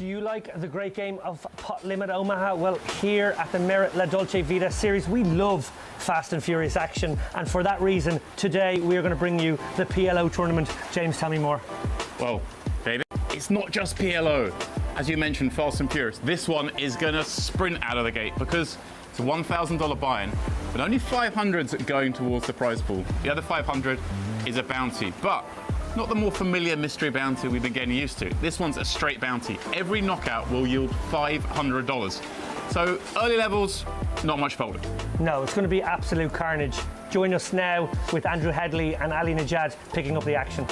Do you like the great game of Pot Limit Omaha? Well, here at the Merit La Dolce Vita series, we love fast and furious action, and for that reason, today we are going to bring you the PLO tournament. James, tell me more. Well, David, it's not just PLO. As you mentioned, Fast and Furious. This one is going to sprint out of the gate because it's a $1,000 buy-in, but only 500's going towards the prize pool. The other 500 is a bounty, but not the more familiar mystery bounty we've been getting used to. This one's a straight bounty. Every knockout will yield $500. So early levels, not much folding. No, it's going to be absolute carnage. Join us now with Andrew Headley and Ali Najad picking up the action.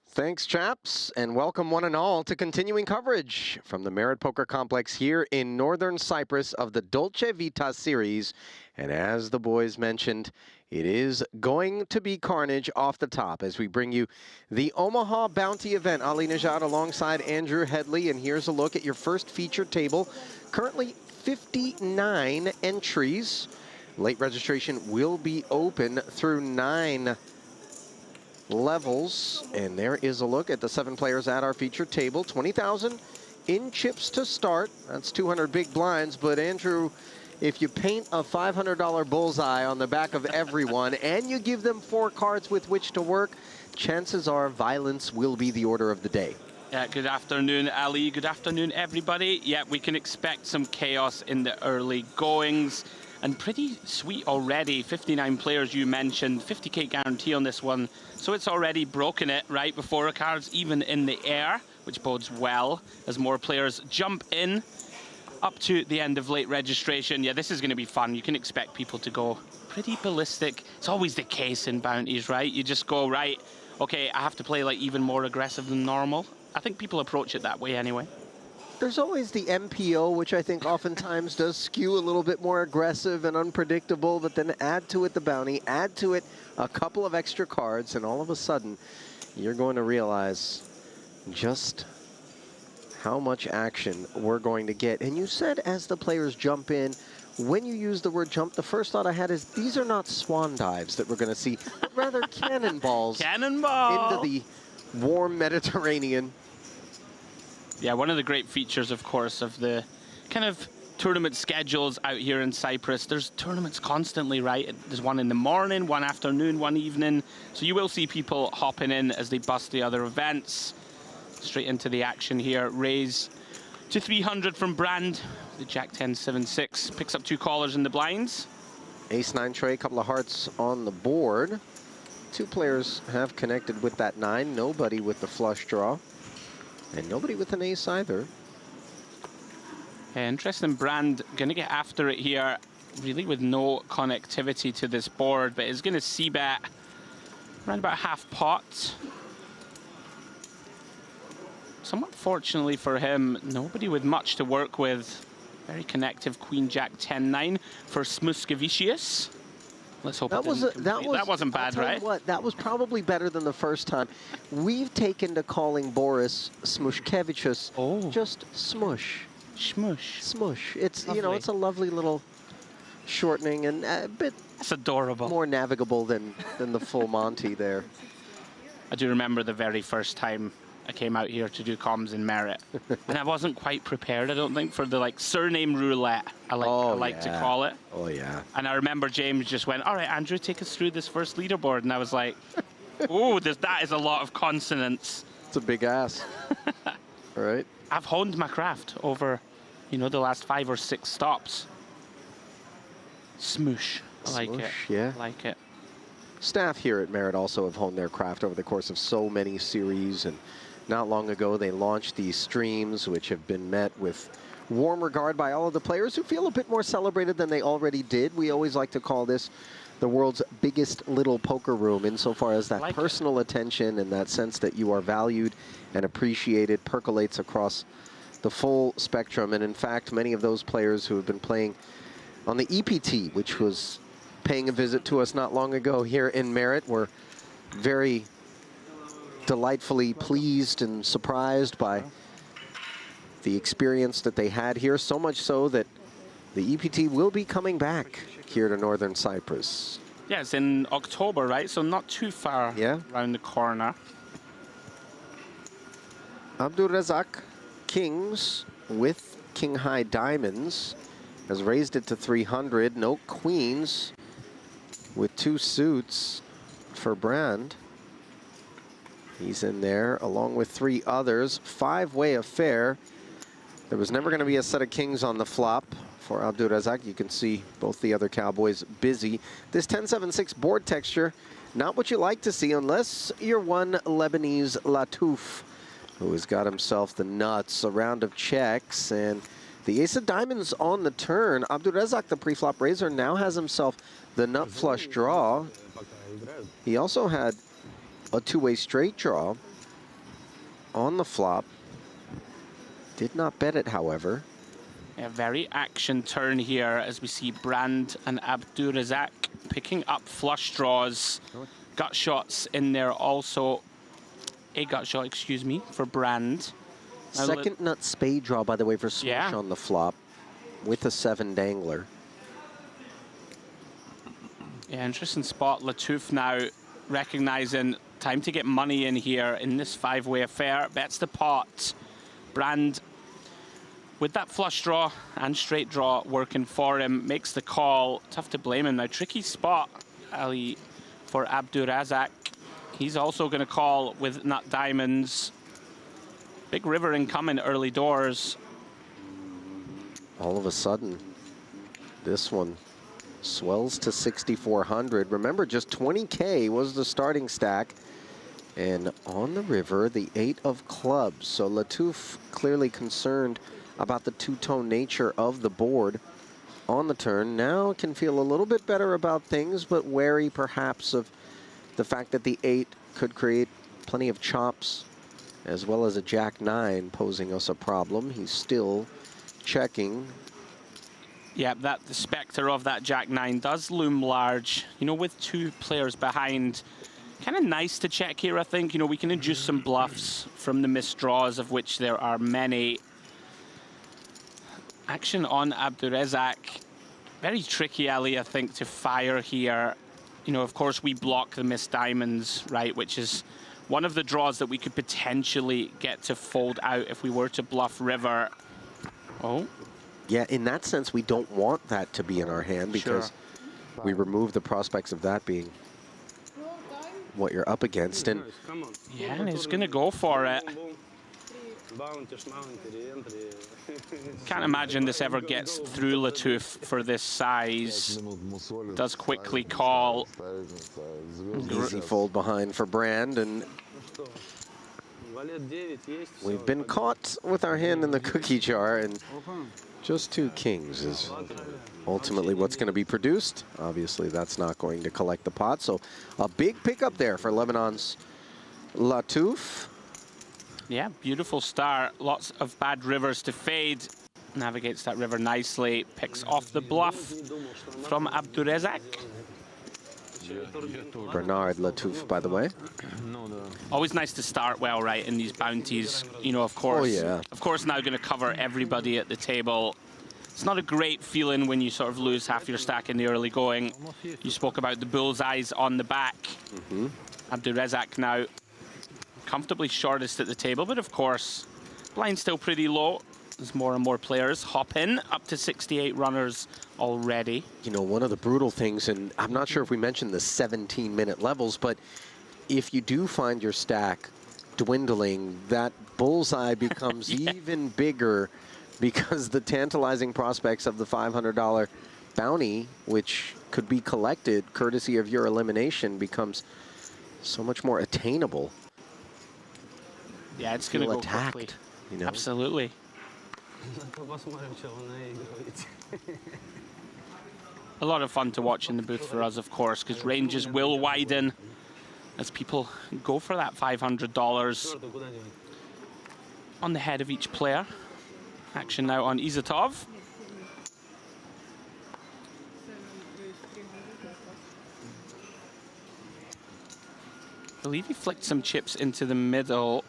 Thanks, chaps, and welcome one and all to continuing coverage from the Merit Poker Complex here in northern Cyprus of the Dolce Vita series. And as the boys mentioned, it is going to be carnage off the top as we bring you the Omaha Bounty event. Ali Najad alongside Andrew Headley, and here's a look at your first feature table. Currently 59 entries. Late registration will be open through 9 levels, and there is a look at the 7 players at our feature table. 20,000 in chips to start. That's 200 big blinds, but Andrew, if you paint a $500 bullseye on the back of everyone and you give them 4 cards with which to work, chances are violence will be the order of the day. Yeah, good afternoon, Ali. Good afternoon, everybody. Yeah, we can expect some chaos in the early goings. And pretty sweet already. 59 players you mentioned, 50k guarantee on this one. So it's already broken it right before a card's even in the air, which bodes well as more players jump in up to the end of late registration. Yeah, this is going to be fun. You can expect people to go pretty ballistic. It's always the case in bounties, right? You just go, right, okay, I have to play like even more aggressive than normal. I think people approach it that way anyway. There's always the MPO, which I think oftentimes does skew a little bit more aggressive and unpredictable, but then add to it the bounty, add to it a couple of extra cards, and all of a sudden, you're going to realize just how much action we're going to get. And you said as the players jump in, when you use the word jump, the first thought I had is these are not swan dives that we're going to see, but rather cannonballs into the warm Mediterranean. Yeah, one of the great features, of course, of the kind of tournament schedules out here in Cyprus, there's tournaments constantly, right? There's one in the morning, one afternoon, one evening. So you will see people hopping in as they bust the other events. Straight into the action here. Raise to 300 from Brand. The Jack 10, 7, 6 picks up 2 callers in the blinds. Ace-9 tray, couple of hearts on the board. 2 players have connected with that 9. Nobody with the flush draw. And nobody with an ace either. Yeah, interesting. Brand going to get after it here, really with no connectivity to this board, but is going to c-bet around about half pot. Somewhat fortunately for him, nobody with much to work with. Very connective Queen Jack 10-9 for Smuskevicius. Let's hope that wasn't bad, right? What, that was probably better than the first time. We've taken to calling Boris Smushkevicius just Smush. Smush. Smush. It's lovely. You know, it's a lovely little shortening and a bit It's adorable. More navigable than the full Monty there. I do remember the very first time I came out here to do comms in Merit, and I wasn't quite prepared, I don't think, for the like surname roulette, I like to call it. Oh yeah. And I remember James just went, all right, Andrew, take us through this first leaderboard, and I was like, oh, that is a lot of consonants. It's a big ass. All right. I've honed my craft over, you know, the last 5 or 6 stops. Smoosh. I like it. Yeah. I like it. Staff here at Merit also have honed their craft over the course of so many series, and not long ago they launched these streams, which have been met with warm regard by all of the players who feel a bit more celebrated than they already did. We always like to call this the world's biggest little poker room, insofar as that personal attention and that sense that you are valued and appreciated percolates across the full spectrum. And in fact, many of those players who have been playing on the EPT, which was paying a visit to us not long ago here in Merit, were very delightfully pleased and surprised by the experience that they had here, so much so that The EPT will be coming back here to Northern Cyprus. Yeah, it's in October, right? So not too far around the corner. Abdulrazak, kings with king high diamonds, has raised it to 300. No queens with 2 suits for Brand. He's in there along with 3 others. 5-way affair. There was never going to be a set of kings on the flop for Abdulrazak. You can see both the other cowboys busy. This 10-7-6 board texture, not what you like to see unless you're one Lebanese Latouf, who has got himself the nuts. A round of checks and the ace of diamonds on the turn. Abdulrazak, the pre-flop raiser, now has himself the nut flush draw. He also had a 2-way straight draw on the flop. Did not bet it, however. A very action turn here as we see Brand and Abdulrazak picking up flush draws. Gut shots in there also. A gut shot, excuse me, for Brand. Second nut spade draw, by the way, for Smash on the flop with a 7 dangler. Yeah, interesting spot. Latouf now recognizing time to get money in here in this 5-way affair. Bets the pot. Brand, with that flush draw and straight draw working for him, makes the call. Tough to blame him now. Tricky spot, Ali, for Abdulrazak. He's also going to call with nut diamonds. Big river incoming early doors. All of a sudden, this one swells to 6,400. Remember, just 20K was the starting stack. And on the river, the 8 of clubs. So Latouf clearly concerned about the two-tone nature of the board on the turn. Now can feel a little bit better about things, but wary perhaps of the fact that the 8 could create plenty of chops, as well as a Jack-9 posing us a problem. He's still checking. Yeah, the specter of that Jack-9 does loom large. You know, with 2 players behind, kind of nice to check here, I think. You know, we can induce some bluffs from the missed draws, of which there are many. Action on Abdulrazak. Very tricky, Ali, I think, to fire here. You know, of course, we block the missed diamonds, right, which is one of the draws that we could potentially get to fold out if we were to bluff river. Oh. Yeah, in that sense, we don't want that to be in our hand because we remove the prospects of that being what you're up against. And yeah, and he's going to go for it. Can't imagine this ever gets through Latouf for this size. Does quickly call. Easy fold behind for Brand, and we've been caught with our hand in the cookie jar, and just 2 kings is ultimately what's going to be produced. Obviously, that's not going to collect the pot, so a big pickup there for Lebanon's Latouf. Yeah, beautiful start. Lots of bad rivers to fade. Navigates that river nicely. Picks off the bluff from Abdulrazak. Bernard Latouf, by the way. Always nice to start well, right, in these bounties. You know, of course. Oh, yeah. Of course, now going to cover everybody at the table. It's not a great feeling when you sort of lose half your stack in the early going. You spoke about the bullseyes on the back. Abdulrazak now comfortably shortest at the table, but of course, blind still pretty low as more and more players hop in, up to 68 runners already. You know, one of the brutal things, and I'm not sure if we mentioned the 17-minute levels, but if you do find your stack dwindling, that bullseye becomes even bigger because the tantalizing prospects of the $500 bounty, which could be collected courtesy of your elimination, becomes so much more attainable. Yeah, it's going to go attacked, quickly. you know? Absolutely. A lot of fun to watch in the booth for us, of course, because ranges will widen as people go for that $500 on the head of each player. Action now on Izatov. I believe he flicked some chips into the middle.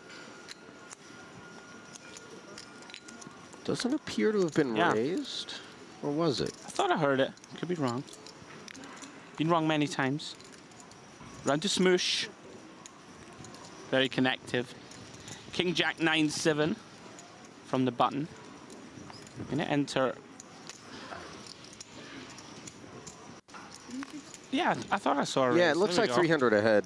Doesn't appear to have been raised. Or was it? I thought I heard it. Could be wrong. Been wrong many times. Round to smoosh. Very connective. King Jack 9-7 from the button. Gonna enter. Yeah, I thought I saw a raise. Yeah, it looks like 300 ahead.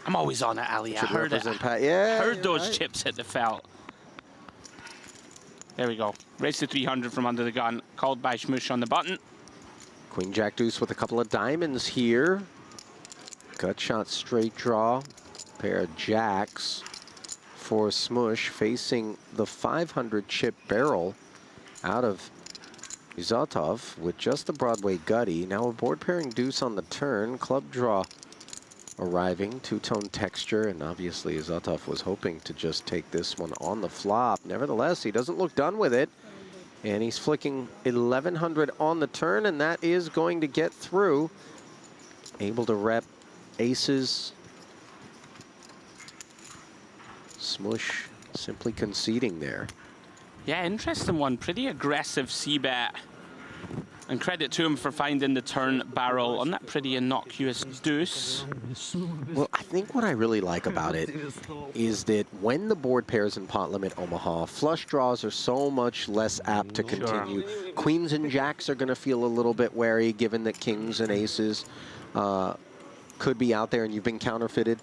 I'm always on it, Ali. I Should heard it. represent Pat. Yeah, Heard you're those right. chips hit the felt. There we go. Race to 300 from under the gun. Called by Shmoosh on the button. Queen Jack deuce with a couple of diamonds here. Gut shot straight draw. Pair of jacks for Smush, facing the 500 chip barrel out of Izotov with just the Broadway gutty. Now a board pairing deuce on the turn. Club draw arriving. Two-tone texture, and obviously Izotov was hoping to just take this one on the flop. Nevertheless, he doesn't look done with it. And he's flicking 1100 on the turn, and that is going to get through. Able to rep aces. Smush simply conceding there. Yeah, interesting one. Pretty aggressive c-bet. And credit to him for finding the turn barrel on that pretty innocuous deuce. Well, I think what I really like about it is that when the board pairs in pot limit Omaha, flush draws are so much less apt to continue. Sure. Queens and jacks are going to feel a little bit wary, given that kings and aces could be out there and you've been counterfeited.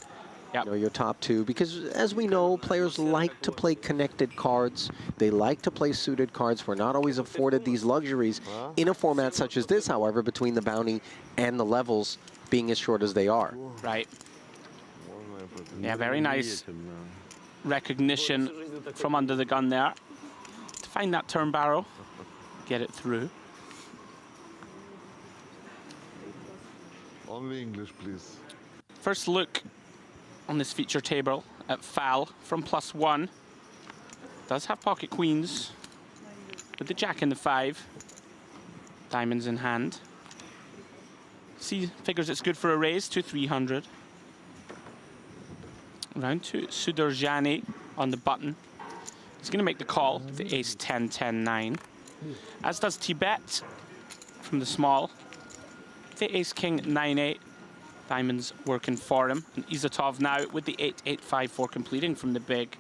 Yep. You know, your top two, because as we know, players like to play connected cards. They like to play suited cards. We're not always afforded these luxuries in a format such as this, however, between the bounty and the levels being as short as they are. Right. Yeah, very nice recognition from under the gun there. To find that turn barrel, get it through. Only English, please. First look on this feature table at Fal from +1. Does have pocket queens with the jack in the 5. Diamonds in hand. Figures it's good for a raise to 300. Round to Sudurjani on the button. He's going to make the call, the ace 10, 10, 9. As does Tibet from the small. The ace king 9, 8. Diamonds working for him. And Izotov now with the 8, 8, 5, 4 completing from the big.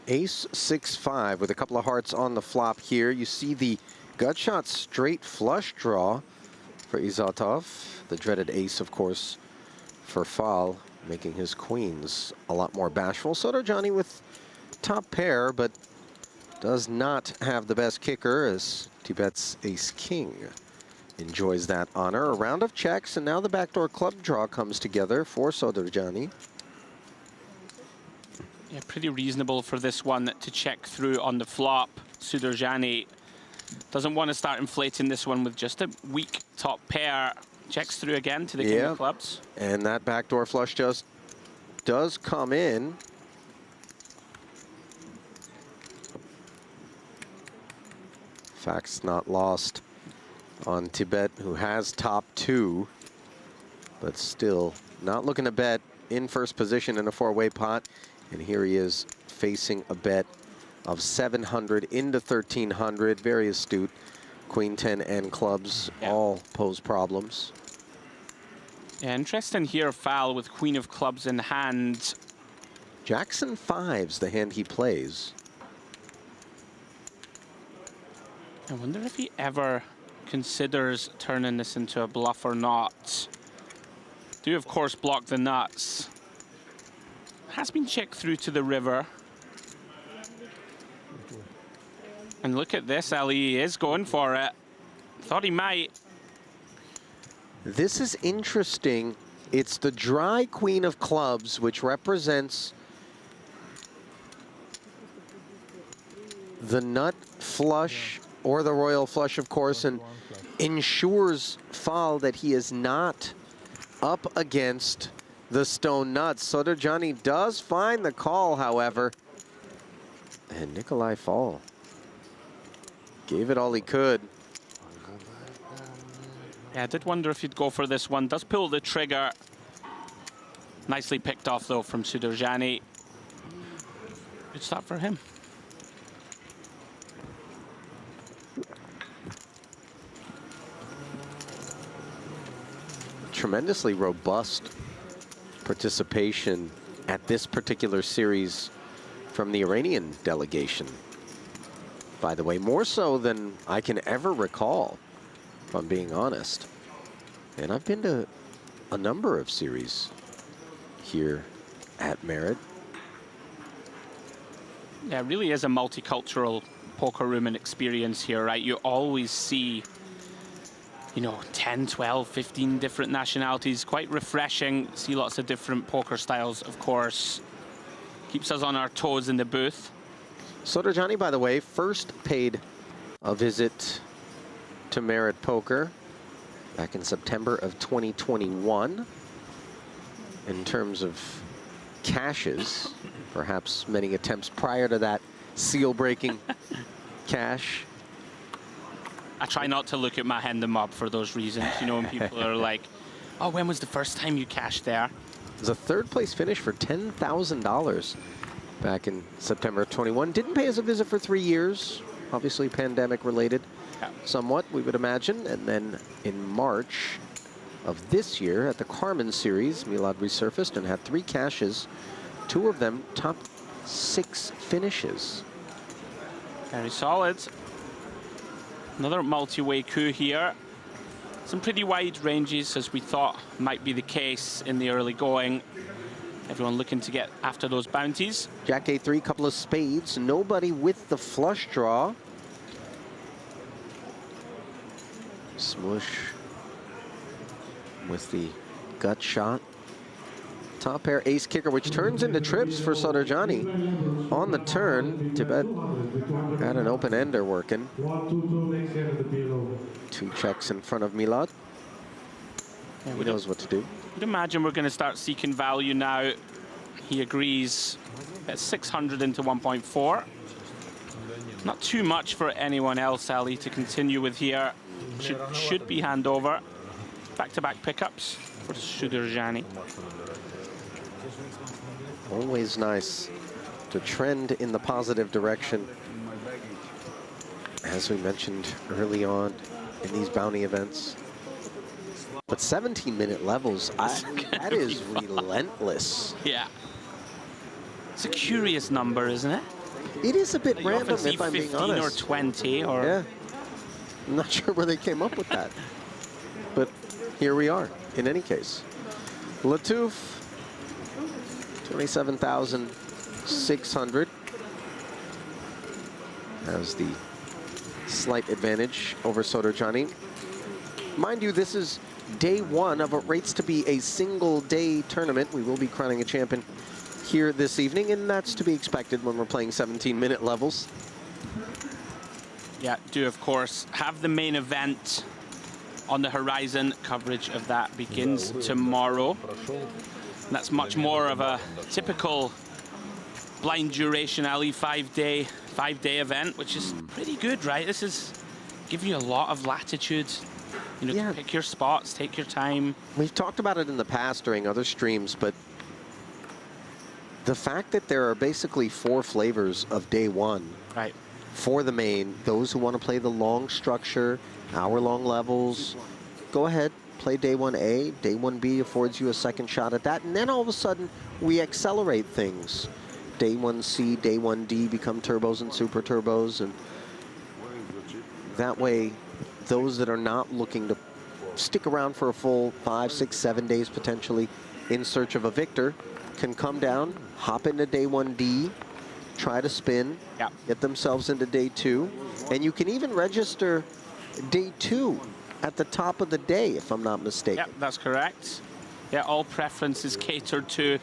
Ace 6, 5 with a couple of hearts on the flop here. You see the gut shot straight flush draw for Izotov. The dreaded ace, of course, for Fal, making his queens a lot more bashful. Sudurjani with top pair, but does not have the best kicker as Tibet's ace king enjoys that honor. A round of checks, and now the backdoor club draw comes together for Sudurjani. Yeah, pretty reasonable for this one to check through on the flop. Sudurjani doesn't want to start inflating this one with just a weak top pair. Checks through again to the king of clubs. And that backdoor flush just does come in. Facts not lost on Tibet, who has top 2, but still not looking to bet in first position in a 4-way pot. And here he is facing a bet of 700 into 1300. Very astute. Queen 10 and clubs all pose problems. Yeah, interesting here, Fal with queen of clubs in hand. Jackson 5's the hand he plays. I wonder if he ever considers turning this into a bluff or not. Do, of course, block the nuts. Has been checked through to the river. And look at this, Ali, he is going for it. Thought he might. This is interesting. It's the dry queen of clubs, which represents the nut flush, or the royal flush, of course, and ensures Fal that he is not up against the stone nuts. Sudurjani does find the call, however. And Nikolai Fal gave it all he could. Yeah, I did wonder if he'd go for this one. Does pull the trigger. Nicely picked off, though, from Sudurjani. Good start for him. tremendously robust participation at this particular series from the Iranian delegation. By the way, more so than I can ever recall, if I'm being honest. And I've been to a number of series here at Merit. Yeah, it really is a multicultural poker room and experience here, right? You always see, you know, 10, 12, 15 different nationalities. Quite refreshing. See lots of different poker styles, of course. Keeps us on our toes in the booth. Sodorjani, by the way, first paid a visit to Merit Poker back in September of 2021. In terms of cashes, perhaps many attempts prior to that seal-breaking cash. I try not to look at my hand them up for those reasons. You know, when people are like, oh, when was the first time you cashed there? It was a third-place finish for $10,000 back in September of 21. Didn't pay us a visit for 3 years, obviously pandemic-related somewhat, we would imagine. And then in March of this year at the Carmen Series, Milad resurfaced and had 3 cashes, 2 of them top 6 finishes. Very solid. Another multi-way coup here. Some pretty wide ranges, as we thought might be the case in the early going. Everyone looking to get after those bounties. Jack A3, couple of spades, nobody with the flush draw. Smush with the gut shot. Top pair ace kicker, which turns into trips for Sodorjani. On the turn, Tibet had an open ender working. 2 checks in front of Milad. Yeah, he knows what to do. I'd imagine we're going to start seeking value now. He agrees at 600 into 1.4. Not too much for anyone else, Ali, to continue with here. Should be handover. Back-to-back pickups for Sodorjani. Always nice to trend in the positive direction. As we mentioned early on in these bounty events. But 17-minute levels, that is relentless. Yeah. It's a curious number, isn't it? It is a bit You random, often see if I'm being 15 honest. or 20 or... Yeah. I'm not sure where they came up with that. But here we are, in any case. Latouf, 27,600. Has the slight advantage over Sodorjani. Mind you, this is day 1 of what rates to be a single-day tournament. We will be crowning a champion here this evening, and that's to be expected when we're playing 17-minute levels. Yeah, do of course have the main event on the horizon. Coverage of that begins tomorrow. And that's much more of a typical blind duration Ali 5-day event, which is pretty good, right? This is giving you a lot of latitude. You know, to pick your spots, take your time. We've talked about it in the past during other streams, but the fact that there are basically 4 flavors of day 1 for the main, those who want to play the long structure, hour-long levels, go ahead, play day 1A. Day 1B affords you a second shot at that, and then all of a sudden we accelerate things. Day 1C, day 1D become turbos and super turbos, and that way those that are not looking to stick around for a full 5, 6, 7 days potentially in search of a victor can come down, hop into day 1D, try to spin, get themselves into day 2, and you can even register day 2 at the top of the day, if I'm not mistaken. Yeah, that's correct. Yeah, all preferences catered to.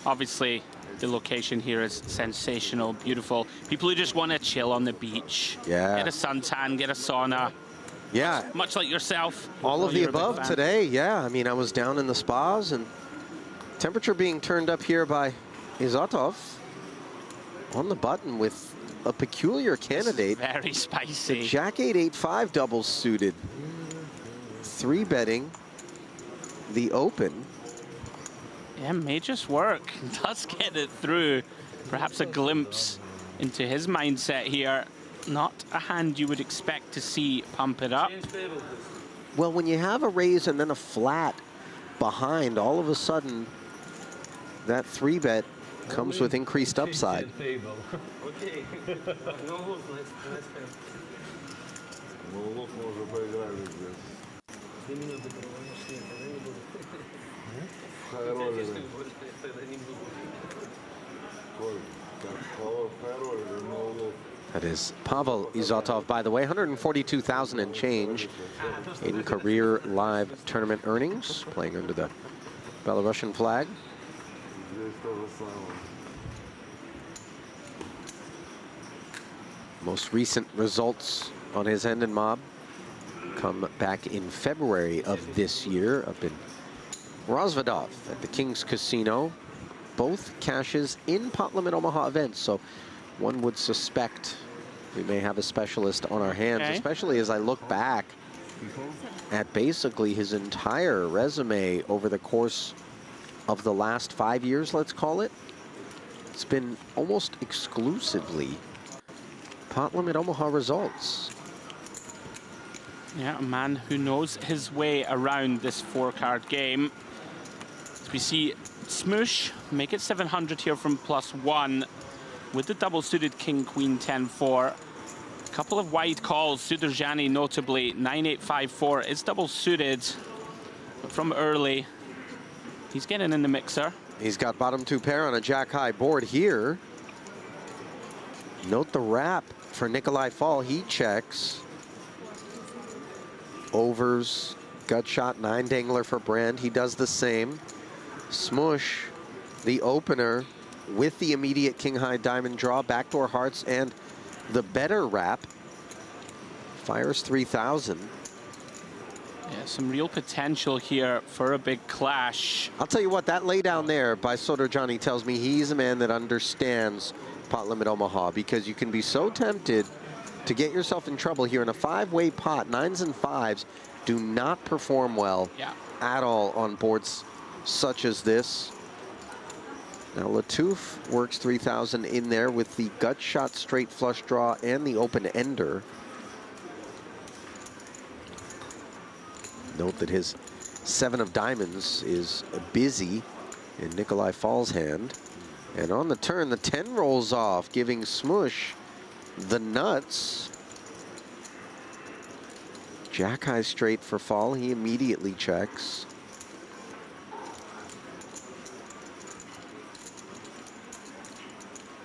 Obviously, the location here is sensational, beautiful. People who just want to chill on the beach, get a suntan, get a sauna. Yeah. Much like yourself. All of the above today, yeah. I mean, I was down in the spas, and temperature being turned up here by Izatov on the button with a peculiar candidate. Very spicy. Jack 8-8-5 doubles suited. 3-betting the open. Yeah, may just work. Does get it through. Perhaps a glimpse into his mindset here. Not a hand you would expect to see pump it up. Well, when you have a raise and then a flat behind, all of a sudden, that 3-bet comes with increased upside. That is Pavel Izotov, by the way, 142,000 and change in career live tournament earnings, playing under the Belarusian flag. Most recent results on his end and mob come back in February of this year up in Rozvadov at the King's Casino. Both cashes in pot limit Omaha events, so one would suspect we may have a specialist on our hands, especially as I look back at basically his entire resume over the course of the last 5 years, let's call it. It's been almost exclusively pot limit Omaha results. Yeah, a man who knows his way around this 4-card game. As we see Smoosh make it 700 here from +1 with the double suited King, Queen, 10-4. A couple of wide calls, Sudurjani notably, 9-8-5-4 is double suited, but from early, he's getting in the mixer. He's got bottom 2 pair on a jack-high board here. Note the wrap for Nikolai Fall, he checks. Overs, gut shot, 9 dangler for Brand, he does the same. Smush, the opener, with the immediate king-high diamond draw, backdoor hearts, and the better wrap. Fires 3,000. Yeah, some real potential here for a big clash. I'll tell you what, that lay down there by Sodorjani tells me he's a man that understands pot limit Omaha, because you can be so tempted to get yourself in trouble here in a 5-way pot. 9s and 5s do not perform well at all on boards such as this. Now Latouf works 3,000 in there with the gut shot straight flush draw and the open ender. Note that his 7 of diamonds is busy in Nikolai Fall's hand. And on the turn, the 10 rolls off, giving Smush the nuts. Jack high straight for Fall. He immediately checks.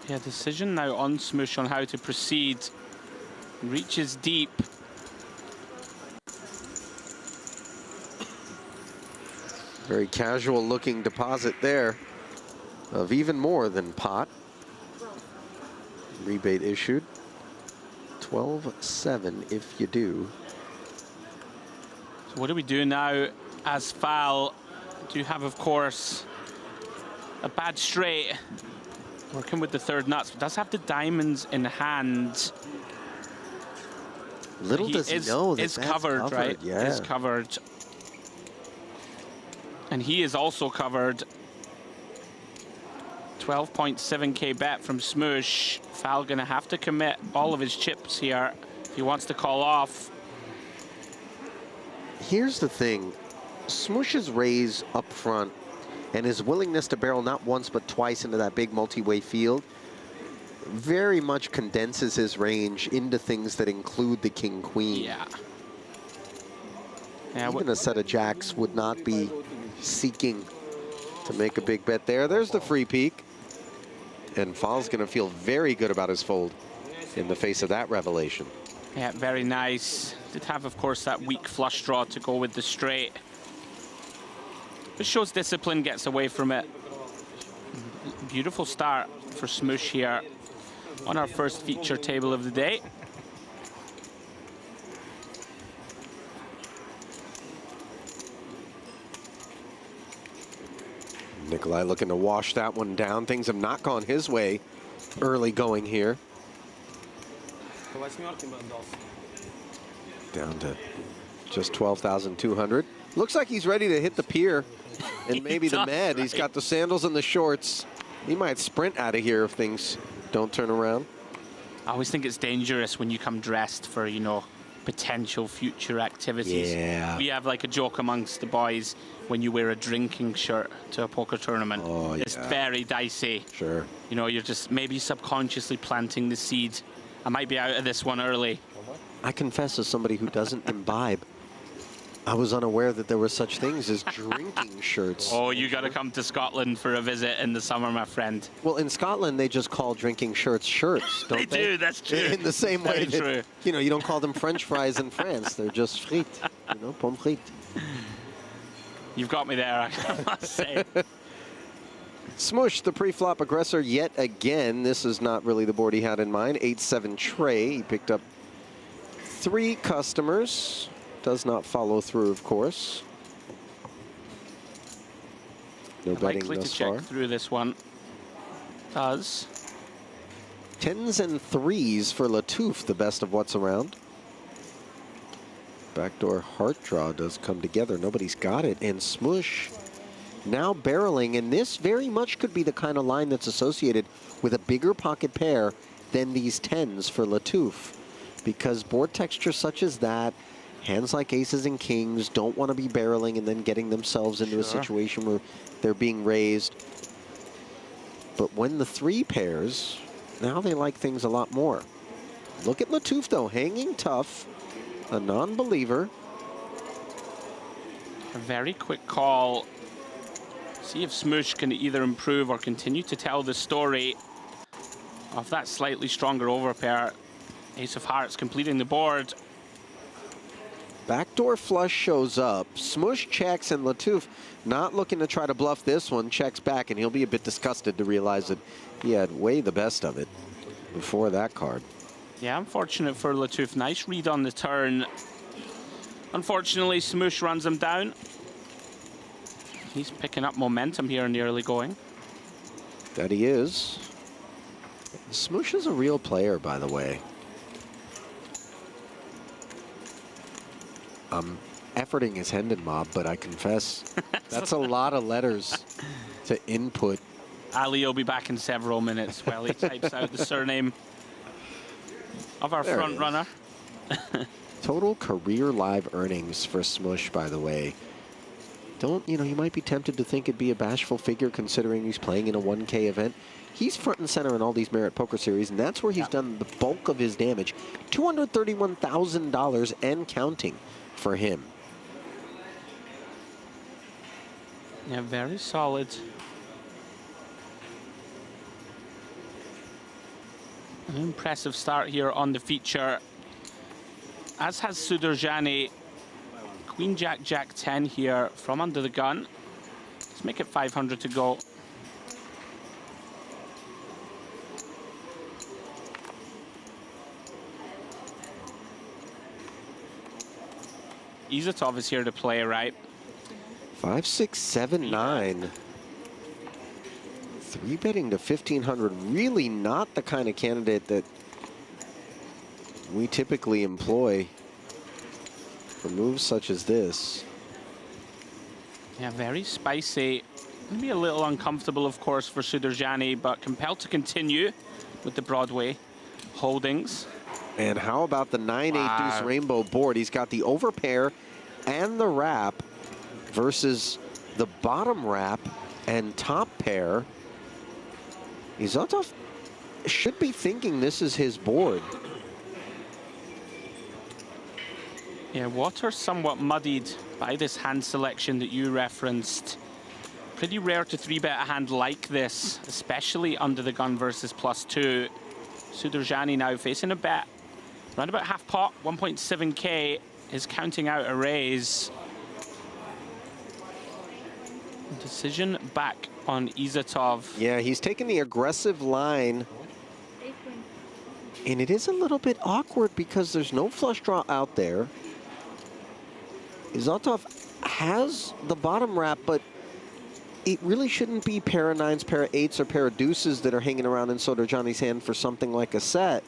Yeah, decision now on Smush on how to proceed. Reaches deep. Very casual looking deposit there of even more than pot. Rebate issued. 12-7 if you do. So what do we do now as Fal? Do have, of course, a bad straight. Working with the third nuts, but does have the diamonds in hand. Little does he know that that's covered, right? Yeah. Is covered. And he is also covered. 12.7k bet from Smoosh. Fal gonna have to commit all of his chips here if he wants to call off. Here's the thing. Smoosh's raise up front and his willingness to barrel not once but twice into that big multi-way field very much condenses his range into things that include the king-queen. Yeah. Even a set of jacks would not be seeking to make a big bet there. There's the free peek. And Fal's going to feel very good about his fold in the face of that revelation. Yeah, very nice. Did have, of course, that weak flush draw to go with the straight. But shows discipline, gets away from it. Beautiful start for Smoosh here on our first feature table of the day. Nikolai looking to wash that one down. Things have not gone his way early going here. Down to just 12,200. Looks like he's ready to hit the pier and maybe the med. Right. He's got the sandals and the shorts. He might sprint out of here if things don't turn around. I always think it's dangerous when you come dressed for, you know, potential future activities. Yeah. We have like a joke amongst the boys when you wear a drinking shirt to a poker tournament. Oh, it's yeah. very dicey. Sure. You know, you're just maybe subconsciously planting the seed. I might be out of this one early. I confess, as somebody who doesn't imbibe, I was unaware that there were such things as drinking shirts. Oh, you got to come to Scotland for a visit in the summer, my friend. Well, in Scotland, they just call drinking shirts, don't they? They do, that's true. In the same way Very that, true. you know, you don't call them French fries in France. They're just frites, you know, pommes frites. You've got me there, I must say. Smush, the pre-flop aggressor yet again. This is not really the board he had in mind. 8-7 tray. He picked up 3 customers. Does not follow through, of course. No betting Likely to thus check far. through this one. Does. 10s and 3s for Latouf, the best of what's around. Backdoor heart draw does come together. Nobody's got it. And Smush now barreling. And this very much could be the kind of line that's associated with a bigger pocket pair than these 10s for Latouf. Because board texture such as that, hands like aces and kings don't want to be barreling and then getting themselves into a situation where they're being raised. But when the 3 pairs, now they like things a lot more. Look at Latouf, though, hanging tough, a non-believer. A very quick call. See if Smush can either improve or continue to tell the story of that slightly stronger overpair. Ace of Hearts completing the board. Backdoor flush shows up. Smush checks, and Latouf, not looking to try to bluff this one, checks back, and he'll be a bit disgusted to realize that he had way the best of it before that card. Yeah, unfortunate for Latouf. Nice read on the turn. Unfortunately, Smush runs him down. He's picking up momentum here in the early going. That he is. Smush is a real player, by the way. I'm efforting his Hendon mob, but I confess that's a lot of letters to input. Ali will be back in several minutes while he types out the surname of our front runner. Total career live earnings for Smush, by the way. Don't, you know, you might be tempted to think it'd be a bashful figure considering he's playing in a 1K event. He's front and center in all these Merit Poker Series, and that's where he's done the bulk of his damage. $231,000 and counting for him. Yeah, very solid. An impressive start here on the feature. As has Sudarjani. Queen, Jack, Jack 10 here from under the gun. Let's make it 500 to go. Izatov is here to play, right? 5, 6, 7, 9. 3 betting to 1,500. Really not the kind of candidate that we typically employ for moves such as this. Yeah, very spicy. Maybe a little uncomfortable, of course, for Sudarjani, but compelled to continue with the Broadway holdings. And how about the 9-8 deuce rainbow board? He's got the overpair and the wrap versus the bottom wrap and top pair. Izotov should be thinking this is his board. Yeah, water somewhat muddied by this hand selection that you referenced. Pretty rare to 3-bet a hand like this, especially under the gun versus +2. Sudarjani now facing a bet. Around about half pot, 1.7K, is counting out a raise. Decision back on Izatov. Yeah, he's taking the aggressive line. And it is a little bit awkward because there's no flush draw out there. Izatov has the bottom wrap, but it really shouldn't be pair of 9s, pair of 8s, or pair of deuces that are hanging around in Sudarjani's hand for something like a set.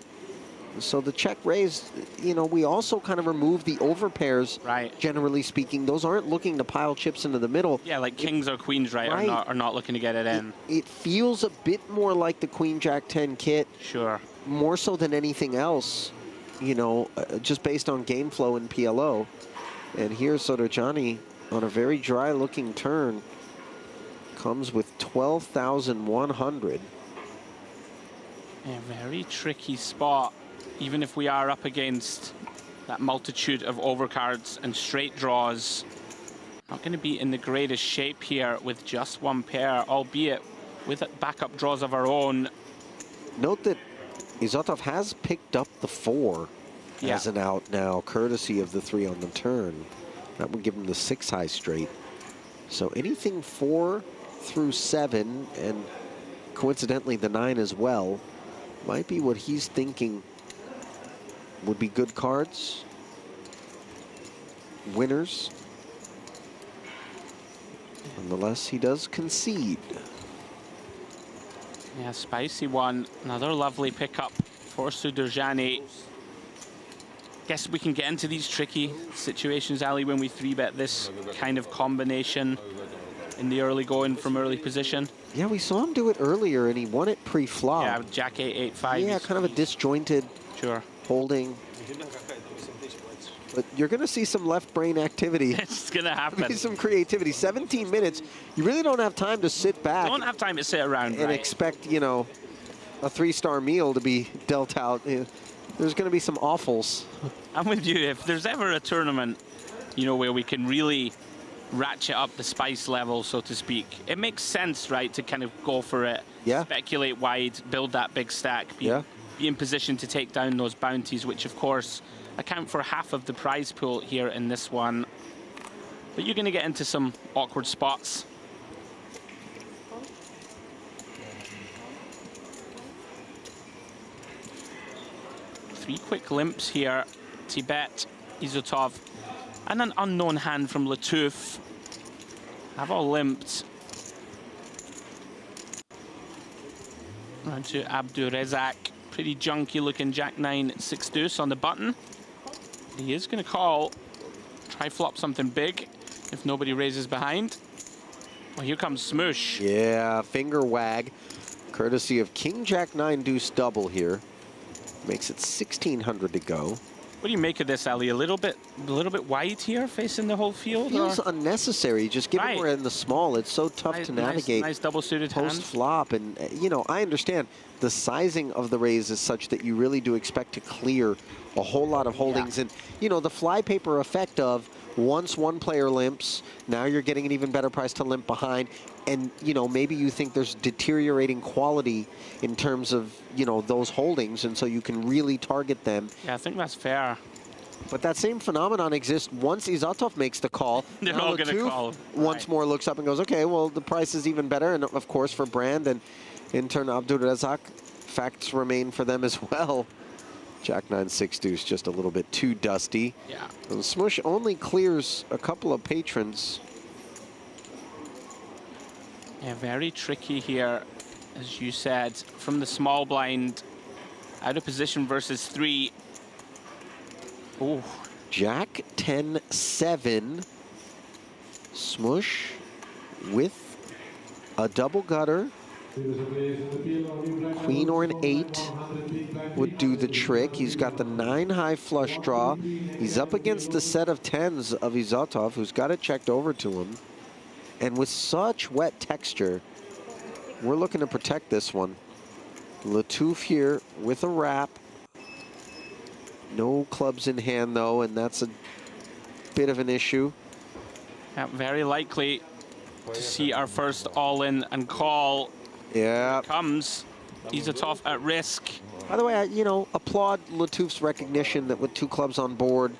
So the check raise, you know, we also kind of remove the overpairs, right? Generally speaking. Those aren't looking to pile chips into the middle. Yeah, like kings or queens, right, are not looking to get it in. It feels a bit more like the Queen Jack 10 kit. Sure. More so than anything else. you know, just based on game flow in PLO. And here Sotoggiani on a very dry looking turn comes with 12,100. A very tricky spot, even if we are up against that multitude of overcards and straight draws. Not going to be in the greatest shape here with just one pair, albeit with backup draws of our own. Note that Izotov has picked up the 4 as an out now, courtesy of the 3 on the turn. That would give him the 6 high straight. So anything 4 through 7, and coincidentally the 9 as well, might be what he's thinking would be good cards, winners. Nonetheless, he does concede. Yeah, spicy one. Another lovely pickup for Sotoggiani. Guess we can get into these tricky situations, Ali, when we 3-bet this kind of combination in the early going from early position. Yeah, we saw him do it earlier, and he won it pre-flop. Yeah, with Jack 8, 8-5. Yeah, kind of a disjointed holding. But you're going to see some left brain activity. It's going to happen. Some creativity. 17 minutes. You really don't have time to sit back. Don't have time to sit around and expect, you know, a 3-star meal to be dealt out. There's going to be some awfuls. I'm with you. If there's ever a tournament, you know, where we can really ratchet up the spice level, so to speak, it makes sense, right, to kind of go for it. Yeah. Speculate wide, build that big stack, be in position to take down those bounties, which, of course, account for half of the prize pool here in this one. But you're going to get into some awkward spots. Three quick limps here. Tibet, Izotov, and an unknown hand from Latouf have all limped. Round to Abdurezak. Pretty junky looking Jack 9 6 deuce on the button. He is going to call. Try flop something big if nobody raises behind. Well, here comes Smoosh. Yeah, finger wag. Courtesy of King Jack 9 deuce double here. Makes it 1,600 to go. What do you make of this, Ali? A little bit wide here, facing the whole field. Feels unnecessary. Just given we're in the small, it's so tough to navigate. Nice double-suited post flop, and you know, I understand the sizing of the raise is such that you really do expect to clear a whole lot of holdings, and you know, the flypaper effect of once one player limps, now you're getting an even better price to limp behind, and you know, maybe you think there's deteriorating quality in terms of, you know, those holdings, and so you can really target them. Yeah, I think that's fair. But that same phenomenon exists once Izotov makes the call. They're all going to call. Once more looks up and goes, okay, well, the price is even better. And of course, for Brand and in turn Abdurezak, facts remain for them as well. Jack 9 6 deuce, just a little bit too dusty. Yeah. And Smush only clears a couple of patrons. Yeah, very tricky here, as you said, from the small blind, out of position versus 3. Ooh. Jack 10 7. Smush with a double gutter. Queen or an 8 would do the trick. He's got the 9 high flush draw. He's up against the set of 10s of Izotov, who's got it checked over to him. And with such wet texture, we're looking to protect this one. Latouf here with a wrap. No clubs in hand, though, and that's a bit of an issue. Yeah, very likely to see our first all-in and call. Yeah. Here comes Izotov at risk. By the way, you know, applaud Latouf's recognition that with 2 clubs on board,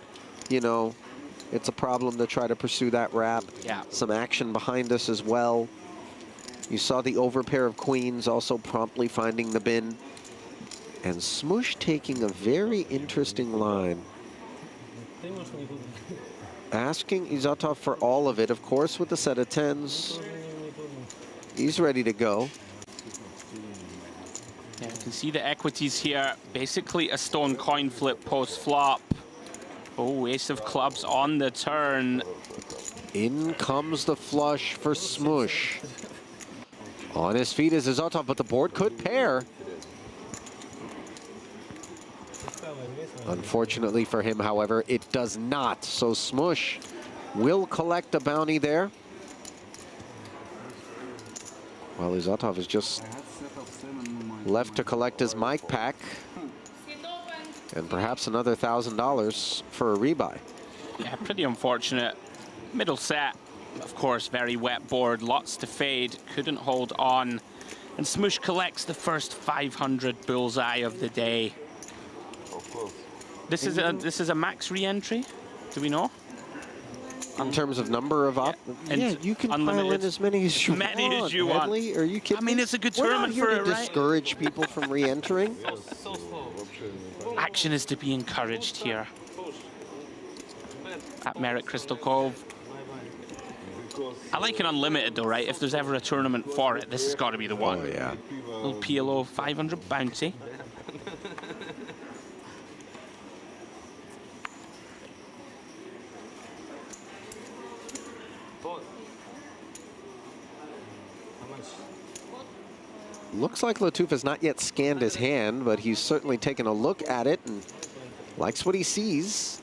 you know, it's a problem to try to pursue that wrap. Yeah. Some action behind us as well. You saw the overpair of queens also promptly finding the bin. And Smush taking a very interesting line. Asking Izotov for all of it, of course, with the set of 10s. He's ready to go. Yeah, you can see the equities here. Basically a stone coin flip post-flop. Oh, ace of clubs on the turn. In comes the flush for Smush. On his feet is Izotov, but the board could pair. Unfortunately for him, however, it does not. So Smush will collect a bounty there. While Izatov is just left to collect his mic pack. And perhaps another $1,000 for a rebuy. Yeah, pretty unfortunate. Middle set, of course, very wet board, lots to fade, couldn't hold on. And Smush collects the first 500 bullseye of the day. This is a max re-entry, do we know? In terms of number of yeah, you can pile in as many as you want. As you want. Are you kidding? I mean, it's a good tournament for it, right? We're not here to discourage people from re-entering. Action is to be encouraged here at Merit Crystal Cove. I like an unlimited though, right? If there's ever a tournament for it, this has got to be the one. Oh yeah. Little PLO 500 bounty. Looks like Lattouf has not yet scanned his hand, but he's certainly taken a look at it and likes what he sees.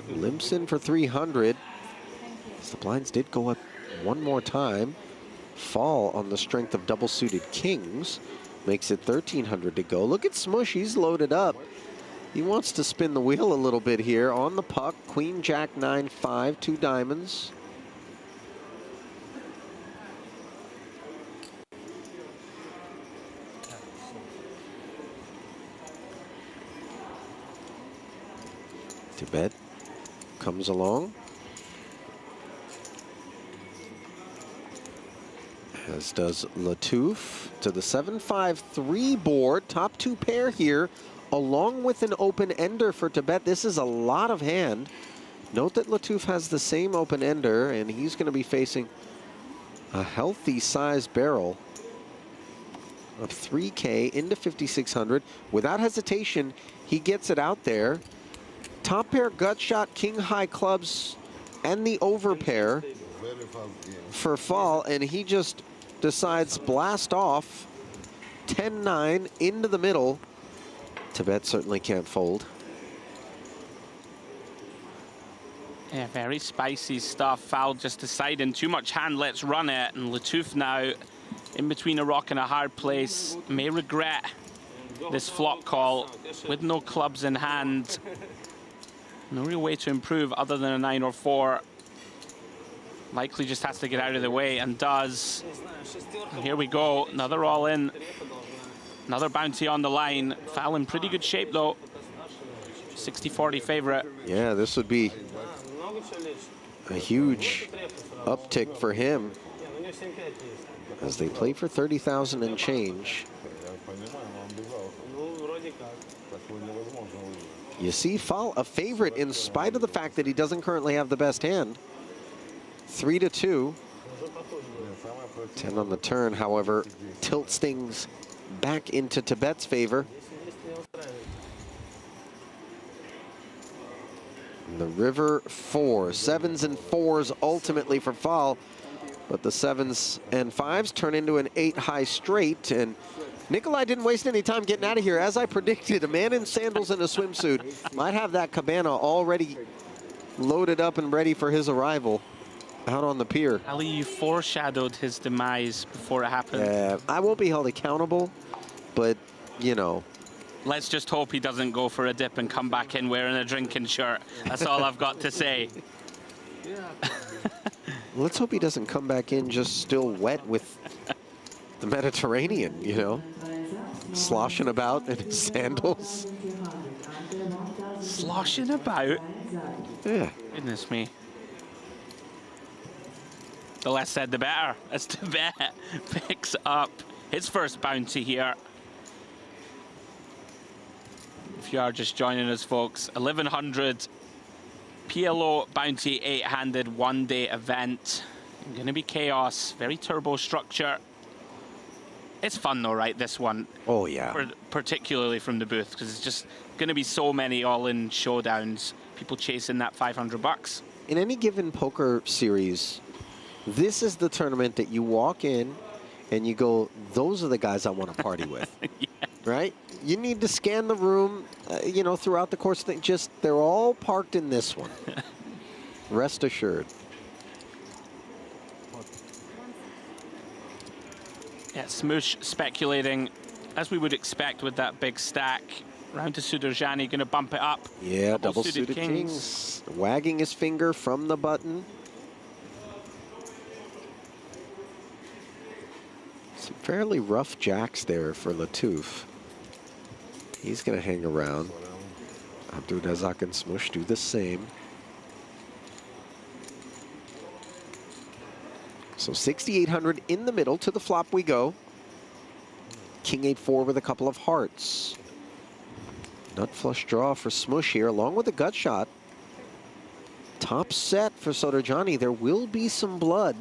Limps in for 300. The blinds did go up one more time. Fall on the strength of double-suited kings. Makes it 1,300 to go. Look at Smush, he's loaded up. He wants to spin the wheel a little bit here on the puck. Queen, Jack, 9-5, 2 diamonds. Tibet comes along. As does Lattouf to the 7-5-3 board. Top 2 pair here, along with an open ender for Tibet. This is a lot of hand. Note that Lattouf has the same open ender, and he's going to be facing a healthy size barrel of 3K into 5,600. Without hesitation, he gets it out there. Top pair gut shot, king high clubs, and the over pair for fall, and he just decides blast off 10-9 into the middle. Tibet certainly can't fold. Yeah, very spicy stuff. Foul just deciding too much hand, let's run it. And Lattouf now in between a rock and a hard place. May regret this flop call with no clubs in hand. No real way to improve other than a 9 or 4. Likely just has to get out of the way and does. And here we go, another all in. Another bounty on the line. Foul in pretty good shape though. 60-40 favorite. Yeah, this would be a huge uptick for him as they play for 30,000 and change. You see Fall a favorite in spite of the fact that he doesn't currently have the best hand. 3-2. 10 on the turn, however, tilts things back into Tibet's favor. The river 4, 7s and 4s ultimately for Fall, but the 7s and 5s turn into an 8 high straight, and Nikolai didn't waste any time getting out of here. As I predicted, a man in sandals and a swimsuit might have that cabana already loaded up and ready for his arrival out on the pier. Ali, you foreshadowed his demise before it happened. I won't be held accountable, but, you know. Let's just hope he doesn't go for a dip and come back in wearing a drinking shirt. That's all I've got to say. Let's hope he doesn't come back in just still wet with the Mediterranean, you know, sloshing about in his sandals. Sloshing about? Yeah. Goodness me. The less said, the better. As Tibet picks up his first bounty here. If you are just joining us, folks, 1100 PLO bounty 8-handed one-day event. Going to be chaos, very turbo structure. It's fun though, right, this one? Oh, yeah. Particularly from the booth, because it's just going to be so many all-in showdowns, people chasing that 500 bucks. In any given poker series, this is the tournament that you walk in and you go, those are the guys I want to party with, right? You need to scan the room, you know, throughout the course. They're all parked in this one. Rest assured. Yeah, Smoosh speculating, as we would expect with that big stack. Round to Sudarjani, going to bump it up. Yeah, double suited kings. Wagging his finger from the button. Some fairly rough jacks there for Latouf. He's going to hang around. Abdulrazak and Smoosh do the same. So 6,800 in the middle. To the flop we go. King 8-4 with a couple of hearts. Nut flush draw for Smoosh here, along with a gut shot. Top set for Sudarjani. There will be some blood.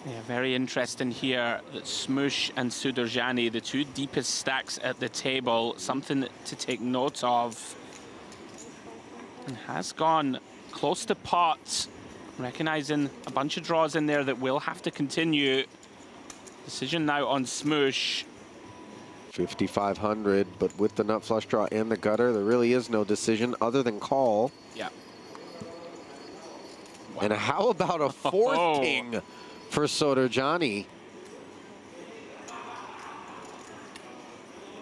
Yeah, very interesting here that Smoosh and Sudarjani, the two deepest stacks at the table, something to take note of. And has gone close to pot, recognizing a bunch of draws in there that will have to continue. Decision now on Smoosh. 5,500, but with the nut flush draw and the gutter, there really is no decision other than call. Yeah. Wow. And how about a fourth king for Sudarjani?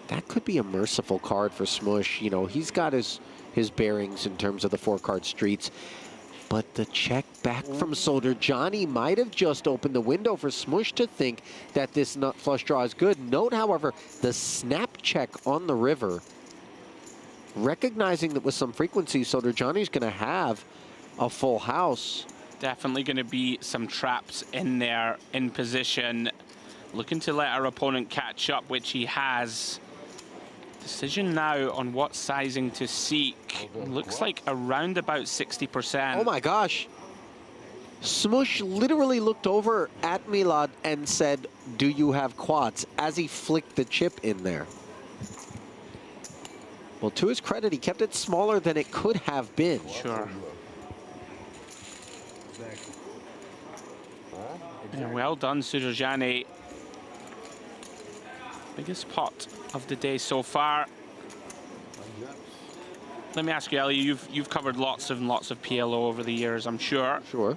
That could be a merciful card for Smoosh. You know, he's got his bearings in terms of the 4-card streets. But the check back from Sudarjani might have just opened the window for Smoosh to think that this nut flush draw is good. Note, however, the snap check on the river. Recognizing that with some frequency, Sudarjani's going to have a full house. Definitely going to be some traps in there, in position. Looking to let our opponent catch up, which he has. Decision now on what sizing to seek. Looks like around about 60%. Oh my gosh. Smoosh literally looked over at Milad and said, "Do you have quads?" as he flicked the chip in there. Well, to his credit, he kept it smaller than it could have been. Sure. Yeah, well done, Sudarjani. Biggest pot of the day so far. Let me ask you, Ellie, you've covered lots and lots of PLO over the years, I'm sure. Sure.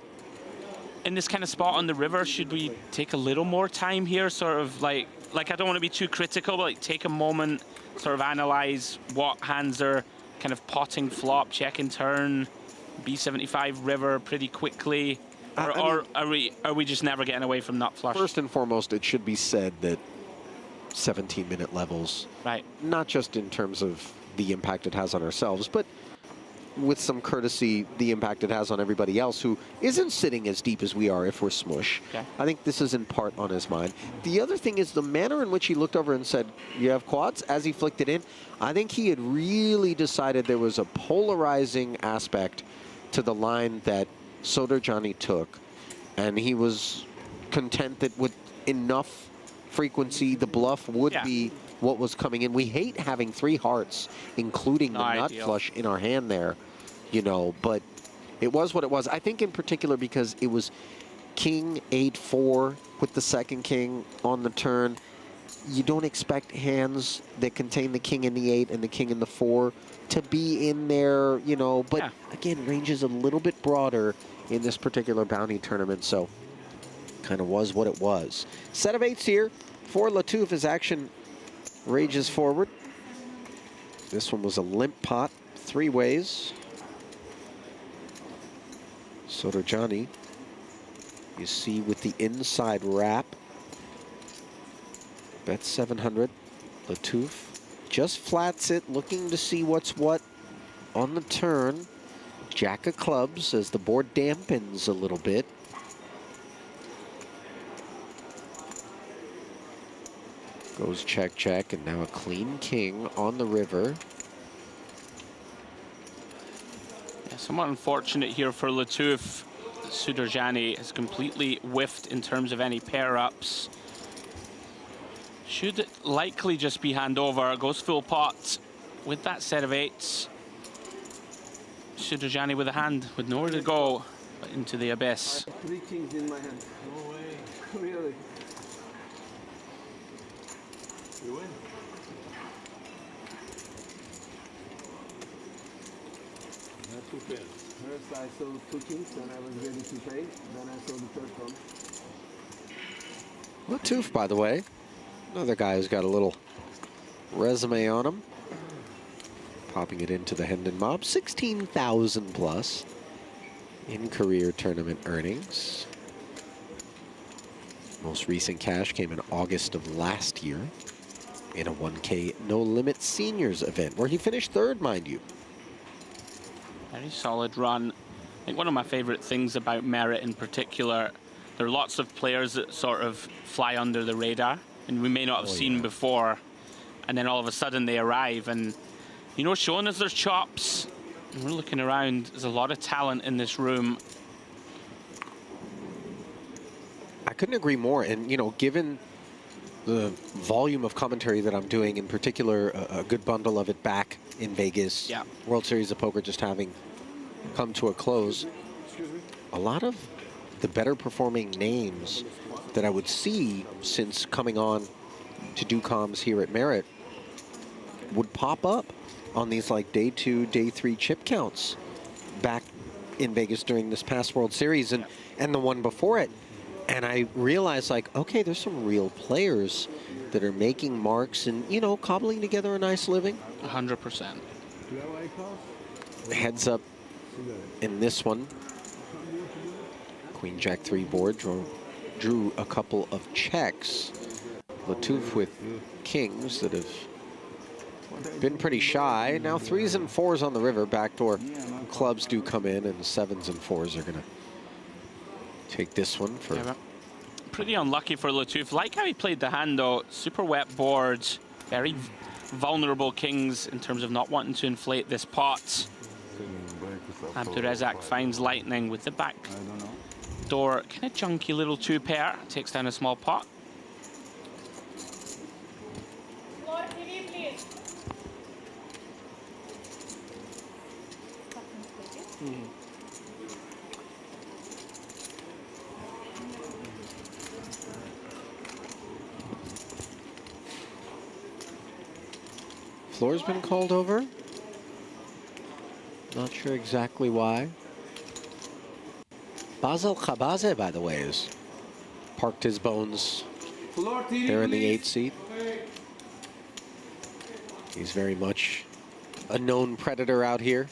In this kind of spot on the river, should we take a little more time here, sort of like I don't want to be too critical, but like take a moment, sort of analyze what hands are kind of potting flop, check and turn, B75 river pretty quickly, or are we just never getting away from nut flush? First and foremost, it should be said that 17-minute levels, right? Not just in terms of the impact it has on ourselves, but with some courtesy, the impact it has on everybody else who isn't sitting as deep as we are if we're Smoosh. Okay. I think this is in part on his mind. The other thing is the manner in which he looked over and said, "You have quads?" as he flicked it in. I think he had really decided there was a polarizing aspect to the line that Sudarjani took, and he was content that with enough frequency, the bluff would be what was coming in. We hate having 3 hearts, including the nut flush in our hand there, you know, but it was what it was. I think in particular because it was king 8-4 with the second king on the turn. You don't expect hands that contain the king in the 8 and the king in the 4 to be in there, you know, but again, range is a little bit broader in this particular bounty tournament, so kind of was what it was. Set of 8s here for Latouf as action rages forward. This one was a limp pot, 3 ways. Sudarjani, you see with the inside wrap. Bet 700. Latouf just flats it, looking to see what's what on the turn. Jack of clubs as the board dampens a little bit. Goes check, check, and now a clean king on the river. Yeah, somewhat unfortunate here for Latouf. Sudarjani has completely whiffed in terms of any pair-ups. Should likely just be hand over. Goes full pot with that set of 8s. Sudarjani with a hand, with nowhere to go but into the abyss. 3 kings in my hand. No way. Really? You win. Two pairs. First I saw 2 kings and I was ready to pay. Then I saw the third one. Lattouf, by the way, another guy who's got a little resume on him. Popping it into the Hendon mob. 16,000 plus in career tournament earnings. Most recent cash came in August of last year in a 1K No Limit Seniors event, where he finished third, mind you. Very solid run. I think one of my favorite things about Merit in particular, there are lots of players that sort of fly under the radar and we may not have seen before, and then all of a sudden they arrive and, you know, showing us their chops. And we're looking around, there's a lot of talent in this room. I couldn't agree more. And, you know, given the volume of commentary that I'm doing, in particular, a good bundle of it back in Vegas, Yeah. World Series of Poker just having come to a close, a lot of the better performing names that I would see since coming on to do comms here at Merit would pop up on these like day 2, day 3 chip counts back in Vegas during this past World Series and the one before it. And I realized, like, okay, there's some real players that are making marks and, you know, cobbling together a nice living. 100%. Heads up in this one. Queen Jack 3 board drew a couple of checks. Lattouf with kings that have been pretty shy. Now 3s and 4s on the river. Backdoor clubs do come in, and 7s and 4s are going to take this one for... Yeah, pretty unlucky for Lattouf. Like how he played the hand, though. Super wet boards. Very vulnerable kings in terms of not wanting to inflate this pot. Abdurezak finds lightning with the back door. Kind of junky little 2-pair. Takes down a small pot. Floor's been called over. Not sure exactly why. Basel Khabaze, by the way, has parked his bones there in the 8th seat. He's very much a known predator out here.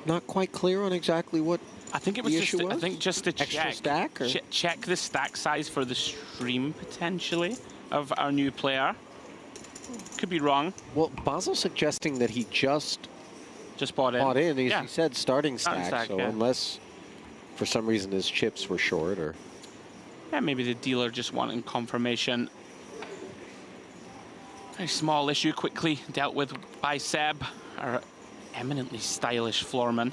Not quite clear on exactly what I think it was just. I think just to extra check stack, or? check the stack size for the stream potentially of our new player. Could be wrong. Well, Basil's suggesting that he just bought in. He Yeah. said starting stack. So yeah. unless for some reason his chips were short, or Yeah, maybe the dealer just wanted confirmation. Very small issue, quickly dealt with by Seb, our eminently stylish floorman.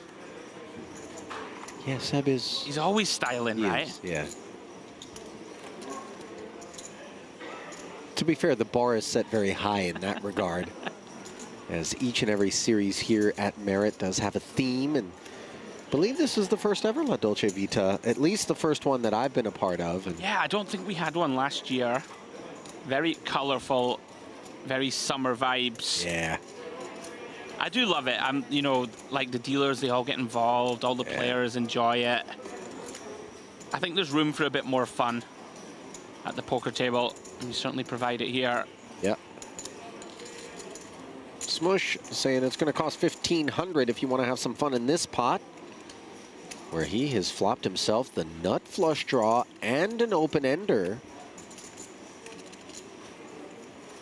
yeah, Seb is. He's always styling, right? Yeah. To be fair, the bar is set very high in that regard, as each and every series here at Merit does have a theme, and I believe this is the first ever La Dolce Vita, at least the first one that I've been a part of. And Yeah, I don't think we had one last year. Very colorful, very summer vibes. yeah, I do love it. You know, like the dealers, they all get involved. All the players enjoy it. I think there's room for a bit more fun at the poker table. And we certainly provide it here. yeah. Smush saying it's going to cost $1,500 if you want to have some fun in this pot, where he has flopped himself the nut flush draw and an open ender.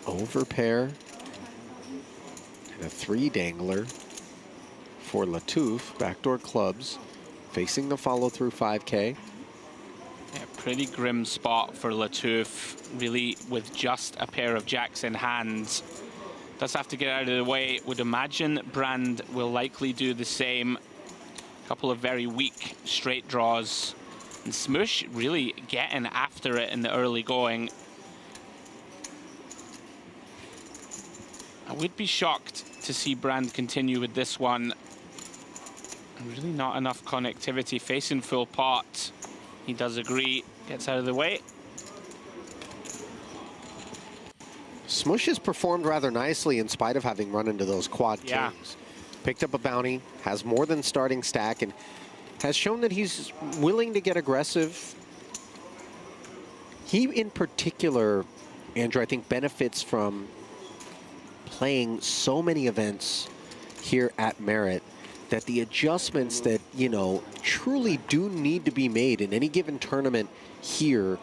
Overpair. And a 3 dangler for Lattouf. Backdoor clubs facing the follow through 5K. Yeah, pretty grim spot for Lattouf, really, with just a pair of jacks in hand. Does have to get out of the way. Would imagine Brand will likely do the same. Couple of very weak straight draws. And Smoosh really getting after it in the early going. I would be shocked to see Brand continue with this one. Really not enough connectivity, facing full pot. He does agree, gets out of the way. Smoosh has performed rather nicely in spite of having run into those quad kings. Picked up a bounty, has more than starting stack, and has shown that he's willing to get aggressive. He, in particular, Andrew, I think benefits from playing so many events here at Merit that the adjustments that, you know, truly do need to be made in any given tournament here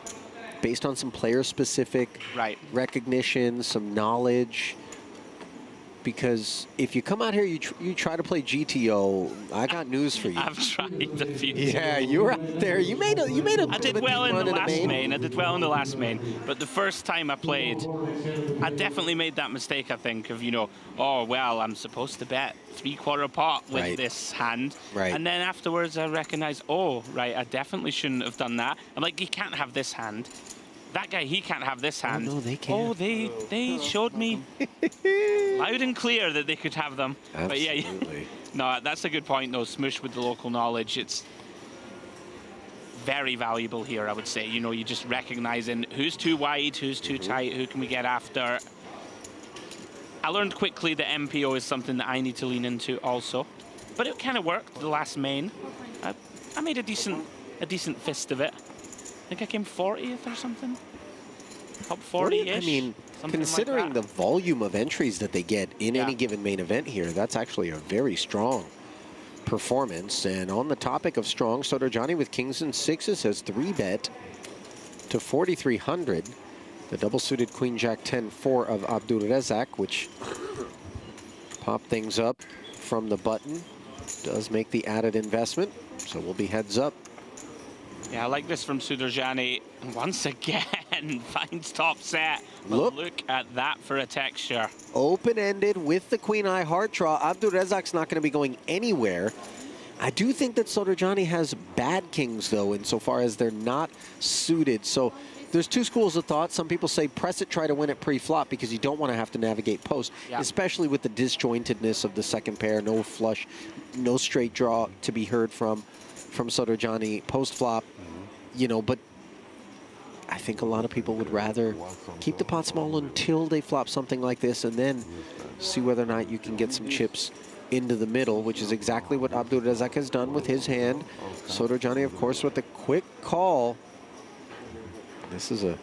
based on some player-specific recognition, some knowledge. Because if you come out here, you try to play GTO, I got news for you. I've tried a few. Yeah, you were out there. You made a I did well in the last main. I did well in the last main. But the first time I played, I definitely made that mistake, I think, of, you know, oh, well, I'm supposed to bet 3/4 pot with this hand. And then afterwards I recognized, oh, right, I definitely shouldn't have done that. I'm like, you can't have this hand. That guy, he can't have this hand. Oh, no, they can't. Oh, they showed me loud and clear that they could have them. Absolutely. But yeah, no, that's a good point, though. Smoosh with the local knowledge, it's very valuable here, I would say. You know, you're just recognizing who's too wide, who's too tight, who can we get after. I learned quickly that MPO is something that I need to lean into also. But it kind of worked the last main. I made a decent fist of it. I think I came 40th or something. Top 40-ish. I mean, considering like the volume of entries that they get in any given main event here, that's actually a very strong performance. And on the topic of strong, Sodorjani with kings and sixes has 3-bet to 4,300. The double-suited Queen Jack 10-4 of Abdulrazak, which popped things up from the button, does make the added investment. So we'll be heads up. Yeah, I like this from Sudurjani. Once again, finds top set. But look at that for a texture. Open-ended with the Queen-Eye heart draw. Abdulrazak's not going to be going anywhere. I do think that Sodorjani has bad kings, though, insofar as they're not suited. So there's two schools of thought. Some people say press it, try to win it pre-flop because you don't want to have to navigate post, especially with the disjointedness of the second pair. No flush, no straight draw to be heard from Sodorjani post-flop. You know, but I think a lot of people would rather keep the pot small until they flop something like this and then see whether or not you can get some chips into the middle, which is exactly what Abdulrazak has done with his hand. Sodorjani, of course, with a quick call. This is a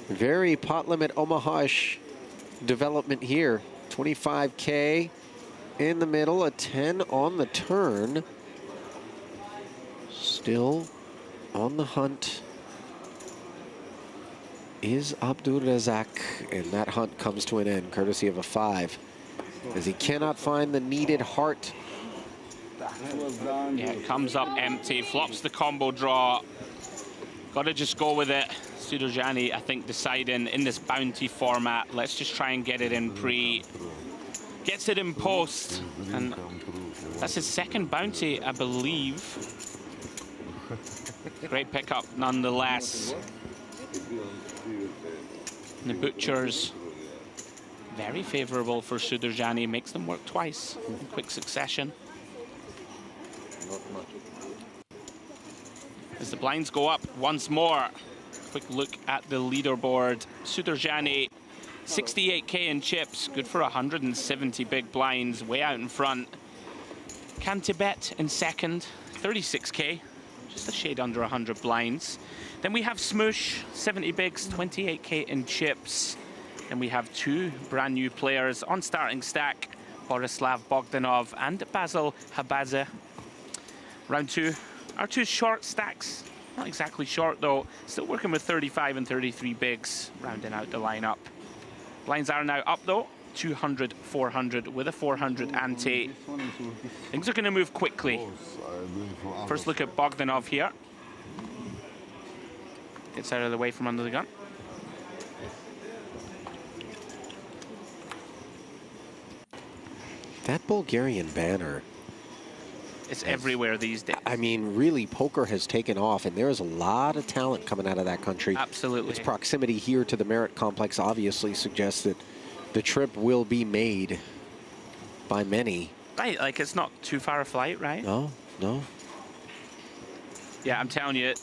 very pot limit Omaha-ish development here. 25K in the middle, a 10 on the turn. Still on the hunt is Abdulrazak, and that hunt comes to an end courtesy of a 5 as he cannot find the needed heart. Yeah, it comes up empty, flops the combo draw. Got to just go with it. Sudurjani, I think, deciding in this bounty format, let's just try and get it in pre. Gets it in post, and that's his second bounty, I believe. Great pickup nonetheless. And the butchers, very favorable for Sudurjani, makes them work twice in quick succession. As the blinds go up once more, quick look at the leaderboard. Sudurjani, 68K in chips, good for 170 big blinds, way out in front. Cantibet in second, 36K. Just a shade under 100 blinds. Then we have Smoosh, 70 bigs, 28K in chips. Then we have two brand new players on starting stack, Borislav Bogdanov and Basil Habadze. Round two, our two short stacks. Not exactly short though, still working with 35 and 33 bigs, rounding out the lineup. Blinds are now up though, 200, 400 with a 400 ante. Things are going to move quickly. First look at Bogdanov here. Gets out of the way from under the gun. That Bulgarian banner It's everywhere these days. I mean, really, poker has taken off, and there's a lot of talent coming out of that country. Absolutely. Its proximity here to the Merit Complex obviously suggests that the trip will be made by many. Right, like it's not too far a flight, right? No, no. Yeah, I'm telling you,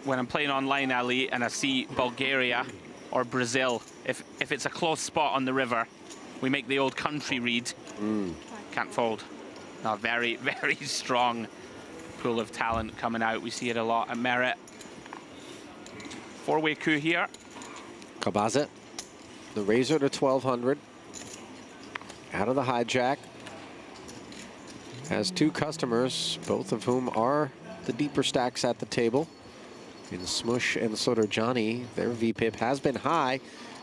when I'm playing online, Ali, and I see Bulgaria or Brazil, if it's a close spot on the river, we make the old country read. Can't fold. A very, very strong pool of talent coming out. We see it a lot at Merit. Four-way coup here. Kabaza, the razor to 1200. Out of the hijack. Has two customers, both of whom are the deeper stacks at the table. In Smush and Sodorjani, their VPIP has been high.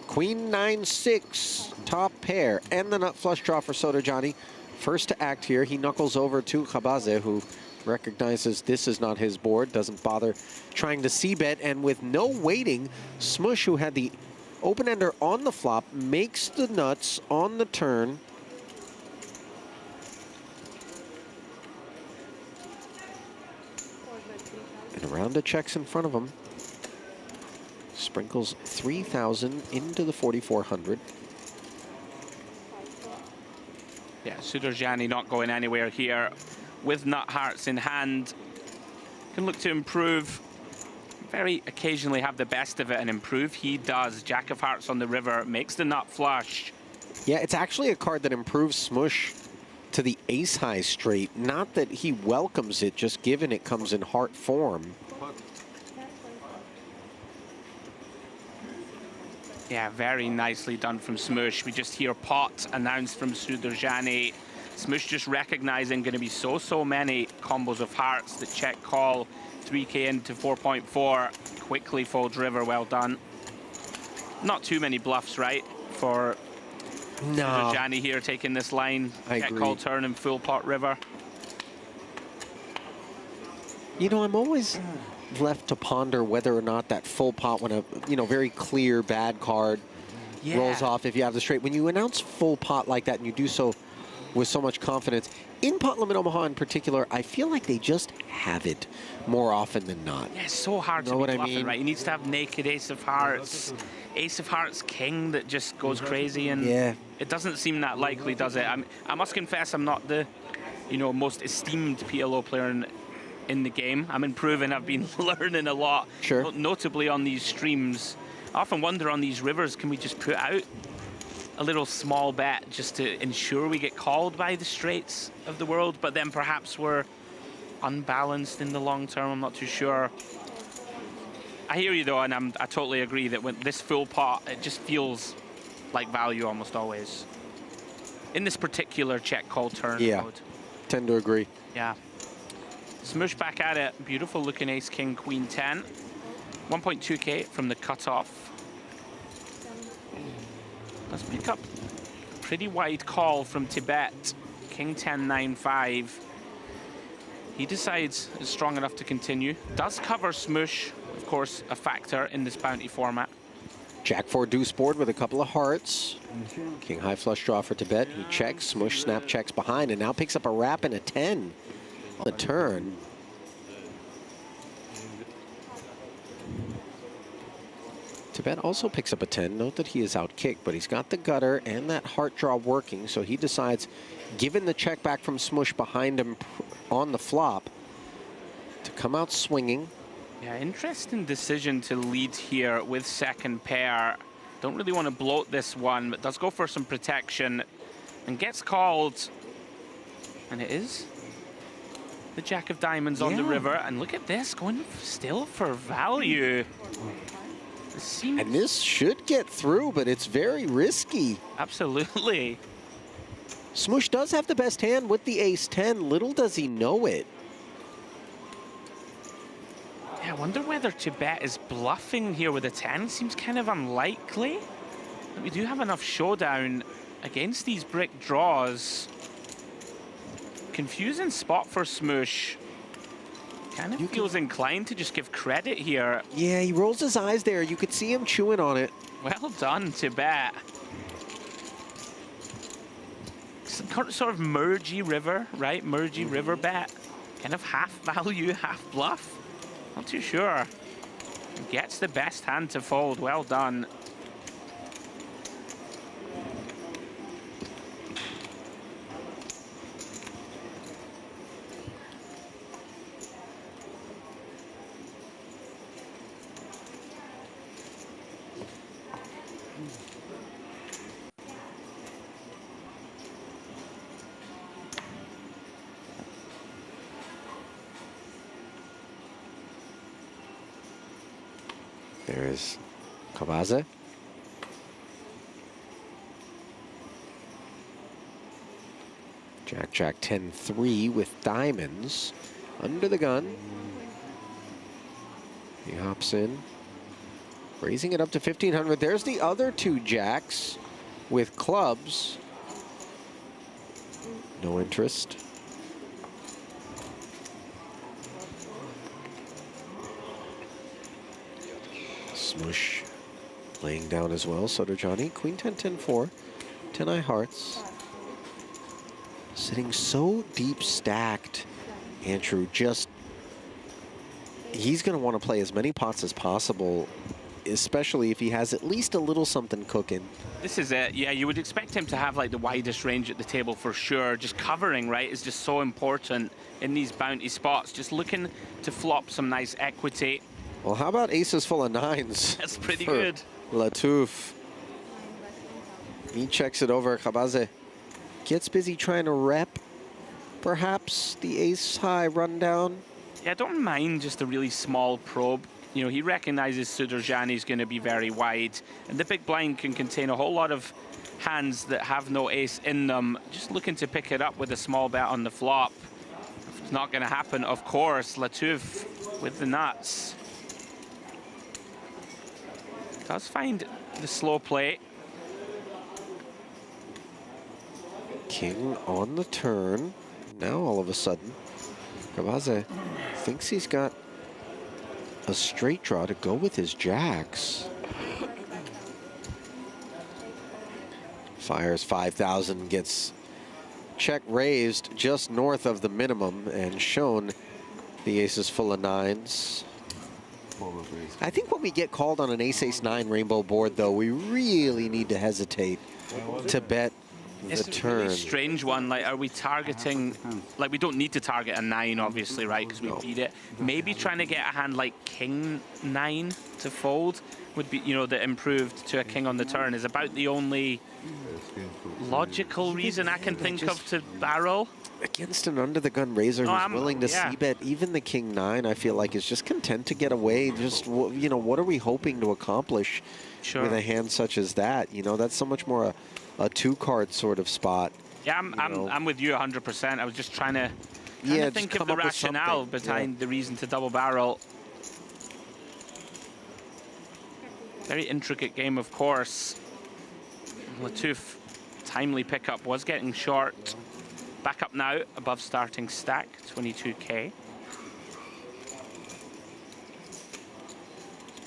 Queen 9-6, top pair, and the nut flush draw for Sodorjani. First to act here, he knuckles over to Kabaze, who recognizes this is not his board, doesn't bother trying to c-bet, and with no waiting, Smush, who had the open-ender on the flop, makes the nuts on the turn. And a round of checks in front of him. Sprinkles 3,000 into the 4,400. Yeah, Sudorjani not going anywhere here. With nut hearts in hand, can look to improve. Very occasionally have the best of it and improve. He does. Jack of hearts on the river, makes the nut flush. Yeah, it's actually a card that improves Smush to the ace-high straight. Not that he welcomes it, just given it comes in heart form. Yeah, very nicely done from Smush. We just hear pot announced from Sudorjani. Smush just recognizing going to be so many combos of hearts that check call. 3K into 4.4. Quickly folds river, well done. Not too many bluffs, right? For Sudorjani here taking this line. Check call turn and full pot river. You know, I'm always left to ponder whether or not that full pot when a very clear bad card rolls off if you have the straight. When you announce full pot like that and you do so with so much confidence, in pot limit Omaha in particular, I feel like they just have it more often than not. Yeah, it's so hard to be bluffing, right? He needs to have naked ace of hearts king that just goes crazy, and it doesn't seem that likely, does it? I must confess, I'm not the most esteemed PLO player in the game. I'm improving. I've been learning a lot, notably on these streams. I often wonder on these rivers, can we just put out a little small bet just to ensure we get called by the straights of the world, but then perhaps we're unbalanced in the long term. I'm not too sure. I hear you though, and I totally agree that with this full pot, it just feels like value almost always. In this particular check call turn mode. Tend to agree. Yeah. Smush back at it. Beautiful looking ace king queen 10. 1.2k from the cutoff. Let's pick up a pretty wide call from Tibet. King 10 9-5. He decides it's strong enough to continue. Does cover Smush, of course, a factor in this bounty format. Jack 4 deuce board with a couple of hearts. King high flush draw for Tibet. He checks. Smush snap checks behind and now picks up a wrap and a 10 on the turn. Tibet also picks up a 10. Note that he is out kicked, but he's got the gutter and that heart draw working, so he decides, given the check back from Smush behind him on the flop, to come out swinging. Yeah, interesting decision to lead here with second pair. Don't really want to bloat this one, but does go for some protection and gets called. And it is the Jack of Diamonds on the river. And look at this, going still for value. And this should get through, but it's very risky. Absolutely. Smush does have the best hand with the ace-10. Little does he know it. Yeah, I wonder whether Tibet is bluffing here with a 10. Seems kind of unlikely. But we do have enough showdown against these brick draws. Confusing spot for Smush. Kind of feels inclined to just give credit here. Yeah, he rolls his eyes there. You could see him chewing on it. Well done, Tibet. Some sort of mergy river, right? Mergy river bet. kind of half value, half bluff. Not too sure. Gets the best hand to fold. Well done. There is Cove. Jack 10-3 with diamonds under the gun. He hops in, raising it up to 1,500. There's the other two jacks with clubs. No interest. Smush laying down as well. Sodojani, Queen 10-10-4, 10-eye hearts. Sitting so deep stacked, Andrew, just, he's going to want to play as many pots as possible, especially if he has at least a little something cooking. This is it. Yeah, you would expect him to have like the widest range at the table for sure. Just covering, right, is just so important in these bounty spots. Just looking to flop some nice equity. Well, how about aces full of nines? That's pretty good. Latouf. He checks it over. Cove gets busy trying to rep, perhaps, the ace-high rundown. Yeah, I don't mind just a really small probe. You know, he recognizes Sudurjani is going to be very wide, and the big blind can contain a whole lot of hands that have no ace in them. Just looking to pick it up with a small bet on the flop. It's not going to happen, of course. Latouf with the nuts. Does find the slow play. King on the turn. Now all of a sudden, Cove thinks he's got a straight draw to go with his jacks. Fires 5,000, gets check raised just north of the minimum and shown the aces full of nines. I think when we get called on an ace-ace-9 rainbow board, though, we really need to hesitate to bet the it's turn. It's a really strange one. Like, are we targeting... Like, we don't need to target a 9, obviously, right? Because we beat it. Maybe trying to get a hand like king 9 to fold would be, you know, the improved to a king on the turn is about the only logical reason I can think of to barrel. Against an under-the-gun raiser who's willing to c-bet, even the king 9, I feel like, is just content to get away. Just, you know, what are we hoping to accomplish with a hand such as that? You know, that's so much more a two-card sort of spot. Yeah, I'm with you 100%. I was just trying to think of the rationale behind the reason to double barrel. Very intricate game, of course. Latouf, timely pickup, was getting short. Back up now, above starting stack, 22K.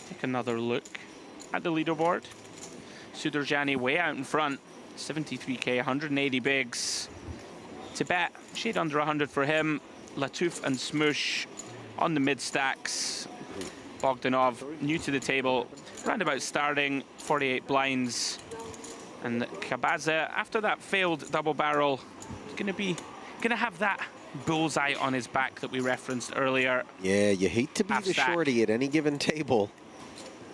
Take another look at the leaderboard. Sudurjani way out in front, 73K, 180 bigs. Tibet, shade under 100 for him. Latouf and Smush on the mid stacks. Bogdanov, new to the table, roundabout starting, 48 blinds. And Cove, after that failed double barrel, is gonna have that bullseye on his back that we referenced earlier. Yeah, you hate to be the shorty at any given table.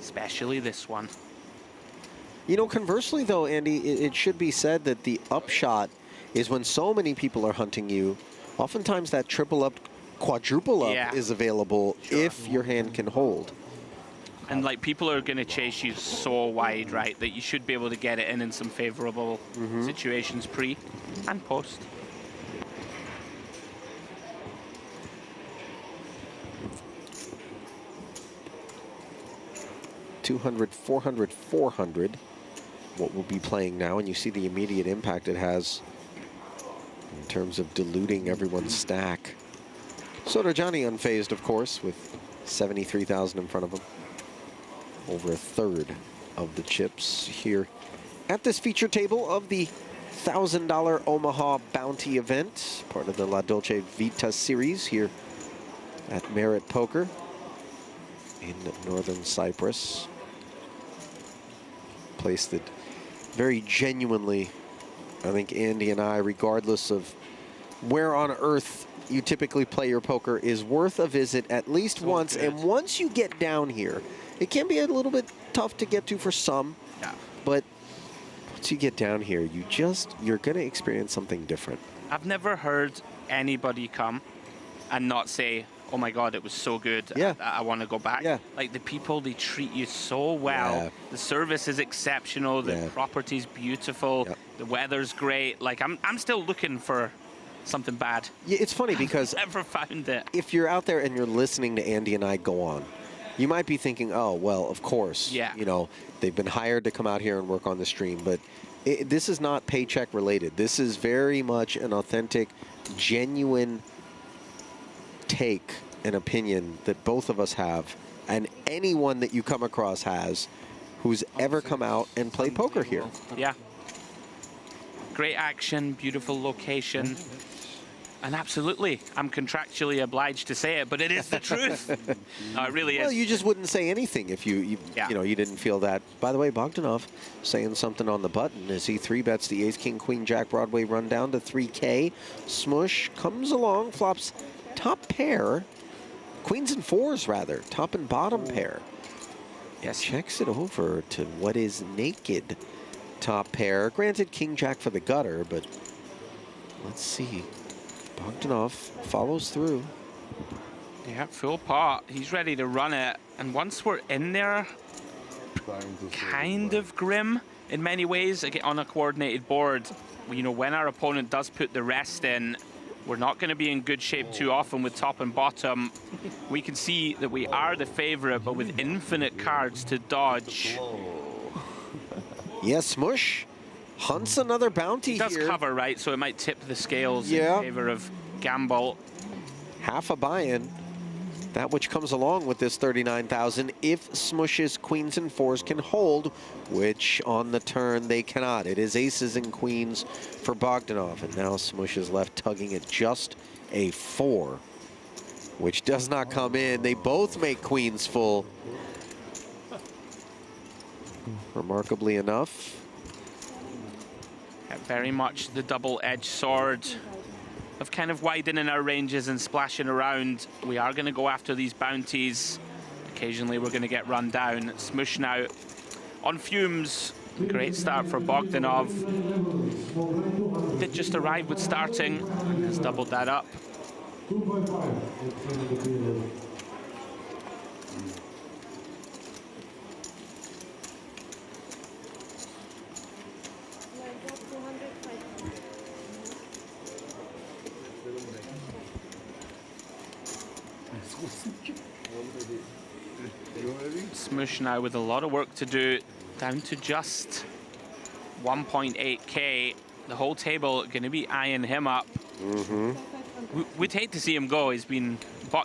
Especially this one. You know, conversely though, Andy, it should be said that the upshot is when so many people are hunting you, oftentimes that triple up, quadruple up is available if your hand can hold. And like, people are gonna chase you so wide, right, that you should be able to get it in some favorable situations pre and post. $200, $400, $400. What we'll be playing now, and you see the immediate impact it has in terms of diluting everyone's stack. Sodojani unfazed, of course, with 73,000 in front of him. Over a third of the chips here at this feature table of the $1,000 Omaha bounty event, part of the La Dolce Vita series here at Merit Poker in northern Cyprus. Place that very genuinely, I think Andy and I, regardless of where on earth you typically play your poker, is worth a visit at least once. Good. And once you get down here, it can be a little bit tough to get to for some, Yeah. but once you get down here, you're going to experience something different. I've never heard anybody come and not say, oh my God, it was so good. Yeah. I want to go back. Yeah. Like the people, they treat you so well. Yeah. The service is exceptional. The Yeah. property's beautiful. Yep. The weather's great. Like I'm still looking for something bad. Yeah, it's funny because Never found it. if you're out there and you're listening to Andy and I go on, you might be thinking, oh, well, of course. Yeah. You know, they've been hired to come out here and work on the stream, but this is not paycheck related. This is very much an authentic, genuine take and opinion that both of us have, and anyone that you come across has who's ever come out and played poker here. Yeah. Great action, beautiful location. And absolutely, I'm contractually obliged to say it, but it is the truth. No, it really is. Well, you just wouldn't say anything if you know, you didn't feel that. By the way, Bogdanov saying something on the button as he 3-bets the ace, king, queen, jack, Broadway run down to 3K. Smush comes along, flops top pair, queens and fours rather, top and bottom pair. Yes. Checks it over to what is naked top pair. Granted, king, jack for the gutter, but let's see. Bogdanov follows through. Yeah, full pot. He's ready to run it. And once we're in there, kind of grim in many ways. Again, on a coordinated board, you know, when our opponent does put the rest in, we're not going to be in good shape too often with top and bottom. We can see that we are the favorite, but with infinite cards to dodge. Yes, Smush hunts another bounty He does here. cover, right? So it might tip the scales Yeah. in favor of gamble. Half a buy-in. That which comes along with this 39,000 if Smush's queens and fours can hold, which on the turn they cannot. It is aces and queens for Bogdanov, and now Smush is left tugging at just a 4, which does not come in. They both make queens full. Remarkably enough. Very much the double-edged sword of kind of widening our ranges and splashing around. We are going to go after these bounties. Occasionally we're going to get run down. Smush now on fumes. Great start for Bogdanov. Did just arrive with starting. Has doubled that up. Smush now with a lot of work to do, down to just 1.8K. The whole table going to be eyeing him up. We'd hate to see him go. He's been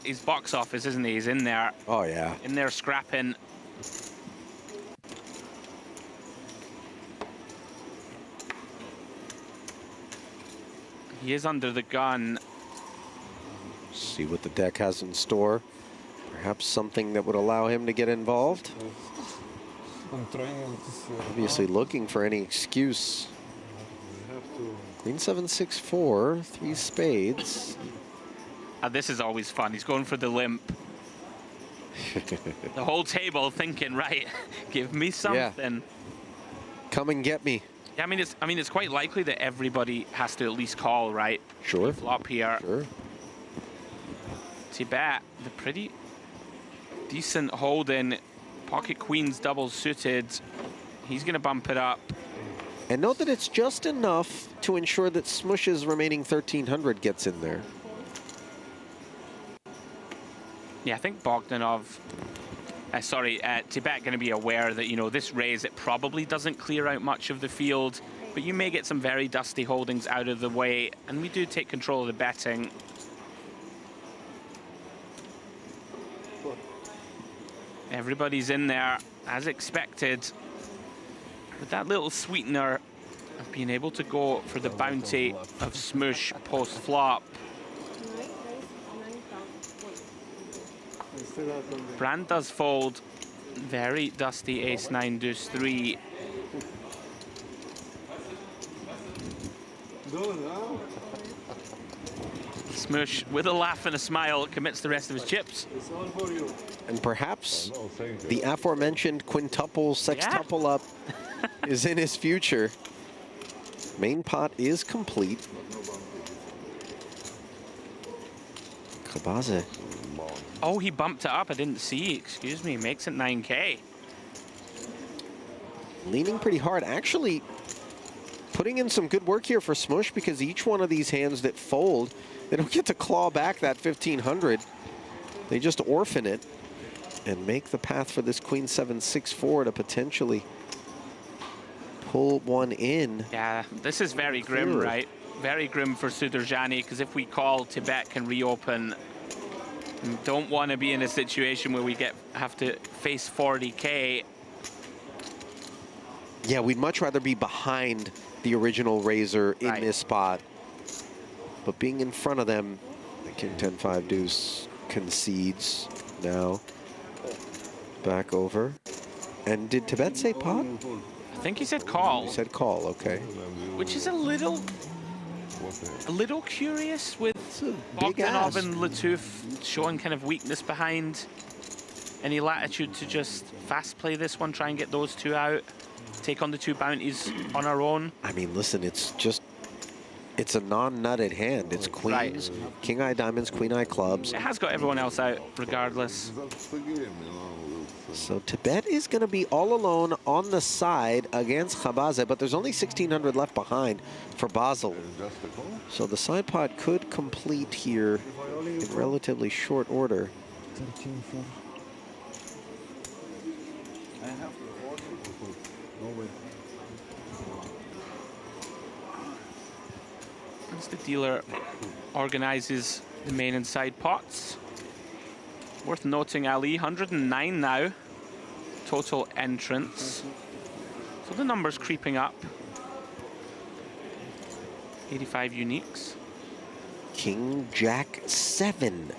his box office, isn't he? He's in there. Oh yeah. In there scrapping. He is under the gun. See what the deck has in store. Perhaps something that would allow him to get involved. Obviously looking for any excuse. Queen 7, 6, 4, 3 spades. This is always fun. He's going for the limp. The whole table thinking, right, give me something. Come and get me. Yeah, I mean, it's quite likely that everybody has to at least call, right? Sure. Flop here. Sure. Tibet, the pretty decent holding. Pocket queens double suited. He's going to bump it up. And note that it's just enough to ensure that Smush's remaining 1,300 gets in there. Yeah, I think Bogdanov, Tibet going to be aware that, you know, this raise, it probably doesn't clear out much of the field, but you may get some very dusty holdings out of the way, and we do take control of the betting. Everybody's in there, as expected. With that little sweetener of being able to go for the bounty of Smoosh post-flop. Brand does fold. Very dusty ace-9, deuce-3. Smoosh, with a laugh and a smile, commits the rest of his chips. And perhaps the aforementioned quintuple, sextuple up is in his future. Main pot is complete. Kabaze. Oh, he bumped it up. I didn't see. Excuse me. Makes it 9K. Leaning pretty hard. Actually, putting in some good work here for Smoosh, because each one of these hands that fold, they don't get to claw back that 1,500. They just orphan it and make the path for this Queen 7-6-4 to potentially pull one in. Yeah, this is very grim, right? Very grim for Sudarjani, because if we call, Tibet can reopen. We don't want to be in a situation where we have to face 40K. Yeah, we'd much rather be behind the original raiser in this spot. But being in front of them, the King 10-5 deuce concedes now. Back over. And did Tibet say pot? I think he said call. He said call, okay. Which is a little curious with Bogdanov and Lattouf showing kind of weakness behind. Any latitude to just fast play this one, try and get those two out, take on the two bounties on our own. I mean, listen, it's a non-nutted hand. It's queens, king eye diamonds, queen eye clubs. It has got everyone else out regardless. So Tibet is going to be all alone on the side against Khabaze, but there's only 1,600 left behind for Basel. So the side pot could complete here in relatively short order. As the dealer organizes the main and side pots. Worth noting, Ali, 109 now, total entrants. So the number's creeping up. 85 uniques. King Jack 7.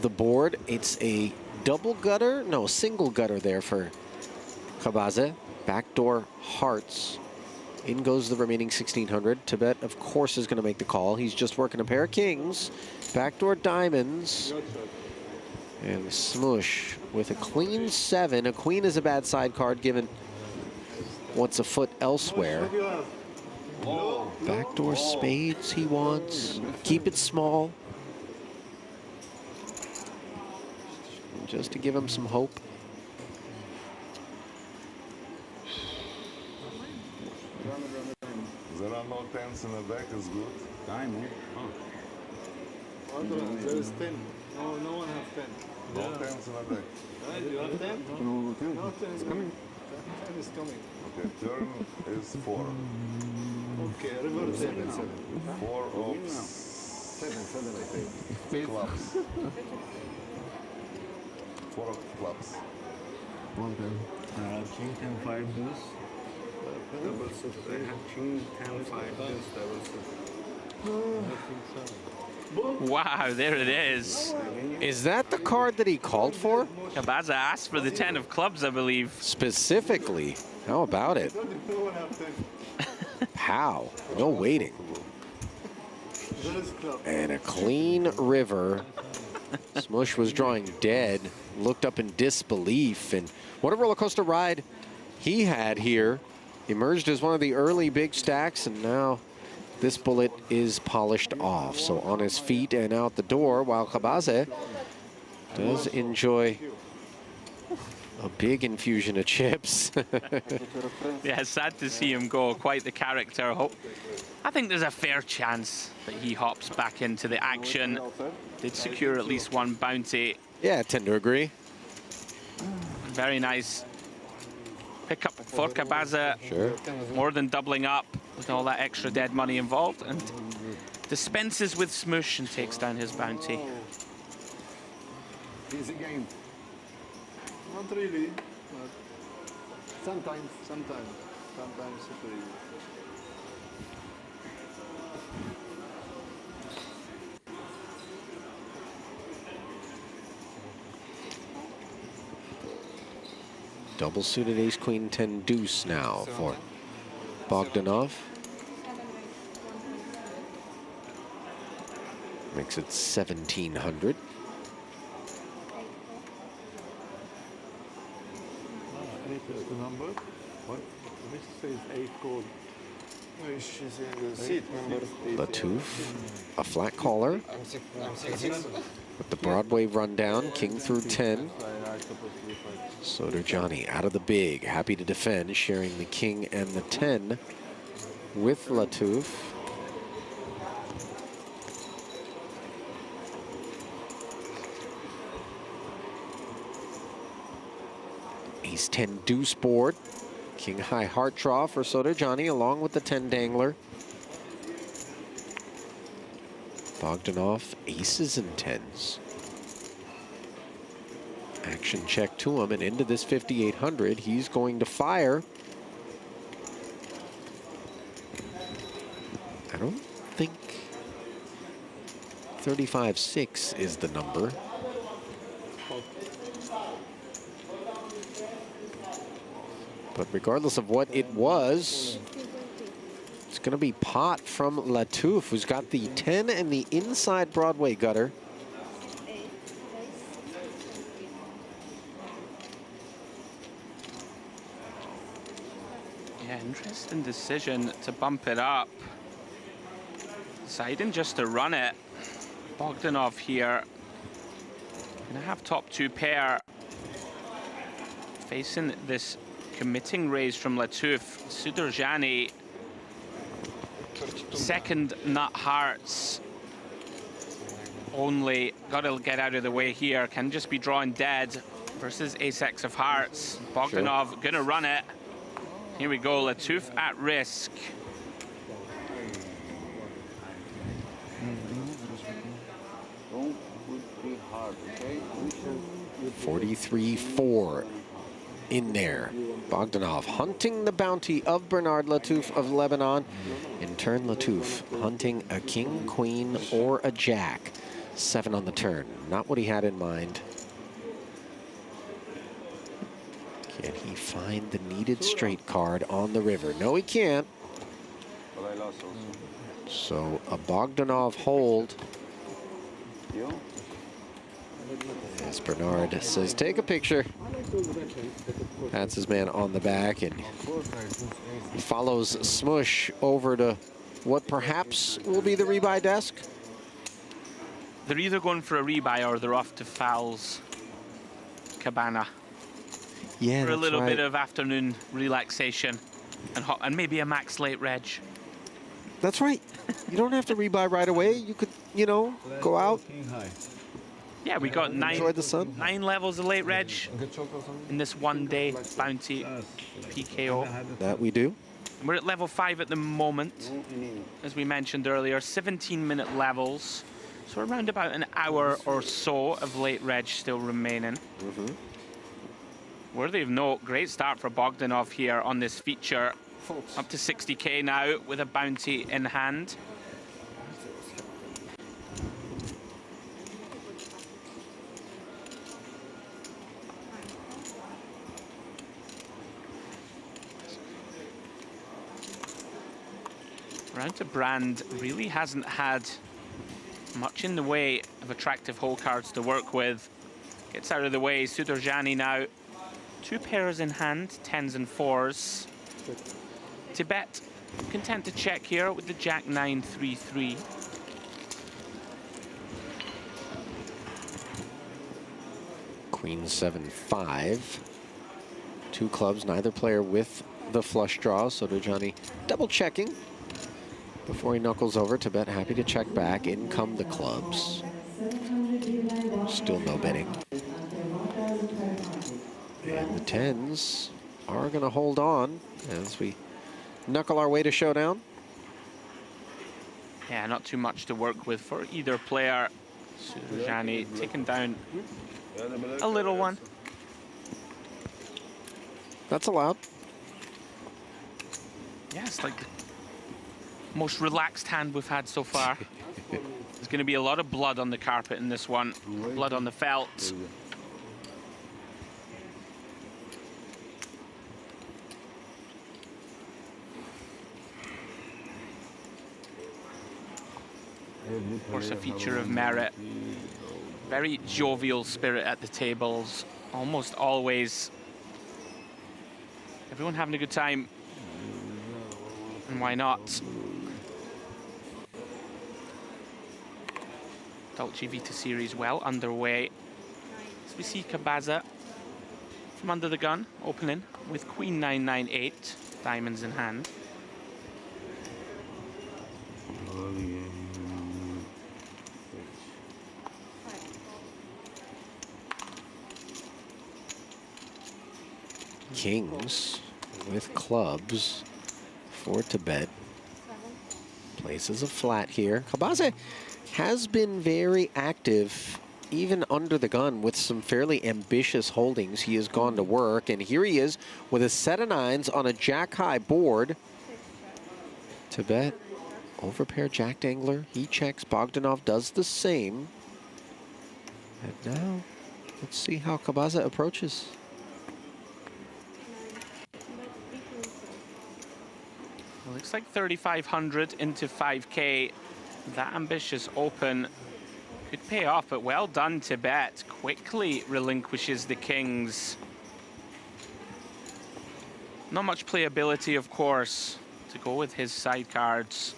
The board, it's a double gutter, no, single gutter there for Khabaze. Backdoor hearts. In goes the remaining 1,600. Tibet, of course, is going to make the call. He's just working a pair of kings. Backdoor diamonds. And Smoosh with a queen 7. A queen is a bad side card given wants a foot elsewhere. Backdoor spades he wants. Keep it small. Just to give him some hope. There are no tens in the deck, is good. Time, there is 10. No one has 10. No tens in the deck. You have 10? No, 10 is coming. 10 is coming. Okay, turn is 4. Okay, reverse 7. 4 of 7, I think. clubs. 4 of clubs. King 10-5 deuce. Double suit. I have King 10-5 deuce, double suit. Wow, there it is. Is that the card that he called for? Khabaze asked for the 10 of clubs, I believe. Specifically. How about it? Pow. No waiting. And a clean river. Smoosh was drawing dead. Looked up in disbelief. And what a roller coaster ride he had here. Emerged as one of the early big stacks, and now this bullet is polished off. So on his feet and out the door, while Khabaze does enjoy a big infusion of chips. Yeah, sad to see him go. Quite the character. I think there's a fair chance that he hops back into the action. Did secure at least one bounty. Yeah, I tend to agree. Very nice pickup for Khabaze. Sure. More than doubling up with all that extra dead money involved, and dispenses with Smoosh and takes down his bounty. Easy game. Not really, but sometimes super easy. Double suited ace, queen, 10, deuce now for Bogdanov. Makes it 1,700. Eight is the number. What? Which says 8 gold? She's in the seat number. Latouf, a flat caller with the Broadway rundown, king through 10. Soderjani out of the big, happy to defend, sharing the king and the 10 with Latouf. Ace 10 deuce board. King high heart draw for Soderjani along with the 10 dangler. Bogdanov aces and 10s. Action check to him and into this 5,800. He's going to fire. I don't think 35-6 is the number. But regardless of what it was, it's going to be pot from Latouf, who's got the 10 and the inside Broadway gutter. Yeah, interesting decision to bump it up. Deciding just to run it. Bogdanov here. Gonna have top 2 pair. Facing this committing raise from Latouf. Soderjani, second nut hearts only. Gotta get out of the way here. Can just be drawing dead versus ace-x of hearts. Bogdanov gonna run it. Here we go, Latouf at risk. 43-4 in there. Bogdanov hunting the bounty of Bernard Latouf of Lebanon. In turn, Latouf hunting a king, queen, or a jack. 7 on the turn. Not what he had in mind. Can he find the needed straight card on the river? No, he can't. So a Bogdanov hold. As Bernard says, take a picture. Pats his man on the back and he follows Smush over to what perhaps will be the rebuy desk. They're either going for a rebuy or they're off to Fowl's Cabana. Yeah, for a little right. bit of afternoon relaxation and maybe a max late reg. That's right. You don't have to rebuy right away. You could, you know, go out. Yeah, we got Enjoy the sun. 9 levels of late reg in this one-day bounty PKO. That we do. We're at level 5 at the moment, as we mentioned earlier, 17-minute levels. So around about an hour or so of late reg still remaining. Worthy of note, great start for Bogdanov here on this feature. Up to 60k now with a bounty in hand. Round to Brand really hasn't had much in the way of attractive hole cards to work with. Gets out of the way, Soderjani now. 2 pairs in hand, 10s and 4s. Tibet content to check here with the Jack 9-3-3. Queen 7-5. 2 clubs, neither player with the flush draw. Soderjani double checking before he knuckles over. Tibet happy to check back. In come the clubs. Still no betting. And the 10s are going to hold on as we knuckle our way to showdown. Yeah, not too much to work with for either player. Soderjani taking down a little one. That's allowed. Yeah, it's like the most relaxed hand we've had so far. There's going to be a lot of blood on the carpet in this one. Blood on the felt. Of course, a feature of Merit. Very jovial spirit at the tables, almost always. Everyone having a good time, and why not? Dolce Vita series well underway. As we see Kabaza from under the gun, opening with Queen 998, diamonds in hand. Kings with clubs for Tibet. Places a flat here. Kabaza has been very active even under the gun with some fairly ambitious holdings. He has gone to work, and here he is with a set of nines on a jack-high board. Tibet, overpair jack dangler. He checks. Bogdanov does the same. And now, let's see how Kabaza approaches. Well, looks like 3,500 into 5K. That ambitious open could pay off, but well done, Tibet. Quickly relinquishes the kings. Not much playability, of course, to go with his side cards.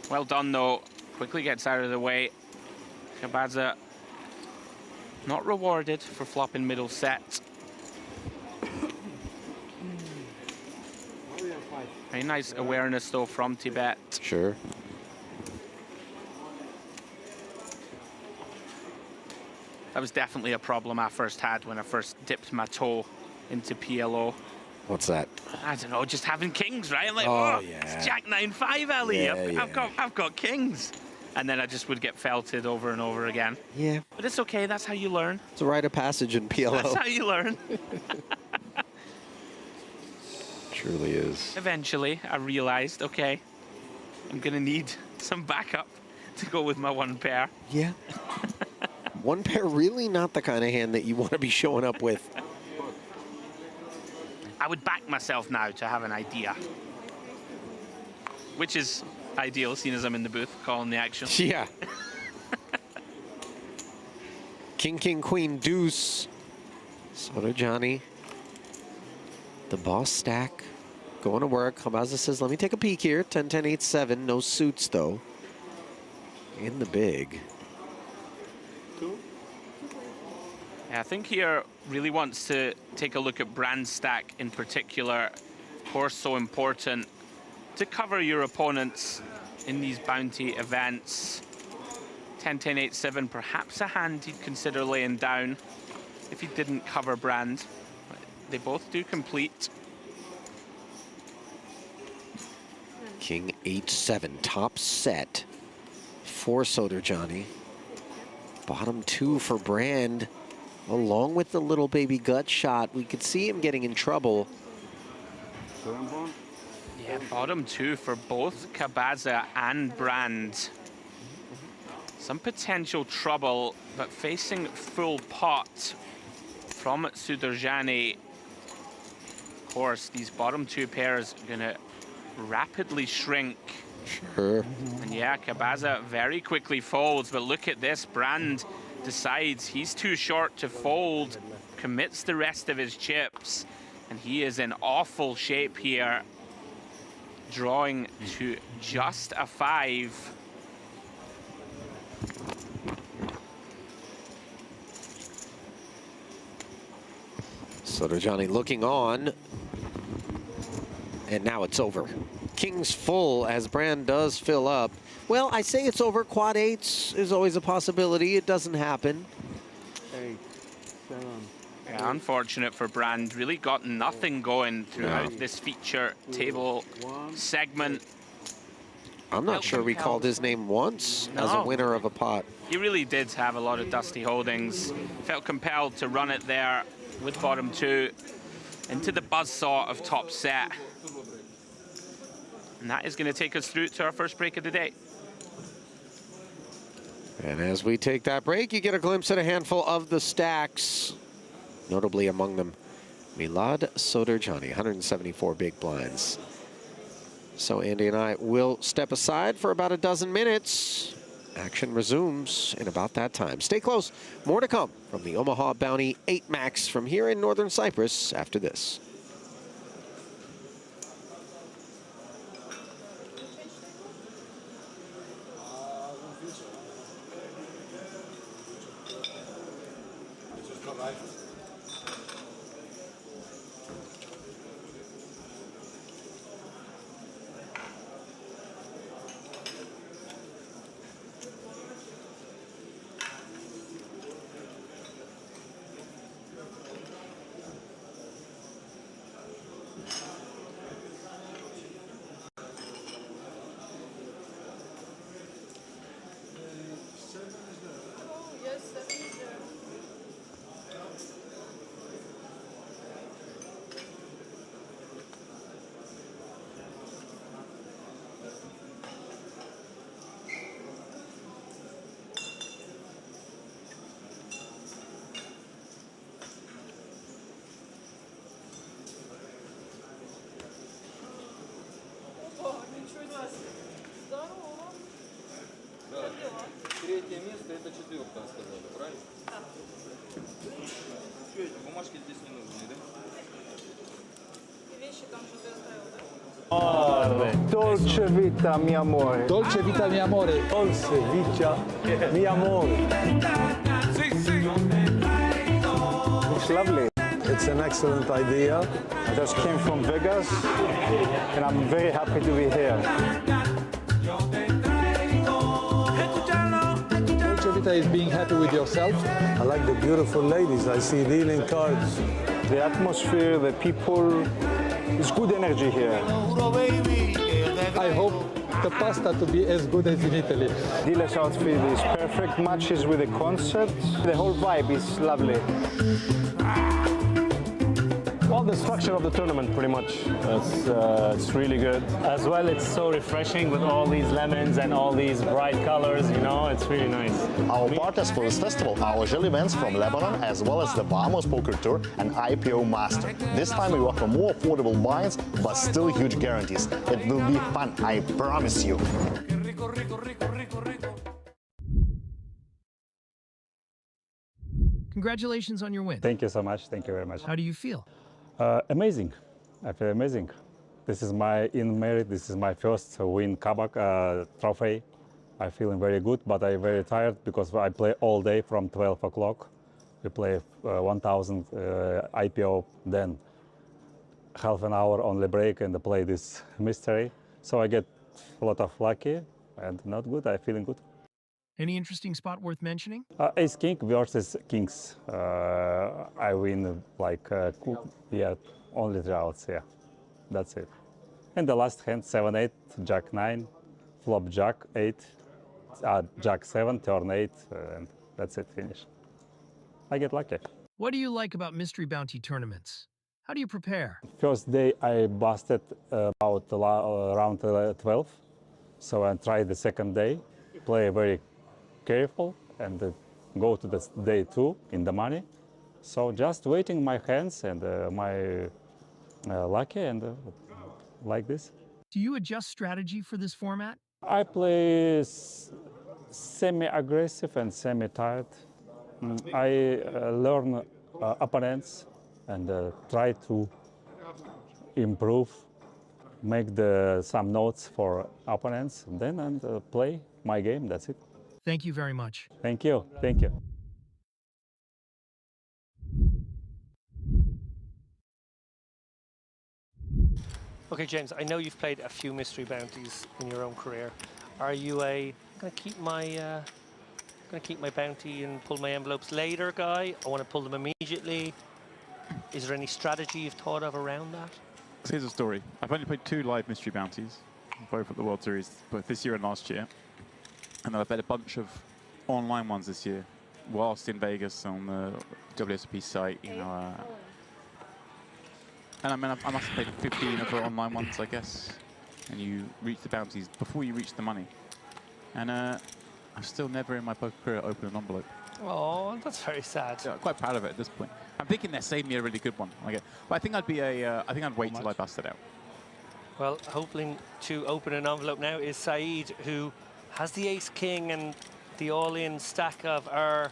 Well done, though. Quickly gets out of the way. Kabaza not rewarded for flopping middle set. Very nice awareness, though, from Tibet. Sure. That was definitely a problem I first had when I first dipped my toe into PLO. What's that? I don't know, just having kings, right? I'm like, Oh, oh, yeah. it's Jack 9-5, Ali. Yeah, I've got kings. And then I just would get felted over and over again. Yeah. But it's okay, that's how you learn. It's a rite of passage in PLO. That's how you learn. Truly is. Eventually, I realized, okay, I'm gonna need some backup to go with my one pair. Yeah. One pair really not the kind of hand that you want to be showing up with. I would back myself now to have an idea. Which is ideal, seeing as I'm in the booth calling the action. Yeah. King, king, queen, deuce. Soto Johnny. The boss stack. Going to work. Kabaza says, let me take a peek here. 10, 10, 8, 7. No suits, though. In the big. Yeah, I think here really wants to take a look at brand stack in particular. Of course, so important to cover your opponents in these bounty events. 10, 10, 8, 7, perhaps a hand he'd consider laying down if he didn't cover brand. But they both do complete. King 8, 7. Top set for Soto Johnny. Bottom 2 for Brand. Along with the little baby gut shot, we could see him getting in trouble. Yeah, bottom 2 for both Kabaza and Brand. Some potential trouble, but facing full pot from Sudarjani. Of course, these bottom 2 pairs are gonna rapidly shrink. Sure. And yeah, Kabaza very quickly folds, but look at this, Brand decides he's too short to fold, commits the rest of his chips, and he is in awful shape here, drawing to just a 5. Soto Johnny looking on, and now it's over. King's full as Brand does fill up. Well, I say it's over. Quad 8s is always a possibility. It doesn't happen. 8, 7. Yeah, unfortunate for Brand. Really got nothing going throughout this feature table segment. I'm not sure we called his name once as a winner of a pot. He really did have a lot of dusty holdings. Felt compelled to run it there with bottom 2 into the buzzsaw of top set. And that is going to take us through to our first break of the day. And as we take that break, you get a glimpse at a handful of the stacks. Notably among them, Milad Soto Johnny, 174 big blinds. So Andy and I will step aside for about a dozen minutes. Action resumes in about that time. Stay close. More to come from the Omaha Bounty 8 Max from here in northern Cyprus after this. Третье место это четвертое, сказали, правильно? Да. Что эти бумажки здесь не нужны, да? Вещи там что ты оставил, да? Dolce Vita, mi amore. Dolce Vita mi amore. Dolce Vita, mi amore. It's lovely. It's an excellent idea. I just came from Vegas, and I'm very happy to be here. Dolce Vita is being happy with yourself. I like the beautiful ladies. I see dealing cards. The atmosphere, the people, it's good energy here. I hope the pasta to be as good as in Italy. Dila's outfit is perfect, matches with the concept. The whole vibe is lovely. All the structure of the tournament, pretty much. It's really good. As well, it's so refreshing with all these lemons and all these bright colors, you know, it's really nice. Our partners for this festival are Gel events from Lebanon, as well as the Bahamas Poker Tour and IPO Master. This time we offer more affordable buy-ins, but still huge guarantees. It will be fun, I promise you. Congratulations on your win. Thank you so much. Thank you very much. How do you feel? Amazing. I feel amazing. This is my this is my first win Kabak trophy. I'm feeling very good, but I'm very tired because I play all day from 12 o'clock. We play 1,000 IPO, then half an hour only break and play this mystery. So I get a lot of lucky and not good. I'm feeling good. Any interesting spot worth mentioning? Ace King versus Kings. I win like, only 3 outs, yeah. That's it. And the last hand, 7-8, Jack 9, flop Jack 8, Jack 7, turn 8, and that's it, finish. I get lucky. What do you like about mystery bounty tournaments? How do you prepare? First day I busted about around 12, so I tried the second day, play very careful and go to the day 2 in the money. So just waiting my hands and my lucky and like this. Do you adjust strategy for this format? I play semi-aggressive and semi-tired. I learn opponents and try to improve, make some notes for opponents, then and play my game, that's it. Thank you very much. Thank you. Thank you. Okay, James, I know you've played a few mystery bounties in your own career. Are you gonna keep my bounty and pull my envelopes later guy? I want to pull them immediately. Is there any strategy you've thought of around that? Here's a story. I've only played 2 live mystery bounties, both at the World Series, both this year and last year. And I've played a bunch of online ones this year, whilst in Vegas on the WSOP site, you know. And I mean, I must have played 15 of the online ones, I guess. And you reach the bounties before you reach the money. And I've still never in my poker career opened an envelope. Oh, that's very sad. Yeah, I'm quite proud of it at this point. I'm thinking they're saving me a really good one. Okay. But I think I'd be I think I'd wait till I bust it out. Well, hoping to open an envelope now is Saeed, who has the ace-king and the all-in stack of our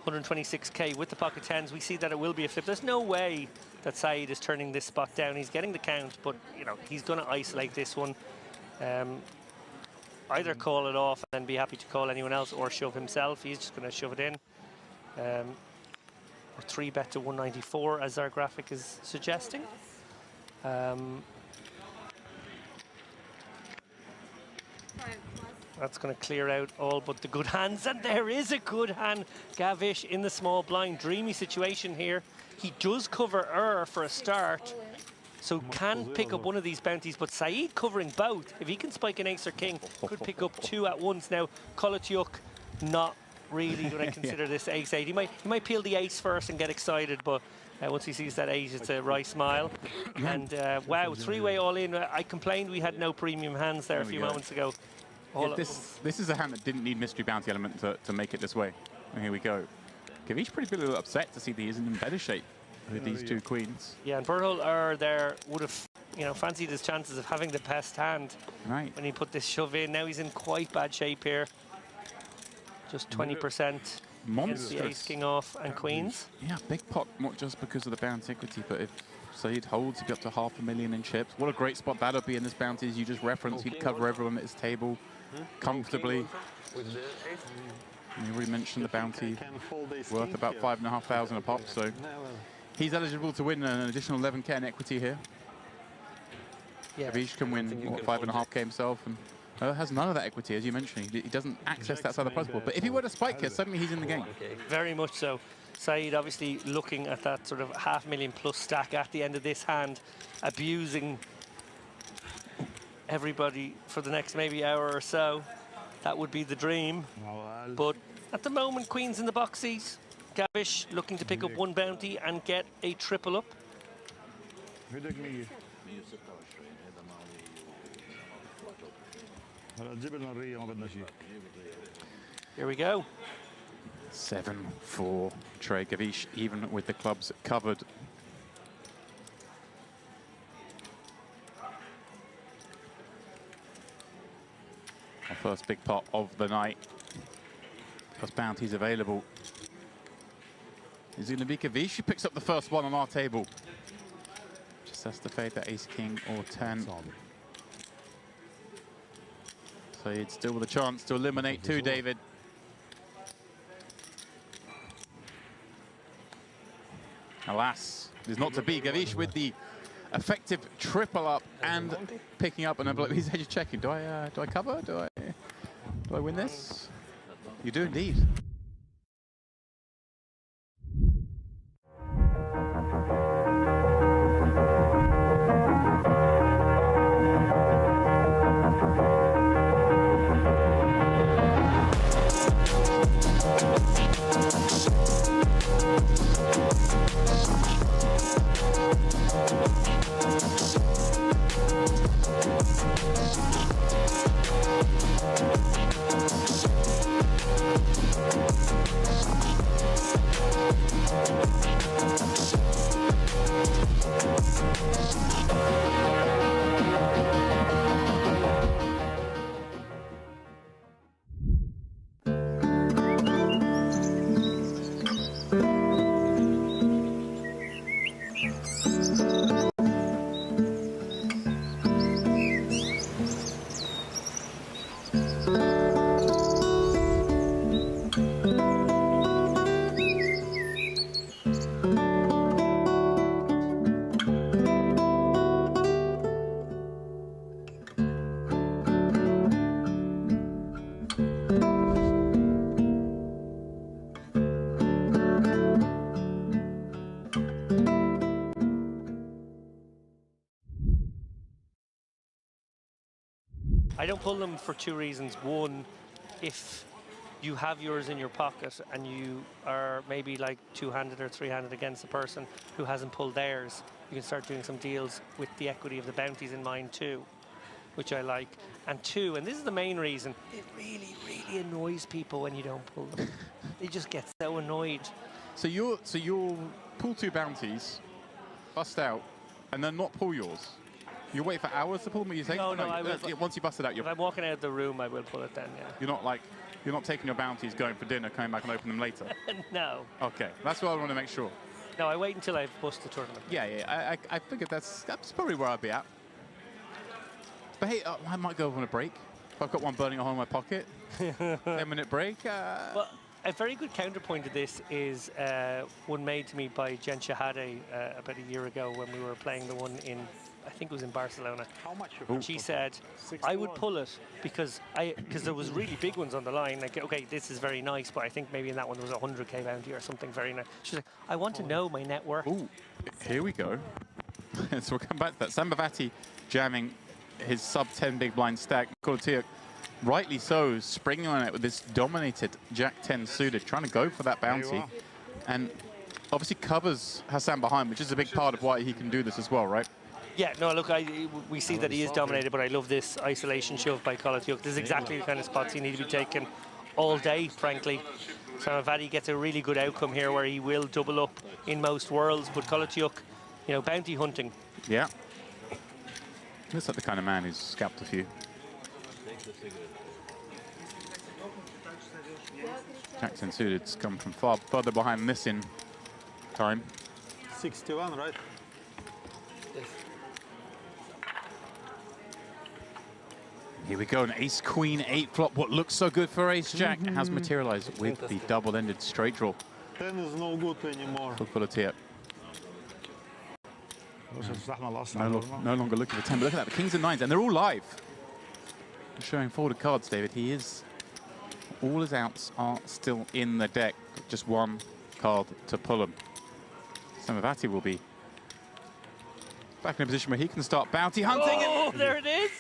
126k with the pocket tens. We see that it will be a flip. There's no way that Saeed is turning this spot down. He's getting the count, but you know he's going to isolate this one. Either call it off and then be happy to call anyone else, or shove himself. He's just going to shove it in. Or 3-bet to 194, as our graphic is suggesting. That's going to clear out all but the good hands, and there is a good hand. Gavish in the small blind, dreamy situation here. He does cover for a start, so can pick up one of these bounties, but Saeed covering both. If he can spike an ace or king, could pick up two at once. Now, Kolotyuk not really going to consider this ace-8. He might peel the ace first and get excited, but once he sees that ace, it's a wry smile. And wow, three-way all-in. I complained we had no premium hands there a few moments ago. Yeah, this is a hand that didn't need mystery bounty element to make it this way. And here we go. Gavish pretty a little upset to see that he isn't in better shape with these two queens. Yeah, and Berthold would have fancied his chances of having the best hand when he put this shove in. Now he's in quite bad shape here. Just 20%. Monstrous. The ace, king off, and queens. Yeah, big pot, not just because of the bounty equity, but if Saeed holds, he'd be up to $500,000 in chips. What a great spot that'll be in this bounty, as you just referenced. He'd cover everyone at his table comfortably. You already mentioned the bounty, worth about 5,500 a pop, so he's eligible to win an additional 11k in equity here. Yeah. Gavish can win, what, 5.5k himself, and has none of that equity, as you mentioned. He doesn't access that side of the prize pool. But if he were to spike here, suddenly he's in the game. Very much so. Saeed obviously looking at that sort of $500,000+ stack at the end of this hand, abusing everybody for the next maybe hour or so. That would be the dream. But at the moment, queens in the boxies. Gavish looking to pick up one bounty and get a triple up. Here we go. 7-4 Trey Gavish, even with the clubs covered. Our first big pot of the night. First bounties available. Is it going to be Gavish who picks up the first one on our table? Just has to fade that ace, king, or 10. So he'd still with a chance to eliminate two, David. Alas, it is not to be. Gavish with the effective triple up and picking up an envelope. He's edge checking. Do I cover? Do I win this? You do indeed. I don't pull them for two reasons. One, if you have yours in your pocket and you are maybe like two-handed or three-handed against a person who hasn't pulled theirs, you can start doing some deals with the equity of the bounties in mind too, which I like. And two, and this is the main reason, it really, really annoys people when you don't pull them. They just get so annoyed. So you'll pull two bounties, bust out, and then not pull yours. You wait for hours to pull them, or you take No, them? no, I will. Once you bust it out, If I'm walking out of the room, I will pull it then, yeah. you're not taking your bounties, going for dinner, coming back and open them later? No. Okay, that's what I want to make sure. No, I wait until I've bust the tournament. Yeah, I figured that's probably where I'd be at. But hey, I might go on a break. If I've got one burning a hole in my pocket, 10-minute break. Well, a very good counterpoint to this is one made to me by Jen Shahade about a year ago when we were playing the one in, I think it was in Barcelona. How much? She said, I would pull it because there was really big ones on the line. Like, okay, this is very nice, but I think maybe in that one there was a 100K bounty or something very nice. She's like, I want to know my net worth. Ooh, here we go. So we'll come back to that. Sambavati jamming his sub-10 big blind stack. Kolatiuk, rightly so, springing on it with this dominated Jack-10 suited, trying to go for that bounty. And obviously covers Hassan behind, which is a big part of why he can do this as well, right? Yeah, no, look, we see that he is dominated, but I love this isolation shove by Kolatiuk. This is exactly the kind of spots he need to be taken all day, frankly. Samavati gets a really good outcome here where he will double up in most worlds, but Kolatiuk, you know, bounty hunting. Yeah. Looks like the kind of man who's scalped a few. Jackson suited's come from far further behind this in time. 61, right? Here we go, an ace queen 8 flop. What looks so good for ace jack has materialized with the double-ended straight draw. 10 is no good anymore. For Kolatiuk. No longer looking for 10, but look at that, the kings and nines, and they're all live. Showing forwarded cards, David. He is, all his outs are still in the deck, just one card to pull them. Samavati will be back in a position where he can start bounty hunting. Oh, there it is.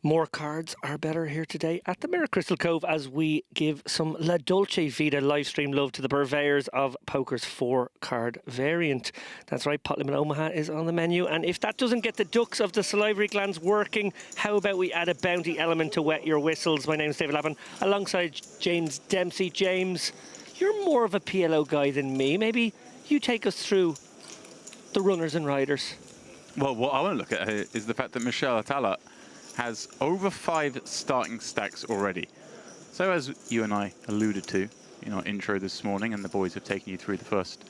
More cards are better here today at the Mirror Crystal Cove as we give some La Dolce Vita live stream love to the purveyors of poker's 4-card variant. That's right, Pot Limit Omaha is on the menu, and if that doesn't get the ducts of the salivary glands working, how about we add a bounty element to wet your whistles? My name is David Lavin, alongside James Dempsey. James, you're more of a PLO guy than me. Maybe you take us through the runners and riders. Well, what I want to look at here is the fact that Michelle Atala has over 5 starting stacks already. So as you and I alluded to in our intro this morning, and the boys have taken you through the first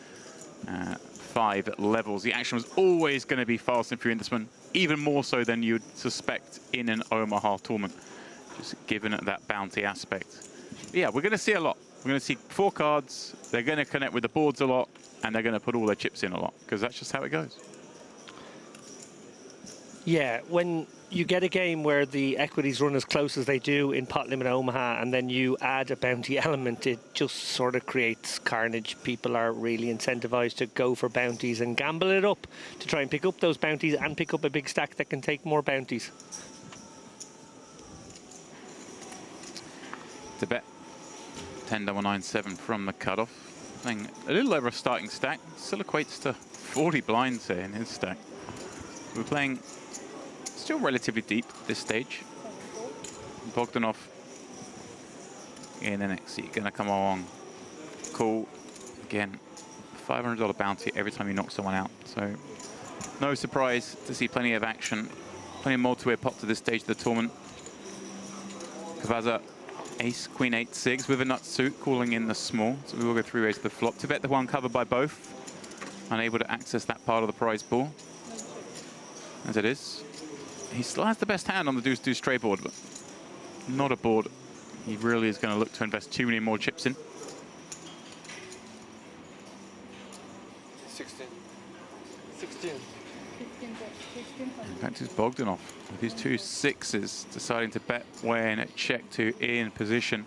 5 levels, the action was always going to be fast and furious in this one, even more so than you'd suspect in an Omaha tournament, just given that bounty aspect. But yeah, we're going to see a lot. We're going to see 4 cards, they're going to connect with the boards a lot, and they're going to put all their chips in a lot, because that's just how it goes. Yeah, when you get a game where the equities run as close as they do in Pot Limit Omaha, and then you add a bounty element, it just sort of creates carnage. People are really incentivized to go for bounties and gamble it up to try and pick up those bounties and pick up a big stack that can take more bounties. To bet 10.97 from the cutoff. Playing a little over a starting stack, still equates to 40 blinds here in his stack. We're playing still relatively deep at this stage. Bogdanov in the next seat, gonna come along. Cool. Again, $500 bounty every time you knock someone out. So no surprise to see plenty of action, plenty of multi-way pop to this stage of the tournament. Kavaza, ace, queen 8, 6 with a nut suit, calling in the small. So we will go 3 ways to the flop. To bet the one covered by both. Unable to access that part of the prize pool. As it is. He still has the best hand on the deuce-deuce straight board, but not a board he really is going to look to invest too many more chips in. 16. 16. In fact, it's Bogdanov with his 2 6s deciding to bet when at check 2 in position.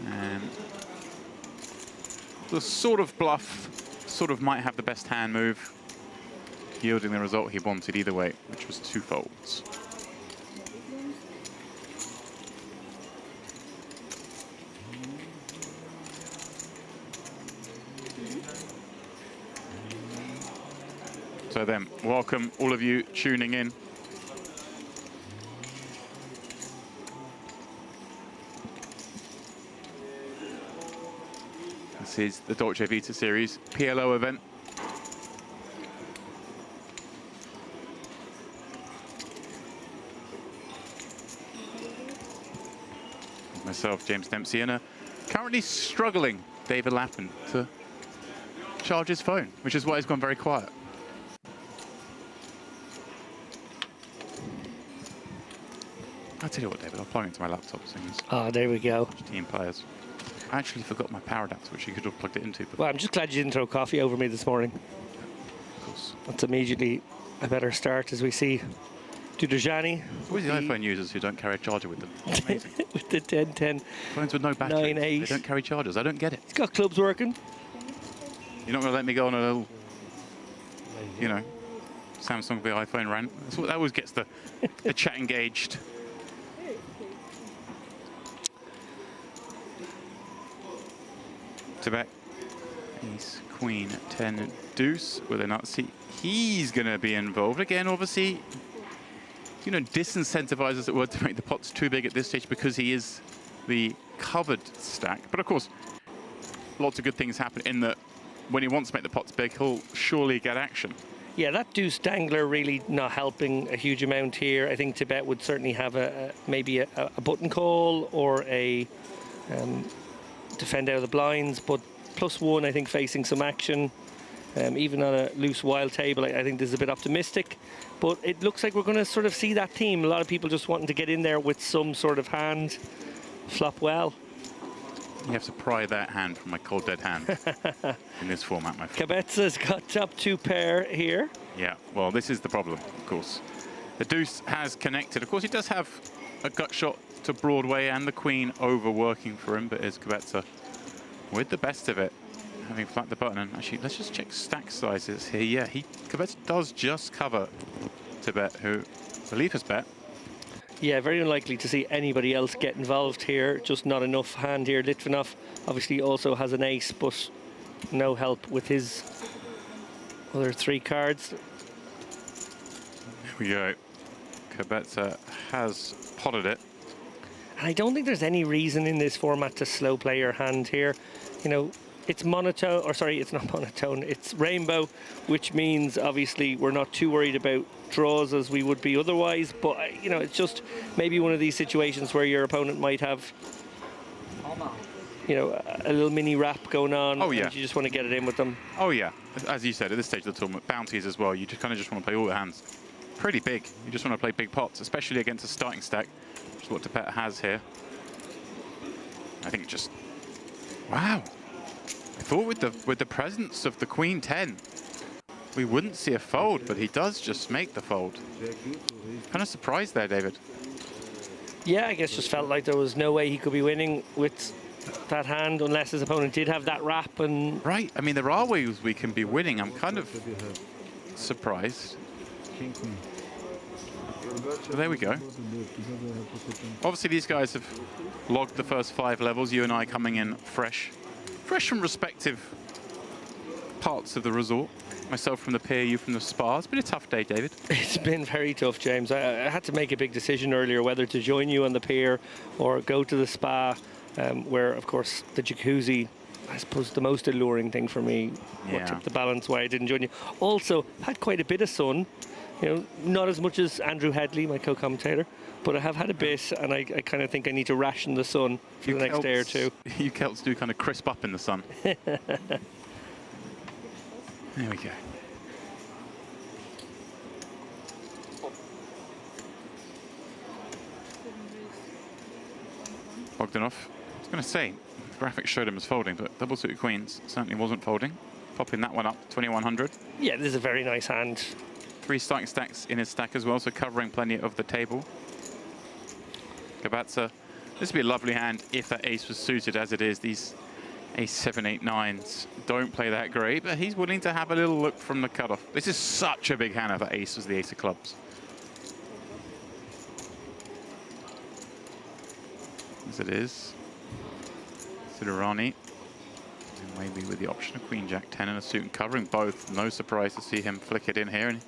And the sort of bluff, sort of might have the best hand move, yielding the result he wanted either way, which was 2 folds. So then, welcome all of you tuning in. This is the Dolce Vita series PLO event. Myself, James Dempsey, and currently struggling David Lappin to charge his phone, which is why he's gone very quiet. I'll tell you what, David, I'll plug into my laptop as soon as. Oh, there we go. Team players. I actually forgot my power adapter, which you could have plugged it into. But Well, I'm just glad you didn't throw coffee over me this morning. of course. That's immediately a better start as we see Dudajani. Always the iPhone users who don't carry a charger with them. Amazing. With the 1010. Phones with no battery. 9.8. They don't carry chargers. I don't get it. He's got clubs working. You're not going to let me go on a little, you know, Samsung v iPhone rant. That's what that always gets the chat engaged. Tibet. He's Queen 10 deuce with a Nazi. He's going to be involved again. Obviously, you know, disincentivizes it were to make the pots too big at this stage because he is the covered stack. But of course, lots of good things happen in that when he wants to make the pots big, he'll surely get action. Yeah, that deuce dangler really not helping a huge amount here. I think Tibet would certainly have maybe a button call or a defend out of the blinds, but +1, I think, facing some action. Even on a loose wild table, I think this is a bit optimistic. But it looks like we're going to sort of see that theme. A lot of people just wanting to get in there with some sort of hand. Flop well. You have to pry that hand from my cold dead hand in this format, my friend. Cabezza's got top 2 pair here. Yeah, well, this is the problem, of course. The deuce has connected. Of course, he does have a gut shot to Broadway and the queen overworking for him, but is Cabezza with the best of it, having flapped the button. And actually, let's just check stack sizes here. Yeah, Cabezza does just cover Tibet, who I believe has bet. Yeah, very unlikely to see anybody else get involved here. Just not enough hand here. Litvinov obviously also has an ace, but no help with his other 3 cards. Here we go. Cabezza has potted it. And I don't think there's any reason in this format to slow play your hand here. You know, it's monotone, or sorry, it's not monotone, it's rainbow, which means obviously we're not too worried about draws as we would be otherwise, but you know, it's just maybe one of these situations where your opponent might have, you know, a little mini wrap going on. Oh yeah. And you just want to get it in with them. Oh yeah, as you said, at this stage of the tournament, bounties as well, you just kind of just want to play all the hands pretty big. You just want to play big pots, especially against a starting stack, which is what Tibet has here. I think just, wow. I thought with the presence of the Queen 10, we wouldn't see a fold, but he does just make the fold. Kind of surprised there, David. Yeah, I guess just felt like there was no way he could be winning with that hand unless his opponent did have that wrap. And right, I mean, there are ways we can be winning. I'm kind of surprised. But there we go. Obviously, these guys have logged the first 5 levels. You and I coming in fresh from respective parts of the resort. Myself from the pier, you from the spa. It's been a tough day, David. It's been very tough, James. I had to make a big decision earlier whether to join you on the pier or go to the spa, where, of course, the jacuzzi, I suppose, the most alluring thing for me. Yeah. What tipped the balance why I didn't join you. Also, had quite a bit of sun. You know, not as much as Andrew Headley, my co-commentator, but I have had a bit, and I kind of think I need to ration the sun for the next day or two. You Celts do kind of crisp up in the sun. There we go. Bogdanov. I was going to say, the graphics showed him as folding, but double suited queens certainly wasn't folding. Popping that one up, 2100. Yeah, this is a very nice hand. 3 starting stacks in his stack as well, so covering plenty of the table. Cabezza, this would be a lovely hand if that ace was suited as it is. These ace 7, 8, 9s don't play that great, but he's willing to have a little look from the cutoff. This is such a big hand if that ace was the ace of clubs. As it is. Sidorani. And maybe with the option of Queen Jack 10 and a suit and covering both. No surprise to see him flick it in here. And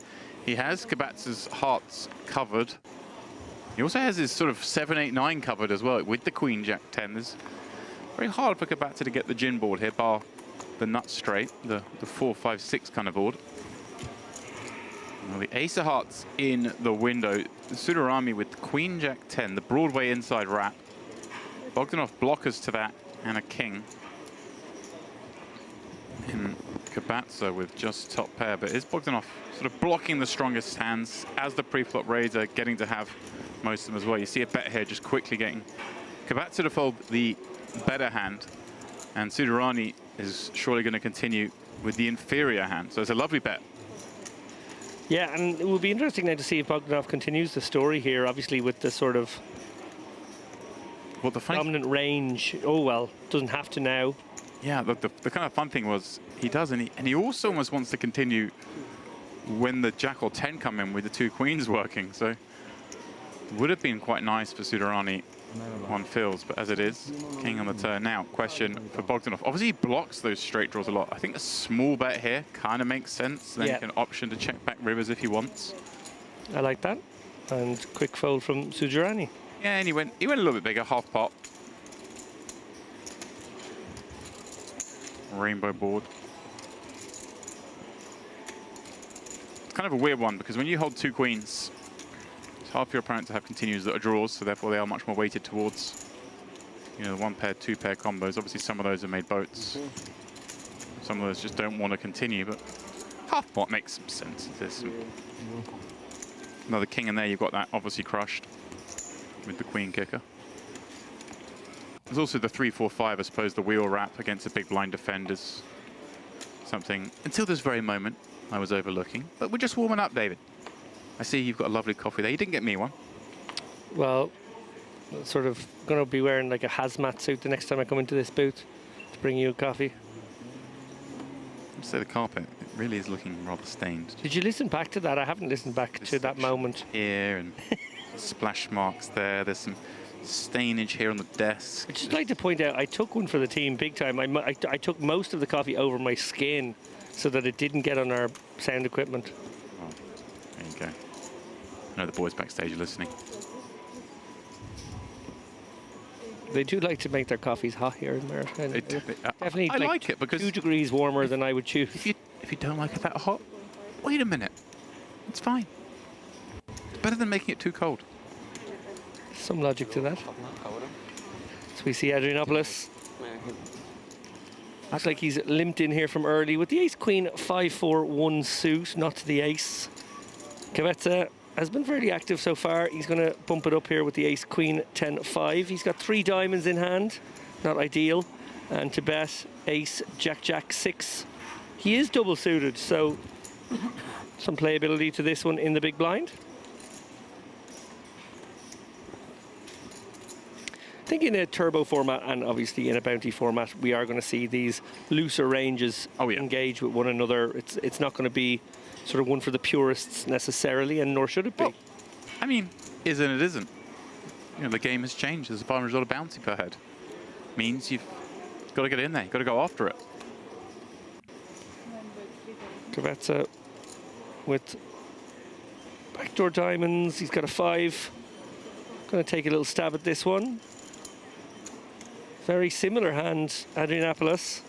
he has Cabezza's hearts covered. He also has his sort of 7, 8, 9 covered as well with the Queen Jack 10. There's Very hard for Kabata to get the gin board here, bar the nut straight, the 4, 5, 6 kind of board. Well, the ace of hearts in the window. Tsuruami with Queen Jack 10, the Broadway inside wrap. Bogdanov blockers to that, and a king. In Kabatsa with just top pair, but is Bogdanov sort of blocking the strongest hands as the pre-flop raiser, getting to have most of them as well. You see a bet here just quickly getting Kabatsa to fold the better hand, and Tsuruami is surely going to continue with the inferior hand. So it's a lovely bet. Yeah, and it will be interesting now to see if Bogdanov continues the story here, obviously with the sort of dominant range. Oh, well, doesn't have to now. Yeah, look, the kind of fun thing was he does, and he also almost wants to continue when the Jack or 10 come in with the 2 queens working. So it would have been quite nice for Tsuruami on fills, but as it is, king on the turn. Now, question for Bogdanov. Obviously, he blocks those straight draws a lot. I think a small bet here kind of makes sense. Then he can option to check back rivers if he wants. I like that. And quick fold from Tsuruami. Yeah, and he went a little bit bigger, half pot. Rainbow board. It's kind of a weird one because when you hold 2 queens, it's hard for your opponent to have continues that are draws, so therefore they are much more weighted towards, you know, the 1-pair, 2-pair combos. Obviously, some of those are made boats. Some of those just don't want to continue, but half pot makes some sense. There's another king in there. You've got that obviously crushed with the queen kicker. There's also the 3-4-5, I suppose, the wheel wrap against a big blind defenders. Something, until this very moment, I was overlooking. But we're just warming up, David. I see you've got a lovely coffee there. You didn't get me one. Well, sort of going to be wearing like a hazmat suit the next time I come into this booth to bring you a coffee. I'd say the carpet, it really is looking rather stained. Did you listen back to that? I haven't listened back to that moment. Here and splash marks there. There's some stainage here on the desk. I'd just like to point out, I took one for the team big time. I took most of the coffee over my skin so that it didn't get on our sound equipment. Oh, there you go. I know the boys backstage are listening. They do like to make their coffees hot here in America. Definitely, I like it because 2 degrees warmer than I would choose. If you don't like it that hot, wait a minute. It's fine. It's better than making it too cold. Some logic to that. So we see Adrianopoulos. Looks like he's limped in here from early with the ace-queen 5-4-1 suit, not the ace. Kavetsa has been fairly active so far. He's going to bump it up here with the ace-queen 10-5. He's got 3 diamonds in hand, not ideal. And to bet ace Jack 6. He is double suited, so some playability to this one in the big blind. I think in a turbo format and obviously in a bounty format, we are going to see these looser ranges engage with one another. It's not going to be sort of one for the purists necessarily, and nor should it be. Well, I mean, isn't it isn't. You know, the game has changed. There's a $500 bounty per head. Means you've got to get in there. You've got to go after it. Kavetsa with backdoor diamonds. He's got a 5. Going to take a little stab at this one. Very similar hand, Adrianopoulos.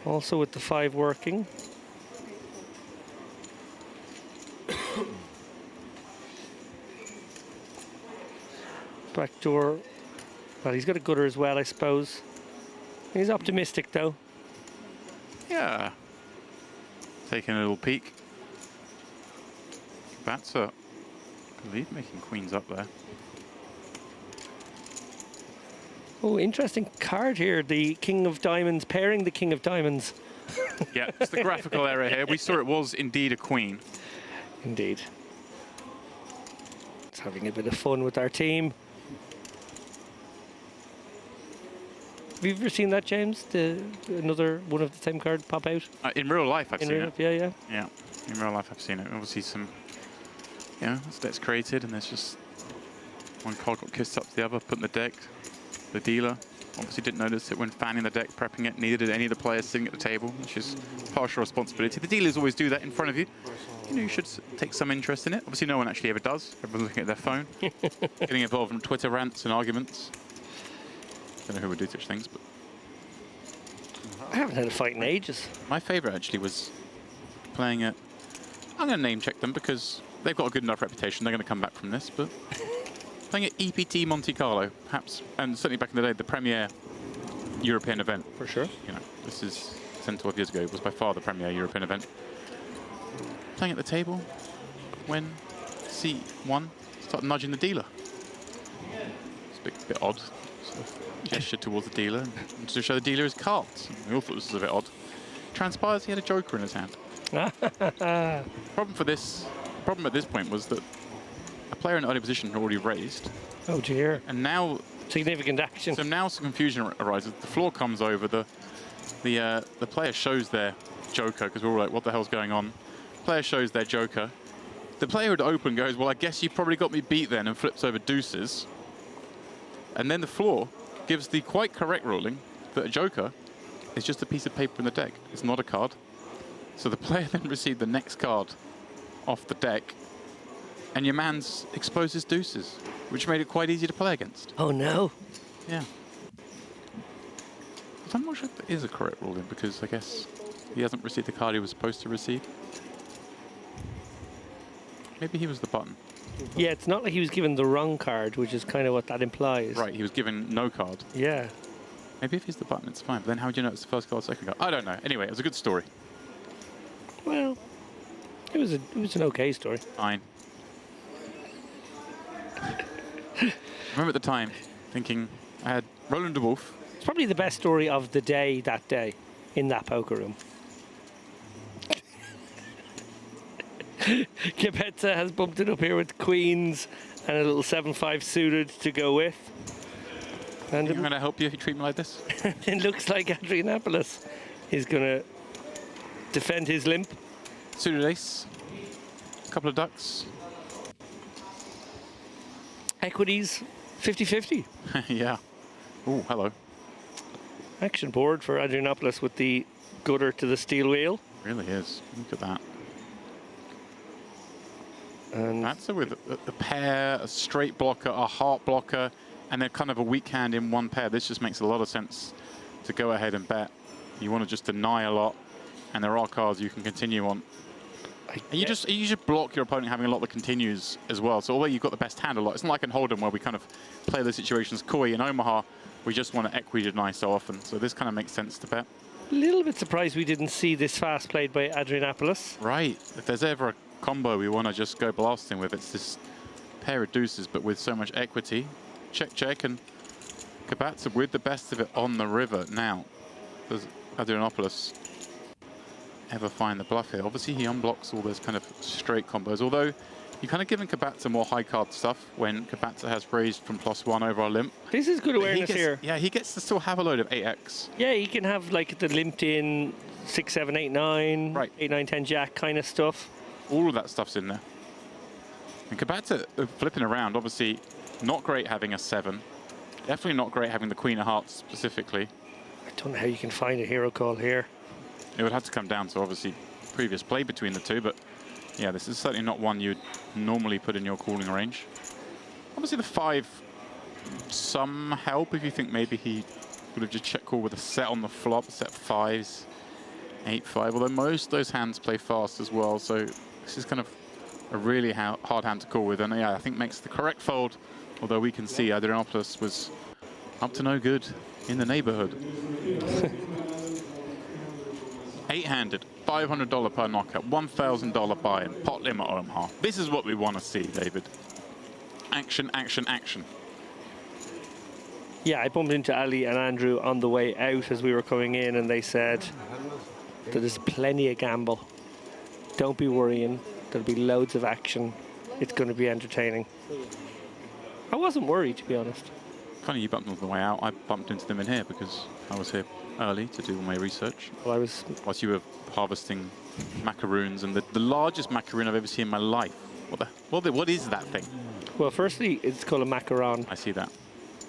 Also with the 5 working. Backdoor. Well, he's got a gutter as well, I suppose. He's optimistic, though. Yeah. Taking a little peek. Kabatsa, I believe, making queens up there. Oh, interesting card here. The King of Diamonds, pairing the King of Diamonds. Yeah, it's the graphical error here. We saw it was indeed a queen. Indeed. It's having a bit of fun with our team. Have you ever seen that, James? Another one of the same card pop out? In real life, I've seen it. Yeah. Yeah, in real life, I've seen it. Obviously, some, that's created, and there's just one card got kissed up to the other, put in the deck. The dealer obviously didn't notice it when fanning the deck, prepping it. Neither did any of the players sitting at the table, which is partial responsibility. The dealers always do that in front of you. you should take some interest in it. Obviously, no one actually ever does. Everyone's looking at their phone, getting involved in Twitter rants and arguments. Don't know who would do such things, but I haven't had a fight in ages. my favourite actually was playing at. I'm going to name check them because they've got a good enough reputation. They're going to come back from this, but playing at EPT Monte Carlo, perhaps, and certainly back in the day, the premier European event. For sure. You know, this is 10, 12 years ago. It was by far the premier European event. Playing at the table when C1 started nudging the dealer. It's a bit odd. Sort of gesture towards the dealer and to show the dealer his cards. We all thought this was a bit odd. Transpires he had a joker in his hand. Problem at this point was that a player in early position had already raised. Oh dear. And now significant action. So now some confusion arises. The floor comes over. The player shows their joker because we're all like, what the hell's going on? Player shows their joker. The player who'd open goes, well, I guess you probably got me beat then, and flips over deuces. And then the floor gives the quite correct ruling that a joker is just a piece of paper in the deck. It's not a card. So the player then received the next card off the deck, and your man's exposes deuces, which made it quite easy to play against. Oh no. Yeah. But I'm not sure if that is a correct ruling, because I guess he hasn't received the card he was supposed to receive. Maybe he was the button. Yeah, it's not like he was given the wrong card, which is kind of what that implies. Right, he was given no card. Yeah. Maybe if he's the button, it's fine. But then how do you know it's the first card, second card? I don't know. Anyway, it was a good story. Well, it was an okay story. Fine. I remember at the time thinking I had Roland de Wolf. It's probably the best story of the day that day in that poker room. Capetta has bumped it up here with queens and a little 7-5 suited to go with. And I'm going to help you if you treat me like this. It looks like Adrianopoulos is going to defend his limp. Suited ace. A couple of ducks. Equities, 50-50. Yeah. Oh, hello. Action board for Adrianopoulos with the gutter to the steel wheel. Really is. Look at that. And that's with a pair, a straight blocker, a heart blocker, and then kind of a weak hand in one pair. This just makes a lot of sense to go ahead and bet. You want to just deny a lot, and there are cards you can continue on. And you just block your opponent having a lot that continues as well. So although you've got the best hand a lot, it's not like in Hold'em where we kind of play the situations coy. In Omaha, we just want to equity deny so often. So this kind of makes sense to bet. A little bit surprised we didn't see this fast played by Adrianopoulos. Right. If there's ever a combo we want to just go blasting with, it's this pair of deuces, but with so much equity. Check, check, and Kabatsa with the best of it on the river. Now, does Adrianopoulos ever find the bluff here? Obviously, he unblocks all those kind of straight combos, although you're kind of giving Kabatsa more high card stuff when Kabatsa has raised from +1 over our limp. This is good awareness here. Yeah, he gets to still have a load of 8x. Yeah, he can have like the limped in 6, 7, 8, 9, right. 8, 9, 10 jack kind of stuff. All of that stuff's in there. And Kabatsa flipping around, obviously not great having a 7. Definitely not great having the Queen of Hearts specifically. I don't know how you can find a hero call here. It would have to come down to obviously previous play between the two, but yeah, this is certainly not one you'd normally put in your calling range. Obviously the 5, some help if you think maybe he would have just check call with a set on the flop, set 5s, 8-5, although most of those hands play fast as well, so this is kind of a really hard hand to call with, and yeah, I think makes the correct fold, although we can see Adrianopoulos was up to no good in the neighborhood. 8-handed, $500 per knockout, $1,000 buy-in, pot limit Omaha. This is what we want to see, David. Action, action, action. Yeah, I bumped into Ali and Andrew on the way out as we were coming in, and they said that there's plenty of gamble. Don't be worrying. There'll be loads of action. It's going to be entertaining. I wasn't worried, to be honest. Funny you bumped them on the way out. I bumped into them in here because I was here early to do all my research. Well, I was... Whilst you were harvesting macaroons, and the largest macaroon I've ever seen in my life. What is that thing? Well, firstly, it's called a macaron. I see that.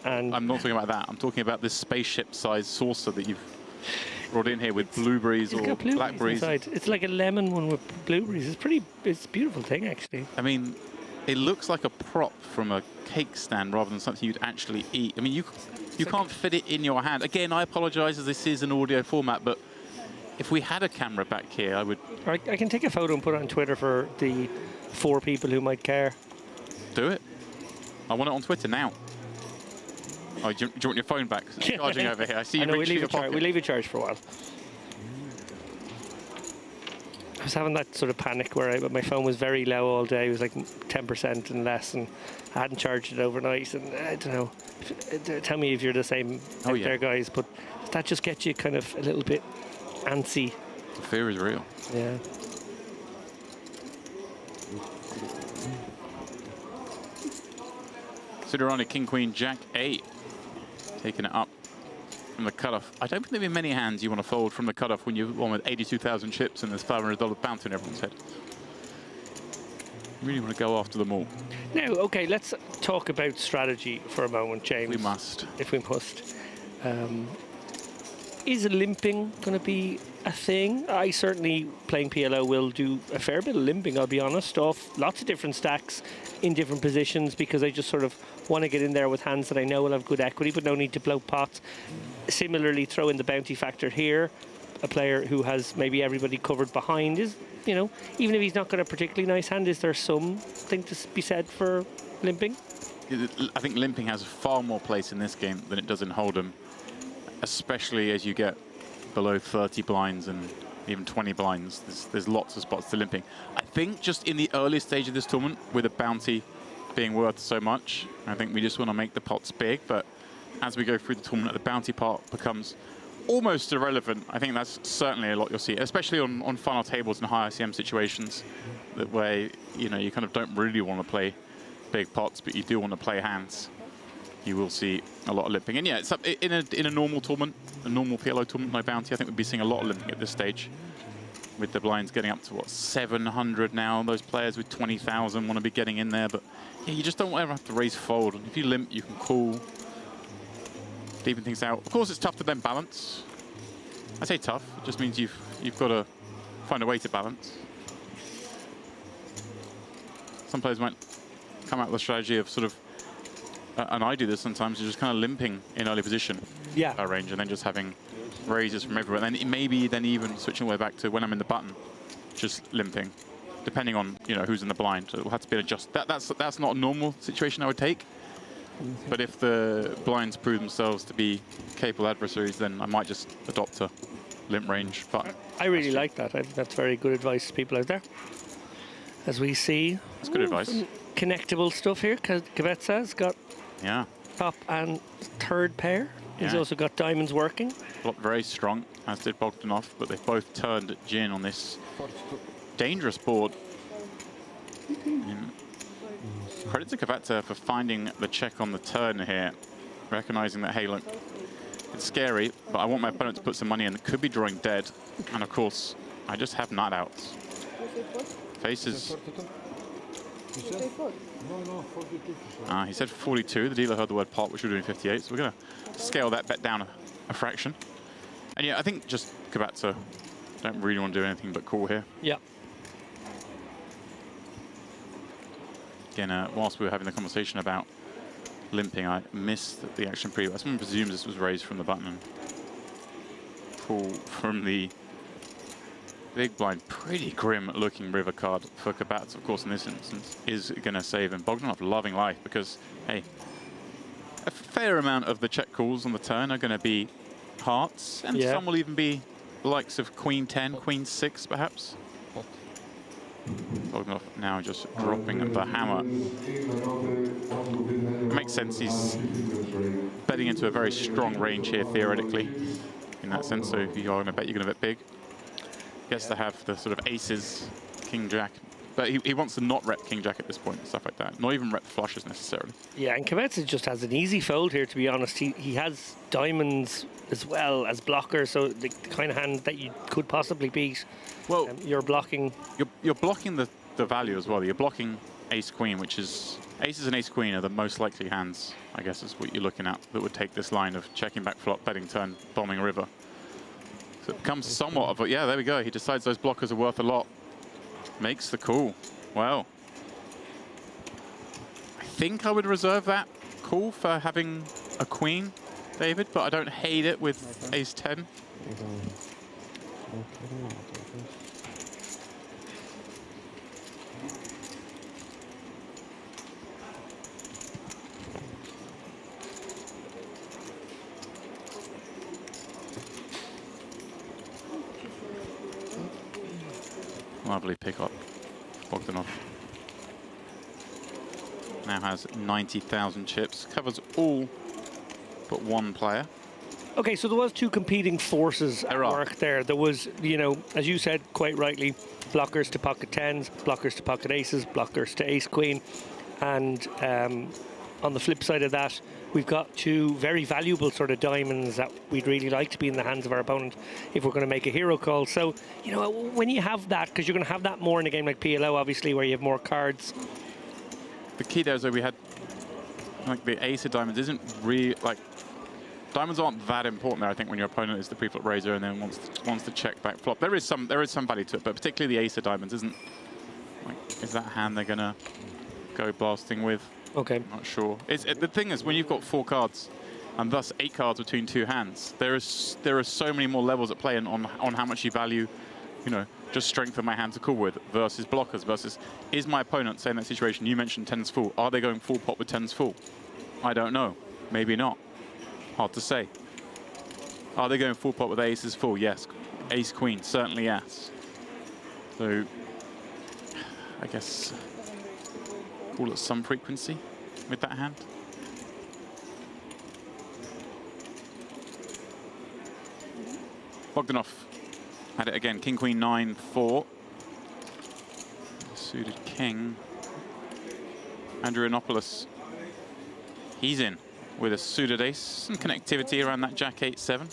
And I'm not talking about that. I'm talking about this spaceship-sized saucer that you've brought in here with blueberries or blackberries. Inside. It's like a lemon one with blueberries. It's a beautiful thing, actually. I mean, it looks like a prop from a cake stand rather than something you'd actually eat. I mean, you can't fit it in your hand. Again, I apologize as this is an audio format, but if we had a camera back here, I would... I can take a photo and put it on Twitter for the 4 people who might care. Do it. I want it on Twitter now. Oh, do you want your phone back? It's charging over here. I see you reaching your pocket. We leave it charged for a while. I was having that sort of panic where my phone was very low all day. It was like 10% and less, and I hadn't charged it overnight. And I don't know. Tell me if you're the same there, guys. But that just gets you kind of a little bit antsy. The fear is real. Yeah. Siderani, King, Queen, Jack, 8. Taking it up from the cutoff. I don't think there'll be many hands you want to fold from the cutoff when you've won with 82,000 chips and there's $500 bounty on everyone's head. You really want to go after them all. Now, okay, let's talk about strategy for a moment, James. We must. If we must. Is limping going to be a thing? I certainly, playing PLO, will do a fair bit of limping, I'll be honest, off lots of different stacks in different positions, because I just sort of want to get in there with hands that I know will have good equity, but no need to blow pots. Similarly, throw in the bounty factor here. A player who has maybe everybody covered behind is, you know, even if he's not got a particularly nice hand, is there something to be said for limping? I think limping has far more place in this game than it does in Hold'em, especially as you get below 30 blinds and even 20 blinds. There's lots of spots to limping. I think just in the early stage of this tournament, with a bounty being worth so much, I think we just want to make the pots big, but as we go through the tournament, the bounty part becomes almost irrelevant. I think that's certainly a lot you'll see, especially on final tables and high ICM situations, that way, you know, you kind of don't really want to play big pots, but you do want to play hands. You will see a lot of limping. And yeah, it's up in a normal tournament, a normal PLO tournament, no bounty. I think we'd be seeing a lot of limping at this stage, with the blinds getting up to, what, 700 now. Those players with 20,000 want to be getting in there, but yeah, you just don't ever have to raise fold. If you limp, you can call, deepen things out. Of course, it's tough to then balance. I say tough, it just means you've got to find a way to balance. Some players might come out with a strategy of sort of, and I do this sometimes, you're just kind of limping in early position range, and then just having raises from everywhere. And then maybe then even switching way back to when I'm in the button, just limping, depending on, you know, who's in the blind. So it will have to be adjusted. That's not a normal situation I would take. But if the blinds prove themselves to be capable adversaries, then I might just adopt a limp range. But I really like that. I think that's very good advice to people out there. As we see, that's good advice. Connectable stuff here. Kvetsa's got top and third pair. He's also got diamonds working. Blocked very strong, as did Bogdanov, but they've both turned Jin on this dangerous board. Credit to Kvetsa for finding the check on the turn here, recognizing that, hey, look, it's scary, but I want my opponent to put some money in that could be drawing dead. And of course, I just have nut outs. Faces. He said 42. The dealer heard the word pot, which we're doing 58. So we're going to scale that bet down a fraction. And yeah, I think just Kvetsa don't really want to do anything but call here. Yeah. Again, whilst we were having the conversation about limping, I missed the action preview. Someone presumes this was raised from the button and pull from the big blind. Pretty grim looking river card for Kvetsa, of course, in this instance, is going to save him. Bogdanov loving life because, hey, a fair amount of the check calls on the turn are going to be hearts, and some will even be the likes of Queen 10, Queen 6, perhaps. Bogdanov now just dropping the hammer. It makes sense. He's betting into a very strong range here, theoretically, in that sense. So if you are going to bet, you're going to bet big. Gets to have the sort of aces, King Jack. But he wants to not rep King Jack at this point and stuff like that. Not even rep flushes necessarily. Yeah, and Kvetsa just has an easy fold here, to be honest. He has diamonds as well as blockers, so the kind of hand that you could possibly beat. Well, you're blocking. You're blocking the value as well. You're blocking ace queen, which is aces and ace queen are the most likely hands, I guess, is what you're looking at that would take this line of checking back flop, betting turn, bombing river. So it becomes somewhat of a, yeah, there we go. He decides those blockers are worth a lot. Makes the call. Well, I think I would reserve that call for having a queen, David, but I don't hate it with ace 10. Lovely pick up, Bogdanov. Now has 90,000 chips, covers all but one player. Okay, so there was two competing forces at work there. There was, you know, as you said quite rightly, blockers to pocket 10s, blockers to pocket aces, blockers to ace queen. And on the flip side of that, we've got two very valuable sort of diamonds that we'd really like to be in the hands of our opponent if we're going to make a hero call. So, you know, when you have that, because you're going to have that more in a game like PLO, obviously, where you have more cards. The key there is that we had, like, the ace of diamonds isn't really, like, diamonds aren't that important there, I think, when your opponent is the pre-flop raiser and then wants to check back flop. There is some value to it, but particularly the ace of diamonds isn't, like, is that hand they're going to go blasting with? Okay. I'm not sure. The thing is, when you've got 4 cards, and thus 8 cards between 2 hands, there are so many more levels at play on how much you value, you know, just strength of my hand to call with versus blockers versus, is my opponent, say in that situation, you mentioned 10s full, are they going full pot with 10s full? I don't know. Maybe not. Hard to say. Are they going full pot with aces full? Yes. Ace queen, certainly yes. So, I guess call it some frequency with that hand. Bogdanov had it again. King, queen, 9, 4. Suited king. Andrianopoulos. He's in with a suited ace. Some connectivity around that jack 8, 7.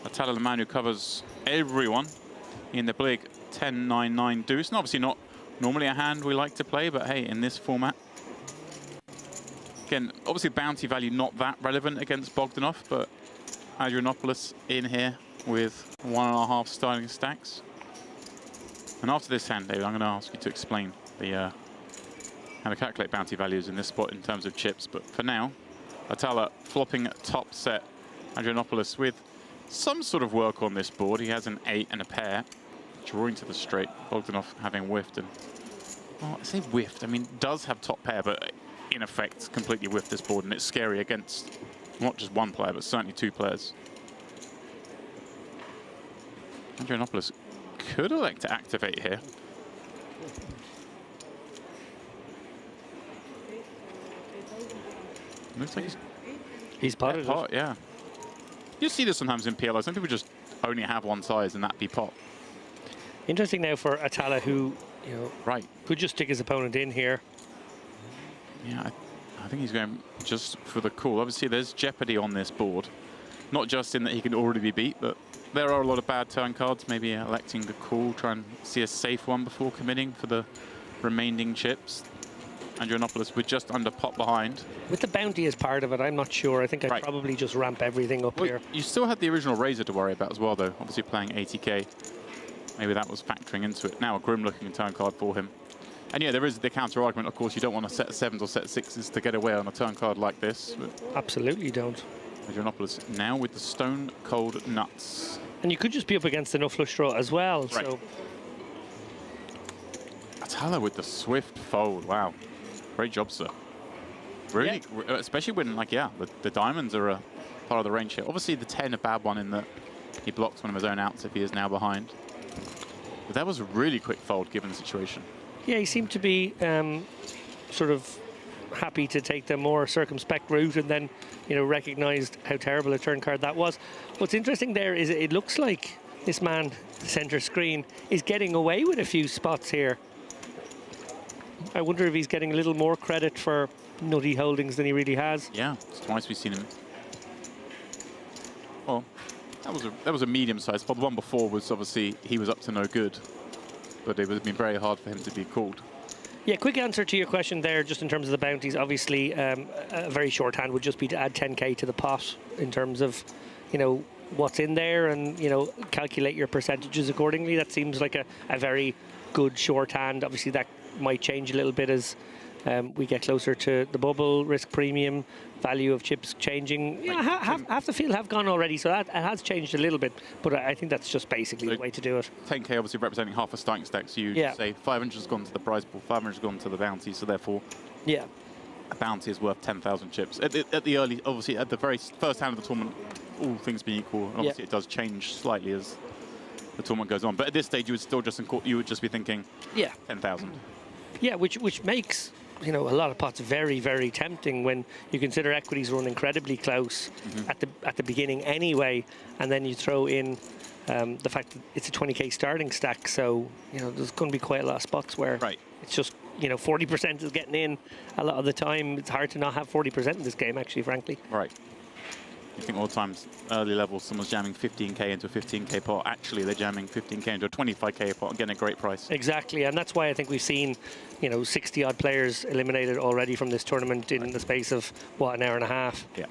Atala, the man who covers everyone in the big 10, 9, 9 deuce. And obviously not normally a hand we like to play, but hey, in this format. Again, obviously bounty value not that relevant against Bogdanov, but Adrianopoulos in here with 1.5 starting stacks. And after this hand, David, I'm going to ask you to explain the how to calculate bounty values in this spot in terms of chips. But for now, Atala flopping top set, Adrianopoulos with some sort of work on this board. He has an 8 and a pair, drawing to the straight. Bogdanov having whiffed, and well, I say whiffed, I mean does have top pair, but in effect completely whiffed this board, and it's scary against not just one player, but certainly 2 players. Andrianopoulos could elect to activate here. Looks like he's potted it. Yeah. You see this sometimes in PLO. Some people just only have one size and that be pot. Interesting now for Atala, who, you know, could just stick his opponent in here. Yeah, I think he's going just for the call. Obviously, there's jeopardy on this board. Not just in that he can already be beat, but there are a lot of bad turn cards. Maybe electing the call, try and see a safe one before committing for the remaining chips. Andrianopoulos, we're just under pot behind. With the bounty as part of it, I'm not sure. I think I'd probably just ramp everything up here. You still had the original Razor to worry about as well, though. Obviously playing 80k. Maybe that was factoring into it. Now a grim-looking turn card for him. And yeah, there is the counter-argument, of course. You don't want to set 7s or set 6s to get away on a turn card like this. Absolutely don't. Andrianopoulos now with the stone-cold nuts. And you could just be up against enough flush draw as well. Right. So Atala with the swift fold. Wow. Great job, sir. Really, especially when, like, yeah, the diamonds are a part of the range here. Obviously, the 10 a bad one in that he blocked one of his own outs if he is now behind. But that was a really quick fold given the situation. Yeah, he seemed to be sort of happy to take the more circumspect route, and then, you know, recognized how terrible a turn card that was. What's interesting there is it looks like this man, center screen, is getting away with a few spots here. I wonder if he's getting a little more credit for nutty holdings than he really has. Yeah, it's twice we've seen him. Well, that was a medium-sized spot. The one before was obviously he was up to no good, but it would have been very hard for him to be called. Yeah, quick answer to your question there, just in terms of the bounties. Obviously, a very short hand would just be to add 10k to the pot in terms of, you know, what's in there and, you know, calculate your percentages accordingly. That seems like a very good shorthand. Obviously, that might change a little bit as we get closer to the bubble, risk premium, value of chips changing. You know, half the field have gone already, so that it has changed a little bit, but I think that's just basically the way to do it. 10k obviously representing half a starting stack, so you say 500 has gone to the prize pool, 500 has gone to the bounty, so therefore a bounty is worth 10,000 chips. At the early, obviously at the very first hand of the tournament, all things being equal, and obviously it does change slightly as the tournament goes on, but at this stage you would still just be thinking 10,000. Yeah, which makes, you know, a lot of pots very, very tempting when you consider equities run incredibly close at the beginning anyway, and then you throw in the fact that it's a 20k starting stack, so, you know, there's going to be quite a lot of spots where it's just, you know, 40% is getting in a lot of the time. It's hard to not have 40% in this game, actually, frankly. Right. You think all the times, early levels, someone's jamming 15k into a 15k pot. Actually, they're jamming 15k into a 25k pot and getting a great price. Exactly, and that's why I think we've seen, you know, 60-odd players eliminated already from this tournament in the space of, what, an hour and a half? Yeah.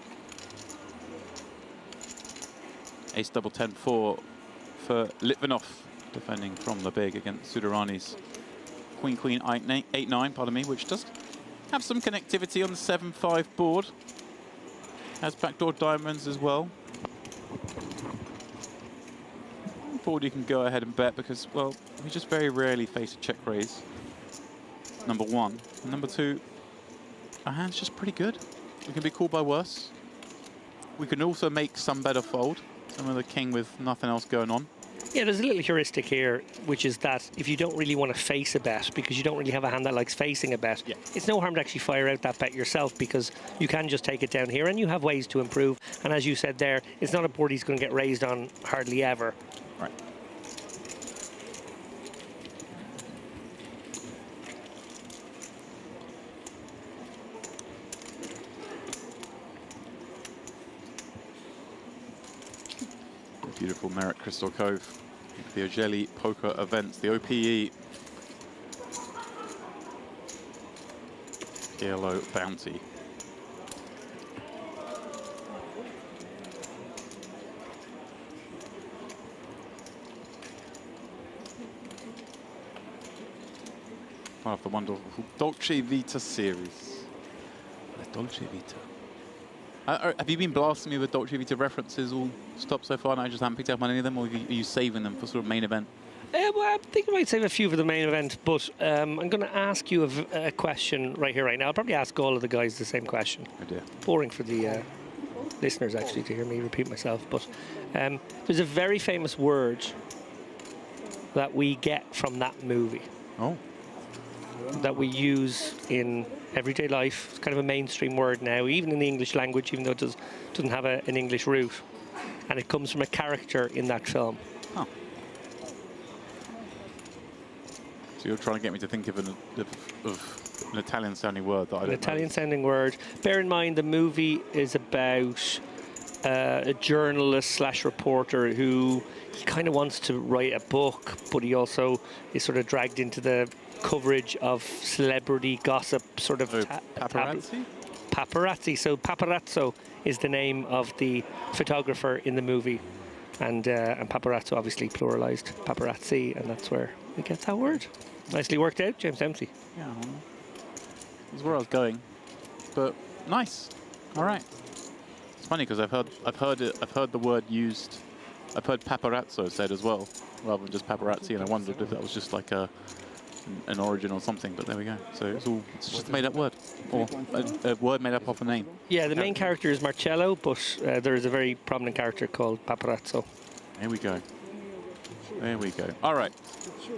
Ace double 10-4 for Litvinov, defending from the big against Sudarani's Queen 8-9, pardon me, which does have some connectivity on the 7-5 board. Has backdoor diamonds as well. Board you can go ahead and bet because, well, we just very rarely face a check raise. Number one. And number two, our hand's just pretty good. We can be called by worse. We can also make some better fold. Some of the king with nothing else going on. Yeah, there's a little heuristic here, which is that if you don't really want to face a bet, because you don't really have a hand that likes facing a bet, it's no harm to actually fire out that bet yourself, because you can just take it down here and you have ways to improve. And as you said there, it's not a board he's going to get raised on hardly ever. Right. Beautiful Merit Crystal Cove. The Ogeli Poker events, the OPE PLO Bounty. One of the wonderful Dolce Vita series. The Dolce Vita. Have you been blasting me with Dolce Vita references all stop so far, and I just haven't picked up on any of them, or are you saving them for sort of main event? Well, I think I might save a few for the main event, but I'm going to ask you a question right here, right now. I'll probably ask all of the guys the same question. Oh dear. Boring for the listeners, actually, to hear me repeat myself. But there's a very famous word that we get from that movie. Oh. That we use in everyday life. It's kind of a mainstream word now, even in the English language, even though it doesn't have an English root. And it comes from a character in that film. Oh. So you're trying to get me to think of an Italian-sounding word that I don't know. An Italian-sounding word. Bear in mind, the movie is about a journalist / reporter who he kind of wants to write a book, but he also is sort of dragged into the coverage of celebrity gossip, sort of paparazzi? Paparazzi. So Paparazzo is the name of the photographer in the movie, and paparazzo obviously pluralized paparazzi, and that's where we get that word. Nicely worked out, James Dempsey. Yeah, that's where I was going, but nice. All right. It's funny because I've heard the word used. I've heard paparazzo said as well, rather than just paparazzi, and I wondered if that was just like an origin or something, but there we go. So it's just a made-up word, or a word made up of a name. Yeah, the main character is Marcello, but there is a very prominent character called Paparazzo. There we go. There we go. All right,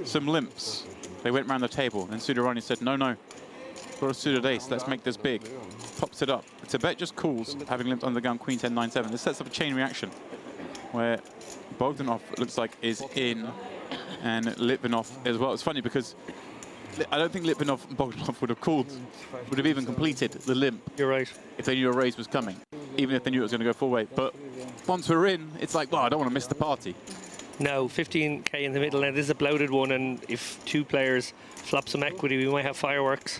some limps. They went round the table, and Sudarani said, no, got a suited ace, let's make this big. Pops it up. Tibet just calls, having limped underground Queen 10-9-7. This sets up a chain reaction, where Bogdanov looks like is in, and Litvinov as well. It's funny because I don't think Litvinov and Bogdanov would have even completed the limp. You're right. If they knew a raise was coming, even if they knew it was going to go full weight. But once we're in, it's like, well, I don't want to miss the party. No, 15k in the middle. Now, this is a bloated one, and if two players flop some equity, we might have fireworks.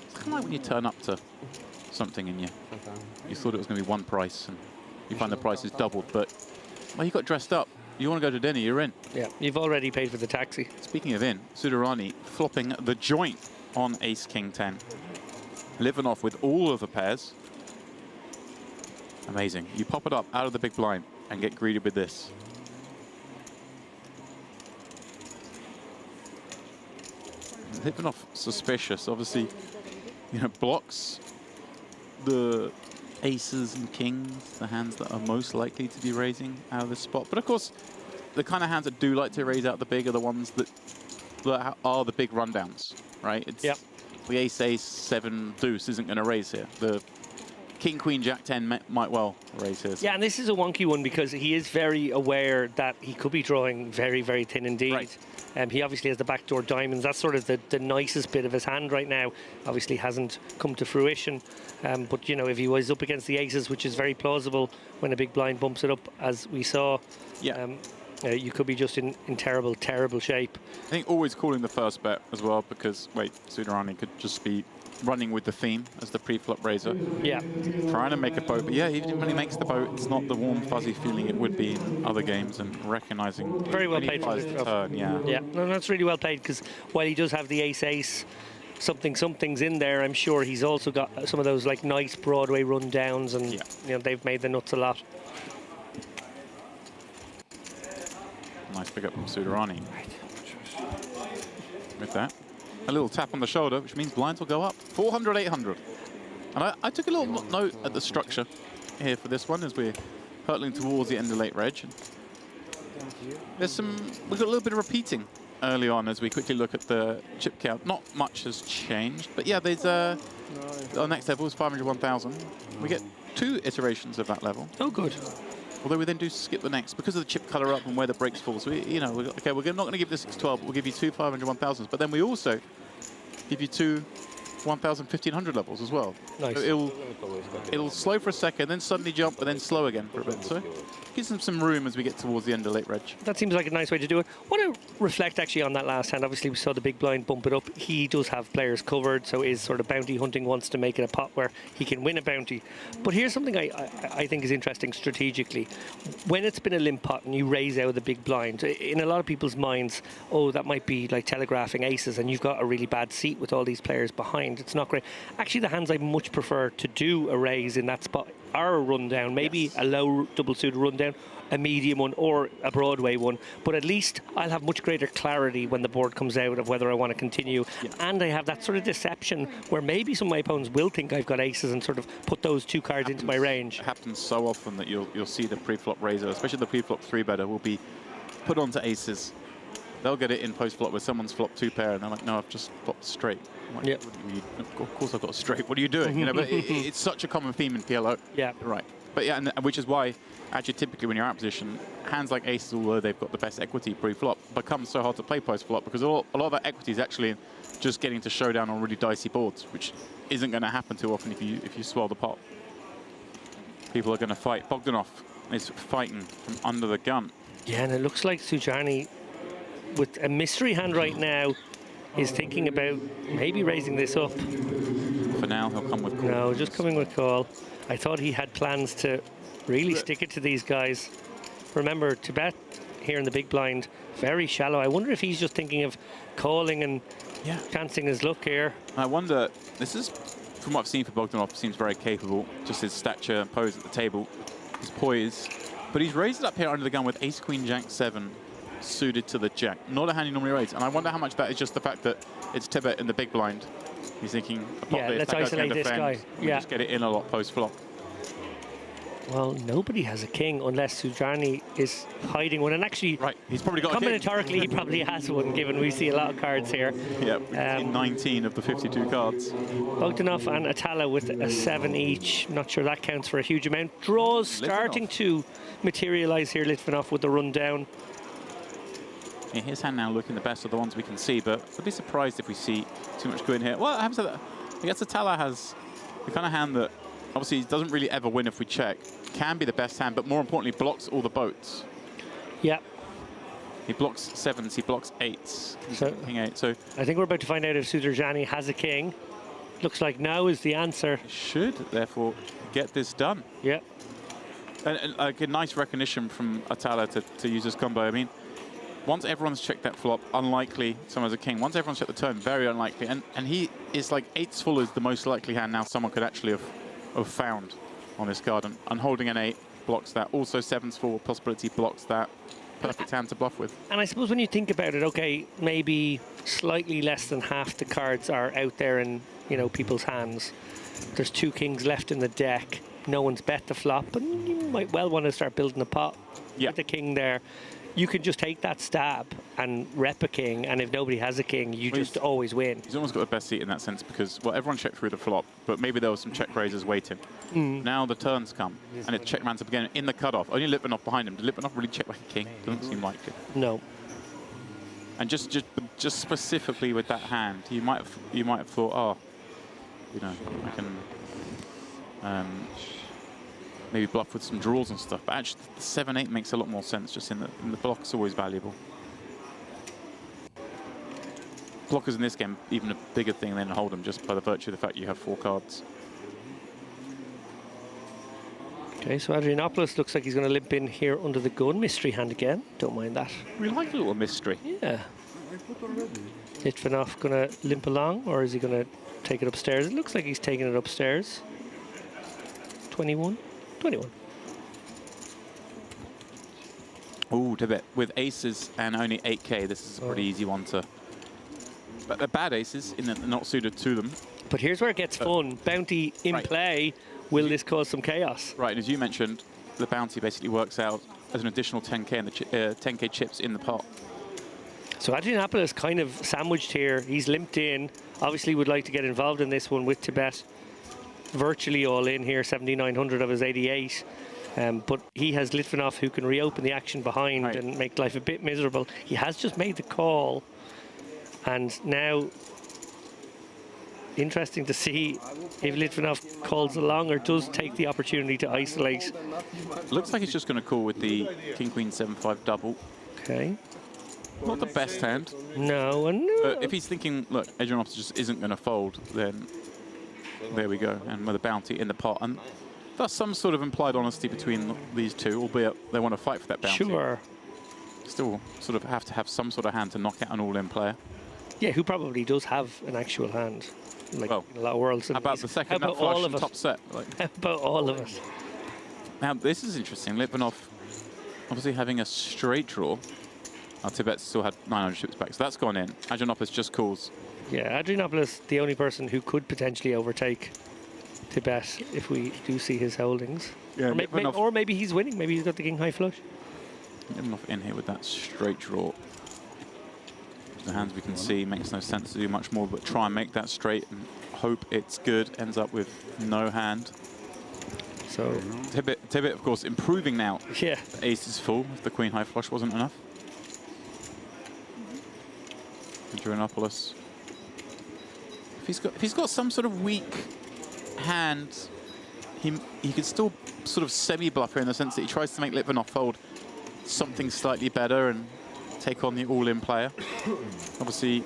It's kind of like when you turn up to something and you thought it was going to be one price, and you find the price is doubled. But, well, you got dressed up. You want to go to dinner, you're in. Yeah, you've already paid for the taxi. Speaking of in, Sudarani flopping the joint on Ace King 10. Living off with all of the pairs. Amazing. You pop it up out of the big blind and get greeted with this. Living off suspicious. Obviously, you know, blocks the aces and kings, the hands that are most likely to be raising out of this spot. But of course, the kind of hands that do like to raise out the big are the ones that are the big rundowns, right? It's the ace, ace, 7, deuce isn't going to raise here. The king, queen, jack 10 might well raise here. So. Yeah, and this is a wonky one because he is very aware that he could be drawing very, very thin indeed. Right. He obviously has the backdoor diamonds. That's sort of the nicest bit of his hand right now. Obviously hasn't come to fruition. But, you know, if he was up against the aces, which is very plausible when a big blind bumps it up, as we saw, you could be just in terrible, terrible shape. I think always calling the first bet as well because, Sudarani could just be running with the theme as the pre-flop raiser. Yeah. Trying to make a boat, but yeah, even when he makes the boat, it's not the warm, fuzzy feeling it would be in other games, and recognizing very well played for the turn, yeah, no, that's really well played because while he does have the ace-ace, something's in there, I'm sure he's also got some of those like nice Broadway rundowns, and you know, they've made the nuts a lot. Nice pick up from Sudarani. With that, a little tap on the shoulder, which means blinds will go up. 400, 800. And I took a little note at the structure here for this one as we're hurtling towards the end of late reg. We've got a little bit of repeating early on as we quickly look at the chip count. Not much has changed, but yeah, there's our next level is 500, 1000. We get 2 iterations of that level. Oh, good. Although we then do skip the next because of the chip color up and where the breaks fall. So we're not going to give this 612, but we'll give you 2 500, 1000s. But then we also give you 2 1000, 1500 levels as well. Nice. So it'll slow for a second, then suddenly jump, and then slow again for a bit. So gives them some room as we get towards the end of late reg. That seems like a nice way to do it. I want to reflect actually on that last hand. Obviously, we saw the big blind bump it up. He does have players covered, so his sort of bounty hunting wants to make it a pot where he can win a bounty. But here's something I think is interesting strategically. When it's been a limp pot and you raise out of the big blind, in a lot of people's minds, oh, that might be like telegraphing aces and you've got a really bad seat with all these players behind. It's not great. Actually, the hands I much prefer to do a raise in that spot are a rundown, maybe a low double suited rundown, a medium one or a Broadway one, but at least I'll have much greater clarity when the board comes out of whether I want to continue. And I have that sort of deception where maybe some of my opponents will think I've got aces and sort of put those 2 cards into my range. It happens so often that you'll see the pre-flop raiser, especially the pre-flop 3-better, will be put onto aces. They'll get it in post-flop where someone's flopped 2 pair and they're like, no, I've just flopped straight. Like, of course I've got a straight. What are you doing? You know, but it's such a common theme in PLO. Yeah. Right. But yeah, and which is why actually typically when you're out of position, hands like aces, although they've got the best equity pre-flop, become so hard to play post-flop because a lot of that equity is actually just getting to showdown on really dicey boards, which isn't going to happen too often if you swell the pot. People are going to fight. Bogdanov is fighting from under the gun. Yeah, and it looks like Sudarani, with a mystery hand right now, is thinking about maybe raising this up. For now, he'll come with call. No, just coming with call. I thought he had plans to really stick it to these guys. Remember, to bet here in the big blind, very shallow. I wonder if he's just thinking of calling and chancing his luck here. I wonder, this is, from what I've seen for Bogdanov, seems very capable. Just his stature and pose at the table, his poise. But he's raised it up here under the gun with ace, queen, jack, 7. Suited to the jack. Not a hand he normally raises. And I wonder how much that is just the fact that it's Tibet in the big blind. He's thinking, let's isolate this guy. Just get it in a lot post-flop. Well, nobody has a king unless Sudarani is hiding one. And actually, he's probably got a king. Combinatorically, he probably has one, given we see a lot of cards here. Yeah, 19 of the 52 cards. Bogdanov and Atala with a 7 each. Not sure that counts for a huge amount. Draws starting to materialize here, Litvinov with the rundown. Yeah, his hand now looking the best of the ones we can see, but I'd be surprised if we see too much going here. Well, I guess Atala has the kind of hand that obviously doesn't really ever win if we check. Can be the best hand, but more importantly, blocks all the boats. Yeah. He blocks 7s, he blocks 8s. King 8. So I think we're about to find out if Sudarani has a king. Looks like now is the answer. Should therefore get this done. Yeah. And like a nice recognition from Atala to use this combo. I mean, once everyone's checked that flop, unlikely someone has a king. Once everyone's checked the turn, very unlikely. And he is like 8's full is the most likely hand now someone could actually have found on this card. And holding an 8 blocks that. Also 7's full possibility blocks that. Perfect hand to bluff with. And I suppose when you think about it, okay, maybe slightly less than half the cards are out there in, you know, people's hands. There's 2 kings left in the deck. No one's bet the flop, and you might well want to start building a pot with the king there. You can just take that stab and rep a king, and if nobody has a king, you just always win. He's almost got the best seat in that sense because, well, everyone checked through the flop, but maybe there was some check raisers waiting. Now the turns come, and it check rounds up again in the cutoff. Only Litvinov behind him. Did Litvinov really check like a king? Doesn't seem like it. No. And just specifically with that hand, you might have thought, oh, you know, I can maybe bluff with some draws and stuff. But actually, the 7-8 makes a lot more sense. Just in the block's always valuable. Blockers in this game even a bigger thing than Hold'em, just by the virtue of the fact you have 4 cards. Okay, so Adrianopoulos looks like he's going to limp in here under the gun. Mystery hand again. Don't mind that. We like a little mystery. Yeah. Litvinov going to limp along, or is he going to take it upstairs? It looks like he's taking it upstairs. 21. 21. Ooh, Tibet. With aces and only 8k, this is a pretty easy one to... But they're bad aces, in that they're not suited to them. But here's where it gets fun. Bounty in play. Will this cause some chaos? Right, and as you mentioned, the bounty basically works out as an additional 10k and the 10k chips in the pot. So Adrianopoulos kind of sandwiched here. He's limped in. Obviously would like to get involved in this one with Tibet. Virtually all in here, 7,900 of his 88. But he has Litvinov who can reopen the action behind and make life a bit miserable. He has just made the call. And now, interesting to see if Litvinov calls along or does take the opportunity to isolate. Looks like he's just going to call with the King Queen 7-5 double. Okay. Not the best hand. No, and if he's thinking, look, Adrianopoulos just isn't going to fold, then there we go. And with a bounty in the pot. And that's some sort of implied honesty between these two, albeit they want to fight for that bounty. Sure. Still sort of have to have some sort of hand to knock out an all-in player. Yeah, who probably does have an actual hand, like in a lot of worlds. How about the second nut flush and top set? Like. How about all of us? Now, this is interesting. Litvinov obviously having a straight draw. Tibet still had 900 chips back, so that's gone in. Adrianopoulos just calls. Yeah, Adrianopoulos, the only person who could potentially overtake Tibet if we do see his holdings. Yeah, or maybe he's winning. Maybe he's got the king high flush. Litvinov in here with that straight draw. The hands we can see makes no sense to do much more but try and make that straight and hope it's good. Ends up with no hand. So Tibet of course improving now. Yeah. The ace is full if the queen high flush wasn't enough. Adrianopoulos. If he's got some sort of weak hand, he could still sort of semi-bluff here in the sense that he tries to make Litvinov fold something slightly better and take on the all-in player. Obviously,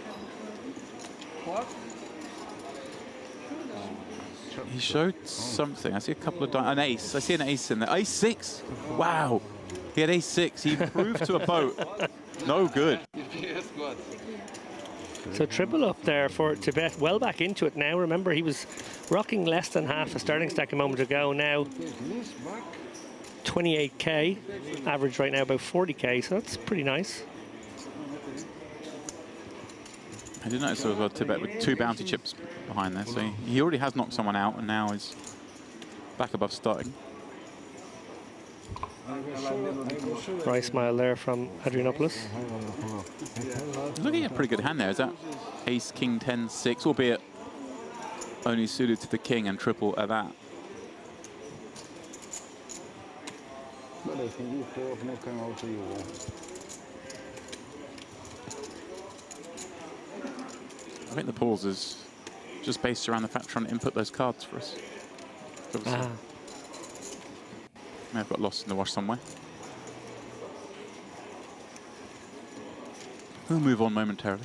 he showed something. I see a couple of an ace. I see an ace in there. Ace 6. Wow. He had ace 6. He improved to a boat. No good. So triple up there for Tibet. Well back into it now. Remember, he was rocking less than half a starting stack a moment ago. Now 28k. Average right now about 40k. So that's pretty nice. I did notice as well Tibet with 2 bounty chips behind there, so he already has knocked someone out and now is back above starting. Right smile there from Adrianopoulos. He's looking at a pretty good hand there. Is that ace, king, 10, 6, albeit only suited to the king and triple at that. I think the pause is just based around the fact trying to input those cards for us. May have got lost in the wash somewhere. We'll move on momentarily.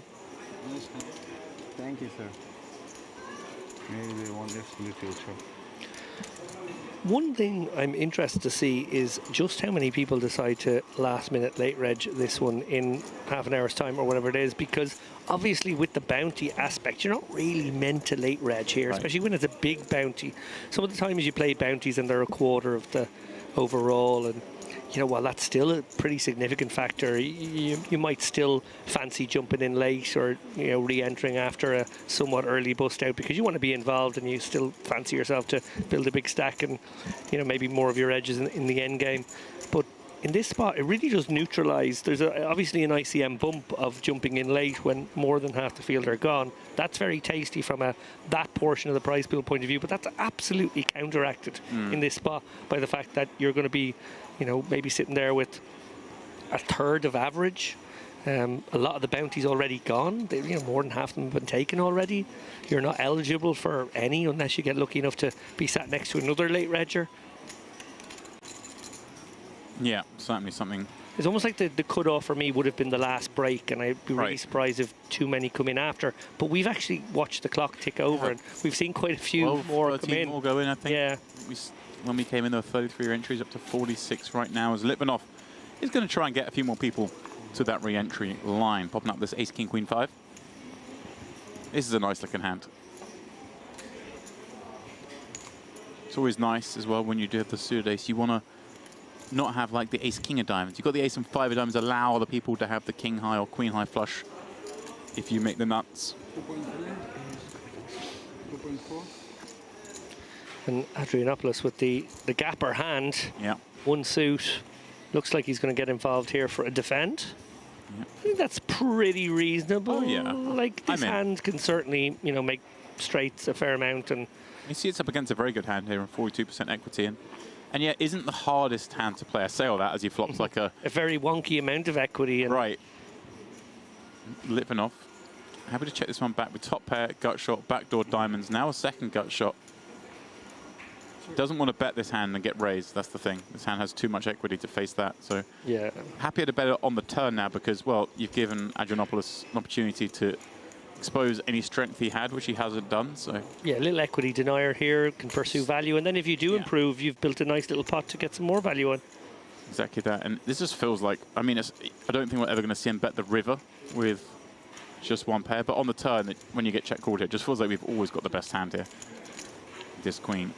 Thank you, sir. Maybe they want this in the future. One thing I'm interested to see is just how many people decide to last-minute late reg this one in half an hour's time or whatever it is, because obviously with the bounty aspect, you're not really meant to late reg here, right. especially when it's a big bounty. Some of the times you play bounties and they're a quarter of the overall, and you know, while that's still a pretty significant factor, you might still fancy jumping in late or, you know, re-entering after a somewhat early bust out, because you want to be involved and you still fancy yourself to build a big stack and, you know, maybe more of your edges in the end game. But in this spot, it really does neutralise. There's obviously an ICM bump of jumping in late when more than half the field are gone. That's very tasty from that portion of the prize pool point of view, but that's absolutely counteracted in this spot by the fact that you're going to be, you know, maybe sitting there with a third of average. A lot of the bounties already gone. You know, more than half of them have been taken already. You're not eligible for any unless you get lucky enough to be sat next to another late regger. Yeah, certainly something. It's almost like the cut-off for me would have been the last break, and I'd be really surprised if too many come in after. But we've actually watched the clock tick over, and we've seen quite a few more come in. More go in, I think. Yeah. When we came in, there were 33 entries, up to 46 right now, as Litvinov is going to try and get a few more people to that re-entry line. Popping up this ace, king, queen, 5. This is a nice looking hand. It's always nice as well when you do have the suited ace. You want to not have like the ace, king of diamonds. You've got the ace and 5 of diamonds, allow other people to have the king high or queen high flush if you make the nuts. 2.4. And Adrianopoulos with the gapper hand. Yeah. One suit. Looks like he's going to get involved here for a defend. Yeah. I think that's pretty reasonable. Oh, yeah. Like, this hand can certainly, you know, make straights a fair amount. And you see it's up against a very good hand here, and 42% equity. And yet, isn't the hardest hand to play. I say all that as he flops like a very wonky amount of equity. And right. Litvinov. Happy to check this one back with top pair, gut shot, backdoor diamonds. Now a second gut shot. Doesn't want to bet this hand and get raised. That's the thing. This hand has too much equity to face that. So yeah, happier to bet it on the turn now because, well, you've given Adrianopoulos an opportunity to expose any strength he had, which he hasn't done. So yeah, a little equity denier here, can pursue value, and then if you do improve, you've built a nice little pot to get some more value on. Exactly that. And this just feels like, I mean, I don't think we're ever going to see him bet the river with just one pair, but on the turn, when you get check called, it just feels like we've always got the best hand here. This queen.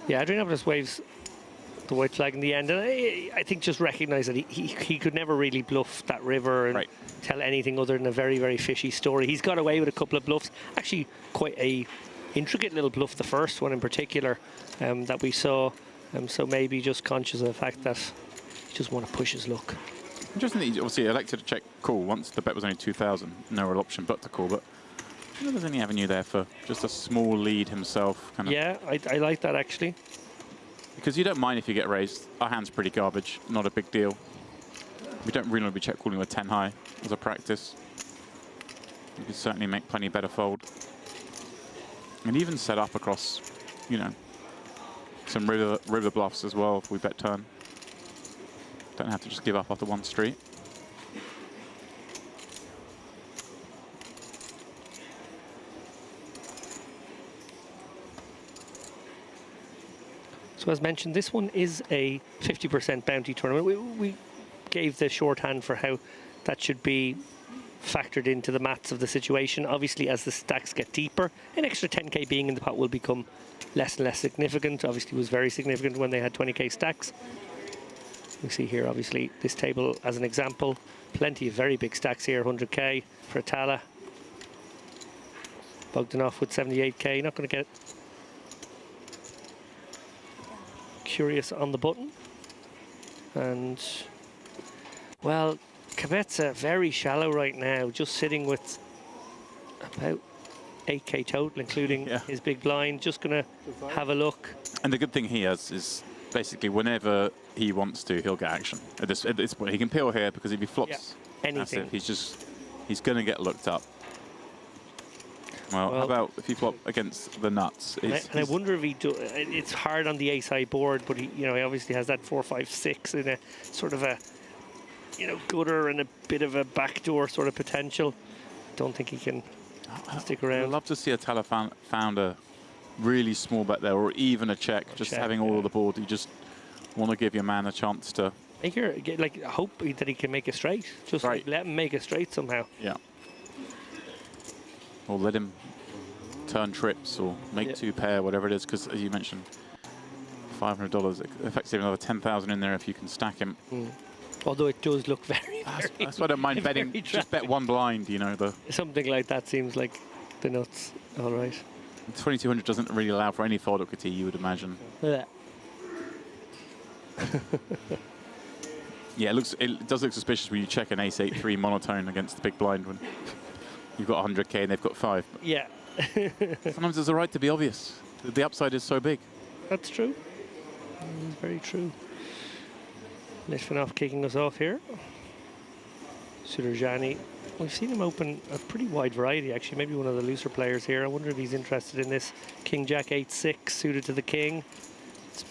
Yeah, Adrianopoulos waves the white flag in the end, and I think just recognise that he could never really bluff that river and tell anything other than a very, very fishy story. He's got away with a couple of bluffs, actually quite a intricate little bluff, the first one in particular that we saw, so maybe just conscious of the fact that he just want to push his luck. Interesting that he obviously elected to check call once the bet was only 2,000, no real option but to call, but I don't know if there's any avenue there for just a small lead himself. Kind of. Yeah, I like that actually. Because you don't mind if you get raised. Our hand's pretty garbage, not a big deal. We don't really want to be check calling with 10 high as a practice. You could certainly make plenty better fold. And even set up across, you know, some river bluffs as well if we bet turn. Don't have to just give up after one street. So as mentioned, this one is a 50% bounty tournament. We gave the shorthand for how that should be factored into the maths of the situation. Obviously, as the stacks get deeper, an extra 10k being in the pot will become less and less significant. Obviously, it was very significant when they had 20k stacks. We see here, obviously, this table as an example. Plenty of very big stacks here, 100k for Tala. Bogdanov with 78k, not going to get curious on the button. And, well, Kvetsa very shallow right now, just sitting with about 8k total, including his big blind. Just going to have a look. And the good thing he has is basically whenever he wants to, he'll get action. At this point, he can peel here because if he flops anything, massive, he's going to get looked up. Well, how about if you flop against the nuts? And I wonder if he do. It's hard on the ace high board, but he obviously has that 4, 5, 6 in a sort of a, gutter and a bit of a backdoor sort of potential. Don't think he can stick around. I'd love to see a Tala founder really small bet there, or even a check, just having all of the board. You just want to give your man a chance to like hope that he can make a straight. Just like, let him make a straight somehow. Yeah. Or let him turn trips or make two pair, whatever it is, because as you mentioned, $500, effectively another 10,000 in there if you can stack him. Although it does look very, that's why I don't mind betting. Just bet one blind, you know. Something like that seems like the nuts. All right. 2200 doesn't really allow for any fold equity, you would imagine. Yeah. Yeah, it does look suspicious when you check an ace-8-3 monotone against the big blind when you've got 100k and they've got 5. Yeah. Sometimes there's a right to be obvious. The upside is so big. That's true. It's very true. Litvinov kicking us off here. Sudarjani. We've seen him open a pretty wide variety, actually. Maybe one of the looser players here. I wonder if he's interested in this King Jack 8-6 suited to the king. It's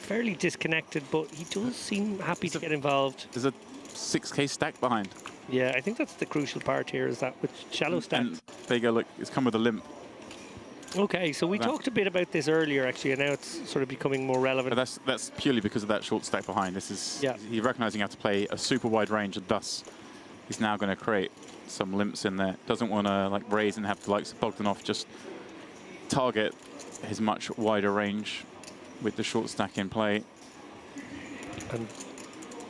fairly disconnected, but he does seem happy to get involved. There's a 6k stack behind. Yeah, I think that's the crucial part here, is that with shallow stacks. And there you go, look, it's come with a limp. Okay, so we talked a bit about this earlier, actually, and now it's sort of becoming more relevant. But that's purely because of that short stack behind. This is he's recognizing how to play a super wide range, and thus he's now going to create some limps in there. Doesn't want to like raise and have the likes of Bogdanov just target his much wider range with the short stack in play. And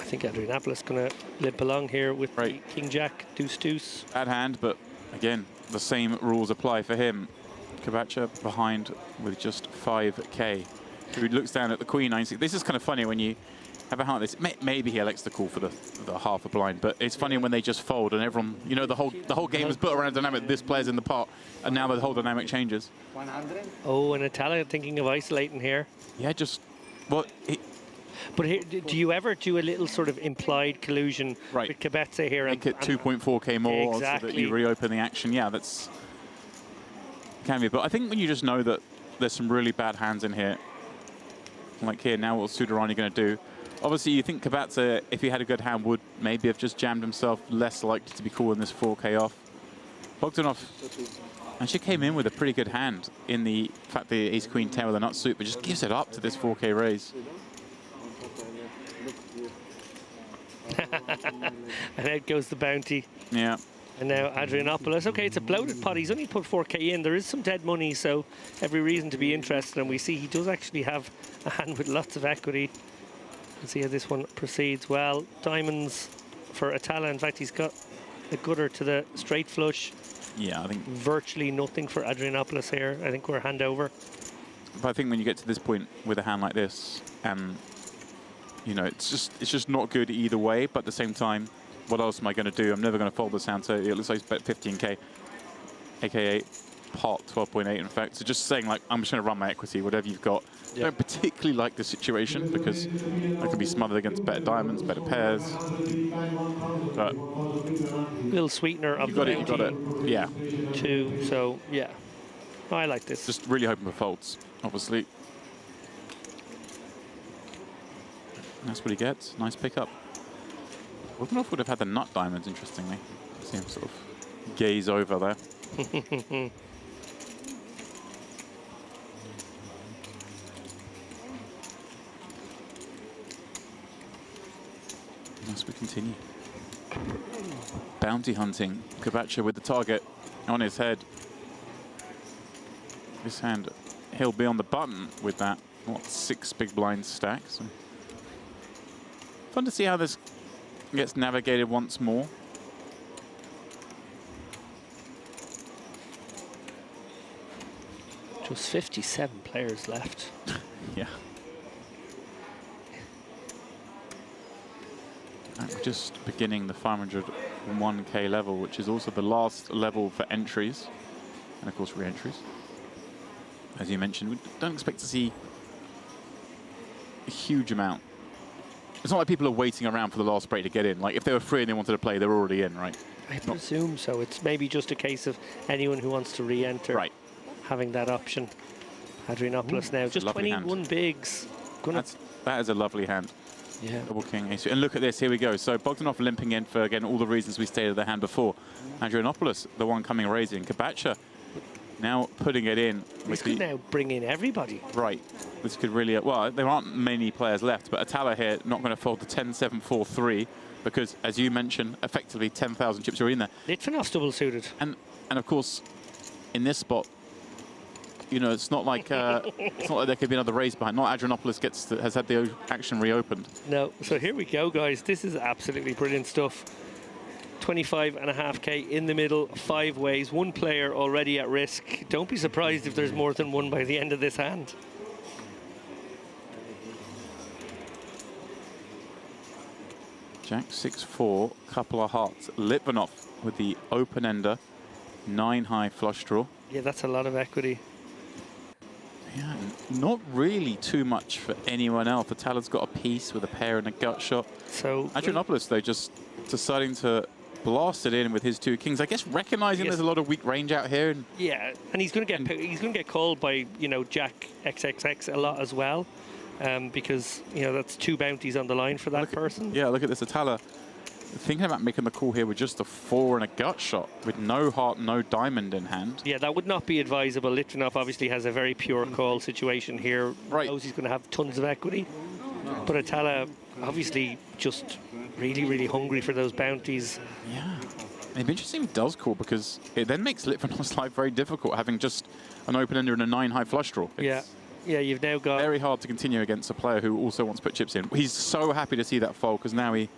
I think Adrianopoulos going to limp along here with the King Jack deuce. Bad hand, but again, the same rules apply for him. Kabacha behind with just 5k. Who looks down at the Queen 96. This is kind of funny when you have a hand like this. Maybe he elects to call for the half a blind, but it's funny when they just fold and everyone, you know, the whole game is built around dynamic. This player's in the pot, and now the whole dynamic changes. 100. Oh, and Italia thinking of isolating here. Yeah, just what. But here, do you ever do a little sort of implied collusion with Kabetze here? Make it 2.4k more so that you reopen the action. Yeah, that's can be. But I think when you just know that there's some really bad hands in here, like here now, what Sudarani going to do? Obviously, you think Kabetze, if he had a good hand, would maybe have just jammed himself, less likely to be calling this 4k off. Bogdanov actually came in with a pretty good hand in the fact the ace-queen 10 with a nut suit, but just gives it up to this 4k raise. And out goes the bounty. Yeah. And now Adrianopoulos. Okay, it's a bloated pot. He's only put 4k in. There is some dead money, so every reason to be interested. And we see he does actually have a hand with lots of equity. Let's see how this one proceeds. Well, diamonds for Atala. In fact, he's got a gutter to the straight flush. Yeah, I think virtually nothing for Adrianopoulos here. I think we're hand over. But I think when you get to this point with a hand like this, you know, it's just not good either way. But at the same time, what else am I going to do? I'm never going to fold this hand. So it looks like he's bet 15k, aka pot 12.8 in fact. So just saying, like, I'm just going to run my equity, whatever you've got. I don't particularly like the situation because I could be smothered against better diamonds, better pairs. But little sweetener of the you got it. Yeah. Two. So yeah, I like this. Just really hoping for folds, obviously. That's what he gets. Nice pickup. Bogdanov would have had the nut diamonds, interestingly. See him sort of gaze over there. As we continue. Bounty hunting. Kabacha with the target on his head. This hand, he'll be on the button with that, what, 6 big blind stacks. So fun to see how this gets navigated once more. Just 57 players left. Yeah. We're just beginning the 501k level, which is also the last level for entries, and of course re-entries. As you mentioned, we don't expect to see a huge amount. It's not like people are waiting around for the last break to get in. Like, if they were free and they wanted to play, they're already in, right? I presume so. It's maybe just a case of anyone who wants to re-enter having that option. Adrianopoulos now, just 21 hand. Bigs. That is a lovely hand. Yeah. Double king ace. And look at this, here we go. So Bogdanov limping in for, again, all the reasons we stated the hand before. Adrianopoulos, the one coming raising. Kabacha Now putting it in. This could now bring in everybody. Right. This could really, well, there aren't many players left, but Atala here not going to fold the 10-7-4-3 because, as you mentioned, effectively 10,000 chips are in there. Litvinov's double suited. And of course, in this spot, you know, it's not like there could be another race behind. Not Adrianopoulos has had the action reopened. No. So here we go, guys. This is absolutely brilliant stuff. 25.5k in the middle, 5 ways, 1 player already at risk. Don't be surprised if there's more than 1 by the end of this hand. Jack 6-4, couple of hearts. Litvinov with the open ender, 9 high flush draw. Yeah, that's a lot of equity. Yeah, not really too much for anyone else. Atala's got a piece with a pair and a gut shot. So Adrianopoulos, though, just deciding to blast it in with his 2 kings. I guess recognizing there's a lot of weak range out here. And yeah, and he's going to get called by, you know, Jack XXX a lot as well, because, you know, that's 2 bounties on the line for that person. Yeah, look at this. Atala thinking about making the call here with just a 4 and a gut shot with no heart, no diamond in hand. Yeah, that would not be advisable. Litvinov obviously has a very pure call situation here. Right. Knows he's going to have tons of equity. But Atala obviously just really, really hungry for those bounties. Yeah. It'd be interesting if he does call, because it then makes Litvinov's life very difficult, having just an open ender and a 9 high flush draw. Yeah. Yeah, you've now got... very hard to continue against a player who also wants to put chips in. He's so happy to see that fold, because now he,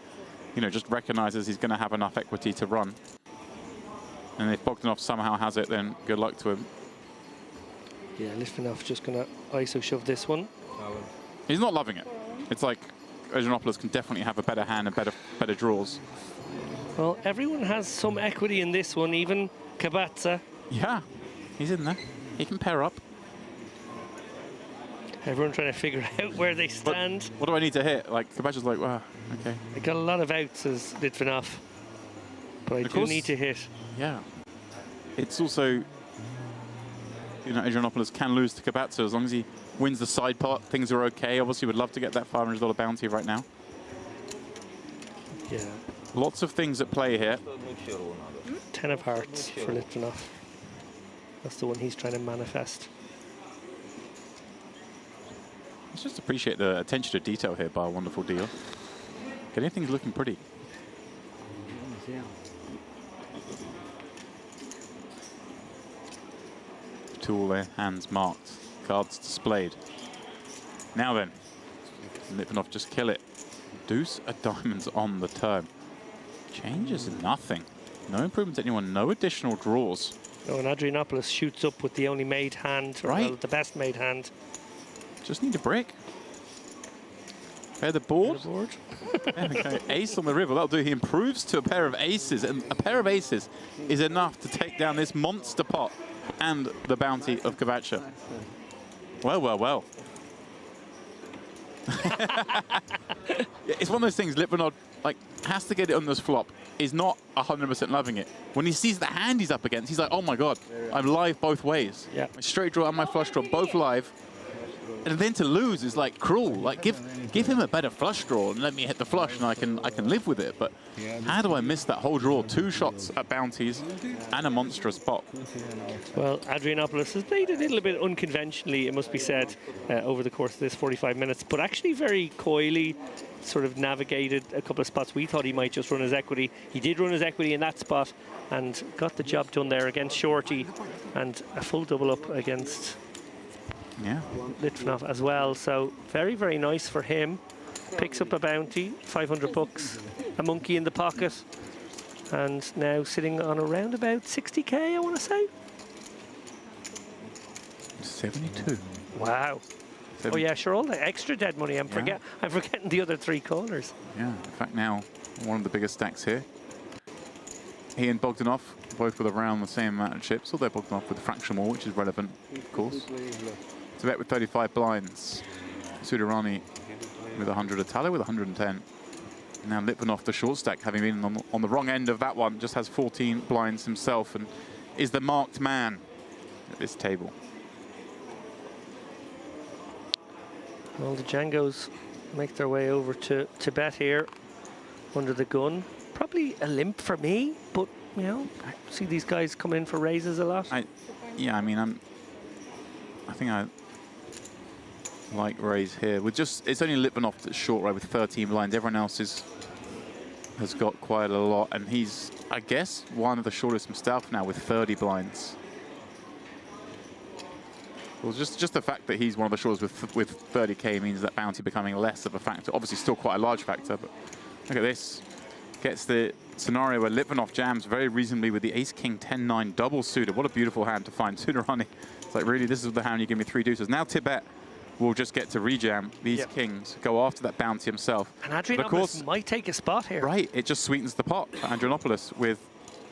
you know, just recognizes he's going to have enough equity to run. And if Bogdanov somehow has it, then good luck to him. Yeah, Litvinov just going to ISO shove this one. He's not loving it. It's like Adrianopoulos can definitely have a better hand and better draws. Well, everyone has some equity in this one, even Kabatsa. Yeah, he's in there. He can pair up. Everyone trying to figure out where they stand. But what do I need to hit? Like, Kabatsa's like, wow, okay. I got a lot of outs as Litvinov, but I do need to hit. Yeah. It's also, you know, Adrianopoulos can lose to Kabatsa as long as he wins the side part. Things are okay. Obviously, would love to get that $500 bounty right now. Yeah. Lots of things at play here. 10 of hearts for Litvinov. That's the one he's trying to manifest. Let's just appreciate the attention to detail here by a wonderful deal. Getting things looking pretty. To all their hands marked, cards displayed. Now then, Litvinov just kill it. Deuce of diamonds on the turn. Changes nothing. No improvement to anyone, no additional draws. Oh, and Adrianopoulos shoots up with the only made hand, or well, the best made hand. Just need a brick. Pair the board. Okay. Ace on the river, that'll do. He improves to a pair of aces, and a pair of aces is enough to take down this monster pot and the bounty of Kabatsa. Well, well, well. It's one of those things, Litvinov, like, has to get it on this flop. Is not 100% loving it. When he sees the hand he's up against, he's like, oh my god, I'm live both ways. Yeah. My straight draw and my flush draw, both live. And then to lose is like cruel. Like, give him a better flush draw and let me hit the flush, and I can live with it. But how do I miss that whole draw? 2 shots at bounties and a monstrous pot. Well, Adrianopoulos has played a little bit unconventionally, it must be said, over the course of this 45 minutes, but actually very coyly sort of navigated a couple of spots. We thought he might just run his equity. He did run his equity in that spot and got the job done there against Shorty, and a full double up against Litvinov as well. So very, very nice for him. Picks up a bounty, 500 bucks, a monkey in the pocket, and now sitting on around about 60k, I want to say. 72. Wow. Oh yeah, sure, all the extra dead money. I'm forgetting the other 3 callers. Yeah, in fact now one of the biggest stacks here. He and Bogdanov both with around the same amount of chips, although Bogdanov with a fraction more, which is relevant, of course. Tibet with 35 blinds. Sudarani with 100. Atala with 110. Now Litvinov, the short stack, having been on the wrong end of that one, just has 14 blinds himself and is the marked man at this table. Well, the Django's make their way over to Tibet here under the gun. Probably a limp for me, but, you know, I see these guys coming in for raises a lot. Yeah, I mean, I think I like raise here. It's only Litvinov that's short, right, with 13 blinds. Everyone else has got quite a lot, and he's, I guess, one of the shortest himself now with 30 blinds. Well, just the fact that he's one of the shortest with 30k means that bounty becoming less of a factor. Obviously, still quite a large factor, but look at this. Gets the scenario where Litvinov jams very reasonably with the ace-king 10-9 double suited. What a beautiful hand to find. Sudarani. It's like, really, this is the hand you give me 3 deuces. Now Tibet will just get to rejam these kings, go after that bounty himself. And Adrianopoulos might take a spot here. Right, it just sweetens the pot for Adrianopoulos with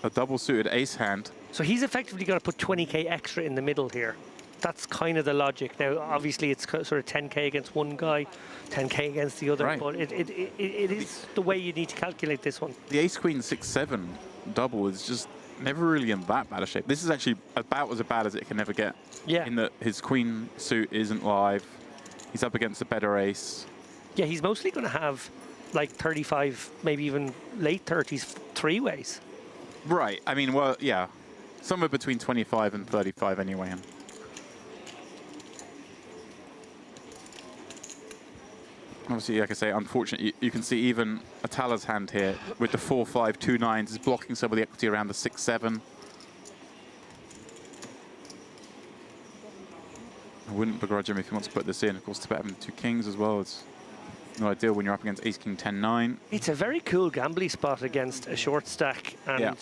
a double suited ace hand. So he's effectively got to put 20k extra in the middle here. That's kind of the logic. Now, obviously, it's sort of 10k against one guy, 10k against the other, right. But it is the way you need to calculate this one. The ace-queen 6-7 double is just never really in that bad a shape. This is actually about as bad as it can ever get. Yeah. In that his queen suit isn't live. He's up against a better ace. Yeah, he's mostly going to have like 35, maybe even late 30s, three-ways. Right. I mean, well, yeah. Somewhere between 25 and 35 anyway. Obviously, like I say, unfortunately, you can see even Atala's hand here with the 4-5, 2 9s is blocking some of the equity around the 6-7. I wouldn't begrudge him if he wants to put this in. Of course, Tibet having 2 kings as well. It's not ideal when you're up against ace-king 10-9. It's a very cool gambly spot against a short stack and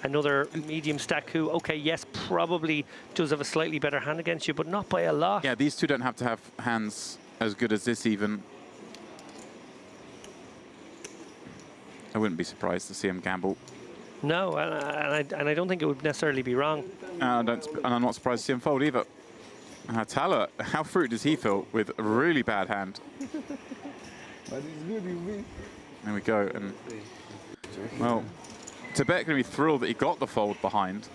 another medium stack who, okay, yes, probably does have a slightly better hand against you, but not by a lot. Yeah, these two don't have to have hands as good as this even. I wouldn't be surprised to see him gamble. No, and I don't think it would necessarily be wrong. And I'm not surprised to see him fold either. Tala, how fruit does he feel with a really bad hand? But it's good, you win. There we go. And well, Tibet going to be thrilled that he got the fold behind,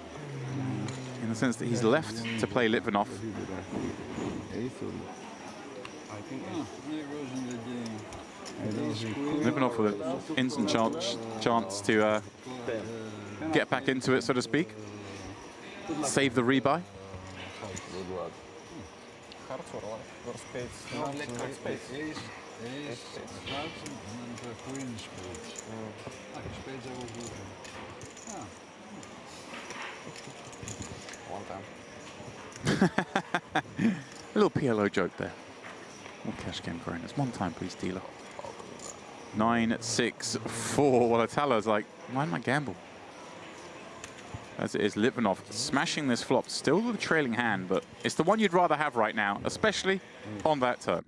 in the sense that he's left to play Litvinov. Litvinov with an instant chance to get back into it, so to speak. Save the rebuy. A little PLO joke there. More cash game Coronas. One time, please, dealer. 9-6-4. Well, Atala's like, why didn't I gamble? As it is, Litvinov smashing this flop, still with a trailing hand, but it's the one you'd rather have right now, especially on that turn.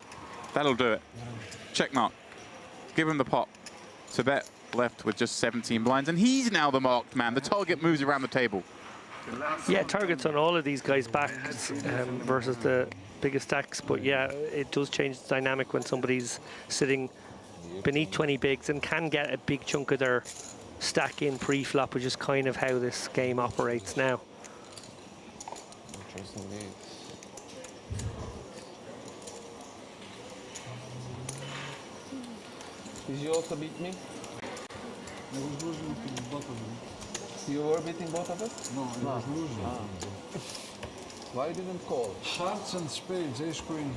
That'll do it. Check mark. Give him the pot. Tibet left with just 17 blinds, and he's now the marked man. The target moves around the table. Yeah, targets on all of these guys' backs versus the biggest stacks, but yeah, it does change the dynamic when somebody's sitting beneath 20 bigs and can get a big chunk of their stack in pre-flop, which is kind of how this game operates now. Did you also beat me? I was losing to both of them. You were beating both of us? No, I was losing. Why you didn't call? Hearts and spades, ace queen.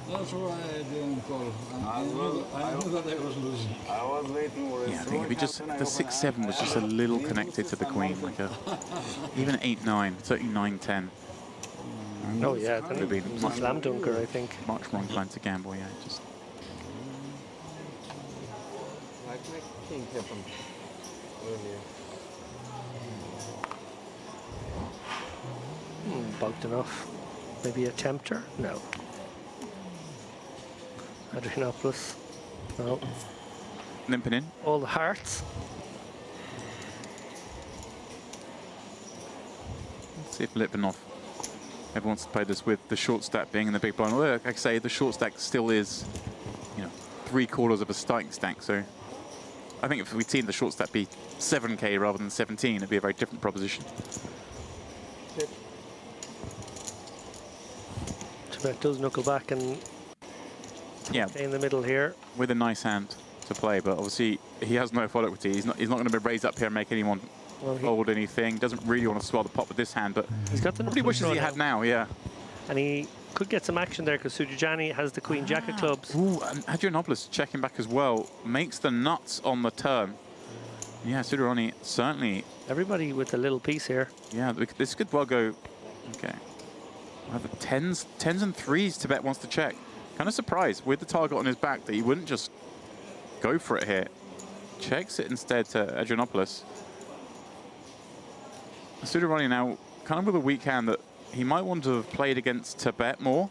That's why I didn't call. I knew that I was losing. I was waiting for it. Yeah, I think if he just, the 6-7 was just a little connected to the queen, like a, even 8-9, 39-10. Oh yeah, Would have been it was a slam dunker, I think. Much more inclined to gamble, yeah. Just. Like my king happened earlier. Bugged enough. Maybe a tempter? No. Adrianopoulos. No. Limping in. All the hearts. Let's see if Litvinov ever wants to play this with the short stack being in the big blind. Although, like I say, the short stack still is, you know, 3/4 of a starting stack. So I think if we'd seen the short stack be 7k rather than 17, it'd be a very different proposition. Tibet does knuckle back and stay in the middle here. With a nice hand. to play, but obviously he has no follow-up with tea. He's not going to be raised up here and make anyone fold anything. Doesn't really want to swell the pot with this hand, but he's got the probably wishes he had now, yeah. And he could get some action there because Sujajani has the Queen Jack of clubs. Ooh, and Adrianopoulos checking back as well. Makes the nuts on the turn. Yeah, Sudarani certainly. Everybody with a little piece here. Yeah, this could well go. Okay. Well, the tens and threes Tibet wants to check. Kind of surprised with the target on his back that he wouldn't just go for it here. Checks it instead to Adrianopoulos. Sudarani now kind of with a weak hand that he might want to have played against Tibet more.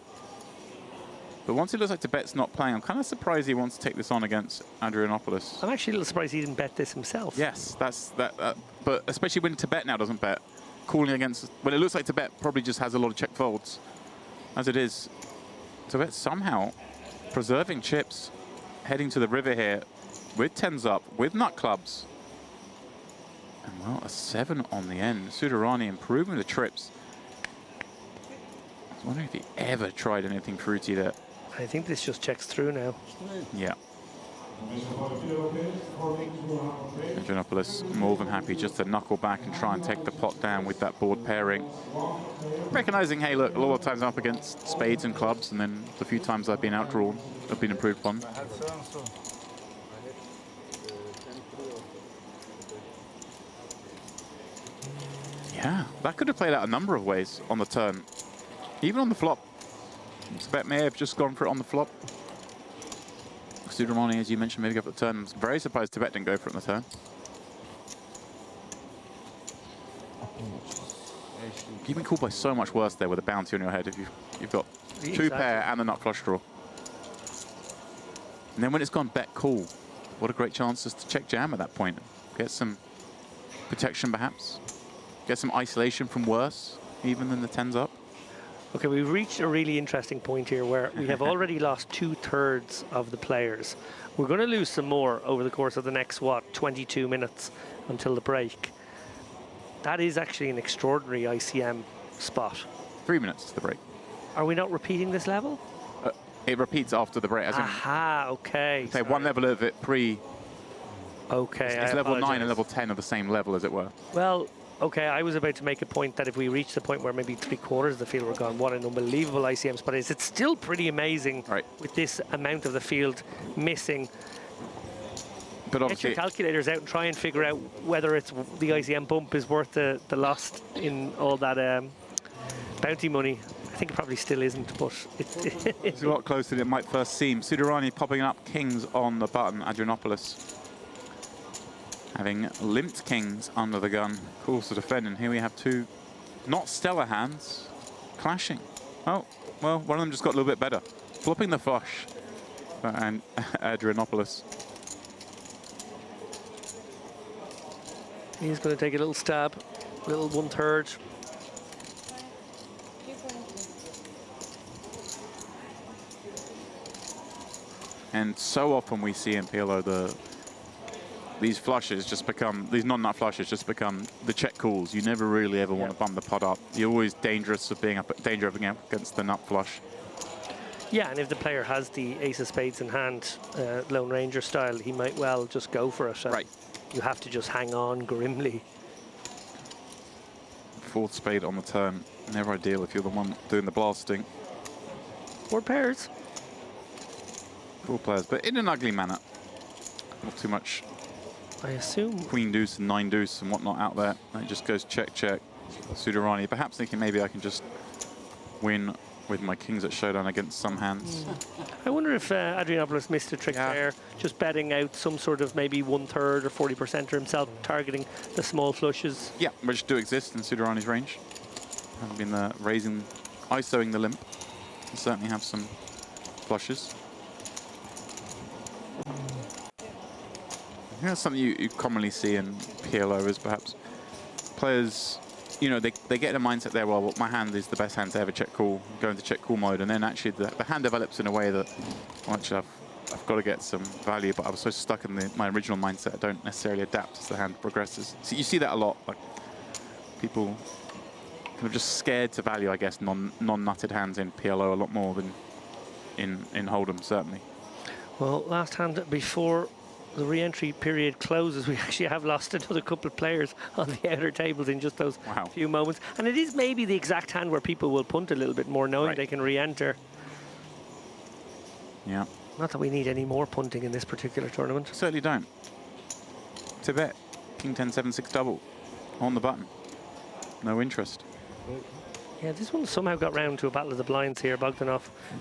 But once it looks like Tibet's not playing, I'm kind of surprised he wants to take this on against Adrianopoulos. I'm actually a little surprised he didn't bet this himself. Yes, but especially when Tibet now doesn't bet. Calling against, well, it looks like Tibet probably just has a lot of check folds. As it is, Tibet somehow preserving chips, heading to the river here with tens up, with nut clubs. And well, a 7 on the end. Sudarani improving the trips. I was wondering if he ever tried anything fruity there. I think this just checks through now. Yeah. Adrianopoulos more than happy just to knuckle back and try and take the pot down with that board pairing. Recognizing, hey, look, a lot of times I'm up against spades and clubs, and then the few times I've been outdrawn, I've been improved upon. Yeah, that could have played out a number of ways on the turn. Even on the flop. Tibet may have just gone for it on the flop. Sudarani, as you mentioned, maybe go for the turn. I'm very surprised Tibet didn't go for it on the turn. You've been called by so much worse there with a bounty on your head if you've got two pair and the nut flush draw. And then when it's gone bet call, what a great chance just to check jam at that point. Get some protection perhaps. Get some isolation from worse, even than the tens up. Okay, we've reached a really interesting point here where we have already lost 2/3 of the players. We're going to lose some more over the course of the next, 22 minutes until the break. That is actually an extraordinary ICM spot. 3 minutes to the break. Are we not repeating this level? It repeats after the break. As Aha, okay. Say one level of it pre. Okay, It's level 9 and level 10 are the same level, as it were. Well, okay, I was about to make a point that if we reach the point where maybe 3/4 of the field were gone, what an unbelievable ICM spot is. It's still pretty amazing with this amount of the field missing. But obviously, get your calculators out and try and figure out whether it's the ICM bump is worth the loss in all that bounty money. I think it probably still isn't, but it's a lot closer than it might first seem. Sudarani popping up kings on the button. Adrianopoulos having limped kings under the gun. Calls to defend, and here we have two not stellar hands clashing. Oh, well, one of them just got a little bit better. Flopping the flush, and Adrianopoulos. He's going to take a little stab, little 1/3. And so often we see in PLO these flushes just become, these non-nut flushes just become the check calls. You never really ever want to bump the pot up. You're always dangerous of being up against the nut flush. Yeah, and if the player has the ace of spades in hand, Lone Ranger style, he might well just go for it. Right. You have to just hang on grimly. Fourth spade on the turn. Never ideal if you're the one doing the blasting. 4 pairs. 4 players, but in an ugly manner. Not too much. I assume. Queen deuce and 9 deuce and whatnot out there. And it just goes check, check. Sudarani perhaps thinking maybe I can just win with my kings at showdown against some hands. I wonder if Adrianopoulos missed a trick there, just betting out some sort of maybe 1/3 or 40% to himself, targeting the small flushes. Yeah, which do exist in Sudarani's range. Haven't been raising, ISOing the limp. You certainly have some flushes. I think that's something you commonly see in PLO is perhaps players, you know, they get in a mindset there, well, my hand is the best hand to ever check call, go into check call mode, and then actually the hand develops in a way that, well, actually I've got to get some value, but I was so stuck in my original mindset, I don't necessarily adapt as the hand progresses. So you see that a lot, like people kind of just scared to value, I guess, non-nutted hands in PLO a lot more than in Hold'em, certainly. Well, last hand before the re-entry period closes, we actually have lost another couple of players on the outer tables in just those few moments. And it is maybe the exact hand where people will punt a little bit more, knowing they can re-enter. Yeah. Not that we need any more punting in this particular tournament. Certainly don't. Tibet, King 10, 7, 6 double on the button. No interest. Yeah, this one somehow got round to a battle of the blinds here. Bogdanov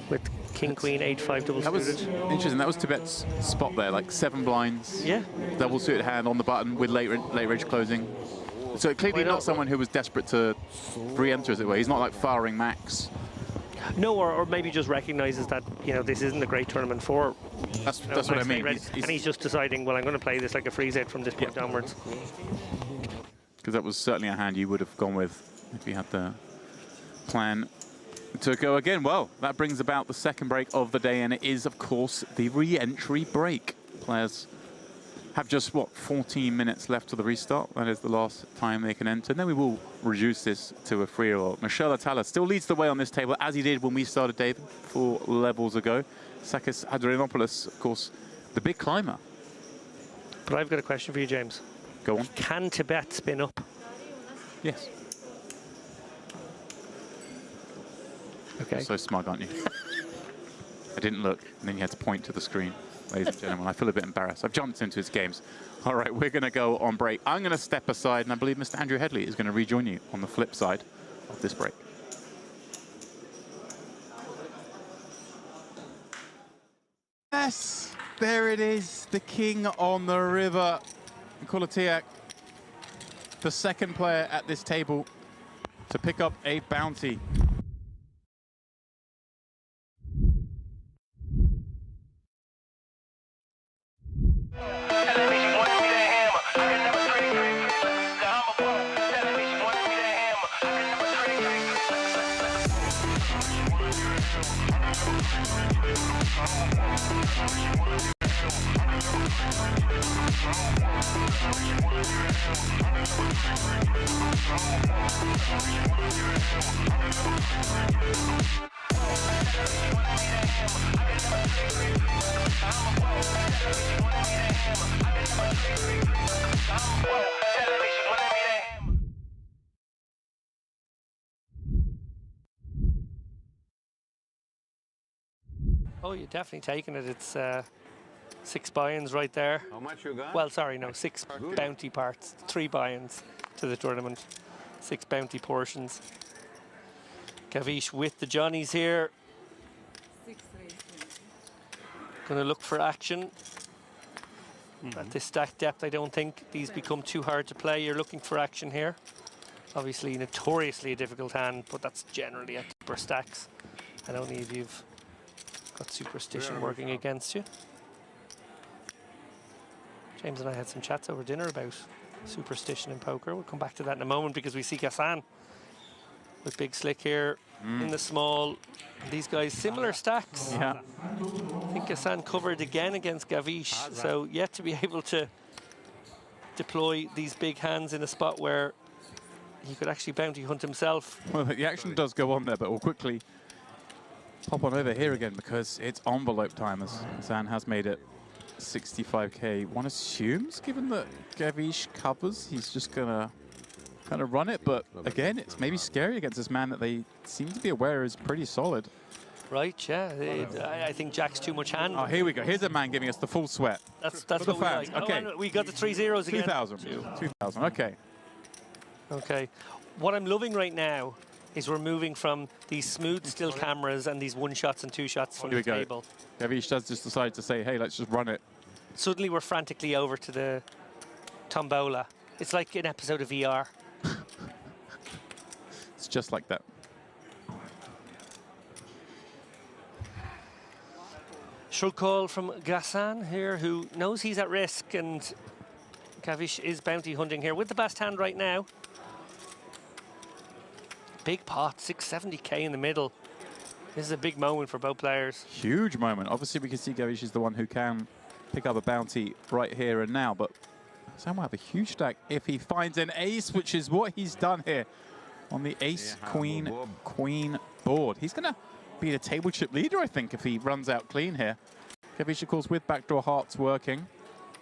with King, Queen, 8-5 double That was suited. interesting. That was Tibet's spot there, like 7 blinds. Yeah. Double suited hand on the button with late range closing. So clearly not someone who was desperate to re-enter, as it were. He's not like firing max. No, or maybe just recognises that, you know, this isn't a great tournament for. That's what I mean. And he's just deciding, well, I'm going to play this like a freeze out from this point onwards. Because that was certainly a hand you would have gone with if you had the plan to go again. Well, that brings about the second break of the day, and it is, of course, the re-entry break. Players have just, what, 14 minutes left to the restart. That is the last time they can enter. And then we will reduce this to a free-roll. Michel Atala still leads the way on this table, as he did when we started, David, 4 levels ago. Sakis Adrianopoulos, of course, the big climber. But I've got a question for you, James. Go on. Can Tibet spin up? Yes. Okay. You're so smug, aren't you? I didn't look, and then you had to point to the screen. Ladies and gentlemen, I feel a bit embarrassed. I've jumped into his games. All right, we're going to go on break. I'm going to step aside, and I believe Mr. Andrew Headley is going to rejoin you on the flip side of this break. Yes, there it is, the king on the river. Kulatiak, the second player at this table to pick up a bounty. Oh, you're definitely taking it. It's 6 buy-ins right there. How much you got? Well, sorry, no, 6 bounty parts, 3 buy-ins to the tournament, 6 bounty portions. Gavish with the Johnnies here. Going to look for action. At this stack depth, I don't think these become too hard to play. You're looking for action here. Obviously, notoriously a difficult hand, but that's generally at deeper stacks. And only if you've got superstition working against you. James and I had some chats over dinner about superstition in poker. We'll come back to that in a moment because we see Gassan with Big Slick here in the small. These guys, similar stacks. Yeah. I think Gassan covered again against Gavish, so yet to be able to deploy these big hands in a spot where he could actually bounty hunt himself. Well, the action does go on there, but we'll quickly pop on over here again because it's envelope time as Zan has made it 65k. One assumes, given that Gavish covers, he's just gonna kind of run it, but again, it's maybe scary against this man that they seem to be aware is pretty solid. Right, yeah. I think Jack's too much hand. Oh, here we go. Here's a man giving us the full sweat. That's for the what fans. we like. Okay. Oh, we got the 3 zeros again. 2,000. 2,000. Okay. Okay. What I'm loving right now is we're moving from these smooth still cameras and these 1 shots and 2 shots from Here the we go. table. Gavish does just decide to say, hey, let's just run it. Suddenly we're frantically over to the tombola. It's like an episode of VR. It's just like that. Shrug call from Gassan here, who knows he's at risk, and Gavish is bounty hunting here with the best hand right now. Big pot, 670k in the middle. This is a big moment for both players. Huge moment. Obviously, we can see Gavish is the one who can pick up a bounty right here and now, but Sam will have a huge stack if he finds an ace, which is what he's done here on the ace, queen, queen board. He's going to be the table chip leader, I think, if he runs out clean here. Gavish, of course, with backdoor hearts working.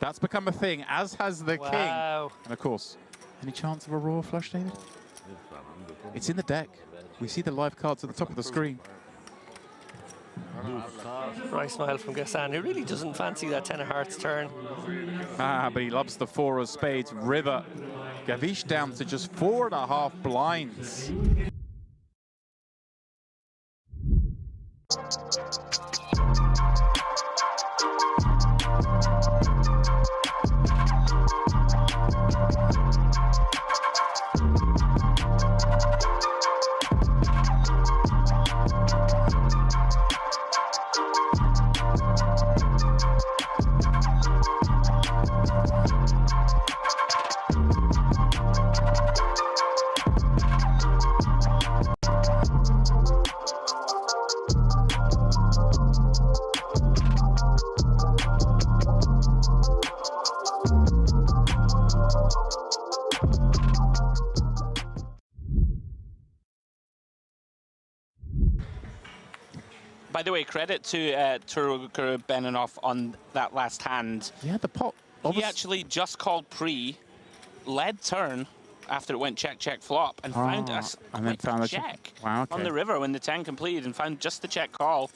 That's become a thing, as has the king. And of course, any chance of a royal flush, David? It's in the deck. We see the live cards at the top of the screen. Right smile from Gassan, who really doesn't fancy that 10 of hearts turn. But he loves the 4 of spades. River. Gavish down to just 4.5 blinds. By the way, credit to Turuguru Beninoff on that last hand. Yeah, the pot. He actually just called pre, led turn after it went check, check, flop, and found us and then found check wow, okay. on the river when the 10 completed and found just the check call.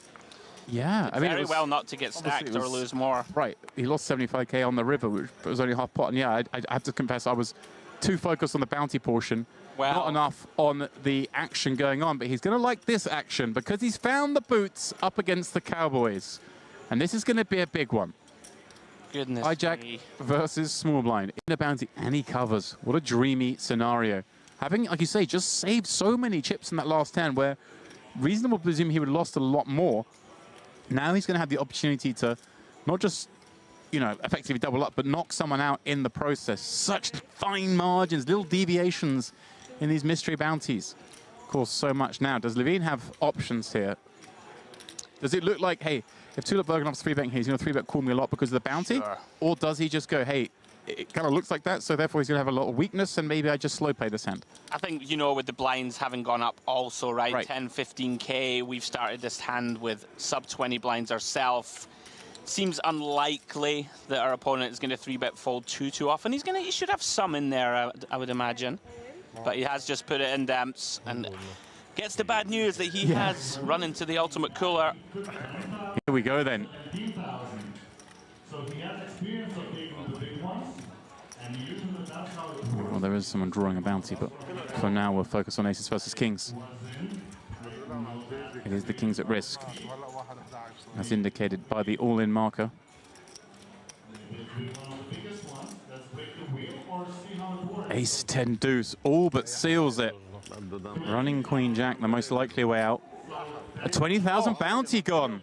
Yeah, I mean, very well not to get stacked or lose more. Right, he lost 75k on the river, which was only half pot. And yeah, I have to confess, I was too focused on the bounty portion. Not enough on the action going on, but he's going to like this action because he's found the boots up against the Cowboys. And this is going to be a big one. Goodness Hijack versus small blind in the bounty, and he covers. What a dreamy scenario. Having, like you say, just saved so many chips in that last 10 where reasonable to presume he would have lost a lot more. Now he's going to have the opportunity to not just, you know, effectively double up, but knock someone out in the process. Such fine margins, little deviations in these mystery bounties. Of course, so much now. Does Levine have options here? Does it look like, hey, if Tulip Bergenoff's 3-betting here, he's going to 3-bet Call Me a Lot because of the bounty? Sure. Or does he just go, hey, it kind of looks like that, so therefore he's going to have a lot of weakness, and maybe I just slow play this hand? I think, you know, with the blinds having gone up also, right? 10, 15K, we've started this hand with sub 20 blinds ourselves. Seems unlikely that our opponent is going to 3-bet fold too often. He should have some in there, I would imagine. But he has just put it in damps and gets the bad news that he has run into the ultimate cooler. Here we go then. Well, there is someone drawing a bounty, but for now we'll focus on aces versus kings. It is the kings at risk, as indicated by the all-in marker. Ace 10 deuce, all but seals it. Running queen jack, the most likely way out. A 20,000 bounty gone.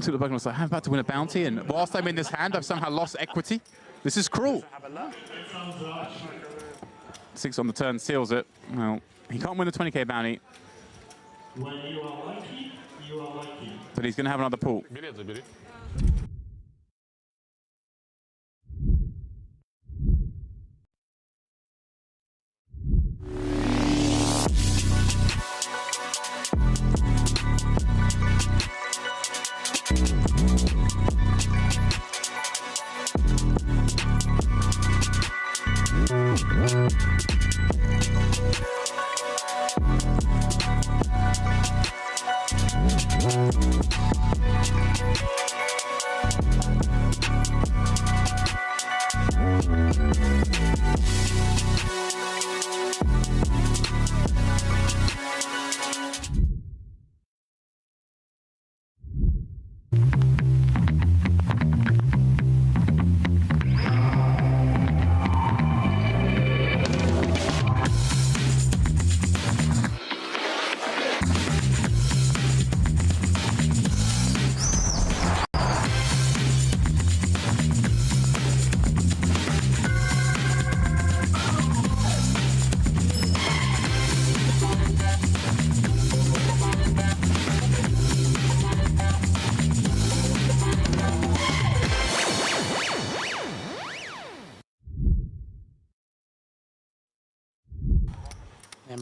So the bugman was like, I'm about to win a bounty, and whilst I'm in this hand, I've somehow lost equity. This is cruel. 6 on the turn seals it. Well, he can't win the 20k bounty. But he's going to have another pull.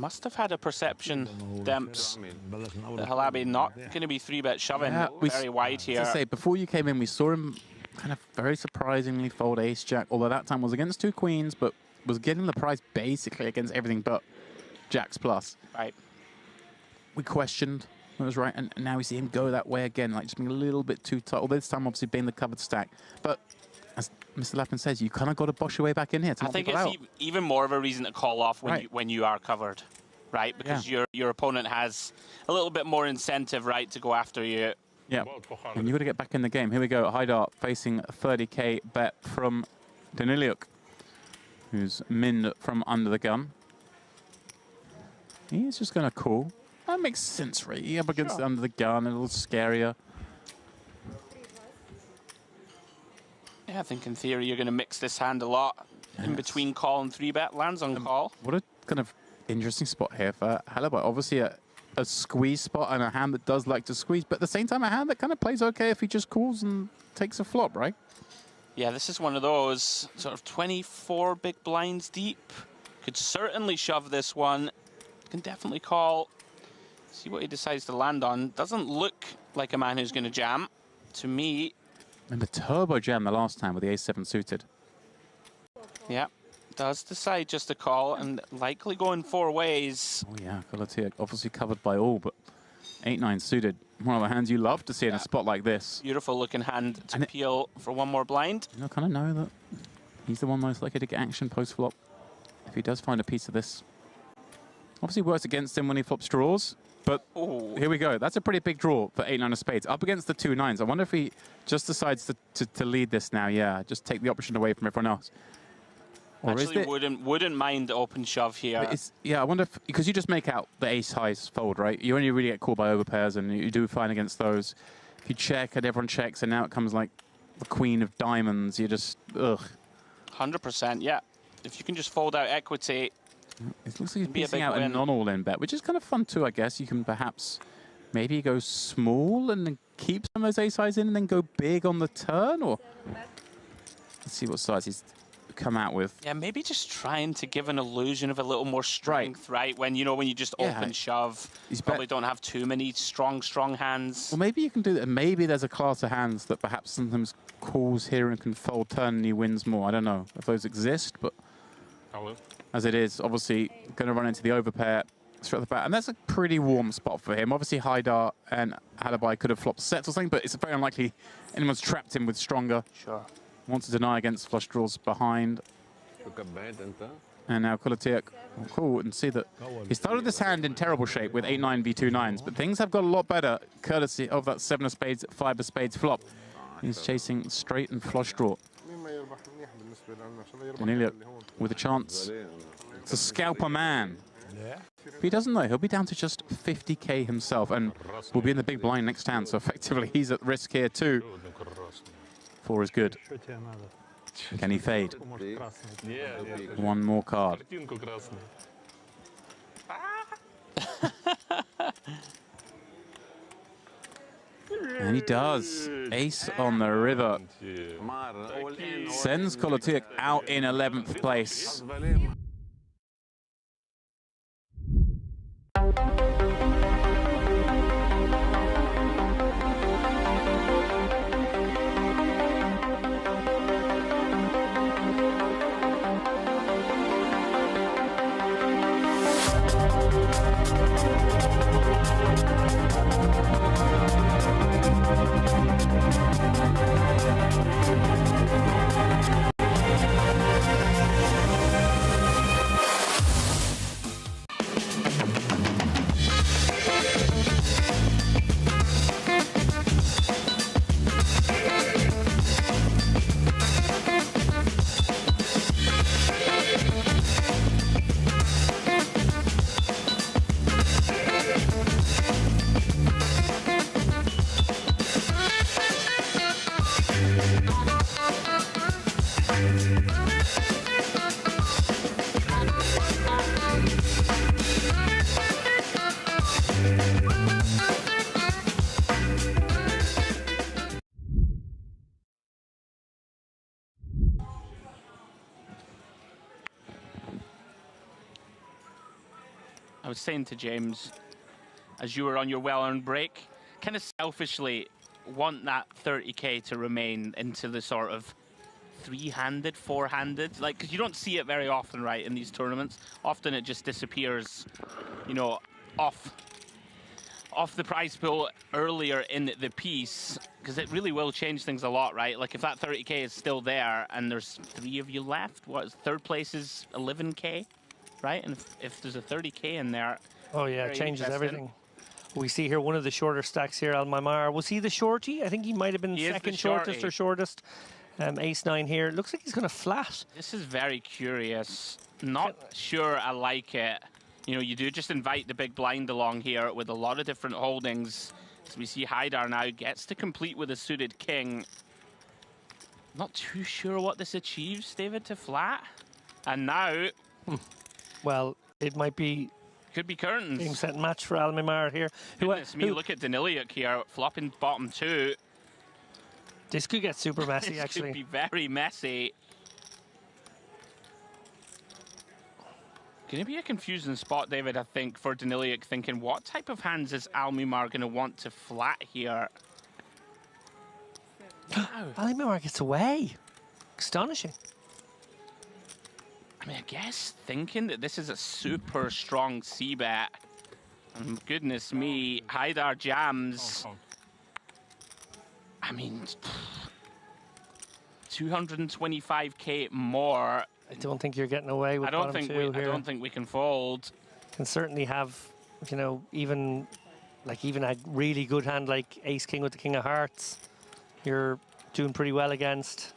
must have had a perception, Demps, that Halabi not going to be 3-bet shoving very wide here. To say, before you came in, we saw him kind of very surprisingly fold ace-jack, although that time was against 2 queens, but was getting the prize basically against everything but jacks plus. Right. We questioned what was right, and now we see him go that way again, like just being a little bit too tight, although this time obviously being the covered stack. But as Mr. Lappin says, you kind of got to bosh your way back in here to I think it's even more of a reason to call off when you are covered, right? Because your opponent has a little bit more incentive, right, to go after you. Yeah, and you've got to get back in the game. Here we go, Haidar facing a 30k bet from Daniliuk, who's min from under the gun. He's just going to call. That makes sense, right? He up against under the gun, a little scarier. Yeah, I think in theory you're going to mix this hand a lot in between call and 3-bet. Lands on call. What a kind of interesting spot here for Halabai. Obviously a squeeze spot and a hand that does like to squeeze, but at the same time a hand that kind of plays okay if he just calls and takes a flop, right? Yeah, this is one of those sort of 24 big blinds deep. Could certainly shove this one. Can definitely call. See what he decides to land on. Doesn't look like a man who's going to jam to me. And the turbo jam the last time with the ace-7 suited. Yeah, does decide just to call and likely going 4 ways. Oh yeah, Kolatiuk obviously covered by all, but 8-9 suited. One of the hands you love to see in a spot like this. Beautiful looking hand to peel for one more blind. You kind of know that he's the one most likely to get action post-flop if he does find a piece of this. Obviously works against him when he flops draws, but here we go. That's a pretty big draw for 8-9 of spades. Up against the 2 9s. I wonder if he just decides to lead this now. Yeah, just take the option away from everyone else. Or actually wouldn't mind the open shove here. Yeah, I wonder if, because you just make out the ace highs fold, right? You only really get called by overpairs, and you do fine against those. If you check and everyone checks, and now it comes like the queen of diamonds, you just, ugh. 100%, yeah. If you can just fold out equity. It looks like he's piecing out a non-all-in bet, which is kind of fun too, I guess. You can perhaps maybe go small and then keep some of those ace highs in and then go big on the turn, or let's see what size he's come out with. Yeah, maybe just trying to give an illusion of a little more strength, right? When you just open shove, you probably don't have too many strong hands. Well, maybe you can do that. Maybe there's a class of hands that perhaps sometimes calls here and can fold turn and he wins more. I don't know if those exist, but as it is, obviously going to run into the overpair straight off the bat, and that's a pretty warm spot for him. Obviously, Haidar and Halabai could have flopped sets or something, but it's very unlikely anyone's trapped him with stronger. Sure. Wants to deny against flush draws behind. And now Kolatiuk will call and see that he started this hand in terrible shape with 8-9 v2 9s, but things have got a lot better courtesy of that 7 of spades, 5 of spades flop. He's chasing straight and flush draw. Daniliuk with a chance to scalp a man. If he doesn't know, he'll be down to just 50k himself and will be in the big blind next hand, so effectively he's at risk here too. 4 is good. Can he fade? One more card. And he does. Ace on the river. Sends Kolatiuk out in 11th place. I was saying to James, as you were on your well-earned break, kind of selfishly want that 30k to remain into the sort of three-handed, four-handed, like, because you don't see it very often, right, in these tournaments. Often it just disappears, you know, off the prize pool earlier in the piece, because it really will change things a lot, right? Like if that 30k is still there and there's 3 of you left, third place is 11k, right? And if there's a 30k in there, oh yeah, it changes everything. We see here one of the shorter stacks here, Al-Mamar. Was he the shorty? I think he might have been second shortest or shortest. Ace-9 here. Looks like he's going to flat. This is very curious. Not sure I like it. You know, you do just invite the big blind along here with a lot of different holdings. So we see Haidar now gets to complete with a suited king. Not too sure what this achieves, David, to flat. And now... well, it might be... Could be curtains. Game, set, match for Al-Mamar here. Goodness me, look at Daniliuk here, flopping bottom 2. This could get super messy, actually. This could be very messy. Going to be a confusing spot, David, I think, for Daniliuk, thinking, what type of hands is Al-Mamar going to want to flat here? Al-Mamar gets away. Astonishing. I mean, I guess thinking that this is a super strong c-bet. And goodness me, Haidar jams. I mean, 225k more. I don't think you're getting away with bottom 2 here. I don't think we can fold. Can certainly have, you know, even a really good hand like Ace King with the King of Hearts, you're doing pretty well against.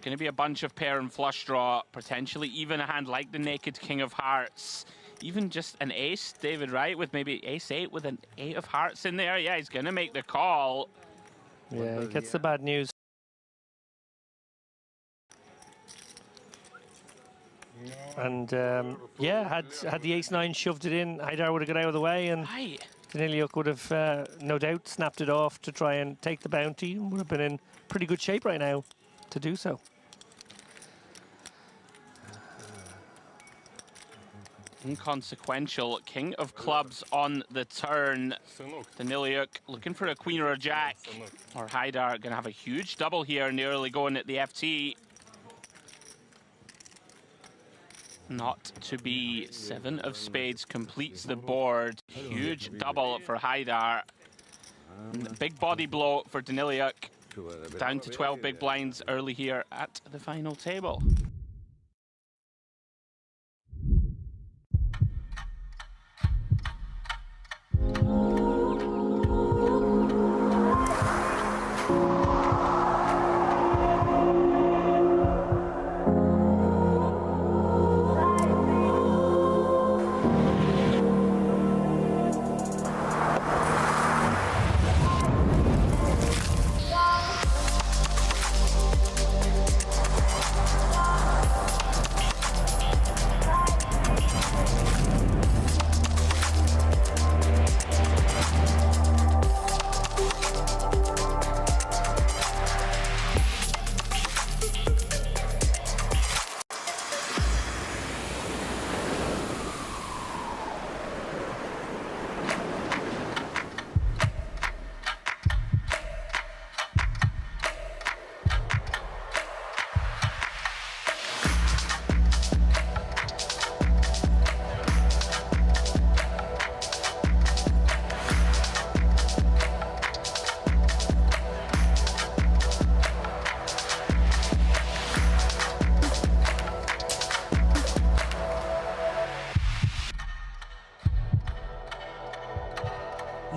Going to be a bunch of pair and flush draw, potentially even a hand like the Naked King of Hearts. Even just an ace, David, right? With maybe ace-8 with an 8 of hearts in there. Yeah, he's going to make the call. Yeah, he gets the bad news. And yeah, had the ace-9 shoved it in, Haidar would have got out of the way, and Daniliuk would have no doubt snapped it off to try and take the bounty. Would have been in pretty good shape right now to do so. Inconsequential. King of clubs on the turn. Daniliuk looking for a queen or a jack. Or Haidar going to have a huge double here in the early going at the FT. Not to be. 7 of spades completes the board. Huge double for Haidar. Big body blow for Daniliuk. Down to 12 big blinds early here at the final table.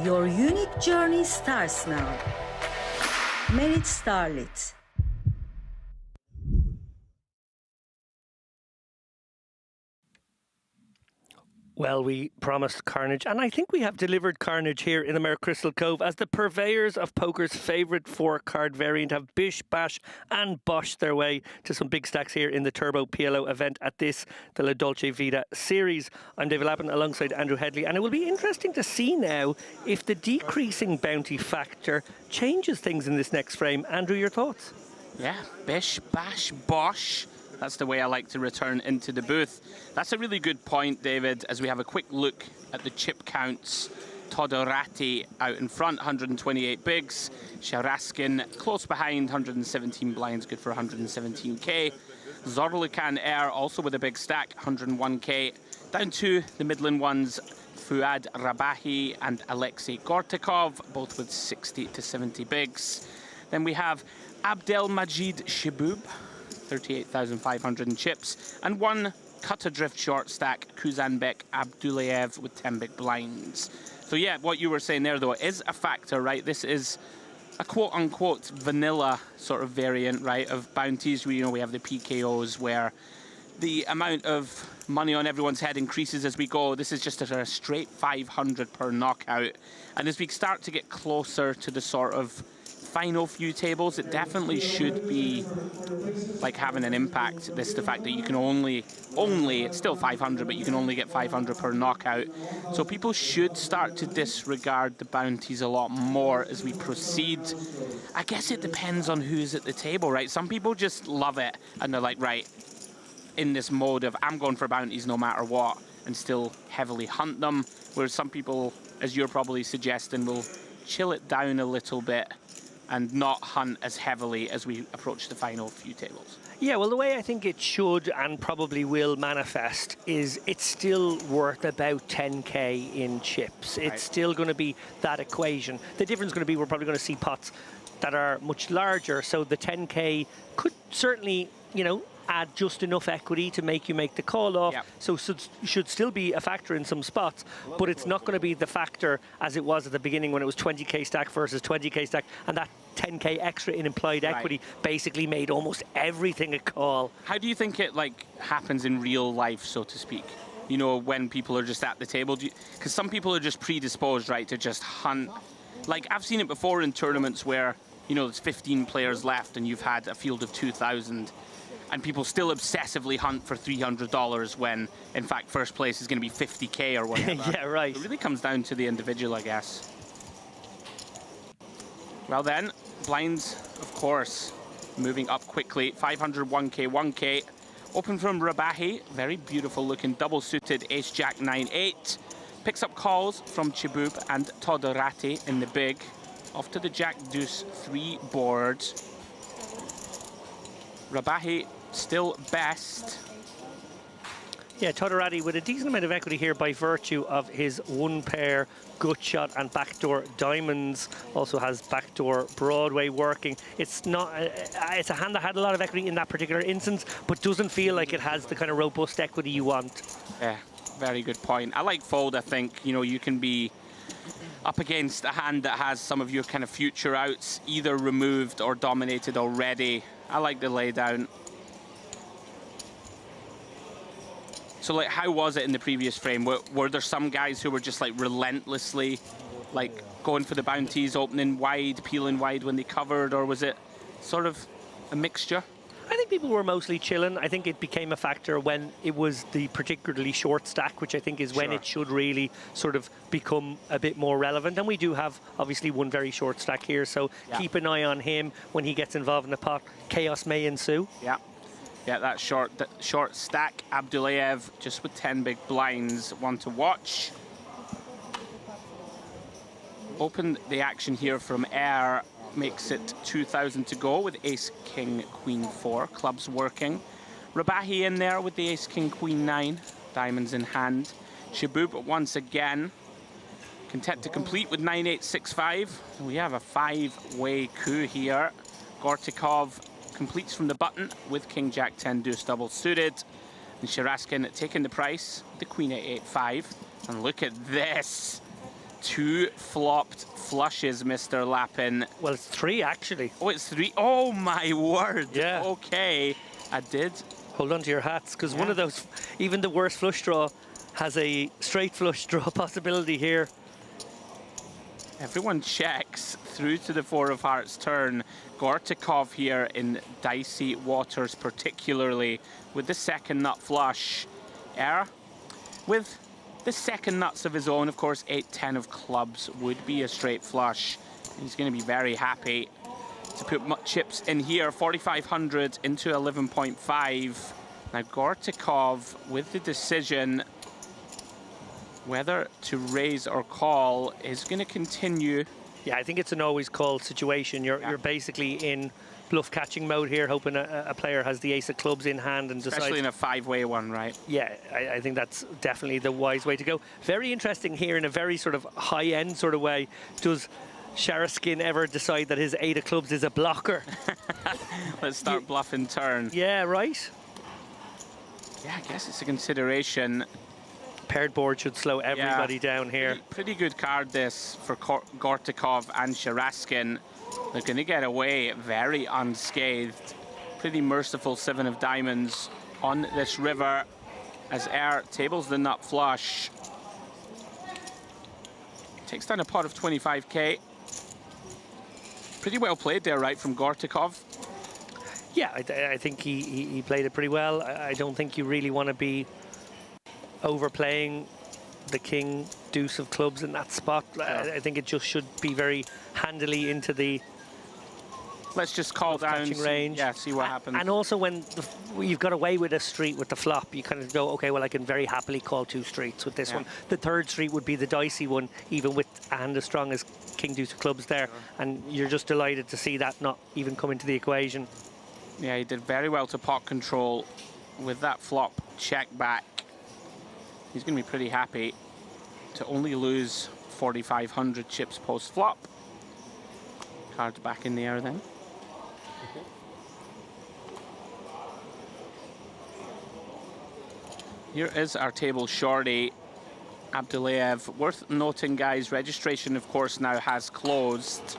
Your unique journey starts now. Merit Starlit. Well, we promised carnage, and I think we have delivered carnage here in the Merritt Crystal Cove, as the purveyors of poker's favourite 4-card variant have bish, bash and bosh their way to some big stacks here in the Turbo PLO event at the La Dolce Vita series. I'm David Lappin alongside Andrew Headley, and it will be interesting to see now if the decreasing bounty factor changes things in this next frame. Andrew, your thoughts? Yeah, bish, bash, bosh. That's the way I like to return into the booth. That's a really good point, David, as we have a quick look at the chip counts. Todorati out in front, 128 bigs. Sharaskin close behind, 117 blinds, good for 117k. Zorlukan Air also with a big stack, 101k. Down to the Midland ones, Fuad Rabahi and Alexei Gortikov, both with 60 to 70 bigs. Then we have Abdelmajid Shibub, 38,500 in chips, and one cut adrift short stack, Kuzanbek Abdulayev with 10 big blinds. So yeah, what you were saying there though is a factor, right? This is a quote-unquote vanilla sort of variant, right, of bounties. We have the PKOs where the amount of money on everyone's head increases as we go. This is just a straight 500 per knockout. And as we start to get closer to the sort of final few tables, it definitely should be like having an impact. This the fact that you can only it's still 500, but you can only get 500 per knockout. So people should start to disregard the bounties a lot more as we proceed. I guess it depends on who's at the table, right? Some people just love it and they're like, right, in this mode of I'm going for bounties no matter what, and still heavily hunt them. Whereas some people, as you're probably suggesting, will chill it down a little bit and not hunt as heavily as we approach the final few tables. Yeah, well, the way I think it should and probably will manifest is it's still worth about 10k in chips. It's still going to be that equation. The difference is going to be we're probably going to see pots that are much larger, so the 10k could certainly, add just enough equity to make you make the call off. Yep. So should still be a factor in some spots, but it's not going to be the factor as it was at the beginning when it was 20k stack versus 20k stack, and that 10k extra in implied equity basically made almost everything a call. How do you think it happens in real life, so to speak? When people are just at the table, because some people are just predisposed, right, to just hunt. I've seen it before in tournaments where there's 15 players left and you've had a field of 2,000. And people still obsessively hunt for $300 when, in fact, first place is going to be 50k or whatever. Yeah, right. It really comes down to the individual, I guess. Well then, blinds, of course, moving up quickly. 500, 1k, 1k. Open from Rabahi, very beautiful looking double-suited ace-jack 9-8. Picks up calls from Chibub and Todorati in the big. Off to the jack-deuce 3 board. Rabahi still best. Yeah, Todorati with a decent amount of equity here by virtue of his one pair gut shot and backdoor diamonds. Also has backdoor Broadway working. It's not. It's a hand that had a lot of equity in that particular instance, but doesn't feel like it has the kind of robust equity you want. Yeah, very good point. I like fold. I think you can be up against a hand that has some of your kind of future outs either removed or dominated already. I like the laydown. So how was it in the previous frame? Were there some guys who were just relentlessly going for the bounties, opening wide, peeling wide when they covered, or was it sort of a mixture? I think people were mostly chilling. I think it became a factor when it was the particularly short stack, which I think is when it should really sort of become a bit more relevant. And we do have, obviously, one very short stack here, so keep an eye on him when he gets involved in the pot. Chaos may ensue. Yeah, that short stack. Abdulayev just with 10 big blinds, one to watch. Open the action here from Air. Makes it 2,000 to go with ace, king, queen, 4. Clubs working. Rabahi in there with the ace, king, queen, 9. Diamonds in hand. Shibub once again. Content to complete with 9-8-6-5. We have a 5-way coup here. Gortikov completes from the button with king, jack, 10, deuce, double suited. And Sharaskin taking the price with the queen, 8-8-5. And look at this. 2 flopped flushes, Mr. Lappin. Well, it's 3, actually. Oh, it's 3. Oh, my word. Yeah. Okay. I did. Hold on to your hats, because one of those, even the worst flush draw, has a straight flush draw possibility here. Everyone checks through to the 4 of hearts turn. Gortikov here in dicey waters, particularly with the second nut flush. Air with the second nuts of his own, of course. 8-10 of clubs would be a straight flush. He's going to be very happy. to put chips in here. 4,500 into 11.5. Now Gortikov with the decision whether to raise or call is going to continue. Yeah, I think it's an always call situation. You're basically in bluff catching mode here, hoping a player has the ace of clubs in hand and decides. Especially in a five-way one, right? Yeah, I think that's definitely the wise way to go. Very interesting here in a very sort of high-end sort of way. Does Sharaskin ever decide that his 8 of clubs is a blocker? Let's start bluffing turn. Yeah, right. Yeah, I guess it's a consideration. Paired board should slow everybody down here. Pretty good card this for Gortikov and Sharaskin. They're going to get away very unscathed. Pretty merciful 7 of diamonds on this river as Air tables the nut flush. Takes down a pot of 25k. Pretty well played there, right, from Gortikov? Yeah, I think he played it pretty well. I don't think you really want to be overplaying the king deuce of clubs in that spot. I think it just should be very handily into the let's just call down range. Yeah, see what happens. And also when you've got away with a street with the flop, you kind of go, okay, well, I can very happily call 2 streets with this one. The third street would be the dicey one, even with a hand as strong as king deuce of clubs there. And you're just delighted to see that not even come into the equation. Yeah, he did very well to pot control with that flop check back. He's going to be pretty happy to only lose 4,500 chips post-flop. Cards back in the air then. Here is our table shorty, Abdulayev. Worth noting, guys, registration, of course, now has closed.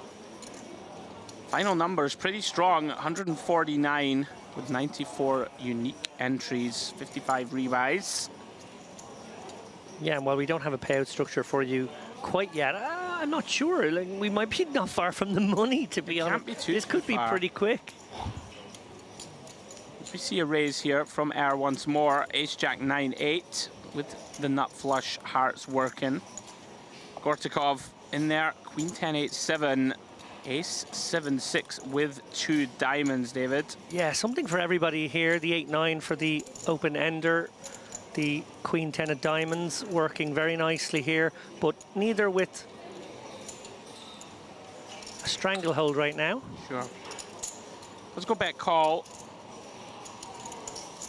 Final numbers pretty strong, 149 with 94 unique entries, 55 rebuys. Yeah, and while we don't have a payout structure for you quite yet, I'm not sure. Like, we might be not far from the money, to be honest. This could be pretty quick. We see a raise here from Air once more. Ace-Jack 9-8 with the nut flush hearts working. Gortikov in there. Queen 10-8-7. Ace 7-6 with 2 diamonds, David. Yeah, something for everybody here. The 8-9 for the open ender. The Queen 10 of diamonds working very nicely here, but neither with a stranglehold right now. Sure. Let's go back call.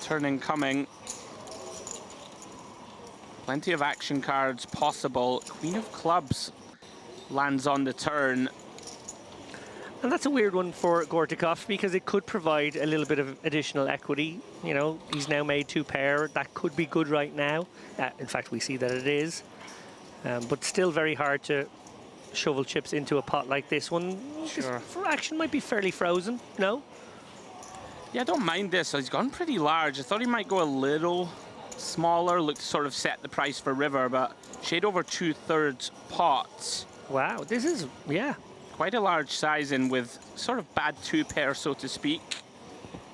Turning coming. Plenty of action cards possible. Queen of clubs lands on the turn. And that's a weird one for Gortikov because it could provide a little bit of additional equity. You know, he's now made 2 pair. That could be good right now. In fact, we see that it is. But still very hard to shovel chips into a pot like this one. Sure. For action might be fairly frozen, no? Yeah, I don't mind this. He's gone pretty large. I thought he might go a little smaller, look to sort of set the price for river, but shade over 2/3 pots. Wow, this is, yeah. Quite a large size in with sort of bad 2 pair, so to speak.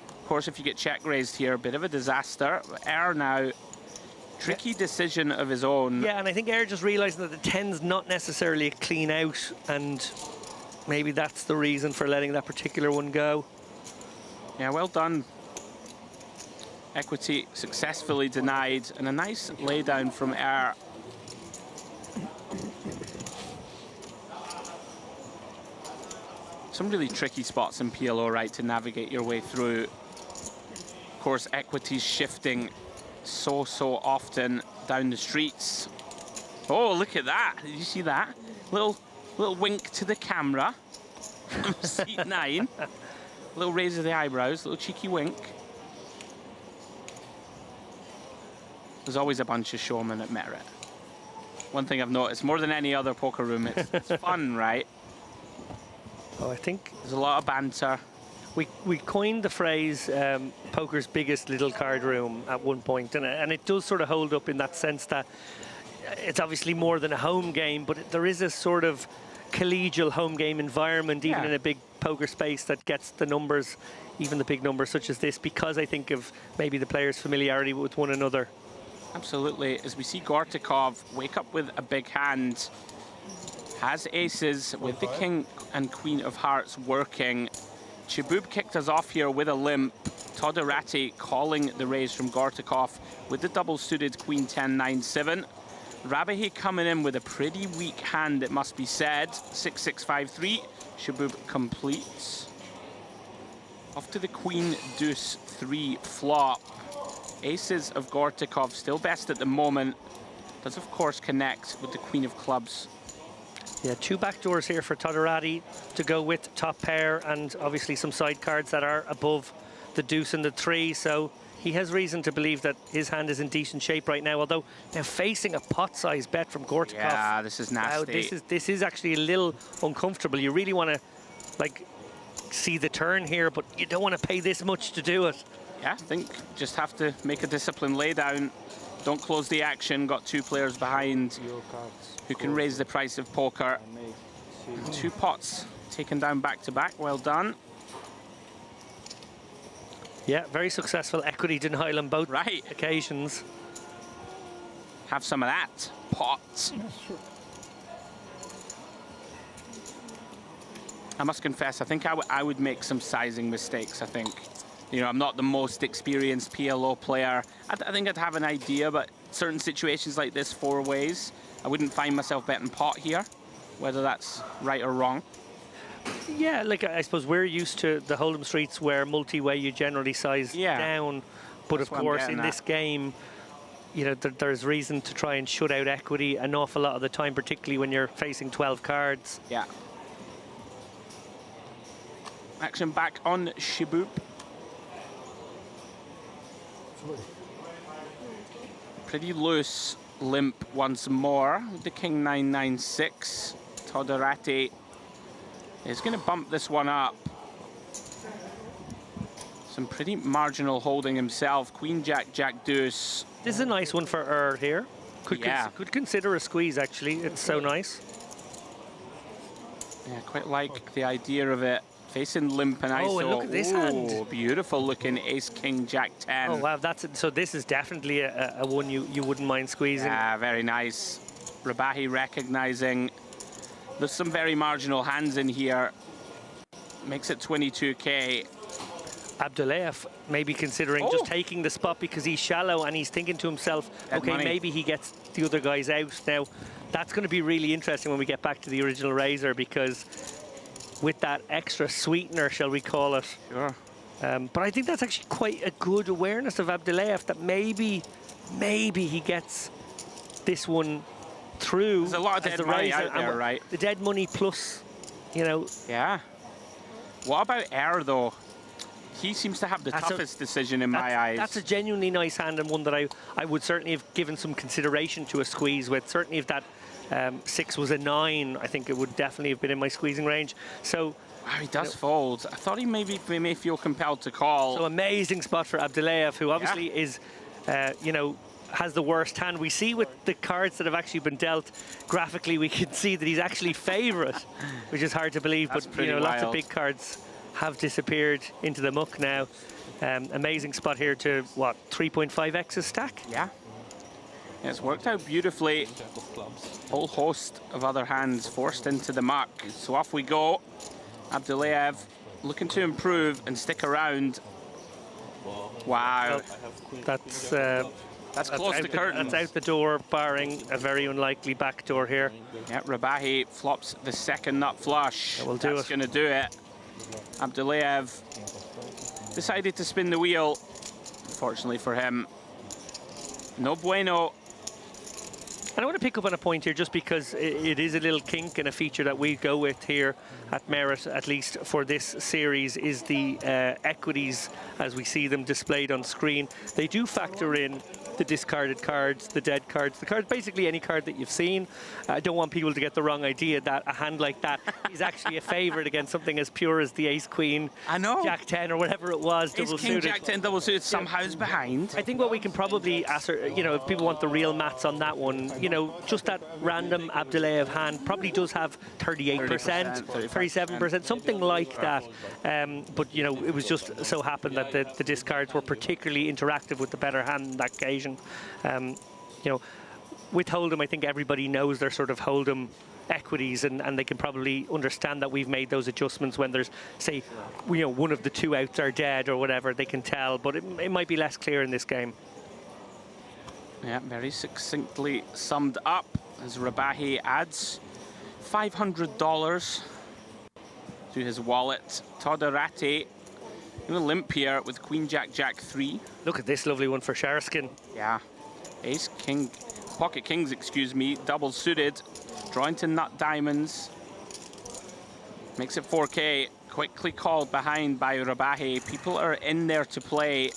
Of course, if you get check raised here, a bit of a disaster. Air now, tricky decision of his own. Yeah, and I think Air just realizing that the 10's not necessarily a clean out, and maybe that's the reason for letting that particular one go. Yeah, well done. Equity successfully denied, and a nice laydown from Air. Some really tricky spots in PLO, right, to navigate your way through. Of course, equities shifting so often down the streets. Oh, look at that. Did you see that? Little wink to the camera from seat 9. Little raise of the eyebrows, little cheeky wink. There's always a bunch of showmen at Merit. One thing I've noticed, more than any other poker room, it's fun, right? Oh, I think there's a lot of banter. We coined the phrase poker's biggest little card room at one point, and it does sort of hold up in that sense that it's obviously more than a home game, but there is a sort of collegial home game environment, even in a big poker space, that gets the numbers, even the big numbers such as this, because I think of maybe the players' familiarity with one another. Absolutely. As we see Gortikov wake up with a big hand, Has aces with the king and queen of hearts working. Chabub kicked us off here with a limp. Todorati calling the raise from Gortikov with the double-suited queen 10-9-7. Rabahi coming in with a pretty weak hand, it must be said. 6-6-5-3. Chabub completes. Off to the queen deuce 3 flop. Aces of Gortikov still best at the moment. Does of course connect with the queen of clubs. Yeah, 2 backdoors here for Todorati to go with top pair, and obviously some side cards that are above the deuce and the 3. So he has reason to believe that his hand is in decent shape right now. Although now facing a pot-sized bet from Gortikov. Yeah, this is nasty. Wow, this is actually a little uncomfortable. You really want to like see the turn here, but you don't want to pay this much to do it. Yeah, I think just have to make a disciplined laydown. Don't close the action. Got 2 players behind who can raise the price of poker. 2 pots taken down back to back. Well done. Yeah, very successful equity denial on both occasions. Have some of that. Pots. I must confess, I think I would make some sizing mistakes, I think. You know, I'm not the most experienced PLO player. I think I'd have an idea, but certain situations like this 4 ways, I wouldn't find myself betting pot here, whether that's right or wrong. Yeah, like I suppose we're used to the Hold'em streets where multi-way you generally size down, but That's of course in this at. game, you know, there's reason to try and shut out equity an awful lot of the time, particularly when you're facing 12 cards. Yeah. Action back on Chabub. Pretty loose limp once more with the king 9-9-6. Todorati is going to bump this one up. Some pretty marginal holding himself. Queen jack, jack deuce. This is a nice one for here. Could consider a squeeze actually. It's so nice. Yeah, quite like the idea of it. Facing limp and ISO. Oh, and look at this hand. Beautiful looking ace, king, jack 10. Oh, wow, that's it. So this is definitely a one you wouldn't mind squeezing. Yeah, very nice. Rabahi recognizing there's some very marginal hands in here. Makes it 22K. Abdullayev maybe considering just taking the spot because he's shallow and he's thinking to himself, okay, maybe he gets the other guys out. Now, that's going to be really interesting when we get back to the original razor, because with that extra sweetener, shall we call it. Sure. But I think that's actually quite a good awareness of Abdullayev, that maybe he gets this one through. There's a lot of dead money out there, right? The dead money plus, you know. Yeah. What about Air, though? He seems to have the toughest decision in my eyes. That's a genuinely nice hand, and one that I would certainly have given some consideration to a squeeze with. Certainly if that 6 was a 9, I think it would definitely have been in my squeezing range. So wow, he does fold. I thought he may feel compelled to call. So amazing spot for Abdullayev, who obviously is, you know, has the worst hand. We see with the cards that have actually been dealt, graphically we can see that he's actually favourite, which is hard to believe. That's but you know, lots of big cards have disappeared into the muck now. Amazing spot here to, what, 3.5x's stack? Yeah. It's worked out beautifully. Whole host of other hands forced into the muck. So off we go. Abdullayev looking to improve and stick around. Wow. That's close to curtains. That's out the door, barring a very unlikely backdoor here. Yeah, Rabahi flops the second nut flush. That's going to do it. Abdullayev decided to spin the wheel. Unfortunately for him. No bueno. And I want to pick up on a point here, just because it is a little kink and a feature that we go with here at Merit, at least for this series, is the equities as we see them displayed on screen. They do factor in the discarded cards, the dead cards, the cards, basically any card that you've seen. I don't want people to get the wrong idea that a hand like that is actually a favourite against something as pure as the Ace Queen, I know, Jack 10 or whatever it was, double Ace King, suited. Jack 10 double suited somehow is behind. I think what we can probably you know, if people want the real maths on that one, you know, just that random Abdullayev hand probably does have 38%, 37%, something like that. But you know, it was just so happened that the discards were particularly interactive with the better hand on that occasion. You know, with Hold'em, I think everybody knows their sort of Hold'em equities, and they can probably understand that we've made those adjustments when there's, say, one of the two outs are dead or whatever. They can tell, but it might be less clear in this game. Yeah, very succinctly summed up as Rabahi adds $500 to his wallet. Todorati in a limp here with Queen Jack Jack 3. Look at this lovely one for Sharaskin. Yeah, Ace King, Pocket Kings, excuse me, double suited, drawing to nut diamonds. Makes it 4K, quickly called behind by Rabahi. People are in there to play.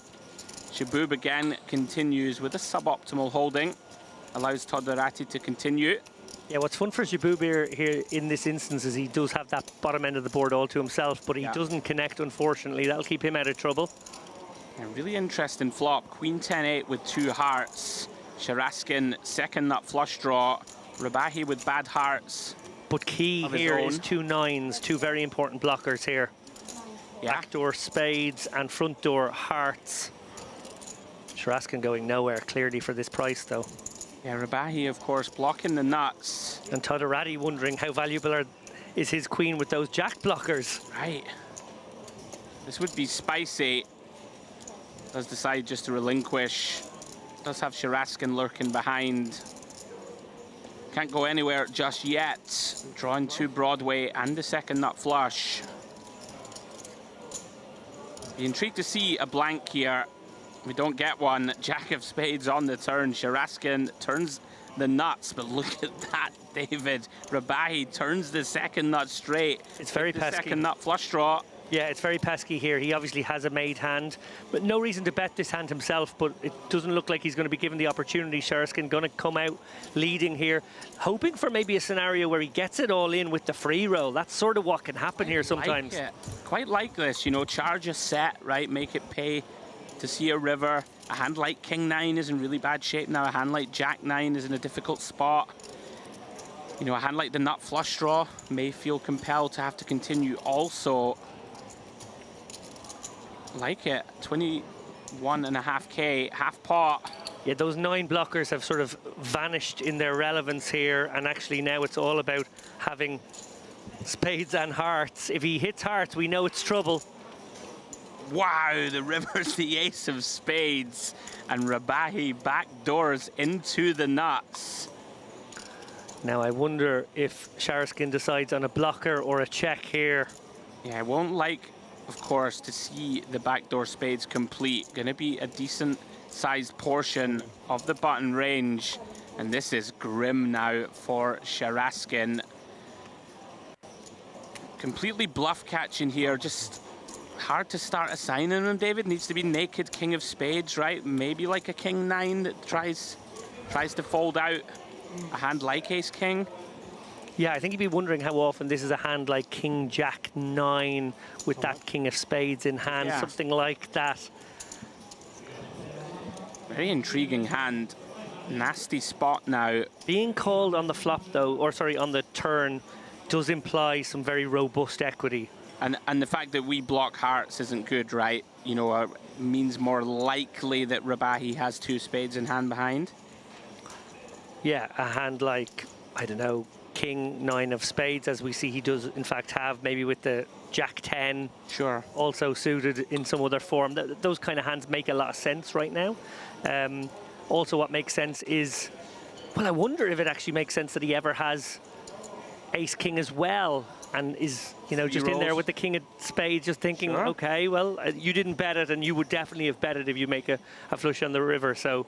Shaboob again continues with a suboptimal holding, allows Todorati to continue. Yeah, what's fun for Shaboob here in this instance is he does have that bottom end of the board all to himself, but he doesn't connect, unfortunately. That'll keep him out of trouble. A really interesting flop. Queen 10-8 with 2 hearts. Sharaskin, second nut flush draw. Rabahi with bad hearts. But key here is 2 9s, 2 very important blockers here. Yeah. Backdoor spades and front door hearts. Sharaskin going nowhere clearly for this price, though. Yeah, Rabahi, of course, blocking the nuts. And Todorati wondering how valuable is his queen with those jack blockers. Right. This would be spicy. Does decide just to relinquish. Does have Sharaskin lurking behind. Can't go anywhere just yet. Drawing to Broadway and the second nut flush. Be intrigued to see a blank here. We don't get one. Jack of spades on the turn. Sharaskin turns the nuts, but look at that, David. Rabahi turns the second nut straight. It's very pesky. Second nut flush draw. Yeah, it's very pesky here. He obviously has a made hand, but no reason to bet this hand himself, but it doesn't look like he's going to be given the opportunity. Sharaskin going to come out leading here, hoping for maybe a scenario where he gets it all in with the free roll. That's sort of what can happen here sometimes. Quite like this, you know, charge a set, right? Make it pay to see a river. A hand like King 9 is in really bad shape now. A hand like Jack 9 is in a difficult spot. You know, a hand like the nut flush draw may feel compelled to have to continue also. Like it, 21.5K, half pot. Yeah, those 9 blockers have sort of vanished in their relevance here, and actually now it's all about having spades and hearts. If he hits hearts, we know it's trouble. Wow, the river's the ace of spades, and Rabahi backdoors into the nuts. Now I wonder if Sharaskin decides on a blocker or a check here. Yeah, I won't like, of course, to see the backdoor spades complete. Gonna be a decent sized portion of the button range, and this is grim now for Sharaskin. Completely bluff catching here, just hard to start assigning him, David. Needs to be naked king of spades, right? Maybe like a king 9 that tries to fold out a hand like ace king. Yeah, I think you'd be wondering how often this is a hand like king jack 9 with that king of spades in hand, something like that. Very intriguing hand. Nasty spot now. Being called on the flop though, or sorry, on the turn, does imply some very robust equity. And the fact that we block hearts isn't good, right? You know, means more likely that Rabahi has 2 spades in hand behind. Yeah, a hand like, I don't know, king 9 of spades, as we see he does in fact have, maybe with the jack 10. Sure. Also suited in some other form. Those kind of hands make a lot of sense right now. Also what makes sense is, well, I wonder if it actually makes sense that he ever has ace king as well, and is, you know, just in there with the king of spades, just thinking, okay, well, you didn't bet it, and you would definitely have bet it if you make a flush on the river. So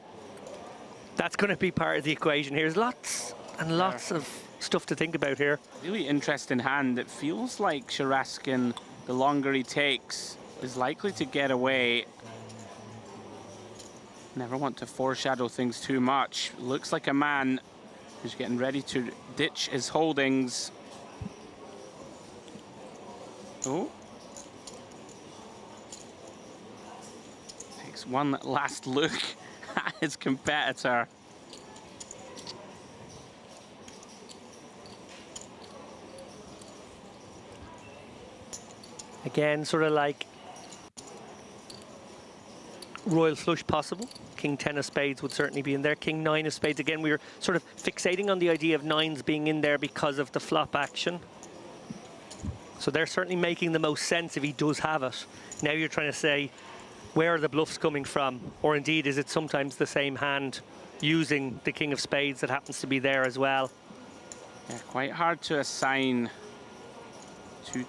that's going to be part of the equation here. There's lots and lots of stuff to think about here. Really interesting hand. It feels like Sharaskin, the longer he takes, is likely to get away. Never want to foreshadow things too much. Looks like a man who's getting ready to ditch his holdings. Oh. Takes one last look at his competitor. Again, sort of like royal flush possible. King 10 of spades would certainly be in there. King 9 of spades. Again, we were sort of fixating on the idea of nines being in there because of the flop action. So they're certainly making the most sense if he does have it. Now you're trying to say, where are the bluffs coming from? Or indeed, is it sometimes the same hand using the king of spades that happens to be there as well? Yeah, quite hard to assign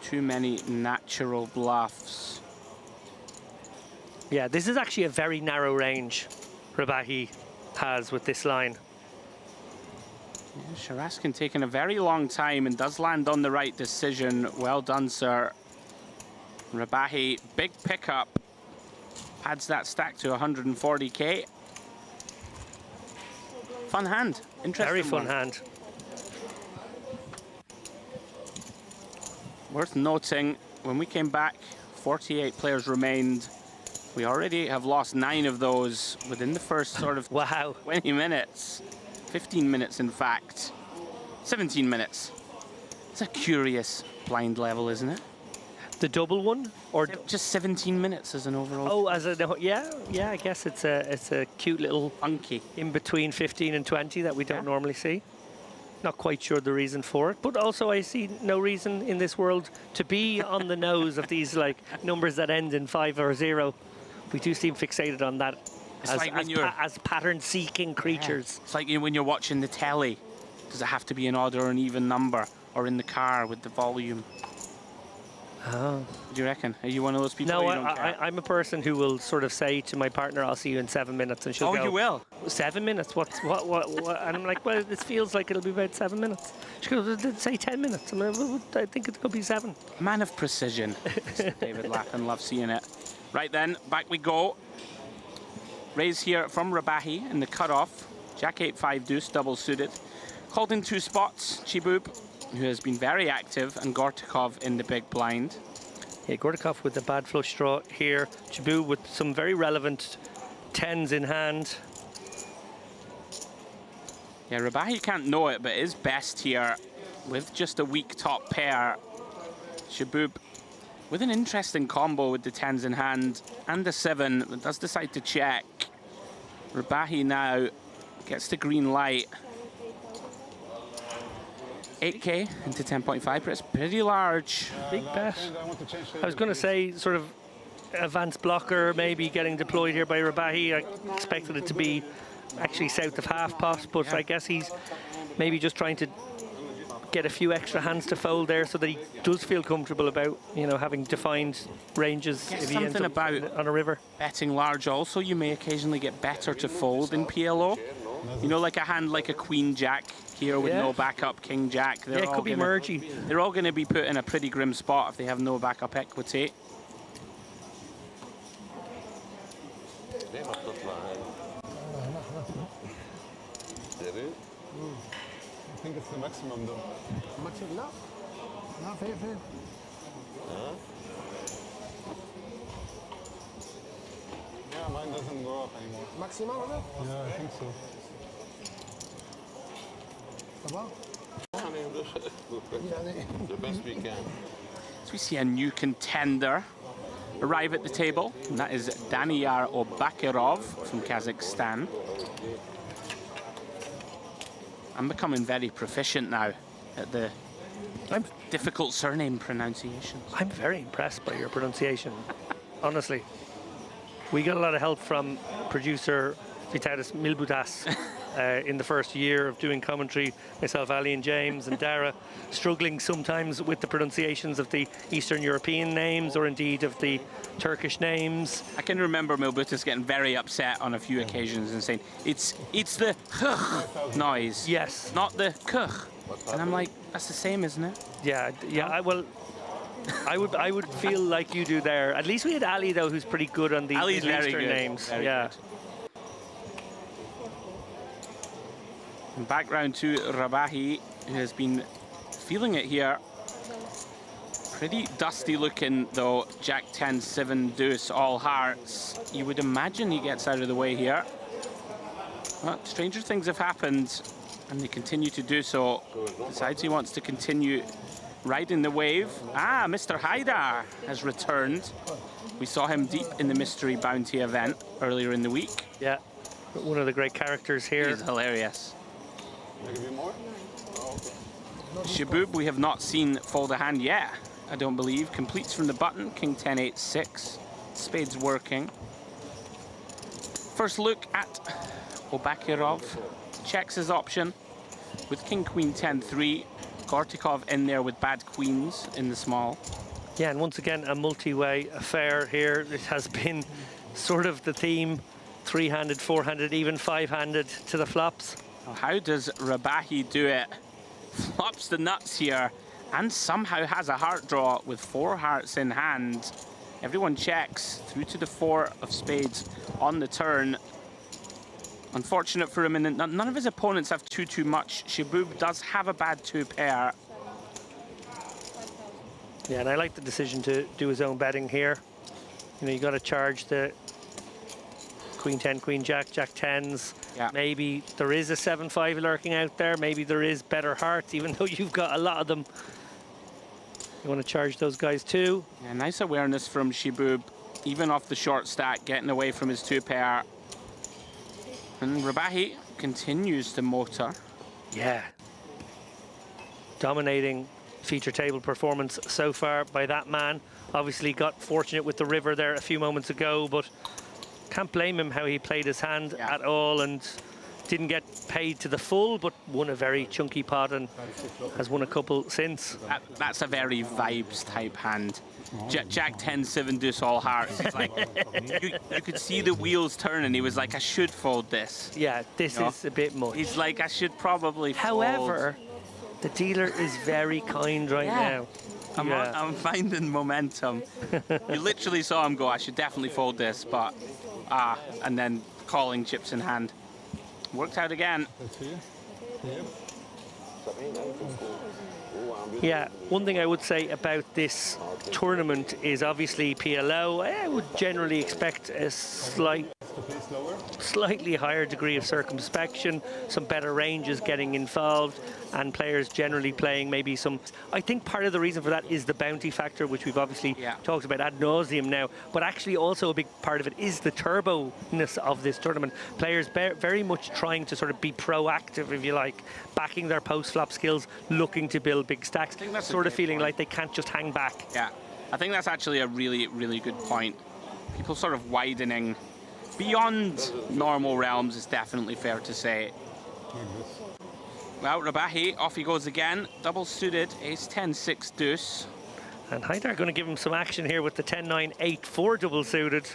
too many natural bluffs. Yeah, this is actually a very narrow range Rabahi has with this line. Yeah, Sharaskin taking a very long time and does land on the right decision. Well done, sir. Rabahi, big pickup. Adds that stack to 140k. Fun hand. Interesting. Very fun hand. Worth noting, when we came back, 48 players remained. We already have lost 9 of those within the first sort of 20 minutes. 15 minutes, in fact. 17 minutes. It's a curious blind level, isn't it? The double one, or just 17 minutes as an overall? Oh, as a yeah. I guess it's a cute little funky in between 15 and 20 that we don't normally see. Not quite sure the reason for it, but also I see no reason in this world to be on the nose of these like numbers that end in 5 or 0. We do seem fixated on that as pattern-seeking creatures. Yeah. It's like when you're watching the telly. Does it have to be an odd or an even number, or in the car with the volume? Oh. What do you reckon? Are you one of those people? No, I'm a person who will sort of say to my partner, "I'll see you in 7 minutes," and she'll go, "Oh, you will." 7 minutes? What? And I'm like, "Well, this feels like it'll be about 7 minutes." She goes, "Say 10 minutes." I think it could be 7. Man of precision. David Lappin, love seeing it. Right then, back we go. Raise here from Rabahi in the cutoff. Jack 8-5 deuce, double suited. Called in 2 spots. Chibub, who has been very active, and Gortakov in the big blind. Yeah, Gortakov with the bad flush draw here. Chibub with some very relevant 10s in hand. Yeah, Rabahi can't know it, but is best here with just a weak top pair. Chibub with an interesting combo with the 10s in hand and the 7, but does decide to check. Rabahi now gets the green light. 8k into 10.5, but it's pretty large. Big bet. I was going to say sort of advanced blocker maybe getting deployed here by Rabahi. I expected it to be actually south of half pot, but I guess he's maybe just trying to get a few extra hands to fold there so that he does feel comfortable about, you know, having defined ranges if he ends up on a river. Betting large also, you may occasionally get better to fold in PLO. You know, like a hand like a Queen Jack here with no backup King Jack. Yeah, it could be mergy. They're all going to be put in a pretty grim spot if they have no backup equity. I think it's the maximum though. Maximum? No. No, fair. Yeah, mine doesn't go up anymore. Maximum, or not? Yeah, I think so. The best we can. So we see a new contender arrive at the table, and that is Daniyar Obakirov from Kazakhstan. I'm becoming very proficient now at the difficult surname pronunciations. I'm very impressed by your pronunciation, honestly. We got a lot of help from producer Vitalis Milbutas in the first year of doing commentary. Myself, Ali and James and Dara, struggling sometimes with the pronunciations of the Eastern European names or indeed of the Turkish names. I can remember Milbutas getting very upset on a few occasions and saying, it's the kh noise. Yes. Not the kh. And I'm like, that's the same, isn't it? Yeah, I would feel like you do there. At least we had Ali though, who's pretty good on the Eastern names. Very good. And back round to Rabahi, who has been feeling it here. Pretty dusty looking though. Jack 10, 7 deuce, all hearts. You would imagine he gets out of the way here. But stranger things have happened, and they continue to do so. Decides he wants to continue riding the wave. Ah, Mr. Haidar has returned. We saw him deep in the mystery bounty event earlier in the week. Yeah, one of the great characters here. He's hilarious. Can I give you more? Shaboob, we have not seen fold a hand yet, I don't believe. Completes from the button, king 10, 8, 6. Spades working. First look at Obakirov. Checks his option with king, queen, 10, 3. Gortikov in there with bad queens in the small. Yeah, and once again, a multi-way affair here. It has been sort of the theme, three-handed, four-handed, even five-handed to the flops. Well, how does Rabahi do it? Flops the nuts here and somehow has a heart draw with 4 hearts in hand. Everyone checks through to the 4 of spades on the turn. Unfortunate for him, and none of his opponents have too much. Shaboob does have a bad 2 pair. Yeah, and I like the decision to do his own betting here. You know, you got to charge the queen 10, queen jack, jack 10s. Yeah. Maybe there is a 7-5 lurking out there. Maybe there is better hearts, even though you've got a lot of them. You want to charge those guys too. Yeah, nice awareness from Shaboob, even off the short stack, getting away from his 2 pair. And Rabahi continues the motor. Yeah. Dominating feature table performance so far by that man. Obviously got fortunate with the river there a few moments ago, but can't blame him how he played his hand at all, and didn't get paid to the full, but won a very chunky pot and has won a couple since. That's a very vibes type hand. Jack 10, 7 deuce all hearts. It's like, you could see the wheels turn, and he was like, I should fold this. Yeah, this is a bit much. He's like, I should probably fold. However, the dealer is very kind right now. I'm finding momentum. You literally saw him go, I should definitely fold this, but and then calling chips in hand. Worked out again. Yeah, one thing I would say about this tournament is obviously PLO. I would generally expect a slightly higher degree of circumspection, some better ranges getting involved, and players generally playing maybe some. I think part of the reason for that is the bounty factor, which we've obviously talked about ad nauseum now, but actually also a big part of it is the turbo-ness of this tournament. Players very much trying to sort of be proactive, if you like, backing their post-flop skills, looking to build big stacks, sort of feeling like they can't just hang back. Yeah, I think that's actually a really, really good point. People sort of widening beyond normal realms is definitely fair to say. Well, Rabahi, off he goes again. Double suited, ace 10, 6 deuce. And Haidar going to give him some action here with the 10, 9, 8, 4 double suited.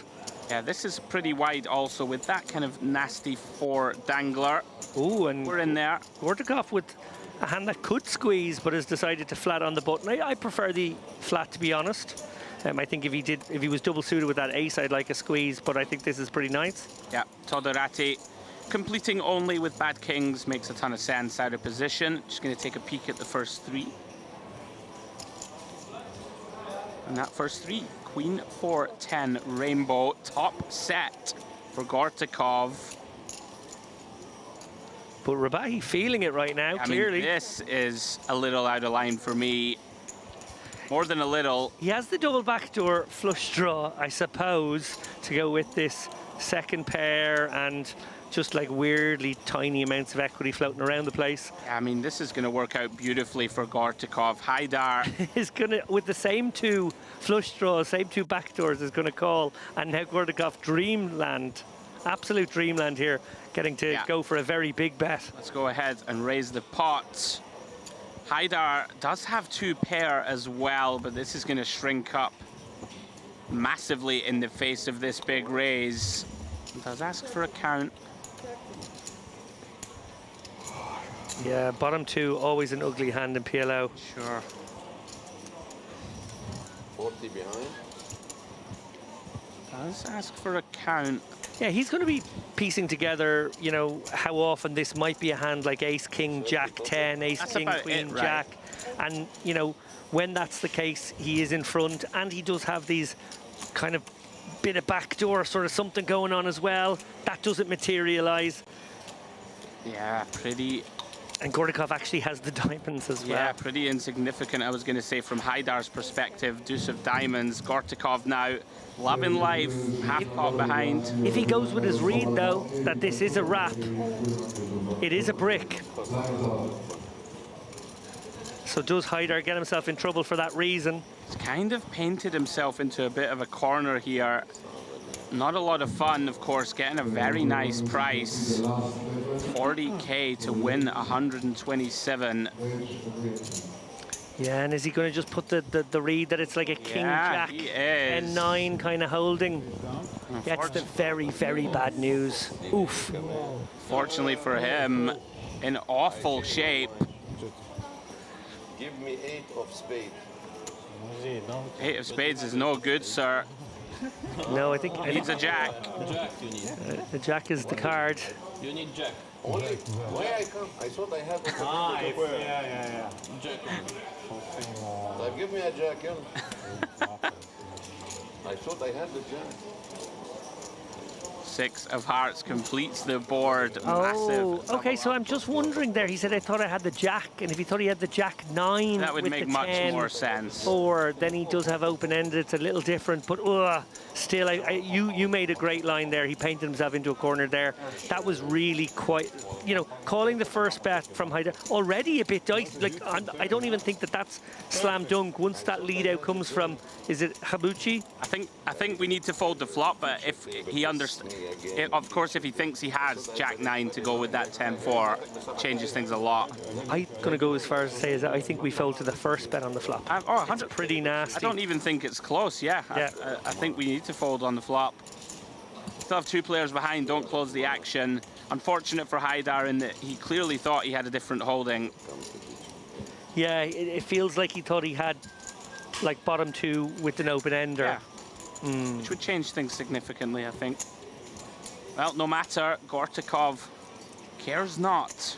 Yeah, this is pretty wide also with that kind of nasty 4 dangler. Ooh, and we're in there. Gortikov with a hand that could squeeze, but has decided to flat on the button. I prefer the flat, to be honest. I think if he was double suited with that ace, I'd like a squeeze, but I think this is pretty nice. Yeah, Todorati completing only with bad kings makes a ton of sense out of position. Just going to take a peek at the first 3. And that first 3, queen, 4, 10, rainbow, top set for Gortikov. But Rabahi feeling it right now, clearly. I mean, this is a little out of line for me. More than a little. He has the double backdoor flush draw, I suppose, to go with this second pair and just like weirdly tiny amounts of equity floating around the place. Yeah, I mean, this is going to work out beautifully for Gortikov. Haidar is going to, with the same 2 flush draws, same 2 backdoors, is going to call. And now Gortikov dreamland, absolute dreamland here, getting to go for a very big bet. Let's go ahead and raise the pot. Haidar does have 2 pair as well, but this is going to shrink up massively in the face of this big raise. Does ask for a count. Yeah, bottom 2, always an ugly hand in PLO. Sure. 40 behind. Does ask for a count. Yeah, he's going to be piecing together, you know, how often this might be a hand like ace, king, jack, 10, ace, king, queen, jack. And, you know, when that's the case, he is in front, and he does have these kind of bit of backdoor sort of something going on as well. That doesn't materialize. Yeah, pretty And Gordikov actually has the diamonds as well. Yeah, pretty insignificant, I was going to say, from Haidar's perspective. Deuce of diamonds. Gortikov now loving life, half pot behind. If he goes with his read, though, that this is a wrap, it is a brick. So does Haidar get himself in trouble for that reason? He's kind of painted himself into a bit of a corner here. Not a lot of fun, of course, getting a very nice price. 40k to win 127. Yeah, and is he going to just put the read that it's like a king jack and 9 kind of holding? That's the very, very bad news. Oof. Fortunately for him, in awful shape. Give me 8 of spades. 8 of spades is no good, sir. No, I think he needs a jack. Jack you need. The jack is the card. You need jack. Only why I come? I thought I had. Yeah. Jack. Give me a jack, yeah. I thought I had the jack. 6 of hearts completes the board. Oh, Massive. okay, so I'm just wondering there. He said, I thought I had the jack, and if he thought he had the jack 9 that would with make the much 10, more sense. 4, then he does have open-ended. It's a little different, but still, you made a great line there. He painted himself into a corner there. That was really quite, calling the first bet from Haidar already a bit dicey. Like, I don't even think that's slam dunk once that lead out comes from, is it Habuchi? I think we need to fold the flop, but if he understands, of course, if he thinks he has Jack 9 to go with that 10-4, changes things a lot. I'm going to go as far as to say is that I think we fold to the first bet on the flop. It's pretty nasty. I don't even think it's close, yeah. I think we need to fold on the flop. Still have 2 players behind, don't close the action. Unfortunate for Haidar in that he clearly thought he had a different holding. Yeah, it feels like he thought he had like bottom 2 with an open-ender. Yeah. Which would change things significantly, I think. Well, no matter, Gortikov cares not.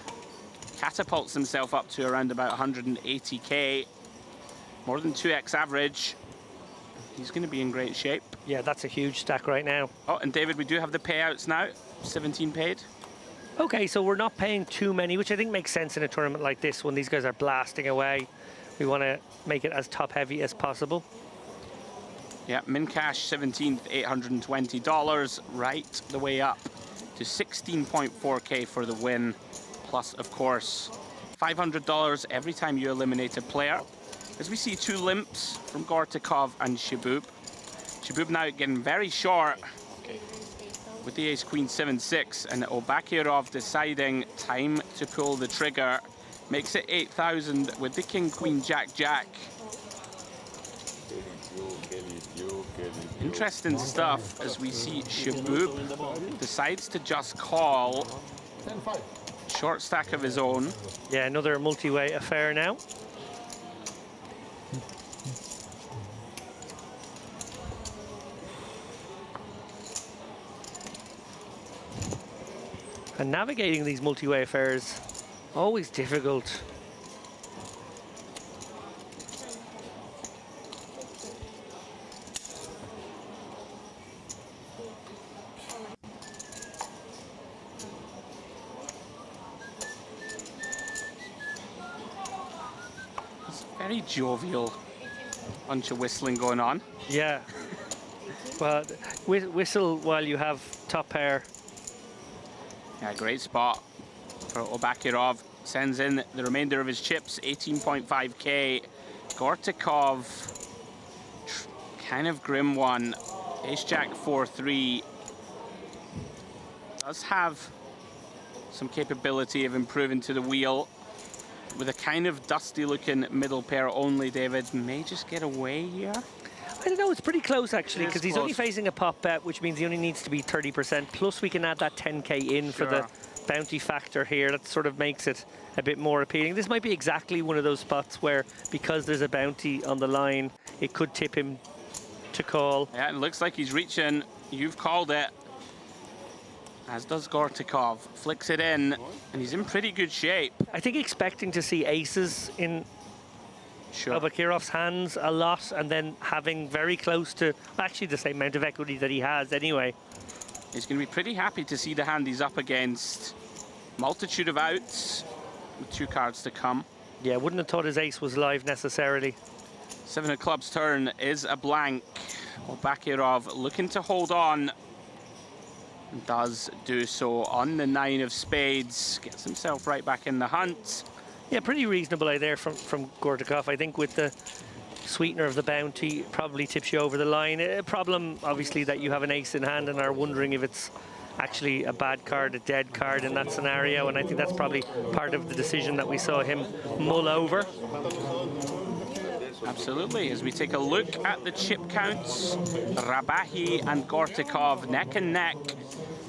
Catapults himself up to around about 180k. More than 2x average. He's going to be in great shape. Yeah, that's a huge stack right now. Oh, and David, we do have the payouts now. 17 paid. Okay, so we're not paying too many, which I think makes sense in a tournament like this when these guys are blasting away. We want to make it as top-heavy as possible. Yeah, min cash 17th, $820, right the way up to 16.4k for the win. Plus, of course, $500 every time you eliminate a player. As we see 2 limps from Gortikov and Shaboob. Shaboob now getting very short with the ace-queen 7-6, and Obakirov deciding time to pull the trigger. Makes it 8,000 with the king-queen jack-jack. Interesting stuff as we see Shaboob decides to just call. Short stack of his own. Yeah, another multi-way affair now. And navigating these multi-way affairs, always difficult. Very jovial bunch of whistling going on. Yeah. Well, whistle while you have top pair. Yeah, great spot for Obakirov. Sends in the remainder of his chips, 18.5k. Gortikov, kind of grim one. Ace-Jack 4-3. Does have some capability of improving to the wheel. With a kind of dusty-looking middle pair only, David may just get away here. I don't know, it's pretty close actually, because he's only facing a pop bet, which means he only needs to be 30%. Plus we can add that 10k in for the bounty factor here. That sort of makes it a bit more appealing. This might be exactly one of those spots where, because there's a bounty on the line, it could tip him to call. Yeah, it looks like he's reaching. You've called it. As does Gortikov. Flicks it in, and he's in pretty good shape. I think expecting to see aces in Obakirov's hands a lot, and then having very close to actually the same amount of equity that he has anyway. He's going to be pretty happy to see the hand he's up against. Multitude of outs. with 2 cards to come. Yeah, wouldn't have thought his ace was live necessarily. 7 of clubs turn is a blank. Obakirov looking to hold on. Does do so on the 9 of spades. Gets himself right back in the hunt. Yeah, pretty reasonable out there from Gortikov. I think with the sweetener of the bounty, probably tips you over the line. A problem, obviously, that you have an ace in hand and are wondering if it's actually a bad card, a dead card in that scenario. And I think that's probably part of the decision that we saw him mull over. Absolutely. As we take a look at the chip counts, Rabahi and Gortikov neck and neck.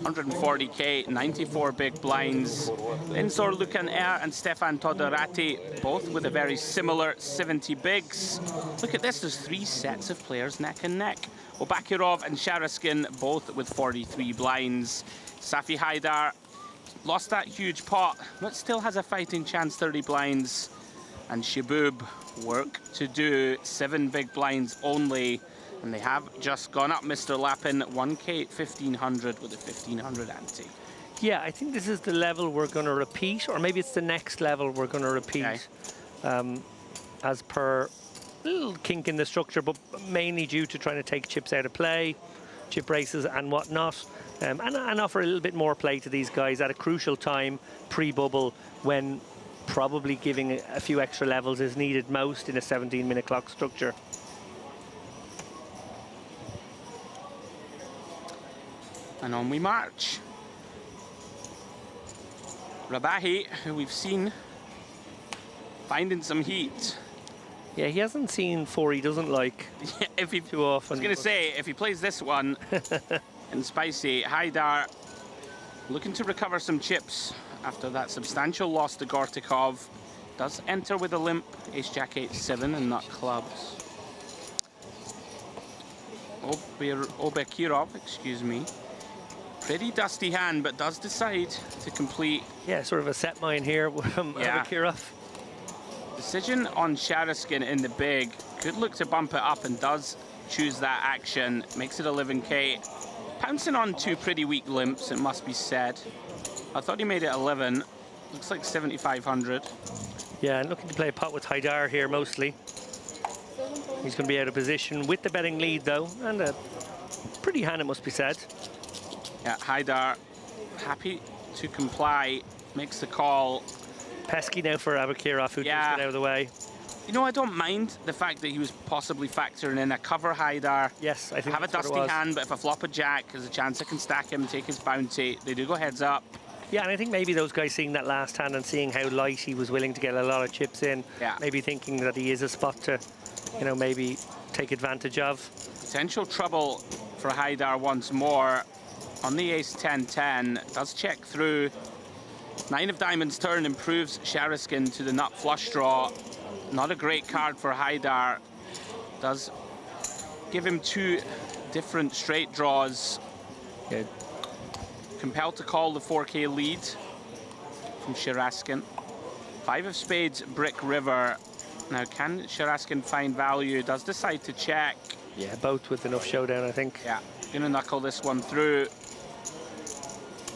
140k, 94 big blinds. Enzor Lucan-Air and Stefan Todorati, both with a very similar 70 bigs. Look at this, there's 3 sets of players neck and neck. Obakirov and Sharaskin, both with 43 blinds. Safi Haidar lost that huge pot, but still has a fighting chance, 30 blinds. And Shibub, work to do, 7 big blinds only. And they have just gone up, Mr. Lapin, 1k 1500 with a 1500 ante. Yeah, I think this is the level we're going to repeat, or maybe it's the next level we're going to repeat. Okay. As per little kink in the structure, but mainly due to trying to take chips out of play, chip races and whatnot, and offer a little bit more play to these guys at a crucial time, pre-bubble, when probably giving a few extra levels is needed most in a 17-minute clock structure. And on we march. Rabahi, who we've seen finding some heat. Yeah, he hasn't seen 4 he doesn't like if he, too often. I was going to say, if he plays this one in Spicy, Haidar looking to recover some chips after that substantial loss to Gortikov. Does enter with a limp, Ace-Jack 8-7 and nut clubs. Obakirov, excuse me. Pretty dusty hand, but does decide to complete. Yeah, sort of a set mine here from Obakirov. Decision on Sharaskin in the big. Could look to bump it up and does choose that action. Makes it 11k. Pouncing on 2 pretty weak limps, it must be said. I thought he made it 11. Looks like 7,500. Yeah, and looking to play a pot with Haidar here mostly. He's going to be out of position with the betting lead though, and a pretty hand, it must be said. Yeah, Haidar happy to comply, makes the call. Pesky now for Obakirov, who just got out of the way. You know, I don't mind the fact that he was possibly factoring in a cover Haidar. Yes, I think have a dusty hand, but if I flop a jack, there's a chance I can stack him, take his bounty. They do go heads up. Yeah, and I think maybe those guys seeing that last hand and seeing how light he was willing to get a lot of chips in, maybe thinking that he is a spot to, you know, maybe take advantage of. Potential trouble for Haidar once more. On the ace-10-10, does check through. 9 of diamonds turn improves Sharaskin to the nut flush draw. Not a great card for Haidar. Does give him 2 different straight draws. Good. Compelled to call the 4k lead from Sharaskin. 5 of spades, Brick River. Now, can Sharaskin find value? Does decide to check. Yeah, both with enough showdown, I think. Yeah, gonna knuckle this one through.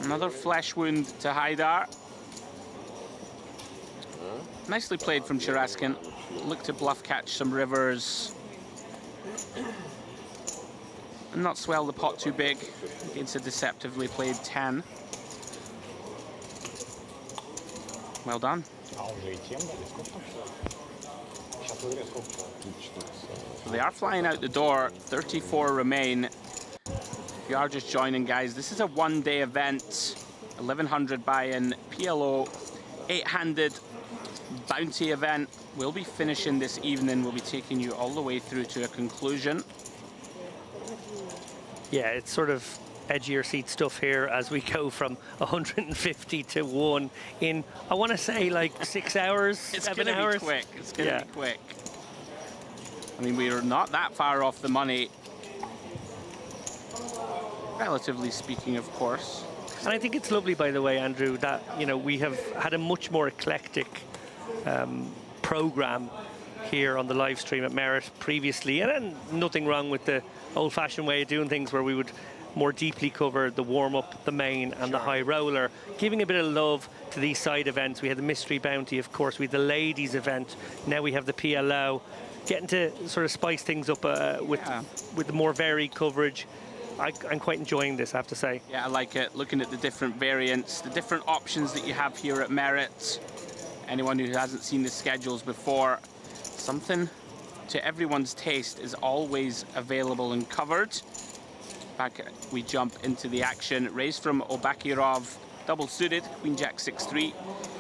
Another flesh wound to Haidar. Nicely played from Sharaskin. Look to bluff catch some rivers. And not swell the pot too big against a deceptively played 10. Well done. So they are flying out the door. 34 remain. If you are just joining, guys, this is a one-day event. 1100 buy-in, PLO, 8-handed bounty event. We'll be finishing this evening. We'll be taking you all the way through to a conclusion. Yeah, it's sort of edgier seat stuff here as we go from 150 to 1 in, I want to say, like 6 hours, it's 7 gonna hours. Be quick. It's gonna be quick. I mean, we're not that far off the money, relatively speaking, of course. And I think it's lovely, by the way, Andrew, that, you know, we have had a much more eclectic program here on the live stream at Merit previously, and nothing wrong with the old-fashioned way of doing things where we would more deeply covered, the warm-up, the main, and the high roller, giving a bit of love to these side events. We had the Mystery Bounty, of course, we had the ladies event, now we have the PLO, getting to sort of spice things up with the more varied coverage. I'm quite enjoying this, I have to say. Yeah, I like it. Looking at the different variants, the different options that you have here at Merit. Anyone who hasn't seen the schedules before, something to everyone's taste is always available and covered. Back we jump into the action. Raise from Obakirov, double suited, Queen Jack 6-3.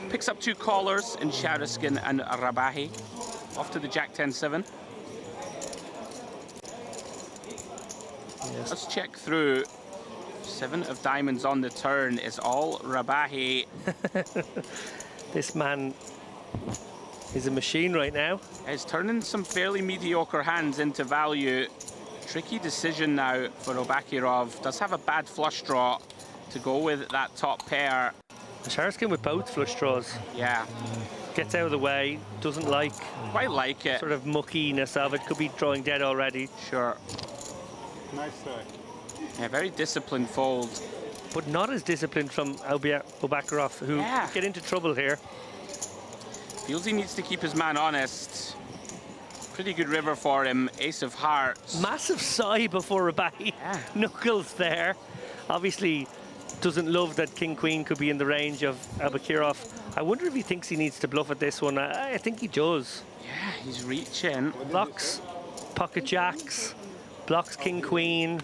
Picks up 2 callers in Shariskin and Rabahi. Off to the Jack 10-7. Let's check through. 7 of diamonds on the turn is all Rabahi. This man is a machine right now. He's turning some fairly mediocre hands into value. Tricky decision now for Obakirov. Does have a bad flush draw to go with that top pair. Sharskin with both flush draws. Yeah. Gets out of the way, doesn't like. Quite like it. Sort of muckiness of it. Could be drawing dead already. Sure. Nice try. Yeah, very disciplined fold. But not as disciplined from Obakirov, who get into trouble here. Feels he needs to keep his man honest. Pretty good river for him. Ace of hearts. Massive sigh before Rabahi. Knuckles there. Obviously doesn't love that King Queen could be in the range of Obakirov. I wonder if he thinks he needs to bluff at this one. I think he does. Yeah, he's reaching. Blocks pocket jacks, blocks King Queen.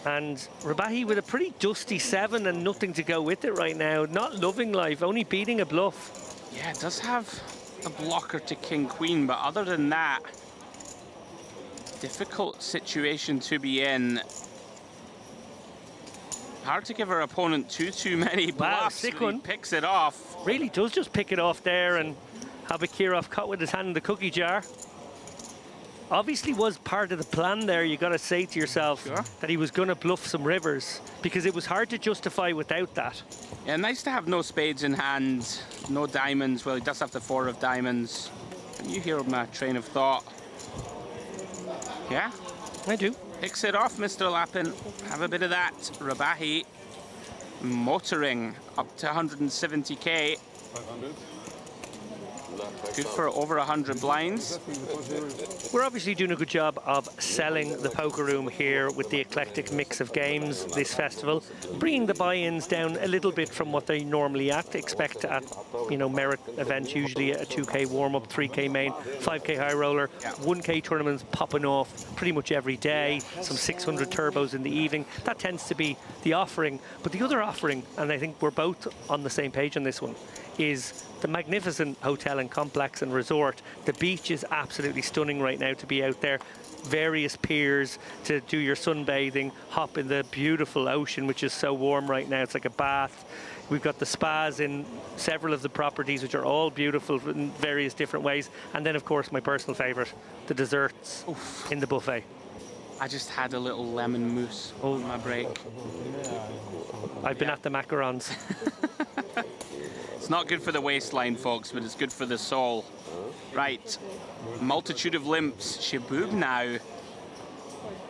And Rabahi with a pretty dusty 7 and nothing to go with it right now. Not loving life, only beating a bluff. Yeah, it does have a blocker to King Queen, but other than that, difficult situation to be in. Hard to give our opponent too many bluffs. Wow, sick one. He picks it off. Really does just pick it off there, and Obakirov caught with his hand in the cookie jar. Obviously was part of the plan there, you got to say to yourself that he was going to bluff some rivers, because it was hard to justify without that. Yeah, nice to have no spades in hand, no diamonds. Well, he does have the 4 of diamonds. Can you hear my train of thought? Yeah? I do. Picks it off, Mr. Lappin. Have a bit of that. Rabahi motoring up to 170k. 500. Good for over 100 blinds. We're obviously doing a good job of selling the poker room here with the eclectic mix of games this festival, bringing the buy-ins down a little bit from what they normally expect at, you know, Merit events, usually a 2k warm-up, 3k main, 5k high roller, 1k tournaments popping off pretty much every day, some 600 turbos in the evening. That tends to be the offering. But the other offering, and I think we're both on the same page on this one, is the magnificent hotel and complex and resort. The beach is absolutely stunning right now to be out there. Various piers to do your sunbathing, hop in the beautiful ocean, which is so warm right now. It's like a bath. We've got the spas in several of the properties, which are all beautiful in various different ways. And then, of course, my personal favorite, the desserts in the buffet. I just had a little lemon mousse on my break. I've been at the macarons. It's not good for the waistline, folks, but it's good for the soul. Right, multitude of limps. Shaboob now.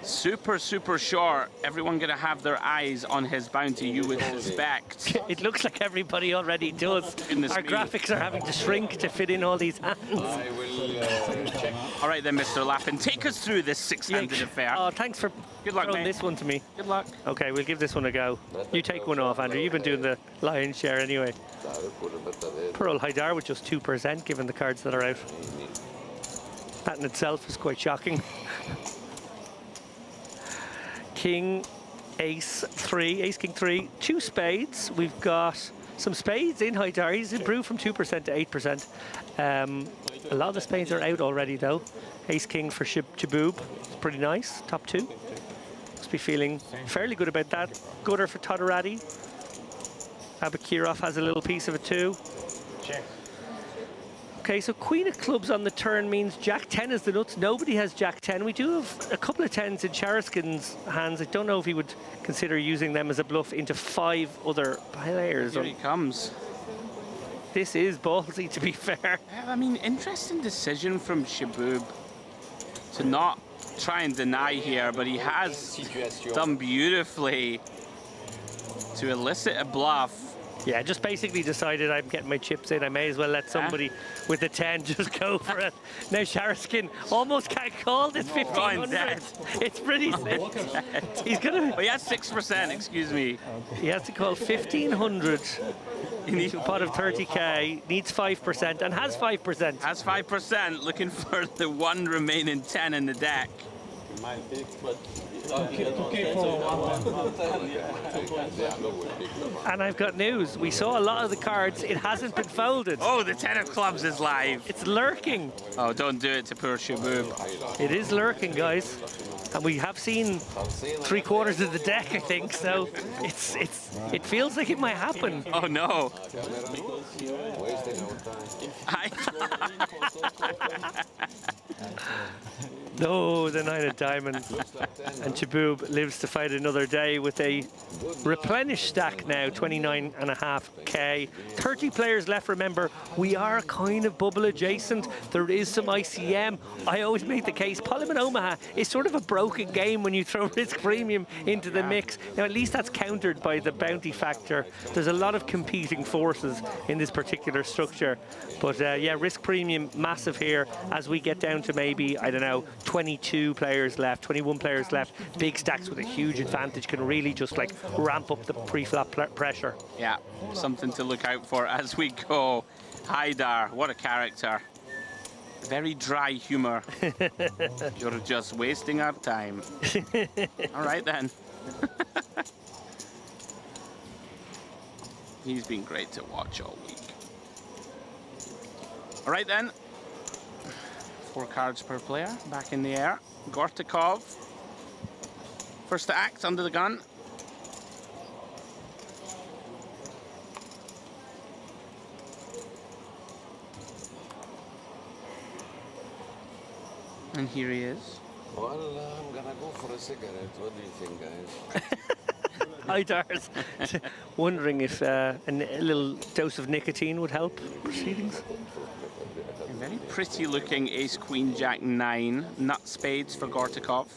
Super short. Everyone gonna have their eyes on his bounty, you would suspect. It looks like everybody already does. Our graphics are having to shrink to fit in all these hands. I will check. All right then, Mr. Lappin, take us through this 6-handed affair. Oh, thanks for throwing this one to me. Good luck. Okay, we'll give this one a go. You take one off, Andrew. You've been doing the lion's share anyway. Poor old Haidar with just 2% given the cards that are out. That in itself is quite shocking. King, ace 3, ace king 3, 2 spades. We've got some spades in Haidar. He's improved from 2% to 8%. A lot of the spades are out already though. Ace king for Shaboob. It's pretty nice. Top 2. Must be feeling fairly good about that. Gutter for Todorati. Obakirov has a little piece of it too. Check. Okay, so Queen of Clubs on the turn means Jack 10 is the nuts. Nobody has Jack 10. We do have a couple of 10s in Shariskin's hands. I don't know if he would consider using them as a bluff into 5 other players. Here he comes. This is ballsy, to be fair. Yeah, I mean, interesting decision from Shaboob to not try and deny here, but he has done beautifully to elicit a bluff. Yeah, just basically decided I'm getting my chips in. I may as well let somebody with the 10 just go for it. Now Sharaskin almost can't call this 1500. It's pretty simple. He's gonna. Oh, he has 6%. Excuse me. He has to call 1500 into a pot of 30k. Needs 5% and has 5%. Has 5%. Looking for the one remaining 10 in the deck. And I've got news. We saw a lot of the cards. It hasn't been folded. Oh, the 10 of clubs is live. It's lurking. Oh, don't do it to poor Shaboob. It is lurking, guys. And we have seen 3/4 of the deck, I think. So it feels like it might happen. Oh no. No, the 9 of diamonds. And Shaboob lives to fight another day with a replenished stack now, 29.5k. 30 players left, remember. We are kind of bubble adjacent. There is some ICM. I always make the case, Parliament Omaha is sort of a broken game when you throw risk premium into the mix. Now, at least that's countered by the bounty factor. There's a lot of competing forces in this particular structure. But yeah, risk premium massive here as we get down to maybe, I don't know, 22 players left, 21 players left. Big stacks with a huge advantage can really just like ramp up the pre-flop pressure. Yeah, something to look out for as we go. Haidar, what a character. Very dry humor. You're just wasting our time. All right then. He's been great to watch all week. All right then. 4 cards per player, back in the air. Gortikov, first to act under the gun. And here he is. Well, I'm gonna go for a cigarette. What do you think, guys? Haidar's wondering if a little dose of nicotine would help proceedings. A very pretty looking ace, queen, jack, 9. Nut spades for Gortikov.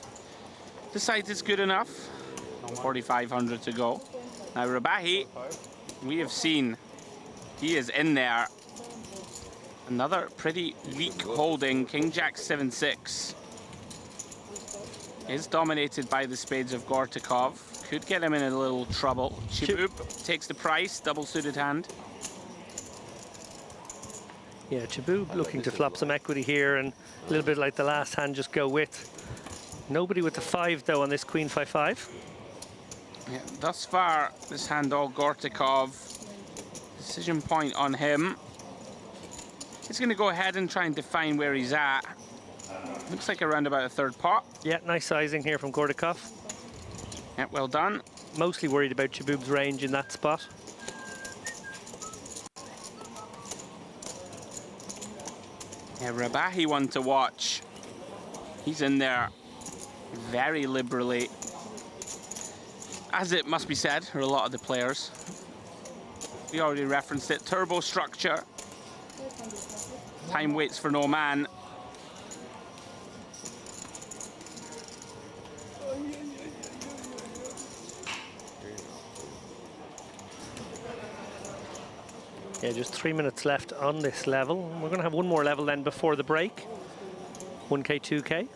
Decides it's good enough. 4,500 to go. Now Rabahi, we have seen he is in there. Another pretty weak holding, king, jack, 7-6. Is dominated by the spades of Gortikov. Could get him in a little trouble. Shaboob takes the price, double suited hand. Yeah, Shaboob looking to flop some equity here and a little bit like the last hand, just go with. Nobody with the 5 though on this queen 5-5. Yeah, thus far, this hand all Gortikov. Decision point on him. He's going to go ahead and try and define where he's at. Looks like around about a 3rd pot. Yeah, nice sizing here from Gortikov. Yeah, well done. Mostly worried about Shaboob's range in that spot. Yeah, Rabahi one to watch. He's in there very liberally. As it must be said, are a lot of the players. We already referenced it. Turbo structure. Time waits for no man. Yeah, just 3 minutes left on this level. We're going to have one more level then before the break. 1k, 2k.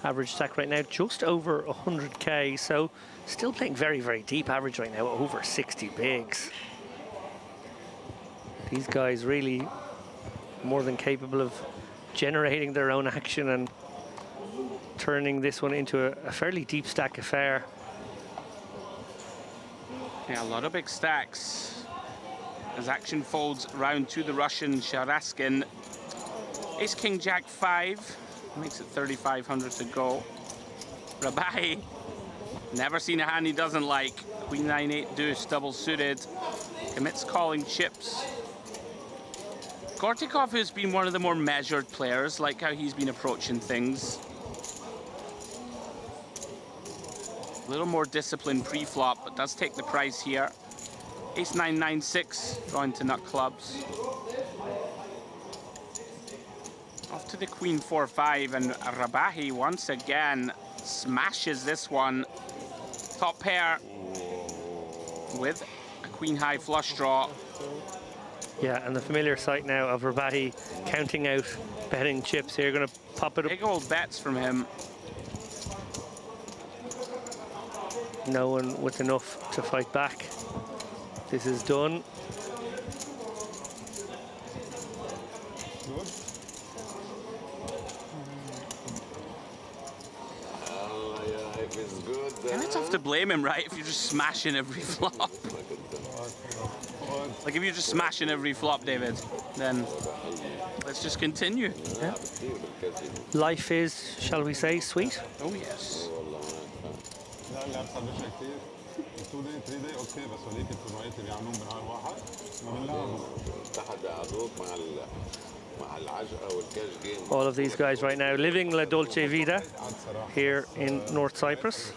Average stack right now just over 100k, so still playing very, very deep. Average right now over 60 bigs. These guys really more than capable of generating their own action and turning this one into a fairly deep stack affair. Yeah, a lot of big stacks. As action folds round to the Russian Sharaskin. Ace, king, jack, 5. Makes it 3,500 to go. Rabai. Never seen a hand he doesn't like. Queen, 9, 8, deuce, double suited. Commits calling chips. Gortikov has been one of the more measured players, like how he's been approaching things. A little more disciplined pre-flop, but does take the price here. Ace, 9, 9, 6, drawing to nut clubs. Off to the queen 4-5, and Rabahi once again smashes this one. Top pair with a queen high flush draw. Yeah, and the familiar sight now of Rabahi counting out betting chips here. Going to pop it up. Big old bets from him. No one with enough to fight back. This is done. And it's tough to blame him, right? If you're just smashing every flop. Like if you're just smashing every flop, David, then let's just continue. Yeah. Life is, shall we say, sweet? Oh yes. All of these guys right now living La Dolce Vita here in North Cyprus.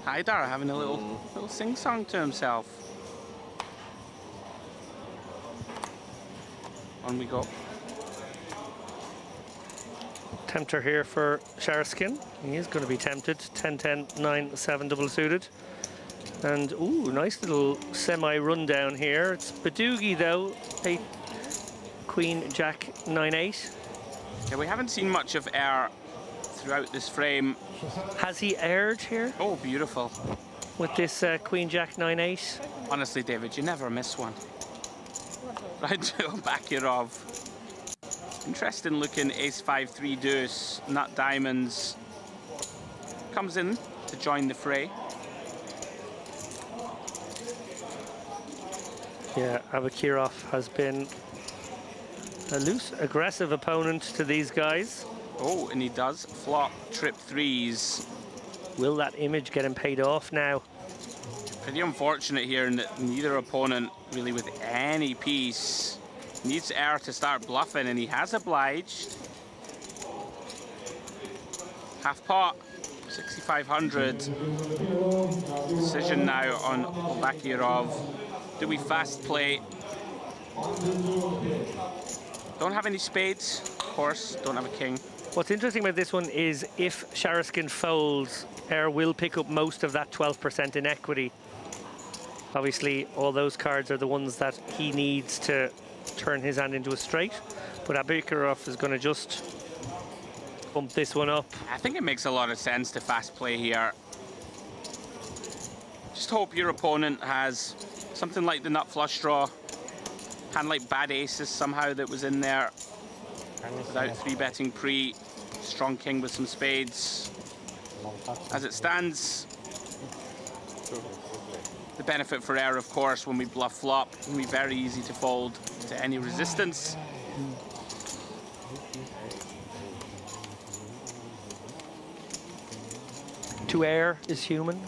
Haidar having a little sing-song to himself. On we go. Tempter here for Sharaskin. He is going to be tempted. 10-10, 9-7 double suited. And, ooh, nice little semi-rundown here. It's Badoogie, though. 8, Queen, Jack, 9-8. Yeah, we haven't seen much of air throughout this frame. Has he aired here? Oh, beautiful. With this Queen, Jack, 9-8. Honestly, David, you never miss one. Right to Bakirov. Interesting looking ace-5-3 deuce, nut diamonds. Comes in to join the fray. Yeah, Abakirov has been a loose, aggressive opponent to these guys. Oh, and he does flop trip threes. Will that image get him paid off now? Pretty unfortunate here in that neither opponent really with any piece needs air to start bluffing, and he has obliged. Half pot, 6,500. Decision now on Bakirov. Do we fast play? Don't have any spades, of course. Don't have a king. What's interesting about this one is if Sharaskin folds, Air will pick up most of that 12% in equity. Obviously, all those cards are the ones that he needs to turn his hand into a straight. But Abakirov is going to just bump this one up. I think it makes a lot of sense to fast play here. Just hope your opponent has something like the nut flush draw, hand like bad aces somehow that was in there without 3-betting pre, strong king with some spades. As it stands, the benefit for air, of course, when we bluff flop, it can be very easy to fold to any resistance. To err is human,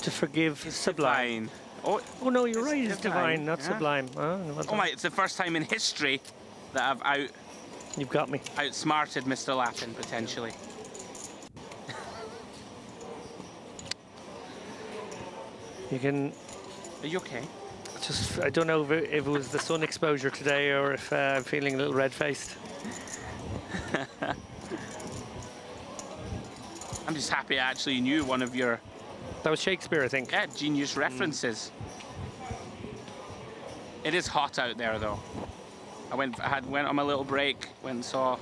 to forgive is sublime. Oh no, you're right, it's divine, not yeah. Sublime. Oh my, it's the first time in history that I've You've got me. Outsmarted Mr. Latin, potentially. You can... Are you okay? Just, I don't know if it was the sun exposure today or if I'm feeling a little red-faced. I'm just happy I actually knew one of your... That was Shakespeare, I think. Yeah, genius references. It is hot out there, though. I went on my little break, went and saw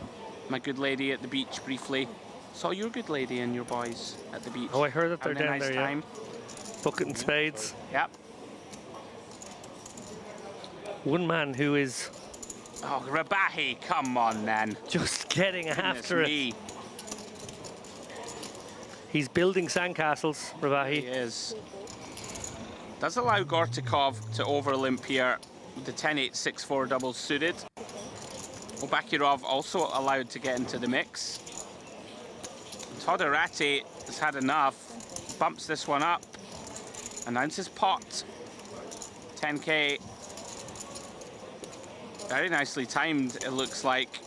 my good lady at the beach briefly. Saw your good lady and your boys at the beach. Oh, I heard that they're down nice there, time. Yeah. Bucket and spades. Yep. One man who is... Oh, Rabahi, come on, then. Just getting after it. Me. He's building sandcastles, Rabahi. He is. Does allow Gortikov to over-limp here with the 10-8, 6-4 doubles suited. Bakirov also allowed to get into the mix. Todorati has had enough, bumps this one up, announces pot. 10K. Very nicely timed, it looks like.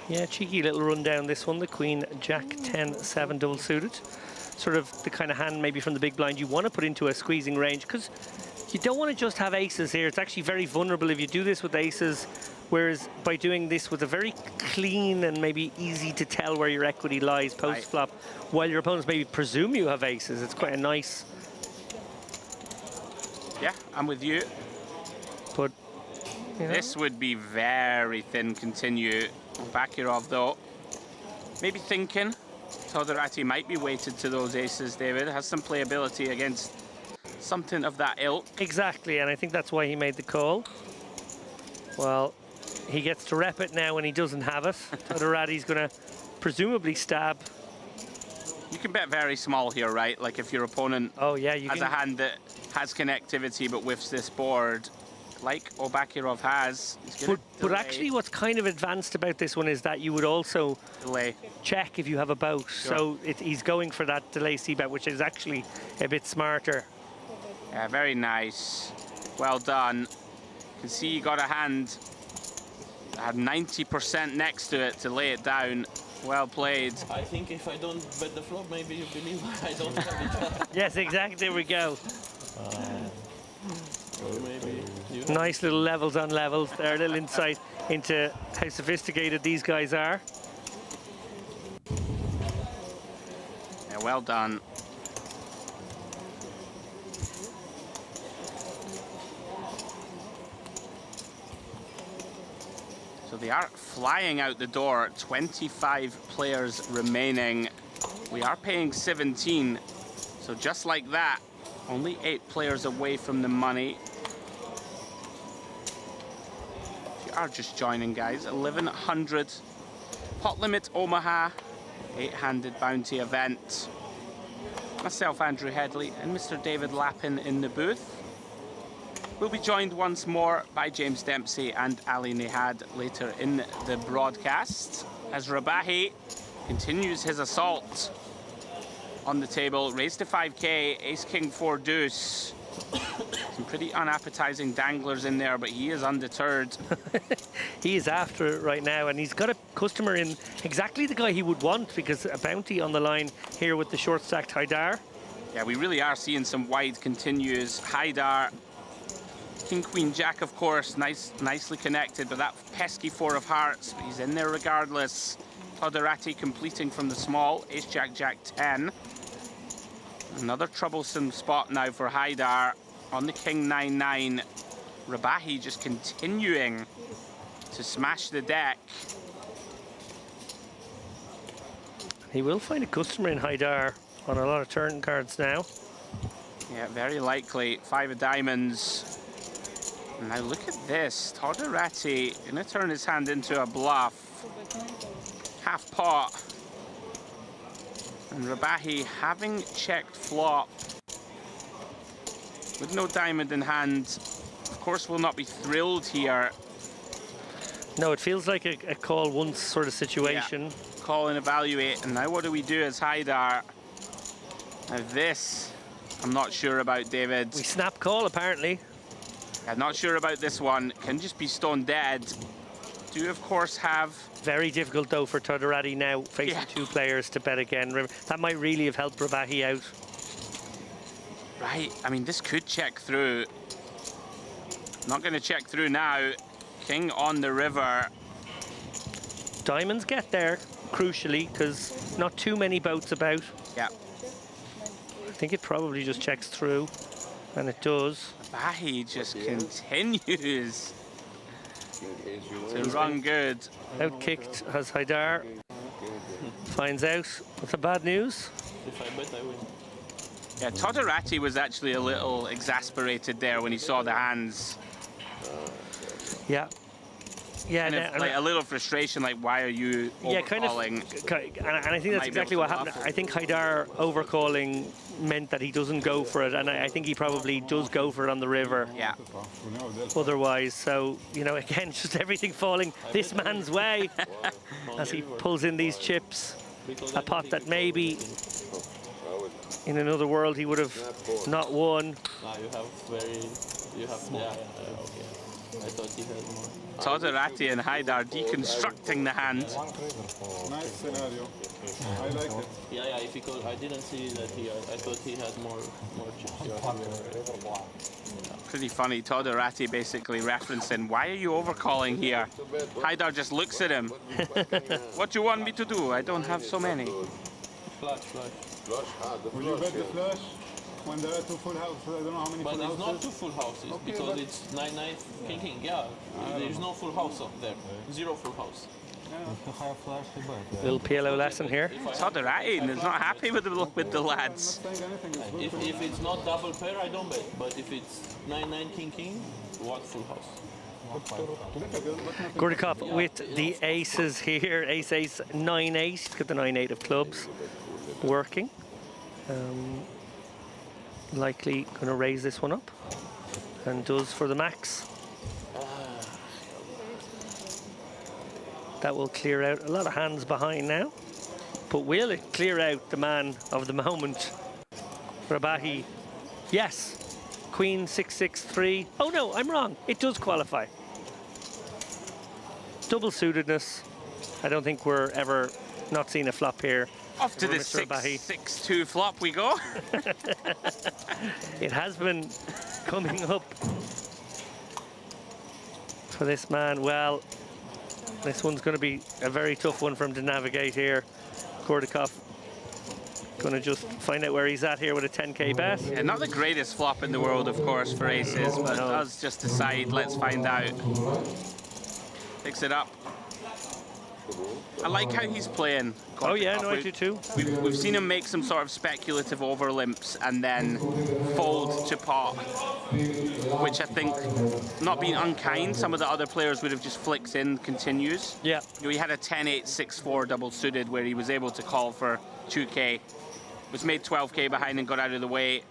Yeah, cheeky little rundown this one. The Queen, Jack 10, 7 double suited. Sort of the kind of hand maybe from the big blind you want to put into a squeezing range, because you don't want to just have aces here. It's actually very vulnerable if you do this with aces, whereas by doing this with a very clean and maybe easy to tell where your equity lies post-flop, while your opponents maybe presume you have aces, it's quite a nice... Yeah, I'm with you. But, you know. This would be very thin continue. Bakirov, though, maybe thinking Todorati might be weighted to those aces, David. Has some playability against something of that ilk. Exactly, and I think that's why he made the call. Well, he gets to rep it now when he doesn't have it. Todorati's going to presumably stab. You can bet very small here, right? Like if your opponent has a hand that has connectivity but whiffs this board, like Obakirov has. But actually what's kind of advanced about this one is that you would also check if you have a bout. Sure. So he's going for that delay c-bet, which is actually a bit smarter. Yeah, very nice. Well done. You can see you got a hand that had 90% next to it to lay it down. Well played. I think if I don't bet the flop, maybe you believe I don't have it. Yes, exactly. There we go. Maybe nice little levels on levels there, a little insight into how sophisticated these guys are. Yeah, well done. So they are flying out the door. 25 players remaining. We are paying 17. So just like that, only 8 players away from the money. If you are just joining, guys, 1100 pot limit Omaha, 8-handed bounty event. Myself, Andrew Headley, and Mr. David Lappin in the booth. We'll be joined once more by James Dempsey and Ali Nehad later in the broadcast as Rabahi continues his assault on the table. Raised to 5K, ace, king, 4 deuce. Some pretty unappetizing danglers in there, but he is undeterred. He is after it right now, and he's got a customer in exactly the guy he would want, because a bounty on the line here with the short stacked Haidar. Yeah, we really are seeing some wide continues. Haidar, king, queen, jack, of course, nicely connected, but that pesky 4 of hearts, but he's in there regardless. Todorati completing from the small, ace, jack, jack, 10. Another troublesome spot now for Haidar on the king 9-9. Rabahi just continuing to smash the deck. He will find a customer in Haidar on a lot of turn cards now. Yeah, very likely. 5 of diamonds. And now look at this. Todorati gonna turn his hand into a bluff. Half pot. And Rabahi, having checked flop with no diamond in hand, of course will not be thrilled here. No, it feels like a call once sort of situation. Yeah. Call and evaluate. And now what do we do as Haidar? Now this, I'm not sure about, David. We snap call, apparently. I'm not sure about this one. Can just be stone dead. Do, of course, have... Very difficult, though, for Todorati now, facing 2 players to bet again. That might really have helped Rabahi out. Right, I mean, this could check through. Not going to check through now. King on the river. Diamonds get there, crucially, because not too many boats about. Yeah. I think it probably just checks through, and it does. Rabahi just continues to run good. Outkicked has Haidar. Finds out. What's the bad news? If I bet, I win. Yeah, Todorati was actually a little exasperated there when he saw the hands. Yeah. Yeah, kind of like a little frustration, like, why are you overcalling? And I think that's exactly what happened. I think Haidar overcalling meant that he doesn't go for it, and I think he probably does go for it on the river. Yeah. Otherwise, so, you know, again, just everything falling this man's way as he pulls in these chips. A pot that maybe in another world he would have not won. Now you have very You have, yeah, okay. I thought he had more. Todorati and Haidar deconstructing the hand. Nice scenario. I like it. Yeah, if he could, I didn't see that he. I thought he had more chips. Pretty funny. Todorati basically referencing, why are you overcalling here? Haidar just looks at him. What do you want me to do? I don't have so many. Flush. Will you bet the flush? When there are two full houses, I don't know how many but full houses. But it's not two full houses, okay, because it's 9-9 king. Yeah, there's no full house up there. Zero full house. Little PLO lesson here. Todorati is not happy with the lads. If it's not double pair, I don't bet. But if it's 9-9 king, one full house. Gordikov with the aces here. Ace, 9-8. He's got the 9-8 of clubs working. Likely going to raise this one up, and does for the max. That will clear out a lot of hands behind now, but will it clear out the man of the moment, Rabahi? Yes, Queen 6-6-3. Oh no, I'm wrong. It does qualify. Double suitedness. I don't think we're ever not seeing a flop here. Off to the 6-6-2 flop we go. It has been coming up for this man. Well, this one's going to be a very tough one for him to navigate here. Gordikov going to just find out where he's at here with a 10k bet. Yeah, not the greatest flop in the world, of course, for aces, but no. does just decide, let's find out. Picks it up. I like how he's playing. Oh yeah, no, I do too. We've seen him make some sort of speculative overlimps and then fold to pot, which I think, not being unkind, some of the other players would have just flicked in continues. Yeah. We had a 10-8-6-4 double suited where he was able to call for 2k, was made 12k behind and got out of the way.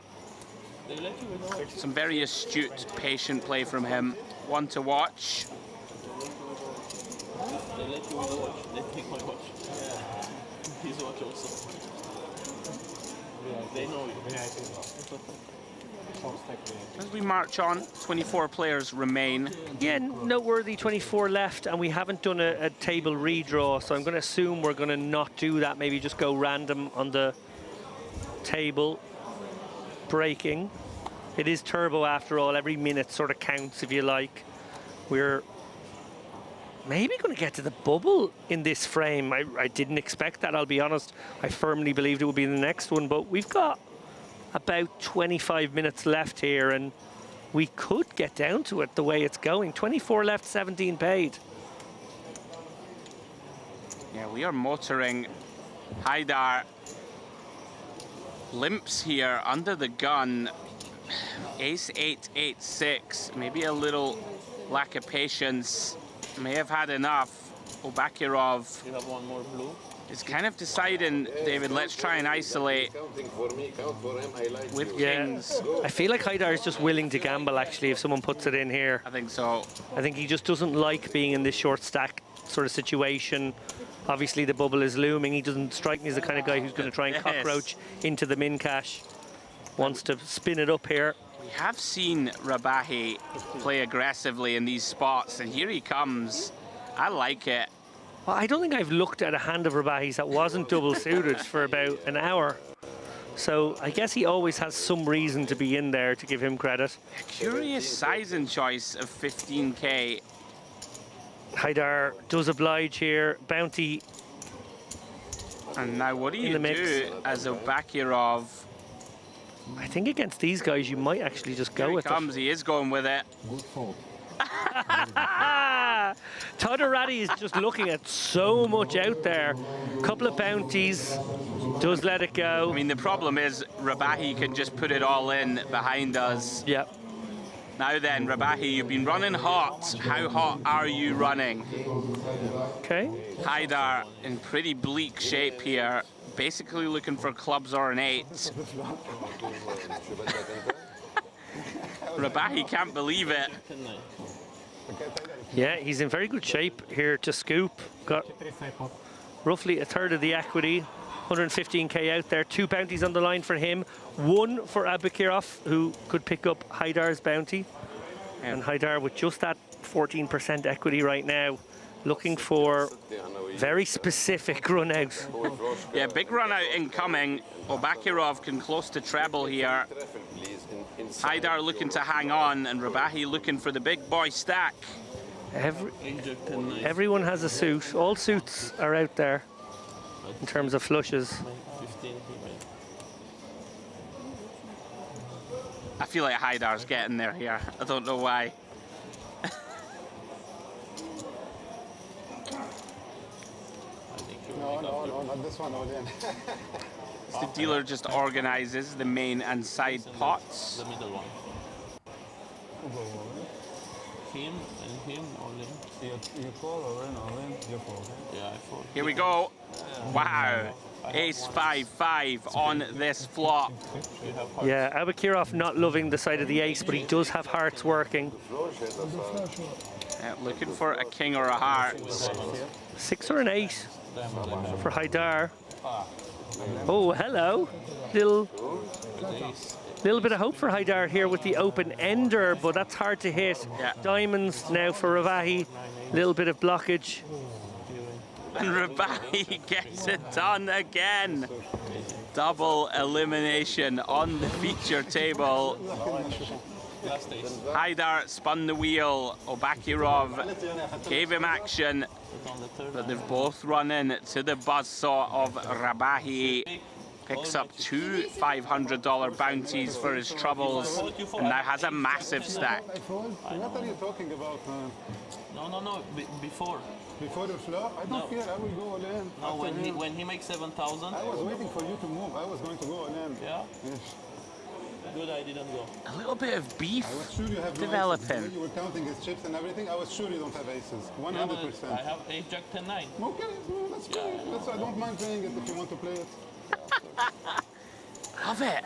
Some very astute, patient play from him. One to watch. They let you with the watch. They take my watch. His watch also. They know you. As we march on, 24 players remain. Yeah, noteworthy 24 left, and we haven't done a table redraw, so I'm going to assume we're going to not do that. Maybe just go random on the table. Breaking. It is turbo after all. Every minute sort of counts, if you like. We're maybe going to get to the bubble in this frame. I didn't expect that, I'll be honest. I firmly believed it would be the next one, but we've got about 25 minutes left here, and we could get down to it the way it's going. 24 left, 17 paid. Yeah, we are motoring. Haidar limps here under the gun. Ace 8-8-6, maybe a little lack of patience. May have had enough. Obakirov. You have one more blue. Is kind of deciding, David, let's try and isolate with kings. I feel like Haidar is just willing to gamble, actually, if someone puts it in here. I think so. I think he just doesn't like being in this short stack sort of situation. Obviously, the bubble is looming. He doesn't strike me as the kind of guy who's going to try and cockroach into the min cash. Wants to spin it up here. We have seen Rabahi play aggressively in these spots, and here he comes. I like it. Well, I don't think I've looked at a hand of Rabahi's that wasn't double suited for about an hour. So I guess he always has some reason to be in there, to give him credit. A curious size and choice of 15k. Haidar does oblige here. Bounty. And now what do you do as Obakirov? I think against these guys, you might actually just go with it. He is going with it. Good fold. Todorati is just looking at so much out there. Couple of bounties. Does let it go. I mean, the problem is Rabahi can just put it all in behind us. Yep. Now then, Rabahi, you've been running hot. How hot are you running? Okay. Haidar in pretty bleak shape here. Basically looking for clubs or an 8. Rabahi can't believe it. Yeah, he's in very good shape here to scoop. Got roughly a third of the equity. 115k out there. 2 bounties on the line for him. 1 for Abakirov, who could pick up Haidar's bounty. And Haidar with just that 14% equity right now, looking for very specific run out. Yeah, big run out incoming. Obakirov can close to treble here. Haidar looking to hang on, and Rabahi looking for the big boy stack. Everyone has a suit. All suits are out there in terms of flushes. I feel like Haidar's getting there here. I don't know why. No, not this one, all in. The dealer just organizes the main and side pots. The middle one. Him and him, all in. You call or in, all in? You call. Yeah, I call. Here we go. Wow. Ace 5-5 on this flop. Yeah, Abakirov not loving the side of the ace, but he does have hearts working. Looking for a king or a heart. 6 or an 8 for Haidar. Oh, hello. Little bit of hope for Haidar here with the open ender, but that's hard to hit. Yeah. Diamonds now for Ravahi. Little bit of blockage. And Rabahi gets it done again. Double elimination on the feature table. Haidar spun the wheel. Obakirov gave him action. But they've both run in to the buzzsaw of Rabahi. Picks up 2 $500 bounties for his troubles, and now has a massive stack. What are you talking about, man? No, before. Before the flop? I don't care, I will go all in. No, when he makes 7,000. I was waiting for you to move, I was going to go all in. Yeah? Yes. Good, I didn't go. A little bit of beef I was sure you have developing. No aces. You were counting his chips and everything, I was sure you don't have aces. 100%. Yeah, I have ace, jack, 10, 9. Okay, well, that's great. I don't mind playing it if you want to play it. Love it.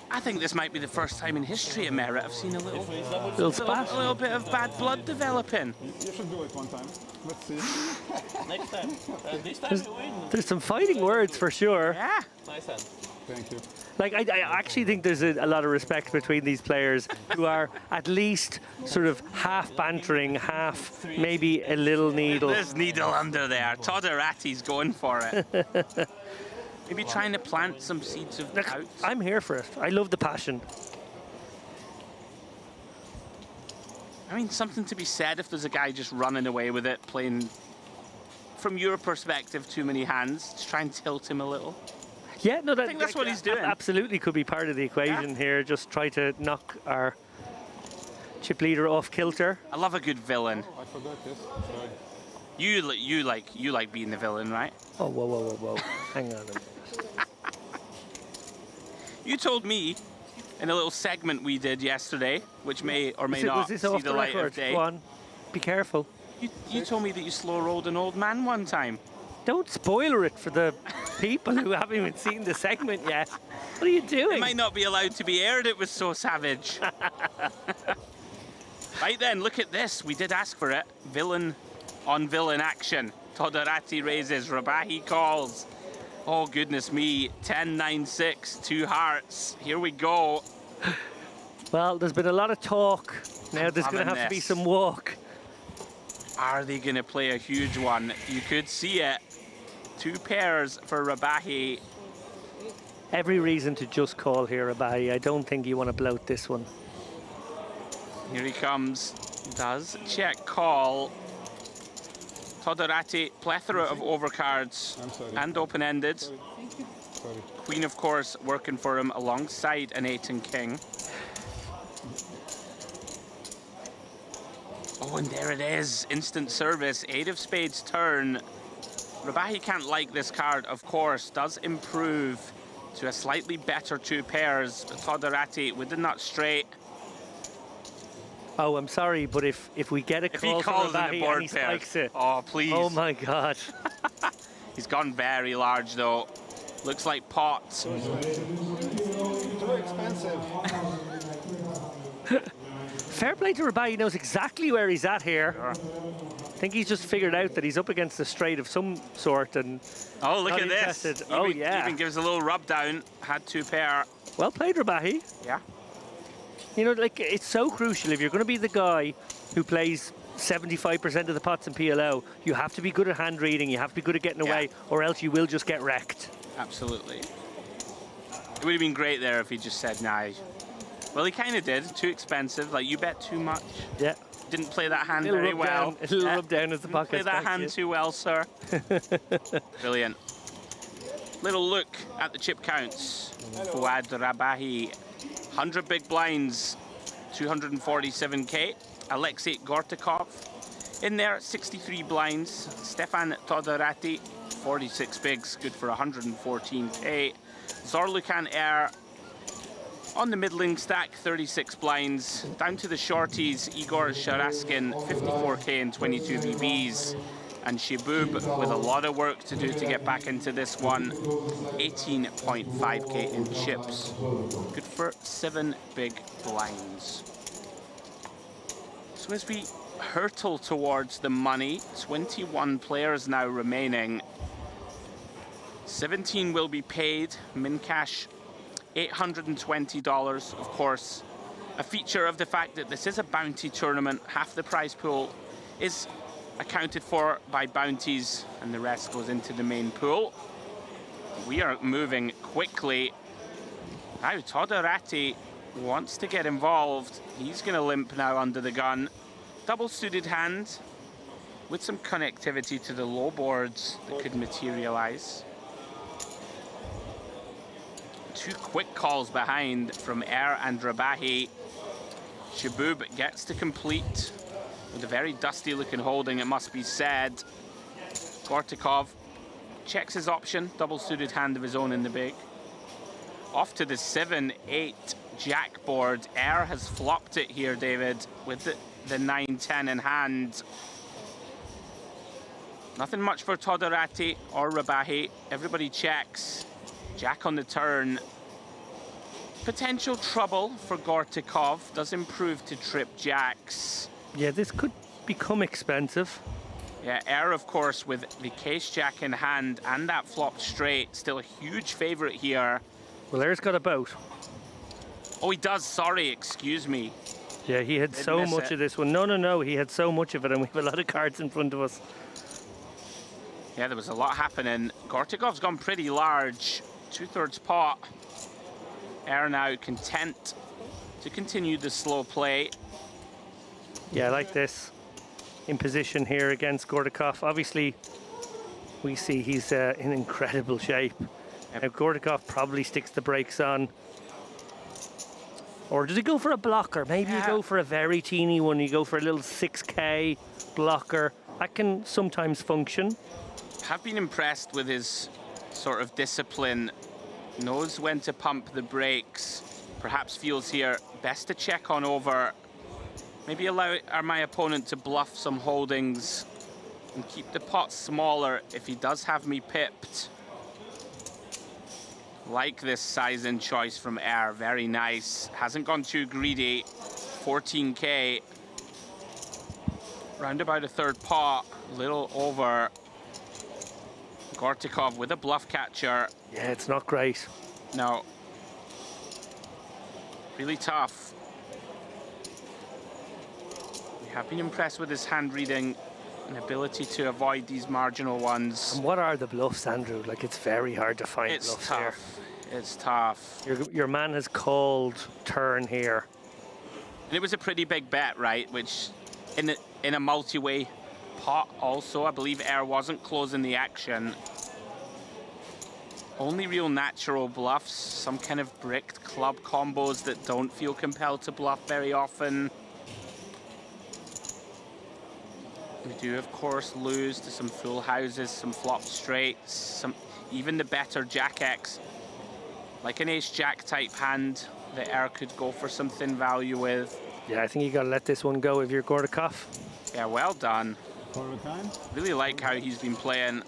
I think this might be the first time in history, Merit, I've seen a little bit of bad blood developing. You should do it one time. Let's see. Next time. This time you win. There's some fighting words for sure. Yeah. Nice hand. Thank you. Like, I actually think there's a lot of respect between these players who are at least sort of half bantering, half maybe a little needle. There's needle under there. Todorati's going for it. Maybe trying to plant some seeds of doubt. I'm here for it. I love the passion. I mean, something to be said if there's a guy just running away with it, playing, from your perspective, too many hands, to try and tilt him a little. Yeah, no, I think that's what he's doing. Absolutely could be part of the equation here. Just try to knock our chip leader off kilter. I love a good villain. Oh, I forgot this. Sorry. You like being the villain, right? Oh, whoa. Hang on a minute. You told me in a little segment we did yesterday, which may or may not see the light of day. Go on. Be careful. You told me that you slow rolled an old man one time. Don't spoiler it for the people who haven't even seen the segment yet. What are you doing? It might not be allowed to be aired, it was so savage. Right then, look at this. We did ask for it. Villain on villain action. Todorati raises, Rabahi calls. Oh, goodness me. 10, 9, 6, 2 hearts. Here we go. Well, there's been a lot of talk. Now there's going to have to be some walk. Are they going to play a huge one? You could see it. 2 pairs for Rabahi. Every reason to just call here, Rabahi. I don't think you want to bloat this one. Here he comes. Does check call. Todorati, plethora of overcards and open-ended. Queen, of course, working for him alongside an 8 and king. Oh, and there it is. Instant service. 8 of spades turn. Rabahi can't like this card, of course. Does improve to a slightly better 2 pairs. But Todorati with the nut straight. Oh, I'm sorry, but if we get a call from Rabahi and he spikes it. Oh, please. Oh, my God. He's gone very large, though. Looks like pots. Too expensive. Fair play to Rabahi. He knows exactly where he's at here. Sure. I think he's just figured out that he's up against a straight of some sort. And oh, look at this. Oh, yeah. Even gives a little rub down. Had 2 pair. Well played, Rabahi. Yeah. You know, like, it's so crucial. If you're going to be the guy who plays 75% of the pots in PLO, you have to be good at hand reading, you have to be good at getting away, or else you will just get wrecked. Absolutely. It would have been great there if he just said, nah. Well, he kind of did. Too expensive. Like, you bet too much. Yeah. Didn't play that hand very well. It'll rub down as the pocket. Play that hand too well, sir. Brilliant. Little look at the chip counts. Fouad Rabahi, 100 big blinds, 247k. Alexei Gortikov in there, 63 blinds. Stefan Todorati, 46 bigs, good for 114k. Zorlukan Air on the middling stack, 36 blinds. Down to the shorties, Igor Sharaskin, 54k and 22 VBs. And Shibub with a lot of work to do to get back into this one, 18.5k in chips. Good for 7 big blinds. So as we hurtle towards the money, 21 players now remaining. 17 will be paid, min cash $820. Of course, a feature of the fact that this is a bounty tournament, half the prize pool is accounted for by bounties and the rest goes into the main pool. We are moving quickly. Now Todorati wants to get involved. He's going to limp now under the gun. Double suited hand with some connectivity to the low boards that could materialize. 2 quick calls behind from Air and Rabahi. Shibub gets to complete with a very dusty looking holding, it must be said. Gortikov checks his option, double suited hand of his own in the big. Off to the 7-8 jack board. Air has flopped it here, David, with the 9-10 in hand. Nothing much for Todorati or Rabahi. Everybody checks. Jack on the turn. Potential trouble for Gortikov. Does improve to trip jacks. Yeah, this could become expensive. Yeah, Air, of course, with the case jack in hand and that flopped straight. Still a huge favorite here. Well, Air's got a boat. Oh, he does. Sorry, excuse me. Yeah, he had so much of this one. No, he had so much of it, and we have a lot of cards in front of us. Yeah, there was a lot happening. Gortikov's gone pretty large. 2/3 pot. Air now content to continue the slow play. Yeah, I like this. In position here against Gortikov. Obviously, we see he's in incredible shape. Yep. Now, Gortikov probably sticks the brakes on. Or does he go for a blocker? Maybe you go for a very teeny one. You go for a little 6k blocker. That can sometimes function. Have been impressed with his sort of discipline. Knows when to pump the brakes. Perhaps feels here best to check on over. Maybe allow my opponent to bluff some holdings and keep the pot smaller if he does have me pipped. Like this size and choice from Air, very nice. Hasn't gone too greedy, 14k. Round about a 3rd pot, little over. Gortikov with a bluff catcher. Yeah, it's not great. No. Really tough. We have been impressed with his hand reading and ability to avoid these marginal ones. And what are the bluffs, Andrew? Like, it's very hard to find bluffs here. It's tough. Your man has called turn here. And it was a pretty big bet, right? Which, in a multi-way pot also, I believe Air wasn't closing the action. Only real natural bluffs, some kind of bricked club combos that don't feel compelled to bluff very often. We do, of course, lose to some full houses, some flop straights, even the better Jack X. Like an ace-jack type hand that Air could go for some thin value with. Yeah, I think you gotta let this one go if you're Gortikov. Yeah, well done. Really like how he's been playing.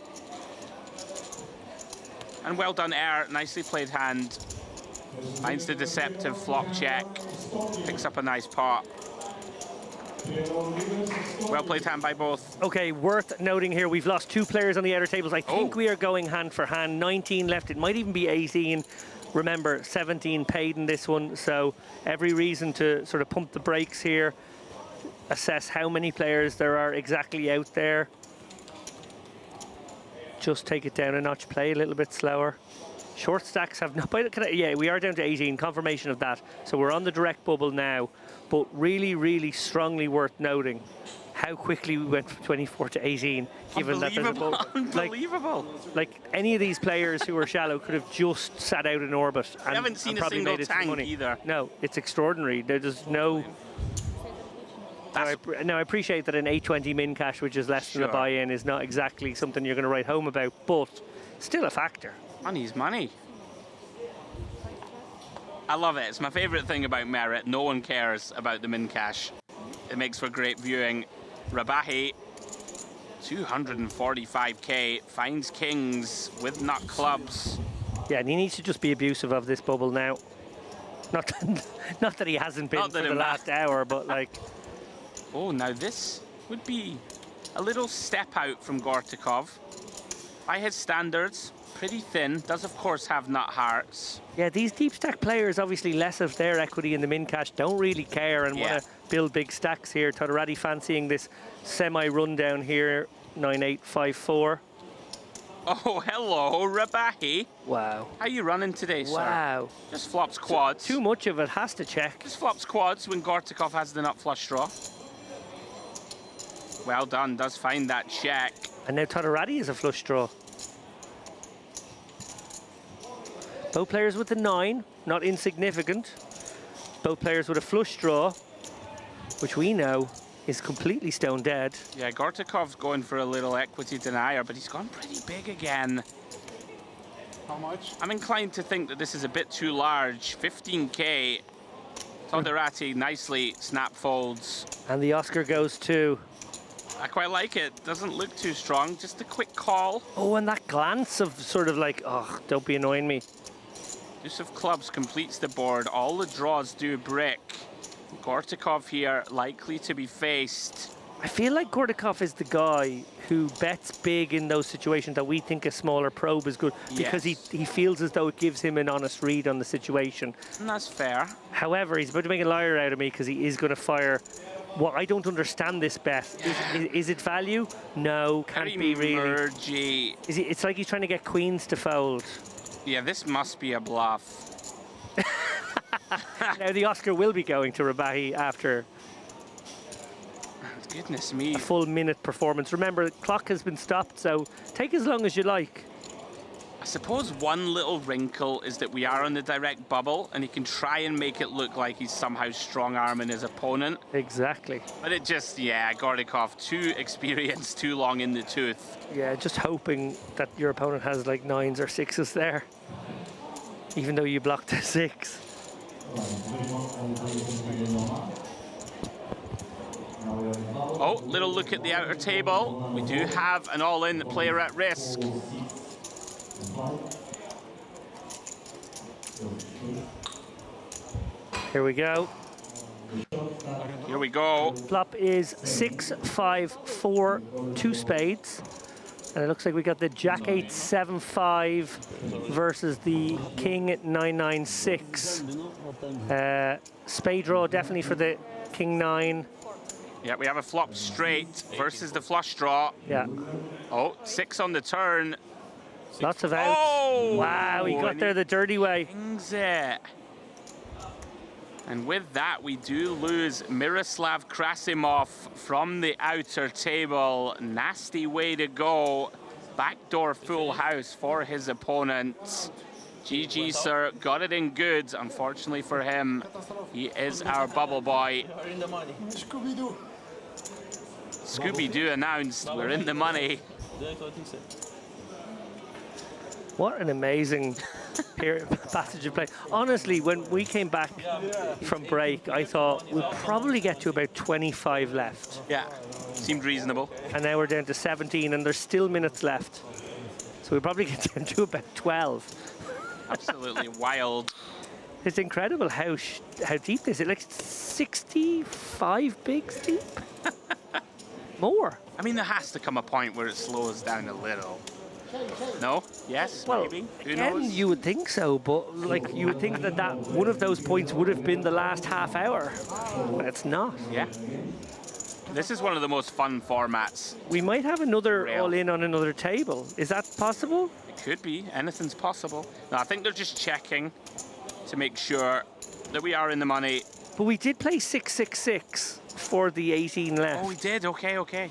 And well done, Air. Nicely played hand. Finds the deceptive flop check. Picks up a nice pot. Well played hand by both. Okay, worth noting here, we've lost 2 players on the outer tables. I think we are going hand for hand. 19 left. It might even be 18. Remember, 17 paid in this one, so every reason to sort of pump the brakes here, assess how many players there are exactly out there. Just take it down a notch, play a little bit slower. Short stacks have not, yeah, we are down to 18, confirmation of that. So we're on the direct bubble now, but really, really strongly worth noting how quickly we went from 24 to 18, given that there's a bubble. Unbelievable. Like any of these players who are shallow could have just sat out in orbit and, haven't seen and a probably single made it to tank money. either. No, it's extraordinary. There's no... Now, I appreciate that an 820 min cash, which is less than a buy-in, is not exactly something you're going to write home about, but still a factor. Money's money. I love it. It's my favorite thing about Merit. No one cares about the min cash. It makes for great viewing. Rabahi, 245k, finds kings with nut clubs. Yeah, and he needs to just be abusive of this bubble now. Not that he hasn't been for the last hour, but like... Oh, now this would be a little step out from Gortikov. By his standards, pretty thin. Does, of course, have nut hearts. Yeah, these deep stack players, obviously less of their equity in the min cash, don't really care and want to build big stacks here. Todorati fancying this semi-rundown here, 9854. Oh, hello, Rabahi. Wow. How you running today, sir? Wow. Just flops quads. Too much of it, has to check. Just flops quads when Gortikov has the nut flush draw. Well done, does find that check. And now Todorati is a flush draw. Both players with the 9, not insignificant. Both players with a flush draw, which we know is completely stone dead. Yeah, Gortikov's going for a little equity denier, but he's gone pretty big again. How much? I'm inclined to think that this is a bit too large. 15k. Todorati nicely snap folds. And the Oscar goes to... I quite like it. Doesn't look too strong. Just a quick call. Oh, and that glance of sort of like, oh, don't be annoying me. Deuce of clubs completes the board. All the draws do brick. Gortikov here likely to be faced. I feel like Gortikov is the guy who bets big in those situations that we think a smaller probe is good because he feels as though it gives him an honest read on the situation. And that's fair. However, he's about to make a liar out of me because he is going to fire. Well, I don't understand this bet. Is it value? No, can't be really. Mergy. It's like he's trying to get queens to fold. Yeah, this must be a bluff. Now the Oscar will be going to Rabahi after goodness me, a full minute performance. Remember, the clock has been stopped, so take as long as you like. I suppose one little wrinkle is that we are on the direct bubble and he can try and make it look like he's somehow strong-arming his opponent. Exactly. But it just, yeah, Gortikov, too experienced, too long in the tooth. Yeah, just hoping that your opponent has like 9s or 6s there, even though you blocked a 6. Oh, little look at the outer table. We do have an all-in player at risk. Here we go. Here we go. Flop is 6, 5, 4, 2 spades. And it looks like we got the Jack 8, 7, 5 versus the King at 9, 9, 6. Spade draw definitely for the King 9. Yeah, we have a flop straight versus the flush draw. Yeah. Oh, 6 on the turn. Lots of outs. Oh! Wow, he got there the dirty way. Kings it. And with that, we do lose Miroslav Krasimov from the outer table. Nasty way to go. Backdoor full house for his opponent. GG, sir. Got it in good. Unfortunately for him, he is our bubble boy. Scooby-Doo. Scooby-Doo announced we're in the money. What an amazing passage of play. Honestly, when we came back from break, I thought we'd probably get to about 25 left. Yeah, seemed reasonable. And now we're down to 17 and there's still minutes left. So we'll probably get down to about 12. Absolutely wild. It's incredible how deep this is. Like 65 bigs deep? More. I mean, there has to come a point where it slows down a little. No? Yes? Well, maybe? Who again, knows? you would think so, but like you would think that one of those points would have been the last half hour. But it's not. Yeah. This is one of the most fun formats. We might have another Real. all-in on another table. Is that possible? It could be. Anything's possible. No, I think they're just checking to make sure that we are in the money. But we did play 6-6-6 for the 18 left. Oh, we did. Okay, okay.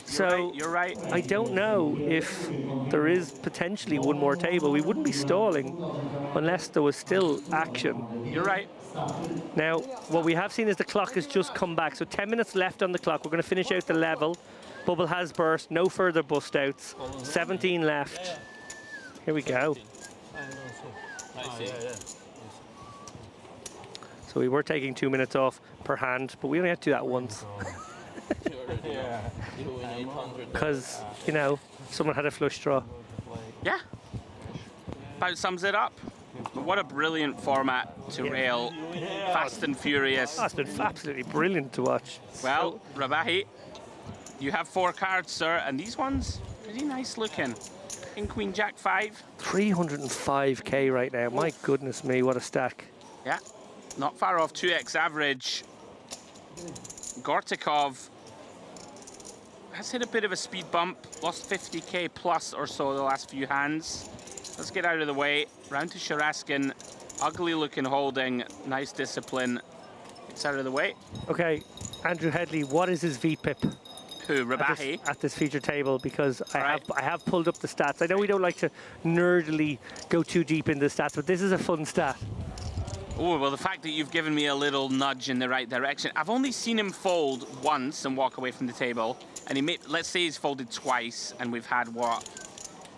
You're right. I don't know if there is potentially one more table. We wouldn't be stalling unless there was still action. You're right. Now, what we have seen is the clock has just come back. So 10 minutes left on the clock. We're going to finish out the level. Bubble has burst. No further bust outs. 17 left. Here we go. So we were taking 2 minutes off per hand, but we only had to do that once. Because, you know, someone had a flush draw. Yeah. About sums it up. What a brilliant format to rail. Fast and furious. Oh, it's been absolutely brilliant to watch. Well, Rabahi, you have 4 cards, sir, and these ones, pretty nice looking. King, Queen, Jack, 5. 305k right now. My goodness me, what a stack. Yeah, not far off 2x average. Gortikov has hit a bit of a speed bump, lost 50k plus or so the last few hands. Let's get out of the way. Round to Sharaskin. Ugly looking holding, nice discipline. It's out of the way. Okay, Andrew Headley, what is his VPIP? Who, Rabahi? At this feature table, because I have pulled up the stats. I know we don't like to nerdily go too deep into the stats, but this is a fun stat. Oh, well, the fact that you've given me a little nudge in the right direction. I've only seen him fold once and walk away from the table. And he may, let's say he's folded twice, and we've had, what,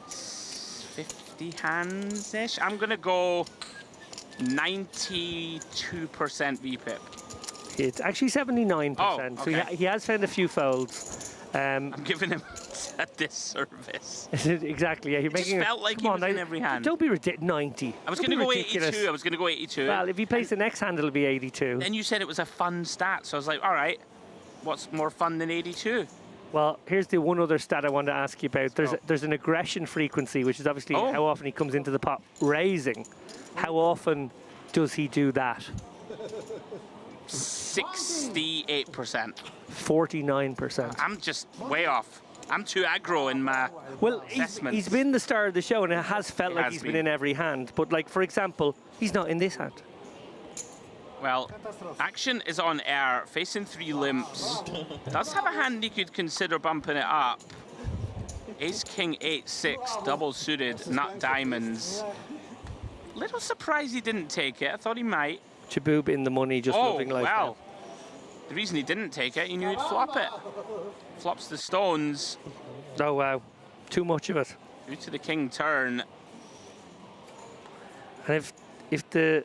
50 hands-ish? I'm going to go 92% VPIP. It's actually 79%. Oh, okay. So he has found a few folds. I'm giving him a disservice. Exactly, yeah. You're It just felt like he was in every hand. Don't be ridiculous. 90. I was going to go 82. I was going to go 82. Well, if he plays the next hand, it'll be 82. Then you said it was a fun stat, so I was like, all right, what's more fun than 82? Well, here's the one other stat I want to ask you about. There's an aggression frequency, which is obviously how often he comes into the pot raising. How often does he do that? 68%. 49%. I'm just way off. I'm too aggro in my assessments. He's been the star of the show, and it has felt like he's been in every hand. But, like, for example, he's not in this hand. Well, action is on air, facing 3 limps. Does have a hand he could consider bumping it up. Ace, King, 8-6, double suited, nut diamonds. Little surprised he didn't take it. I thought he might. Chaboob in the money, just loving life. Well, the reason he didn't take it, he knew he'd flop it. Flops the stones. Oh, wow. Too much of it. Due to the king turn. And if the...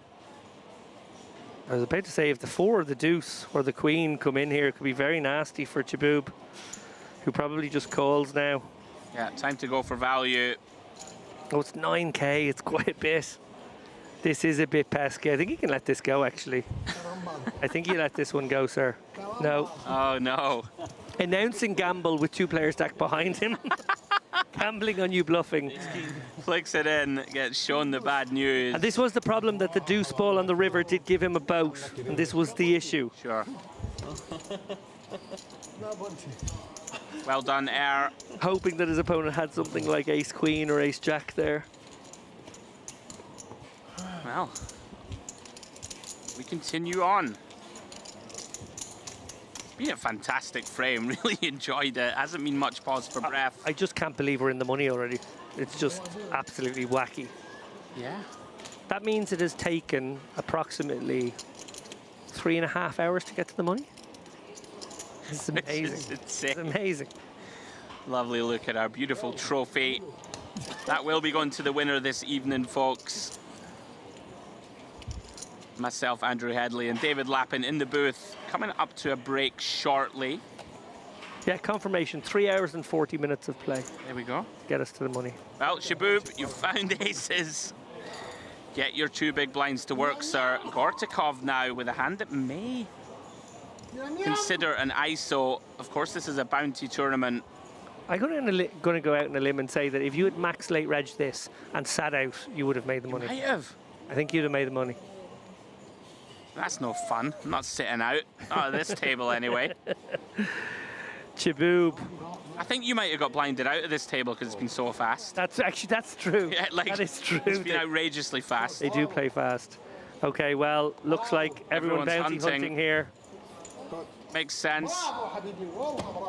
I was about to say, if the 4 or the deuce or the queen come in here, it could be very nasty for Chaboob, who probably just calls now. Yeah, time to go for value. Oh, it's 9k. It's quite a bit. This is a bit pesky. I think you can let this go, actually. I think you let this one go, sir. No. Oh, no. Announcing gamble with 2 players stacked behind him. Gambling on you bluffing. Flicks it in, gets shown the bad news. And this was the problem, that the deuce ball on the river did give him a boat. And this was the issue. Sure. Well done, Air. Hoping that his opponent had something like ace-queen or ace-jack there. Well, we continue on. It's been a fantastic frame. Really enjoyed it. Hasn't been much pause for breath. I just can't believe we're in the money already. It's just absolutely wacky. Yeah. That means it has taken approximately 3.5 hours to get to the money. It's amazing. It's amazing. Lovely look at our beautiful trophy. That will be going to the winner this evening, folks. Myself, Andrew Headley, and David Lappin in the booth, coming up to a break shortly. Yeah, confirmation, 3 hours and 40 minutes of play. There we go. Get us to the money. Well, Chaboob, you've found aces. Get your 2 big blinds to work, sir. Gortikov now with a hand that may consider an ISO. Of course, this is a bounty tournament. I'm going to go out on a limb and say that if you had max late reg this and sat out, you would have made the money. I have. I think you'd have made the money. That's no fun. I'm not sitting out. Oh, this table anyway. Chaboob. I think you might have got blinded out of this table because it's been so fast. That's true. Yeah, like, that is true. It's been outrageously fast. They do play fast. Okay, well, looks like everyone bounty hunting here. Makes sense.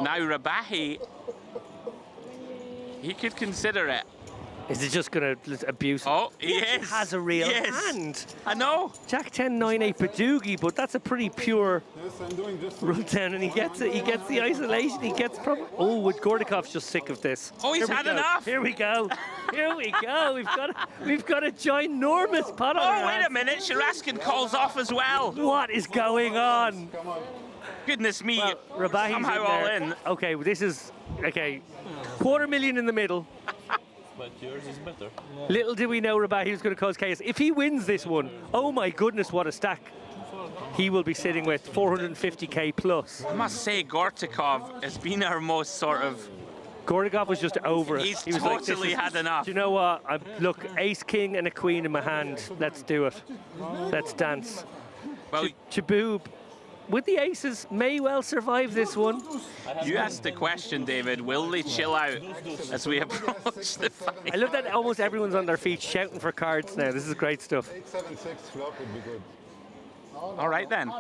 Now Rabahi, he could consider it. Is it just going to abuse? Oh, he has a real hand. I know. Jack 10, 9, 8 Padugi, but that's a pretty pure run down, and he gets it. He gets the isolation. He gets probably. Oh, with Gordikov's just sick of this. Oh, he's had enough. Here we go. Here we go. We've got a ginormous pot on our Oh, wait hands. a minute. Sharaskin calls off as well. What is going on? Goodness me. Well, Rabahi's somehow in all there. in. Okay, well, this is $250,000 in the middle. But yours is better. Little did we know Rabahi was going to cause chaos. If he wins this one, oh my goodness, what a stack. He will be sitting with 450k plus. I must say, Gortikov has been our most sort of... Gortikov was just over it. He's He was totally like, had enough. Do you know what? Look, ace, king, and a queen in my hand. Let's do it. Let's dance. Well, Chaboob, with the aces, may well survive this one. You asked the question, David, will they chill out as we approach the fight? I love that almost everyone's on their feet shouting for cards now. This is great stuff. 8-7-6 flop would be good. All right then,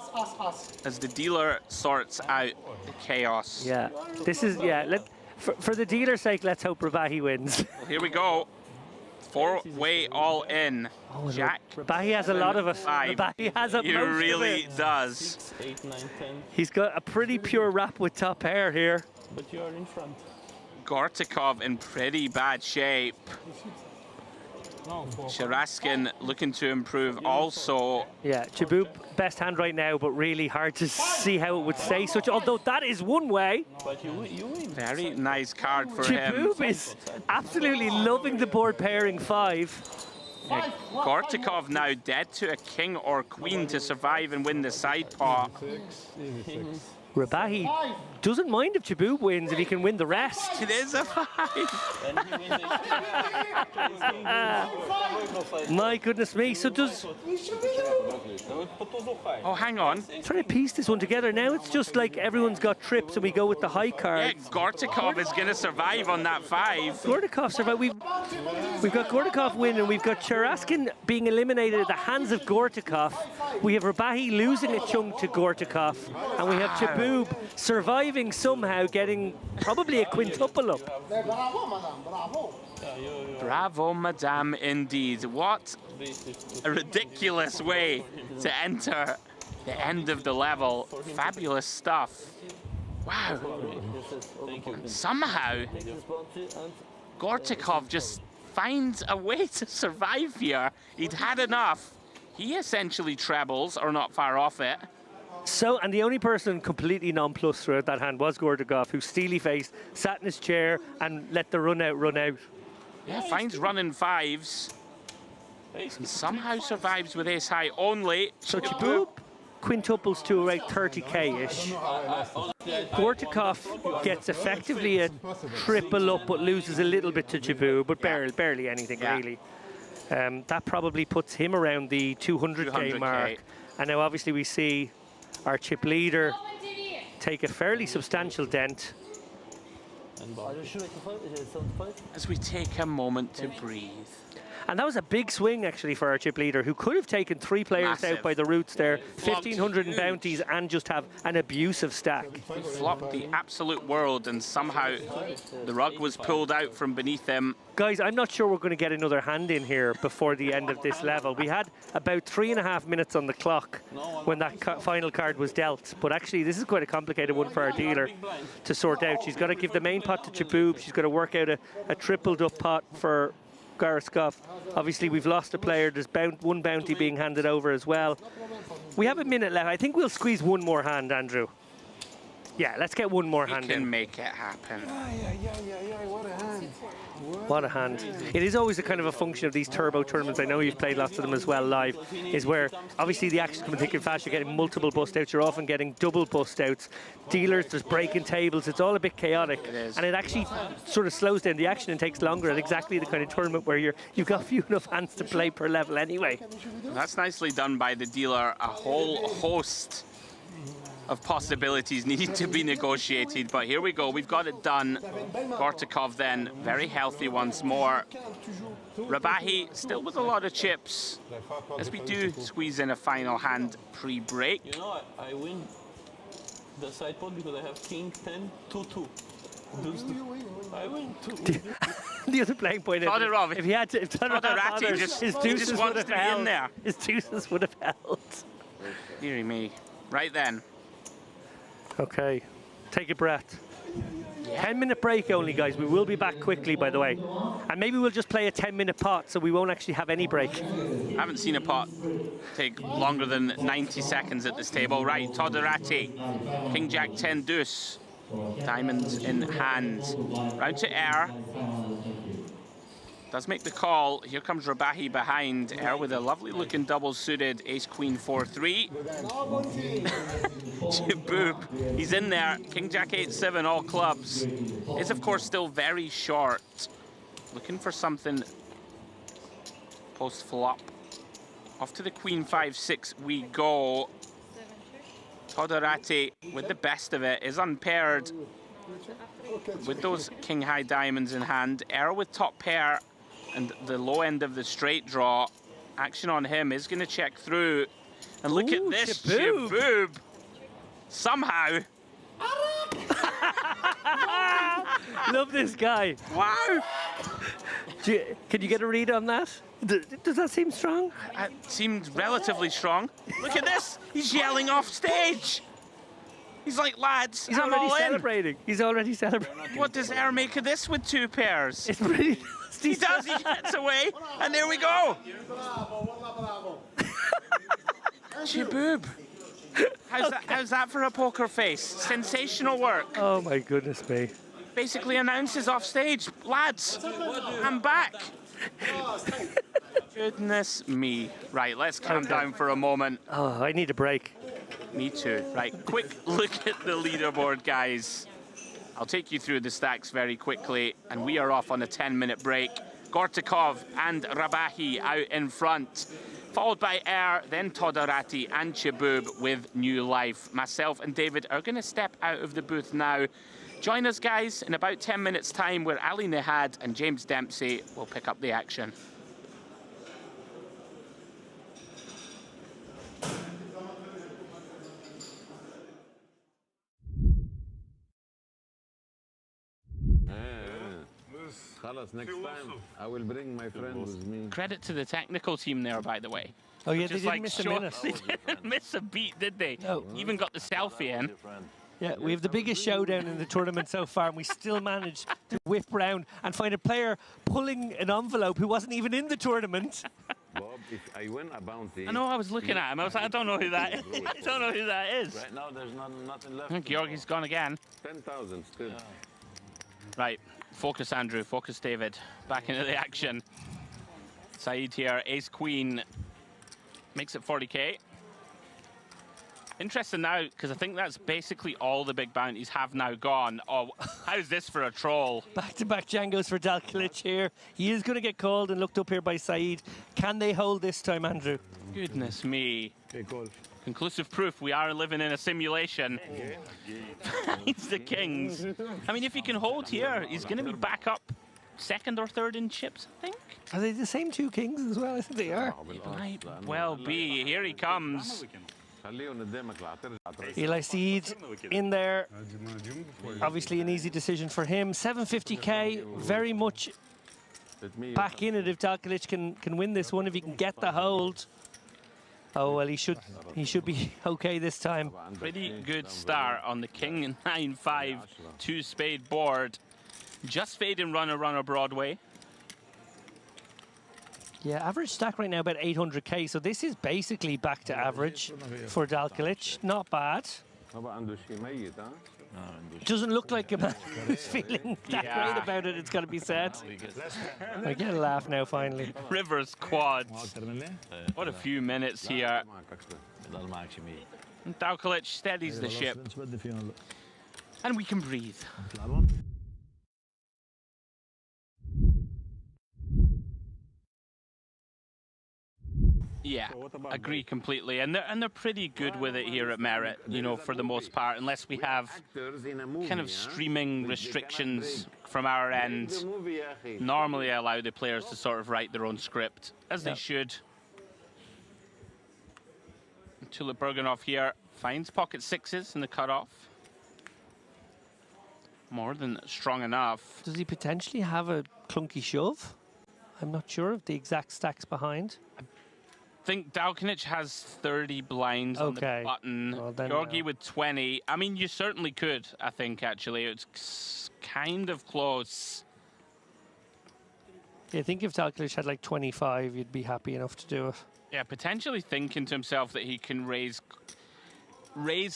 as the dealer sorts out the chaos. Yeah, this is, for the dealer's sake, let's hope Rabahi wins. Well, here we go. Four-way all in. Oh, Jack. Rabahi has a lot of it. Five. Rabahi has a He most really of it. does. 6, 8, 9, 10. He's got a pretty pure wrap with top pair here. But you are in front. Gortikov in pretty bad shape. Sharaskin looking to improve also. Yeah, Chaboob, best hand right now, but really hard to see how it would say such, although that is one way. But you win. Very nice card for him. Chaboob is absolutely loving the board pairing 5. Yeah, Gortikov now dead to a king or queen to survive and win the side pot. Rabahi doesn't mind if Chaboob wins if he can win the rest. It is a 5. My goodness me, so does... Oh, hang on. Trying to piece this one together. Now it's just like everyone's got trips and we go with the high Yeah, cards. Gortikov is going to survive on that 5. Gortikov survived. We've got Gortikov winning. We've got Sharaskin being eliminated at the hands of Gortikov. We have Rabahi losing a chunk to Gortikov. And we have Chaboob surviving somehow, getting probably a quintuple up. Bravo, madame, indeed. What a ridiculous way to enter the end of the level. Fabulous stuff. Wow. Somehow, Gortikov just finds a way to survive here. He'd had enough. He essentially trebles, or not far off it. So, and the only person completely nonplussed throughout that hand was Gortikov, who steely-faced, sat in his chair and let the run out. Yeah, finds running 5s. And somehow survives with ace high only. So Chaboob quintuples to around 30k-ish. Gortikov gets effectively a triple up, but loses a little bit to Chaboob, but barely anything really. That probably puts him around the 200k mark. And now obviously we see our chip leader take a fairly substantial dent. As we take a moment to breathe. And that was a big swing, actually, for our chip leader, who could have taken 3 players out by the roots there, 1,500 in bounties, and just have an abusive stack. He flopped the absolute world, and somehow the rug was pulled out from beneath him. Guys, I'm not sure we're going to get another hand in here before the end of this level. We had about 3.5 minutes on the clock when that final card was dealt. But actually, this is quite a complicated one for our dealer to sort out. She's got to give the main pot to Chaboob. She's got to work out a tripled up pot for Garaskov. Obviously, we've lost a player. There's one bounty being handed over as well. We have a minute left. I think we'll squeeze one more hand, Andrew. Yeah, let's get one more hand can in. make it happen. What a hand. What a hand. It is always a kind of a function of these turbo tournaments. I know you've played lots of them as well live, is where obviously the action's coming thick and fast. You're getting multiple bust outs. You're often getting double bust outs. Dealers, there's breaking tables. It's all a bit chaotic. It is. And it actually sort of slows down the action and takes longer at exactly the kind of tournament where you've got few enough hands to play per level anyway. That's nicely done by the dealer. A whole host of possibilities needing to be negotiated, but here we go, we've got it done. Gortakov then, very healthy once more. Rabahi still with a lot of chips, as we do squeeze in a final hand pre-break. You know, I win the side pot because I have king 10, 2-2. I win 2. The other playing point is if he had to, if Todorati his deuces would have held. in there. His deuces would have held. Dearie me. Right then. Okay, take a breath. 10-minute break only, guys. We will be back quickly, by the way. And maybe we'll just play a 10-minute pot so we won't actually have any break. I haven't seen a pot take longer than 90 seconds at this table. Right, Todorati, King Jack 10 deuce. Diamonds in hand. Round to Air. Does make the call. Here comes Rabahi behind. Air with a lovely looking double suited ace queen 4-3. Boop. He's in there. King Jack 8-7 all clubs. Is of course still very short. Looking for something post flop. Off to the queen 5-6 we go. Todorati with the best of it is unpaired with those king high diamonds in hand. Air with top pair and the low end of the straight draw. Action on him is going to check through. And look at this, Shaboob. Somehow. Love this guy. Wow. Can you get a read on that? Does that seem strong? It seemed relatively strong. Look at this. He's yelling off stage. He's like, lads, He's I'm already all celebrating. He's already celebrating. What does Air make of this with two pairs? It's pretty. He does. He gets away, and there we go. Shaboob. How's that for a poker face? Sensational work. Oh my goodness me. Basically announces off stage, lads, I'm back. Goodness me. Right, let's calm down for a moment. Oh, I need a break. Me too. Right, quick look at the leaderboard, guys. I'll take you through the stacks very quickly, and we are off on a 10-minute break. Gortakov and Rabahi out in front, followed by Air, then Todorati and Shaboob with New Life. Myself and David are going to step out of the booth now. Join us, guys, in about 10 minutes' time, where Ali Nihad and James Dempsey will pick up the action. Next time, I will bring my friend with me. Credit to the technical team there, by the way. Oh yeah, Just they didn't miss a minute. They didn't miss a beat, did they? No. Even got the selfie in. Yeah, we have the biggest showdown in the tournament so far, and we still managed to whip round and find a player pulling an envelope who wasn't even in the tournament. Bob, if I win a bounty... I know, I was looking at him. I was like, I don't know who that is. I don't know who that is. Right now, there's nothing left. I think Georgi's gone again. 10,000 still. Yeah. Right, focus Andrew, focus David. Back into the action. Saeed here, ace queen, makes it 40k. Interesting now, because I think that's basically all the big bounties have now gone. Oh, how's this for a troll? Back-to-back Django's for Dalkilich here. He is going to get called and looked up here by Saeed. Can they hold this time, Andrew? Goodness me. Conclusive proof we are living in a simulation. It's the kings. I mean, if he can hold here, he's going to be back up second or third in chips, I think. Are they the same two kings as well? I think they are. It might well be. Here he comes. Eli Saeed in there. Obviously an easy decision for him. 750k, very much back in it if Dalkilich can win this one, if he can get the hold. Oh, well, he should be okay this time. Pretty good start on the King 9-5 two-spade board. Just fading runner Broadway. Yeah, average stack right now about 800k, so this is basically back to average for Dalkilich. Not bad. Doesn't look like a man who's feeling that great about it, it's got to be said. I get a laugh now, finally. Rivers quads. What a few minutes here. And Dalkalic steadies the ship. And we can breathe. Yeah, agree completely, and they're pretty good with it here at Merit, you know, for the most part, unless we have kind of streaming restrictions from our end. Normally I allow the players to sort of write their own script, as they should. Tulip Bergenhoff here finds pocket sixes in the cutoff. More than strong enough. Does he potentially have a clunky shove? I'm not sure of the exact stacks behind. I think Dalkanic has 30 blinds on the button. Well, Georgi with 20. I mean, you certainly could, I think, actually. It's kind of close. Yeah, I think if Dalkanic had like 25, you'd be happy enough to do it. Yeah, potentially thinking to himself that he can raise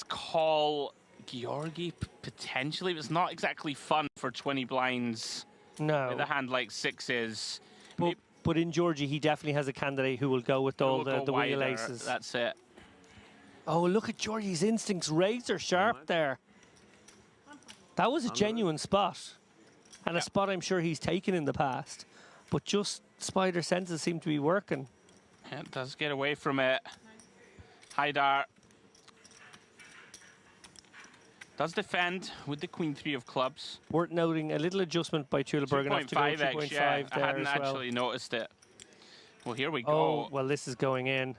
call Georgi, potentially. But it's not exactly fun for 20 blinds. No. With a hand like sixes. But in Georgie, he definitely has a candidate who will go with all the wheel aces. That's it. Oh, look at Georgie's instincts, razor sharp there. That was a genuine spot. And a spot I'm sure he's taken in the past. But just spider senses seem to be working. Yeah, it does get away from it. Haidar does defend with the queen three of clubs. Worth noting a little adjustment by Tulip Bergenhoff to go 2.5 yeah, there I hadn't as well. actually noticed it. Well, here we go. Oh, well, this is going in.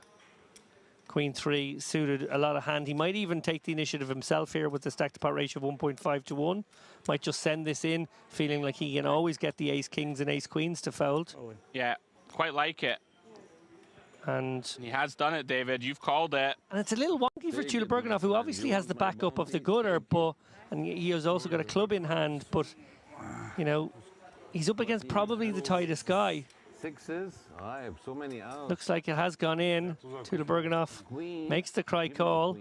Queen three suited a lot of hand. He might even take the initiative himself here with the stack to pot ratio of 1.5 to 1. Might just send this in, feeling like he can always get the ace kings and ace queens to fold. Yeah, quite like it. And he has done it, David. You've called it. And it's a little wonky for Tulip Bergenhoff, who obviously has the backup of the gutter, and he has also got a club in hand, but, you know, he's up against probably the tightest guy. Sixes. I have so many outs. Looks like it has gone in. Tulip Bergenhoff makes the cry call.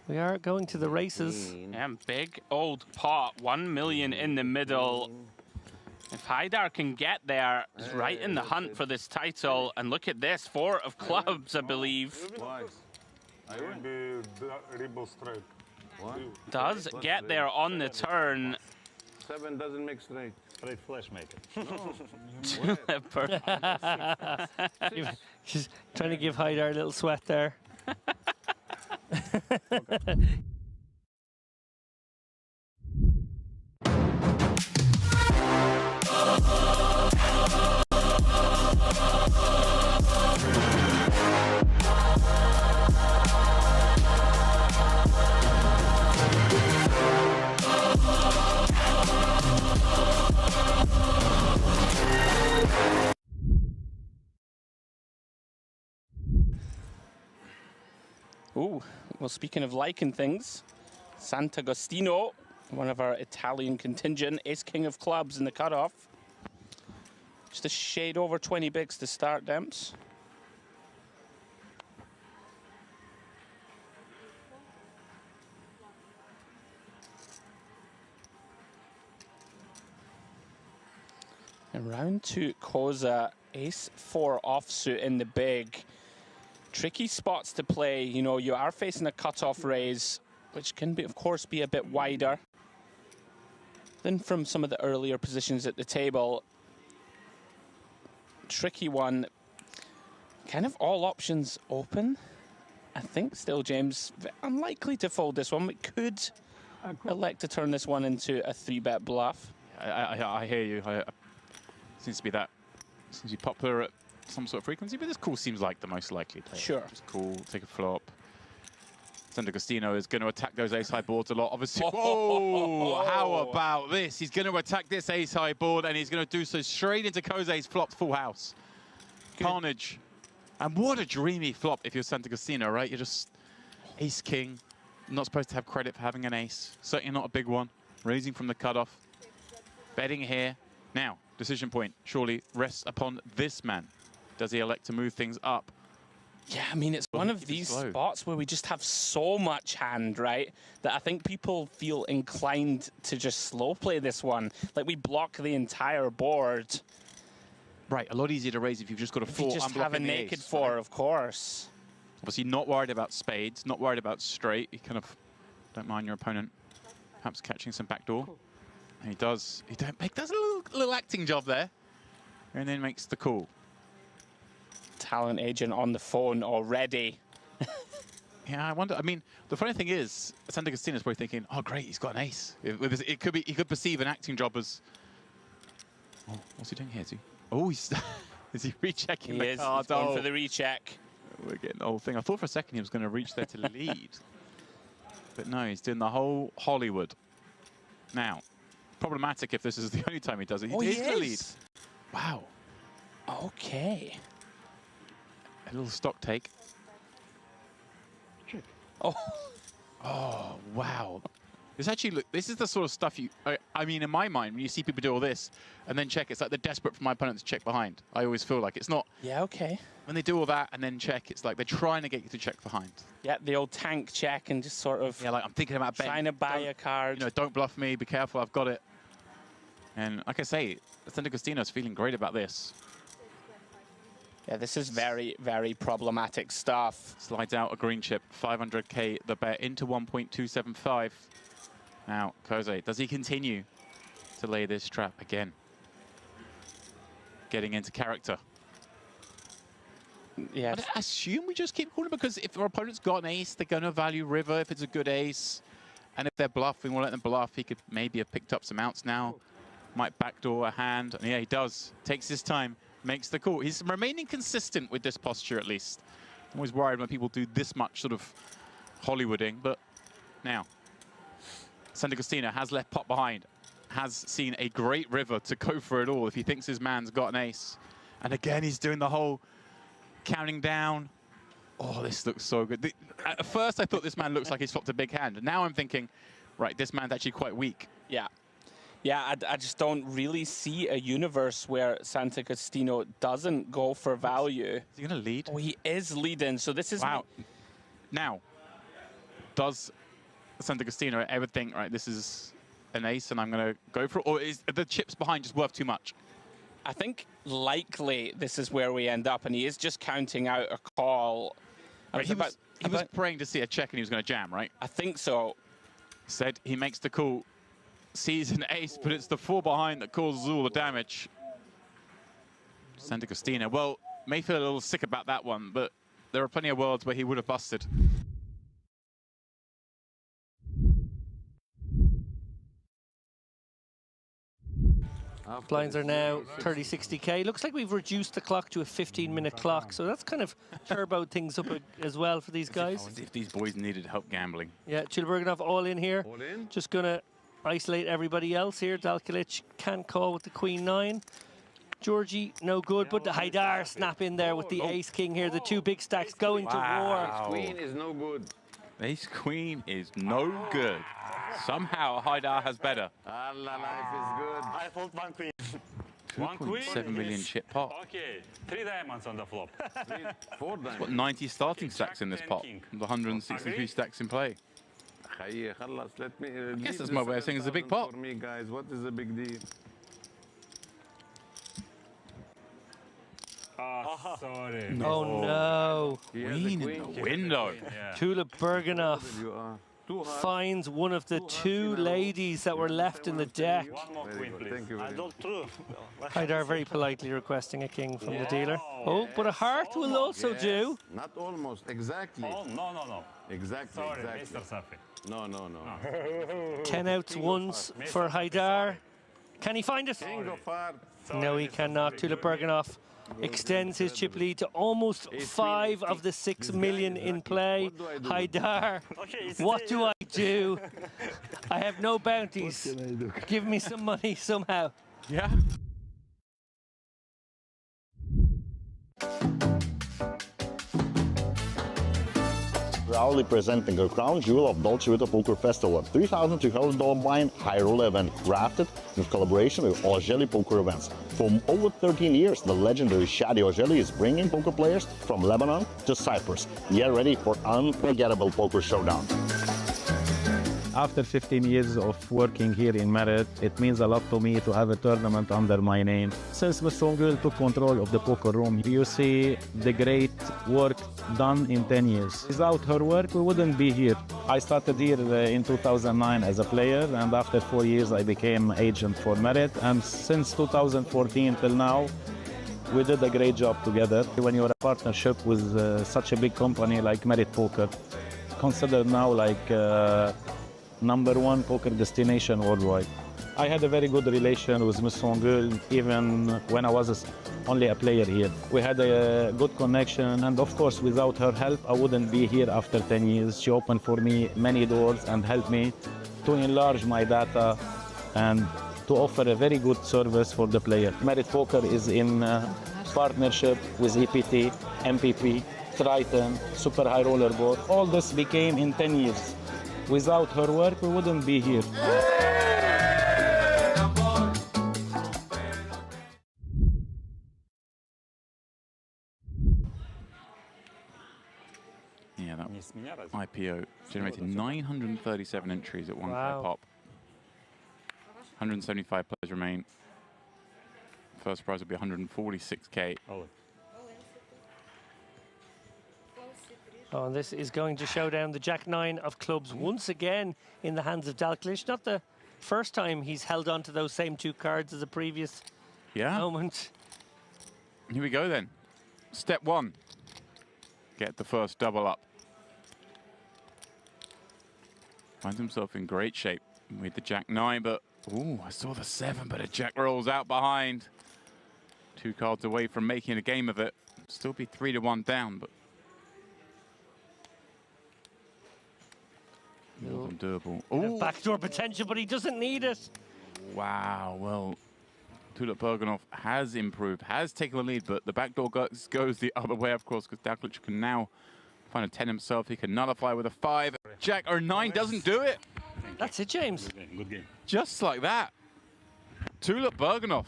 We are going to the races. And big old pot, 1 million in the middle. If Haidar can get there, he's right in the hunt for this title. And look at this, 4 of clubs, I believe. Does get there on the turn. 7 doesn't make straight. Straight flash maker. She's trying to give Haidar a little sweat there. Ooh, well, speaking of liking things, Sant'Agostino, one of our Italian contingent, ace king of clubs in the cutoff. Just a shade over 20 bigs to start, Demps. And round 2, Koza, ace 4 offsuit in the big. Tricky spots to play. You know, you are facing a cutoff raise, which can be, of course, be a bit wider than from some of the earlier positions at the table. Tricky one. Kind of all options open. I think still, James, unlikely to fold this one, but could elect to turn this one into a 3-bet bluff. I hear you. Seems to be that. Seems to be popular at some sort of frequency, but this call seems like the most likely play. Sure. Just call, take a flop. Sant'Agostino is going to attack those ace-high boards a lot, obviously. Oh, how about this? He's going to attack this ace-high board, and he's going to do so straight into Koze's flopped full house. Carnage. And what a dreamy flop if you're Sant'Agostino, right? You're just ace-king. Not supposed to have credit for having an ace. Certainly not a big one. Raising from the cutoff. Betting here. Now, decision point surely rests upon this man. Does he elect to move things up? Yeah, I mean, it's one of these spots where we just have so much hand, right, that I think people feel inclined to just slow play this one. Like, we block the entire board. Right, a lot easier to raise if you've just got a 4. If you just have a naked 4, of course. Obviously not worried about spades, not worried about straight. You kind of don't mind your opponent perhaps catching some backdoor. And he does. He does a little acting job there. And then makes the call. Talent agent on the phone already. Yeah, I wonder. I mean, the funny thing is, Sant'Agostino's probably thinking, "Oh, great, he's got an ace." It could be. He could perceive an acting job as. Oh, what's he doing here? Is he rechecking the card? He's going for the recheck. We're getting the whole thing. I thought for a second he was going to reach there to lead, but no, he's doing the whole Hollywood. Now, problematic if this is the only time he does it. He is the lead. Wow. Okay. A little stock take. Oh. Oh, wow. This actually, look, this is the sort of stuff I mean, in my mind, when you see people do all this and then check, it's like they're desperate for my opponent to check behind. I always feel like it's not. Yeah, okay. When they do all that and then check, it's like they're trying to get you to check behind. Yeah, the old tank check and just sort of. Yeah, like I'm thinking about betting. Trying to buy a card. You know, don't bluff me, be careful, I've got it. And like I say, Sant'Agostino's feeling great about this. Yeah, this is very, very problematic stuff. Slides out a green chip, 500k the bet into 1.275. Now, Cove, does he continue to lay this trap again? Getting into character. Yeah. I assume we just keep calling because if our opponent's got an ace, they're going to value river if it's a good ace. And if they're bluffing, we'll let them bluff. He could maybe have picked up some outs now. Might backdoor a hand. And yeah, he does. Takes his time. Makes the call. He's remaining consistent with this posture, at least. I'm always worried when people do this much sort of Hollywooding, but now Sant'Agostino has left pot behind, has seen a great river to go for it all if he thinks his man's got an ace. And again, he's doing the whole counting down. Oh, this looks so good. At first, I thought this man looks like he's flopped a big hand. And now I'm thinking, right, this man's actually quite weak. Yeah. Yeah, I just don't really see a universe where Sant'Agostino doesn't go for value. Is he going to lead? Oh, he is leading, so this is... Wow. Now, does Sant'Agostino ever think, right, this is an ace and I'm going to go for it? Or is the chips behind just worth too much? I think likely this is where we end up, and he is just counting out a call. Right, he was praying to see a check and he was going to jam, right? I think so. Said he makes the call. Sees an ace, but it's the 4 behind that causes all the damage. Sant'Agostino, well, may feel a little sick about that one, but there are plenty of worlds where he would have busted. Blinds are now 30, 60k. Looks like we've reduced the clock to a 15-minute clock, so that's kind of turboed things up as well for these guys. I wonder if these boys needed help gambling. Yeah, Chilberganov all in here. All in? Just going to isolate everybody else here. Dalkilic can't call with the Queen 9. Georgie, no good, but the Haidar snap in there with the Ace-King here. The two big stacks going to war. Queen is no good. Ace-Queen is no good. Somehow Haidar has better. Allah, life is good. I fold 1 queen. 1 queen? 7 million chip pot. Okay, 3 diamonds on the flop. 4 diamonds. What, 90 starting stacks in this pot? 163 stacks in play. I guess that's my way of saying it's a big pot. For me, guys, what is the big deal? Oh, sorry. Oh no. Queen in the window. Yeah. Tulip Berganoff finds one of the 2 ladies that were left in the deck. One more queen, please. Thank you very much. Haidar very politely requesting a king from the dealer. Oh, but a heart will also do. Not almost, exactly. Oh, no. Exactly, Sorry, exactly. Mr. Safi. No. 10 outs ones for Haidar. Can he find it? King of hearts. No, he cannot. Tulip Berganoff extends his chip lead to almost 5 of the 6 million in play. Haidar, what do I do? I have no bounties. Give me some money somehow. Yeah. proudly presenting a crown jewel of Dolce Vita Poker Festival, a $3,200 buy-in high roller event crafted in collaboration with Ogeli Poker Events. For over 13 years, the legendary Shadi Ogeli is bringing poker players from Lebanon to Cyprus. Get ready for unforgettable poker showdown. After 15 years of working here in Merit, it means a lot to me to have a tournament under my name. Since Ms. Songul took control of the poker room, you see the great work done in 10 years. Without her work, we wouldn't be here. I started here in 2009 as a player, and after 4 years, I became agent for Merit. And since 2014 till now, we did a great job together. When you're a partnership with such a big company like Merit Poker, considered now like #1 poker destination worldwide. I had a very good relation with Ms. Songul even when I was only a player here. We had a good connection, and of course without her help I wouldn't be here after 10 years. She opened for me many doors and helped me to enlarge my data and to offer a very good service for the player. Merit Poker is in partnership with EPT, MPP, Triton, Super High Rollerboard. All this became in 10 years. Without her work, we wouldn't be here. Yeah, that IPO generated 937 entries at one pop. 175 players remain. First prize will be 146K. Oh, and this is going to show down the Jack-9 of clubs once again in the hands of Dalglish. Not the first time he's held on to those same two cards as a previous moment. Here we go then. Step 1. Get the first double up. Finds himself in great shape with the Jack-9, but ooh, I saw the 7, but a Jack rolls out behind. 2 cards away from making a game of it. Still be 3-1 down, but more than doable. Ooh. Backdoor potential, but he doesn't need it. Wow, well, Tulip Bergenov has improved, has taken the lead, but the backdoor goes the other way, of course, because Dalglish can now find a 10 himself. He can nullify with a 5. Jack or 9 doesn't do it. That's it, James. Good game. Just like that. Tulip Bergenov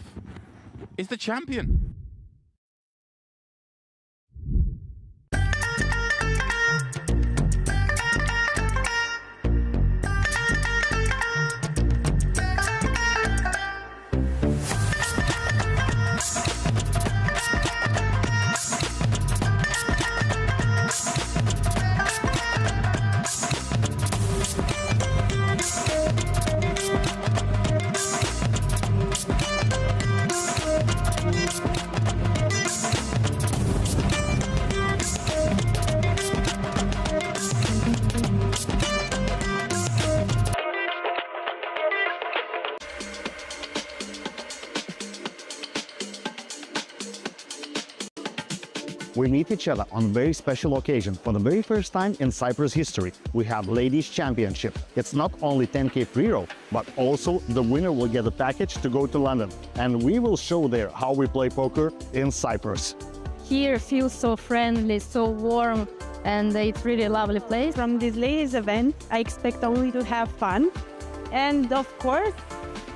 is the champion. We meet each other on a very special occasion. For the very first time in Cyprus history, we have Ladies Championship. It's not only 10K free roll, but also the winner will get a package to go to London. And we will show there how we play poker in Cyprus. Here feels so friendly, so warm, and it's really a lovely place. From this ladies event, I expect only to have fun. And of course,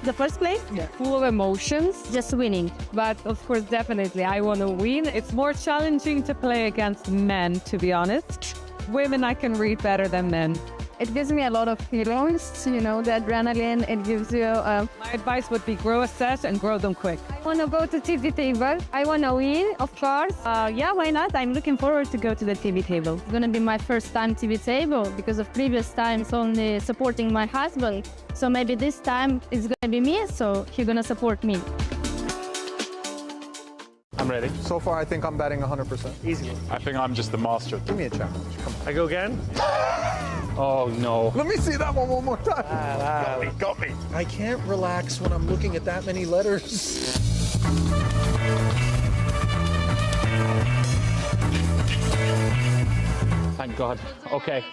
the first place, full of emotions, just winning. But of course, definitely, I want to win. It's more challenging to play against men, to be honest. Women I can read better than men. It gives me a lot of feelings, you know, the adrenaline, it gives you... My advice would be grow a set and grow them quick. I want to go to TV table. I want to win, of course. Yeah, why not? I'm looking forward to go to the TV table. It's going to be my first time TV table because of previous times only supporting my husband. So maybe this time it's going to be me, so he's going to support me. I'm ready. So far, I think I'm batting 100%. Easy. I think I'm just the master. Give me a challenge. Come on. I go again? Oh, no. Let me see that one more time. Got me. I can't relax when I'm looking at that many letters. Thank God. Okay.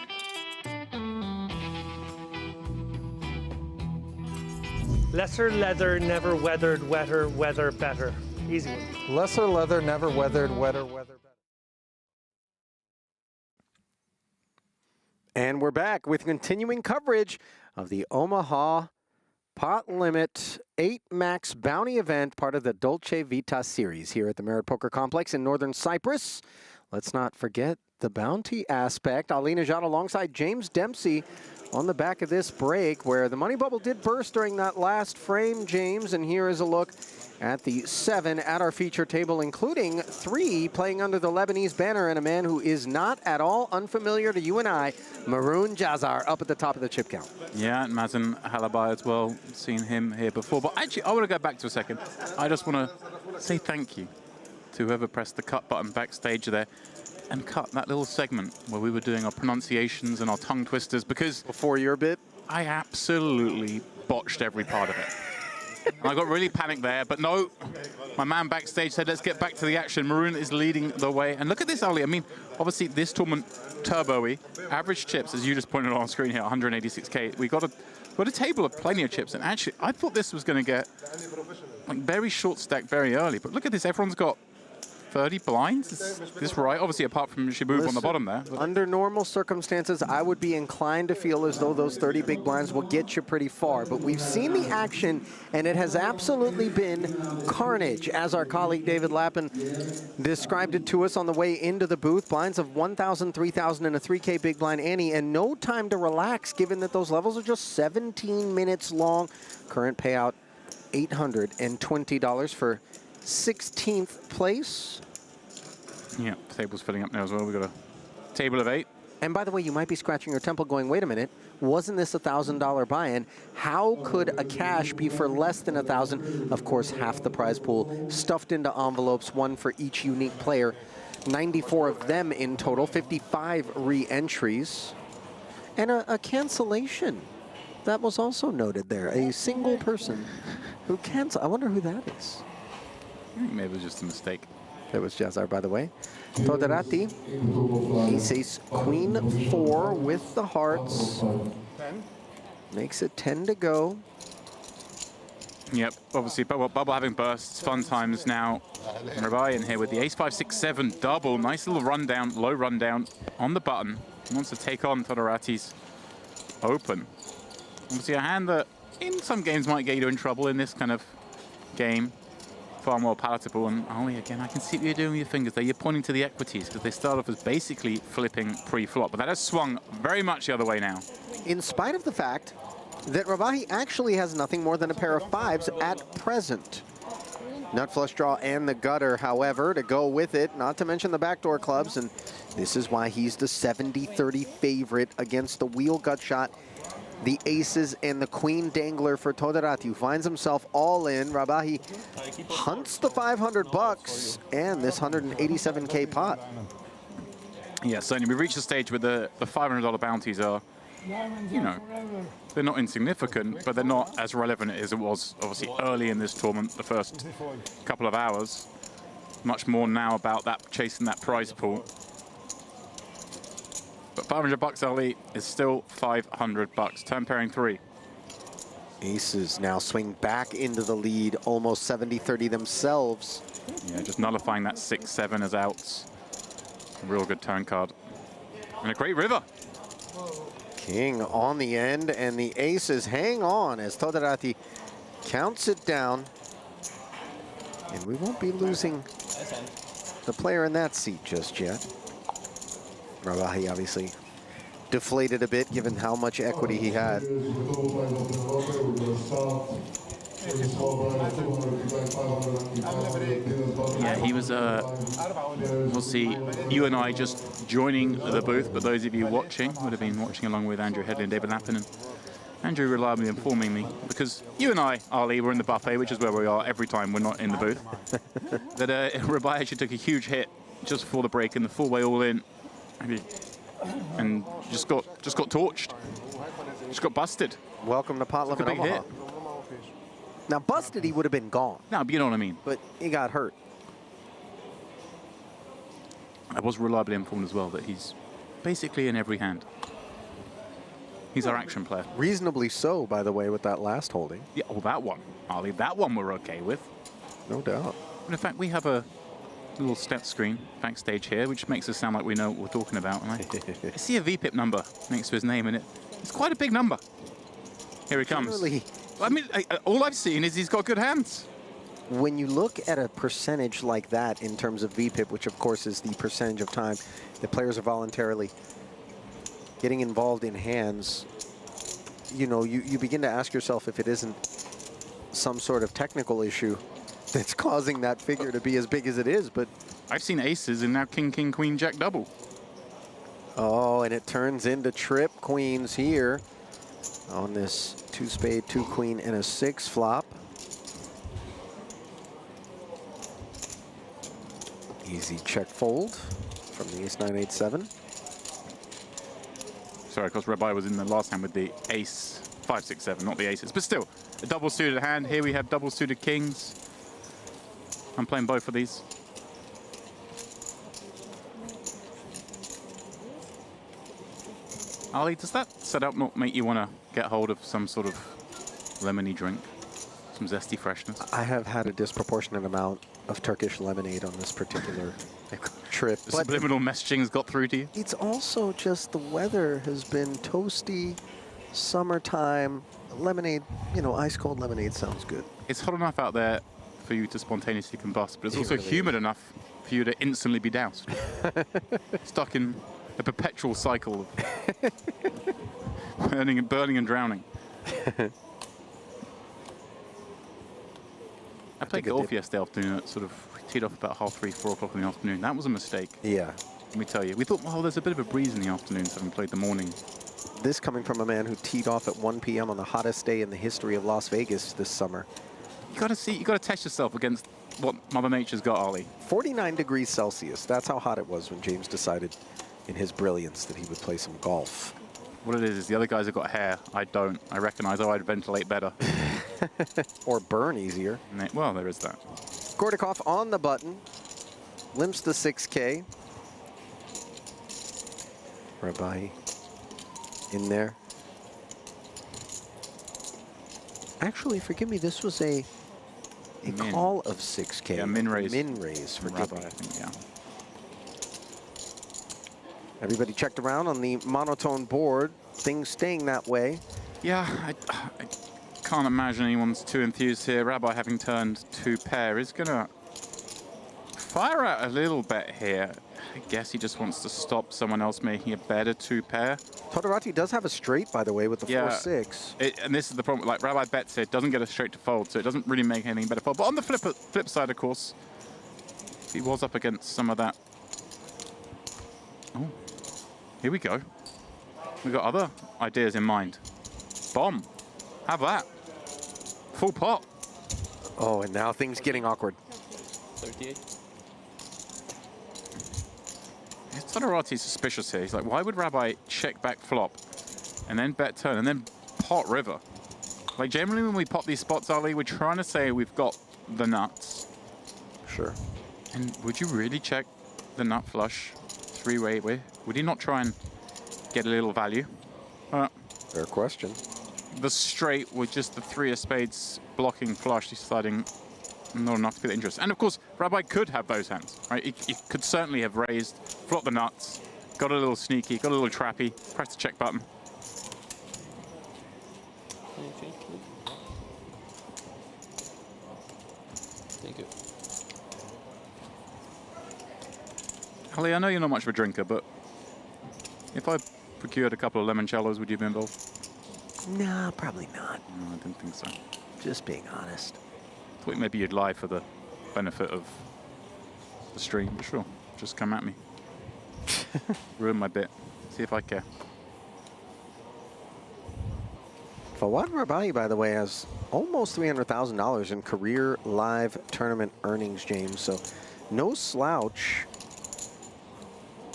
Lesser leather, never weathered, wetter, weather better. Easy one. Lesser leather, never weathered, wetter, weather better. And we're back with continuing coverage of the Omaha Pot Limit 8 Max Bounty event, part of the Dolce Vita series here at the Merit Poker Complex in northern Cyprus. Let's not forget the bounty aspect. Ali Najad alongside James Dempsey on the back of this break, where the money bubble did burst during that last frame, James. And here is a look at the 7 at our feature table, including 3 playing under the Lebanese banner, and a man who is not at all unfamiliar to you and I, Maroon Jazar, up at the top of the chip count. Yeah, and Mazen Halabai as well. Seen him here before. But actually, I want to go back to a second. I just want to say thank you to whoever pressed the cut button backstage there and cut that little segment where we were doing our pronunciations and our tongue twisters, because before your bit, I absolutely botched every part of it. And I got really panicked there, but no, my man backstage said, let's get back to the action. Maroon is leading the way. And look at this, Ali. I mean, obviously, this tournament, turbo-y, average chips, as you just pointed on screen here, 186K. We got a table of plenty of chips. And actually, I thought this was going to get like very short stack very early. But look at this. Everyone's got 30 blinds? Is this right? Obviously, apart from Shibub on the bottom there. Under normal circumstances, I would be inclined to feel as though those 30 big blinds will get you pretty far. But we've seen the action, and it has absolutely been carnage, as our colleague David Lappin described it to us on the way into the booth. Blinds of 1,000, 3,000, and a 3K big blind ante, and no time to relax, given that those levels are just 17 minutes long. Current payout, $820 for 16th place. Yeah, the table's filling up now as well. We've got a table of 8. And by the way, you might be scratching your temple going, wait a minute, wasn't this a $1,000 buy-in? How could a cash be for less than $1,000? Of course, half the prize pool stuffed into envelopes, one for each unique player. 94 of them in total, 55 re-entries. And a cancellation. That was also noted there. A single person who canceled. I wonder who that is. I think maybe it was just a mistake. That was Jazar, by the way. Toderati, ace, queen 4 with the hearts. Makes it 10 to go. Yep, obviously, bubble having bursts, fun times now. Rabai in here with the ace 5, 6, 7 double. Nice little rundown, low rundown on the button. He wants to take on Toderati's open. Obviously, a hand that in some games might get you in trouble in this kind of game. Far more palatable. And Ali, again, I can see what you're doing with your fingers there. You're pointing to the equities because they start off as basically flipping pre-flop, but that has swung very much the other way now. In spite of the fact that Rabahi actually has nothing more than a pair of 5s at present. Nut flush draw and the gutter, however, to go with it, not to mention the backdoor clubs, and this is why he's the 70-30 favorite against the wheel gut shot, the aces, and the queen dangler for Toderati, who finds himself all in. Rabahi hunts the 500 bucks and this 187K pot. Yeah, certainly. We've reached the stage where the $500 bounties are, you know, they're not insignificant, but they're not as relevant as it was, obviously, early in this tournament, the first couple of hours. Much more now about that, chasing that prize pool. But 500 bucks, Ali, is still 500 bucks. Turn pairing 3. Aces now swing back into the lead, almost 70-30 themselves. Yeah, just nullifying that 6-7 as outs. A real good turn card. And a great river. King on the end, and the aces hang on as Toderati counts it down. And we won't be losing the player in that seat just yet. Rabahi obviously deflated a bit given how much equity he had. Yeah, he was, we'll see, you and I just joining the booth, but those of you watching would have been watching along with Andrew Headley and David Lappin. And Andrew reliably informing me, because you and I, Ali, were in the buffet, which is where we are every time we're not in the booth, that Rabai actually took a huge hit just before the break in the 4-way all-in. And just got torched. Just got busted. Welcome to Pot Limit Omaha. Now, busted, he would have been gone. No, but you know what I mean. But he got hurt. I was reliably informed as well that he's basically in every hand. He's our action player. Reasonably so, by the way, with that last holding. Yeah, oh, that one, Ali, that one we're okay with. No doubt. And in fact, we have a little step screen backstage here, which makes us sound like we know what we're talking about. And I see a VPIP number next to his name, and it's quite a big number. Here he comes. Generally, I mean, all I've seen is he's got good hands. when you look at a percentage like that in terms of VPIP, which of course is the percentage of time that players are voluntarily getting involved in hands, you know, you begin to ask yourself if it isn't some sort of technical issue that's causing that figure to be as big as it is. But I've seen aces and now king, king, queen, jack double. Oh, and it turns into trip queens here on this 2-spade, 2-queen, and a 6 flop. Easy check fold from the ace 9 8 7. Sorry, because Rabbi was in the last hand with the ace 5 6 7, not the aces, but still a double suited hand. Here we have double suited kings. I'm playing both of these. Ali, does that setup not make you want to get hold of some sort of lemony drink? Some zesty freshness? I have had a disproportionate amount of Turkish lemonade on this particular trip. The subliminal messaging has got through to you? It's also just the weather has been toasty, summertime. Lemonade, you know, ice cold lemonade sounds good. It's hot enough out there for you to spontaneously combust, but it's also really humid enough for you to instantly be doused. Stuck in a perpetual cycle of burning and drowning. I played golf yesterday afternoon at sort of teed off about 3:30, 4 o'clock in the afternoon. That was a mistake. Yeah. Let me tell you. We thought, well, there's a bit of a breeze in the afternoons, having played the morning. This coming from a man who teed off at 1 p.m. on the hottest day in the history of Las Vegas this summer. You got to see, you got to test yourself against what Mother Nature's got, Ali. 49 degrees Celsius. That's how hot it was when James decided in his brilliance that he would play some golf. What it is the other guys have got hair. I don't. I recognize I'd ventilate better. Or burn easier. Well, there is that. Kordakov on the button. Limps the 6K. Rabbi in there. Actually, forgive me, this was a call of 6K. Yeah, min raise. Min raise, forgive me. I think, yeah. Everybody checked around on the monotone board. Things staying that way. Yeah, I can't imagine anyone's too enthused here. Rabbi, having turned 2 pair, is going to fire out a little bet here. I guess he just wants to stop someone else making a better 2 pair. Todorati does have a straight, by the way, with the 4-6. And this is the problem. Like, Rabbi bets it, doesn't get a straight to fold, so it doesn't really make anything better fold. But on the flip side, of course, he was up against some of that. Oh, here we go. We've got other ideas in mind. Bomb. Have that. Full pot. Oh, and now things getting awkward. 38. Todorati's suspicious here. He's like, why would Rabbi check back flop and then bet turn and then pot river? Like, generally when we pop these spots, Ali, we're trying to say we've got the nuts. Sure. And would you really check the nut flush 3-way? Would he not try and get a little value? Fair question. The straight with just the 3 of spades blocking flush, deciding not enough to get interest. And of course, Rabbi could have those hands, right? He could certainly have raised, flopped the nuts, got a little sneaky, got a little trappy, press the check button. Thank you. Ali, I know you're not much of a drinker, but if I procured a couple of limoncellos, would you be involved? Nah, probably not. No, I didn't think so. Just being honest. Thought maybe you'd lie for the benefit of the stream, but sure, just come at me. Ruin my bit. See if I care. Fawad Rabai, by the way, has almost $300,000 in career live tournament earnings, James. So no slouch.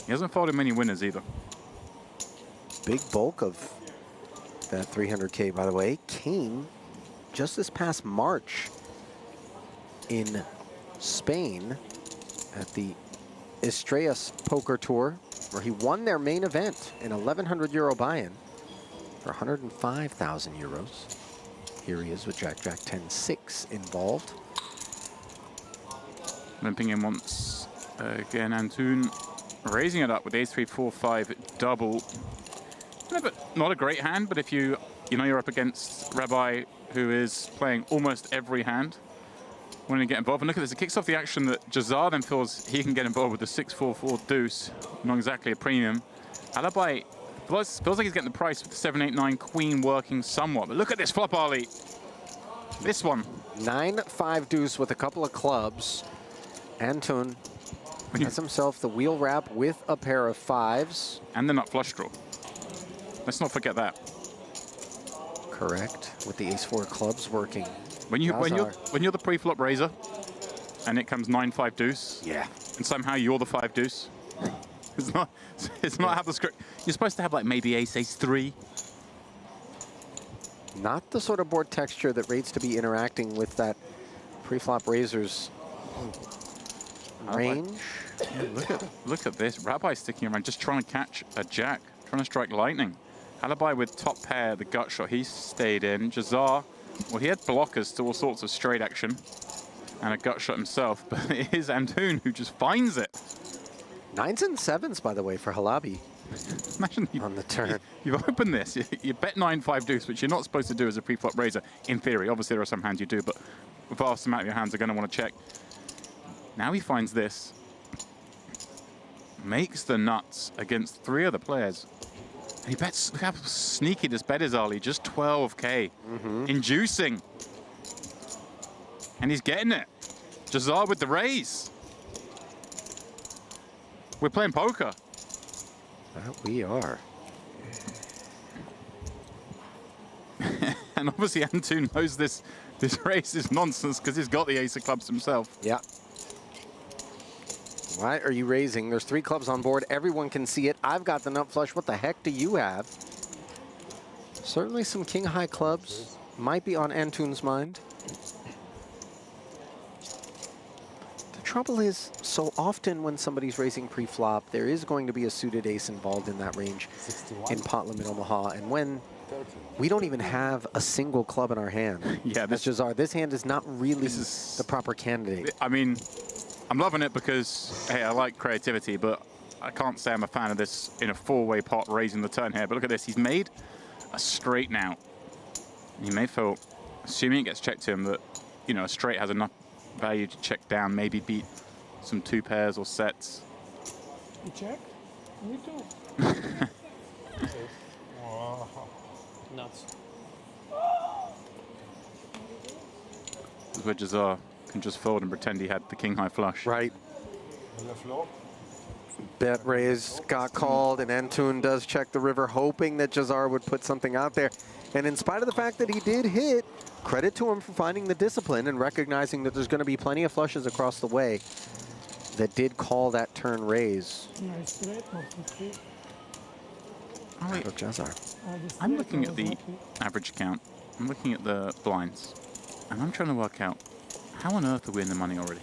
He hasn't folded many winners either. Big bulk of that 300K, by the way, came just this past March in Spain at the Estrellas Poker Tour, where he won their main event, an 1,100 euro buy-in for 105,000 euros. Here he is with Jack-Jack 10-6 involved. Limping in wants Again, Antun raising it up with ace 3, 4, 5 double. Not a great hand, but if you know you're up against Rabbi, who is playing almost every hand, when you get involved. And look at this, it kicks off the action that Jazar then feels he can get involved with the 6-4-4 deuce. Not exactly a premium. Alibi feels like he's getting the price with the 7-8-9 queen working somewhat. But look at this flop, Ali. This one. 9-5 deuce with a couple of clubs. Antun has himself the wheel wrap with a pair of 5s. And the nut flush draw. Let's not forget that. Correct, with the ace-4 clubs working. When you're the pre-flop raiser, and it comes 9-5 deuce. Yeah. And somehow you're the 5 deuce. It's not how the script. You're supposed to have like maybe ace 3. Not the sort of board texture that rates to be interacting with that pre-flop raiser's range. Yeah, look at this. Rabbi sticking around, just trying to catch a jack, trying to strike lightning. Alibi with top pair, the gut shot, he stayed in. Jazar, well, he had blockers to all sorts of straight action and a gut shot himself, but it is Antun who just finds it. 9s and 7s, by the way, for Halabi. Imagine on the turn. You've opened this, you bet 9-5 deuce, which you're not supposed to do as a pre-flop raiser, in theory. Obviously, there are some hands you do, but the vast amount of your hands are going to want to check. Now he finds this. Makes the nuts against 3 other players. And he bets, look how sneaky this bet is, Ali, just 12K. Inducing. And he's getting it. Jazar with the raise. We're playing poker. We are. And obviously Antun knows this race is nonsense because he's got the ace of clubs himself. Yeah. Why are you raising? There's 3 clubs on board. Everyone can see it. I've got the nut flush. What the heck do you have? Certainly some king high clubs might be on Antun's mind. The trouble is, so often when somebody's raising pre-flop, there is going to be a suited ace involved in that range in pot limit Omaha. And when we don't even have a single club in our hand, yeah, this hand is not really the proper candidate. I mean, I'm loving it because, hey, I like creativity, but I can't say I'm a fan of this in a 4-way pot raising the turn here. But look at this, he's made a straight now. He may feel, assuming it gets checked to him, that, you know, a straight has enough value to check down, maybe beat some 2 pairs or sets. You check? Me too. Nuts. This is where Jazar can just fold and pretend he had the king high flush. Right. Bet raise got called, and Antun does check the river, hoping that Jazar would put something out there. And in spite of the fact that he did hit, credit to him for finding the discipline and recognizing that there's going to be plenty of flushes across the way that did call that turn raise. Oh, wait. Jazar. I'm looking at the average count. I'm looking at the blinds, and I'm trying to work out how on earth are we in the money already?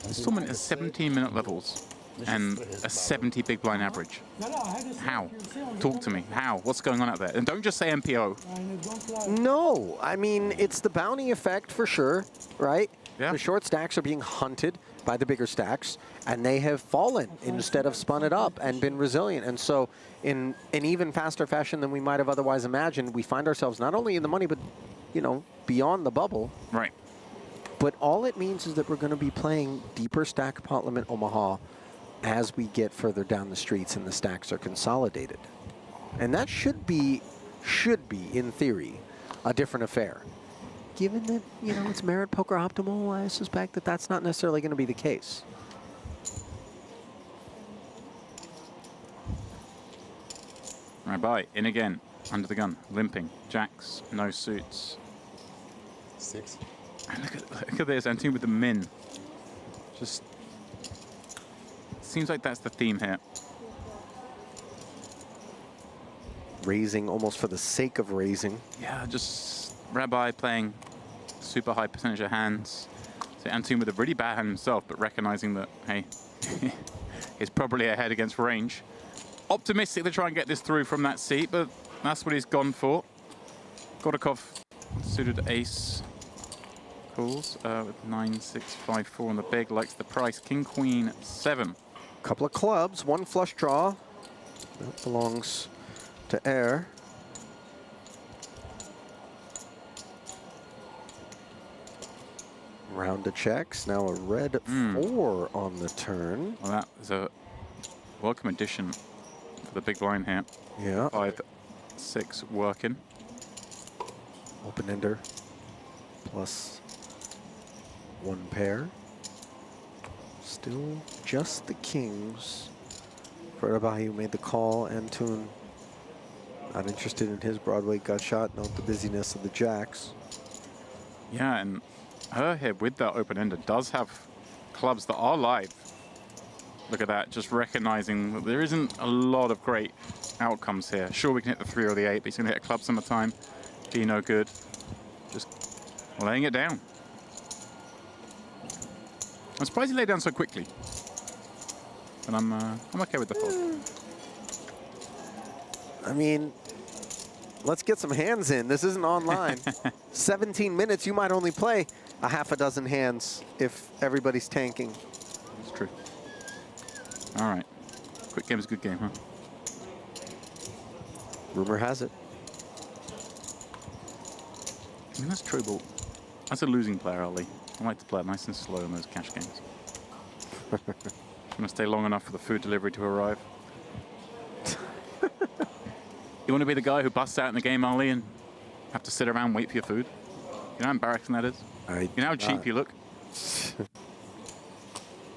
This tournament is 17-minute levels and a 70 big blind average. How? Talk to me. How? What's going on out there? And don't just say MPO. No, I mean, it's the bounty effect for sure, right? Yeah. The short stacks are being hunted by the bigger stacks, and they have fallen instead of spun it up and been resilient. And so in an even faster fashion than we might have otherwise imagined, we find ourselves not only in the money, but, you know, beyond the bubble. Right. But all it means is that we're going to be playing deeper stack pot limit Omaha as we get further down the streets and the stacks are consolidated. And that should be, in theory, a different affair. Given that, you know, it's Merit Poker Optimal, I suspect that that's not necessarily going to be the case. Rabbi, in again, under the gun, limping, jacks, no suits. 6. And look at this, Antun with the min. Just seems like that's the theme here. Raising almost for the sake of raising. Yeah, just Rabbi playing super high percentage of hands. So Antun with a really bad hand himself, but recognizing that, hey, he's probably ahead against range. Optimistic to try and get this through from that seat, but that's what he's gone for. Got a Cove suited ace. calls with 9-6-5-4 on the big, likes the price. King, Queen, 7. Couple of clubs, one flush draw. That belongs to Air. Round of checks, now a red 4 on the turn. Well, that is a welcome addition for the big blind here. Yeah. 5-6 working. Open-ender plus 1 pair. Still just the kings. For Abahi, who made the call, Antoon not interested in his Broadway gut shot. Note the busyness of the jacks. Yeah, and her here with that open-ender does have clubs that are live. Look at that, just recognizing that there isn't a lot of great outcomes here. Sure, we can hit the 3 or the 8, but he's going to hit a club some of the time. Be no good. Just laying it down. I'm surprised he laid down so quickly. But I'm okay with the fold. I mean, let's get some hands in. This isn't online. 17 minutes, you might only play a half a dozen hands if everybody's tanking. That's true. All right. Quick game is a good game, huh? Rumor has it. I mean, that's true, but as a losing player, Ali, I like to play it nice and slow in those cash games. I'm going to stay long enough for the food delivery to arrive. You want to be the guy who busts out in the game, Ali, and have to sit around and wait for your food? You know how embarrassing that is? You know how cheap you look? You're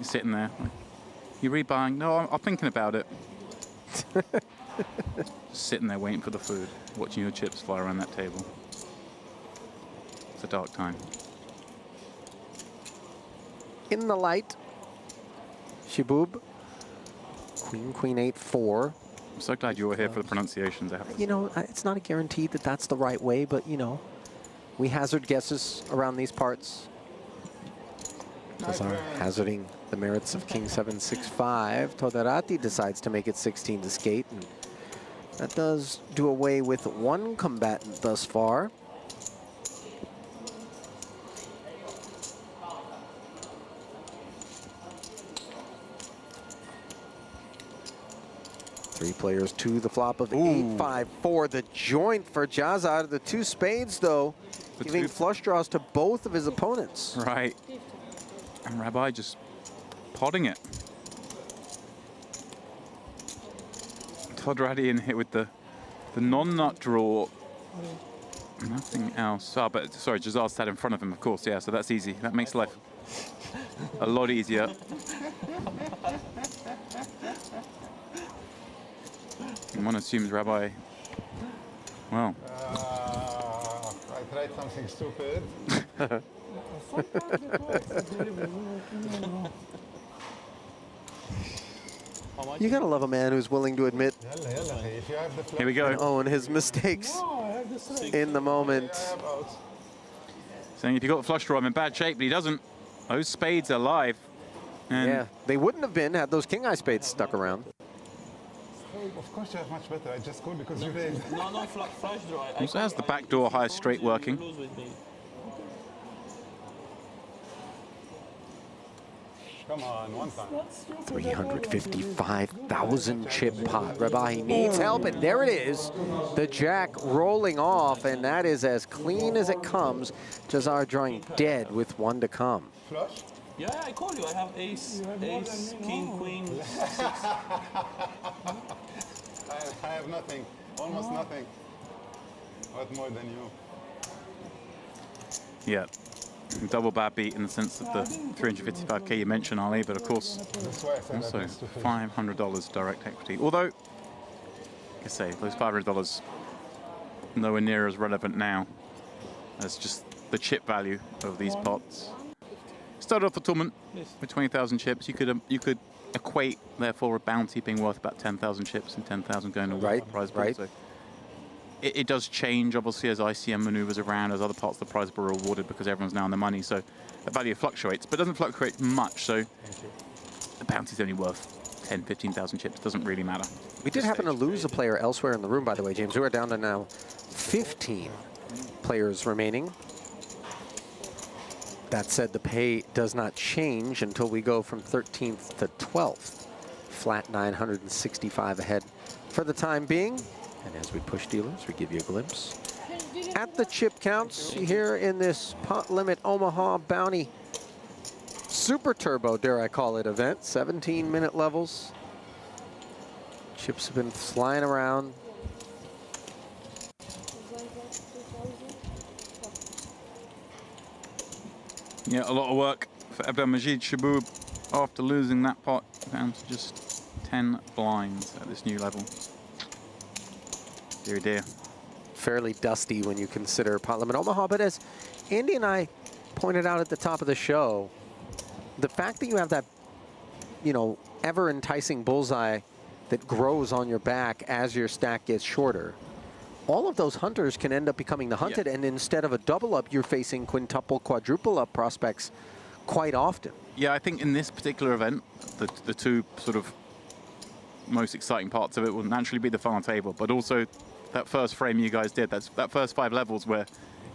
sitting there. Like, you rebuying? No, I'm thinking about it. Just sitting there waiting for the food, watching your chips fly around that table. It's a dark time. In the light, Shibub, Queen, Queen 8-4. I'm so glad you're here for the pronunciations. You know, it's not a guarantee that that's the right way, but, you know, we hazard guesses around these parts. Those are hazarding the merits of King 7-6-5. Toderati decides to make it 16 to skate, and that does do away with one combatant thus far. Three players to the flop of 8-5-4. The joint for Jazar. The 2 spades, though, giving flush draws to both of his opponents. Right. And Rabbi just potting it. Todradi in here with the non-nut draw. Nothing else. Oh, but sorry, Jazar sat in front of him, of course. Yeah, so that's easy. That makes life a lot easier. And one assumes Rabbi, well. I tried something stupid. You gotta love a man who's willing to admit Here we go. and own his mistakes in the moment. Saying if you got a flush draw, I'm in bad shape, but he doesn't. Those spades are live. And Yeah, they wouldn't have been had those king eye spades stuck around. Of course you have much better. I just called because you raised. No, flash draw. also has the backdoor high straight working. Come on, one time. 355,000 chip pot. Rabahi needs help, and there it is. The jack rolling off, and that is as clean as it comes. Jazar drawing dead with 1 to come. Flush? Yeah, I call you. I have ace, king, queen, 6. I have nothing, almost nothing. What more than you? Yeah. Double bad beat in the sense of the 355k you mentioned, Ali, but of course also $500 direct equity. Although, like I say, those $500 nowhere near as relevant now as just the chip value of these pots. Started off the tournament with 20,000 chips. You could equate, therefore, a bounty being worth about 10,000 chips and 10,000 going towards the prize pool. So it does change, obviously, as ICM maneuvers around, as other parts of the prize pool are awarded because everyone's now on the money. So the value fluctuates, but doesn't fluctuate much. So the bounty's only worth 10, 15,000 chips. Doesn't really matter. We did happen to lose a player elsewhere in the room, by the way, James. We are down to now 15 players remaining. That said, the pay does not change until we go from 13th to 12th. Flat 965 ahead for the time being. And as we push dealers, we give you a glimpse at the chip counts here in this Pot Limit Omaha Bounty Super Turbo, dare I call it, event. 17-minute levels. Chips have been flying around. Yeah, a lot of work for Abdelmajid Shaboub after losing that pot down to just 10 blinds at this new level. Dear, dear. Fairly dusty when you consider Pot Limit Omaha, but as Andy and I pointed out at the top of the show, the fact that you have that, you know, ever enticing bullseye that grows on your back as your stack gets shorter, all of those hunters can end up becoming the hunted, and instead of a double up, you're facing quintuple, quadruple up prospects quite often. Yeah, I think in this particular event, the two sort of most exciting parts of it will naturally be the final table, but also that first frame you guys did, that first 5 levels where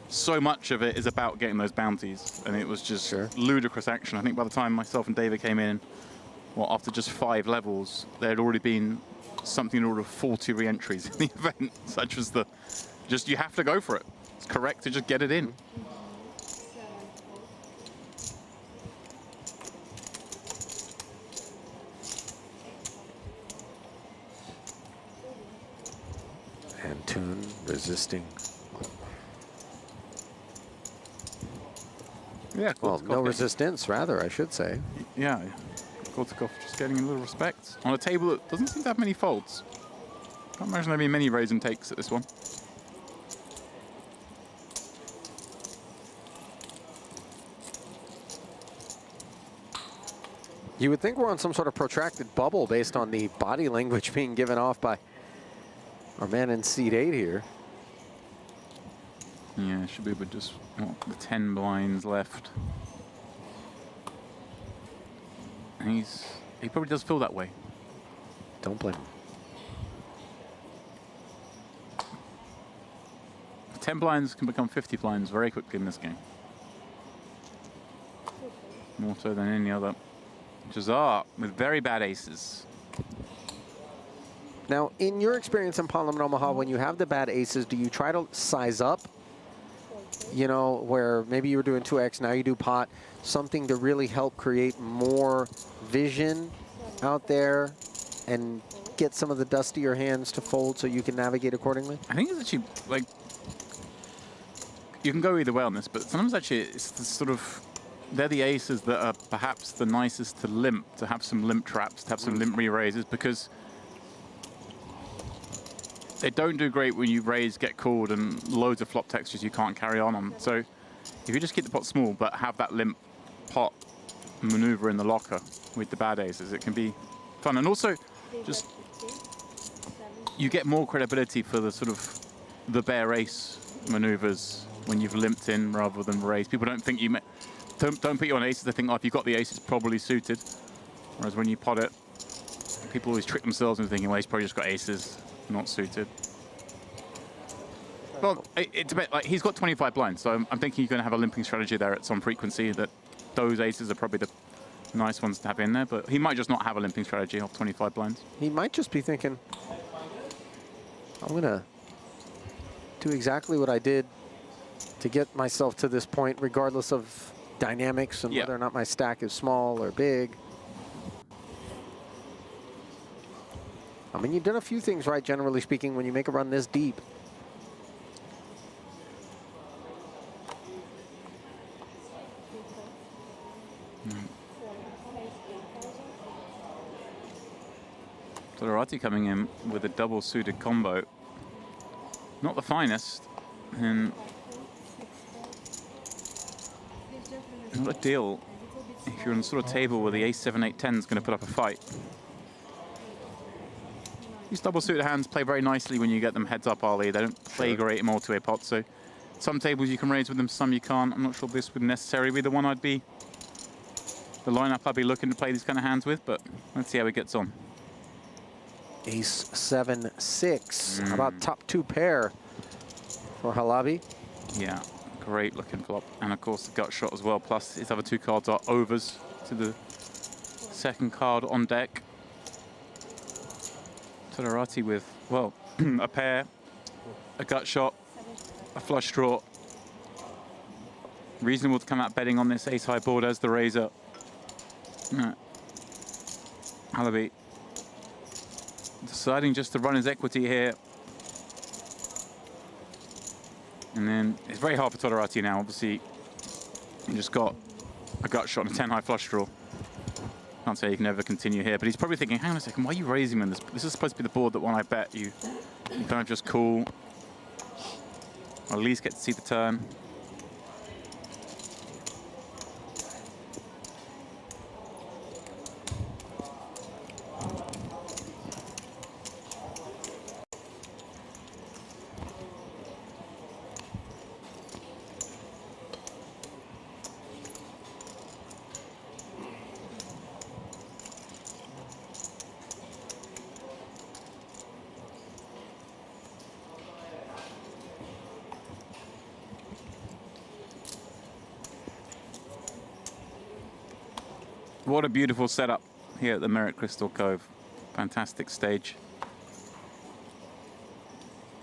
so much of it is about getting those bounties, and it was just ludicrous action. I think by the time myself and David came in, well, after just 5 levels, there had already been something in the order of 40 re-entries in the event, such as the, just you have to go for it. It's correct to just get it in. And Toon resisting. Yeah, well, no resistance, rather, I should say. Yeah, Kickoff just getting a little respect on a table that doesn't seem to have many folds. Can't imagine there being many raise and takes at this one. You would think we're on some sort of protracted bubble based on the body language being given off by our man in seat 8 here. Yeah, Shaboub with just the 10 blinds left. And he probably does feel that way. Don't blame him. 10 blinds can become 50 blinds very quickly in this game. More so than any other. Jazar with very bad aces. Now, in your experience in Pot Limit Omaha, when you have the bad aces, do you try to size up? You know, where maybe you were doing 2x, now you do pot, something to really help create more vision out there and get some of the dustier hands to fold so you can navigate accordingly? I think it's actually, like, you can go either way on this, but sometimes actually it's the sort of, they're the aces that are perhaps the nicest to limp, to have some limp traps, to have some limp re-raises, because they don't do great when you raise, get called, and loads of flop textures you can't carry on. So if you just keep the pot small, but have that limp pot maneuver in the locker with the bad aces, it can be fun. And also, just, you get more credibility for the sort of the bare ace maneuvers when you've limped in rather than raised. People don't think you, don't put you on aces, they think, oh, if you've got the aces, probably suited. Whereas when you pot it, people always trick themselves into thinking, well, he's probably just got aces. Not suited. Well, it's a bit like he's got 25 blinds, so I'm thinking you're going to have a limping strategy there at some frequency. That those aces are probably the nice ones to have in there, but he might just not have a limping strategy of 25 blinds. He might just be thinking, I'm going to do exactly what I did to get myself to this point, regardless of dynamics and whether or not my stack is small or big. I mean, you've done a few things right, generally speaking, when you make a run this deep. Solarati coming in with a double suited combo. Not the finest, and not a deal if you're on the sort of table where the ace 7 8 10 is going to put up a fight. These double suited hands play very nicely when you get them heads up early. They don't play great in multi-way pots, so some tables you can raise with them, some you can't. I'm not sure this would necessarily be the one I'd be, the lineup I'd be looking to play these kind of hands with, but let's see how he gets on. Ace 7 6. How about top 2 pair for Halabi? Yeah, Great looking flop. And of course the gut shot as well. Plus his other two cards are overs to the second card on deck. Todorati with, well, a pair, a gut shot, a flush draw. Reasonable to come out betting on this ace-high board as the raiser. Halaby deciding just to run his equity here. And then it's very hard for Todorati now. Obviously, he just got a gut shot and a 10-high flush draw. Can't say he can ever continue here, but he's probably thinking, hang on a second, why are you raising me on this? This is supposed to be the board that when I bet you kind of just call. Or at least get to see the turn. What a beautiful setup here at the Merit Crystal Cove. Fantastic stage.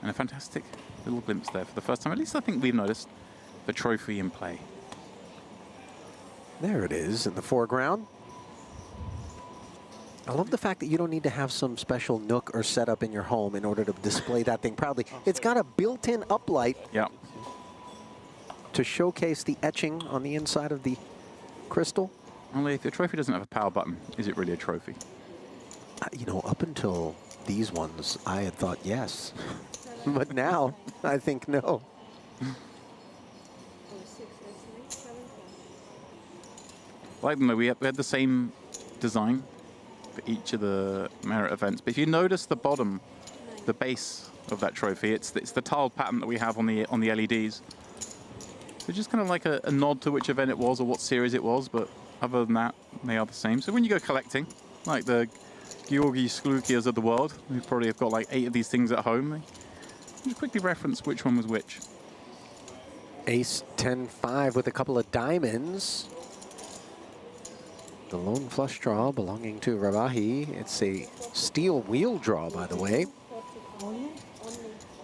And a fantastic little glimpse there for the first time. At least I think we've noticed the trophy in play. There it is in the foreground. I love the fact that you don't need to have some special nook or setup in your home in order to display that thing proudly. It's got a built-in uplight to showcase the etching on the inside of the crystal. Only if your trophy doesn't have a power button, is it really a trophy? You know, up until these ones, I had thought yes. But now, I think no. Like them though, we had the same design for each of the Merit events. But if you notice the bottom, the base of that trophy, it's the tiled pattern that we have on the LEDs. So just kind of like a nod to which event it was or what series it was, but other than that, they are the same. So when you go collecting, like the Georgi Sklukias of the world, who probably have got like 8 of these things at home, you quickly reference which one was which. Ace 10-5 with a couple of diamonds. The lone flush draw belonging to Rabahi. It's a steel wheel draw, by the way.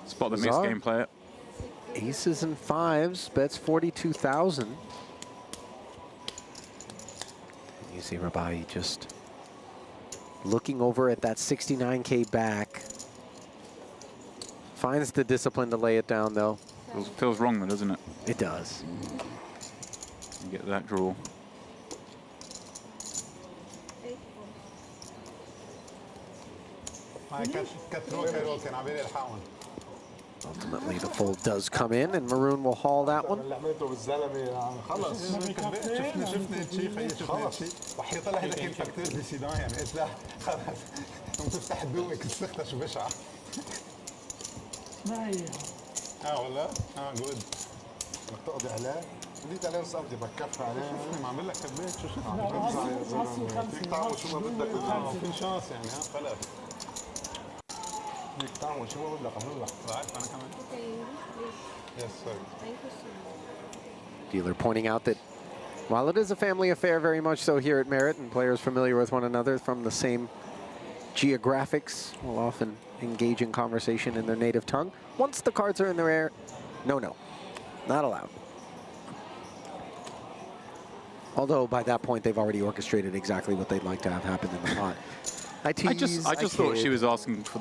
Spot the missed game player. Aces and fives, bets 42,000. You see Rabahi just looking over at that 69K back. Finds the discipline to lay it down, though. Feels wrong, though, doesn't it? It does. You get that draw. Ultimately, the fold does come in, and Maroon will haul that one. Dealer pointing out that while it is a family affair, very much so here at Merit, and players familiar with one another from the same geographics will often engage in conversation in their native tongue. Once the cards are in their air, no, not allowed. Although by that point they've already orchestrated exactly what they'd like to have happen in the pot. I just thought she was asking for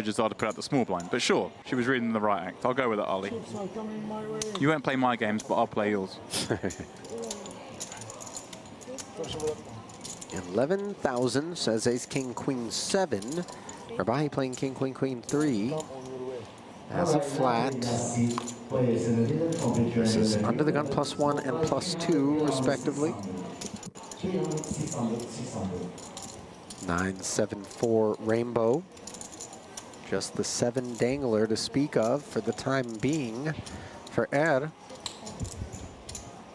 Jazar to put out the small blind, but sure, she was reading the right act. I'll go with it, Ali. You won't play my games, but I'll play yours. 11,000 says Ace King Queen 7. Rabahi playing King Queen Queen 3 as a flat. This is under the gun +1 and +2 respectively. 9-7-4 rainbow. Just the 7 dangler to speak of for the time being for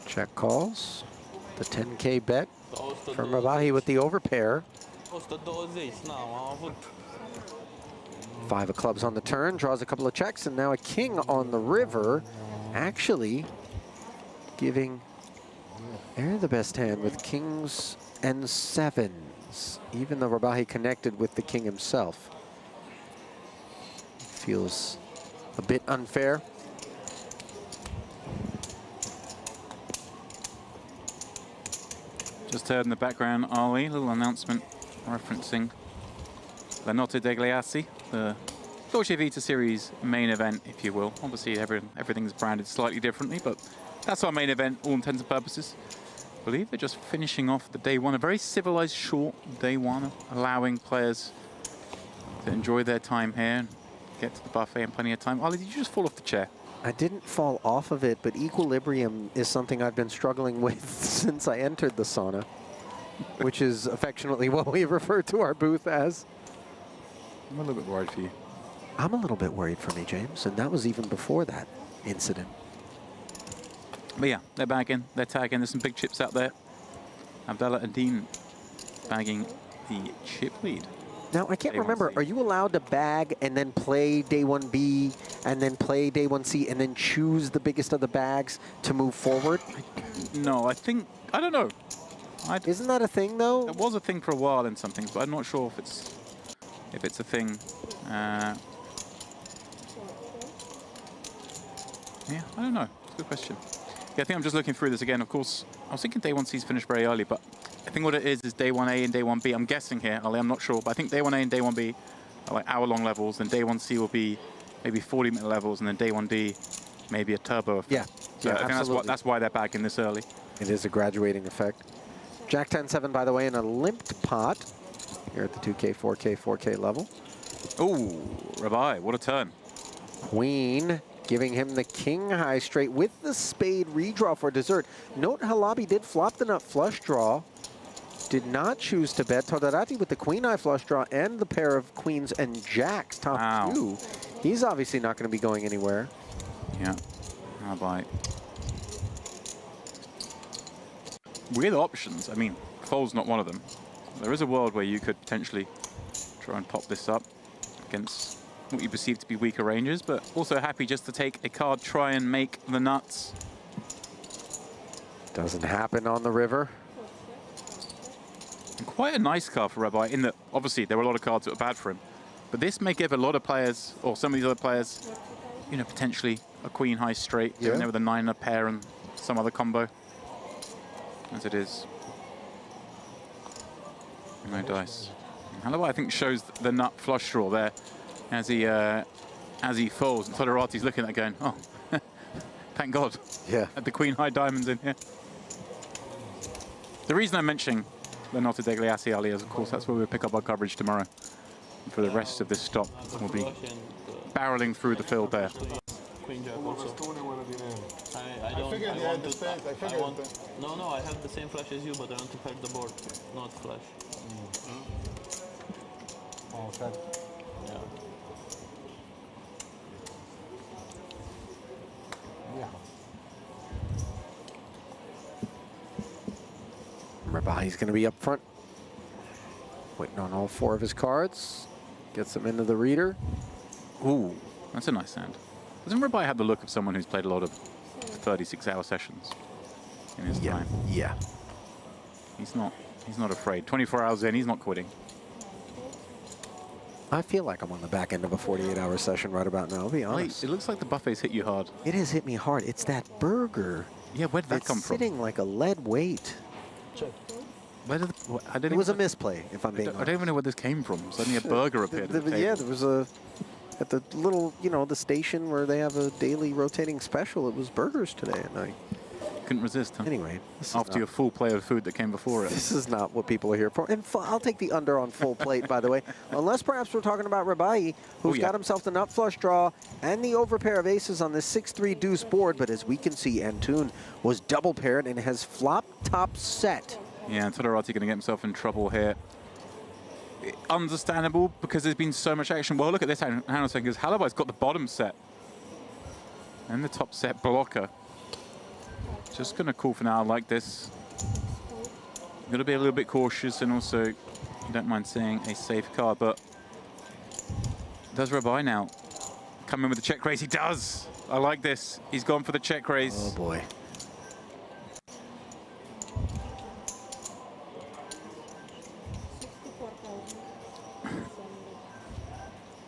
Check calls. The 10K bet from Rabahi with the overpair. 5 of clubs on the turn, draws a couple of checks, and now a king on the river. actually giving Air the best hand with kings and sevens, even though Rabahi connected with the king himself. Feels a bit unfair. Just heard in the background, Ali, a little announcement referencing La Notte degli Assi, the Dolce Vita series main event, if you will. Obviously, everything's branded slightly differently, but that's our main event, all intents and purposes. I believe they're just finishing off the day one, a very civilized, short day one, allowing players to enjoy their time here and get to the buffet in plenty of time. Ali, did you just fall off the chair? I didn't fall off of it, but equilibrium is something I've been struggling with since I entered the sauna, which is affectionately what we refer to our booth as. I'm a little bit worried for you. I'm a little bit worried for me, James, and that was even before that incident. But yeah, they're bagging, they're tagging. There's some big chips out there. Abdallah and Dean bagging the chip lead. Now, I can't remember, are you allowed to bag and then play day 1B and then play day 1C and then choose the biggest of the bags to move forward? No, I think, I don't know. Isn't that a thing, though? It was a thing for a while in some things, but I'm not sure if it's a thing. Yeah, I don't know. It's a good question. Yeah, I think I'm just looking through this again. Of course, I was thinking day 1C's finished very early, but I think what it is day 1A and day 1B. I'm guessing here, Ali, I'm not sure, but I think day 1A and day 1B are like hour-long levels, and day 1C will be maybe 40-minute levels, and then day 1D maybe a turbo effect. Yeah, so yeah, I think that's why they're bagging this early. It is a graduating effect. Jack 10-7, by the way, in a limped pot here at the 2K, 4K, 4K level. Ooh, Rabai, what a turn. Queen giving him the king high straight with the spade redraw for dessert. Note Halabi did flop the nut flush draw. Did not choose to bet. Todorati with the queen high flush draw and the pair of queens and jacks top two. He's obviously not going to be going anywhere. Yeah, Halabi. Weird options. I mean, fold's not one of them. There is a world where you could potentially try and pop this up against what you perceive to be weaker ranges, but also happy just to take a card, try and make the nuts. Doesn't happen on the river. And quite a nice card for Rabbi in that, obviously, there were a lot of cards that were bad for him, but this may give a lot of players, or some of these other players, you know, potentially a queen high straight, yeah, there with a 9 a pair and some other combo, as it is. No dice. Halabi, I think, shows the nut flush draw there as he folds, and Todorati's looking at it going, oh, thank God. Yeah. Had the queen high diamonds in here. The reason I'm mentioning the Notte degli Assi, Ali, is, of course, that's where we'll pick up our coverage tomorrow. And for the rest of this stop, we'll be barreling through the field there. Queen Jack also. I don't. figured you had the same. No, I have the same flash as you, but I want to pair the board, not flash. Oh, okay. Yeah. Rabahi's going to be up front, waiting on all 4 of his cards. Gets them into the reader. Ooh, that's a nice hand. Doesn't Rabai have the look of someone who's played a lot of 36-hour sessions in his time? Yeah. He's not afraid. 24 hours in, he's not quitting. I feel like I'm on the back end of a 48-hour session right about now, I'll be honest. Wait, it looks like the buffet's hit you hard. It has hit me hard. It's that burger. Yeah, where did that come from? It's sitting like a lead weight. Where did it was a misplay, if I'm being honest. I don't even know where this came from. Suddenly a burger appeared at the table. Yeah, there was at the little, you know, the station where they have a daily rotating special, it was burgers today at night. Couldn't resist, huh? Anyway. After your full plate of food that came before it. This is not what people are here for. And I'll take the under on full plate, by the way. Unless perhaps we're talking about Rabai, who's got himself the nut flush draw and the overpair of aces on this 6-3 deuce board. But as we can see, Antoon was double paired and has flop top set. Yeah, and Todorati going to get himself in trouble here. Understandable, because there's been so much action. Well, look at this, hang on a second, because Halabai's got the bottom set. And the top set blocker. Just going to call for now like this. I'm going to be a little bit cautious, and also, you don't mind saying a safe card, but does Rabai now come in with the check raise? He does! I like this. He's gone for the check raise. Oh boy.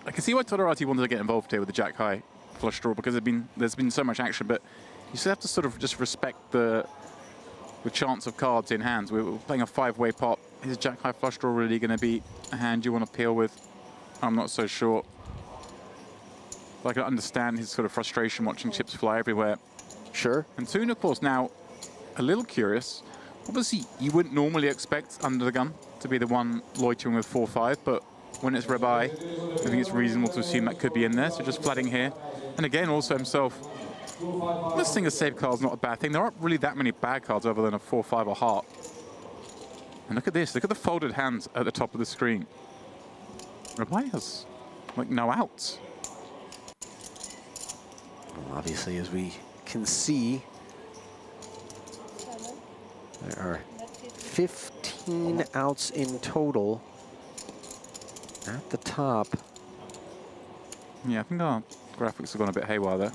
I can see why Todorati wanted to get involved here with the jack high flush draw, because there's been so much action, but you still have to sort of just respect the chance of cards in hands. We're playing a 5-way pot. Is jack high flush draw really going to be a hand you want to peel with? I'm not so sure. But I can understand his sort of frustration watching chips fly everywhere. Sure. And Toon, of course, now a little curious. Obviously, you wouldn't normally expect under the gun to be the one loitering with 4-5, but when it's Rebai, I think it's reasonable to assume that could be in there. So just flatting here. And again, also himself listing a save card is not a bad thing. There aren't really that many bad cards other than a 4-5 or heart. And look at this. Look at the folded hands at the top of the screen. Rebai has, like, no outs. Well, obviously, as we can see, there are 15 outs in total at the top. Yeah, I think our graphics have gone a bit haywire there.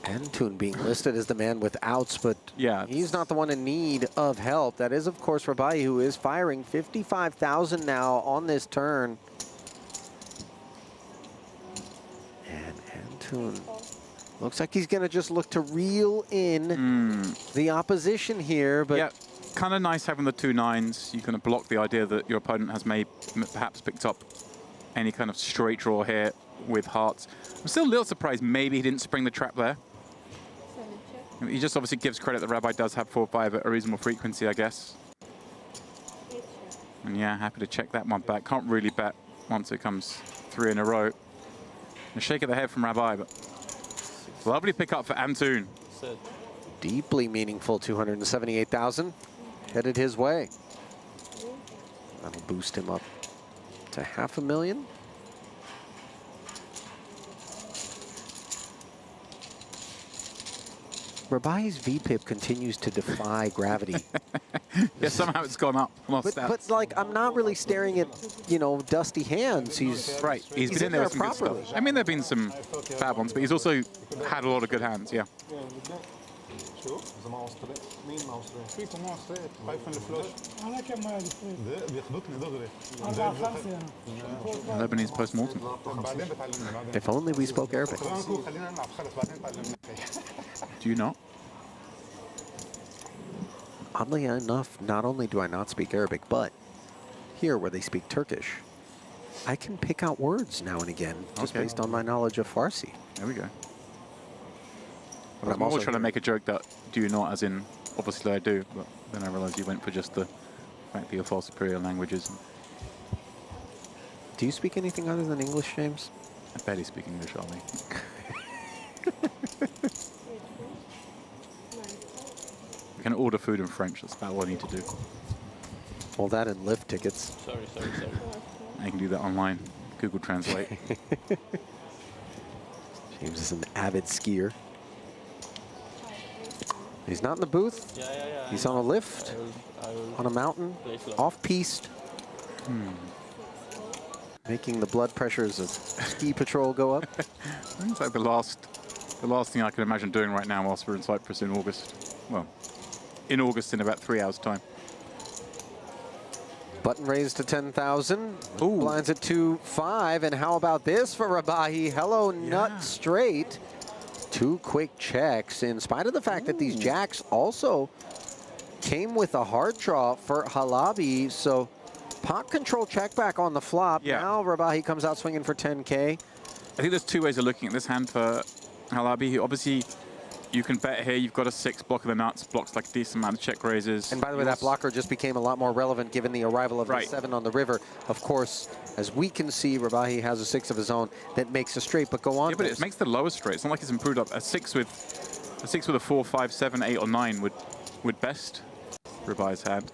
And Toon being listed as the man with outs, but yeah, he's not the one in need of help. That is, of course, Rebai, who is firing 55,000 now on this turn. And Toon looks like he's going to just look to reel in the opposition here. But yeah, kind of nice having the 2 9s. You can block the idea that your opponent has perhaps picked up any kind of straight draw here with hearts. I'm still a little surprised maybe he didn't spring the trap there. He just obviously gives credit that Rebai does have 4-5 at a reasonable frequency, I guess. And yeah, happy to check that one back. Can't really bet once it comes 3 in a row. A shake of the head from Rebai, but lovely pick up for Antoon. Deeply meaningful 278,000 headed his way. That'll boost him up to $500,000. Rabai's VPIP continues to defy gravity. Yeah, somehow it's gone up. But like, I'm not really staring at, you know, dusty hands. He's right. He's been in there with some good stuff. I mean, there have been some bad ones, but he's also had a lot of good hands. Yeah. Lebanese post-mortem. If only we spoke Arabic. Do you not? Oddly enough, not only do I not speak Arabic, but here where they speak Turkish, I can pick out words now and again just based on my knowledge of Farsi. There we go. I'm also trying to make a joke that do you not, as in obviously I do, but then I realized you went for just the fact that you're far superior languages. Do you speak anything other than English, James? I barely speak English, Ollie. We can order food in French. That's about what I need to do. Well, that and lift tickets. Sorry. I can do that online. Google Translate. James is an avid skier. He's not in the booth. Yeah. He's on a lift, on a mountain, off-piste. Making the blood pressures of ski patrol go up. It's like the last thing I can imagine doing right now whilst we're in Cyprus in August. Well, in August in about 3 hours' time. Button raised to 10,000. Blinds at 2-5. And how about this for Rebai? Hello, nut straight. 2 quick checks, in spite of the fact that these jacks also came with a hard draw for Halabi. So pot control check back on the flop. Yeah. Now Rebai comes out swinging for 10K. I think there's 2 ways of looking at this hand for Halabi. Obviously, you can bet here. You've got a 6 block of the nuts, blocks like a decent amount of check raises. And by the way, that blocker just became a lot more relevant given the arrival of the 7 on the river. Of course, as we can see, Rebai has a 6 of his own that makes a straight, but go on. Yeah, but it makes the lowest straight. It's not like it's improved up. A 6 with a 4, 5, 7, 8, or 9 would best Rebai's hand.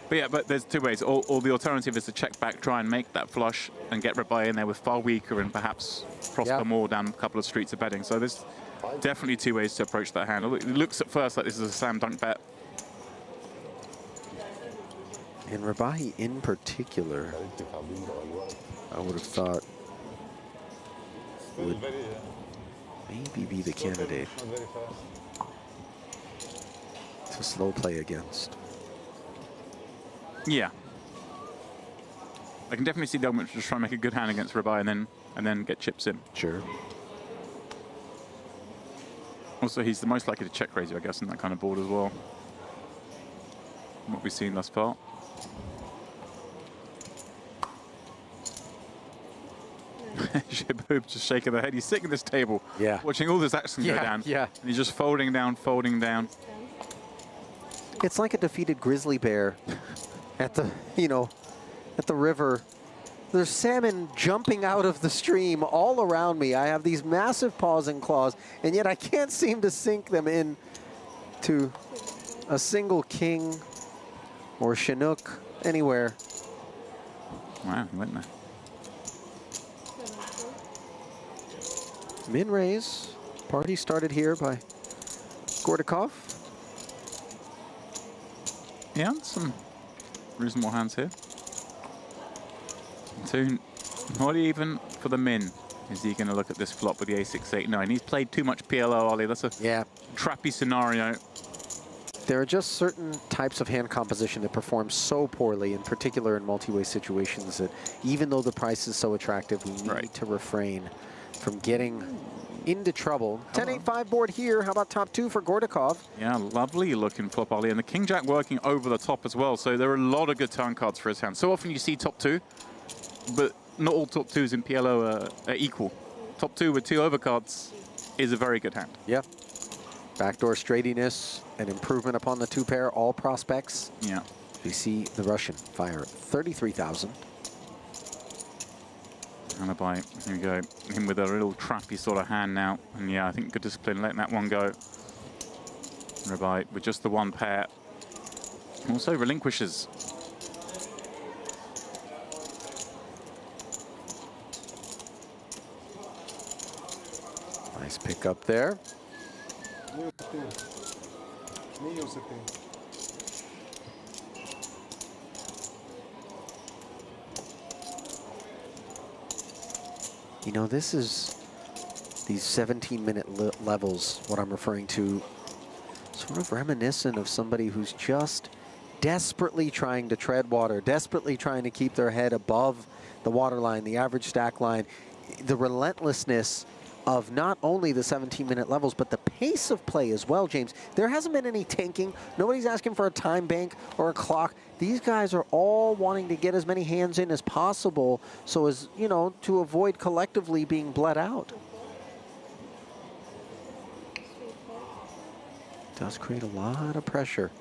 But yeah, but there's 2 ways. Or the alternative is to check back, try and make that flush, and get Rebai in there with far weaker and perhaps prosper more down a couple of streets of betting. So there's definitely 2 ways to approach that hand. It looks at first like this is a slam dunk bet. And Rebai in particular I would have thought Still would very, maybe be the candidate not very fast. to slow play against. Yeah. I can definitely see Delmont just trying to make a good hand against Rabai and then get chips in. Sure. Also, he's the most likely to check raise you, I guess, in that kind of board as well. From what we've seen thus far. Shiboob just shaking their head. He's sitting at this table, watching all this action go down. Yeah. And he's just folding down, folding down. It's like a defeated grizzly bear at the, you know, at the river. There's salmon jumping out of the stream all around me. I have these massive paws and claws, and yet I can't seem to sink them in to a single king or Chinook anywhere. Wow, he went there. Min raise. Party started here by Gordakov. Yeah, some reasonable hands here. So, not even for the min is he going to look at this flop with the a6-8-9. He's played too much PLO, Ollie. That's a trappy scenario. There are just certain types of hand composition that perform so poorly, in particular in multi-way situations, that even though the price is so attractive, we need to refrain from getting into trouble. 10-8-5 board here. How about top two for Gordakov? Yeah, lovely looking flop, Ollie. And the king-jack working over the top as well. So there are a lot of good turn cards for his hand. So often you see top two, but not all top twos in PLO are equal. Top two with two overcards is a very good hand. Yeah. Backdoor straightiness, an improvement upon the two pair, all prospects. Yeah. We see the Russian fire 33,000. Alibi, here we go. Him with a little trappy sort of hand now. And yeah, I think good discipline, letting that one go. Alibi with just the one pair. Also relinquishes. Nice pick up there. You know, this is these 17-minute levels, what I'm referring to, sort of reminiscent of somebody who's just desperately trying to tread water, desperately trying to keep their head above the waterline, the average stack line. The relentlessness of not only the 17-minute levels, but the pace of play as well, James. There hasn't been any tanking. Nobody's asking for a time bank or a clock. These guys are all wanting to get as many hands in as possible so as, you know, to avoid collectively being bled out. Does create a lot of pressure.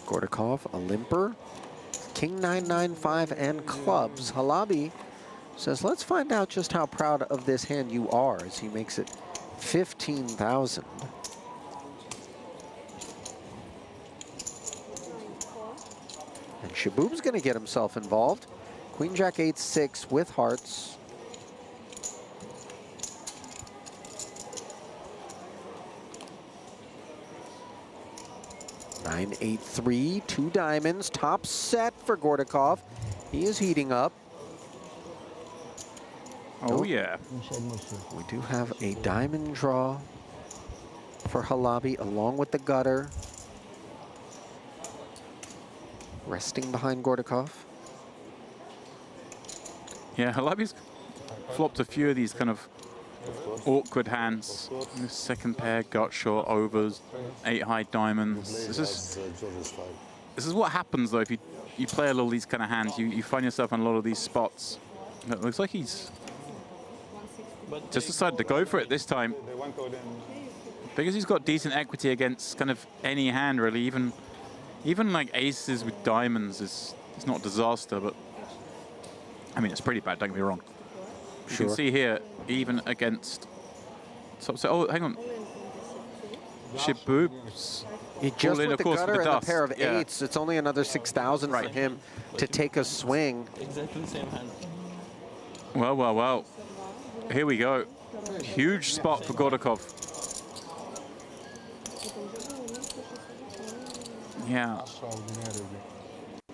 Gordakov, a limper, King 995 and clubs. Halabi says, let's find out just how proud of this hand you are, as he makes it 15,000. And Shiboob's going to get himself involved. Queen Jack 8-6 with hearts. Nine, 8-3, two diamonds, top set for Gordakov. He is heating up. Oh, yeah. We do have a diamond draw for Halabi along with the gutter. Resting behind Gordakov. Yeah, Halabi's flopped a few of these kind of awkward hands. Second pair, gut short, overs, 8 high diamonds. This is what happens though if you play a lot of these kind of hands. You find yourself in a lot of these spots. It looks like he's just decided to go for it this time. Because he's got decent equity against kind of any hand really. Even like aces with diamonds is not a disaster, but I mean it's pretty bad, don't get me wrong. You can see here, even against... oh, hang on. Shiboob's Just with the gutter and the dust. pair of eights, it's only another 6,000 for him to take a swing. Exactly the same hand. Well, well, well. Here we go. Huge spot for Gordakov. Yeah.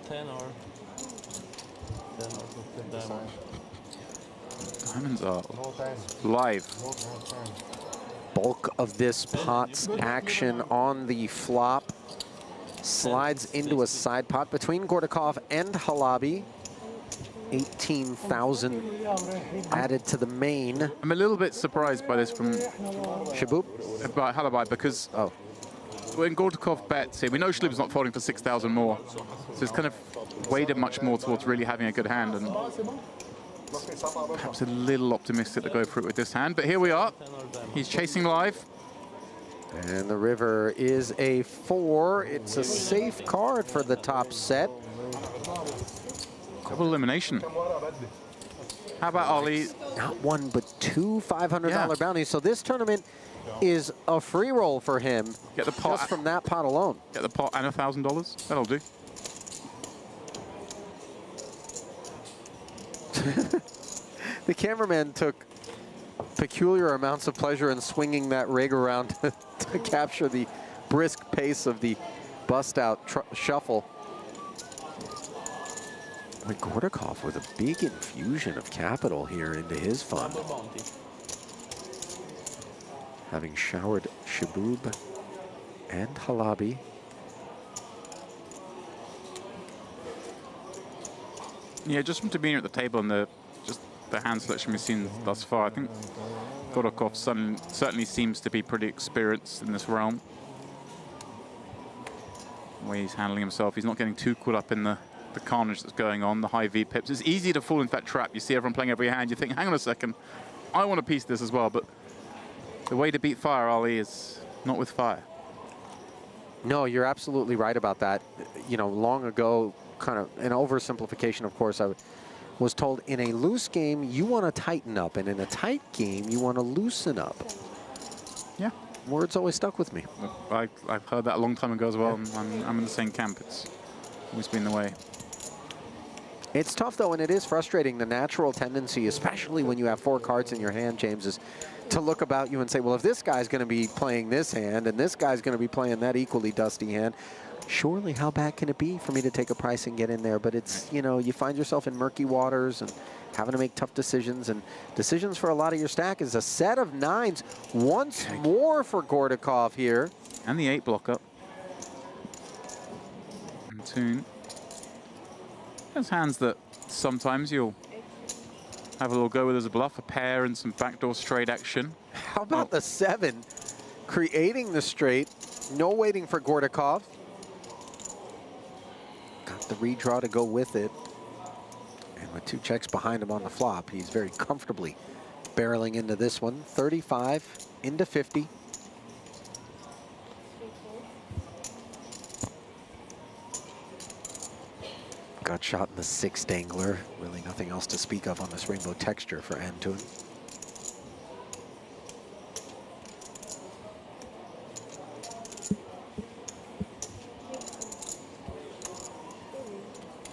10 or 10 diamonds. Diamonds are live. Bulk of this pot's action on the flop. Slides into a side pot between Gordakov and Halabi. 18,000 added to the main. I'm a little bit surprised by this from Shaboob? By Halabi, because when Gordakov bets here, we know Shaboo's not folding for 6,000 more. So it's kind of weighted much more towards really having a good hand, and perhaps a little optimistic to go through it with this hand. But here we are. He's chasing live. And the river is a 4. It's a safe card for the top set. Double elimination. How about Ali? Not one, but two $500 bounties. So this tournament is a free roll for him. Get the pot just from that pot alone. Get the pot and $1,000. That'll do. The cameraman took peculiar amounts of pleasure in swinging that rig around to capture the brisk pace of the bust-out shuffle. Like Gordakov with a big infusion of capital here into his fund. Having showered Shaboob and Halabi. Yeah, just from demeanor at the table and the hand selection we've seen thus far, I think Gordakov certainly seems to be pretty experienced in this realm. The way he's handling himself, he's not getting too caught up in the carnage that's going on, the high V pips. It's easy to fall into that trap. You see everyone playing every hand, you think, hang on a second, I want to piece this as well, but the way to beat fire, Ali, is not with fire. No, you're absolutely right about that. You know, long ago, kind of an oversimplification, of course, I was told in a loose game, you want to tighten up, and in a tight game, you want to loosen up. Yeah. Words always stuck with me. I've heard that a long time ago as well, and I'm in the same camp. It's always been the way. It's tough, though, and it is frustrating. The natural tendency, especially when you have 4 cards in your hand, James, is to look about you and say, well, if this guy's going to be playing this hand and this guy's going to be playing that equally dusty hand, surely how bad can it be for me to take a price and get in there? But it's, you know, you find yourself in murky waters and having to make tough decisions. And decisions for a lot of your stack is a set of 9s once more for Gordakov here. And the 8 block up. And tune. Those hands that sometimes you'll have a little go with as a bluff, a pair and some backdoor straight action. How about the 7? Creating the straight, no waiting for Gordakov. Got the redraw to go with it. And with 2 checks behind him on the flop, he's very comfortably barreling into this one. 35 into 50. Got shot in the 6th dangler. Really nothing else to speak of on this rainbow texture for Antoon.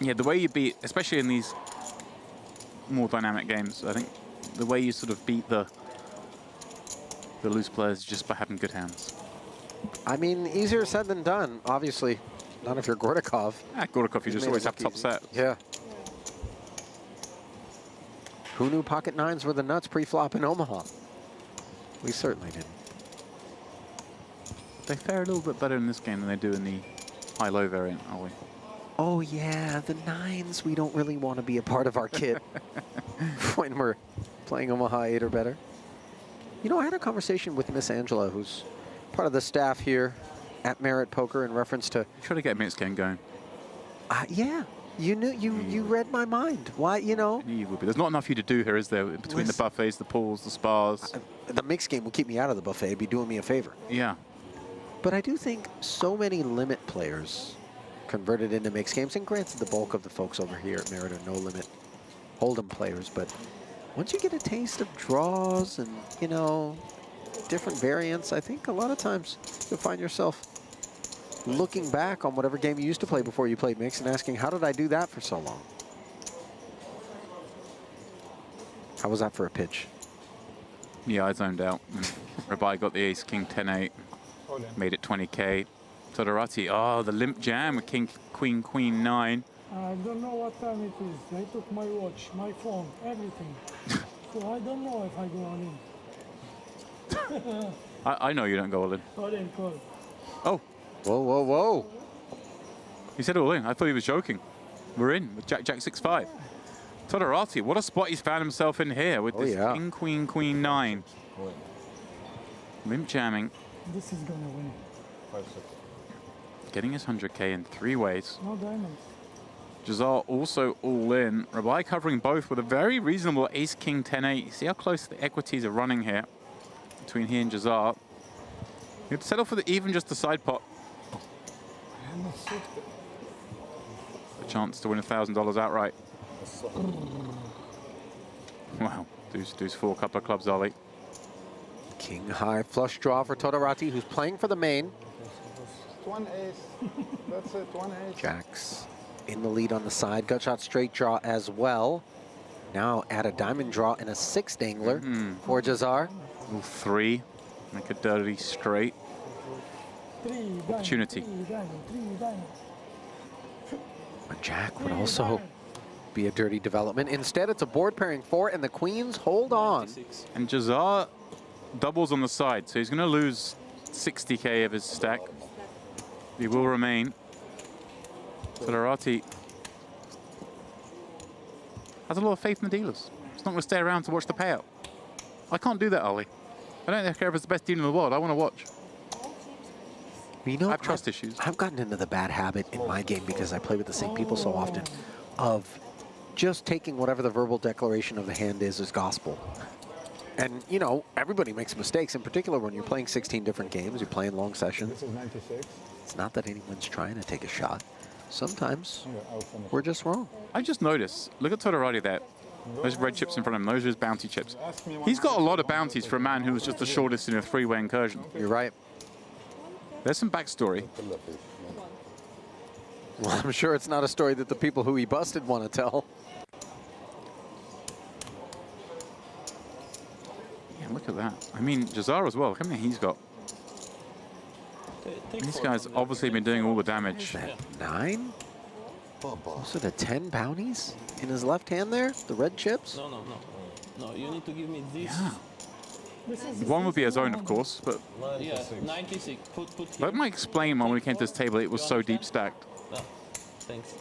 Yeah, the way you beat, especially in these more dynamic games, I think the way you sort of beat the loose players is just by having good hands. I mean, easier said than done, obviously. Not if you're Gordakov. Gordakov, you just always have top set. Yeah. Who knew pocket 9s were the nuts pre-flop in Omaha? We certainly didn't. They fare a little bit better in this game than they do in the high-low variant, are we? Oh yeah, the 9s we don't really want to be a part of our kit when we're playing Omaha 8 or better. You know, I had a conversation with Miss Angela, who's part of the staff here at Merit Poker in reference to... Try to get a mixed game going. Yeah, you knew, you read my mind. Why, you know? You would be. There's not enough for you to do here, is there? Between the buffets, the pools, the spas. The mixed game will keep me out of the buffet. It'd be doing me a favor. Yeah. But I do think so many limit players converted into mixed games, and granted the bulk of the folks over here at Merit are no limit hold'em players, but once you get a taste of draws and, you know, different variants, I think a lot of times you'll find yourself looking back on whatever game you used to play before you played mixed and asking, how did I do that for so long? How was that for a pitch? Yeah, I zoned out. Rabai got the ace, king, 10-8, made it 20K. Todorati, oh, the limp jam with king, queen, queen, 9. I don't know what time it is. They took my watch, my phone, everything. So I don't know if I go all in. I know you don't go all in. All in, call. Oh. Whoa, whoa, whoa. He said all in. I thought he was joking. We're in with Jack, Jack, 6-5. Todorati, what a spot he's found himself in here with this king, queen, queen, 9. Limp jamming. This is gonna win. Getting his 100K in 3 ways. No diamonds. Jazar also all in. Rabai covering both with a very reasonable ace, king, 10-8. See how close the equities are running here between he and Jazar. You have to settle for even just the side pot. A chance to win $1,000 outright. Wow, deuce 4, couple of clubs, Ollie. King high flush draw for Todorati, who's playing for the main. One ace. That's it, one ace. Jacks in the lead on the side. Gut shot straight draw as well. Now add a diamond draw and a 6 dangler for Jazar. 3. Make a dirty straight. Opportunity. A jack would also be a dirty development. Instead, it's a board pairing 4, and the queens hold on. And Jazar doubles on the side, so he's going to lose 60K of his stack. He will remain. Todorati has a lot of faith in the dealers. He's not going to stay around to watch the payout. I can't do that, Ollie. I don't care if it's the best dealer in the world. I want to watch. You know, I have trust issues. I've gotten into the bad habit in my game because I play with the same people so often of just taking whatever the verbal declaration of the hand is as gospel. And, you know, everybody makes mistakes, in particular when you're playing 16 different games, you're playing long sessions. This is 96. It's not that anyone's trying to take a shot. Sometimes we're just wrong. I just noticed, look at Todorati there. Those red chips in front of him, those are his bounty chips. He's got a lot of bounties for a man who was just the shortest in a 3-way incursion. You're right. There's some backstory. Well, I'm sure it's not a story that the people who he busted want to tell. Yeah, look at that. I mean, Jazar as well. Look how many he's got. This guy's obviously been doing all the damage. 9? Also the 10 bounties in his left hand there? The red chips? No, you need to give me this. Yeah. One would be his own, of course, but... Yeah, 96. Put here. That might explain when we came to this table it was so deep stacked. Thanks.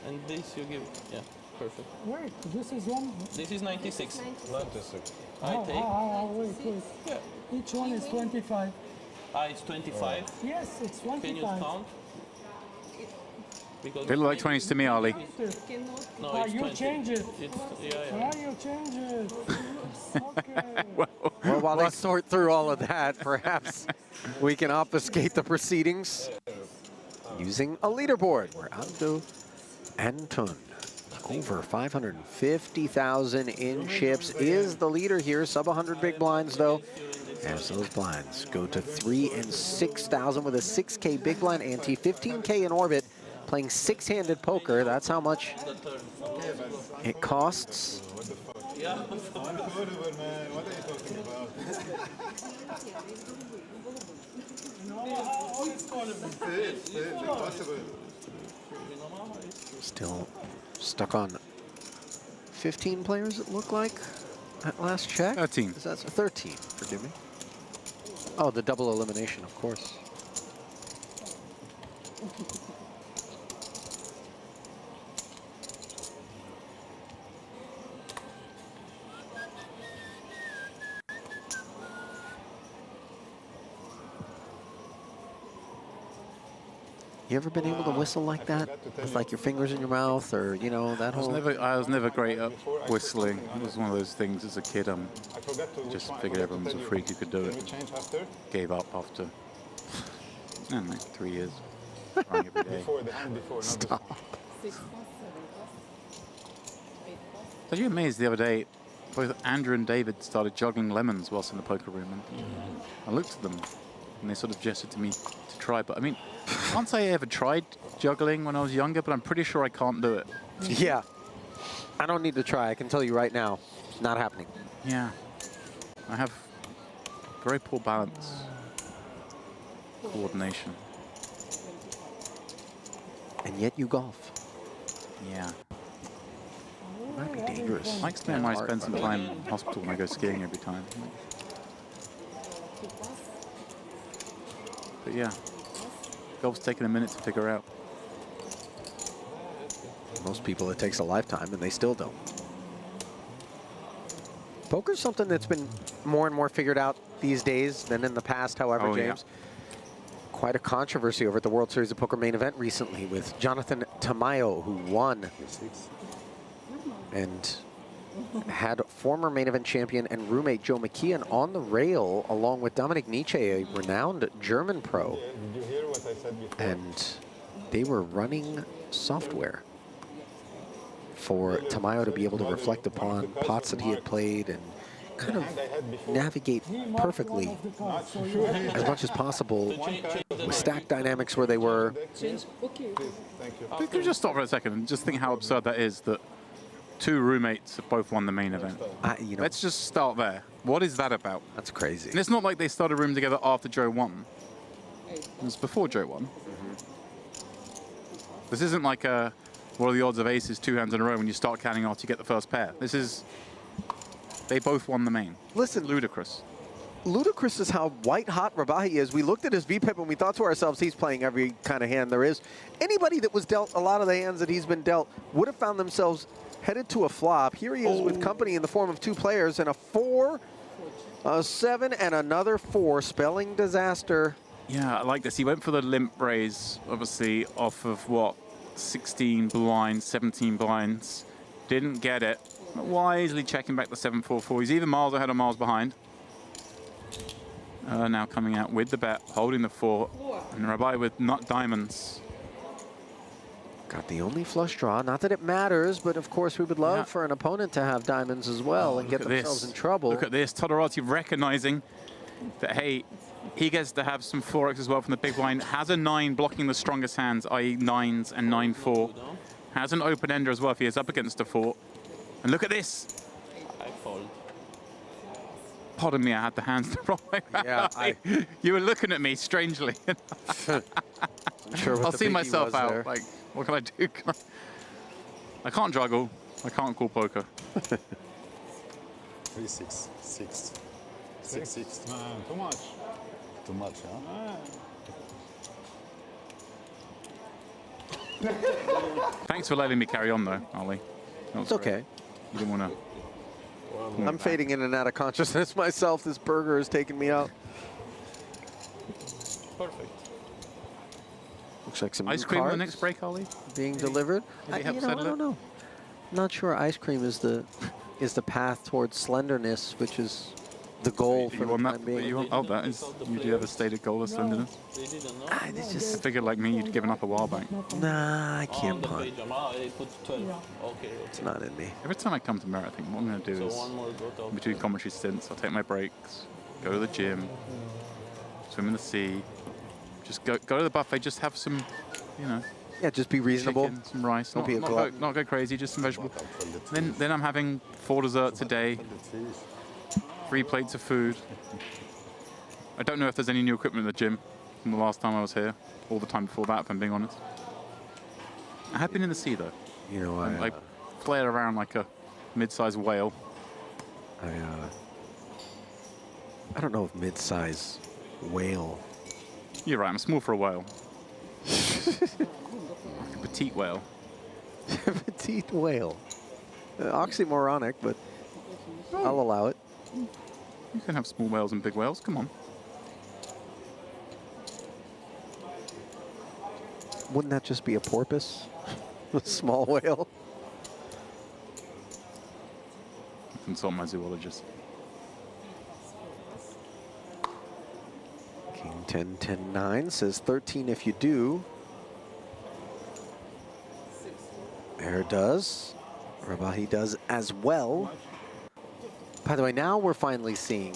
And this you give... Yeah, perfect. Wait, this is one? This is 96. 96. I take... Wait. Yeah. Each one is 25. It's 25? Yes, it's 25. Can you count? Because They look like 20s to me, Ali. No, it's you 20. change it. Yeah. You change it. Okay. Well, while they sort through all of that, perhaps we can obfuscate the proceedings using a leaderboard where Aldo Anton, over 550,000 in chips, is the leader here. Sub 100 big blinds, though, as those blinds go to 3 and 6,000 with a 6K big blind ante, 15K in orbit, playing 6-handed poker. That's how much it costs. Yeah. Unbelievable, man. What are you talking about? It's impossible. Still stuck on 15 players, it looked like, at last check. 13. Is that 13? Forgive me. Oh, the double elimination, of course. You ever been able to whistle like that? With like your fingers in your mouth, or, you know, that whole... I was never great at whistling. It was one of those things as a kid. Just figured everyone was a freak who could do it. Gave up after, I don't know, 3 years. Trying every day. Stop. So you amazed the other day, both Andrew and David started juggling lemons whilst in the poker room. And I looked at them and they sort of gestured to me to try. But I mean, I can't say I ever tried juggling when I was younger, but I'm pretty sure I can't do it. Yeah. I don't need to try. I can tell you right now, not happening. Yeah. I have very poor balance, coordination. and yet you golf. Yeah. It might be dangerous. I explain why I spend some time in hospital when I go skiing every time. But yeah, golf's taken a minute to figure out. Most people, it takes a lifetime, and they still don't. Poker's something that's been more and more figured out these days than in the past, however, James. Yeah. Quite a controversy over at the World Series of Poker main event recently with Jonathan Tamayo, who won and had former main event champion and roommate Joe McKeon on the rail, along with Dominic Nietzsche, a renowned German pro. Did you hear what I said before? And they were running software for Tamayo to be able to reflect upon pots that he had played and kind of navigate perfectly as much as possible with stack dynamics where they were. Could you just stop for a second and just think how absurd that is that two roommates have both won the main event? You know, let's just start there. What is that about? That's crazy. And it's not like they started room together after Joe won. It was before Joe won. This isn't like a, what are the odds of aces 2 hands in a row when you start counting after you get the first pair. This is, they both won the main. Listen. Ludicrous. Ludicrous is how white hot Rabahi is. We looked at his VPIP and we thought to ourselves, he's playing every kind of hand there is. Anybody that was dealt a lot of the hands that he's been dealt would have found themselves headed to a flop. Here he is with company in the form of 2 players and a 4, a 7, and another 4. Spelling disaster. Yeah, I like this. He went for the limp raise, obviously, off of what? 16 blinds, 17 blinds. Didn't get it. Wisely checking back the 7-4-4. He's either miles ahead or miles behind. Now coming out with the bet, holding the 4. And Rabai with nut diamonds. Got the only flush draw. Not that it matters, but of course we would love for an opponent to have diamonds as well and get themselves in trouble. Look at this. Todorati recognizing that, hey, he gets to have some 4x as well from the big blind. Has a 9 blocking the strongest hands, i.e. 9s and 9-4. Has an open ender as well if he is up against a 4. And look at this. I fold. Pardon me, I had the hands the wrong way around. Yeah, you were looking at me strangely. Sure I'll see myself out. There. Like, what can I do? I can't juggle. I can't call poker. 3-6, 6. 6-6. Too much. Too much, huh? Thanks for letting me carry on, though, Ali. It's okay. You didn't want to. I'm fading in and out of consciousness myself. This burger has taken me out. Perfect. Looks like some ice cream in the next break, Ali? Being delivered. I don't know. I'm not sure ice cream is the path towards slenderness, which is the goal for the time being. You do have a stated goal of slenderness? I figured like me, you'd given up a while back. Nah, I can't punt. It's not in me. Every time I come to Merit, I think what I'm going to do is, in between commentary stints, I'll take my breaks, go to the gym, swim in the sea, just go to the buffet, just have some, you know. Yeah, just be reasonable. Chicken, some rice, not go crazy, just some vegetables. Then I'm having 4 desserts a day. 3 plates of food. I don't know if there's any new equipment in the gym from the last time I was here, or the time before that, if I'm being honest. I have been in the sea, though. You know, I flared around like a mid-sized whale. I don't know if mid-size whale. You're right, I'm small for a whale. Like a petite whale. Petite whale. Oxymoronic, but I'll allow it. You can have small whales and big whales, come on. Wouldn't that just be a porpoise? A small whale? Consult my zoologist. King 10, 10, 9 says 13 if you do. There does. Rabahi does as well. By the way, now we're finally seeing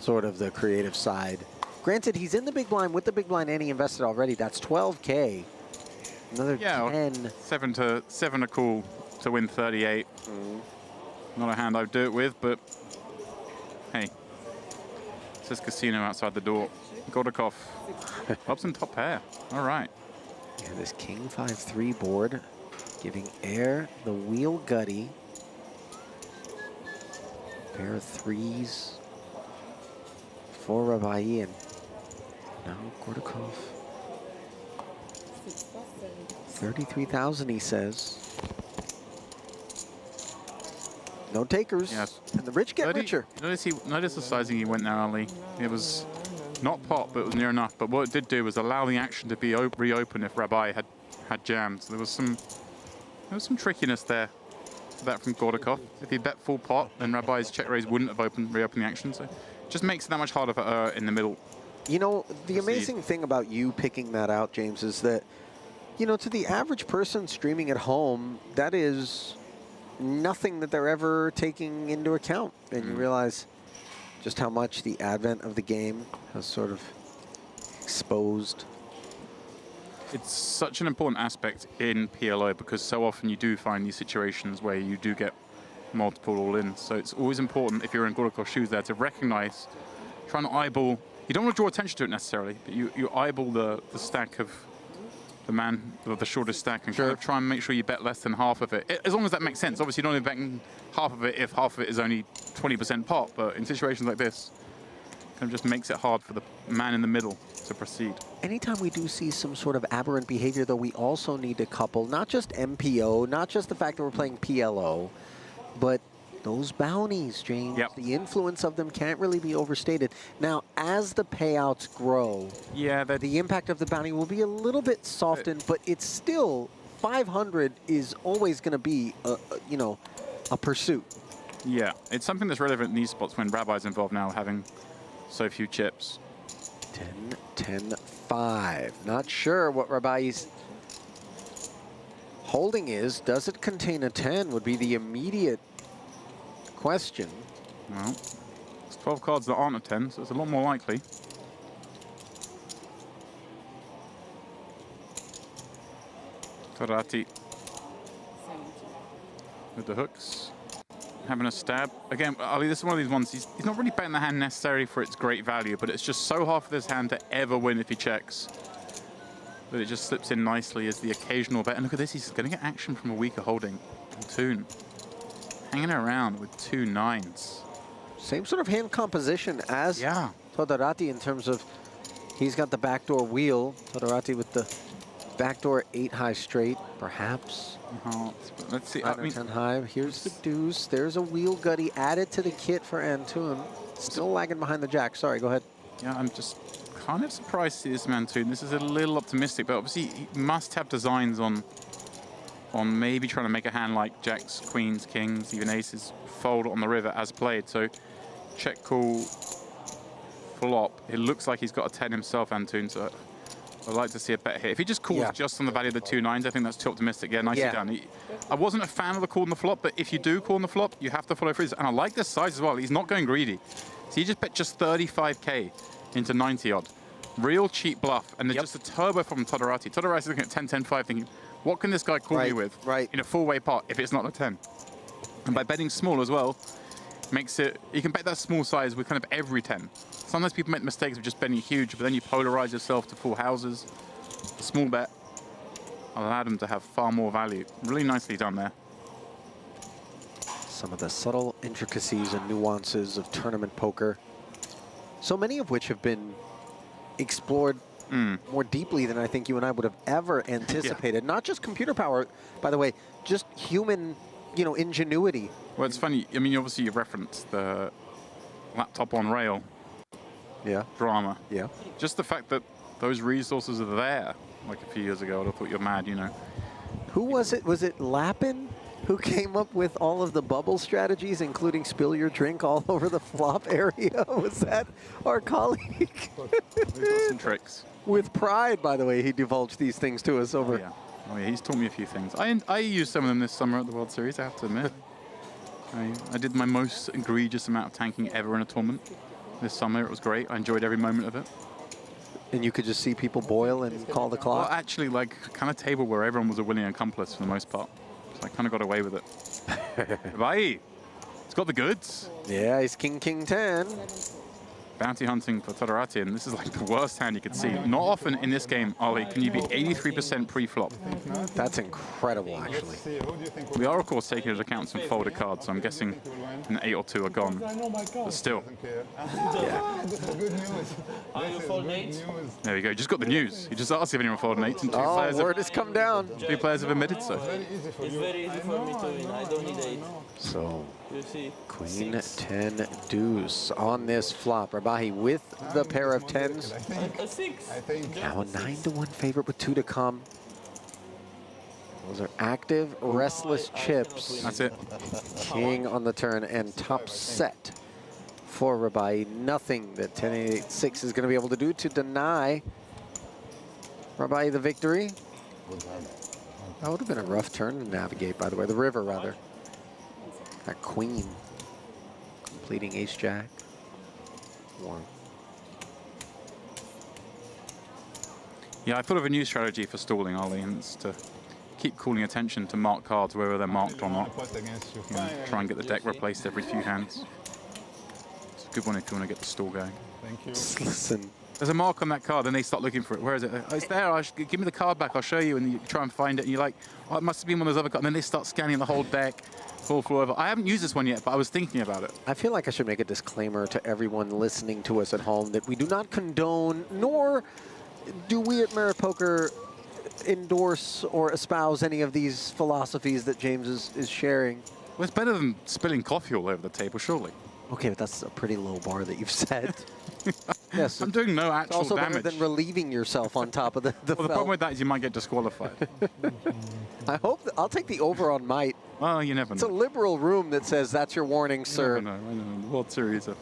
sort of the creative side. Granted, he's in the big blind with the big blind and he invested already. That's 12K. Another 10. 7 a call to win 38. Not a hand I'd do it with, but hey. It says casino outside the door. Gordakov. Pops in top pair. All right. Yeah, to this King 5-3 board, giving air the wheel gutty. Pair of threes for Rabai, and now Gordakov. 33,000, he says. No takers. Yes. And the rich get richer. Notice the sizing he went there, Ali. It was not pop, but it was near enough. But what it did do was allow the action to be reopened if Rabai had jammed. So there was some trickiness there. That from Gordakov. If he bet full pot, then Rabai's check raise wouldn't have reopened the action. So it just makes it that much harder for in the middle. You know, the amazing thing about you picking that out, James, is that, you know, to the average person streaming at home, that is nothing that they're ever taking into account. And you realize just how much the advent of the game has sort of exposed. It's such an important aspect in PLO because so often you do find these situations where you do get multiple all-ins. So it's always important, if you're in Gordakov's shoes there, to recognize, try and eyeball. You don't want to draw attention to it necessarily, but you eyeball the stack of the man, the shortest stack, and kind of try and make sure you bet less than half of it. As long as that makes sense. Obviously, you don't want to be betting half of it if half of it is only 20% pot, but in situations like this, it kind of just makes it hard for the man in the middle to proceed. Anytime we do see some sort of aberrant behavior, though, we also need to couple not just MPO, not just the fact that we're playing PLO, but those bounties, James. Yep. The influence of them can't really be overstated. Now, as the payouts grow, the impact of the bounty will be a little bit softened, but it's still 500 is always going to be, you know, a pursuit. Yeah, it's something that's relevant in these spots when Rabai's involved now, having so few chips. 10-10-5. Not sure what Rabai's holding is. Does it contain a 10 would be the immediate question. Well, it's 12 cards that aren't a 10, so it's a lot more likely. Torati with the hooks. Having a stab. Again, Ali, this is one of these ones, he's not really betting the hand necessarily for its great value, but it's just so hard for this hand to ever win if he checks that it just slips in nicely as the occasional bet. And look at this, he's going to get action from a weaker holding. Toon hanging around with 2 9s. Same sort of hand composition as Todorati in terms of he's got the backdoor wheel. Todorati with the backdoor 8 high straight, perhaps. Let's see. 9 or 10 high. Here's the deuce. There's a wheel gutty added to the kit for Antoon. Still lagging behind the jack. Sorry, go ahead. Yeah, I'm just kind of surprised to see this man Antoon. This is a little optimistic, but obviously he must have designs on maybe trying to make a hand like jacks, queens, kings, even aces fold on the river as played. So check call flop. It looks like he's got a 10 himself, Antoon. So I'd like to see a bet here. If he just calls just on the value of the 2 9s, I think that's too optimistic. Yeah, nicely done. I wasn't a fan of the call on the flop, but if you do call on the flop, you have to follow through. And I like this size as well. He's not going greedy. So he just bet just 35K into 90 odd. Real cheap bluff. And there's just a turbo from Todorati. Todorati's looking at 10-10-5 thinking, what can this guy call me with in a 4-way pot if it's not a 10? And by betting small as well, makes it, you can bet that small size with kind of every 10. Sometimes people make mistakes of just betting huge, but then you polarize yourself to full houses. A small bet allowed them to have far more value. Really nicely done there. Some of the subtle intricacies and nuances of tournament poker, so many of which have been explored more deeply than I think you and I would have ever anticipated. Not just computer power, by the way, just human, you know, ingenuity. Well, it's funny. I mean, obviously you referenced the laptop on rail drama. Yeah. Just the fact that those resources are there, like a few years ago, I'd have thought you're mad, you know. Who was it? Was it Lappin who came up with all of the bubble strategies, including spill your drink all over the flop area? Was that our colleague? We've got some tricks. With pride, by the way, he divulged these things to us over. Oh yeah, he's taught me a few things. I used some of them this summer at the World Series, I have to admit. I did my most egregious amount of tanking ever in a tournament this summer. It was great. I enjoyed every moment of it. And you could just see people boil and call the clock? Well, actually, like, kind of table where everyone was a willing accomplice for the most part. So I kind of got away with it. Bye. It's got the goods. Yeah, he's king, king 10. Bounty hunting for Todorati, and this is like the worst hand you could see. Not often in this game, Ollie, can you be 83% pre-flop. That's incredible, actually. We are, of course, taking into account some folded cards, so I'm guessing an 8 or 2 are gone. But still. Are you fold 8? There we go. You just got the news. You just asked if anyone folded 8, and word has come down. 2 players have admitted so. It's very easy for me to win. I don't need 8. So, you see, Queen 10 deuce on this flop. Rabahi with the pair of 10s. A 6. Now a 9-1 favorite with 2 to come. Those are active, restless chips. That's it. King on the turn and top set for Rabai. Nothing that 10-8-6 is going to be able to do to deny Rabai the victory. That would have been a rough turn to navigate, by the way. The river, rather. That queen completing ace-jack. One. Yeah, I thought of a new strategy for stalling, Ollie, and it's to keep calling attention to marked cards, whether they're marked or not. You know, try and get the deck replaced every few hands. It's a good one if you want to get the stall going. Thank you. Listen. There's a mark on that card, and they start looking for it. Where is it? Oh, it's there. Give me the card back. I'll show you. And you try and find it, and you're like, oh, it must have been one of those other cards. And then they start scanning the whole deck. Full over. I haven't used this one yet, but I was thinking about it. I feel like I should make a disclaimer to everyone listening to us at home that we do not condone, nor do we at Merit Poker endorse or espouse any of these philosophies that James is sharing. Well, it's better than spilling coffee all over the table, surely. Okay, but that's a pretty low bar that you've set. Yes, I'm doing no actual also damage. better than relieving yourself on top of the well, the problem with that is you might get disqualified. I hope I'll take the over on might. Well, you never know. It's a liberal room that says that's your warning, sir. I know. The World Series, I've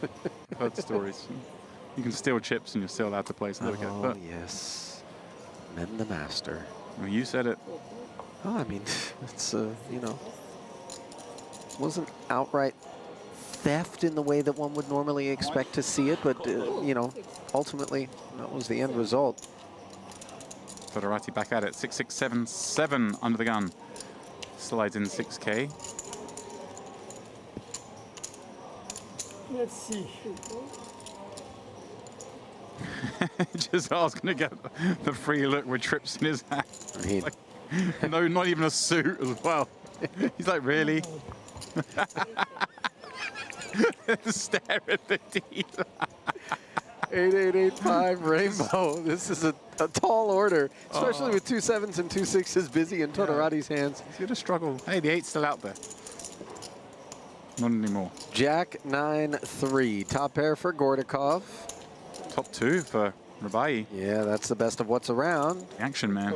heard stories. You can steal chips and you're still allowed to play. So oh, but yes. Men the master. Well, you said it. Oh, I mean, it's, you know, wasn't outright theft in the way that one would normally expect to see it, but, you know, ultimately, that was the end result. Todorati back at it. 6-6-7-7 under the gun. Slides in 6K. Let's see. Just I was going to get the free look with trips in his hand. Like, no, not even a suit as well. He's like, really? Stare at the teeth. 8885 Rainbow. This is a tall order, especially with 2 7s and 2 6s busy in Todorati's hands. He's going to struggle. Hey, the 8's still out there. Not anymore. Jack 9-3. Top pair for Gordakov. Top 2 for Rabai. Yeah, that's the best of what's around. The action man.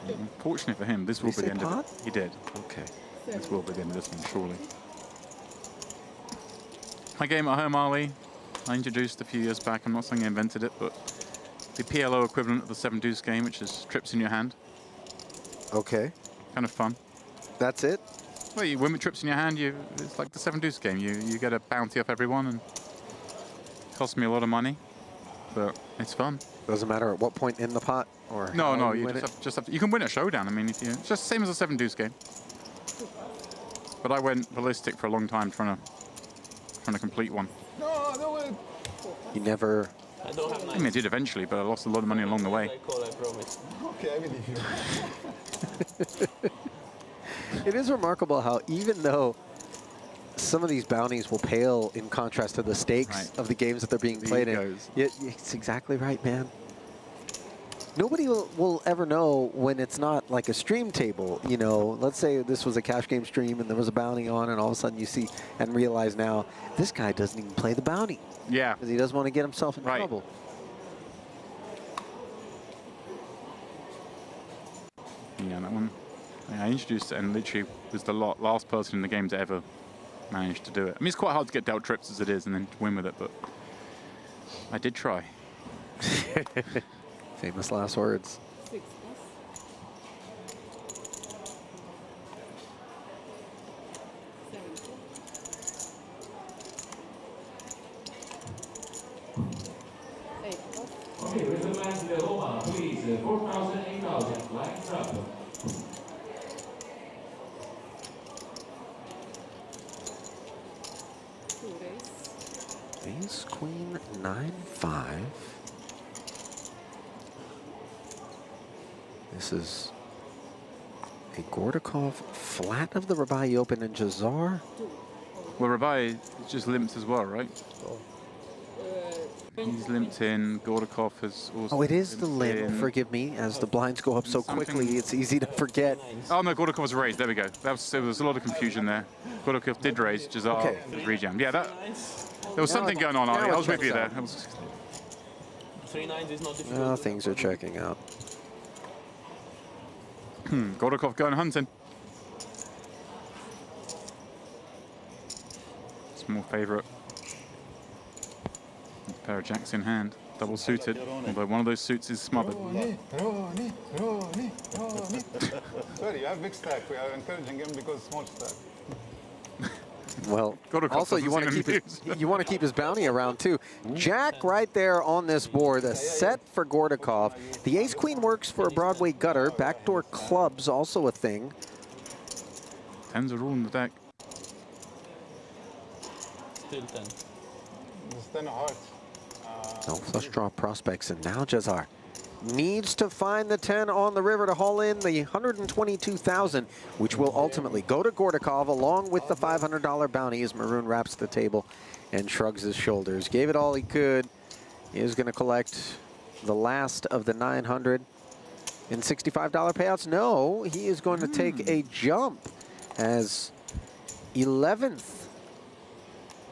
Unfortunately for him, this will be the end of it. He did. Okay. This will be the end of this one, surely. My game at home, Ollie, I introduced a few years back. I'm not saying I invented it, but the PLO equivalent of the 7 deuce game, which is trips in your hand. Okay. Kind of fun. That's it? Well, you win with trips in your hand. It's like the 7 deuce game. You get a bounty off everyone, and it costs me a lot of money, but it's fun. Doesn't matter at what point in the pot or no, you just have to, you can win a showdown. I mean, if you, it's just the same as a 7 deuce game. But I went ballistic for a long time trying to complete one. No, no way. You never. I don't have I mean, I did eventually, but I lost a lot of money along the way. I promise. Okay, I believe you. It is remarkable how even though some of these bounties will pale in contrast to the stakes of the games that they're being played in. It's exactly right, man. Nobody will ever know when it's not like a stream table, you know. Let's say this was a cash game stream and there was a bounty on, and all of a sudden you see and realize now this guy doesn't even play the bounty. Yeah. Because he doesn't want to get himself in trouble. Yeah, that one. I introduced it and literally was the last person in the game to ever manage to do it. I mean, it's quite hard to get dealt trips as it is and then win with it, but I did try. Famous last words. Okay, recommend the Omaha, please. 4,000, 8,000, lines up. Ace, Queen, 9-5. This is a Gordakov flat of the Rabai Open and Jazar. Well, Rabai just limped as well, right? He's limped in. Gordakov has also. Oh, it is the limped limp. in. Forgive me. As the blinds go up so quickly, it's easy to forget. Oh no, Gordakov was raised. There we go. There was a lot of confusion there. Gordakov did raise. Jazar rejammed. Yeah, there was something going on. I was with you there. 3-9 is not difficult. Now things are checking out. Gordakov going hunting. Small favourite. Pair of jacks in hand, double suited, although one of those suits is smothered. Sorry, you have big stack. We are encouraging him because small stack. Well, also you want to keep his bounty around too. Jack right there on this board, a set for Gordakov. The ace queen works for a Broadway gutter. Backdoor clubs also a thing. Tens are all in the deck. Still 10. It's 10 of hearts. No flush draw prospects, and now Jazar needs to find the 10 on the river to haul in the $122,000, which will ultimately go to Gordakov along with the $500 bounty as Maroon wraps the table and shrugs his shoulders. Gave it all he could. He is going to collect the last of the $965 payouts. No, he is going to take a jump as 11th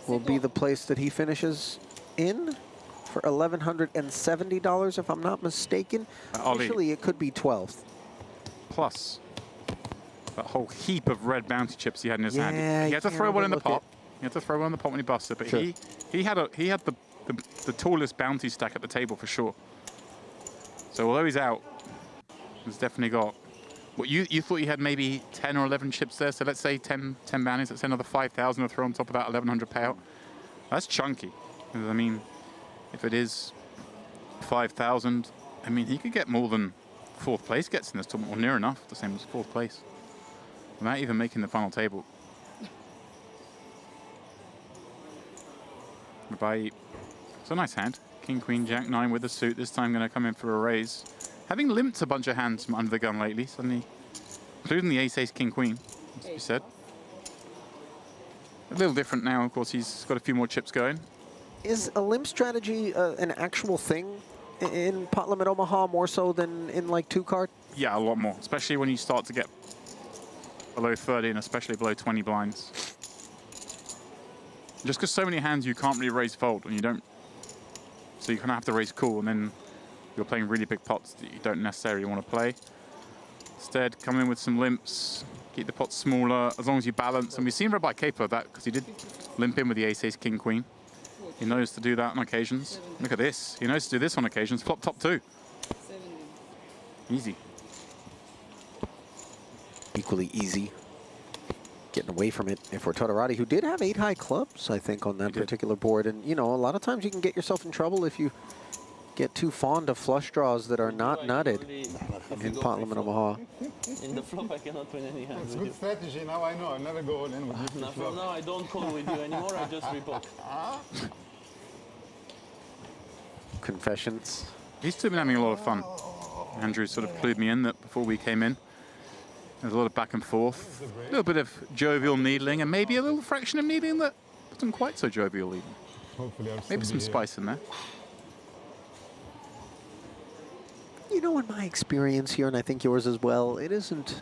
will be the place that he finishes in for $1,170, if I'm not mistaken. Officially, it could be 12th. Plus that whole heap of red bounty chips he had in his hand. He had to throw one in the pot. He had to throw one in the pot when he busted, but he had the tallest bounty stack at the table for sure. So although he's out, he's definitely got. What you thought you had maybe 10 or 11 chips there, so let's say 10 bounties. Let's say another 5,000 to throw on top of that 1,100 payout. That's chunky. I mean, if it is 5,000, I mean, he could get more than 4th place gets in this tournament, or near enough, the same as 4th place, without even making the final table. Rabai, it's a nice hand. King, Queen, Jack, 9 with the suit. This time going to come in for a raise. Having limped a bunch of hands from under the gun lately, suddenly, including the ace, ace, king, queen, as you said. A little different now, of course, he's got a few more chips going. Is a limp strategy an actual thing in pot limit Omaha more so than in like 2-card? Yeah, a lot more, especially when you start to get below 30 and especially below 20 blinds. Just because so many hands you can't really raise fold and you don't, so you kind of have to raise cool, and then you're playing really big pots that you don't necessarily want to play. Instead, come in with some limps, keep the pot smaller, as long as you balance. And we've seen Rabai capable of that because he did limp in with the ace, ace, king, queen. He knows to do that on occasions. Look at this. He knows to do this on occasions. Flop top 2. Easy. Equally easy. Getting away from it if we're Todorati, who did have 8 high clubs, I think, on that particular board. And, you know, a lot of times you can get yourself in trouble if you get too fond of flush draws that are not nutted in pot limit Omaha. In the flop, I cannot win any hands. It's good strategy. Now I know. I'll never go all in with you. Now, from now, I don't call with you anymore. I just report. Confessions. These two have been having a lot of fun. Andrew sort of clued me in that before we came in. There's a lot of back and forth, a little bit of jovial needling, and maybe a little fraction of needling that wasn't quite so jovial even. Hopefully maybe some spice in there. You know, in my experience here, and I think yours as well, it isn't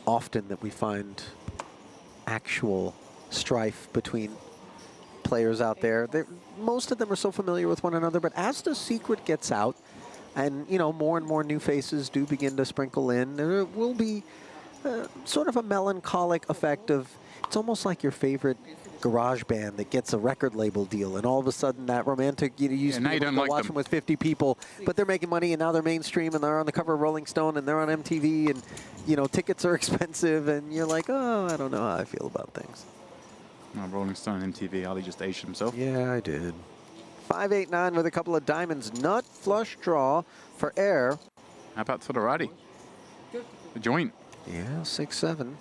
often that we find actual strife between players out there. Most of them are so familiar with one another, but as the secret gets out, and, you know, more and more new faces do begin to sprinkle in, there will be sort of a melancholic effect of, it's almost like your favorite garage band that gets a record label deal, and all of a sudden that romantic, you used to be able to go watch them with 50 people, but they're making money and now they're mainstream and they're on the cover of Rolling Stone and they're on MTV, and, you know, tickets are expensive, and you're like, oh, I don't know how I feel about things. Oh, Rolling Stone and MTV, Ali just aged himself. Yeah, I did. 5-8-9 with a couple of diamonds. Nut flush draw for air. How about Todorati? The joint. Yeah, 6-7.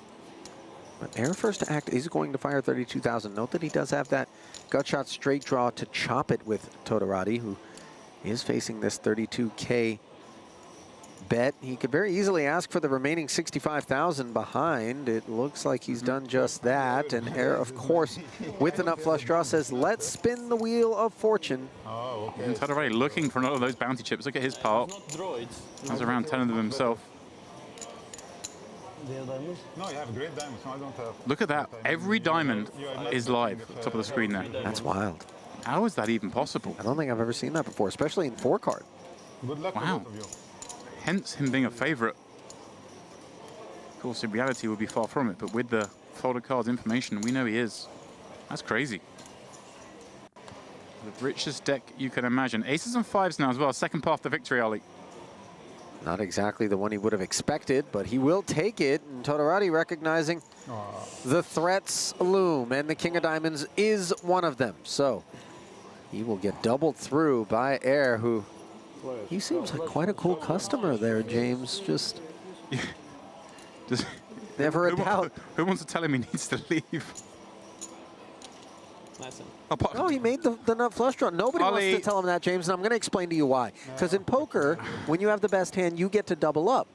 But Air first to act is going to fire 32,000. Note that he does have that gut shot straight draw to chop it with Todorati, who is facing this 32K bet. He could very easily ask for the remaining 65,000 behind. It looks like he's done just that. And Air, of course, with the nut flush draw, says, let's spin the wheel of fortune. Oh, okay. Todorati looking for another of those bounty chips. Look at his part. Has around 10 of them himself. No, you have great diamonds. No, I don't have. Look at that. Every diamond is live at the top of the screen there. That's wild. How is that even possible? I don't think I've ever seen that before, especially in 4-card. Good luck wow. to both of you. Hence him being a favorite. Of course, in reality, we'll be far from it, but with the folded cards information, we know he is. That's crazy. The richest deck you can imagine. Aces and fives now as well. Second path to victory, Ali. Not exactly the one he would have expected, but he will take it. And Todorati recognizing the threats loom, and the King of Diamonds is one of them. So he will get doubled through by Air, who he seems like quite a cool customer there, James. Just never a doubt. Who wants to tell him he needs to leave? No, he made the nut flush draw. Nobody wants to tell him that, James, and I'm going to explain to you why. Because in poker, when you have the best hand, you get to double up.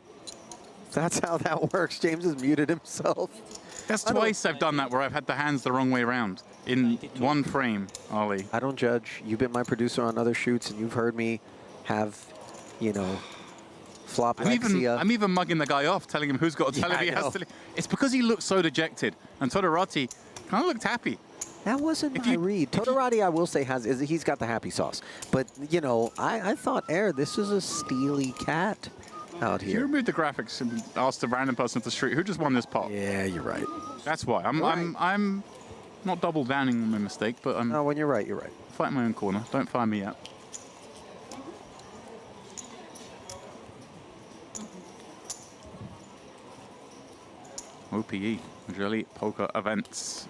That's how that works. James has muted himself. That's twice I've done that where I've had the hands the wrong way around in one frame, Ali. I don't judge. You've been my producer on other shoots, and you've heard me have, you know, floplexia. I'm even mugging the guy off, telling him who's got to tell him he has to leave. It's because he looks so dejected, and Todorati kind of looked happy. That wasn't my read. Todorati, I will say, he's got the happy sauce. But, you know, I thought, Air, this is a steely cat out here. You removed the graphics and asked a random person off the street, who just won this pot? Yeah, you're right. That's why. I'm not double downing on my mistake, but I'm... No, when you're right, you're right. Fighting my own corner. Don't fire me yet. OPE, Major Poker Events.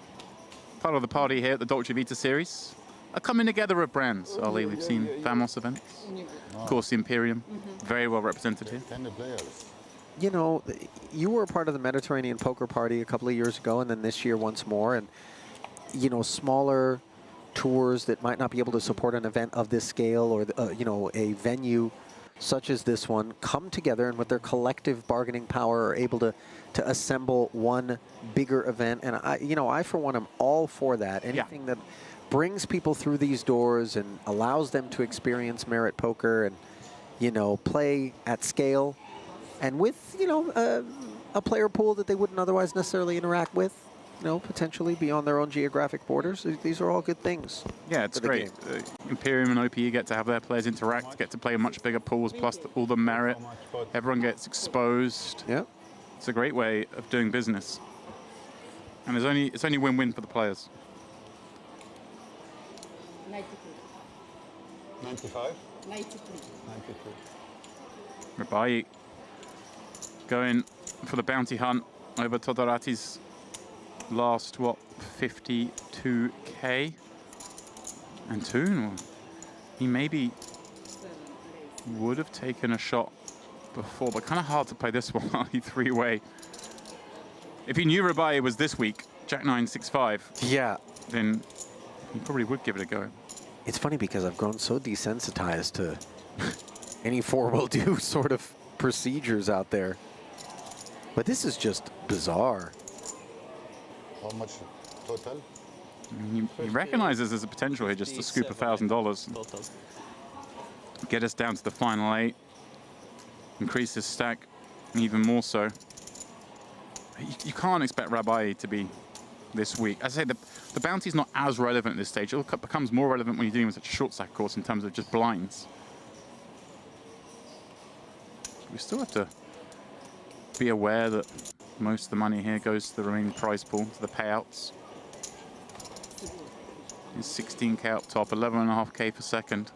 Part of the party here at the Dolce Vita series. A coming together of brands, Ali. We've seen Famos events. Of course, the Imperium. Very well represented here. You know, you were a part of the Mediterranean Poker Party a couple of years ago, and then this year once more. And, you know, smaller tours that might not be able to support an event of this scale, or, you know, a venue such as this one, come together and with their collective bargaining power are able to assemble one bigger event. And I for one am all for that. Anything that brings people through these doors and allows them to experience merit poker and, you know, play at scale and with, you know, a player pool that they wouldn't otherwise necessarily interact with, you know, potentially beyond their own geographic borders. These are all good things. Yeah, it's great. Imperium and OPE get to have their players interact, get to play much bigger pools, plus all the merit. Everyone gets exposed. Yeah. It's a great way of doing business. And it's only win-win for the players. 95? 93. 93. Rabai going for the bounty hunt over Todorati's last, what, 52K? And Toon, he maybe would have taken a shot before, but kind of hard to play this one, three-way. If he knew Rabai was this week, Jack 9, 6-5, then he probably would give it a go. It's funny because I've grown so desensitized to any four-will-do sort of procedures out there. But this is just bizarre. How much total? He recognizes there's a potential here just to scoop $1,000. Get us down to the final 8. Increase his stack even more so. You can't expect Rabai to be this weak. As I say, the bounty's not as relevant at this stage. It becomes more relevant when you're dealing with such a short stack course in terms of just blinds. We still have to be aware that most of the money here goes to the remaining prize pool, to the payouts. It's 16K up top, 11.5K per second.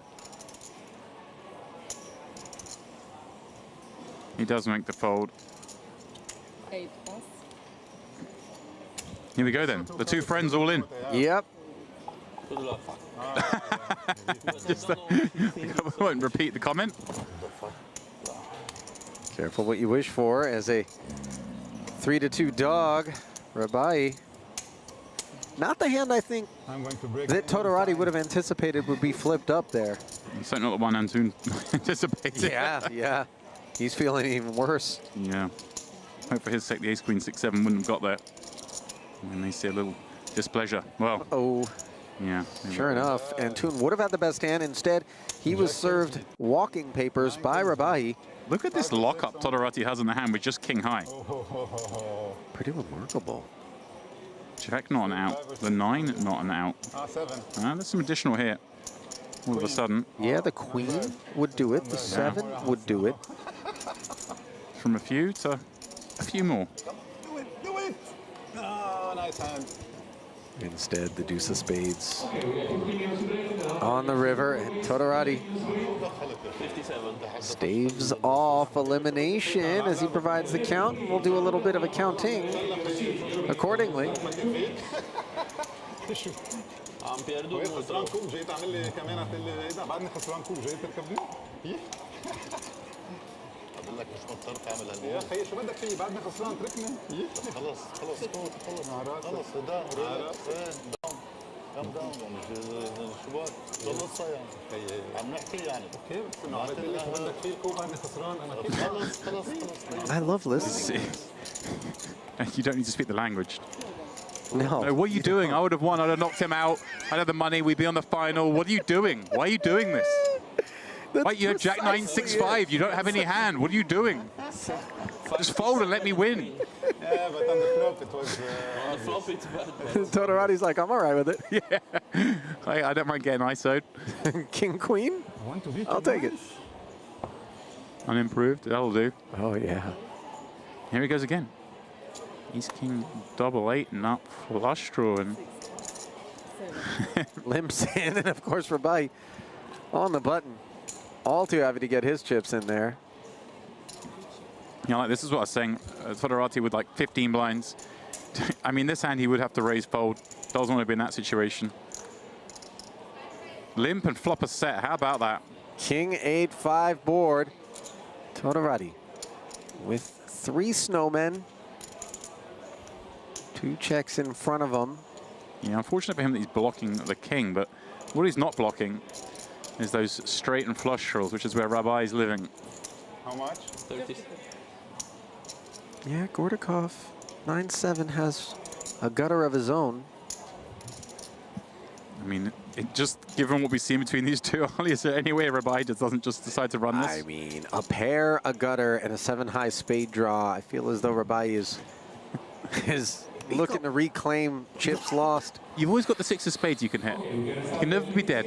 He does make the fold. 8+. Here we go then. The two friends all in. Yep. Good luck. Just, I won't repeat the comment. Careful what you wish for as a 3-2 dog Rabai. Not the hand I think that Todorati would have anticipated would be flipped up there. Certainly not the one Antoon anticipated. Yeah, yeah. He's feeling even worse. Yeah. Hope for his sake the ace queen 6-7 wouldn't have got there. And they see a little displeasure. Well. Oh. Yeah. Sure enough, Antoon would have had the best hand. Instead, he was served walking papers by Rabai. Look at this lockup Todorati has in the hand with just king high. Pretty remarkable. Jack not an out. The 9 not an out. There's some additional here. All of a sudden. Yeah, the queen would do it. The 7 would do it. From a few to a few more. Do it! Oh, nice hand. Instead, the deuce of spades on the river, and Todorati staves off elimination as he provides the count. We'll do a little bit of accounting accordingly. عم بيردوا خسران كوب جاي تعمل لي كمان هتقول لي بعدني خسران كوب جاي تركبني؟ بقول لك مش مضطر تعمل هاللي يا خيي شو بدك فيي بعدني خسران تركني؟ خلص خلص خلص ده كم داون شو بك؟ ضل صايع عم نحكي يعني اوكي بس انه عرفت لي شو بدك فيه الكوب بعدني خسران انا كيف خلص I love listening. You don't need to speak the language. No. What are you doing? I would have won. I'd have knocked him out. I'd have the money. We'd be on the final. What are you doing? Why are you doing this? Wait, you have Jack 9-6-5. You don't have any hand. What are you doing? Just fold and let me win. Yeah, but on the flop it was... on the flop it's bad. Todorati's like, I'm all right with it. Yeah. I don't mind getting ISO'd. King, queen? I'll take it. Unimproved. That'll do. Oh, yeah. Here he goes again. He's king double 8 and up flush draw and limps in, and of course Rabai on the button. All too happy to get his chips in there. You know, like this is what I was saying. Todorati with like 15 blinds. I mean, this hand he would have to raise fold. Doesn't want to be in that situation. Limp and flop a set. How about that? King 8-5 board. Todorati with 3 snowmen. 2 checks in front of him. Yeah, unfortunate for him that he's blocking the king, but what he's not blocking is those straight and flush draws, which is where Rabai is living. How much? 30. Yeah, Gordakov 9-7 has a gutter of his own. I mean, just given what we've seen between these two, Ollie, is there any way Rabai doesn't just decide to run this? I mean, a pair, a gutter, and a 7-high spade draw. I feel as though Rabai is looking to reclaim chips lost. You've always got the 6 of spades you can hit. You can never be dead.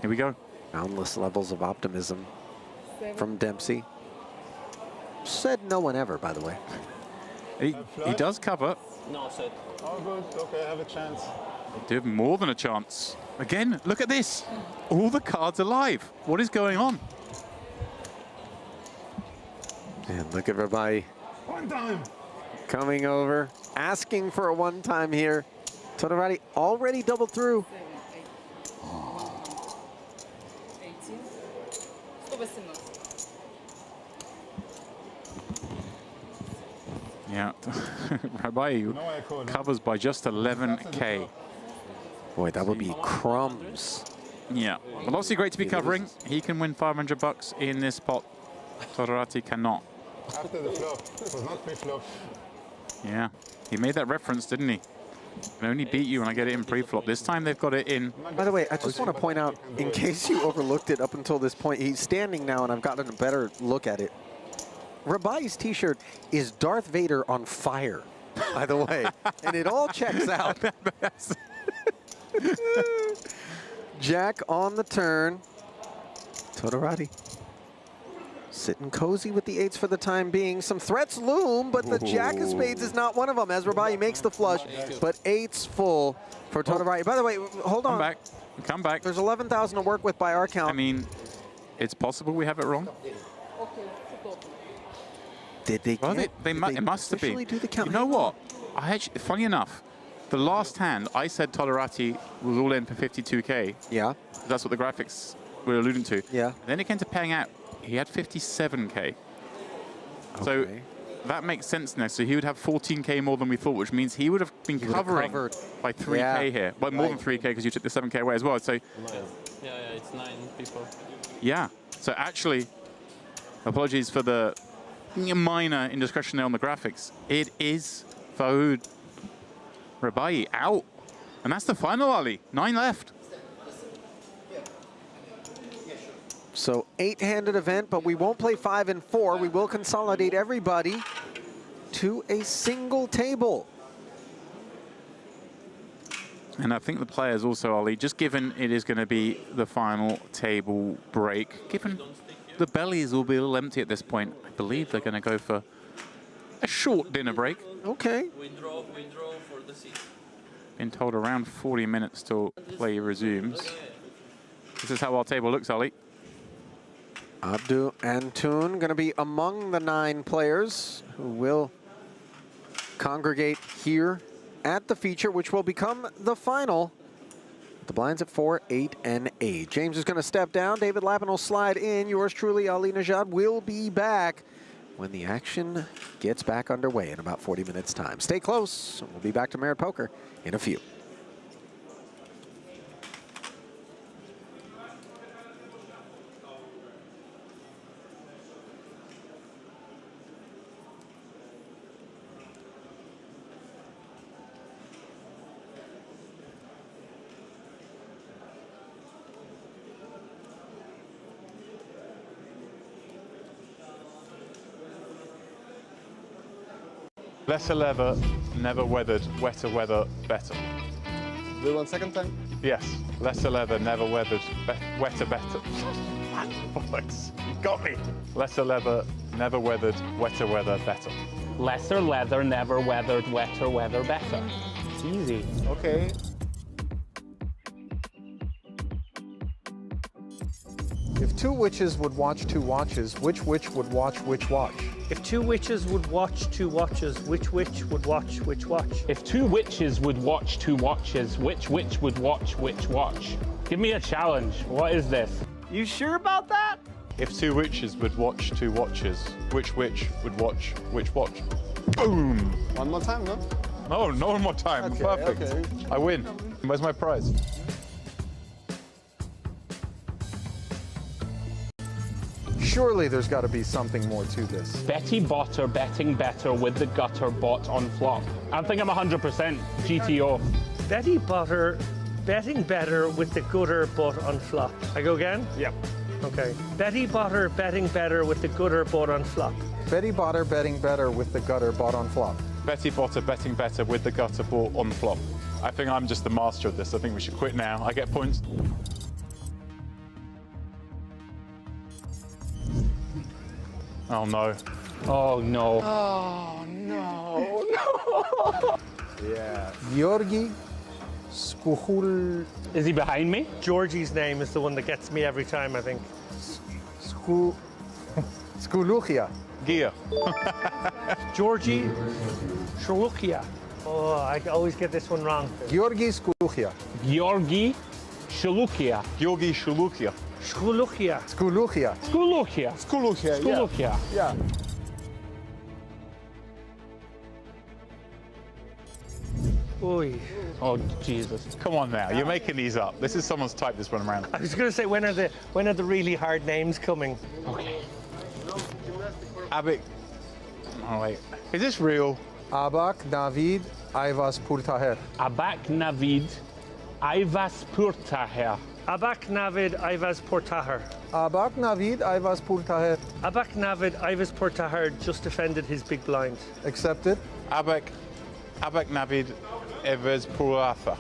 Here we go. Boundless levels of optimism from Dempsey. Said no one ever, by the way. He does cover. No, set. Oh, good. Okay, I have a chance. Do have more than a chance. Again, look at this. All the cards are live. What is going on? And look at Rabai. One time. Coming over, asking for a one-time here. Todorati already doubled through. Yeah, Rabai covers by just 11K. Boy, that would be crumbs. Yeah, well, obviously great to be covering. He can win 500 bucks in this pot. Todorati cannot. After the flop, it was not pre-flop. Yeah, he made that reference, didn't he? I can only beat you when I get it in pre-flop. This time they've got it in. By the way, I just want to point out, in case you overlooked it up until this point, he's standing now and I've gotten a better look at it. Rabai's t-shirt is Darth Vader on fire, by the way, and it all checks out. Jack on the turn. Todorati sitting cozy with the 8s for the time being. Some threats loom, but the Jack of spades is not one of them as Rabai makes the flush, but 8s full for Todorati. By the way, hold on. Come back. Come back. There's 11,000 to work with by our count. I mean, it's possible we have it wrong. Did they? Well, it must have been. Do the count? You know what? I actually, funny enough, the last hand I said Todorati was all in for 52K. Yeah. That's what the graphics were alluding to. Yeah. And then it came to paying out. He had 57K. Okay. So that makes sense now. So he would have 14K more than we thought, which means he would have been covering by 3K here. By more than 3K because you took the 7K away as well. So Yeah, it's 9 people. yeah. So actually, apologies for the minor indiscretion there on the graphics. It is Faoud Rabai out. And that's the final, Ali. 9 left. So 8-handed event, but we won't play 5 and 4. We will consolidate everybody to a single table. And I think the players also, Ali, just given it is going to be the final table break, given the bellies will be a little empty at this point, I believe they're going to go for a short dinner break. Okay. We draw for the seat. Been told around 40 minutes till play resumes. This is how our table looks, Ali. Abdu and Toon going to be among the 9 players who will congregate here at the feature, which will become the final. The blinds at 4, 8, and 8. James is going to step down. David Lappin will slide in. Yours truly, Ali Najad, will be back when the action gets back underway in about 40 minutes' time. Stay close. We'll be back to Merit Poker in a few. Lesser leather, never weathered, wetter weather, better. Do you want second time? Yes, lesser leather, never weathered, wetter, better. Bollocks, you got me. Lesser leather, never weathered, wetter weather, better. Lesser leather, never weathered, wetter weather, better. It's easy. Okay. If 2 witches would watch 2 watches, which witch would watch which watch? If 2 witches would watch 2 watches, which witch would watch which watch? If 2 witches would watch 2 watches, which witch would watch which watch? Give me a challenge. What is this? You sure about that? If 2 witches would watch 2 watches, which witch would watch which watch? Boom! One more time, no? No, no one more time. Okay, Perfect. okay. I win. Where's my prize? Surely there's got to be something more to this. Betty Botter betting better with the gutter bot on flop. I think I'm 100% GTO. Betty Botter betting better with the gutter butt on flop. I go again? Yep. Okay. Betty Botter betting better with the gutter butt on flop. Betty Botter betting better with the gutter bought on flop. Betty Botter betting better with the gutter ball on flop. I think I'm just the master of this. I think we should quit now. I get points. Oh no. Oh no. Oh no, no. Yeah. Georgi Skuhul. Is he behind me? Georgie's name is the one that gets me every time, I think. Skuluchia. Gia. Georgie Shrukia. Oh, I always get this one wrong. Georgi Skuluchia. Georgi Shalukia. Georgi Shalukia. Skulukia. Skuluchia. Skulukia. Skuluchia. Skulukia. Yeah. Oy. Oh Jesus. Come on now, you're making these up. This is someone's typed this one around. I was going to say, when are the really hard names coming? Okay. Abik. Oh wait. Is this real? Abak Navid Aivas Purtaher. Abak Navid Aivas Purtaher. Abak Navid Ivas Portaher. Abak Navid Aivas Purtaher. Abak Navid Ivas Portaher just defended his big blind. Accepted. Abak Navid Evers Purafa.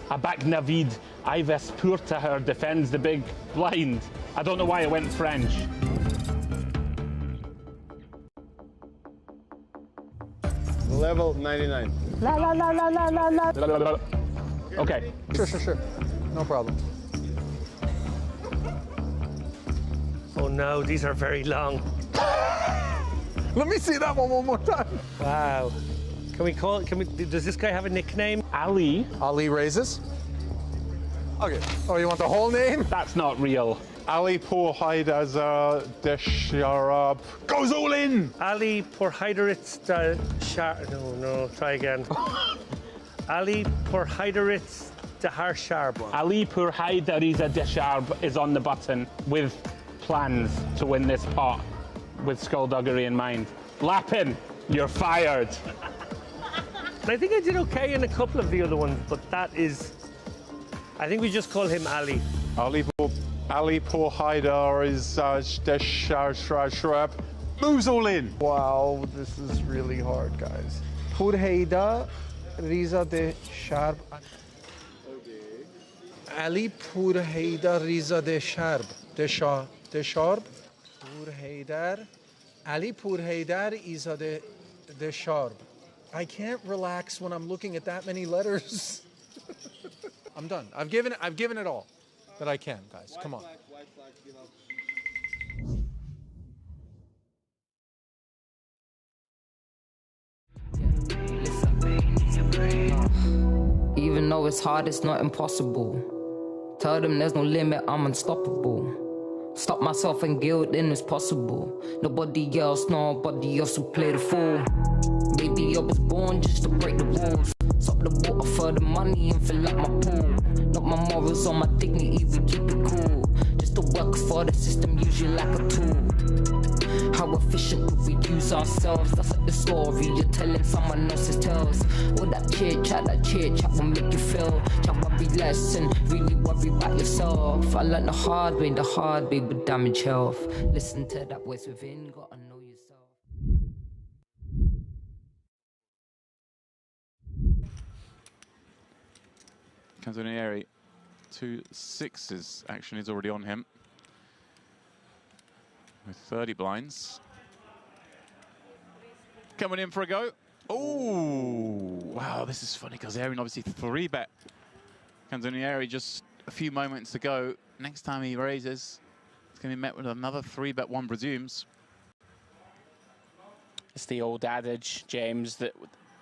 Abak Navid Ivas Purtaher defends the big blind. I don't know why it went French. Level 99. La la la la la la la. La, la, la. Okay. Sure. No problem. Oh no, these are very long. Let me see that one more time. Wow. Does this guy have a nickname? Ali. Ali raises. Okay. Oh, you want the whole name? That's not real. Ali Pourhaidar's Desharab goes all in. Ali Pourhaidaritz no, try again. Ali Pourhaidaritz Sharb. Ali Pourhaidariza Desharb is on the button with plans to win this pot with skullduggery in mind. Lappin, you're fired. I think I did okay in a couple of the other ones, but that is... I think we just call him Ali. Ali Pourhaidar is Desharab moves all in. Wow, this is really hard, guys. Pourhaidar Riza de Sharb. Ali Pourhaidar Riza de Sharb. De Sharb. Pourhaidar. Ali Pourhaidar Riza de Sharb. I can't relax when I'm looking at that many letters. I'm done. I've given it all that I can, guys. Come on. Even though it's hard, it's not impossible. Tell them there's no limit, I'm unstoppable. Stop myself and guilt, then it's possible. Nobody else will play the fool. Baby, I was born just to break the rules. Stop the water for the money and fill up my pool. Not my morals or my dignity, we keep it cool. Just to work for the system, use you like a tool. How efficient do we use ourselves? That's like the story you're telling someone else's tales. All that chit chat will make you feel. Try worry less and really worry about yourself. I learned the hard way would damage health. Listen to that voice within, gotta know yourself. Canzonieri, 2 6s action is already on him. With 30 blinds. Coming in for a go. Oh, wow, this is funny because Aaron obviously 3-bet Canzonieri just a few moments ago. Next time he raises, it's going to be met with another 3-bet, one presumes. It's the old adage, James, that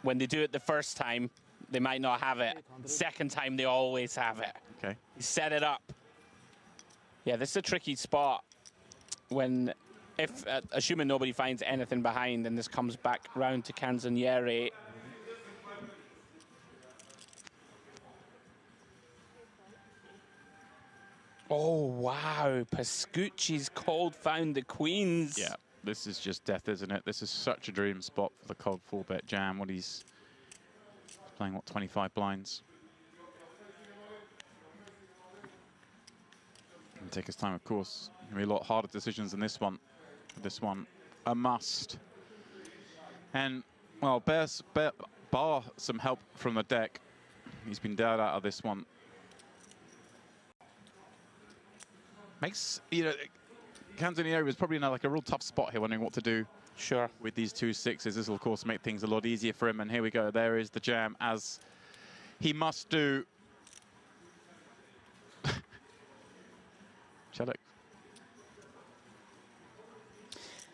when they do it the first time, they might not have it. The second time, they always have it. Okay. You set it up. Yeah, this is a tricky spot. When, assuming nobody finds anything behind, and this comes back round to Canzonieri. Oh, wow. Pascucci's called found the queens. Yeah, this is just death, isn't it? This is such a dream spot for the Cove 4-bet jam. What he's playing, what, 25 blinds? And take his time, of course. Gonna be a lot harder decisions than this one. This one, a must. And, well, bar some help from the deck, he's been dealt out of this one. Makes, you know, Canzonieri was probably in like a real tough spot here, wondering what to do. Sure. With these 2 6s, this will, of course, make things a lot easier for him. And here we go. There is the jam, as he must do. Chelik.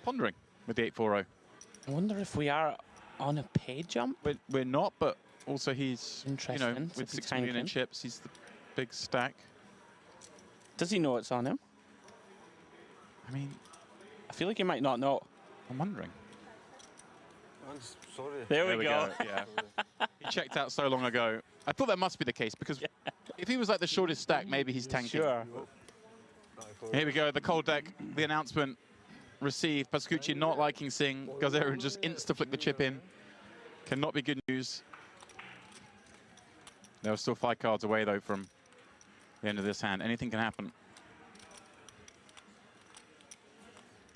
Pondering with the 8-4-0. I wonder if we are on a pay jump. We're not, but also he's, you know, Interesting. with 6 million in chips, he's the big stack. Does he know it's on him? I mean, I feel like he might not know. I'm wondering. I'm sorry. There we go. Yeah. He checked out so long ago. I thought that must be the case, because if he was like the shortest stack, maybe he's tanking. Sure. Here we go, the cold deck, the announcement received. Pascucci not liking seeing Gazarian just insta-flick the chip in. Cannot be good news. There are still 5 cards away, though, from the end of this hand. Anything can happen.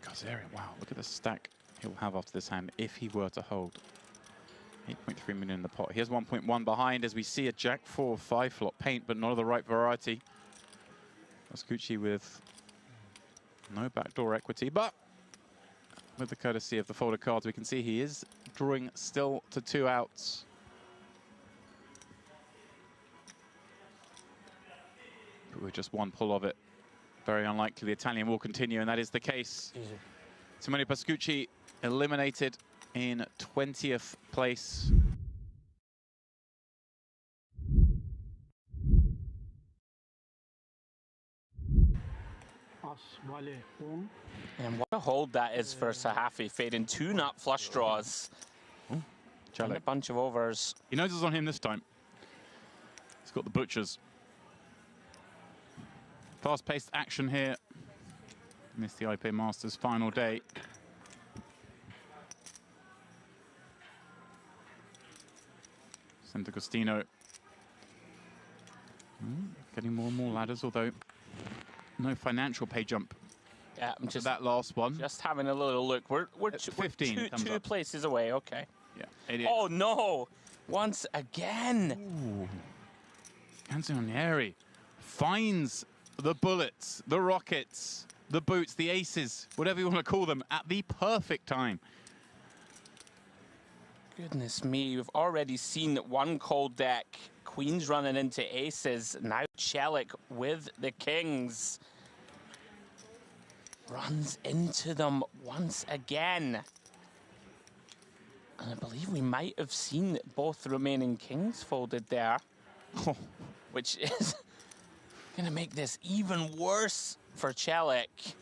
Gazarian, wow, look at the stack he'll have after this hand if he were to hold. 8.3 million in the pot. Here's 1.1 behind as we see a Jack 4 5 flop paint, but not of the right variety. Pascucci with no backdoor equity, but with the courtesy of the folded cards, we can see he is drawing still to 2 outs. But with just 1 pull of it, very unlikely the Italian will continue, and that is the case. Simone Pascucci eliminated in 20th place. And what a hold that is for Sahafi, fading 2 nut flush draws. And a bunch of overs. He knows it's on him this time. He's got the butchers. Fast-paced action here. Missed the IPA Masters final day. Sant'Agostino. Getting more and more ladders, although no financial pay jump. Yeah, I'm just that last one. Just having a little look. We're 15 two places away. Okay. Yeah. 88. Oh no! Once again. Canzonieri finds the bullets, the rockets, the boots, the aces, whatever you want to call them, at the perfect time. Goodness me, we've already seen one cold deck. Queens running into aces. Now Celik with the kings. Runs into them once again. And I believe we might have seen both remaining kings folded there. Which is going to make this even worse for Celik.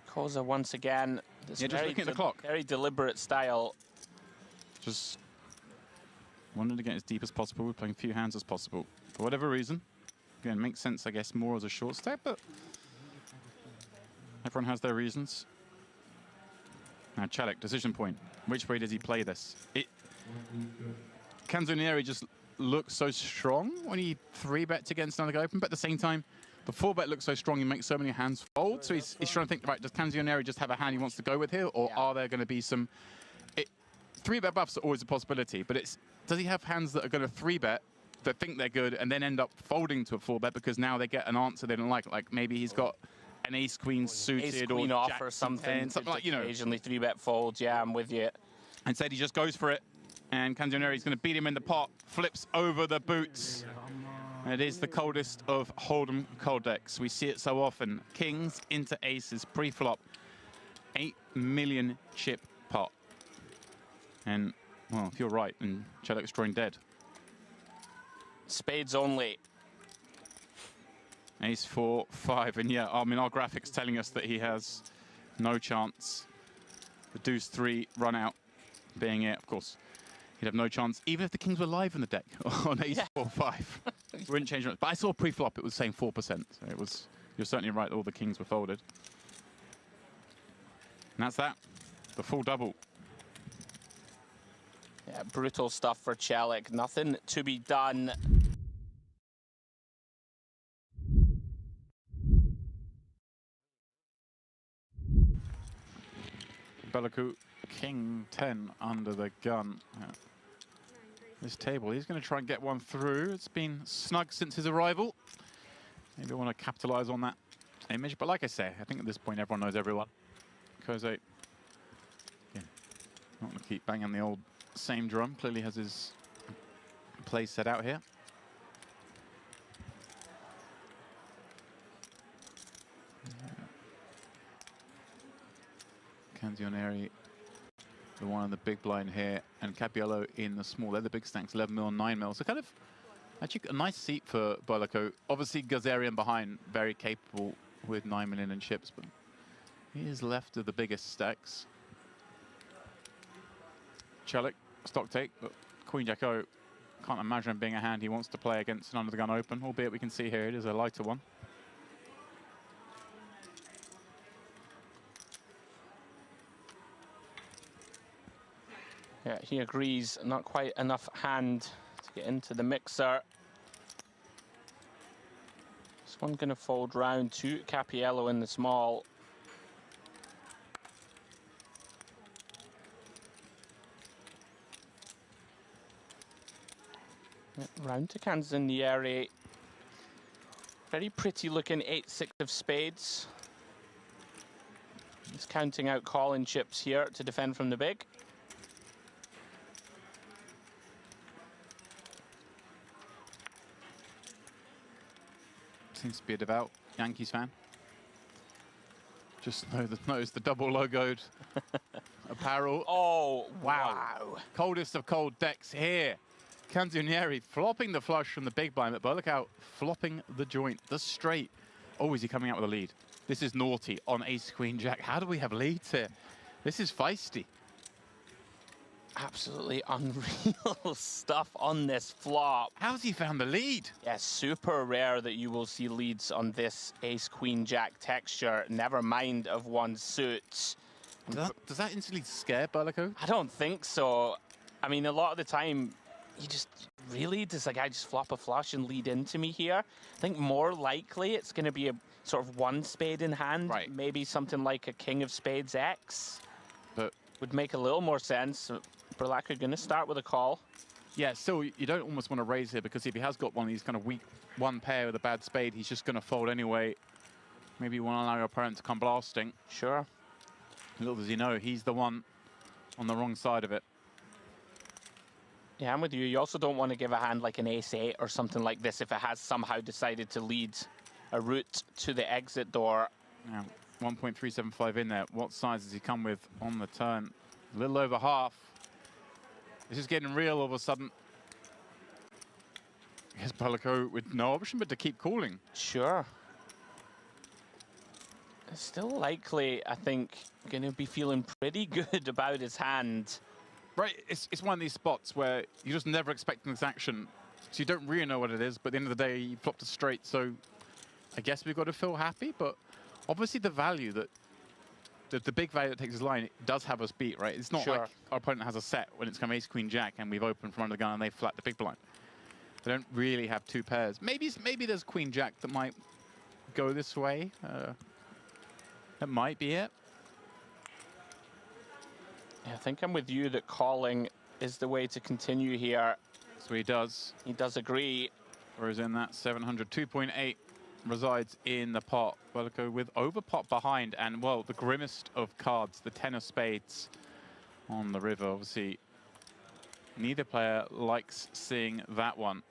Koza once again. This just looking at the clock. Very deliberate style. Just wanted to get as deep as possible. We're playing few hands as possible. For whatever reason. Again, makes sense, I guess, more as a short stack, but everyone has their reasons. Now, Celik, decision point. Which way does he play this? Canzonieri just looks so strong when he 3-bets against another guy open, but at the same time, the 4-bet looks so strong, he makes so many hands fold. So he's trying to think, right, does Canzonieri just have a hand he wants to go with here, or are there going to be some... 3-bet buffs are always a possibility, but does he have hands that are going to 3-bet, that think they're good, and then end up folding to a 4-bet because now they get an answer they don't like? Like maybe he's got an ace-queen suited, Ace-queen or off Jack or something like, you know. Occasionally 3-bet folds, yeah, I'm with you. Instead, he just goes for it, and Canzonieri's going to beat him in the pot, flips over the boots. It is the coldest of Hold'em cold decks. We see it so often. Kings into aces, pre-flop. 8 million chip pot. And, well, if you're right, then Celik's drawing dead. Spades only. Ace 4, 5, and yeah, I mean, our graphics telling us that he has no chance. The deuce 3 run out being it, of course. He'd have no chance, even if the kings were live in the deck on ace 4, 5. Wouldn't change it. But I saw pre-flop, it was saying 4%. So it was, you're certainly right, all the kings were folded. And that's that, the full double. Yeah, brutal stuff for Celik. Nothing to be done. Belaku, king 10 under the gun. This table, he's going to try and get one through. It's been snug since his arrival. Maybe I want to capitalize on that image. But like I say, I think at this point everyone knows everyone. Koze, again, not going to keep banging the old same drum. Clearly has his play set out here. Canzonieri, the one in the big blind here, and Cappiello in the small. They're the big stacks, 11 mil and 9 mil. So kind of actually a nice seat for Belaku. Obviously Gazarian behind, very capable with 9 million in chips, but he is left of the biggest stacks. Celik, stock take, but Queen Jack O, can't imagine him being a hand he wants to play against an under the gun open, albeit we can see here it is a lighter one. Yeah, he agrees, not quite enough hand to get into the mixer. This one going to fold round to Cappiello in the small. Round to Canzonieri. Very pretty looking 8-6 of spades. He's counting out calling chips here to defend from the big. Seems to be a devout Yankees fan. Just knows the double logoed apparel. Oh, wow. Coldest of cold decks here. Canzonieri flopping the flush from the big blind, but Berlicao flopping the joint, the straight. Oh, is he coming out with a lead? This is naughty on ace, queen, jack. How do we have leads here? This is feisty. Absolutely unreal stuff on this flop. How's he found the lead? Yeah, super rare that you will see leads on this ace, queen, jack texture, never mind of one suit. Does that instantly scare Berlicao? I don't think so. I mean, a lot of the time, you just, really, does the guy just flop a flush and lead into me here? I think more likely it's going to be a sort of one spade in hand, right? Maybe something like a king of spades X. But would make a little more sense. Berlicao going to start with a call. Yeah, still, you don't almost want to raise here, because if he has got one of these kind of weak one pair with a bad spade, he's just going to fold anyway. Maybe you want to allow your opponent to come blasting. Sure. Little does he know, he's the one on the wrong side of it. Yeah, I'm with you. You also don't want to give a hand like an ace-8 or something like this if it has somehow decided to lead a route to the exit door. Now, 1.375 in there. What size does he come with on the turn? A little over half. This is getting real all of a sudden. Here's Berlicao with no option but to keep calling. Sure. It's still likely, I think, going to be feeling pretty good about his hand. Right, it's one of these spots where you're just never expecting this action, so you don't really know what it is, but at the end of the day, you flopped it straight, so I guess we've got to feel happy, but obviously the value that, the big value that takes his line, it does have us beat, right? It's not like our opponent has a set when it's come ace, queen, jack, and we've opened from under the gun and they flat the big blind. They don't really have two pairs. Maybe there's queen, jack that might go this way. That might be it. Yeah, I think I'm with you that calling is the way to continue here. So he does. He does agree. Whereas in that 700, 2.8 resides in the pot. Berlicao with over pot behind, and, well, the grimmest of cards, the 10 of spades on the river. Obviously, neither player likes seeing that one.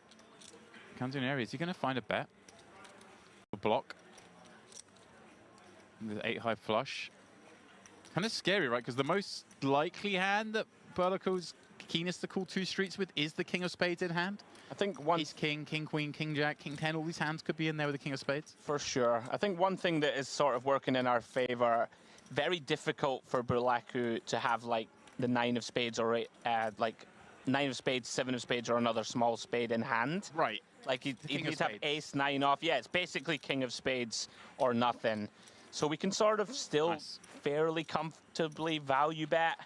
Canzonieri, is he going to find a bet? A block? With 8 high flush. Kind of scary, right? Because the most likely hand that Berlicao's keenest to call two streets with is the king of spades in hand. I think one... Ace, king, king, queen, king, jack, king, 10. All these hands could be in there with the king of spades. For sure. I think one thing that is sort of working in our favor, very difficult for Berlicao to have like the 9 of spades or like 9 of spades, 7 of spades, or another small spade in hand. Right. Like he'd have ace 9 off. Yeah, it's basically king of spades or nothing. So we can sort of still fairly comfortably value bet.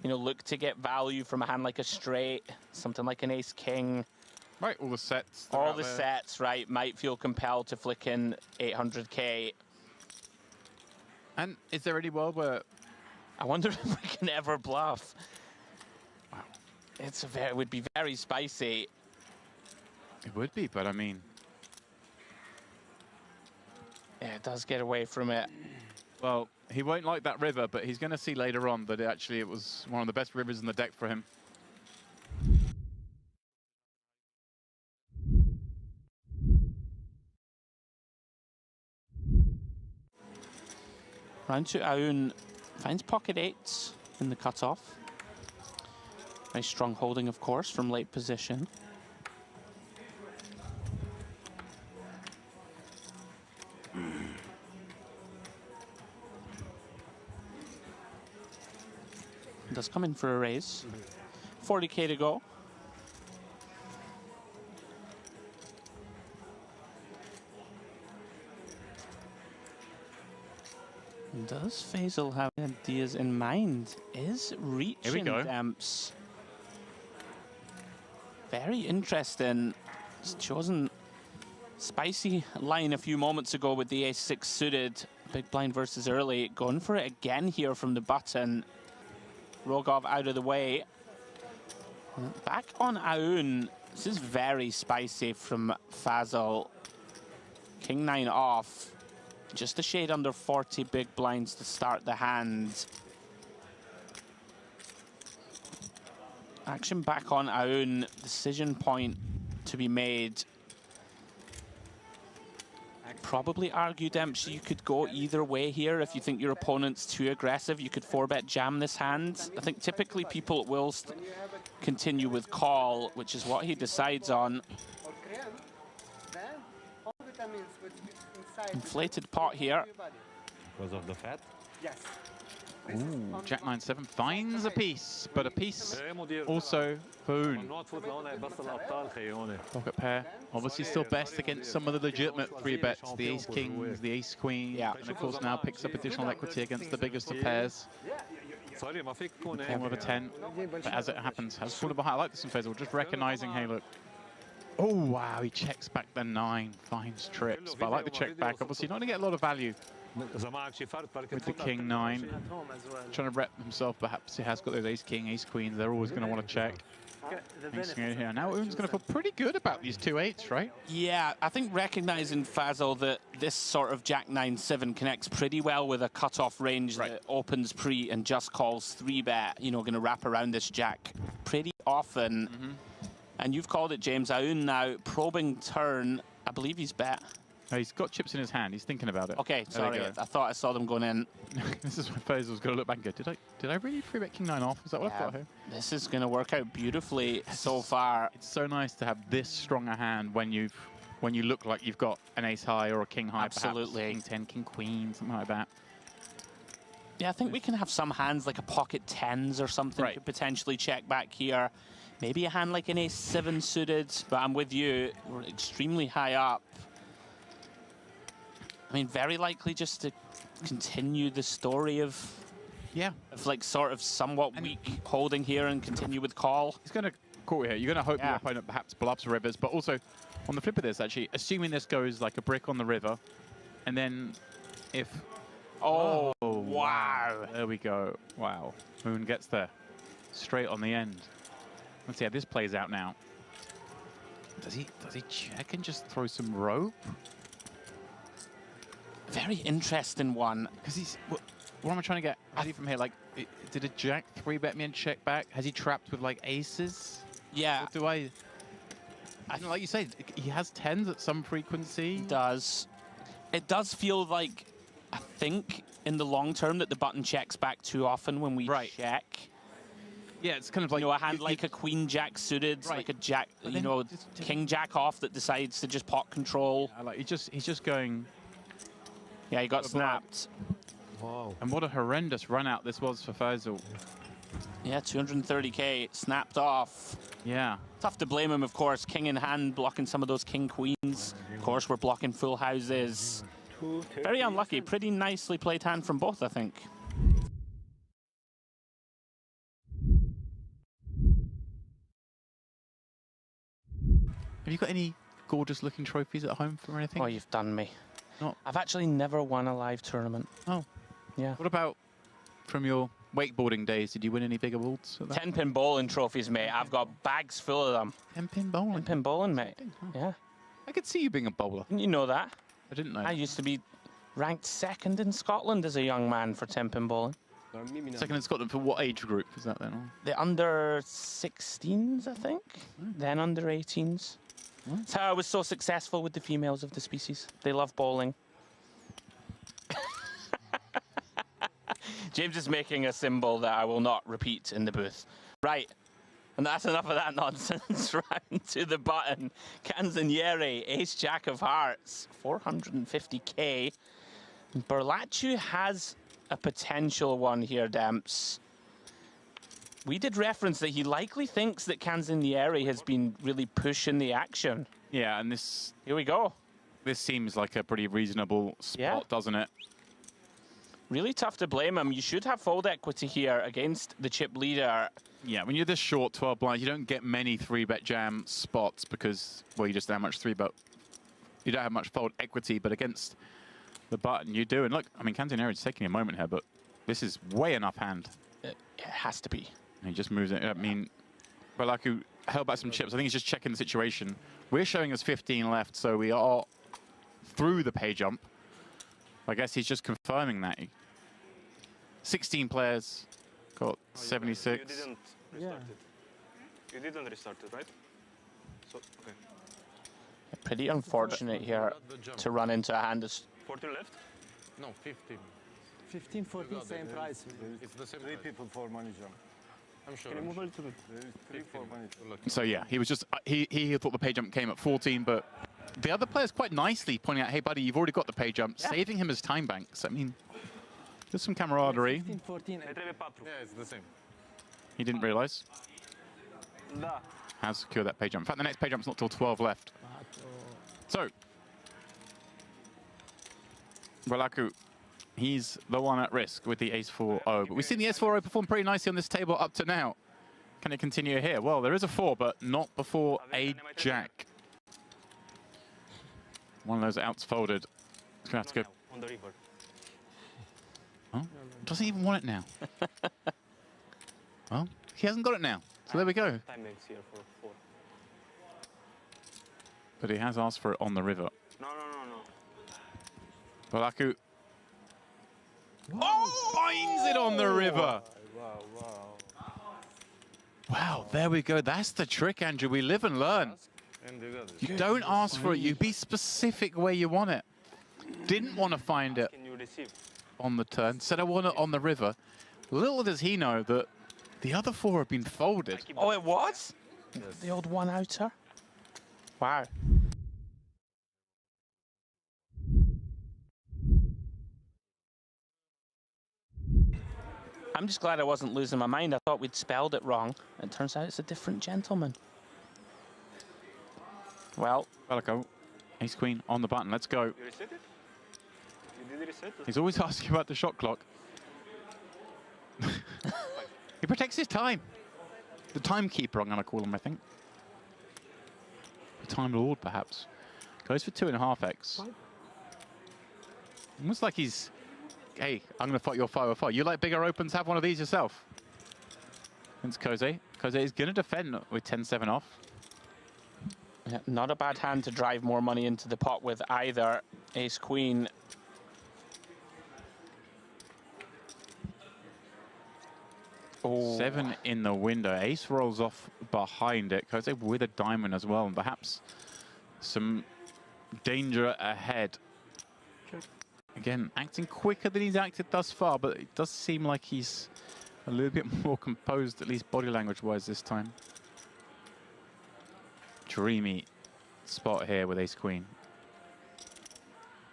You know, look to get value from a hand like a straight, something like an ace king. Right, all the sets. All the sets, right, might feel compelled to flick in 800k. And is there any world where... I wonder if we can ever bluff. Wow. It would be very spicy. It would be, but I mean... Yeah, it does get away from it. Well, he won't like that river, but he's going to see later on that it was one of the best rivers in the deck for him. Round to Aoun, finds pocket 8s in the cutoff. Nice strong holding, of course, from late position. Does come in for a raise. 40k to go. Does Faisal have ideas in mind? Is reaching Demps. Very interesting. He's chosen spicy line a few moments ago with the ace-6 suited. Big blind versus early. Going for it again here from the button. Rogov out of the way. Back on Aoun. This is very spicy from Faisal. King 9 off. Just a shade under 40 big blinds to start the hand. Action back on Aoun. Decision point to be made. probably argue, Demps, you could go either way here. If you think your opponent's too aggressive, you could 4-bet jam this hand. I think typically people will continue with call, which is what he decides on. Inflated pot here. Because of the fat? Yes. Ooh, Jack 9-7 finds a piece, but a piece also for Un. Pocket pair, obviously still best against some of the legitimate 3-bets, the ace kings, the ace queen, and of course now picks up additional equity against the biggest of pairs. 10 with a 10, but as it happens, has fallen behind. I like this in Faisal, just recognizing, hey look. Oh wow, he checks back the 9, finds trips, but I like the check back. Obviously not going to get a lot of value with the king 9. Trying to rep himself, perhaps he has got those ace king, ace queen, they're always going to want to check. Here. Now Un's going to feel pretty good about these 2-8s, right? Yeah, I think recognizing, Fazal, that this sort of Jack 9-7 connects pretty well with a cutoff range that opens pre and just calls 3-bet, you know, going to wrap around this Jack pretty often. And you've called it, James. Aoun now probing turn. I believe he's bet. Oh, he's got chips in his hand. He's thinking about it. Okay, sorry. I thought I saw them going in. This is when Faisal's going to look back and go, did I really 3-bet king 9 off? Is that what I've got here? This is going to work out beautifully so far. It's so nice to have this strong a hand when you look like you've got an ace high or a king high. Absolutely. Perhaps. King 10, king queen, something like that. Yeah, I think we can have some hands like a pocket 10s or something could potentially check back here. Maybe a hand like an ace 7 suited, but I'm with you. We're extremely high up. I mean, very likely just to continue the story of like sort of somewhat weak holding here and continue with call. He's going to call here. You're going to hope your opponent perhaps bluffs rivers, but also on the flip of this, actually, assuming this goes like a brick on the river, and then if... Oh, wow. There we go. Wow. Moon gets there. Straight on the end. Let's see how this plays out now. Does he check and just throw some rope? Very interesting one. Because he's... What am I trying to get out from here? Like, did a jack 3-bet me and check back? Has he trapped with, like, aces? Yeah. Or do I know, like you say, he has 10s at some frequency. He does. It does feel like, I think, in the long term, that the button checks back too often when we check. Yeah, it's kind of like... You know, a hand like a queen jack suited, like a jack, you know, king jack off that decides to just pot control. Yeah, like he's just going... Yeah, he got snapped. Wow. And what a horrendous run out this was for Faisal. Yeah, 230k snapped off. Yeah. Tough to blame him, of course. King in hand, blocking some of those king queens. Of course, we're blocking full houses. Very unlucky. Pretty nicely played hand from both, I think. Have you got any gorgeous-looking trophies at home or anything? Oh, you've done me. Not. I've actually never won a live tournament. Oh. Yeah. What about from your wakeboarding days? Did you win any big awards? 10-pin bowling trophies, mate. I've got bags full of them. 10-pin bowling? 10-pin bowling, mate. Yeah. I could see you being a bowler. Didn't you know that? I didn't know. I used to be ranked 2nd in Scotland as a young man for 10-pin bowling. 2nd in Scotland for what age group is that then? The under 16s, I think. Then under 18s. That's how I was so successful with the females of the species. They love bowling. James is making a symbol that I will not repeat in the booth. Right. And that's enough of that nonsense. Round to the button. Canzonieri, ace jack of hearts, 450k. Berlacci has a potential one here, Demps. We did reference that he likely thinks that Canzonieri has been really pushing the action. Yeah, and this... Here we go. This seems like a pretty reasonable spot, doesn't it? Really tough to blame him. You should have fold equity here against the chip leader. Yeah, when you're this short, 12 blinds, you don't get many 3-bet jam spots because, well, you just don't have much 3-bet. You don't have much fold equity, but against the button, you do. And look, I mean, Canzonieri's taking a moment here, but this is way enough hand. It has to be. And he just moves it. I mean, Berlacci held back some chips. I think he's just checking the situation. We're showing us 15 left, so we are through the pay jump. I guess he's just confirming that. 16 players, got 76. You didn't restart it. You didn't restart it, right? So, okay. Pretty unfortunate here to run into a hand. 14 left? No, 15. 15, 14, same price. It's the same Three price. people for money jump. I'm sure. Can you move a little bit? There is three for money jump. So yeah, he was just he thought the pay jump came at 14, but the other players quite nicely pointing out, hey buddy, you've already got the pay jump, saving him as time banks. I mean, just some camaraderie. 15, 14. Yeah, it's the same. He didn't realize. Da. Has secured that pay jump. In fact, the next pay jump's not till 12 left. So, Balaku, he's the one at risk with the ace-4-0. But we've seen the ace-4-0 perform pretty nicely on this table up to now. Can it continue here? Well, there is a 4, but not before a jack. One of those outs folded. It's going to have to go. On the river. Oh, doesn't even want it now. Well, he hasn't got it now. So there we go. Time banks here for 4. But he has asked for it on the river. No. Balaku. Oh, finds it on the river. Wow, there we go. That's the trick, Andrew. We live and learn. You don't ask for it. You be specific where you want it. Didn't want to find it on the turn. Said I want it on the river. Little does he know that the other 4 have been folded. Oh, it was? The old one-outer? Wow. I'm just glad I wasn't losing my mind. I thought we'd spelled it wrong. It turns out it's a different gentleman. Well, Balaku, ace queen on the button. Let's go. You reset it? You did reset it? He's always asking about the shot clock. He protects his time. The timekeeper, I'm going to call him, I think. The Time Lord, perhaps. Goes for 2.5x. Almost like he's, hey, I'm going to fight your 505. You like bigger opens? Have one of these yourself. It's Koze. Koze is going to defend with 10-7 off. Yeah, not a bad hand to drive more money into the pot with either. Ace Queen. Oh. 7 in the window. Ace rolls off behind it. Koze with a diamond as well, and perhaps some danger ahead. Again, acting quicker than he's acted thus far, but it does seem like he's a little bit more composed, at least body language-wise this time. Dreamy spot here with ace queen.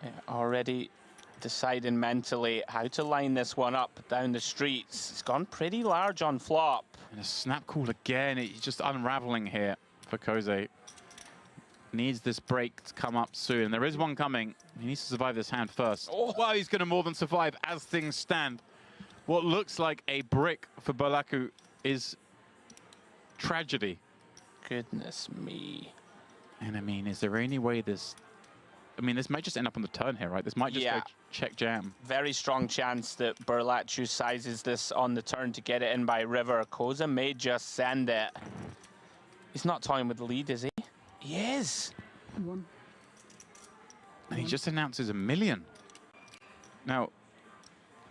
Yeah, already deciding mentally how to line this one up down the streets. It's gone pretty large on flop. And a snap call again. It's just unraveling here for Koze. Needs this break to come up soon. There is one coming. He needs to survive this hand first. Oh, wow, he's going to more than survive as things stand. What looks like a brick for Balaku is tragedy. Goodness me. And I mean, is there any way this... I mean, this might just end up on the turn here, right? This might just go check jam. Very strong chance that Berlachu sizes this on the turn to get it in by river. Koza may just send it. He's not toying with the lead, is he? He is. And he just announces $1 million. Now,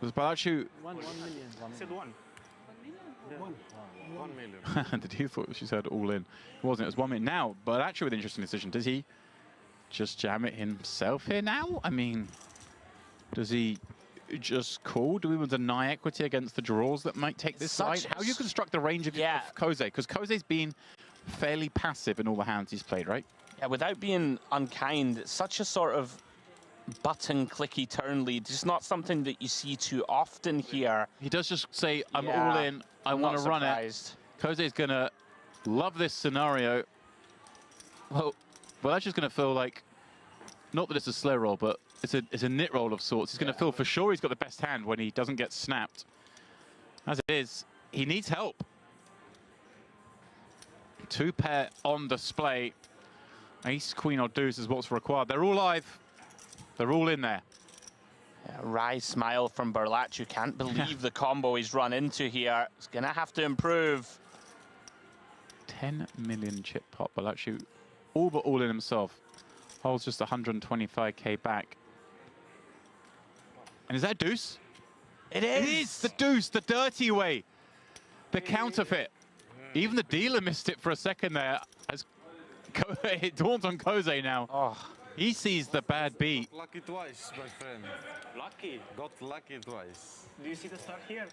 was Balachu... 1 million. I said 1. 1 million. Did you thought she said all in? It wasn't. It was 1 million. Now, Balachu with an interesting decision. Does he just jam it himself here now? I mean, does he just call? Do we want to deny equity against the draws that might take this side? How do you construct the range of Koze? Because Koze's been fairly passive in all the hands he's played, right? Yeah, without being unkind, it's such a sort of button clicky turn lead. It's not something that you see too often here. He does just say, I'm all in, I want to run it. Koze's going to love this scenario. Well, that's just going to feel like, not that it's a slow roll, but it's a nit roll of sorts. He's going to feel for sure he's got the best hand when he doesn't get snapped. As it is, he needs help. 2 pair on display. Ace, queen, or deuce is what's required. They're all live. They're all in there. Yeah, wry smile from Berlachu. Can't believe the combo he's run into here. He's going to have to improve. 10 million chip pot. Berlachu all but all in himself. Holds just 125k back. And is that deuce? It is. It is the deuce, the dirty way. The counterfeit. Even the dealer missed it for a second there. As It dawns on Koze now. Oh. He sees the bad beat. Lucky twice, my friend. Lucky. Got lucky twice. Do you see the start here?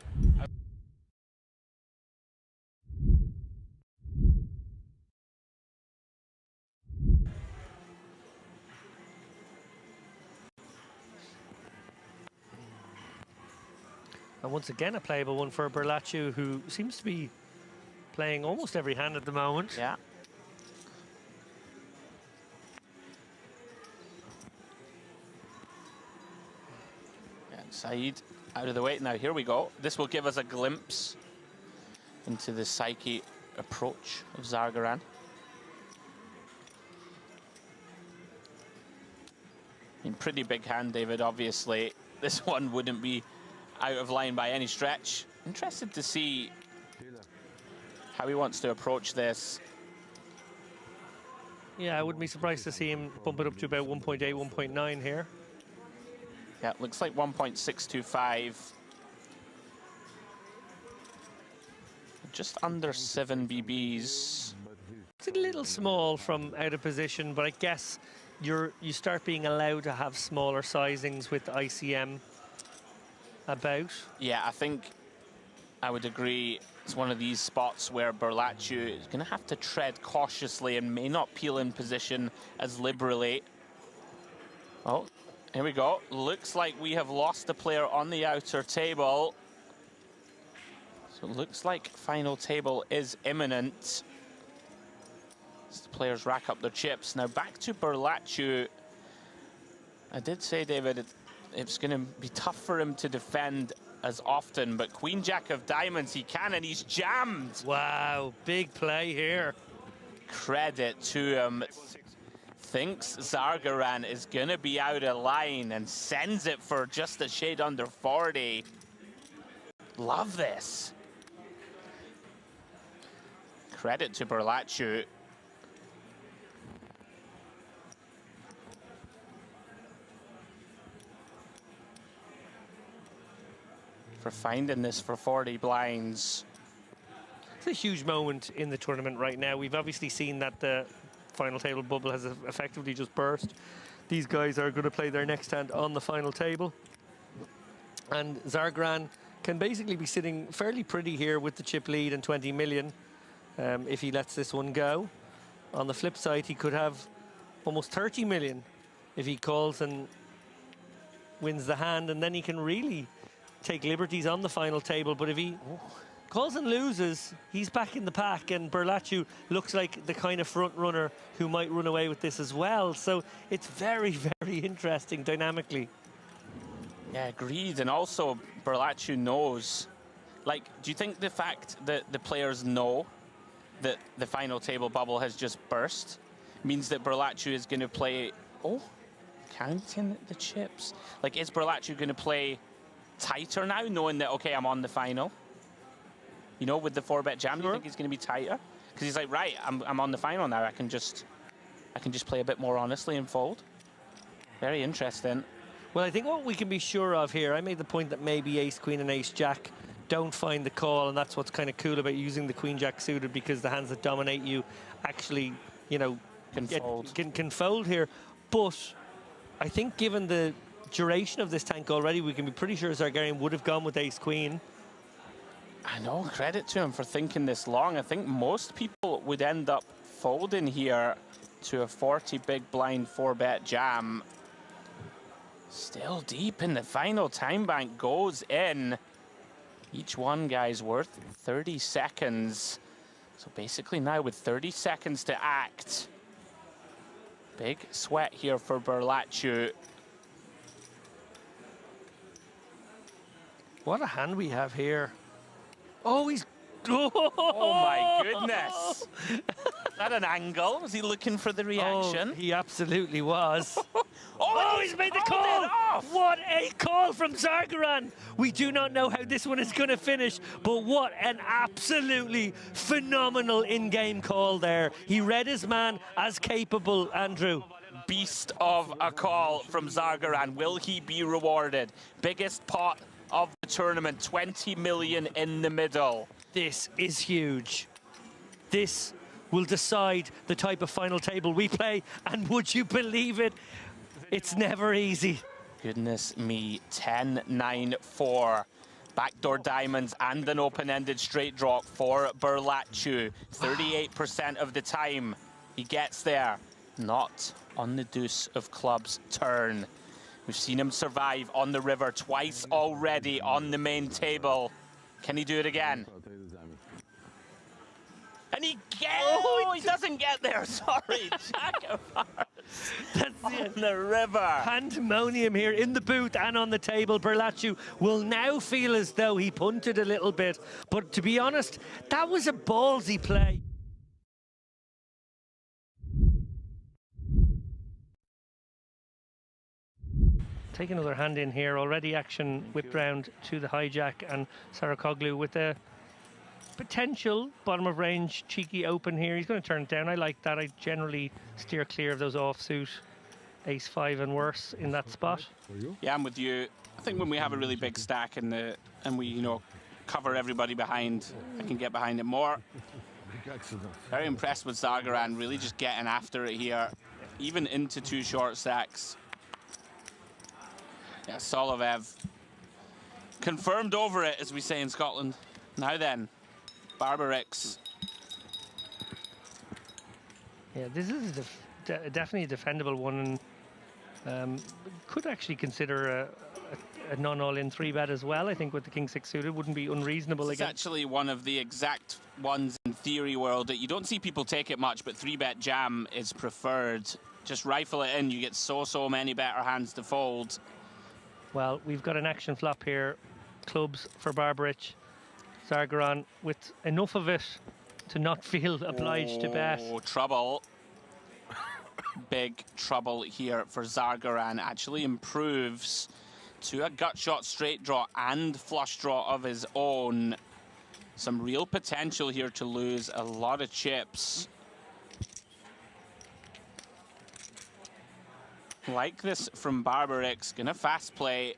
And once again, a playable one for Berlaccio, who seems to be playing almost every hand at the moment. Yeah. And Saeed out of the way. Now, here we go. This will give us a glimpse into the psyche approach of Zargaran. I mean, pretty big hand, David, obviously. This one wouldn't be out of line by any stretch. Interested to see how he wants to approach this. Yeah, I wouldn't be surprised to see him bump it up to about 1.8, 1.9 here. Yeah, it looks like 1.625. Just under 7 BBs. It's a little small from out of position, but I guess you start being allowed to have smaller sizings with ICM about. Yeah, I think I would agree. It's one of these spots where Berlaccio is going to have to tread cautiously and may not peel in position as liberally. Oh, here we go. Looks like we have lost a player on the outer table. So it looks like final table is imminent as the players rack up their chips. Now back to Berlaccio. I did say, David, it's going to be tough for him to defend as often, but Queen Jack of Diamonds, he can, and he's jammed. Wow, big play here. Credit to him. Thinks Zargaran is going to be out of line and sends it for just a shade under 40. Love this. Credit to Berlaccio. For finding this for 40 blinds. It's a huge moment in the tournament right now. We've obviously seen that the final table bubble has effectively just burst. These guys are going to play their next hand on the final table. And Zargaran can basically be sitting fairly pretty here with the chip lead and 20 million if he lets this one go. On the flip side, he could have almost 30 million if he calls and wins the hand, and then he can really take liberties on the final table. But if he calls and loses, he's back in the pack, and Berlaccio looks like the kind of front runner who might run away with this as well. So it's very, very interesting dynamically. Yeah, agreed. And also Berlaccio knows, like, do you think the fact that the players know that the final table bubble has just burst means that Berlaccio is going to play, counting the chips? Like, is Berlaccio going to play tighter now, knowing that, okay, I'm on the final? You know, with the 4-bet jam, do you think he's going to be tighter? Because he's like, right, I'm on the final now. I can just play a bit more honestly and fold. Very interesting. Well, I think what we can be sure of here, I made the point that maybe Ace Queen and Ace Jack don't find the call, and that's what's kind of cool about using the Queen Jack suited, because the hands that dominate you actually, you know, can fold here. But I think given the duration of this tank already, we can be pretty sure Zargaran would have gone with Ace Queen. I know, credit to him for thinking this long. I think most people would end up folding here to a 40 big blind 4-bet jam. Still deep in the final. Time bank goes in. Each one, guys, worth 30 seconds. So basically now with 30 seconds to act. Big sweat here for Berlaccio. What a hand we have here. Oh, he's... Oh, my goodness. Is that an angle? Was he looking for the reaction? Oh, he absolutely was. Oh, he's made the call! What a call from Zargaran! We do not know how this one is going to finish, but what an absolutely phenomenal in-game call there. He read his man as capable, Andrew. Beast of a call from Zargaran. Will he be rewarded? Biggest pot of the tournament, 20 million in the middle. This is huge. This will decide the type of final table we play. And would you believe it? It's never easy. Goodness me, 10-9-4. Backdoor diamonds and an open-ended straight drop for Berlacciu. 38% of the time he gets there. Not on the deuce of clubs turn. We've seen him survive on the river twice already on the main table. Can he do it again? And he gets... Oh, he doesn't get there, sorry. Jack of hearts. That's on the river. Pandemonium here in the booth and on the table. Berlacciu will now feel as though he punted a little bit. But to be honest, that was a ballsy play. Take another hand in here. Already action whipped round to the hijack, and Sarakoglu with a potential bottom of range cheeky open here. He's going to turn it down. I like that. I generally steer clear of those offsuit ace-5 and worse in that spot. Yeah, I'm with you. I think when we have a really big stack and we cover everybody behind, I can get behind it more. Very impressed with Zagaran, really just getting after it here, even into 2 short stacks. Yeah, Solovev confirmed over it, as we say in Scotland. Now then, Barbarix. Yeah, this is definitely a defendable one, and could actually consider a non-all-in 3-bet as well. I think with the king-6 suited wouldn't be unreasonable. It's actually one of the exact ones in theory world that you don't see people take it much, but 3-bet jam is preferred. Just rifle it in, you get so many better hands to fold. Well, we've got an action flop here. Clubs for Barbarich. Zagaran with enough of it to not feel obliged to bet. Oh, trouble. Big trouble here for Zagaran. Actually improves to a gut shot straight draw and flush draw of his own. Some real potential here to lose a lot of chips. Like this from Barbarix, gonna fast play.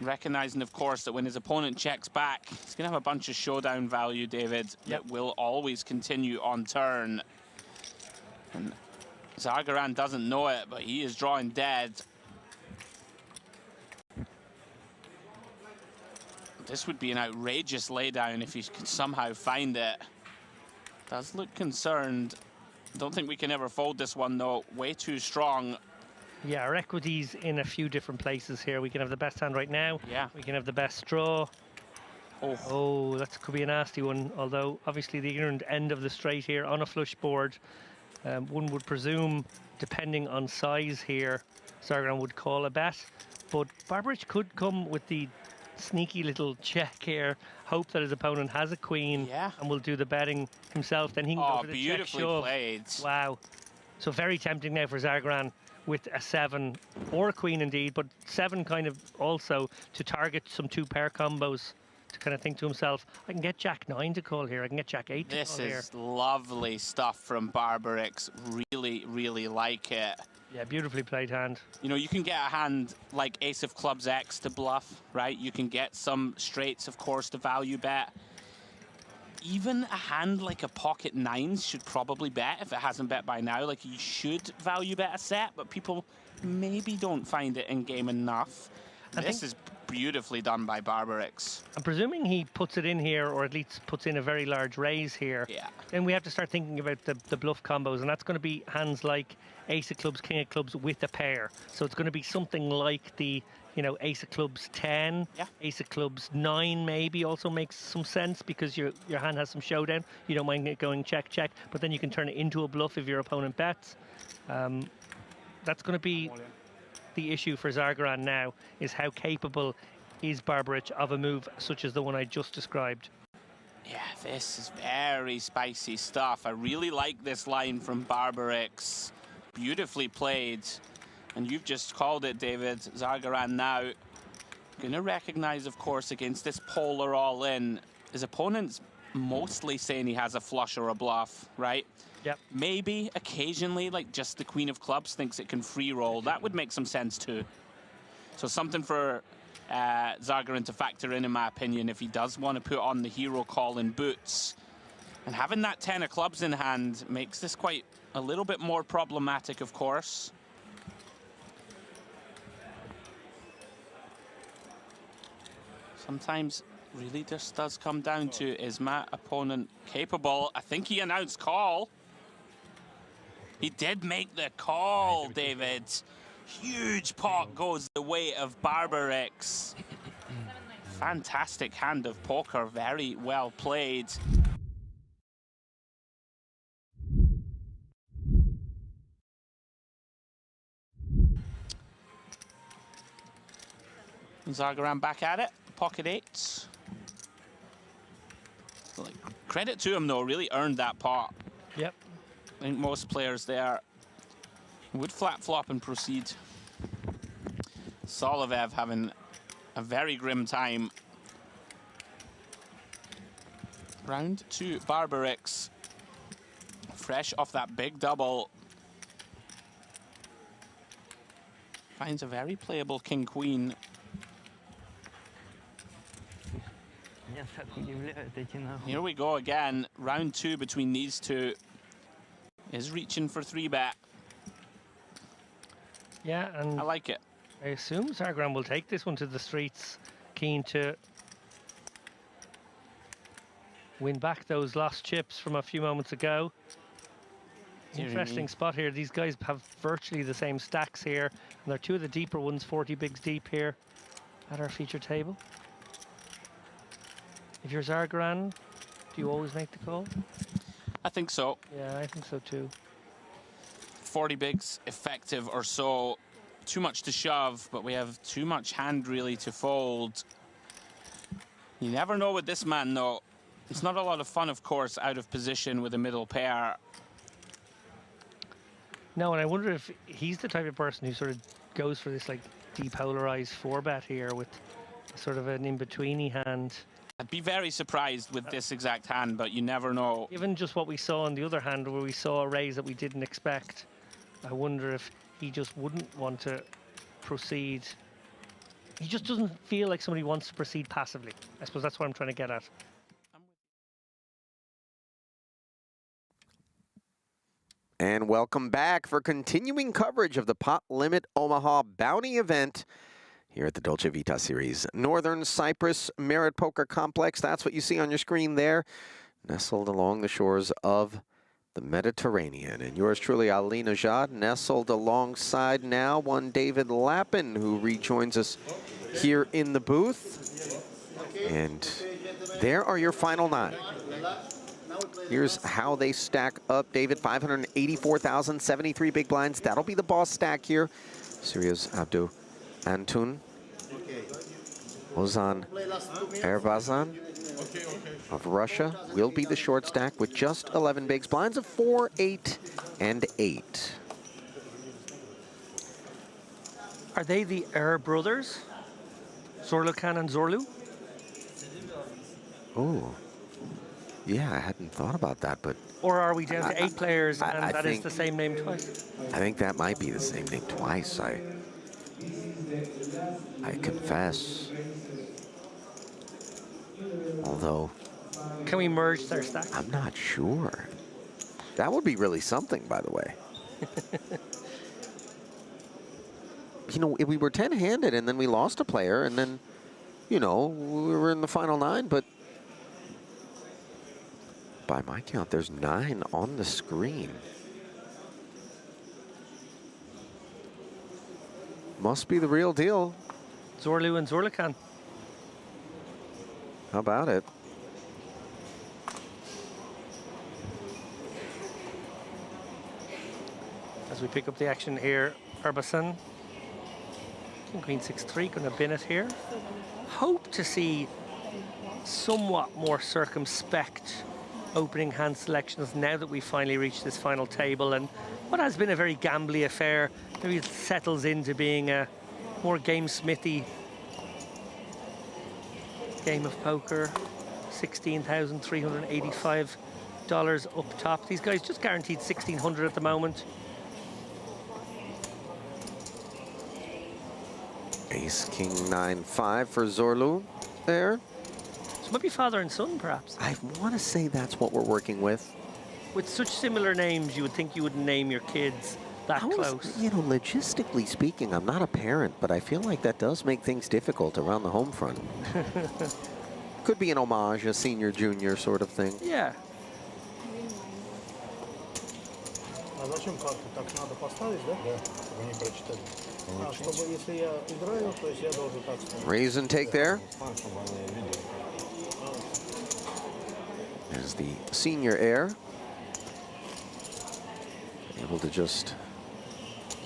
Recognizing, of course, that when his opponent checks back, he's gonna have a bunch of showdown value, David, that will always continue on turn. And Zagaran doesn't know it, but he is drawing dead. This would be an outrageous laydown if he could somehow find it. Does look concerned. Don't think we can ever fold this one, though. Way too strong. Yeah, our equity's in a few different places here. We can have the best hand right now. Yeah. We can have the best draw. Oh, that could be a nasty one. Although, obviously, the ignorant end of the straight here on a flush board. One would presume, depending on size here, Zagaran would call a bet. But Barbarich could come with the sneaky little check here, hope that his opponent has a queen and will do the betting himself. Then he can go for the check shove. Played. Wow. So very tempting now for Zagaran with a 7 or a queen indeed, but 7 kind of also to target some 2-pair combos, to kind of think to himself, I can get Jack 9 to call here, I can get Jack 8 to call here. This is lovely stuff from Barbarix. Really like it. Yeah, beautifully played hand. You know, you can get a hand like Ace of Clubs X to bluff, right? You can get some straights, of course, to value bet. Even a hand like a pocket 9s should probably bet if it hasn't bet by now. Like, you should value bet a set, but people maybe don't find it in game enough. This is beautifully done by Barbarix. I'm presuming he puts it in here, or at least puts in a very large raise here. Yeah. Then we have to start thinking about the bluff combos, and that's going to be hands like Ace of Clubs, King of Clubs with a pair. So it's going to be something like the, Ace of Clubs 10, Ace of Clubs 9 maybe also makes some sense, because your hand has some showdown. You don't mind it going check, but then you can turn it into a bluff if your opponent bets. That's going to be the issue for Zagaran now, is how capable is Barbarich of a move such as the one I just described. Yeah, this is very spicy stuff. I really like this line from Barbarix. Beautifully played. And you've just called it, David. Zagaran now gonna recognize, of course, against this polar all-in, his opponent's mostly saying he has a flush or a bluff, right? Yep. Maybe occasionally, like just the Queen of Clubs thinks it can free roll. That would make some sense too. So something for Zagaran to factor in my opinion, if he does want to put on the hero call in boots. And having that 10 of clubs in hand makes this quite a little bit more problematic, of course. Sometimes really just does come down to, is my opponent capable? I think he announced call. He did make the call, David. Huge pot goes the way of Barbarix. Fantastic hand of poker, very well played. Zagaran back at it, pocket eights. Like, credit to him though, really earned that pot. Yep. I think most players there would flat flop and proceed. Solovev having a very grim time. Round 2, Barbarix. Fresh off that big double. Finds a very playable king-queen. Here we go again. Round 2 between these two. Is reaching for 3-bet. Yeah, and I like it. I assume Zagaran will take this one to the streets, keen to win back those lost chips from a few moments ago. Interesting spot here. These guys have virtually the same stacks here, and they're two of the deeper ones, 40 bigs deep here at our feature table. If you're Zagaran, do you always make the call? I think so. Yeah, I think so too. 40 bigs effective or so. Too much to shove, but we have too much hand really to fold. You never know with this man though. It's not a lot of fun, of course, out of position with a middle pair. No, and I wonder if he's the type of person who sort of goes for this like depolarized 4-bet here with sort of an in-betweeny hand. I'd be very surprised with this exact hand, but you never know. Given just what we saw on the other hand, where we saw a raise that we didn't expect, I wonder if he just wouldn't want to proceed. He just doesn't feel like somebody wants to proceed passively. I suppose that's what I'm trying to get at. And welcome back for continuing coverage of the Pot Limit Omaha Bounty event here at the Dolce Vita Series. Northern Cyprus Merit Poker Complex, that's what you see on your screen there, nestled along the shores of the Mediterranean. And yours truly, Ali Najad, nestled alongside now one David Lappin, who rejoins us here in the booth. And there are your final 9. Here's how they stack up. David, 584,000, 73 big blinds. That'll be the boss stack here. Syria's Abdu Antun. Ozan Erbazan of Russia will be the short stack with just 11 bigs. Blinds of 4, 8, and 8. Are they the brothers? Zorlukan and Zorlu? Oh. Yeah, I hadn't thought about that, but... Or are we down to 8 players and that is the same name twice? I think that might be the same name twice. I confess. Although... Can we merge their stacks? I'm not sure. That would be really something, by the way. You know, if we were 10-handed and then we lost a player and then, you know, we were in the final 9, but by my count, there's 9 on the screen. Must be the real deal. Zorlu and Zorlukan. How about it? As we pick up the action here, Erbasan. King Queen 6-3, going to bin it here. Hope to see somewhat more circumspect opening hand selections now that we finally reached this final table, and what has been a very gambly affair maybe it settles into being a more game-smithy game of poker. $16,385 up top. These guys just guaranteed $1,600 at the moment. Ace, King, 9, 5 for Zorlu there. Might be father and son, perhaps. I want to say that's what we're working with. With such similar names, you would think you wouldn't name your kids that close. You know, logistically speaking, I'm not a parent, but I feel like that does make things difficult around the home front. Could be an homage, a senior-junior sort of thing. Yeah. А зачем карты? Так надо поставить, да? Да, вы не прочитали. А, чтобы если я играю, то есть я должен так ставить. Raise and take there. As the senior heir, able to just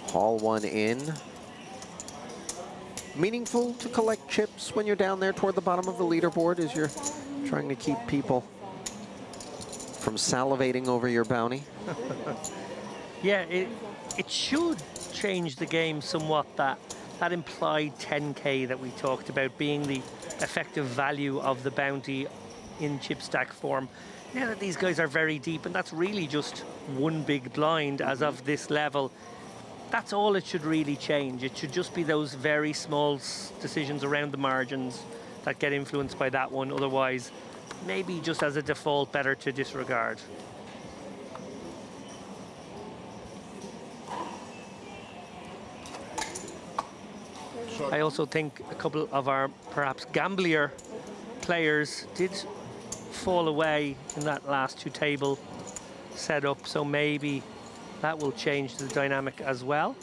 haul one in. Meaningful to collect chips when you're down there toward the bottom of the leaderboard as you're trying to keep people from salivating over your bounty. Yeah, it should change the game somewhat, that implied 10K that we talked about being the effective value of the bounty in chip stack form. Now that these guys are very deep, and that's really just one big blind as of this level, that's all it should really change. It should just be those very small decisions around the margins that get influenced by that one. Otherwise, maybe just as a default, better to disregard. I also think a couple of our perhaps gamblier players did fall away in that last two table setup, so maybe that will change the dynamic as well.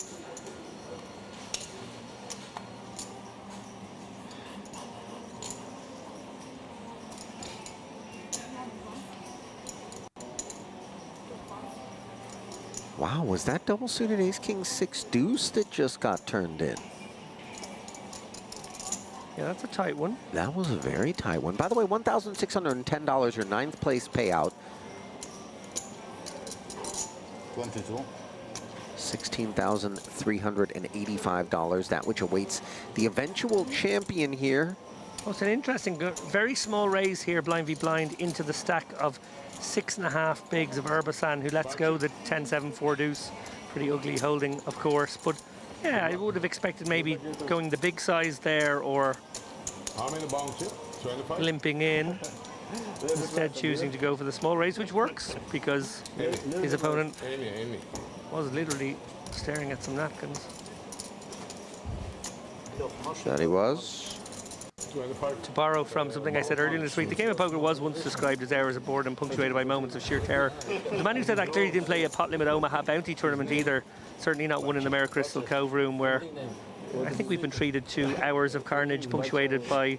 Wow, was that double suited ace king six deuce that just got turned in? Yeah, that's a tight one. That was a very tight one. By the way, $1,610, your ninth place payout. 22. $16,385, that which awaits the eventual champion here. Oh, it's an interesting, very small raise here, blind v blind, into the stack of 6.5 bigs of Urbasan, who lets go the 10-7-4 deuce. Pretty ugly holding, of course, but yeah, I would have expected maybe going the big size there or limping in. Instead choosing to go for the small raise, which works because his opponent was literally staring at some napkins. That he was. To borrow from something I said earlier this week, the game of poker was once described as hours of boredom punctuated by moments of sheer terror. The man who said that clearly didn't play a pot limit Omaha bounty tournament either. Certainly not one in the Merritt Crystal Cove room, where I think we've been treated to hours of carnage punctuated by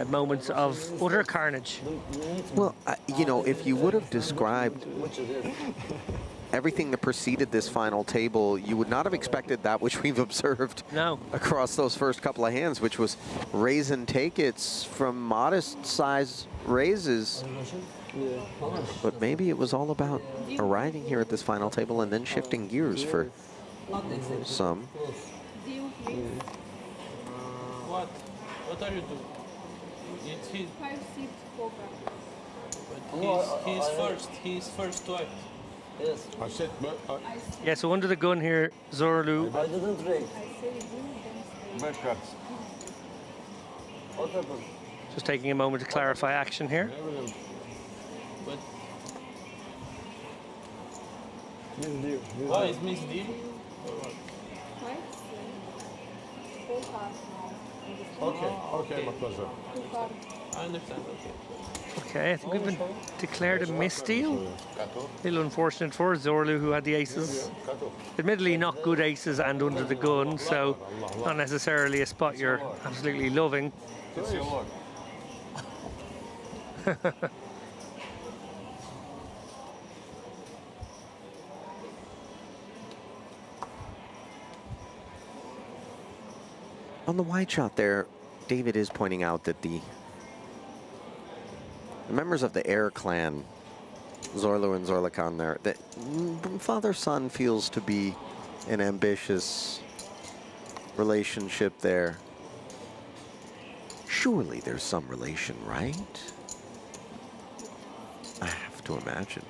moments of utter carnage. Well, you know, if you would have described everything that preceded this final table, you would not have expected that which we've observed across those first couple of hands, which was raise and take it's from modest size raises. But maybe it was all about arriving here at this final table and then shifting gears for some. What are you doing? It's his. But he's first to act. Yes. I said, Yeah, so under the gun here, Zorlu. I didn't drink. Bad cards. What happened? Just taking a moment to clarify action here. But Misdeal. oh, it's misdeal? okay, my pleasure. I understand, okay. Okay, I think we've been declared a misdeal. A little unfortunate for Zorlu, who had the aces. Admittedly, not good aces and under the gun, so not necessarily a spot you're absolutely loving. It's your luck. On the wide shot there, David is pointing out that the members of the Air clan, Zorlu and Zorlakan there, that father-son feels to be an ambitious relationship there. Surely there's some relation, right? I have to imagine.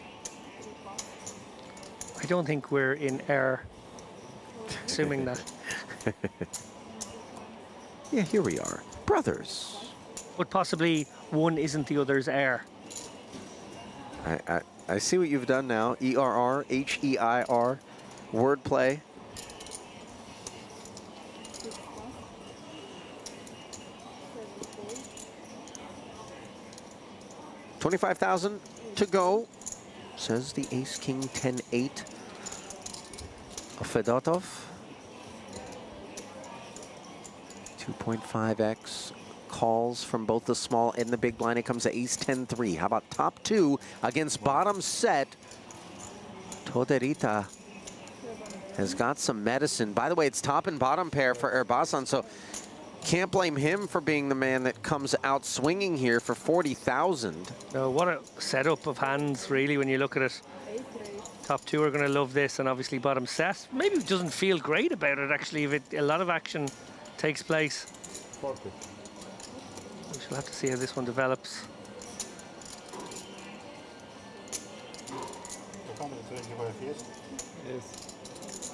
I don't think we're in error, assuming that. Yeah, here we are. Brothers. but possibly one isn't the other's heir. I see what you've done now. ERR, HEIR, wordplay. $25,000 to go, says the Ace King 10-8 of Fedotov. 2.5x calls from both the small and the big blind. It comes to Ace 10-3. How about top two against bottom set? Toderita has got some medicine. By the way, it's top and bottom pair for Erbazan, so can't blame him for being the man that comes out swinging here for 40,000. So what a setup of hands, really, when you look at it. Top two are going to love this, and obviously bottom set. Maybe it doesn't feel great about it, actually, if a lot of action takes place. We shall have to see how this one develops.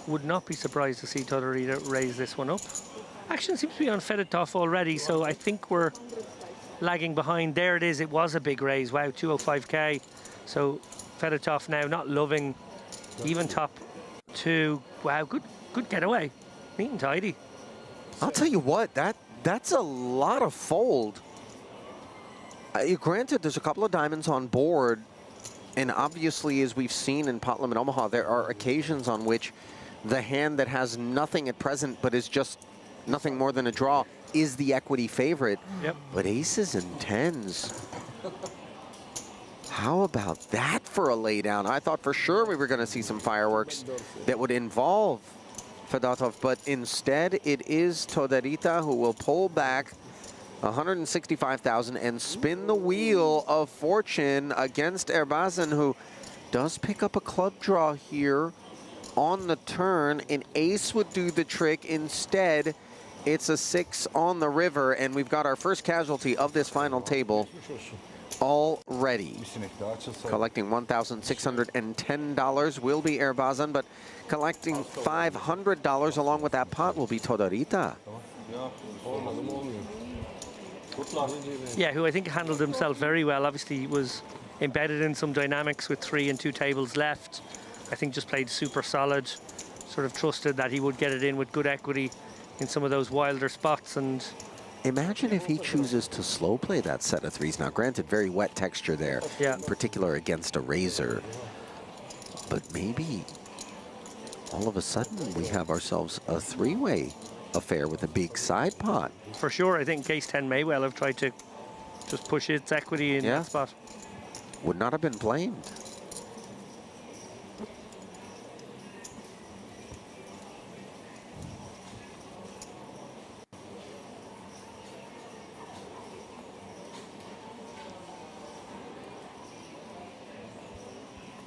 Would not be surprised to see Toderita raise this one up. Action seems to be on Fedotov already, so I think we're lagging behind. There it is, it was a big raise. Wow, 205k. So Fedotov now not loving even top two. Wow, good getaway. Neat and tidy. I'll tell you what, that's a lot of fold. Granted, there's a couple of diamonds on board, and obviously, as we've seen in Pot Limit Omaha, there are occasions on which the hand that has nothing at present but is just nothing more than a draw is the equity favorite. Yep. But aces and tens. How about that for a laydown? I thought for sure we were going to see some fireworks that would involve Fedotov, but instead it is Toderita who will pull back 165,000 and spin the wheel of fortune against Erbazan, who does pick up a club draw here on the turn. An ace would do the trick. Instead, it's a 6 on the river, and we've got our first casualty of this final table already. Collecting $1,610 will be Erbazan, but collecting $500 along with that pot will be Toderita. Yeah, who I think handled himself very well. Obviously, he was embedded in some dynamics with 3 and 2 tables left. I think just played super solid, sort of trusted that he would get it in with good equity in some of those wilder spots. And imagine if he chooses to slow play that set of threes. Now, granted, very wet texture there, yeah, in particular against a razor. But maybe all of a sudden we have ourselves a three-way affair with a big side pot. For sure, I think Case 10 may well have tried to just push its equity in that spot. Would not have been blamed.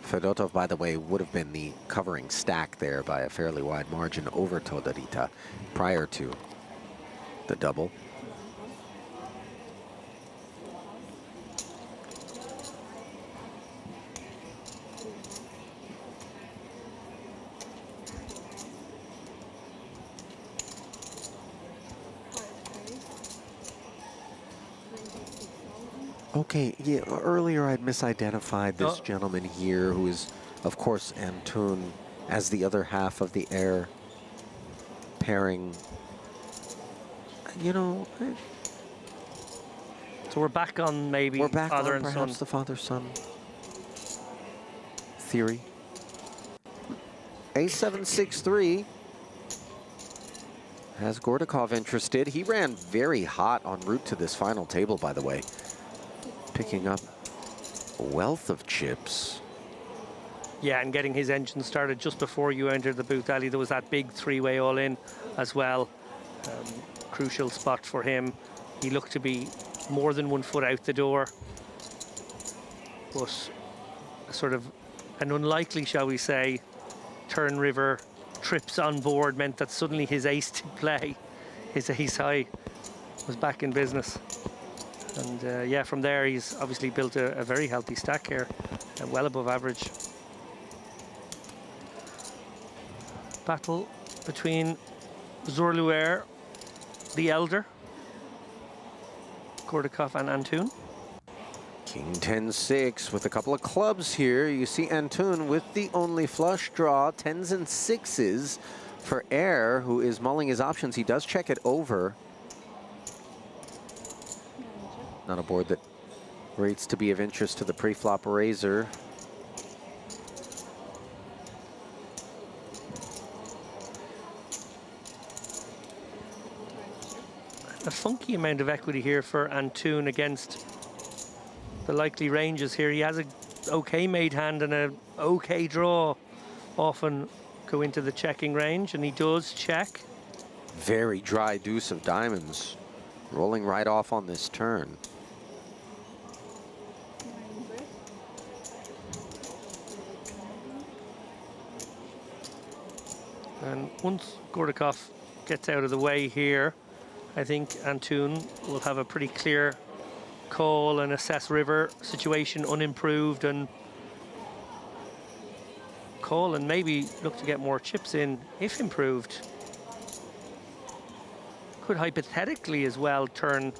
Fedotov, by the way, would have been the covering stack there by a fairly wide margin over Toderita prior to the double. Okay, yeah, earlier I'd misidentified this gentleman here, who is, of course, Antun, as the other half of the heir pairing. You know, so we're back on maybe father and son. The father-son theory. A763 has Gordakov interested. He ran very hot en route to this final table, by the way, picking up a wealth of chips. Yeah, and getting his engine started just before you entered the booth, Ali. There was that big three-way all-in as well. Crucial spot for him. He looked to be more than 1 foot out the door, but sort of an unlikely, shall we say, turn river trips on board meant that suddenly his ace to play, his ace high, was back in business. And yeah, from there he's obviously built a very healthy stack here, well above average. Battle between Zorluer, the elder, Gordikov and Antun. King 10-6 with a couple of clubs here. You see Antun with the only flush draw, 10s and 6s for Air, who is mulling his options. He does check it over. Not a board that rates to be of interest to the pre-flop raiser. A funky amount of equity here for Antun against the likely ranges here. He has a okay made hand and a okay draw. Often go into the checking range, and he does check. Very dry deuce of diamonds, rolling right off on this turn. And once Gordikov gets out of the way here, I think Antun will have a pretty clear call and assess river situation unimproved and call and maybe look to get more chips in if improved. Could hypothetically as well turn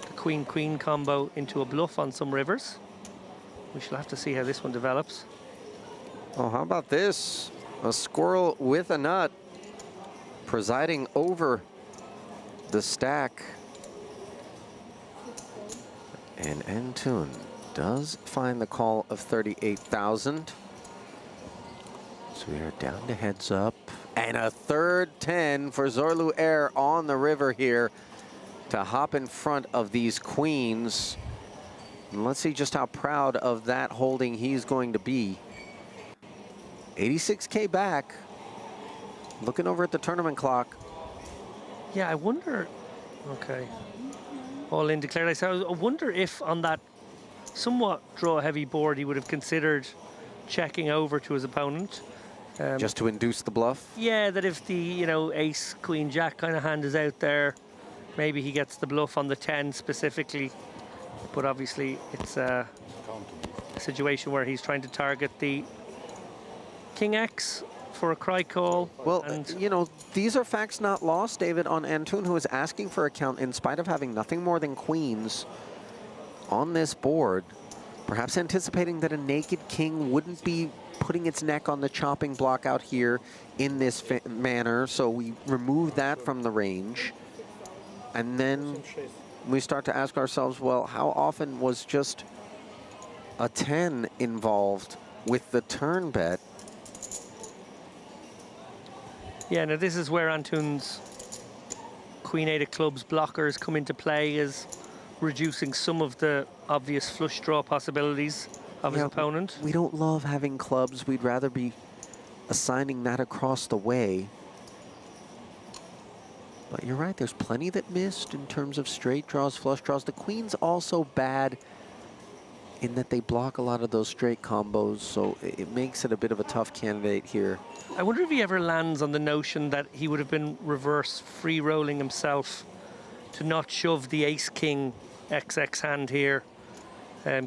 the queen-queen combo into a bluff on some rivers. We shall have to see how this one develops. Oh, how about this? A squirrel with a nut presiding over the stack. And Antun does find the call of 38,000. So we are down to heads up. And a third 10 for Zorlu Air on the river here to hop in front of these queens. And let's see just how proud of that holding he's going to be. 86K back. Looking over at the tournament clock. Yeah, I wonder, okay. All in declared. So I wonder if on that somewhat draw-heavy board he would have considered checking over to his opponent. Just to induce the bluff? Yeah, that if the, you know, ace, queen, jack kind of hand is out there, maybe he gets the bluff on the 10 specifically. But obviously it's a situation where he's trying to target the King X for a cry call. Well, you know, these are facts not lost, David, on Antun, who is asking for a count in spite of having nothing more than queens on this board, perhaps anticipating that a naked king wouldn't be putting its neck on the chopping block out here in this manner, so we remove that from the range. And then we start to ask ourselves, well, how often was just a 10 involved with the turn bet? Yeah, now this is where Antun's Queen 8 of clubs blockers come into play, is reducing some of the obvious flush draw possibilities of his opponent. We don't love having clubs. We'd rather be assigning that across the way. But you're right, there's plenty that missed in terms of straight draws, flush draws. The queen's also bad in that they block a lot of those straight combos, so it makes it a bit of a tough candidate here. I wonder if he ever lands on the notion that he would have been reverse free rolling himself to not shove the ace-king XX hand here,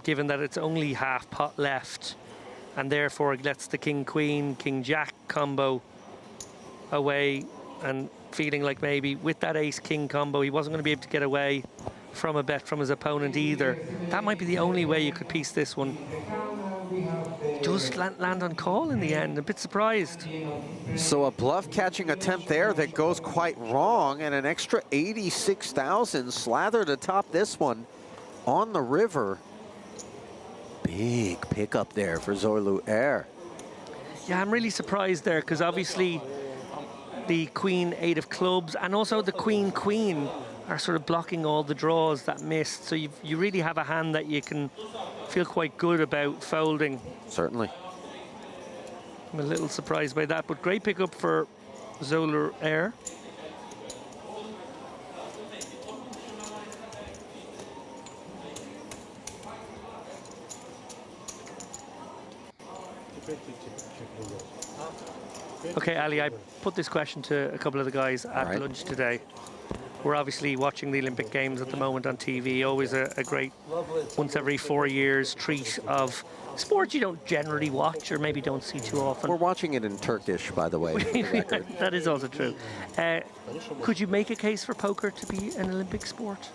given that it's only half pot left, and therefore it lets the king-queen, king-jack combo away, and feeling like maybe with that ace-king combo he wasn't going to be able to get away from a bet from his opponent either. That might be the only way you could piece this one. Just land on call in the end, a bit surprised. So a bluff catching attempt there that goes quite wrong, and an extra 86,000 slathered atop this one on the river. Big pickup there for Zorlu Air. Yeah, I'm really surprised there, because obviously the Queen 8 of clubs and also the Queen-Queen are sort of blocking all the draws that missed. So you really have a hand that you can feel quite good about folding. Certainly. I'm a little surprised by that, but great pickup for Zorlu Air. Okay, Ali, I put this question to a couple of the guys at lunch today. We're obviously watching the Olympic Games at the moment on TV, always a great once every 4 years treat of sport you don't generally watch or maybe don't see too often. We're watching it in Turkish, by the way. That is also true. Could you make a case for poker to be an Olympic sport?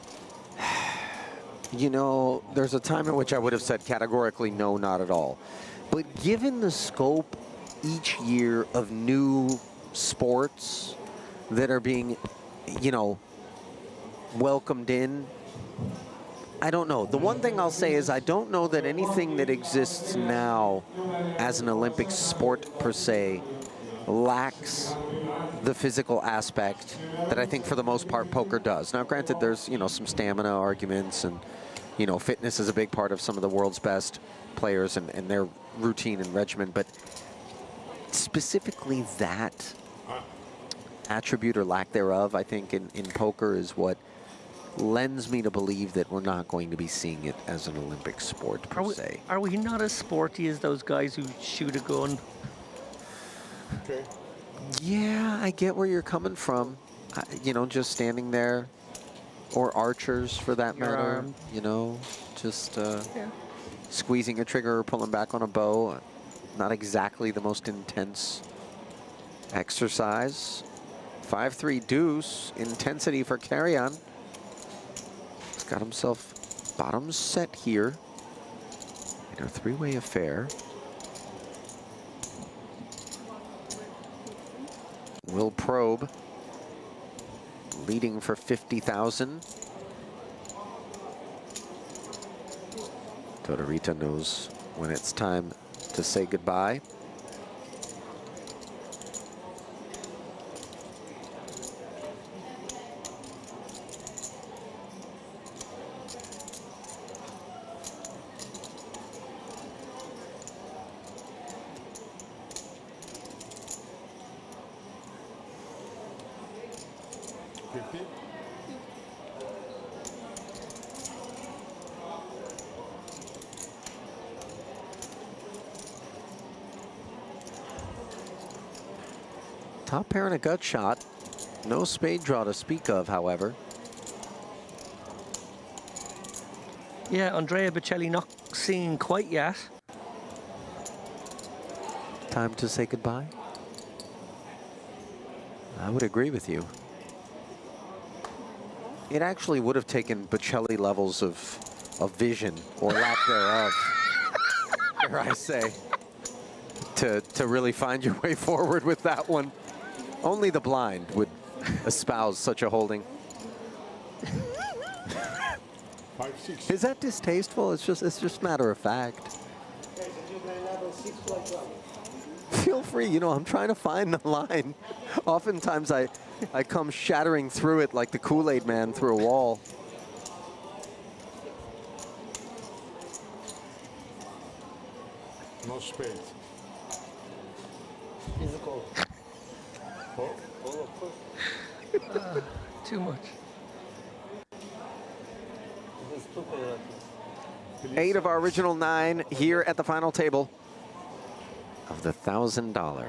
You know, there's a time in which I would have said categorically no, not at all. But given the scope each year of new sports that are being, you know, welcomed in, I don't know. The one thing I'll say is I don't know that anything that exists now as an Olympic sport per se lacks the physical aspect that I think for the most part poker does. Now granted, there's, you know, some stamina arguments, and, you know, fitness is a big part of some of the world's best players and their routine and regimen, but specifically that attribute or lack thereof, I think in poker is what lends me to believe that we're not going to be seeing it as an Olympic sport per se. Are we not as sporty as those guys who shoot a gun? Okay. Yeah, I get where you're coming from. You know, just standing there, or archers for that matter. You know, just squeezing a trigger or pulling back on a bow. Not exactly the most intense exercise. 5-3 deuce, intensity for Carry-On. He's got himself bottom set here in a three-way affair. Will probe, leading for 50,000. Tortorita knows when it's time to say goodbye. Top pair and a gut shot. No spade draw to speak of, however. Yeah, Andrea Bocelli not seen quite yet. Time to say goodbye? I would agree with you. It actually would have taken Bocelli levels of vision, or lack thereof, dare I say, to really find your way forward with that one. Only the blind would espouse such a holding. 5-6. Is that distasteful? It's just matter of fact. Feel free, you know, I'm trying to find the line. Oftentimes I come shattering through it like the Kool-Aid man through a wall. No spade. Physical. Oh, of course. Too much. This is stupid. 8 of our original 9 here at the final table of the $1,000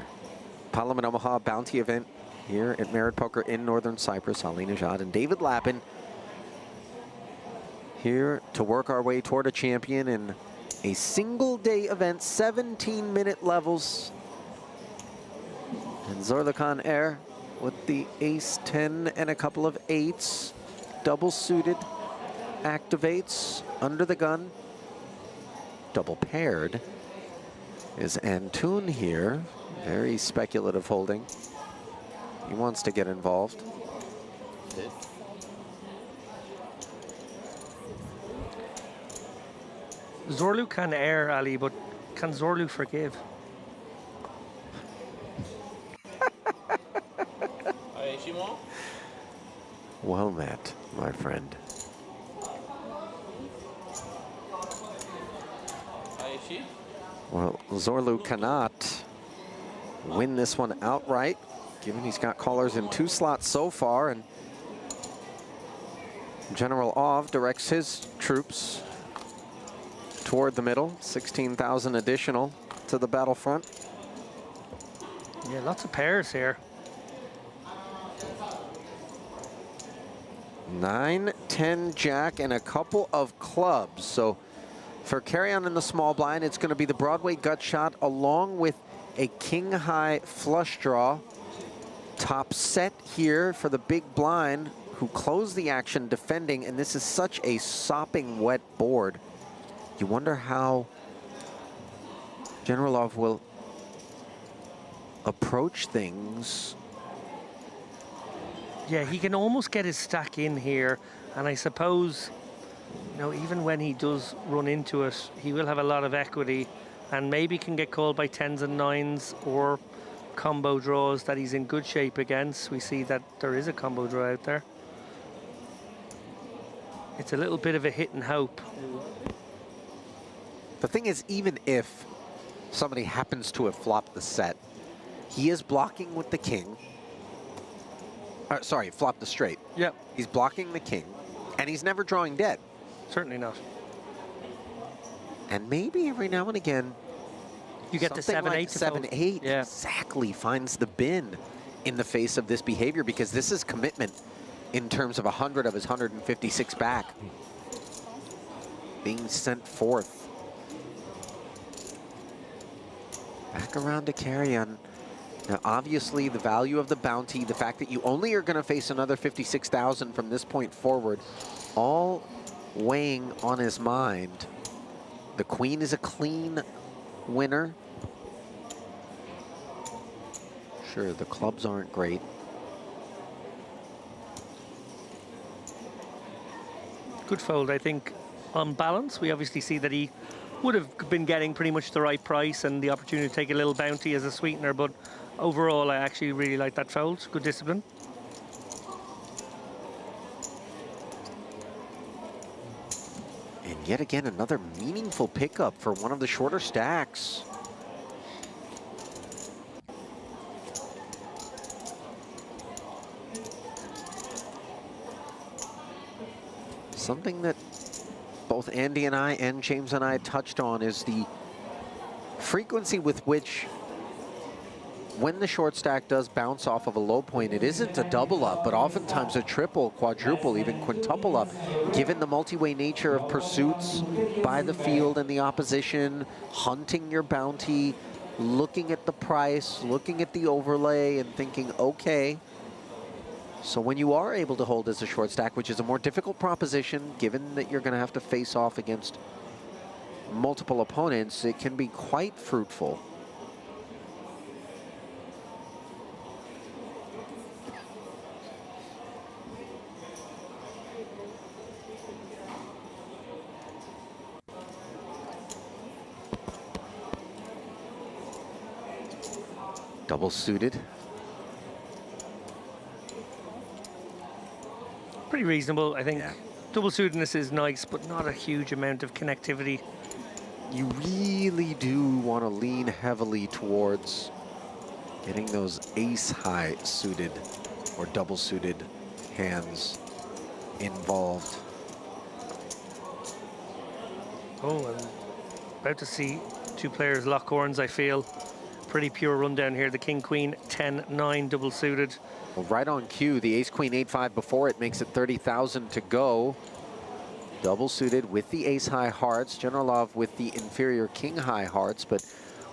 Parliament Omaha bounty event here at Merit Poker in Northern Cyprus. Ali Najad and David Lappin here to work our way toward a champion in a single day event, 17-minute levels. And Zorlukan Air with the ace-10 and a couple of 8s, double suited, activates under the gun. Double paired is Antoon here. Very speculative holding. He wants to get involved. Zorlu can err, Ali, but can Zorlu forgive? Well met, my friend. Well, Zorlu cannot win this one outright, given he's got callers in 2 slots so far, and General Ov directs his troops toward the middle, 16,000 additional to the battlefront. Yeah, lots of pairs here. 9, 10, jack, and a couple of clubs. So for Carry-On in the small blind, it's going to be the Broadway gut shot along with a king-high flush draw. Top set here for the big blind, who closed the action defending, and this is such a sopping wet board. You wonder how Generalov will approach things. Yeah, he can almost get his stack in here, and I suppose, you know, even when he does run into it, he will have a lot of equity and maybe can get called by 10s and 9s or combo draws that he's in good shape against. We see that there is a combo draw out there. It's a little bit of a hit and hope. The thing is, even if somebody happens to have flopped the set, he is blocking with the king. Sorry, flopped the straight. Yep. He's blocking the king, and he's never drawing dead. Certainly not. And maybe every now and again, you get the 7-8 like 7-8 yeah. exactly finds the bin in the face of this behavior, because this is commitment in terms of 100 of his 156 back being sent forth. Back around to carry on. Now, obviously, the value of the bounty, the fact that you only are going to face another 56,000 from this point forward, all weighing on his mind. The queen is a clean winner. Sure, the clubs aren't great. Good fold, I think, on balance. We obviously see that he would have been getting pretty much the right price and the opportunity to take a little bounty as a sweetener, but overall, I actually really like that fold. Good discipline. And yet again, another meaningful pickup for one of the shorter stacks. Something that both Andy and I and James and I touched on is the frequency with which, when the short stack does bounce off of a low point, it isn't a double up, but oftentimes a triple, quadruple, even quintuple up, given the multi-way nature of pursuits by the field and the opposition, hunting your bounty, looking at the price, looking at the overlay, and thinking, okay. So when you are able to hold as a short stack, which is a more difficult proposition, given that you're going to have to face off against multiple opponents, it can be quite fruitful. Double suited. Pretty reasonable, I think. Yeah. Double suitedness is nice, but not a huge amount of connectivity. You really do want to lean heavily towards getting those ace-high suited or double suited hands involved. Oh, I'm about to see two players lock horns, I feel. Pretty pure rundown here. The king-queen, 10-9 double suited. Well, right on cue, the ace-queen 8-5 before it makes it 30,000 to go. Double suited with the ace-high hearts. Generalov with the inferior king-high hearts, but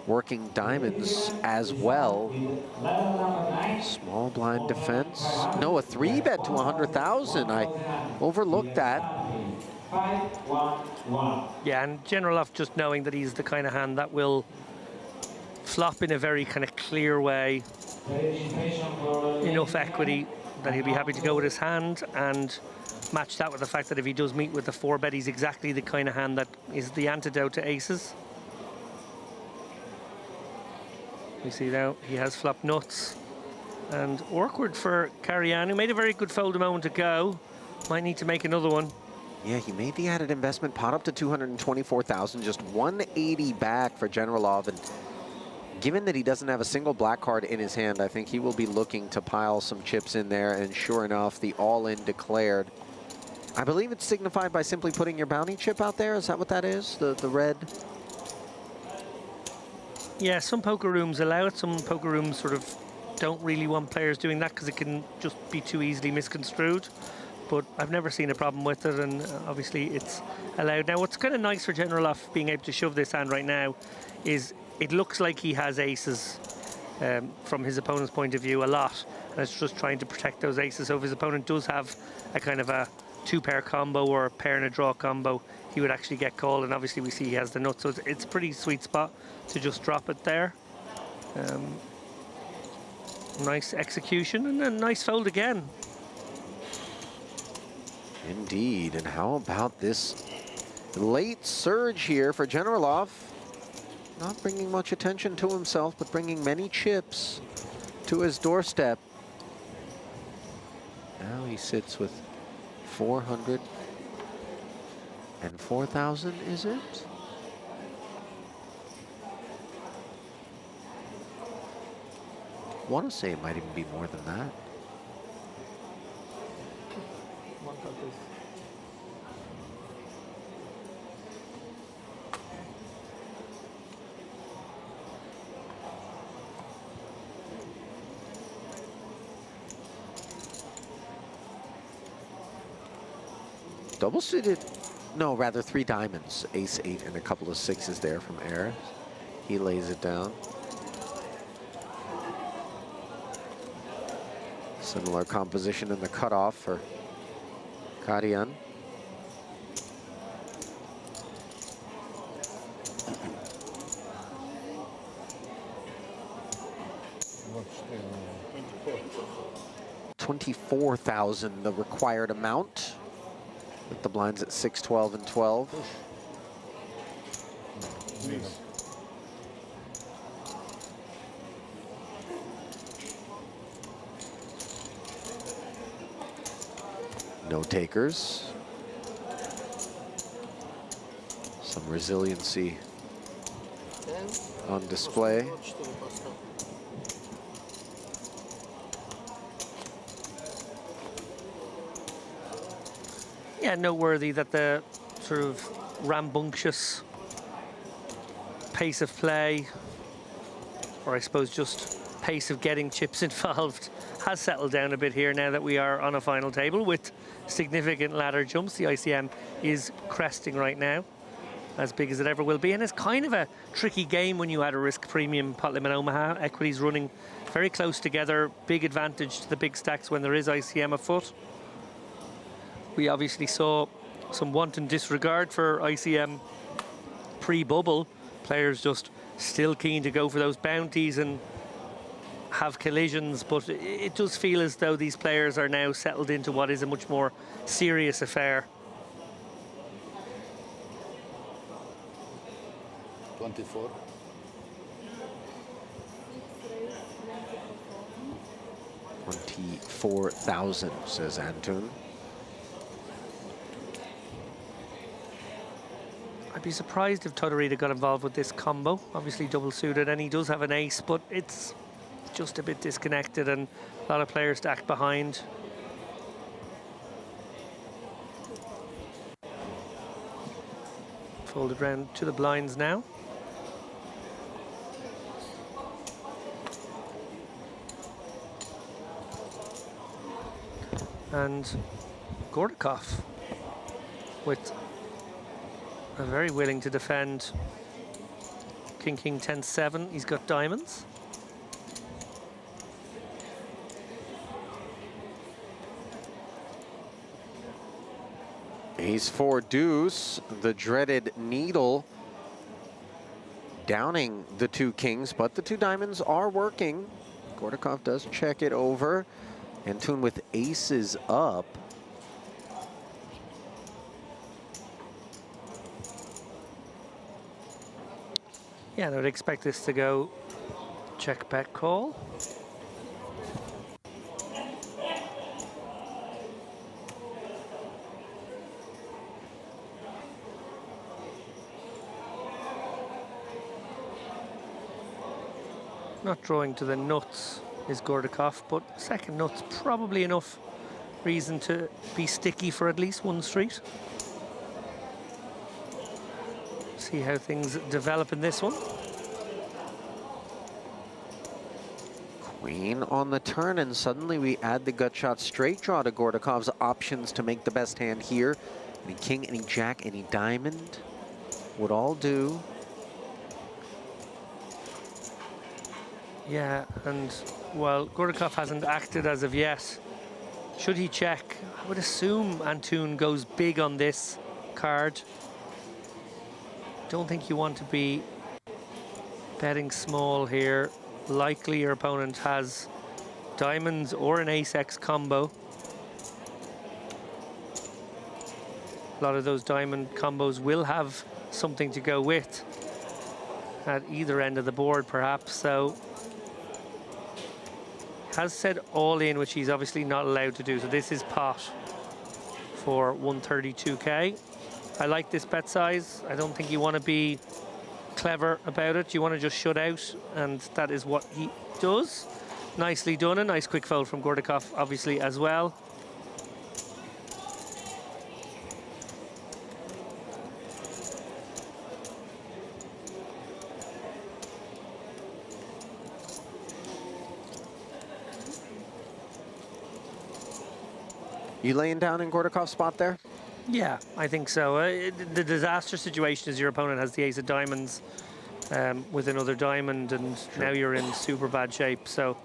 working diamonds as well. Small blind defense. No, a 3-bet to 100,000. I overlooked that. Yeah, and Generalov just knowing that he's the kind of hand that will flop in a very kind of clear way. Enough equity that he'll be happy to go with his hand, and match that with the fact that if he does meet with the 4-bet, he's exactly the kind of hand that is the antidote to aces. We see now he has flopped nuts. And awkward for Carian, who made a very good fold a moment ago. Might need to make another one. Yeah, he made the added investment, pot up to 224,000, just 180 back for Generalov. And given that he doesn't have a single black card in his hand, I think he will be looking to pile some chips in there. And sure enough, the all-in declared. I believe it's signified by simply putting your bounty chip out there. Is that what that is? The red? Yeah, some poker rooms allow it. Some poker rooms sort of don't really want players doing that because it can just be too easily misconstrued. But I've never seen a problem with it, and obviously it's allowed. Now, what's kind of nice for Generalov being able to shove this hand right now is it looks like he has aces from his opponent's point of view a lot. And it's just trying to protect those aces. So if his opponent does have a kind of a 2-pair combo or a pair and a draw combo, he would actually get called. And obviously we see he has the nuts, so it's a pretty sweet spot to just drop it there. Nice execution and then nice fold again. Indeed, and how about this late surge here for Generalov? Not bringing much attention to himself, but bringing many chips to his doorstep. Now he sits with 400 and 4,000, is it? I want to say it might even be more than that. Double suited, no, rather 3 diamonds. Ace 8 and a couple of 6s there from Air. He lays it down. Similar composition in the cutoff for Karian. $24,000, the required amount, with the blinds at 6, 12, and 12. No takers. Some resiliency on display. Yeah, noteworthy that the sort of rambunctious pace of play, or I suppose just pace of getting chips involved, has settled down a bit here now that we are on a final table with significant ladder jumps. The ICM is cresting right now, as big as it ever will be, and it's kind of a tricky game when you add a risk premium pot limit Omaha. Equities running very close together, big advantage to the big stacks when there is ICM afoot. We obviously saw some wanton disregard for ICM pre-bubble. Players just still keen to go for those bounties and have collisions, but it does feel as though these players are now settled into what is a much more serious affair. 24. $24,000, says Antun. I'd be surprised if Todorita got involved with this combo. Obviously double suited, and he does have an ace, but it's just a bit disconnected and a lot of players stacked behind. Folded round to the blinds now. And Gordakov with a very willing to defend King, King, 10, 7. He's got diamonds. Ace 4 deuce, the dreaded needle downing the 2 kings, but the 2 diamonds are working. Gordakov does check it over. Antun with aces up. Yeah, and I would expect this to go check back call. Not drawing to the nuts is Gordakov, but second nuts probably enough reason to be sticky for at least one street. See how things develop in this one. Queen on the turn, and suddenly we add the gut shot straight draw to Gordakov's options to make the best hand here. Any king, any jack, any diamond would all do. Yeah, and Well, Gordakov hasn't acted as of yet. Should he check? I would assume Antun goes big on this card. Don't think you want to be betting small here. Likely your opponent has diamonds or an ace-x combo. A lot of those diamond combos will have something to go with at either end of the board, perhaps. So has said all in, which he's obviously not allowed to do. So this is pot for 132k. I like this bet size. I don't think you want to be clever about it. You want to just shut out, and that is what he does. Nicely done. A nice quick fold from Gordakov, obviously, as well. You laying down in Gordakov's spot there? Yeah, I think so. The disaster situation is your opponent has the ace of diamonds with another diamond, and now you're in super bad shape. So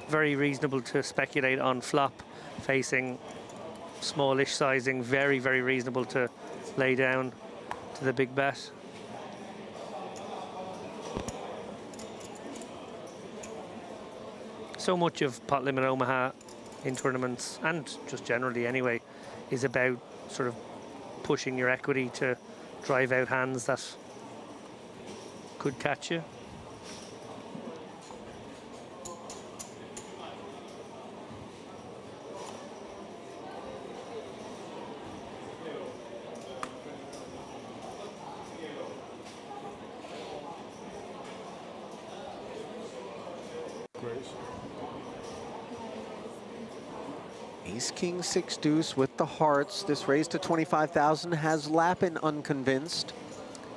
very reasonable to speculate on flop facing smallish sizing. Very, very reasonable to lay down to the big bet. So much of Pot Limit Omaha in tournaments, and just generally anyway, is about sort of pushing your equity to drive out hands that could catch you. Ace, king, six, deuce with the hearts. This raise to 25,000 has Lappin unconvinced.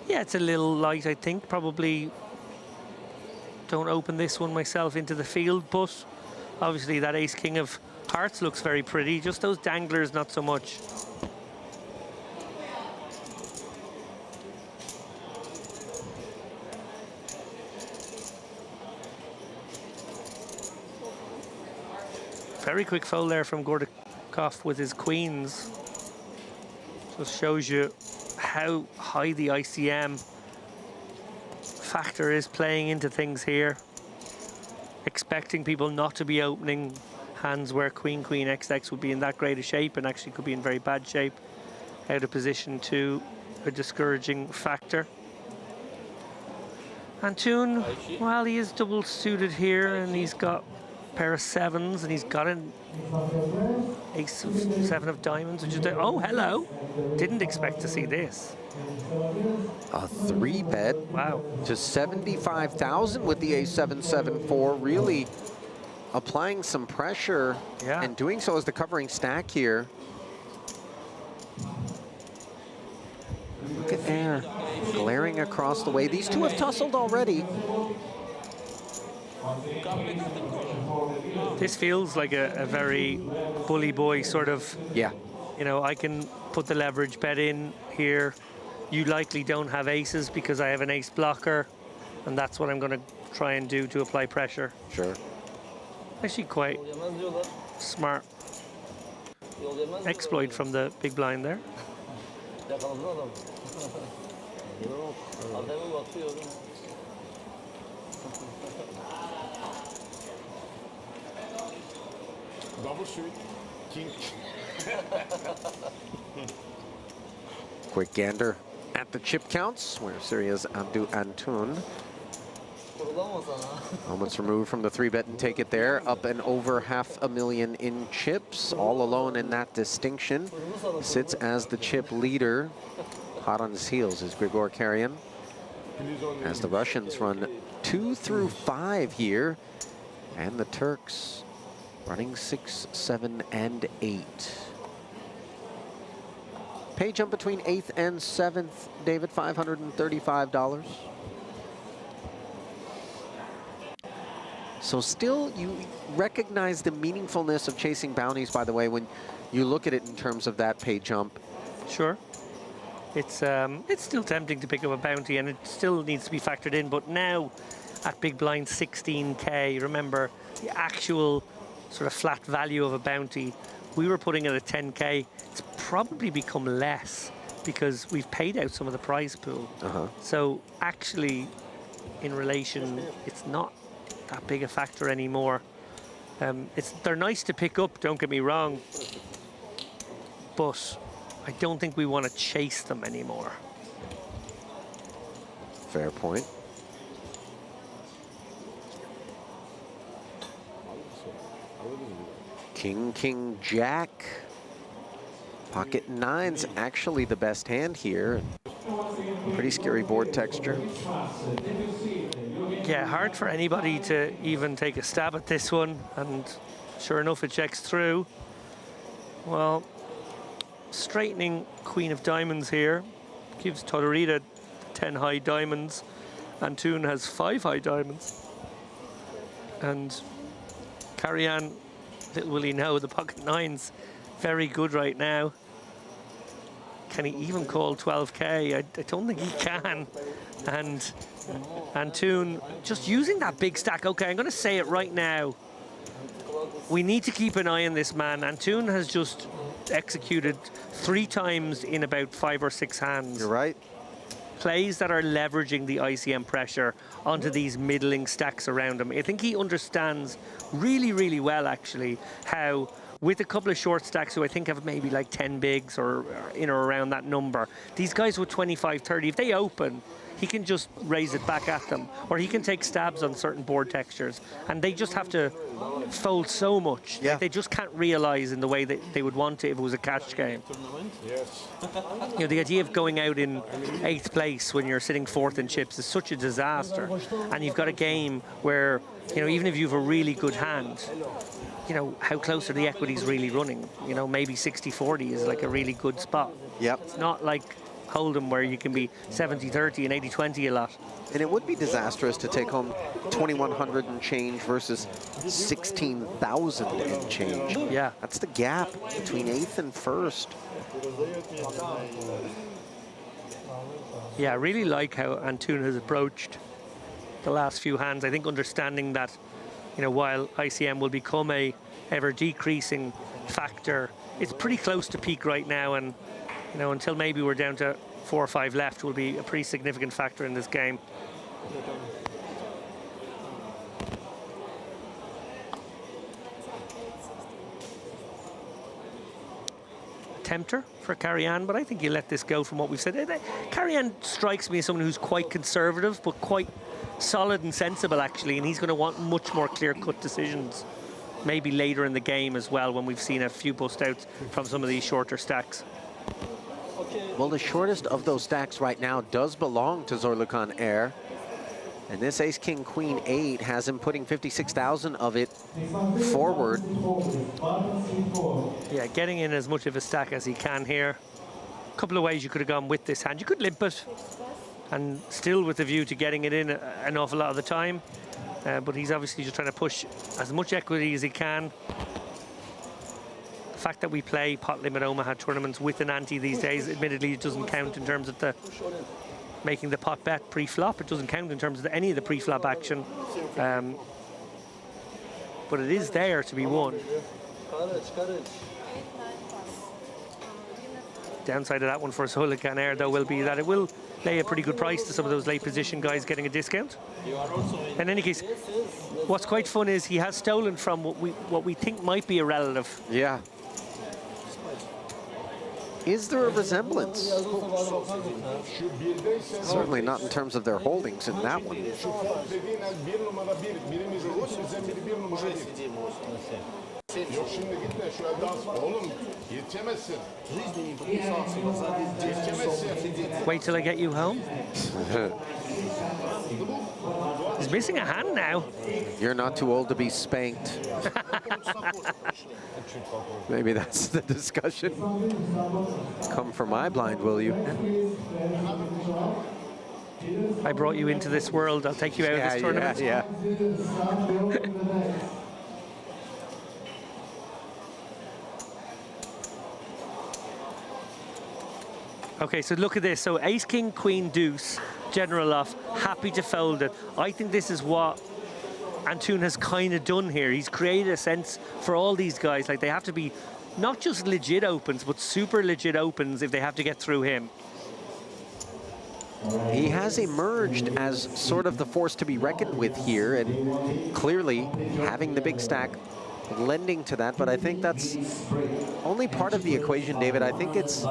Yeah, it's a little light, I think. Probably don't open this one myself into the field, but obviously that ace, king of hearts looks very pretty. Just those danglers, not so much. Very quick fold there from Gordakov with his queens. Just shows you how high the ICM factor is playing into things here. Expecting people not to be opening hands where queen, queen, XX would be in that great a shape, and actually could be in very bad shape. Out of position to a discouraging factor. Antun, well, he is double suited here, and he's got pair of sevens, and he's got an ace of seven of diamonds, which is oh, hello, didn't expect to see this. A 3-bet, wow, to 75,000 with the A774, really applying some pressure, and doing so as the covering stack here. Look at there, glaring across the way. These two have tussled already. This feels like a very bully boy sort of, you know, I can put the leverage bet in here. You likely don't have aces because I have an ace blocker, and that's what I'm going to try and do to apply pressure. Sure. Actually quite smart exploit from the big blind there. Double shoot, king. Quick gander at the chip counts, where Syria's Abdu Antun. Moments removed from the 3-bet and take it there. Up and over $500,000 in chips. All alone in that distinction. Sits as the chip leader. Hot on his heels is Grigor Karyan. As the Russians run 2 through 5 here. And the Turks running 6, 7, and 8. Pay jump between 8th and 7th, David, $535. So still, you recognize the meaningfulness of chasing bounties, by the way, when you look at it in terms of that pay jump. Sure. It's still tempting to pick up a bounty, and it still needs to be factored in, but now at big blind 16k. Remember, the actual sort of flat value of a bounty, we were putting it at 10k. It's probably become less because we've paid out some of the prize pool. So actually, in relation, it's not that big a factor anymore. They're nice to pick up, don't get me wrong, but I don't think we want to chase them anymore. Fair point. King, king, jack. Pocket nine's actually the best hand here. Pretty scary board texture. Yeah, hard for anybody to even take a stab at this one, and sure enough, it checks through. Well, straightening Queen of Diamonds here gives Todorita 10 high diamonds, and Toon has 5 high diamonds. And Carrie-Anne, little will he know, the pocket nine's very good right now. Can he even call 12k? I don't think he can. And Toon just using that big stack. Okay, I'm going to say it right now. We need to keep an eye on this man. And Toon has just executed 3 times in about 5 or 6 hands. You're right. Plays that are leveraging the ICM pressure onto these middling stacks around him. I think he understands really, really well, actually, how with a couple of short stacks who I think have maybe like 10 bigs or in or around that number, these guys with 25, 30, if they open, he can just raise it back at them, or he can take stabs on certain board textures, and they just have to fold so much. Yeah. They just can't realize in the way that they would want it if it was a cash game. Yes. You know, the idea of going out in 8th place when you're sitting 4th in chips is such a disaster. And you've got a game where, you know, even if you have a really good hand, you know, how close are the equities really running? You know, maybe 60-40 is like a really good spot. Yep. It's not like Hold'em where you can be 70-30 and 80-20 a lot. And it would be disastrous to take home 2,100 and change versus 16,000 and change. Yeah. That's the gap between 8th and 1st. Yeah, I really like how Antoon has approached the last few hands. I think understanding that, you know, while ICM will become a ever decreasing factor, it's pretty close to peak right now, and you know, until maybe we're down to 4 or 5 left, will be a pretty significant factor in this game. Tempter for Carrie-Anne, but I think you let this go from what we've said. Carrie-Anne strikes me as someone who's quite conservative, but quite solid and sensible, actually, and he's going to want much more clear-cut decisions, maybe later in the game as well, when we've seen a few bust-outs from some of these shorter stacks. Well, the shortest of those stacks right now does belong to Zorlukan Air. And this Ace, King, Queen, 8 has him putting 56,000 of it forward. Yeah, getting in as much of a stack as he can here. A couple of ways you could have gone with this hand. You could limp it, and still with the view to getting it in an awful lot of the time. But he's obviously just trying to push as much equity as he can. The fact that we play pot limit Omaha tournaments with an ante these days, admittedly, it doesn't count in terms of the making the pot bet pre-flop. It doesn't count in terms of any of the pre-flop action. But it is there to be won. Downside of that one for Zorlukan Air, though, will be that it will lay a pretty good price to some of those late position guys getting a discount. In any case, what's quite fun is he has stolen from what we think might be a relative. Yeah. Is there a resemblance? Certainly not in terms of their holdings in that one. Yok şimdi gitme şu evde asma. Oğlum yetişemezsin. Wait till I get you home. He's missing a hand now. You're not too old to be spanked. Maybe that's the discussion. Come for my blind, will you? I brought you into this world. I'll take you out of this tournament. Yeah. Okay, so look at this. So ace, king, queen, deuce. Generalov happy to fold it. I think this is what Antun has kind of done here. He's created a sense for all these guys, like they have to be not just legit opens, but super legit opens if they have to get through him. He has emerged as sort of the force to be reckoned with here, and clearly having the big stack lending to that, but I think that's only part of the equation, David. I think it's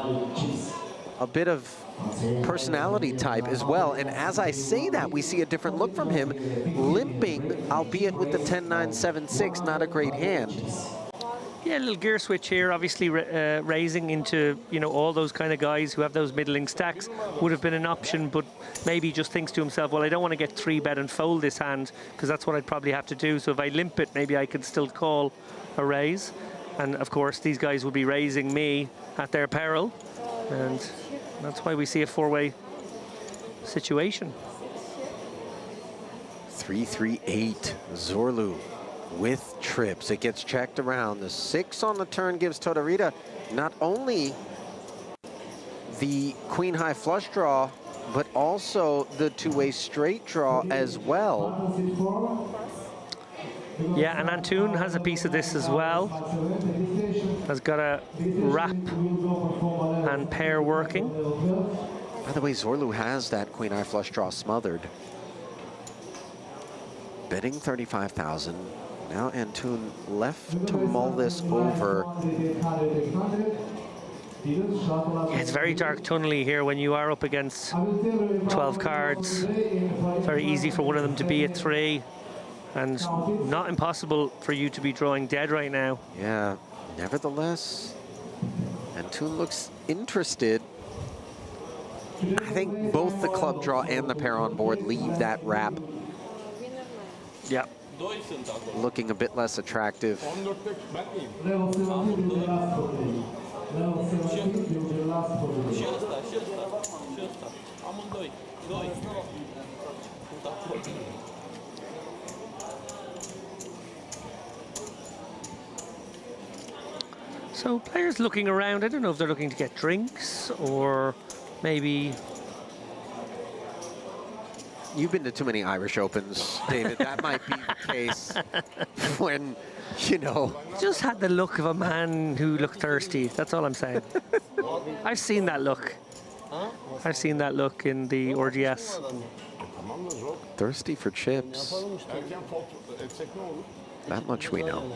a bit of personality type as well, and as I say that, we see a different look from him, limping, albeit with the 10-9-7-6, not a great hand. Yeah, a little gear switch here, obviously raising into, you know, all those kind of guys who have those middling stacks would have been an option, but maybe he just thinks to himself, well, I don't want to get 3-bet and fold this hand, because that's what I'd probably have to do. So if I limp it, maybe I could still call a raise. And of course, these guys will be raising me at their peril. And that's why we see a four-way situation. 3-3-8, Zorlu with trips. It gets checked around. The 6 on the turn gives Todorita not only the queen high flush draw, but also the two-way straight draw as well. Yeah, and Antun has a piece of this as well. Has got a wrap and pair working. By the way, Zorlu has that queen high flush draw smothered. Betting 35,000. Now Antun left to mull this over. Yeah, it's very dark tunnely here when you are up against 12 cards. Very easy for one of them to be at 3. And not impossible for you to be drawing dead right now. Yeah, nevertheless, Antun looks interested. I think both the club draw and the pair on board leave that wrap yeah, looking a bit less attractive. So players looking around, I don't know if they're looking to get drinks or maybe... You've been to too many Irish Opens, David. That might be the case when, you know... Just had the look of a man who looked thirsty. That's all I'm saying. I've seen that look. I've seen that look in the RDS. Thirsty for chips. That much we know.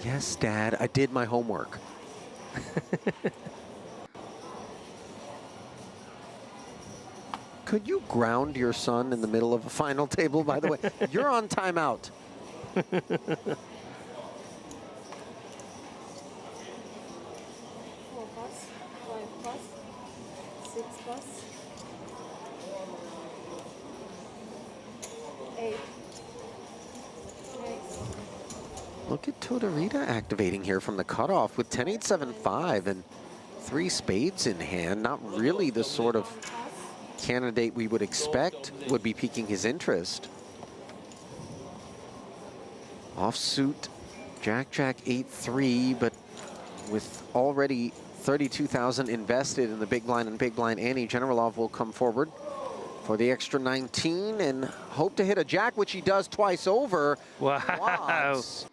Yes, Dad, I did my homework. Could you ground your son in the middle of a final table, by the way? You're on timeout. 8. Look at Todorita activating here from the cutoff with 10-8-7-5 and 3 spades in hand. Not really the sort of candidate we would expect would be piquing his interest. Offsuit, Jack-Jack 8-3, but with already 32,000 invested in the big blind and big blind ante, Generalov will come forward for the extra 19 and hope to hit a jack, which he does twice over. Wow. What?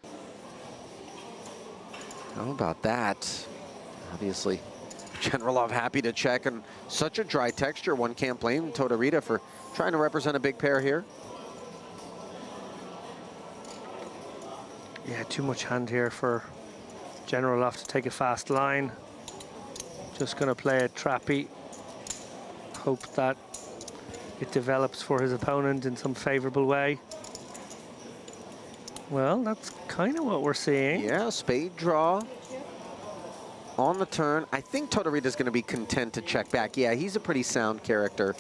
How about that? Obviously, Generalov happy to check, and such a dry texture, one can't blame Todorita for trying to represent a big pair here. Yeah, too much hand here for Generalov to take a fast line. Just going to play a trappy. Hope that it develops for his opponent in some favorable way. Well, that's kind of what we're seeing. Yeah, spade draw on the turn. I think Todorita's going to be content to check back. Yeah, he's a pretty sound character,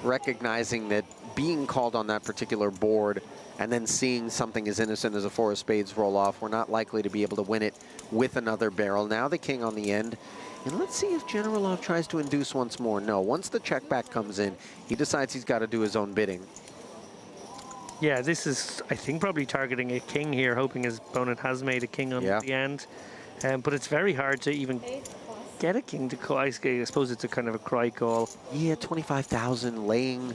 recognizing that being called on that particular board and then seeing something as innocent as a 4 of spades roll off, we're not likely to be able to win it with another barrel. Now the king on the end. And let's see if Generalov tries to induce once more. No, once the check back comes in, he decides he's got to do his own bidding. Yeah, this is, I think, probably targeting a king here, hoping his opponent has made a king on the end. But it's very hard to even get a king to call. I suppose it's a kind of a cry call. Yeah, 25,000 laying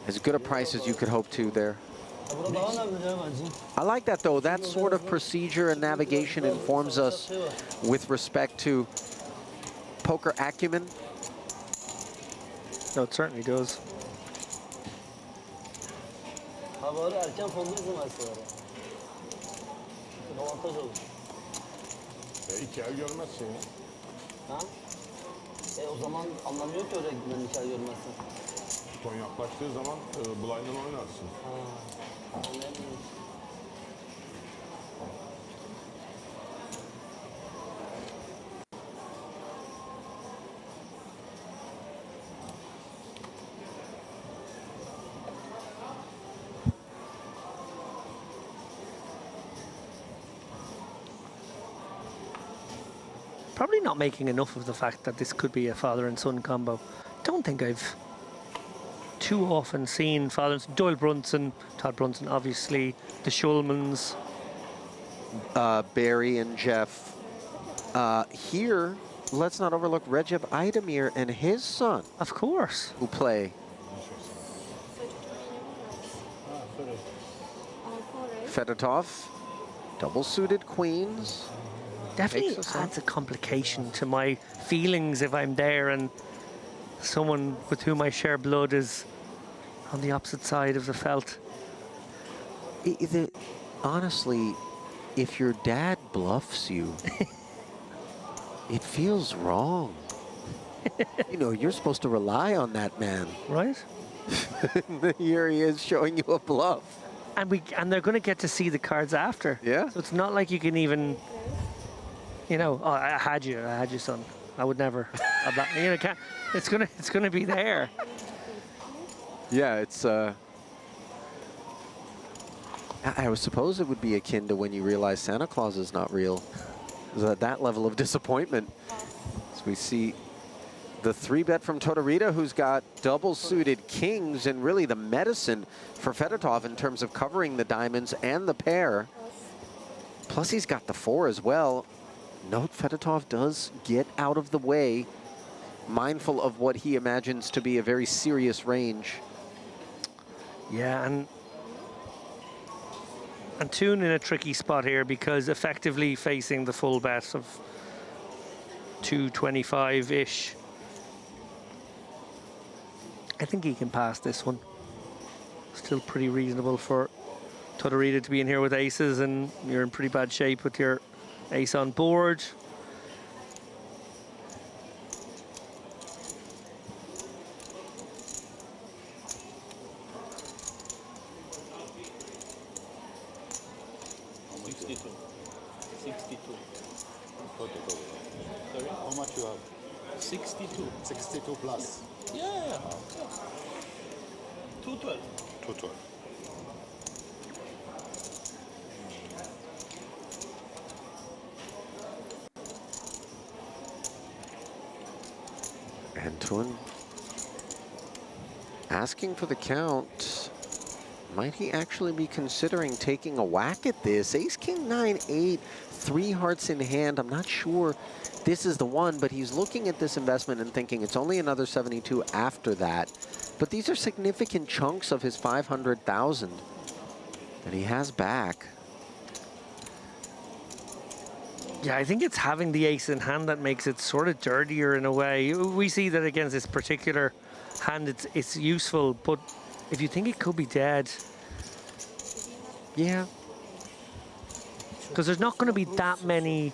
as good a price as you could hope to there. I like that though. That sort of procedure and navigation informs us with respect to poker acumen. No, it certainly does. İki ay görmezsin ya. Ha? O zaman anlamıyor ki öyle giden iki ay görmezsin. Ton yaklaştığı zaman blind'dan oynarsın. Anlayamıyorum. Probably not making enough of the fact that this could be a father and son combo. Don't think I've too often seen father and son. Doyle Brunson, Todd Brunson, obviously, the Schulmans. Barry and Jeff. Here, let's not overlook Recep Aydemir and his son. Of course. Who play. Fedotov, double-suited queens. Definitely adds a complication to my feelings if I'm there and someone with whom I share blood is on the opposite side of the felt. Honestly, if your dad bluffs you, it feels wrong. You know, you're supposed to rely on that man. Right. Here he is showing you a bluff. And they're going to get to see the cards after. Yeah. So it's not like you can even, you know, oh, I had you, son. I would never. You know, can't. It's gonna be there. Yeah, it's. I suppose it would be akin to when you realize Santa Claus is not real. That level of disappointment. As we see the 3-bet from Tortorita, who's got double-suited kings and really the medicine for Fedotov in terms of covering the diamonds and the pair. Plus he's got the 4 as well. Note Fedotov does get out of the way, mindful of what he imagines to be a very serious range. Yeah, and Toon in a tricky spot here because effectively facing the full bet of 225-ish. I think he can pass this one. Still pretty reasonable for Tortorita to be in here with aces, and you're in pretty bad shape with your ace on board. Sorry? How much you have? 62. 62 plus. Yeah. 212. 212. Antoine asking for the count. Might he actually be considering taking a whack at this? Ace, King, 9, 8, 3 hearts in hand. I'm not sure this is the one, but he's looking at this investment and thinking it's only another 72 after that. But these are significant chunks of his 500,000 that he has back. Yeah, I think it's having the ace in hand that makes it sort of dirtier in a way. We see that against this particular hand, it's useful, but if you think it could be dead. Yeah. Because there's not going to be that many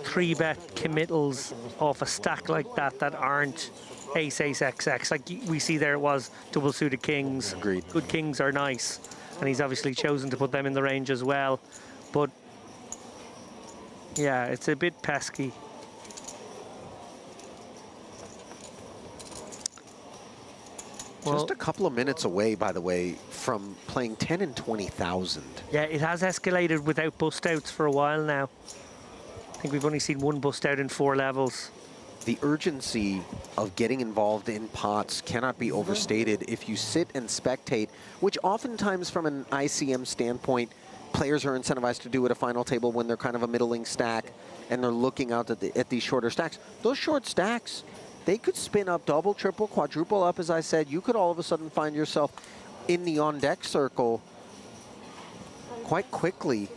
3-bet committals off a stack like that aren't ace, ace, XX. Like we see there, it was double-suited kings. Agreed. Good kings are nice. And he's obviously chosen to put them in the range as well. But yeah, it's a bit pesky. Just a couple of minutes away, by the way, from playing 10 and 20,000. Yeah, it has escalated without bust outs for a while now. I think we've only seen one bust out in 4 levels. The urgency of getting involved in pots cannot be overstated. If you sit and spectate, which oftentimes from an ICM standpoint players are incentivized to do at a final table when they're kind of a middling stack and they're looking out at these shorter stacks. Those short stacks, they could spin up double, triple, quadruple up, as I said. You could all of a sudden find yourself in the on-deck circle quite quickly.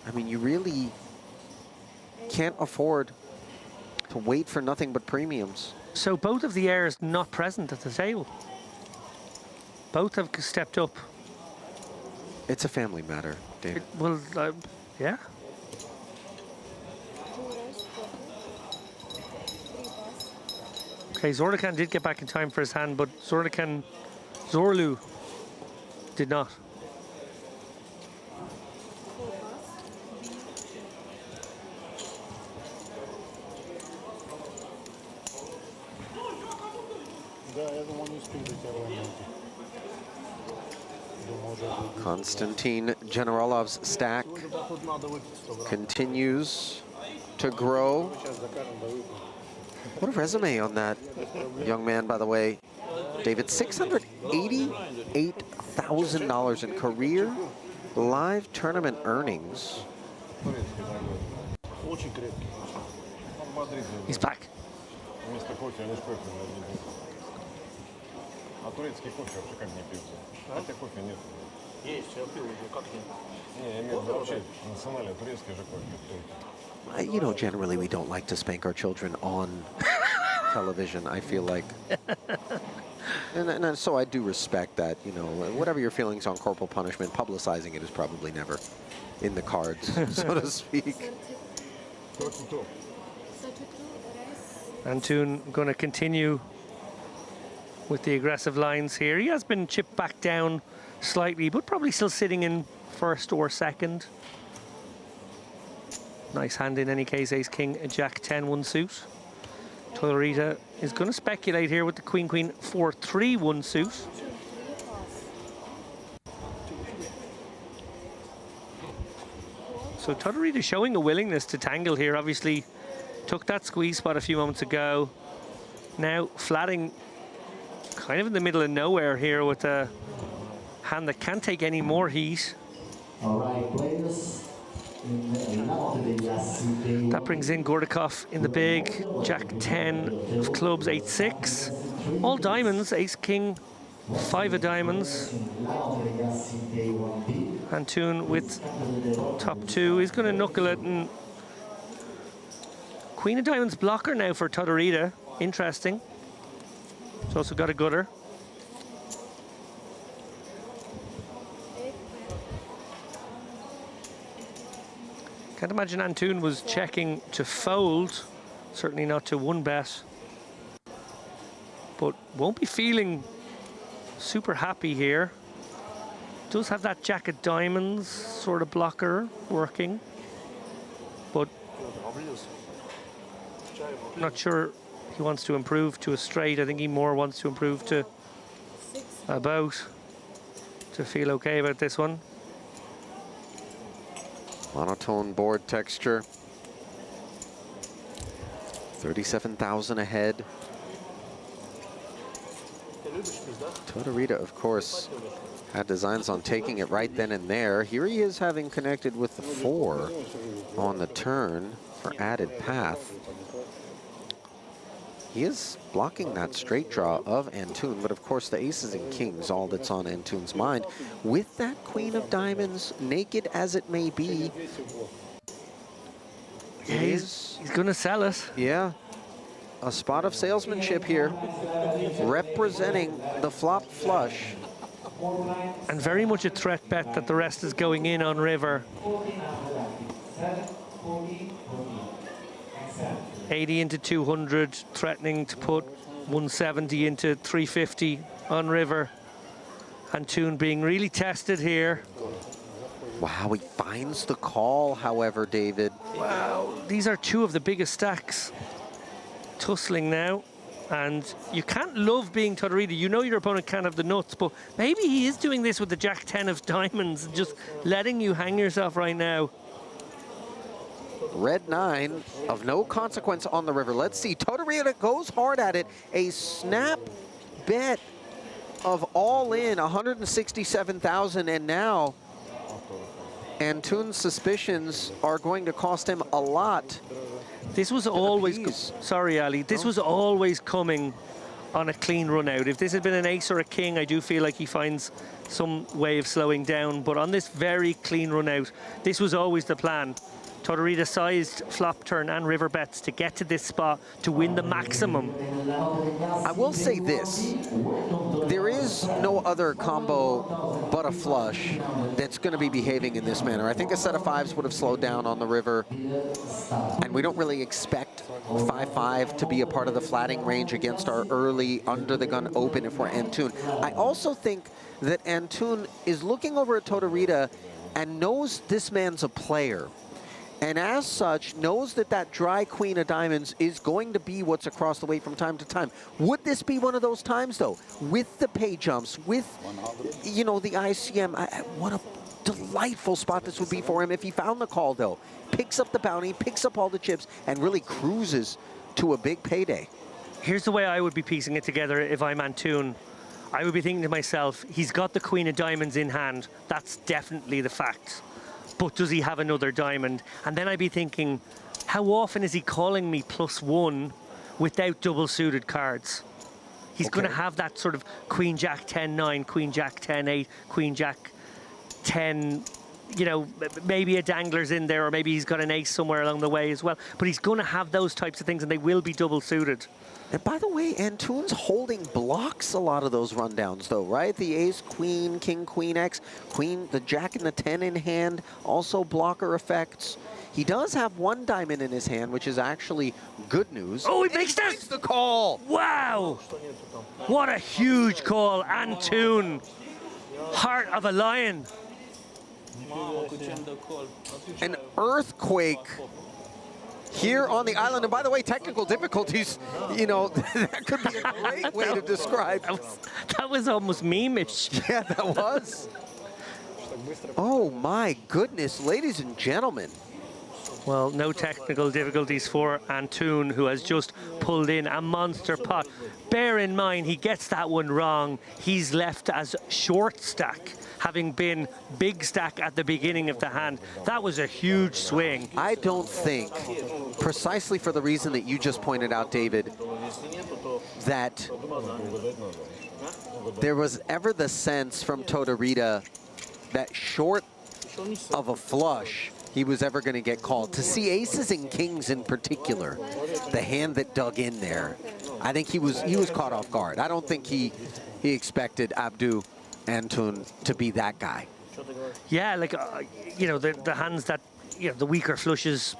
I mean, you really can't afford to wait for nothing but premiums. So both of the heirs not present at the table. Both have stepped up. It's a family matter, David. Well, yeah. Okay, Zornikan did get back in time for his hand, but Zorlu did not. Konstantin Generalov's stack continues to grow. What a resume on that young man, by the way. David, $688,000 in career live tournament earnings. He's back. А турецкий кофе вообще как не пьется? Хотя кофе нет. Есть, я пил уже, как нет? Не, я имею в виду вообще национальный турецкий же кофе. You know, generally we don't like to spank our children on television, I feel like. And so I do respect that, you know, whatever your feelings on corporal punishment, publicizing it is probably never in the cards, so to speak. Antun going to continue with the aggressive lines here. He has been chipped back down slightly, but probably still sitting in first or second. Nice hand in any case, ace, king, jack 10, one suit. Todorita is going to speculate here with the queen, queen, 4-3, one suit. So Todorita showing a willingness to tangle here. Obviously took that squeeze spot a few moments ago. Now flatting kind of in the middle of nowhere here with a hand that can't take any more heat. All right, players. That brings in Gordakov in the big, jack 10 of clubs, 8-6. All diamonds, ace, king, 5 of diamonds. Antun with top 2. He's going to knuckle it, and queen of diamonds blocker now for Todorita. Interesting. He's also got a gutter. Can't imagine Antun was checking to fold, certainly not to one bet. But won't be feeling super happy here. Does have that jack of diamonds sort of blocker working, but not sure he wants to improve to a straight. I think he more wants to improve to about to feel okay about this one. Monotone board texture. 37,000 ahead. Todorita, of course, had designs on taking it right then and there. Here he is having connected with the 4 on the turn for added path. He is blocking that straight draw of Antun, but of course the aces and kings, all that's on Antun's mind. With that queen of diamonds, naked as it may be, yeah, he's going to sell it. Yeah, a spot of salesmanship here, representing the flop flush. And very much a threat bet that the rest is going in on river. 80 into 200, threatening to put 170 into 350 on river. Antun being really tested here. Wow, he finds the call, however, David. Wow, these are 2 of the biggest stacks. Tussling now. And you can't love being Todorita. You know your opponent can't have the nuts, but maybe he is doing this with the jack 10 of diamonds, just letting you hang yourself right now. Red 9 of no consequence on the river. Let's see, Todorita goes hard at it. A snap bet of all in, 167,000, and now Antun's suspicions are going to cost him a lot. This was always, sorry Ali, this was always coming on a clean run out. If this had been an ace or a king, I do feel like he finds some way of slowing down, but on this very clean run out, this was always the plan. Tortorita sized flop turn and river bets to get to this spot to win the maximum. I will say this, there is no other combo but a flush that's going to be behaving in this manner. I think a set of fives would have slowed down on the river, and we don't really expect 5-5 to be a part of the flatting range against our early under-the-gun open if we're Antun. I also think that Antun is looking over at Tortorita and knows this man's a player. And as such, knows that that dry queen of diamonds is going to be what's across the way from time to time. Would this be one of those times, though? With the pay jumps, with, you know, the ICM, what a delightful spot this would be for him if he found the call, though. Picks up the bounty, picks up all the chips, and really cruises to a big payday. Here's the way I would be piecing it together if I'm Antun. I would be thinking to myself, he's got the queen of diamonds in hand. That's definitely the fact. But does he have another diamond? And then I'd be thinking, how often is he calling me +1 without double suited cards? He's going to have that sort of Queen Jack 10-9, Queen Jack 10-8, Queen Jack 10, you know, maybe a dangler's in there, or maybe he's got an ace somewhere along the way as well. But he's going to have those types of things, and they will be double suited. And by the way, Antun's holding blocks a lot of those rundowns, though, right? The ace, queen, king, queen, X, queen, the jack and the 10 in hand, also blocker effects. He does have one diamond in his hand, which is actually good news. Oh, he makes the call! Wow! What a huge call, Antun. Heart of a lion. An earthquake here on the island. And by the way, technical difficulties, you know, that could be a great way to describe. That was almost meme-ish. Yeah, that was. Oh my goodness, ladies and gentlemen. Well, no technical difficulties for Antun, who has just pulled in a monster pot. Bear in mind, he gets that one wrong. He's left as short stack, having been big stack at the beginning of the hand. That was a huge swing. I don't think, precisely for the reason that you just pointed out, David, that there was ever the sense from Tortorita that short of a flush, he was ever going to get called. To see aces and kings in particular, the hand that dug in there, I think he was caught off guard. I don't think he expected Abdu Antun to be that guy. Yeah, like, you know, the hands that, you know, the weaker flushes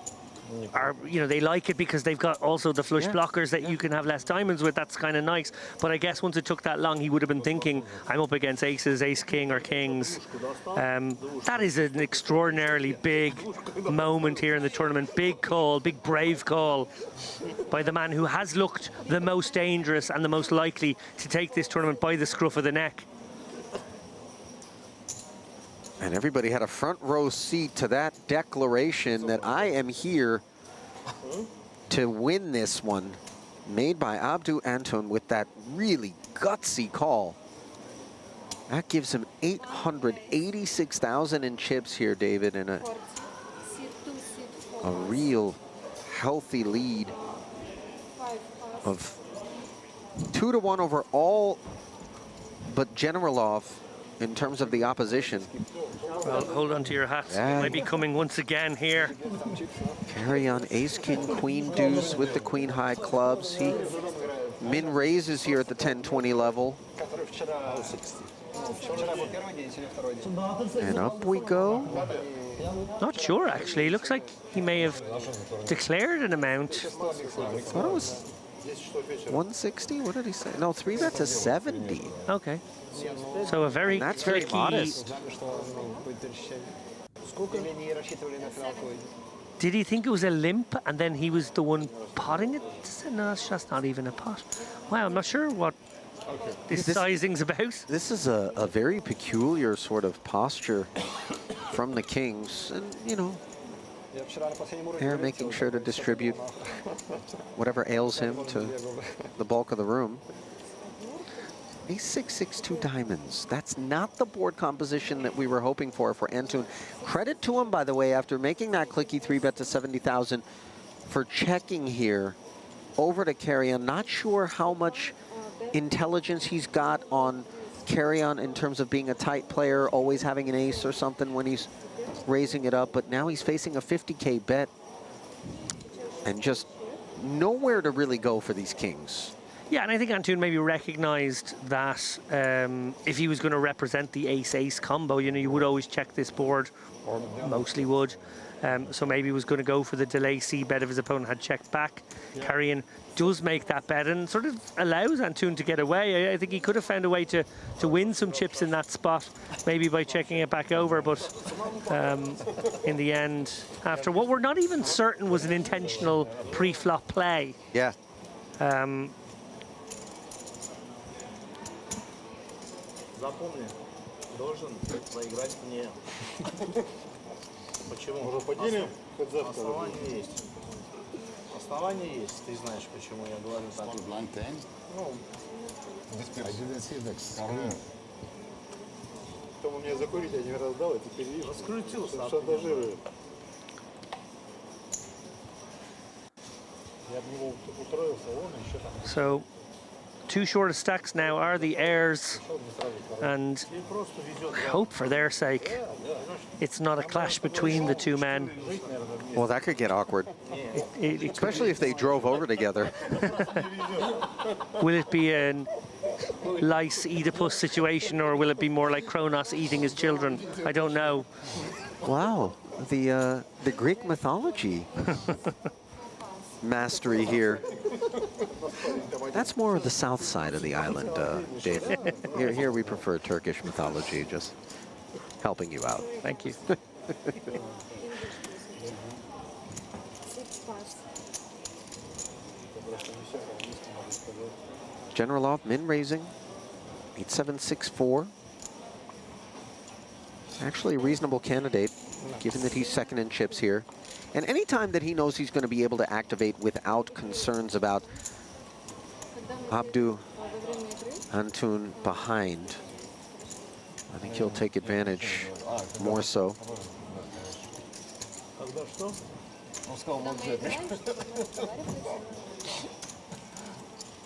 are, you know, they like it because they've got also the flush blockers that you can have less diamonds with. That's kind of nice. But I guess once it took that long, he would have been thinking, I'm up against aces, ace king or kings. That is an extraordinarily big moment here in the tournament. Big call, big brave call by the man who has looked the most dangerous and the most likely to take this tournament by the scruff of the neck. And everybody had a front row seat to that declaration that I am here to win this one, made by Abdu Antun with that really gutsy call. That gives him 886,000 in chips here, David, and a real healthy lead of 2-1 over all but Generalov in terms of the opposition. Well, hold on to your hats. Yeah. It might be coming once again here. Carry on ace, king, queen, deuce with the queen high clubs. He min raises here at the 10-20 level. And up we go. Not sure, actually. Looks like he may have declared an amount. I thought it was 160. What did he say? No, 3-bet to 70. Okay. So a very that's tricky, very modest. Did he think it was a limp and then he was the one potting it? No, that's just not even a pot. Wow, I'm not sure what this sizing's about. This is a very peculiar sort of posture from the kings. And, you know, they're making sure to distribute whatever ails him to the bulk of the room. Ace-6, 6-2 diamonds. That's not the board composition that we were hoping for Antun. Credit to him, by the way, after making that clicky 3-bet to 70,000 for checking here over to carry-on. Not sure how much intelligence he's got on carry-on in terms of being a tight player, always having an ace or something when he's raising it up, but now he's facing a 50K bet and just nowhere to really go for these kings. Yeah, and I think Antun maybe recognized that if he was going to represent the ace-ace combo, you know, you would always check this board, or mostly would. So maybe he was going to go for the delay C-bet if his opponent had checked back. Yeah. Carrion does make that bet and sort of allows Antun to get away. I think he could have found a way to win some chips in that spot, maybe by checking it back over, but in the end, after what we're not even certain was an intentional pre-flop play. Yeah. Запомни, должен проиграть мне. Почему? Уже поделим? Основание есть. Основание есть. Ты знаешь, почему я говорю так. Ну, Кто мне закурить, я не раздал, а теперь вижу. Раскрутился. Шантажирую. Я об него утроился, он еще там. So, two shortest stacks now are the heirs, and hope for their sake it's not a clash between the two men. Well, that could get awkward, especially if they drove over together. Will it be a lice Oedipus situation, or will it be more like Kronos eating his children? I don't know. Wow, the Greek mythology mastery here. That's more of the south side of the island, David. Here we prefer Turkish mythology, just helping you out. Thank you. Generalov min raising, 8-7-6-4. Actually a reasonable candidate, given that he's second in chips here. And any time that he knows he's going to be able to activate without concerns about Abdu Antun behind, I think he'll take advantage more so.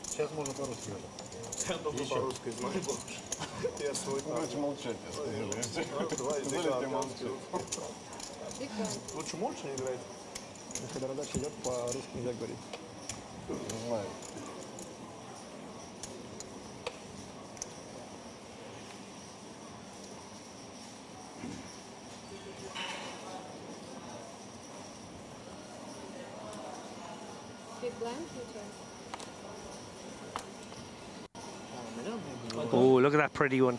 Сейчас можно по-русски. Я только по-русски знаю. Я свой. Лучше молчать. Лучше молча не играть. Когда раздача идет, по-русски нельзя говорить. Не знаю. Oh, look at that pretty one.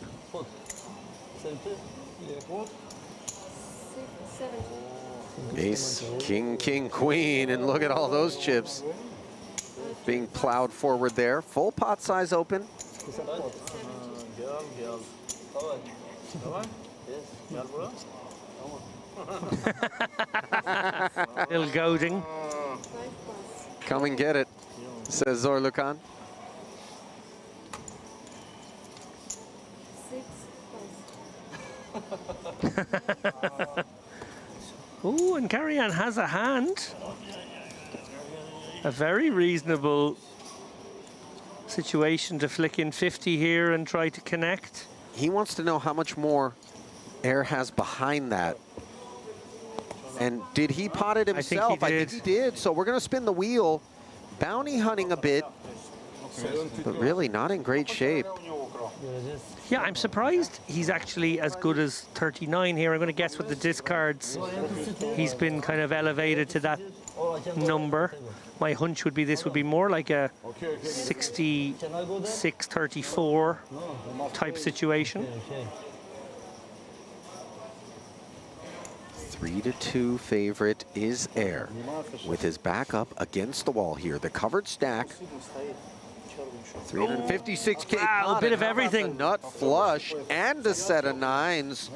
Ace, king, king, queen, and look at all those chips being plowed forward there. Full pot size open. Little goading. Come and get it, says Zorlukan. Ooh, and Carrion has a hand. A very reasonable situation to flick in 50 here and try to connect. He wants to know how much more air has behind that. And did he pot it himself? I think he did. So we're going to spin the wheel. Bounty hunting a bit, but really not in great shape. Yeah, I'm surprised he's actually as good as 39 here. I'm going to guess with the discards, he's been kind of elevated to that number. My hunch would be this would be more like a 66-34 type situation. 3-2 favorite is Air, with his back up against the wall here. The covered stack. 356K. Wow, a bit of everything. Nut flush and a set of nines.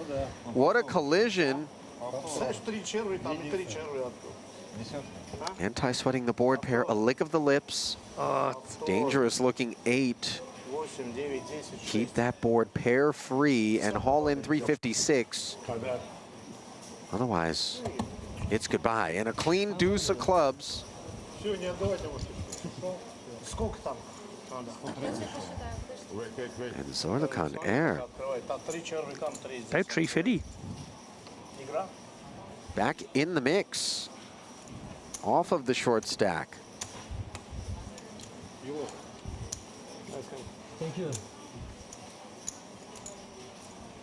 What a collision. Anti-sweating the board pair, a lick of the lips. Dangerous looking 8. keep that board pair free and haul in 356. Otherwise, it's goodbye. And a clean deuce of clubs. And Zorlukan air. About 350. Back in the mix. Off of the short stack. Thank you.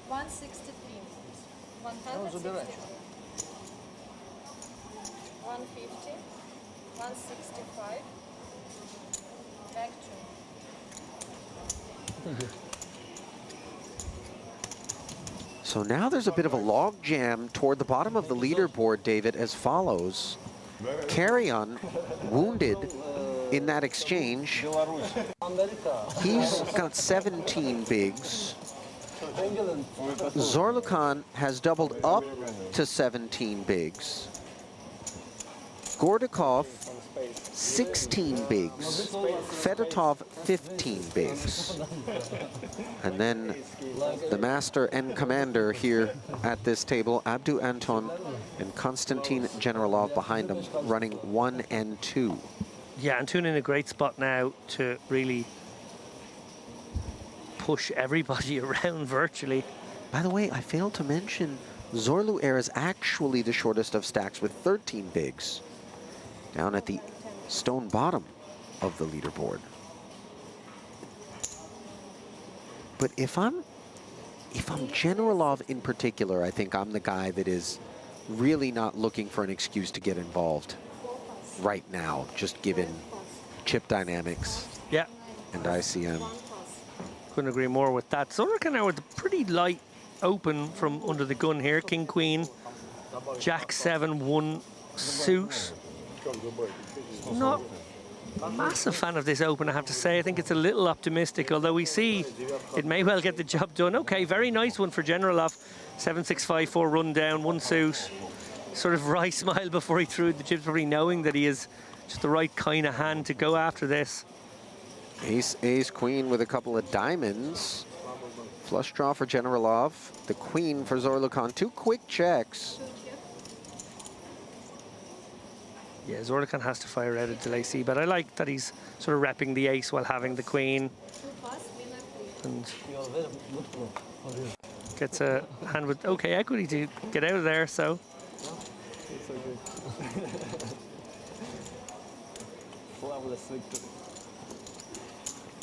163. 160. 150. 165. Back to. Thank you. So now there's a bit of a log jam toward the bottom of the leaderboard, David, as follows. Carry-on, wounded in that exchange. He's got 17 bigs. Zorlukan has doubled up to 17 bigs. Gordakov, 16 bigs. Fedotov, 15 bigs. And then the master and commander here at this table, Abdu Anton and Konstantin Generalov behind him, running 1 and 2. Yeah, Anton in a great spot now to really push everybody around virtually. By the way, I failed to mention Zorlu Air is actually the shortest of stacks with 13 bigs. Down at the stone bottom of the leaderboard. But if I'm Generalov in particular, I think I'm the guy that is really not looking for an excuse to get involved right now, just given chip dynamics. Yeah. And ICM. Couldn't agree more with that. Zorlukan now with a pretty light open from under the gun here. King, Queen, Jack 7, 1 suit. Not a massive fan of this open, I have to say. I think it's a little optimistic, although we see it may well get the job done. Okay, very nice one for Generalov. 7-6-5-4 run down, 1 suit. Sort of wry smile before he threw the chips, probably knowing that he is just the right kind of hand to go after this. Ace, ace, queen with a couple of diamonds. Flush draw for Generalov. The queen for Zorlukan. 2 quick checks. Yeah, Zorlukan has to fire out a delay C, but I like that he's sort of repping the ace while having the queen. And gets a hand with okay equity to get out of there, so.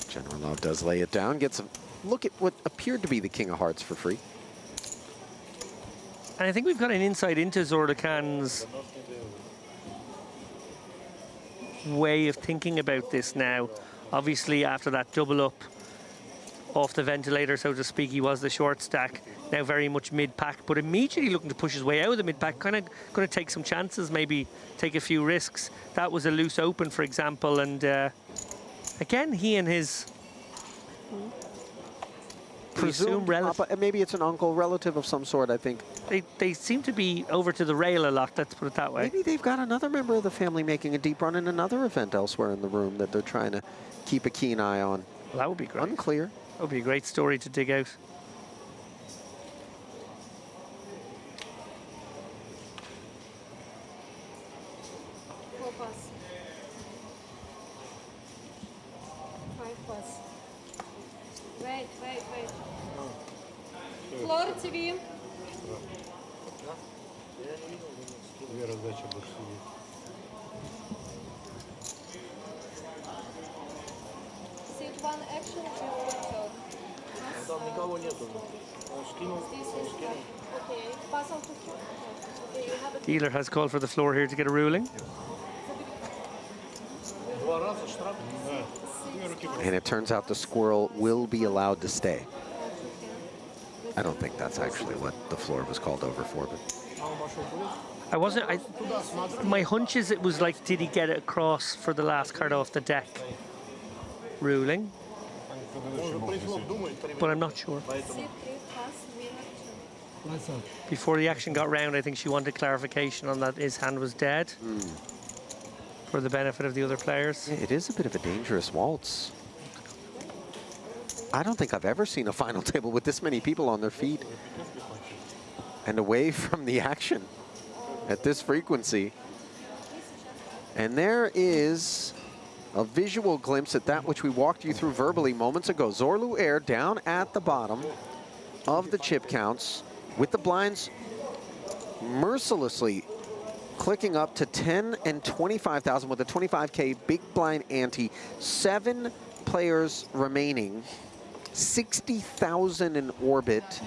Generalov does lay it down, gets a look at what appeared to be the King of Hearts for free. And I think we've got an insight into Zorlukan's way of thinking about this now. Obviously, after that double up off the ventilator, so to speak, he was the short stack. Now very much mid-pack, but immediately looking to push his way out of the mid-pack, kind of going to take some chances, maybe take a few risks. That was a loose open, for example, and again, he and his presumed maybe it's an uncle, relative of some sort, I think. They seem to be over to the rail a lot, let's put it that way. Maybe they've got another member of the family making a deep run in another event elsewhere in the room that they're trying to keep a keen eye on. Well, that would be great. Unclear. That would be a great story to dig out. Wait. Floor TV. Sit 1 action, Там никого нету. Он скинул. Okay, pass on to okay, you have a Dealer has called for the floor here to get a ruling. And it turns out the squirrel will be allowed to stay. I don't think that's actually what the floor was called over for, but my hunch is it was like, did he get it across for the last card off the deck ruling? But I'm not sure. Before the action got round, I think she wanted clarification on that his hand was dead for the benefit of the other players. It is a bit of a dangerous waltz. I don't think I've ever seen a final table with this many people on their feet and away from the action at this frequency. And there is a visual glimpse at that which we walked you through verbally moments ago. Zorlu Air down at the bottom of the chip counts with the blinds mercilessly clicking up to 10 and 25,000 with a 25K big blind ante. 7 players remaining, 60,000 in orbit,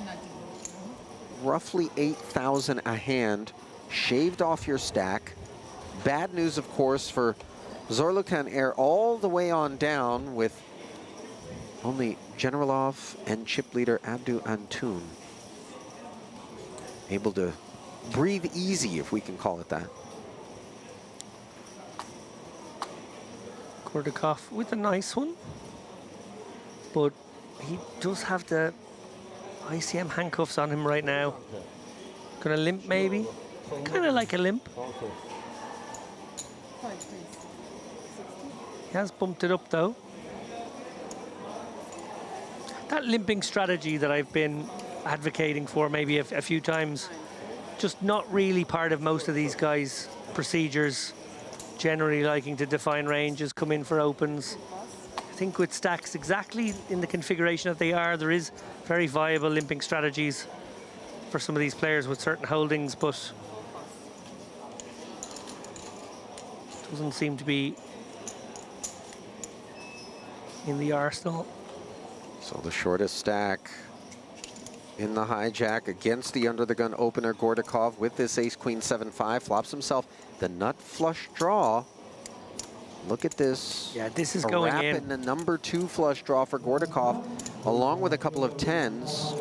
roughly 8,000 a hand, shaved off your stack. Bad news, of course, for Zorlukan Air all the way on down with only Generalov and chip leader Abdu Antun able to breathe easy, if we can call it that. Gordakov with a nice one, but he does have the ICM handcuffs on him right now. Gonna limp maybe? Kind of like a limp. He has bumped it up though. That limping strategy that I've been advocating for maybe a few times, just not really part of most of these guys' procedures. Generally liking to define ranges, come in for opens. I think with stacks exactly in the configuration that they are, there is very viable limping strategies for some of these players with certain holdings, but doesn't seem to be in the arsenal. So the shortest stack in the hijack against the under the gun opener. Gordakov with this ace queen 7-5 flops himself the nut flush draw. Look at this. Yeah, this is going in. And the number 2 flush draw for Gordakov, along with a couple of 10s.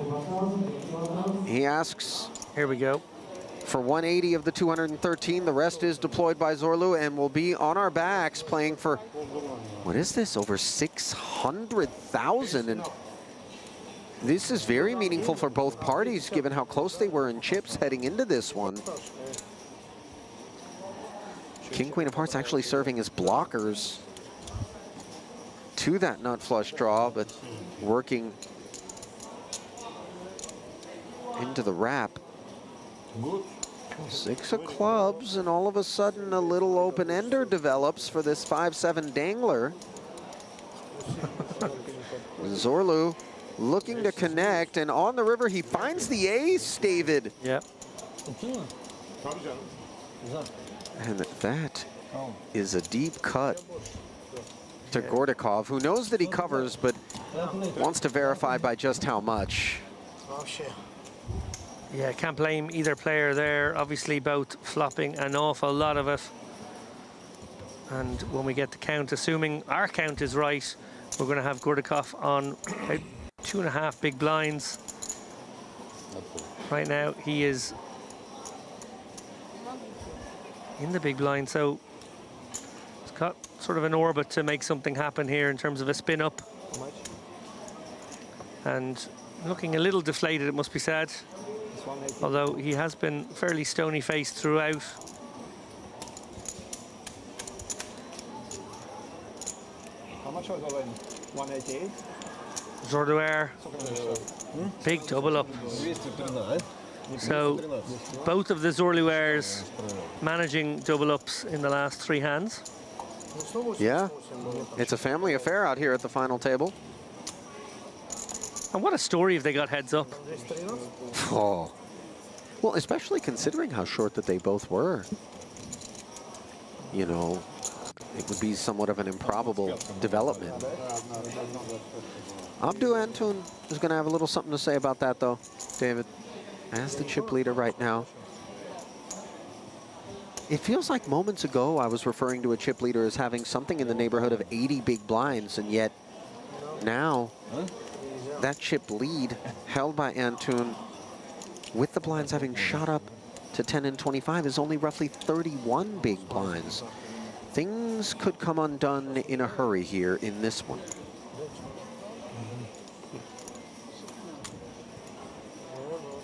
He asks. Here we go. For 180 of the 213, the rest is deployed by Zorlu and will be on our backs playing for, what is this, over 600,000. And this is very meaningful for both parties, given how close they were in chips heading into this one. King, Queen of Hearts actually serving as blockers to that nut flush draw, but working into the wrap. 6 of clubs, and all of a sudden a little open-ender develops for this 5-7 dangler. Zorlu looking to connect, and on the river he finds the ace, David. Yep. And that is a deep cut to Gordakov, who knows that he covers, but wants to verify by just how much. Yeah, can't blame either player there. Obviously both flopping an awful lot of it. And when we get the count, assuming our count is right, we're going to have Gordakov on about 2.5 big blinds. Right now he is in the big blind, so it's got sort of an orbit to make something happen here in terms of a spin up. And looking a little deflated, it must be said. Although he has been fairly stony-faced throughout. How much was it? 188? Zorlu Air, big double up. So both of the Zorlu Airs managing double ups in the last 3 hands. Yeah, it's a family affair out here at the final table. And what a story if they got heads up. Oh. Well, especially considering how short that they both were. You know, it would be somewhat of an improbable development. Abdu Antun is going to have a little something to say about that, though, David, as the chip leader right now. It feels like moments ago I was referring to a chip leader as having something in the neighborhood of 80 big blinds, and yet now that chip lead held by Antun, with the blinds having shot up to 10 and 25, is only roughly 31 big blinds. Things could come undone in a hurry here in this one.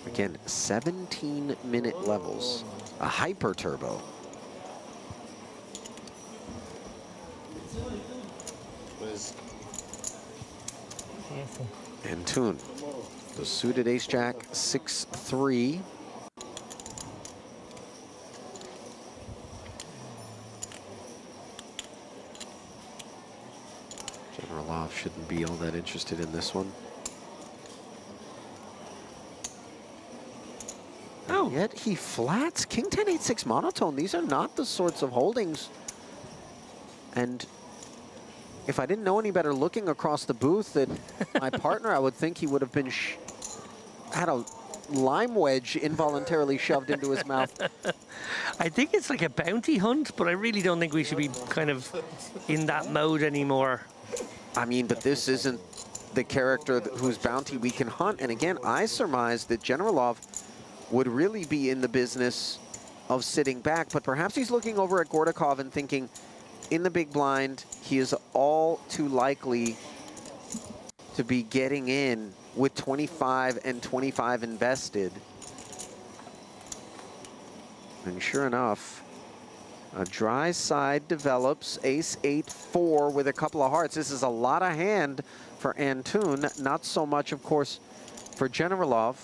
Again, 17-minute levels, a hyper turbo. Antun, the suited ace-jack, 6-3. Generalov shouldn't be all that interested in this one. Oh. Yet he flats. King 10, 8-6 monotone. These are not the sorts of holdings. And if I didn't know any better looking across the booth that my partner, I would think he would have been had a lime wedge involuntarily shoved into his mouth. I think it's like a bounty hunt, but I really don't think we should be kind of in that mode anymore. I mean, but this isn't the character whose bounty we can hunt. And again, I surmise that Generalov would really be in the business of sitting back, but perhaps he's looking over at Gordakov and thinking, in the big blind, he is all too likely to be getting in with 25 and 25 invested. And sure enough, a dry side develops, ace 8-4 with a couple of hearts. This is a lot of hand for Antun, not so much, of course, for Generalov.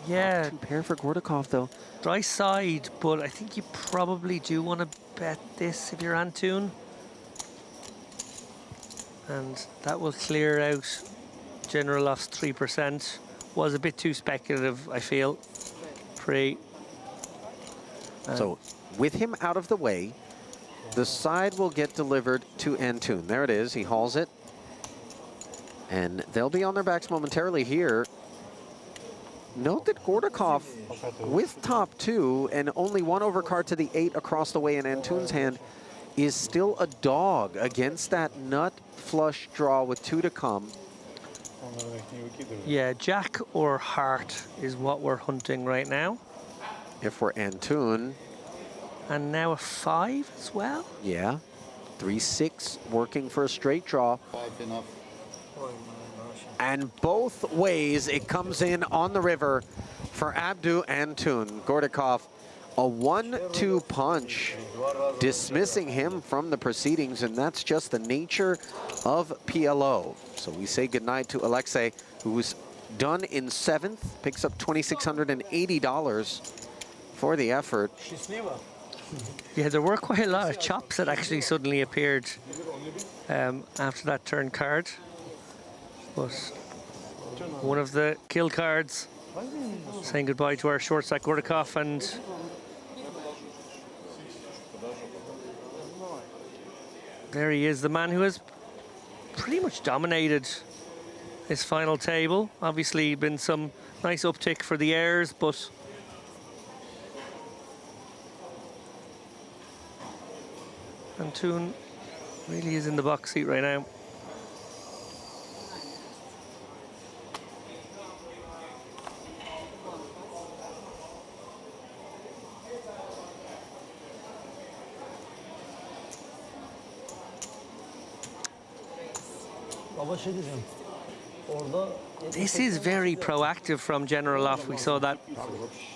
Yeah. Pair for Gordakov, though. Dry side, but I think you probably do want to bet this if you're Antun. And that will clear out Generalov's 3%. Was a bit too speculative, I feel. So with him out of the way, the side will get delivered to Antun. There it is. He hauls it. And they'll be on their backs momentarily here. Note that Gordakov, with top 2 and only 1 overcard to the 8 across the way in Antun's hand, is still a dog against that nut flush draw with 2 to come. Yeah, jack or heart is what we're hunting right now. If we're Antun. And now a 5 as well? Yeah. 3-6 working for a straight draw. 5 enough. And both ways it comes in on the river for Abdu Antun. Gordakov, a 1-2 punch, dismissing him from the proceedings, and that's just the nature of PLO. So we say goodnight to Alexei, who's done in 7th, picks up $2,680 for the effort. Yeah, there were quite a lot of chops that actually suddenly appeared after that turn card. But one of the kill cards saying goodbye to our short stack Gordakov, and there he is, the man who has pretty much dominated his final table. Obviously been some nice uptick for the heirs, but Antun really is in the box seat right now. This is very proactive from Generalov. We saw that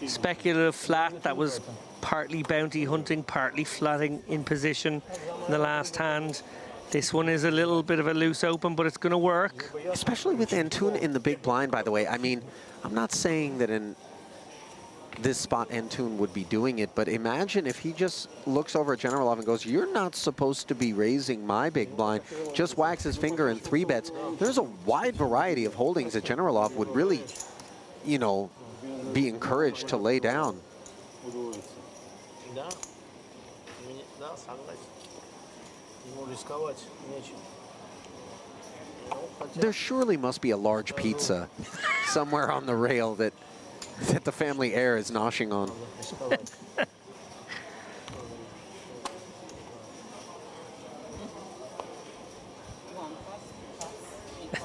speculative flat that was partly bounty hunting, partly flatting in position in the last hand. This one is a little bit of a loose open, but it's going to work. Especially with Antun in the big blind, by the way. I mean, I'm not saying that in this spot Antun would be doing it, but imagine if he just looks over at Generalov and goes, you're not supposed to be raising my big blind, just whacks his finger and 3-bets. There's a wide variety of holdings that Generalov would really, you know, be encouraged to lay down. There surely must be a large pizza somewhere on the rail that the family heir is noshing on.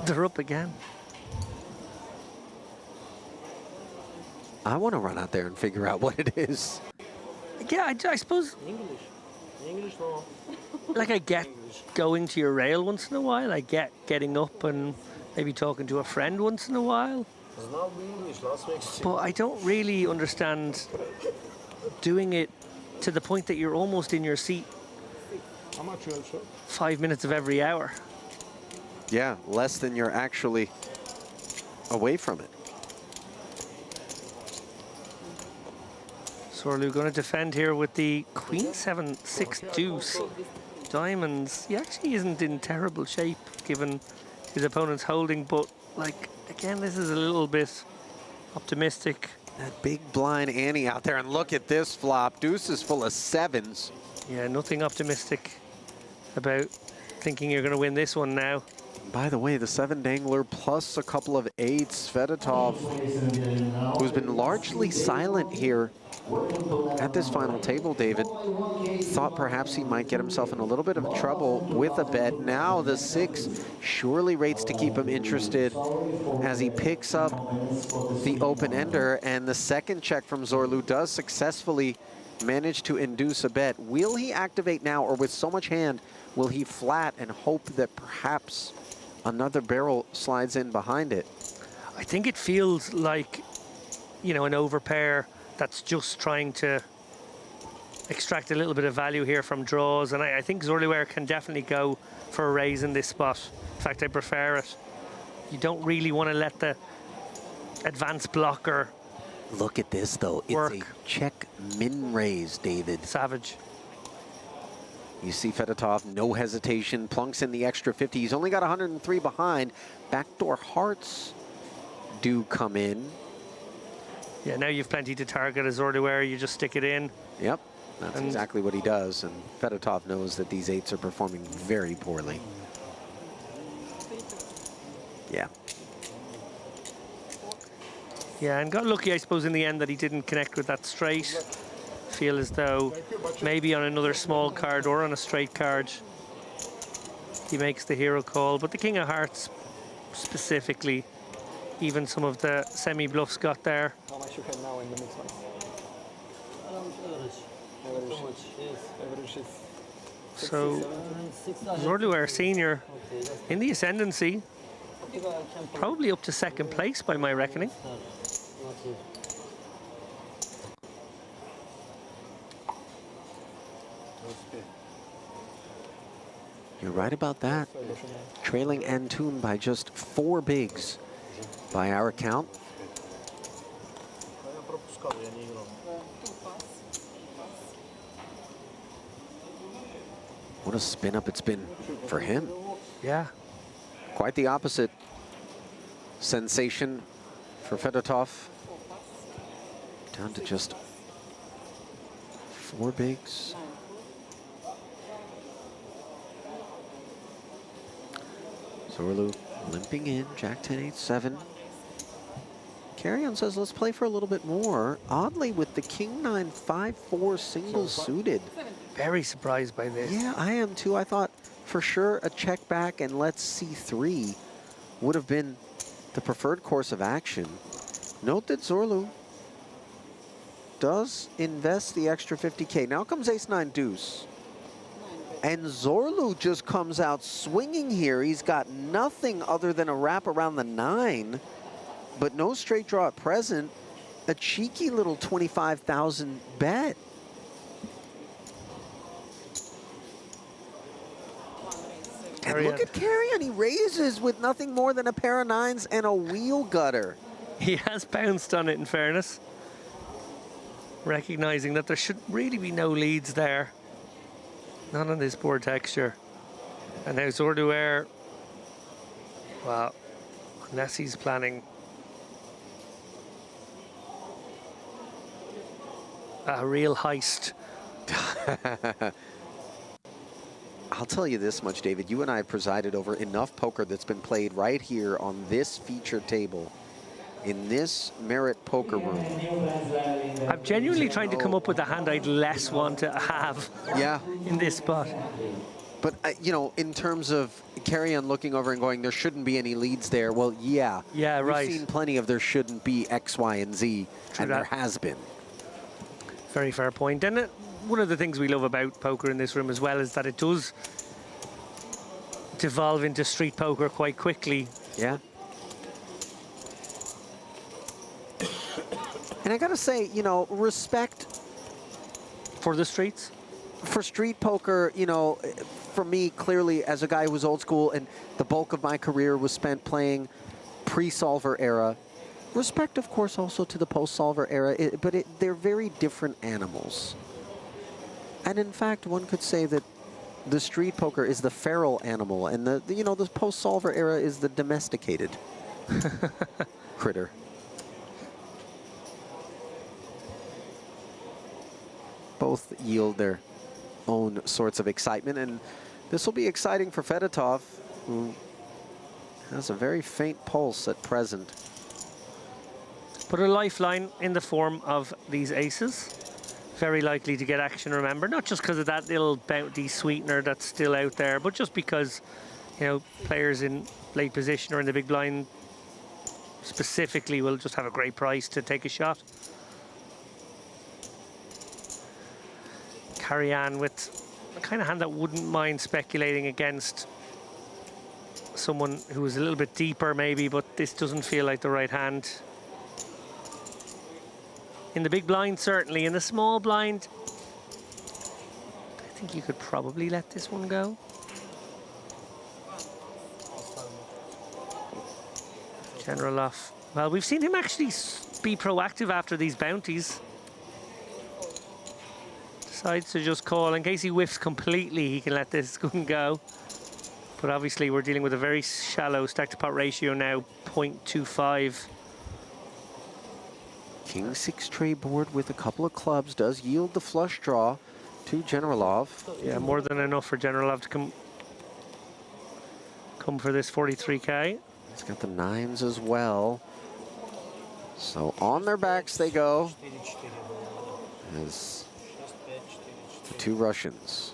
They're up again. I want to run out there and figure out what it is. Yeah, I suppose. Like, I get going to your rail once in a while. I get getting up and maybe talking to a friend once in a while. But I don't really understand doing it to the point that you're almost in your seat 5 minutes of every hour. Yeah, less than you're actually away from it. Zorlu going to defend here with the Queen 7-6 deuce. Diamonds, he actually isn't in terrible shape given his opponent's holding, but like, again, this is a little bit optimistic. That big blind Annie out there, and look at this flop. Deuce is full of 7s. Yeah, nothing optimistic about thinking you're going to win this one now. By the way, the 7 dangler plus a couple of 8s. Fedotov, who's been largely silent here at this final table, David, thought perhaps he might get himself in a little bit of trouble with a bet. Now the 6 surely rates to keep him interested as he picks up the open-ender, and the second check from Zorlu does successfully manage to induce a bet. Will he activate now, or with so much hand, will he flat and hope that perhaps another barrel slides in behind it? I think it feels like, you know, an overpair that's just trying to extract a little bit of value here from draws, and I think Zorlu can definitely go for a raise in this spot. In fact, I prefer it. You don't really want to let the advanced blocker Look at this, though. work. It's a check min raise, David. Savage. You see Fedotov, no hesitation, plunks in the extra 50. He's only got 103 behind. Backdoor hearts do come in. Yeah, now you've plenty to target as Zorlu. You just stick it in. Yep, that's exactly what he does. And Fedotov knows that these 8s are performing very poorly. Yeah. Yeah, and got lucky, I suppose, in the end that he didn't connect with that straight. Feel as though maybe on another small card or on a straight card he makes the hero call. But the King of Hearts specifically, even some of the semi-bluffs got there. How much you have now in the mix one? Average is So Zorlu Senior in the ascendancy, probably up to second place by my reckoning. You're right about that. Trailing Antoon by just 4 bigs by our count. What a spin up it's been for him. Yeah. Quite the opposite sensation for Fedotov. Down to just 4 bigs. Zorlu limping in, Jack 10, 8, 7. Carry-on says, let's play for a little bit more. Oddly, with the King 9, 5, 4 single suited. Very surprised by this. Yeah, I am too. I thought for sure a check back and let's C3 would have been the preferred course of action. Note that Zorlu does invest the extra 50K. Now comes Ace 9 Deuce. And Zorlu just comes out swinging here. He's got nothing other than a wrap around the 9, but no straight draw at present. A cheeky little 25,000 bet. And look at Carrion. He raises with nothing more than a pair of 9s and a wheel gutter. He has bounced on it, in fairness, recognizing that there should really be no leads there. Not on this board texture. And now Zorlu, well, unless he's planning a real heist. I'll tell you this much, David. You and I have presided over enough poker that's been played right here on this feature table in this Merit poker room. I'm genuinely trying to come up with a hand I'd less want to have in this spot. But, you know, in terms of Carrion looking over and going, there shouldn't be any leads there. Well, yeah. Yeah, right. We've seen plenty of there shouldn't be X, Y, and Z, and there has been. Very fair point. And one of the things we love about poker in this room as well is that it does devolve into street poker quite quickly. Yeah. And I gotta say, you know, respect for the streets. for street poker, you know, for me, clearly, as a guy who was old school and the bulk of my career was spent playing pre-solver era, respect, of course, also to the post-solver era, but they're very different animals. And in fact, one could say that the street poker is the feral animal, and the you know, the post-solver era is the domesticated critter. Both yield their own sorts of excitement, and this will be exciting for Fedotov, who has a very faint pulse at present. But a lifeline in the form of these aces. Very likely to get action, remember, not just because of that little bounty sweetener that's still out there, but just because, you know, players in late position or in the big blind specifically will just have a great price to take a shot. Carry on with a kind of hand that wouldn't mind speculating against someone who was a little bit deeper maybe, but this doesn't feel like the right hand. In the big blind, certainly. In the small blind, I think you could probably let this one go. General off. Well, we've seen him actually be proactive after these bounties. Decides to just call. In case he whiffs completely, he can let this one go. But obviously, we're dealing with a very shallow stack-to-pot ratio now, 0.25. King 6 tray board with a couple of clubs does yield the flush draw to Generalov. Yeah, more than enough for Generalov to come for this 43K. He's got the nines as well. So on their backs they go. As the two Russians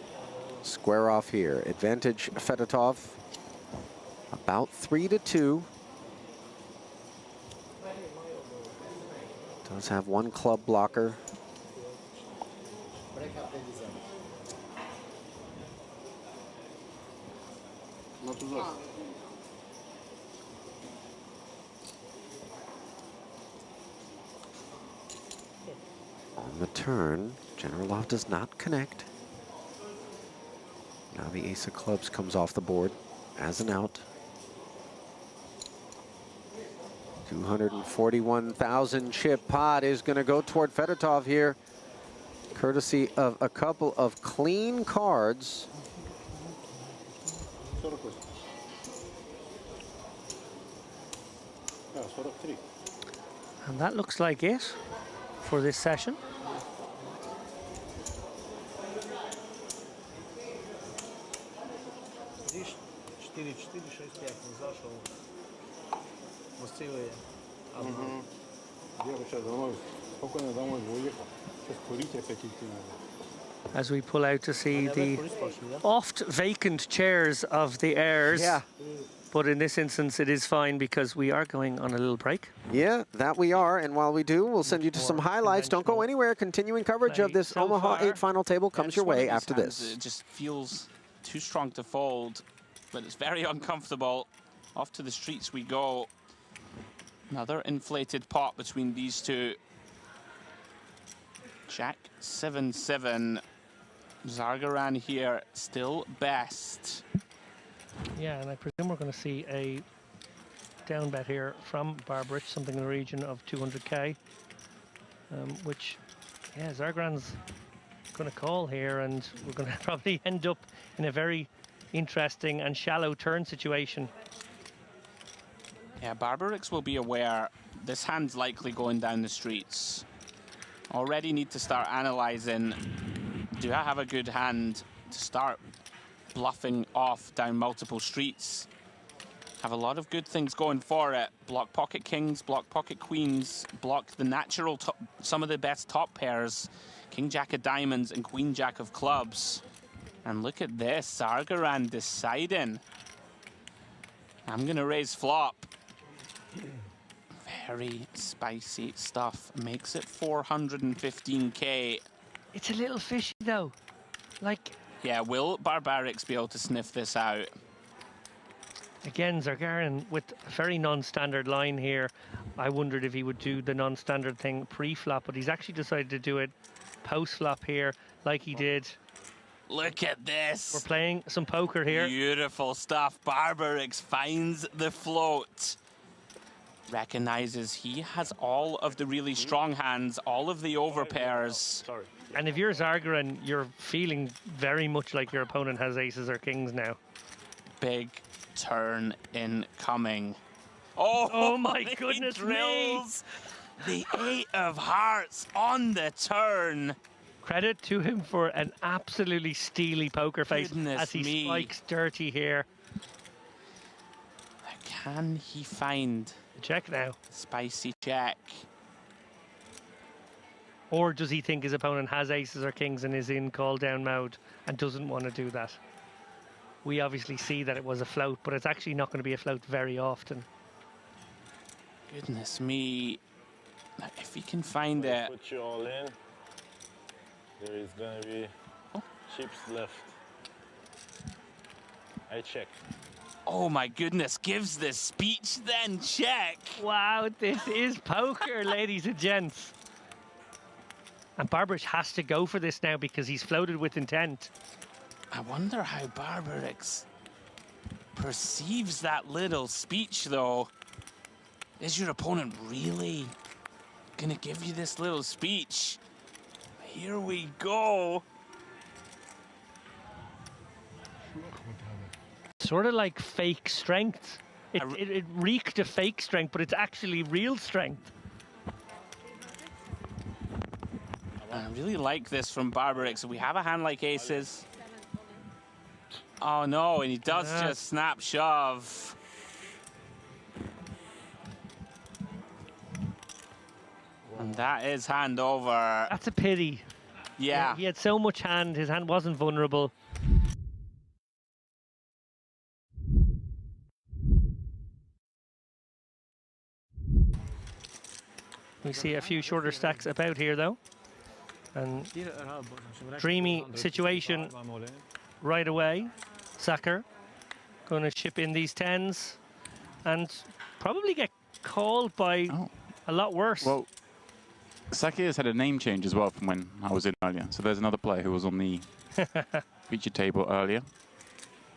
square off here. Advantage Fedotov, about 3-2. Does have one club blocker. On the turn, Generalov does not connect. Now the ace of clubs comes off the board as an out. 241,000 chip pot is going to go toward Fedotov here, courtesy of a couple of clean cards. And that looks like it for this session. As we pull out to see the oft vacant chairs of the heirs. Yeah. But in this instance, it is fine because we are going on a little break. Yeah, that we are. And while we do, we'll send you to some highlights. Don't go anywhere. Continuing coverage of this Omaha 8 final table comes your way after this. It just feels too strong to fold, but it's very uncomfortable. Off to the streets we go. Another inflated pot between these two. Jack 7-7. Zargaran here still best. Yeah, and I presume we're going to see a down bet here from Barbarich, something in the region of 200K, which, yeah, Zargaran's going to call here, and we're going to probably end up in a very interesting and shallow turn situation. Yeah, Barbarix will be aware this hand's likely going down the streets. Already need to start analyzing, do I have a good hand to start bluffing off down multiple streets? Have a lot of good things going for it. Block pocket kings, block pocket queens, block the natural top, some of the best top pairs, King Jack of diamonds and Queen Jack of clubs. And look at this, Zargaran deciding. I'm gonna raise flop. Very spicy stuff. Makes it 415K. It's a little fishy though. Like, yeah, will Barbarix be able to sniff this out? Again, Zargaran with a very non-standard line here. I wondered if he would do the non-standard thing pre-flop, but he's actually decided to do it post-flop here, like he did Look at this. We're playing some poker here. Beautiful stuff. Barbarix finds the float. Recognizes he has all of the really strong hands, all of the overpairs. And if you're Zargaran, you're feeling very much like your opponent has aces or kings now. Big turn incoming. Oh my goodness drills the 8 of hearts on the turn. Credit to him for an absolutely steely poker face as he spikes dirty here. Can he find the check now? Spicy check. Or does he think his opponent has aces or kings and is in call down mode and doesn't want to do that? We obviously see that it was a float, but it's actually not going to be a float very often. Goodness me. If he can find it. Put you all in. There is gonna be chips left. I check. Oh my goodness, gives the speech then check. Wow, this is poker, ladies and gents. And Barbarix has to go for this now because he's floated with intent. I wonder how Barbarix perceives that little speech though. Is your opponent really gonna give you this little speech? Here we go. Sort of like fake strength. It reeked of fake strength, but it's actually real strength. I really like this from Barbarix. We have a hand like aces. Oh no, and he does just snap shove. And that is hand over. That's a pity. Yeah. He had so much hand, his hand wasn't vulnerable. We see a few shorter stacks about here though. And dreamy situation right away. Sacker going to chip in these 10s and probably get called by a lot worse. Well, Saki has had a name change as well from when I was in earlier. So there's another player who was on the feature table earlier.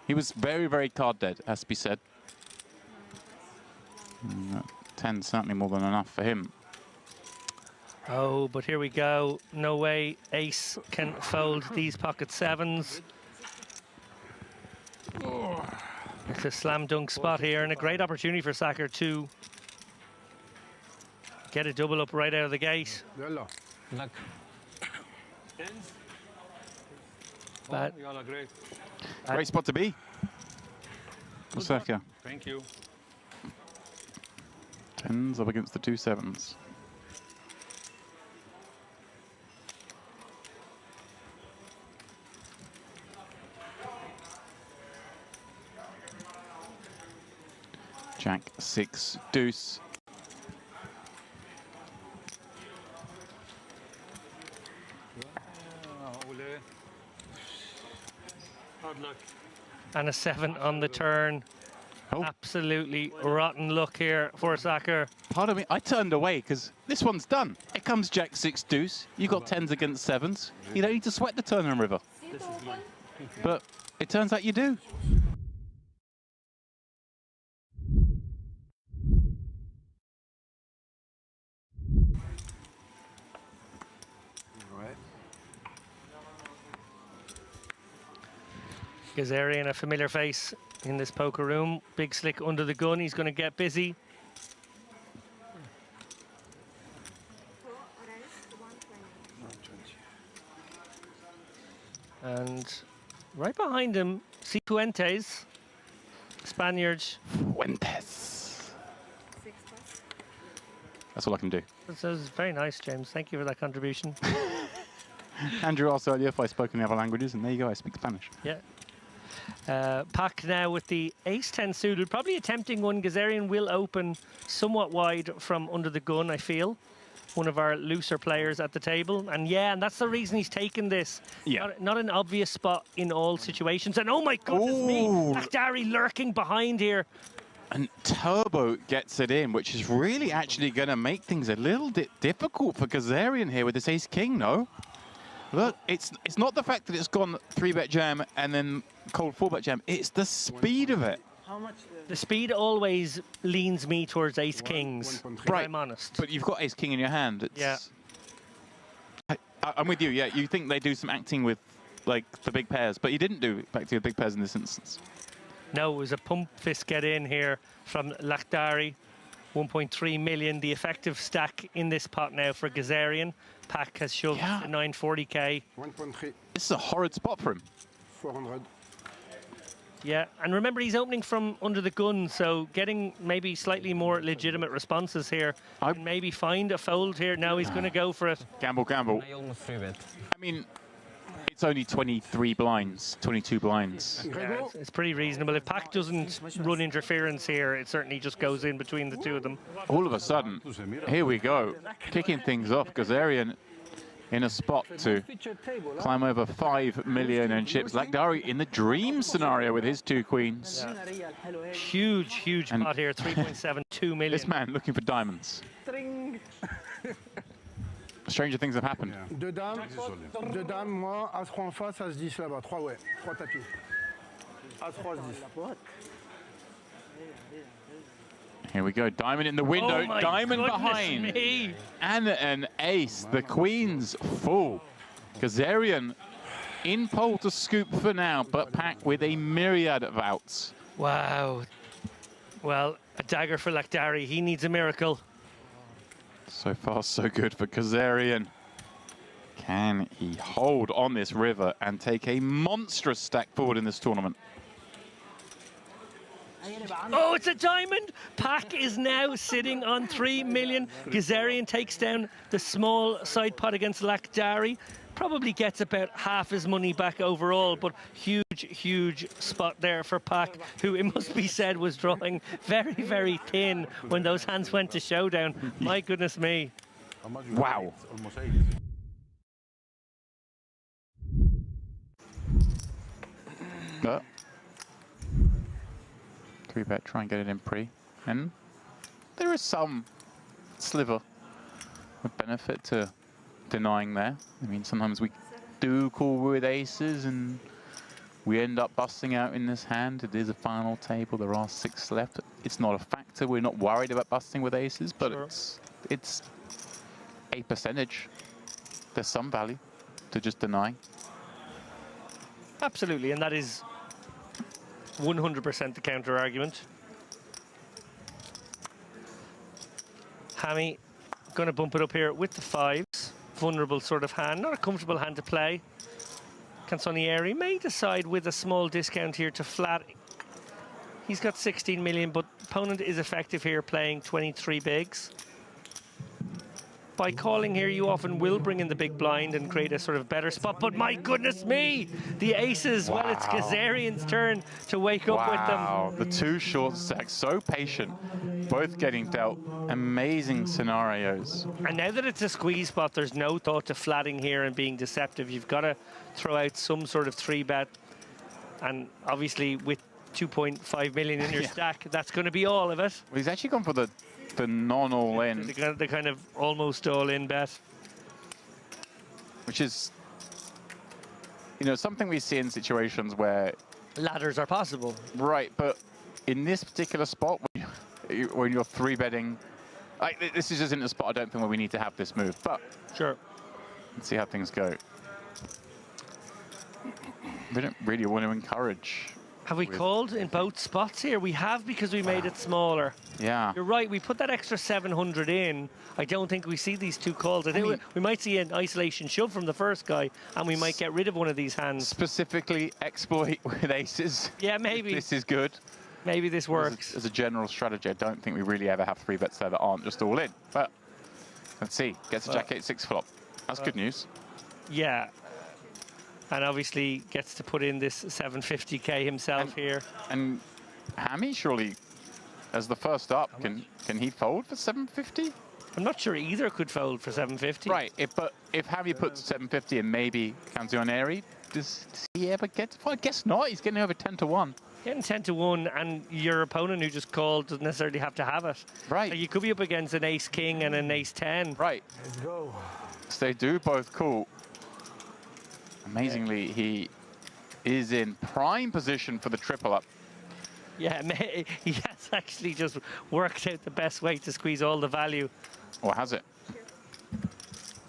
He was very, very card dead, has to be said. 10 certainly more than enough for him. Oh, but here we go. No way ace can fold these pocket 7s. It's a slam dunk spot here and a great opportunity for Sacker to get a double up right out of the gate. But great spot to be. Sacker. Thank you. 10s up against the 2 7s. Jack 6 deuce. And a 7 on the turn. Absolutely rotten luck here for Sacker. Pardon me, I turned away because this one's done. It comes Jack 6 deuce. You got 10s against 7s. You don't need to sweat the turn and river. But it turns out you do. Gazarian, a familiar face in this poker room. Big slick under the gun. He's going to get busy. And right behind him, Cifuentes, Spaniard. Fuentes. That's all I can do. That was very nice, James. Thank you for that contribution. Andrew asked earlier if I spoke any other languages, and there you go, I speak Spanish. Yeah. Pack now with the ace-10 suited, probably attempting one. Gazarian will open somewhat wide from under the gun, I feel. One of our looser players at the table. And yeah, and that's the reason he's taken this. Yeah. Not an obvious spot in all situations. And oh my goodness me, Akhdari lurking behind here. And Turbo gets it in, which is really actually going to make things a little bit difficult for Gazarian here with this ace-king, no? Look, it's not the fact that it's gone 3-bet jam and then cold 4-bet jam. It's the speed of it. The speed always leans me towards ace kings, if I'm honest. But you've got ace king in your hand. Yeah. I'm with you. Yeah, you think they do some acting with like the big pairs, but you didn't do acting with big pairs in this instance. No, it was a pump fist get in here from Lakhdari. 1.3 million, the effective stack in this pot now for Gazarian. Pack has shoved 940k. 1.3. This is a horrid spot for him. 400. Yeah, and remember he's opening from under the gun, so getting maybe slightly more legitimate responses here. And maybe find a fold here. Now he's going to go for it. Gamble, gamble. I mean, it's only 23 blinds, 22 blinds. Yeah, it's pretty reasonable. If Pack doesn't run interference here, it certainly just goes in between the two of them. All of a sudden, here we go. Kicking things off, Gazarian in a spot to climb over 5 million in chips. Lakhdari in the dream scenario with his 2 queens. Yeah. Huge pot here, 3.72 million. This man looking for diamonds. Stranger things have happened. Deux dames, moi, As-Roi en face, As-10 là-bas. 3, ouais. 3 tapis. As-Roi, As-10. Here we go, diamond in the window, Oh diamond behind. Me. And an ace, the queen's full. Gazarian in pole to scoop for now, but Pack with a myriad of outs. Wow. Well, a dagger for Lakhdari. He needs a miracle. So far, so good for Gazarian. Can he hold on this river and take a monstrous stack forward in this tournament? Oh, it's a diamond! Pack is now sitting on 3 million. Gazarian takes down the small side pot against Lakhdari. Probably gets about half his money back overall, but huge spot there for Pack, who it must be said was drawing very thin when those hands went to showdown. My goodness me. Wow. But 3-bet, try and get it in pre. And there is some sliver of benefit to denying there. I mean, sometimes we do call with aces and we end up busting out in this hand. It is a final table. There are 6 left. It's not a factor. We're not worried about busting with aces, but it's a percentage. There's some value to just denying. Absolutely, and that is 100% the counter argument. Hammy going to bump it up here with the 5s. Vulnerable sort of hand, not a comfortable hand to play. Canzonieri may decide with a small discount here to flat. He's got 16 million, but opponent is effective here playing 23 bigs. By calling here, you often will bring in the big blind and create a sort of better spot. But my goodness me, the aces. Wow. Well, it's Gazarian's turn to wake up with them. Wow, the 2 short stacks, so patient. Both getting dealt amazing scenarios. And now that it's a squeeze spot, there's no thought to flatting here and being deceptive. You've got to throw out some sort of 3-bet. And obviously with 2.5 million in your stack, that's going to be all of it. Well, he's actually gone for the non-all-in. The kind of almost all-in bet. Which is, you know, something we see in situations where ladders are possible. Right, but in this particular spot, when you're 3-betting, like, this is just in a spot I don't think where we need to have this move, but sure. Let's see how things go. We don't really want to encourage. Have we called in both spots here? We have, because we made it smaller. Yeah. You're right, we put that extra 700 in. I don't think we see these 2 calls. I think we might see an isolation shove from the first guy, and we might get rid of one of these hands. Specifically exploit with aces. Yeah, maybe. This is good. Maybe this works. As a general strategy, I don't think we really ever have 3-bets there that aren't just all in. But let's see. Gets a Jack 8-6 flop. That's good news. Yeah. And obviously gets to put in this 750k himself here. And Hammy, surely, as the first up, can he fold for 750? I'm not sure either could fold for 750. Right, but if Hammy puts 750 and maybe Canzonieri, does he ever get? Well, I guess not. He's getting over 10 to 1. Getting 10 to 1, and your opponent who just called doesn't necessarily have to have it. Right. So you could be up against an ace king and an ace 10. Right. Let's go. So they do both call. Amazingly, he is in prime position for the triple up. Yeah, he has actually just worked out the best way to squeeze all the value. Or has it?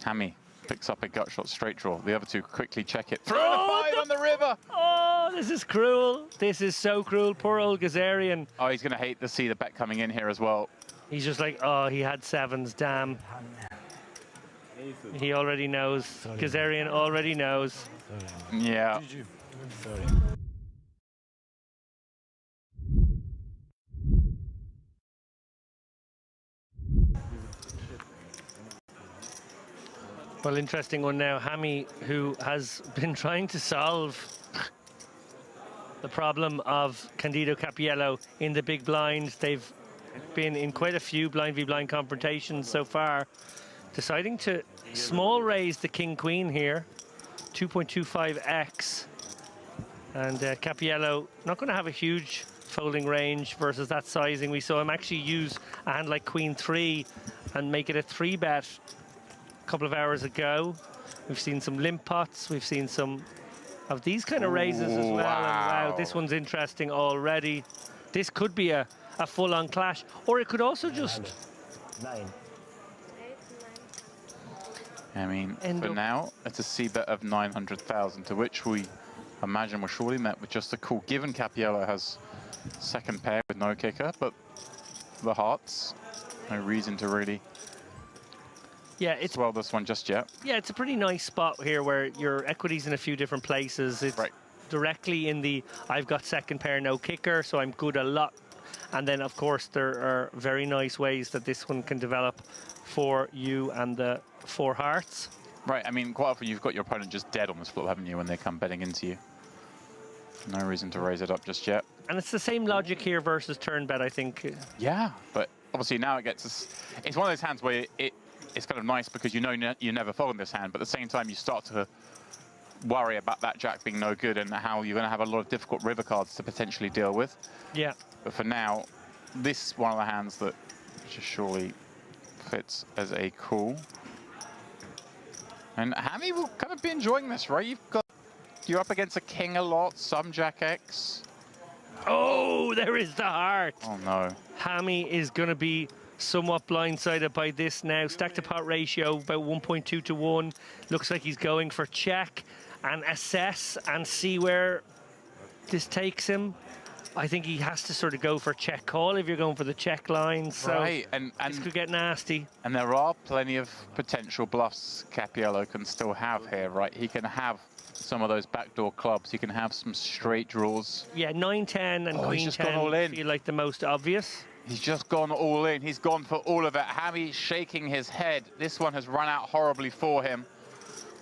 Hammy picks up a gut shot straight draw. The other two quickly check it. Throw the 5 on the river! Oh, this is cruel. This is so cruel. Poor old Gazarian. Oh, he's going to hate to see the bet coming in here as well. He's just like, oh, he had 7s, damn. He already knows. Gazarian already knows. Yeah. Sorry. Well, interesting one now. Hammy, who has been trying to solve the problem of Candido Cappiello in the big blind. They've been in quite a few blind v blind confrontations so far. Deciding to small raise the king-queen here, 2.25x. And Cappiello not going to have a huge folding range versus that sizing. We saw him actually use a hand like queen 3 and make it a 3-bet a couple of hours ago. We've seen some limp pots. We've seen some of these kind of raises as well. Wow. And wow, this one's interesting already. This could be a full-on clash, or it could also just... 9. I mean, for now, it's a C-bet of 900,000, to which we imagine we're surely met with just a call, given Cappiello has second pair with no kicker, but the hearts, no reason to really swell this one just yet. Yeah, it's a pretty nice spot here where your equity's in a few different places. It's directly in the, I've got second pair, no kicker, so I'm good a lot. And then, of course, there are very nice ways that this one can develop for you and the 4 hearts. Right, I mean, quite often you've got your opponent just dead on this flop, haven't you, when they come betting into you. No reason to raise it up just yet. And it's the same logic here versus turn bet, I think. Yeah, but obviously now it gets us... It's one of those hands where it's kind of nice because you know you're never folding this hand, but at the same time you start to worry about that jack being no good and how you're going to have a lot of difficult river cards to potentially deal with. Yeah. But for now, this is one of the hands that just surely fits as a call. And Hammy will kind of be enjoying this, right? You're up against a king a lot, some jack X. Oh, there is the heart. Oh no. Hammy is going to be somewhat blindsided by this now. Stack to pot ratio about 1.2 to 1. Looks like he's going for check and assess and see where this takes him. I think he has to sort of go for check call if you're going for the check line. So right, and this could get nasty. And there are plenty of potential bluffs Cappiello can still have here, right? He can have some of those backdoor clubs. He can have some straight draws. Yeah, 9-10 and Queen 10 all in. feel like the most obvious. He's just gone all in. He's gone for all of it. Hammy shaking his head. This one has run out horribly for him.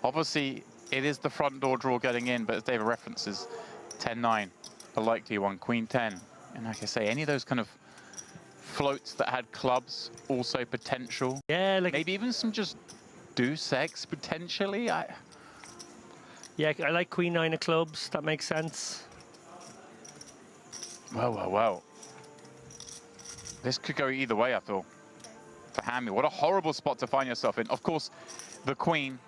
Obviously, it is the front door draw getting in, but as David references, 10-9. A likely one, Queen 10. And like I say, any of those kind of floats that had clubs, also potential. Yeah, like maybe even some just deuce X potentially. Yeah, I like Queen 9 of clubs. That makes sense. Well. This could go either way, I feel, for Hammy. What a horrible spot to find yourself in. Of course, the Queen,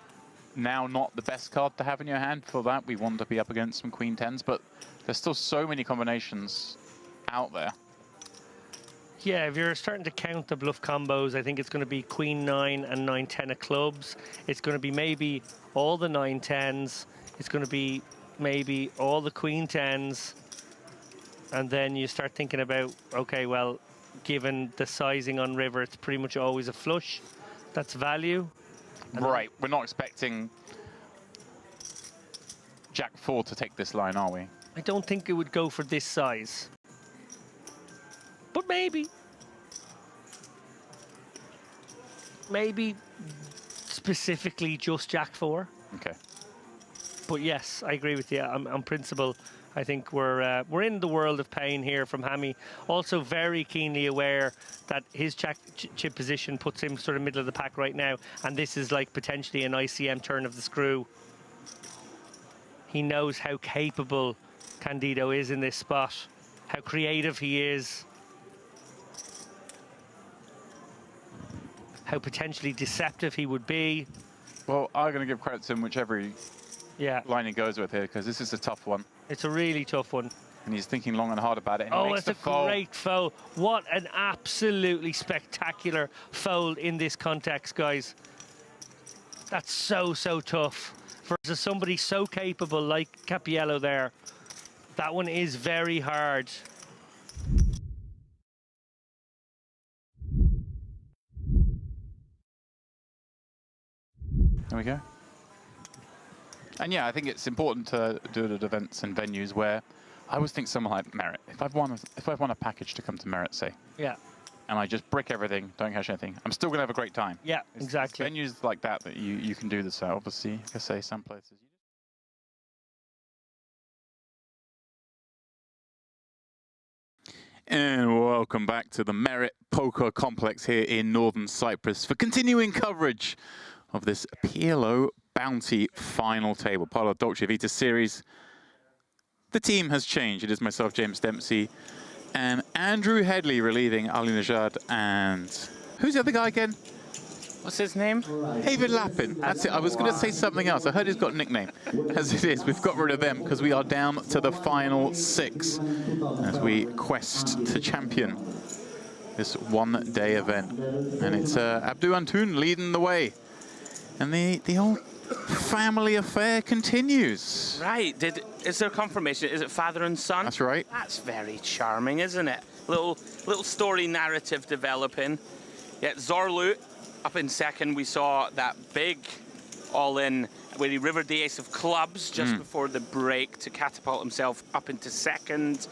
now not the best card to have in your hand. For that, we want to be up against some Queen 10s, but there's still so many combinations out there. Yeah, if you're starting to count the bluff combos, I think it's going to be Queen 9 and 9-10 of clubs. It's going to be maybe all the 9-10s. It's going to be maybe all the Queen 10s. And then you start thinking about, okay, well, given the sizing on river, it's pretty much always a flush. That's value. Right, we're not expecting Jack 4 to take this line, are we? I don't think it would go for this size. But maybe. Maybe specifically just Jack 4. Okay. But yes, I agree with you. On principle, I think we're in the world of pain here from Hammy. Also very keenly aware that his chip position puts him sort of middle of the pack right now. And this is like potentially an ICM turn of the screw. He knows how capable Candido is in this spot, how creative he is, how potentially deceptive he would be. Well, I'm going to give credit to him whichever line he goes with here, because this is a tough one. It's a really tough one. And he's thinking long and hard about it. And Oh, it's a great foul. What an absolutely spectacular foul in this context, guys. That's so, so tough. For somebody so capable like Cappiello there, that one is very hard. There we go. And yeah, I think it's important to do it at events and venues where I always think someone like Merit. If I've won a package to come to Merit, say, yeah, and I just brick everything, don't cash anything, I'm still gonna have a great time. Yeah, exactly. It's venues like that you can do this at. Obviously, like I say, some places. And welcome back to the Merit Poker Complex here in Northern Cyprus for continuing coverage of this PLO Bounty final table, part of the Dolce Vita series. The team has changed. It is myself, James Dempsey, and Andrew Headley relieving Ali Najad. And who's the other guy again? What's his name? David Lappin. That's it. I was going to say something else. I heard he's got a nickname. As it is, we've got rid of them because we are down to the final 6 as we quest to champion this one-day event. And it's Abdou Antoun leading the way. And the old family affair continues. Right. Is there confirmation? Is it father and son? That's right. That's very charming, isn't it? Little story narrative developing. Yeah, Zorlu up in second. We saw that big all-in where he rivered the ace of clubs just before the break to catapult himself up into second.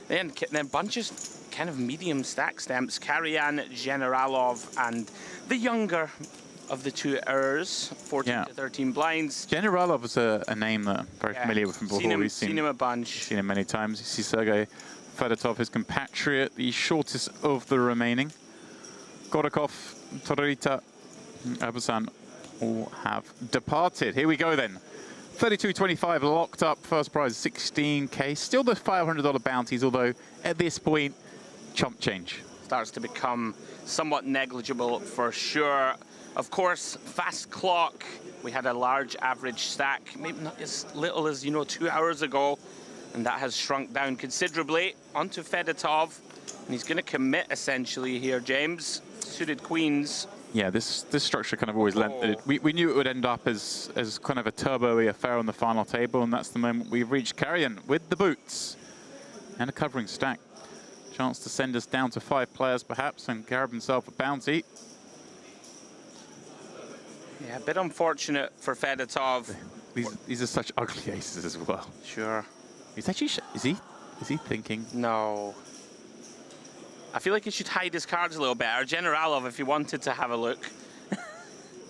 Then bunches kind of medium stack stamps. Karajan, Generalov, and the younger of the two Ers, 14 to 13 blinds. Generalov is a name that I'm very familiar with from before. We've seen him a bunch. Seen him many times. You see Sergei Fedotov, his compatriot, the shortest of the remaining. Gorakov, Torita, Abusan all have departed. Here we go then. 32.25 locked up, first prize 16K. Still the $500 bounties, although at this point, chump change. Starts to become somewhat negligible for sure. Of course, fast clock. We had a large average stack, maybe not as little as, 2 hours ago, and that has shrunk down considerably. Onto Fedotov, and he's going to commit essentially here, James. Suited queens. Yeah, this structure kind of always lent. We knew it would end up as kind of a turbo-y affair on the final table, and that's the moment we've reached. Karajan with the boots and a covering stack. Chance to send us down to 5 players perhaps and grab himself a bounty. Yeah, a bit unfortunate for Fedotov. These are such ugly aces as well. Sure. He's actually, is he thinking? No. I feel like he should hide his cards a little better. Generalov, if he wanted to have a look.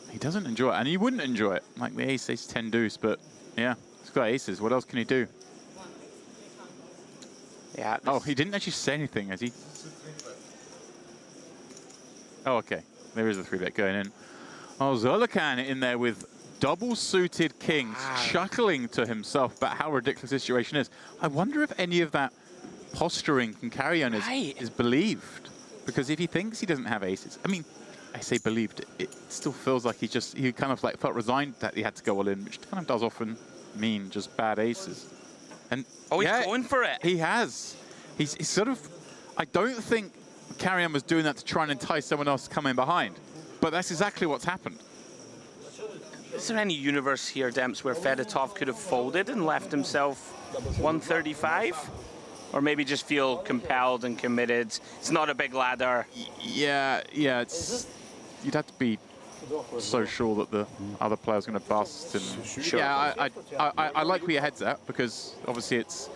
He doesn't enjoy it, and he wouldn't enjoy it. Like the ace 10 deuce, but yeah, he's got aces. What else can he do? Yeah. Oh, he didn't actually say anything, has he? Oh, okay. There is a 3-bet going in. Oh, Zerlikan in there with double-suited kings, chuckling to himself about how ridiculous this situation is. I wonder if any of that posturing from Karajan is believed. Because if he thinks he doesn't have aces, I mean, I say believed, it still feels like he kind of like felt resigned that he had to go all in, which kind of does often mean just bad aces. And he's going for it. He has. He's sort of, I don't think Karajan was doing that to try and entice someone else to come in behind. But that's exactly what's happened. Is there any universe here, Demps, where Fedotov could have folded and left himself 135? Or maybe just feel compelled and committed? It's not a big ladder. Yeah, it's... You'd have to be so sure that the other player's going to bust. And Sure. Yeah, I like where your head's at, because obviously it's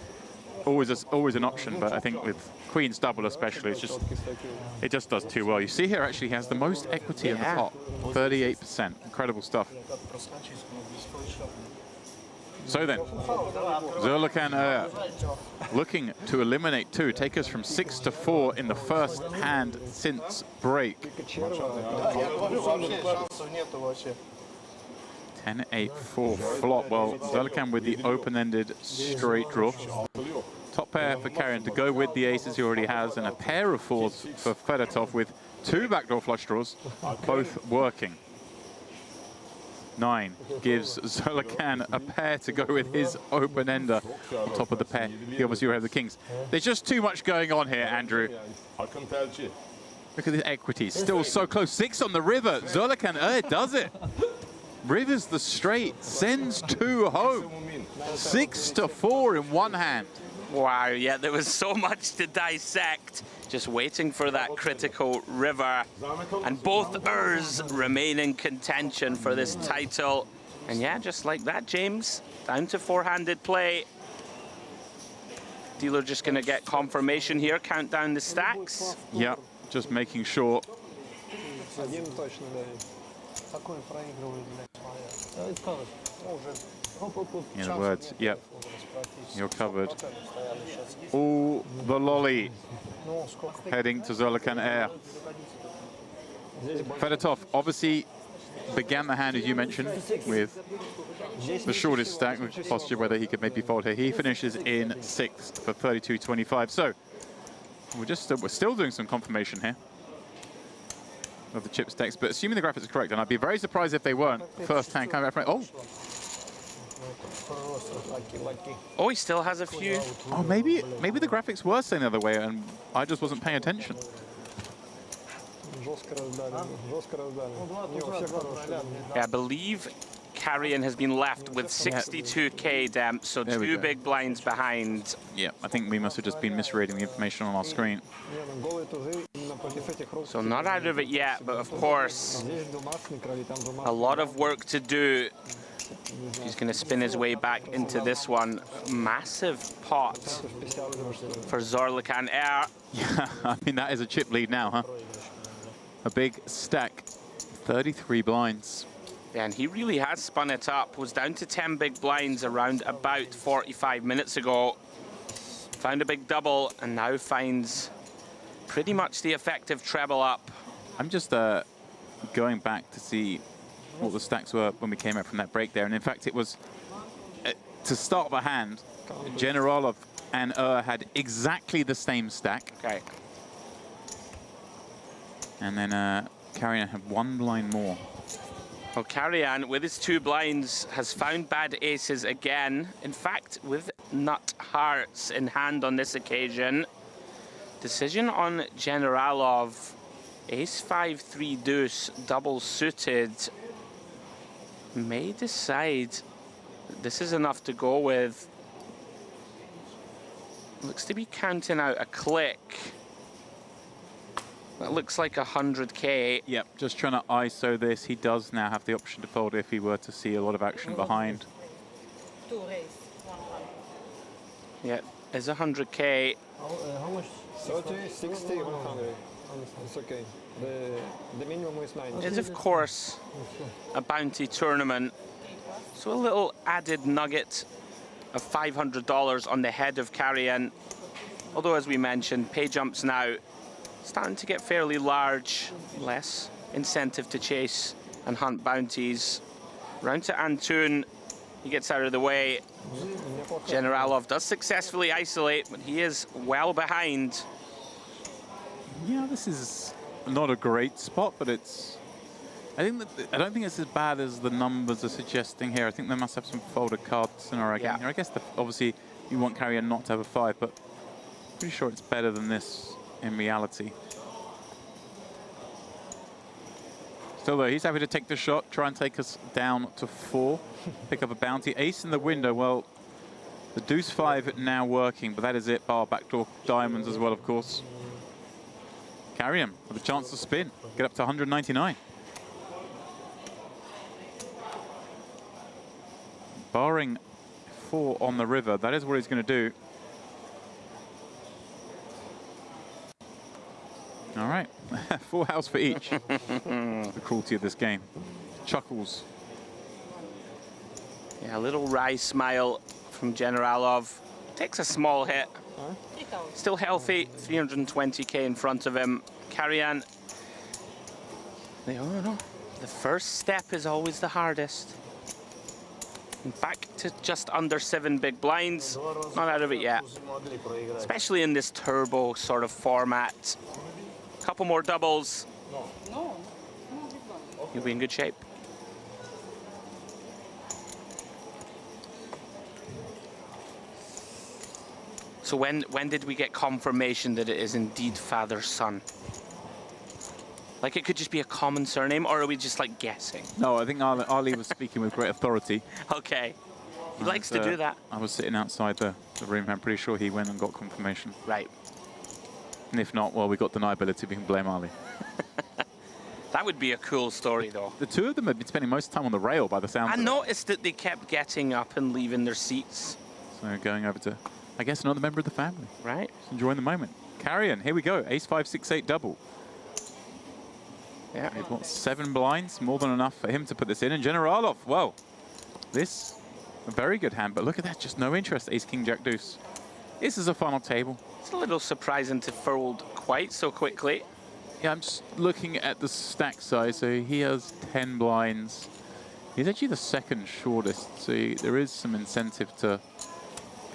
always an option, but I think with Queen's double especially, it just does too well. You see here, actually, he has the most equity in the pot, 38%. Incredible stuff. So then, Zerlikan looking to eliminate 2, take us from 6 to 4 in the first hand since break. 10-8-4 flop. Well, Zerlikan with the open-ended straight draw. Top pair for Karajan to go with the aces he already has, and a pair of 4s for Fedotov with 2 backdoor flush draws, both working. 9 gives Zolakhan a pair to go with his open-ender on top of the pair. He obviously will have the kings. There's just too much going on here, Andrew. Look at the equity, still so close. 6 on the river. Zolakhan does it. Rivers the straight, sends 2 home. 6-4 in one hand. Wow, yeah, there was so much to dissect. Just waiting for that critical river. And both Urs remain in contention for this title. And yeah, just like that, James, down to 4-handed play. Dealer just going to get confirmation here, count down the stacks. Yep, just making sure. In other words, yep, you're covered. Oh, the lolly heading to Zolakhan Air. Fedotov obviously began the hand, as you mentioned, with the shortest stack, which posture whether he could maybe fold here. He finishes in 6th for 32.25. So we're still doing some confirmation here of the chip stacks, but assuming the graphics are correct, and I'd be very surprised if they weren't. First hand coming back from it. Oh, he still has a few. Oh, maybe the graphics were saying the other way, and I just wasn't paying attention. Yeah, I believe Carrion has been left with 62k Demp, so 2 big blinds behind. Yeah, I think we must have just been misreading the information on our screen. So not out of it yet, but of course, a lot of work to do. He's going to spin his way back into this one. Massive pot for Zolakhan Air. Yeah, I mean, that is a chip lead now, huh? A big stack, 33 blinds. Yeah, and he really has spun it up. Was down to 10 big blinds around about 45 minutes ago. Found a big double and now finds pretty much the effective treble up. I'm just going back to see what the stacks were when we came out from that break there. And in fact, it was, to start the hand, Generalov and had exactly the same stack. Okay. And then Carrion had 1 blind more. Well, Carrion, with his 2 blinds, has found bad aces again. In fact, with nut hearts in hand on this occasion. Decision on Generalov. Ace 5-3 deuce, double suited. May decide this is enough to go with. Looks to be counting out a click. That looks like 100k. Yep, just trying to ISO this. He does now have the option to fold if he were to see a lot of action behind. 2 raise, 1-1. Yeah, there's 100k. How much? 30, 60, 100. It's okay. The minimum is 90. It's of course a bounty tournament, so a little added nugget of $500 on the head of Carrion. Although, as we mentioned, pay jumps now starting to get fairly large, less incentive to chase and hunt bounties. Round to Antun, he gets out of the way. Generalov does successfully isolate, but he is well behind. Yeah, this is not a great spot, but it's... I don't think it's as bad as the numbers are suggesting here. I think they must have some folded cards in our game here. I guess obviously you want Carrion not to have a 5, but pretty sure it's better than this in reality. Still though, he's happy to take the shot, try and take us down to 4, pick up a bounty. Ace in the window, well, the deuce 5 now working, but that is it, bar backdoor diamonds as well, of course. Carrion with a chance to spin, get up to 199. Barring 4 on the river, that is what he's going to do. All right, 4 house for each. The cruelty of this game. Chuckles. Yeah, a little wry smile from Generalov. Takes a small hit. Still healthy, 320k in front of him. Carrion. The first step is always the hardest. Back to just under 7 big blinds. Not out of it yet. Especially in this turbo sort of format. Couple more doubles. You'll be in good shape. So when did we get confirmation that it is indeed father-son? Like, it could just be a common surname, or are we just, like, guessing? No, I think Ali was speaking with great authority. Okay. He likes to do that. I was sitting outside the room. I'm pretty sure he went and got confirmation. Right. And if not, well, we got deniability. We can blame Ali. That would be a cool story, though. The two of them have been spending most time on the rail by the sound I of it. noticed that they kept getting up and leaving their seats. So going over to, I guess, another member of the family. Right. Just enjoying the moment. Carrion, here we go. Ace 5, 6, 8 double. Yeah. They've got 7 blinds, more than enough for him to put this in. And Generalov, well, this, a very good hand, but look at that, just no interest. Ace, King, Jack, Deuce. This is a final table. It's a little surprising to fold quite so quickly. Yeah, I'm just looking at the stack size. So he has 10 blinds. He's actually the second shortest. So there is some incentive to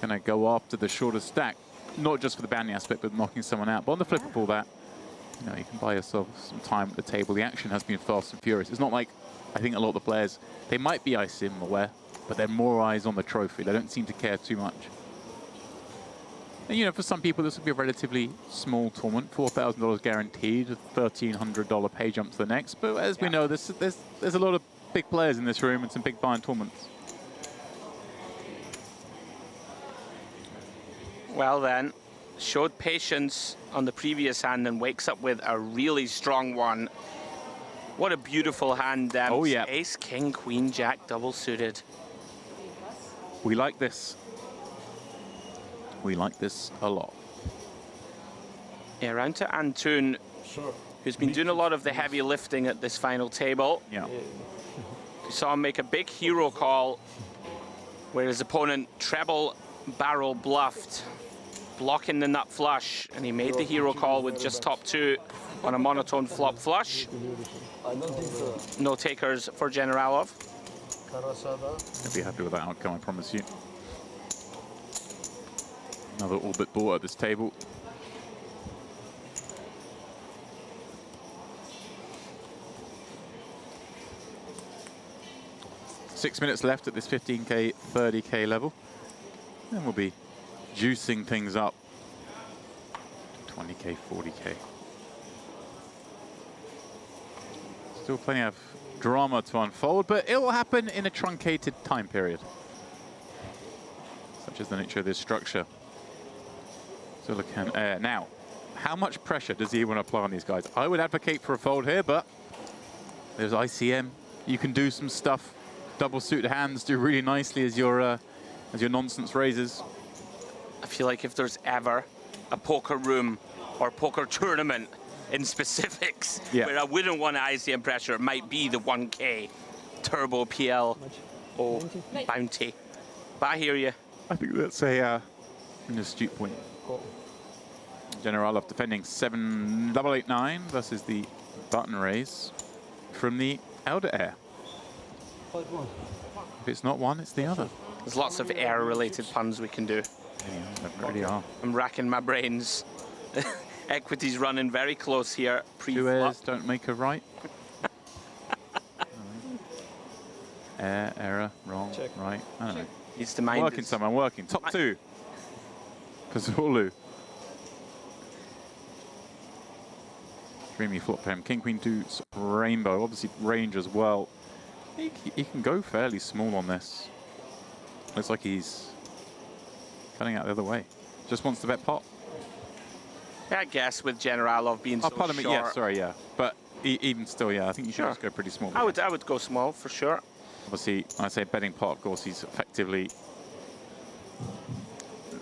kind of go after the shortest stack. Not just for the bounty aspect, but knocking someone out. But on the flip of all that, you know, you can buy yourself some time at the table. The action has been fast and furious. It's not like, I think a lot of the players, they might be ISIM aware, but they're more eyes on the trophy. They don't seem to care too much. And, you know, for some people, this will be a relatively small tournament, $4,000 guaranteed, a $1,300 pay jump to the next. But as we know, there's a lot of big players in this room and some big buy-in tournaments. Well then, showed patience on the previous hand and wakes up with a really strong one. What a beautiful hand. Oh, yeah. Ace, King, Queen, Jack, double suited. We like this. We like this a lot. Yeah, round to Antoon, who's been doing a lot of the heavy lifting at this final table. Yeah. You saw him make a big hero call where his opponent treble barrel bluffed, blocking the nut flush, and he made the hero call with just top 2 on a monotone flop flush. No takers for Generalov. I'll be happy with that outcome, I promise you. Another orbit ball at this table. Six minutes left at this 15K, 30K level. Then we'll be juicing things up. 20K, 40K. Still plenty of drama to unfold, but it will happen in a truncated time period. Such as the nature of this structure. So look at now, how much pressure does he want to apply on these guys? I would advocate for a fold here, but there's ICM. You can do some stuff. Double suited hands do really nicely as your nonsense raises. I feel like if there's ever a poker room or poker tournament in specifics where I wouldn't want ICM pressure, it might be the 1K Turbo PL or Bounty. But I hear you. I think that's an astute point. Generalov defending 7-8-8-9 versus the button raise from the Elder Air. If it's not one, it's the other. There's lots of air-related puns we can do. Yeah, there really are. I'm racking my brains. Equity's running very close here. Two airs don't make a right. Air, error, wrong, right. I don't know. Needs to mind working some, I'm working. Top 2. Kazulu. Dreamy flop for him. King, Queen, Deuce, Rainbow. Obviously range as well. He can go fairly small on this. Looks like he's cutting out the other way. Just wants to bet pot. Yeah, I guess with Generalov being so pardon me, short. yeah, sorry, yeah. But even still, yeah, I think you should just go pretty small. I would go small for sure. Obviously, when I say betting pot, of course, he's effectively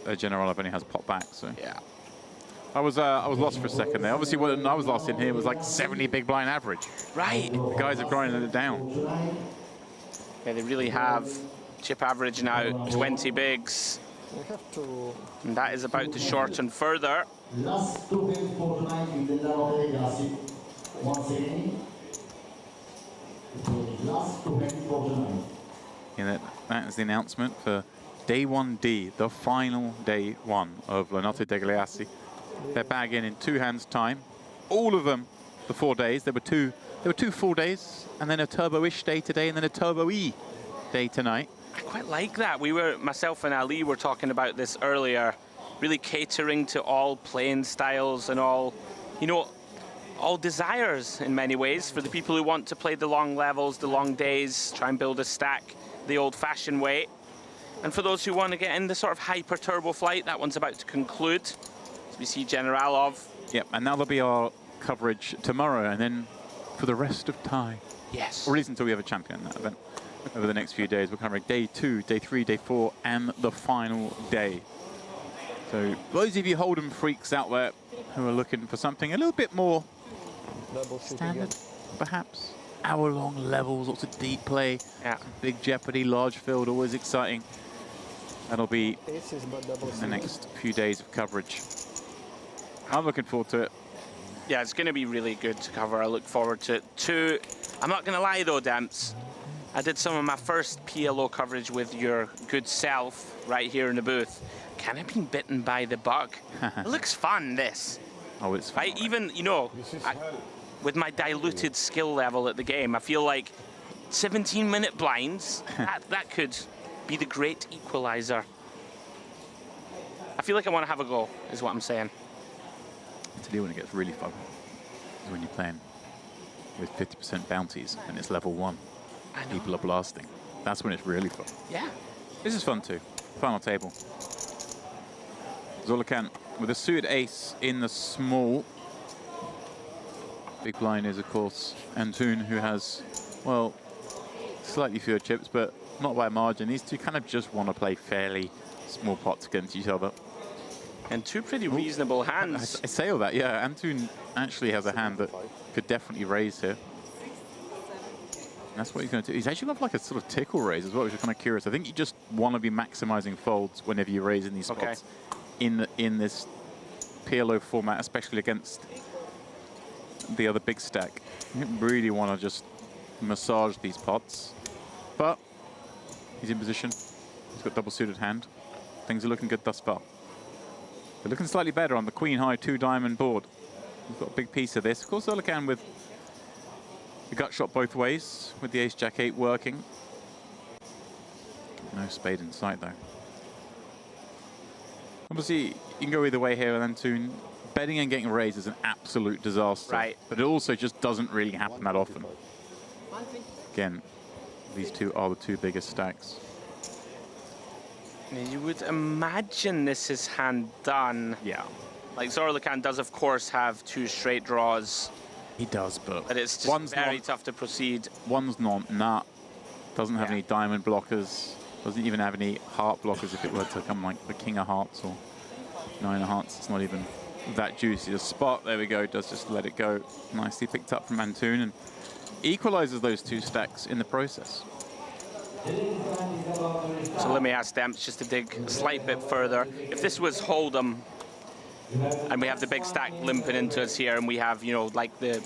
a Generalov only has pot back, so. Yeah. I was lost for a second there. Obviously, when I was last in here, it was like 70 big blind average. Right. The guys have grinded it down. Yeah, they really have. Chip average now, 20 bigs. And that is about to shorten further. Last two games for tonight in the Leaderboard. Once again, last two games for tonight. Yeah, that is the announcement for Day 1D, the final Day 1 of Leonardo Degliassi. They're bagging in 2 hands' time. All of them, the 4 days. There were two full days, and then a turbo-ish day today, and then a turbo-y day tonight. I quite like that. Myself and Ali were talking about this earlier. really catering to all playing styles and all, you know, all desires in many ways for the people who want to play the long levels, the long days, try and build a stack the old-fashioned way. And for those who want to get in the sort of hyper turbo flight, that one's about to conclude. As we see Generalov. Yep, and now there'll be our coverage tomorrow, and then for the rest of time. Yes. Or at least until we have a champion in that event. Over the next few days, we're covering day 2, day 3, day 4, and the final day. So those of you Hold'em freaks out there who are looking for something a little bit more standard, perhaps hour-long levels, lots of deep play, big Jeopardy, large field, always exciting. That'll be the next few days of coverage. I'm looking forward to it. Yeah, it's going to be really good to cover. I look forward to it. I'm not going to lie though, Demps. I did some of my first PLO coverage with your good self right here in the booth. Kind of been bitten by the bug. It looks fun, this. Oh, it's fun. Even, you know, with my diluted skill level at the game, I feel like 17-minute blinds, that could be the great equalizer. I feel like I want to have a go, is what I'm saying. To do when it gets really fun is when you're playing with 50% bounties and it's level 1. People are blasting. That's when it's really fun. Yeah. This is fun too. Final table. Zolakhan with a suited ace in the small. Big blind is, of course, Antoon, who has, well, slightly fewer chips, but not by a margin. These two kind of just want to play fairly small pots against each other. And two pretty reasonable hands. I say all that, yeah. Antoon actually has a hand that could definitely raise here. And that's what he's going to do. He's actually got like a sort of tickle raise as well, which is kind of curious. I think you just want to be maximizing folds whenever you raise in these spots in this PLO format, especially against the other big stack. You really want to just massage these pots. But he's in position. He's got double suited hand. Things are looking good thus far. They're looking slightly better on the queen high 2-diamond board. He's got a big piece of this. Of course, Zolakhan with the gut shot both ways, with the ace-jack-8 working. No spade in sight, though. Obviously, you can go either way here with Antoon. Betting and getting raised is an absolute disaster. Right. But it also just doesn't really happen that often. Again, these two are the two biggest stacks. You would imagine this is hand done. Yeah. Like Zolakhan does, of course, have 2 straight draws. He does, but it's just very tough to proceed. One's not nut. Doesn't have any diamond blockers. Doesn't even have any heart blockers if it were to come like the king of hearts or 9 of hearts. It's not even that juicy. The spot, there we go, does just let it go. Nicely picked up from Antoon and equalizes those 2 stacks in the process. So let me ask Demps just to dig a slight bit further. If this was Hold'em, and we have the big stack limping into us here, and we have, you know, like the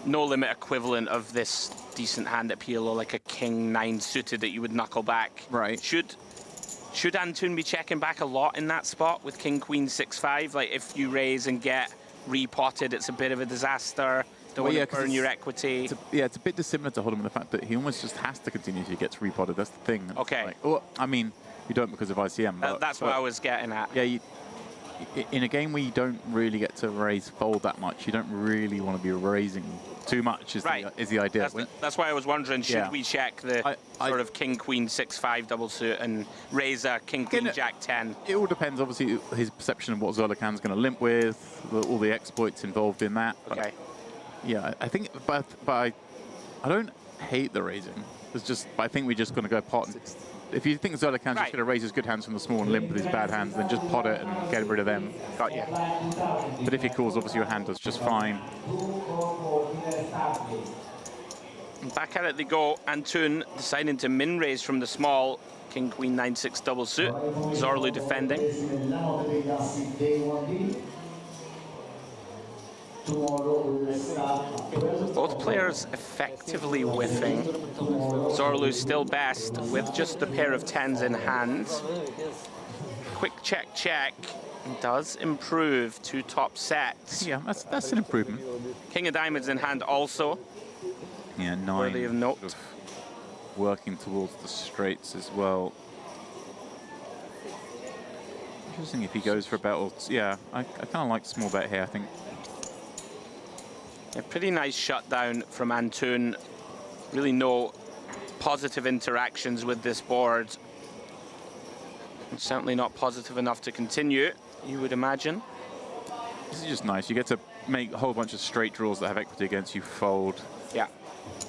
no-limit equivalent of this decent hand at PLO, like a king 9 suited that you would knuckle back. Right. Should Antoon be checking back a lot in that spot with king queen 6-5? Like if you raise and get repotted, it's a bit of a disaster. Don't want to burn your equity. It's a bit dissimilar to Hold'em in the fact that he almost just has to continue if he gets repotted. That's the thing. Okay. Like, well, I mean, you don't because of ICM. That's what I was getting at. Yeah, in a game where you don't really get to raise fold that much, you don't really want to be raising too much is the idea. That's why I was wondering, should we check the sort of king queen 6-5 double suit and raise a king queen jack 10? It all depends, obviously, his perception of what Zolakhan's going to limp with, all the exploits involved in that. Okay. Yeah, I think, but I don't hate the raising. It's just, I think we're just going to go pot. If you think Zolakhan's just going to raise his good hands from the small and limp with his bad hands, then just pot it and get rid of them. Got you. But if he calls, obviously your hand does just fine. Back at it they go. Antoon deciding to min raise from the small. King queen 9-6 double suit. Zorlu defending. Both players effectively whiffing. Zorlu still best with just a pair of 10s in hand. Quick check, check. Does improve 2 top sets. Yeah, that's an improvement. King of diamonds in hand also. Yeah, 9. Worthy of note. Sort of working towards the straights as well. Interesting if he goes for a bet or... Yeah, I kind of like small bet here, I think. A pretty nice shutdown from Antoon. Really no positive interactions with this board. And certainly not positive enough to continue, you would imagine. This is just nice. You get to make a whole bunch of straight draws that have equity against you fold. Yeah.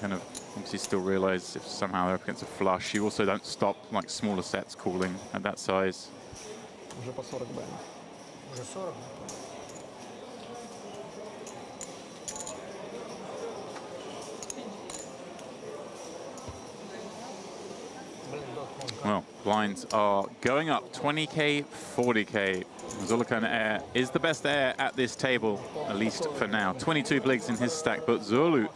Kind of obviously still realize if somehow they're up against a flush. You also don't stop like smaller sets calling at that size. Уже по 40 бэм. Уже 40. Well, blinds are going up 20k, 40k. Zulukan Air is the best air at this table, at least for now. 22 bligs in his stack, but Zulu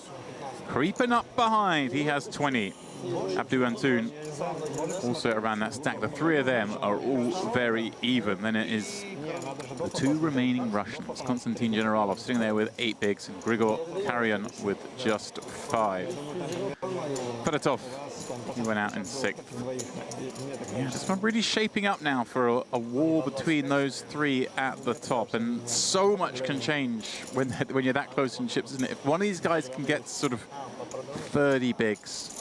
creeping up behind. He has 20. Abdu Antoon also around that stack. The three of them are all very even. Then it is the two remaining Russians. Konstantin Generalov sitting there with 8 bigs, and Grigor Karyan with just 5. Fedotov, he went out in 6th. Yeah, just really shaping up now for a war between those three at the top, and so much can change when you're that close in chips, isn't it? If one of these guys can get sort of 30 bigs,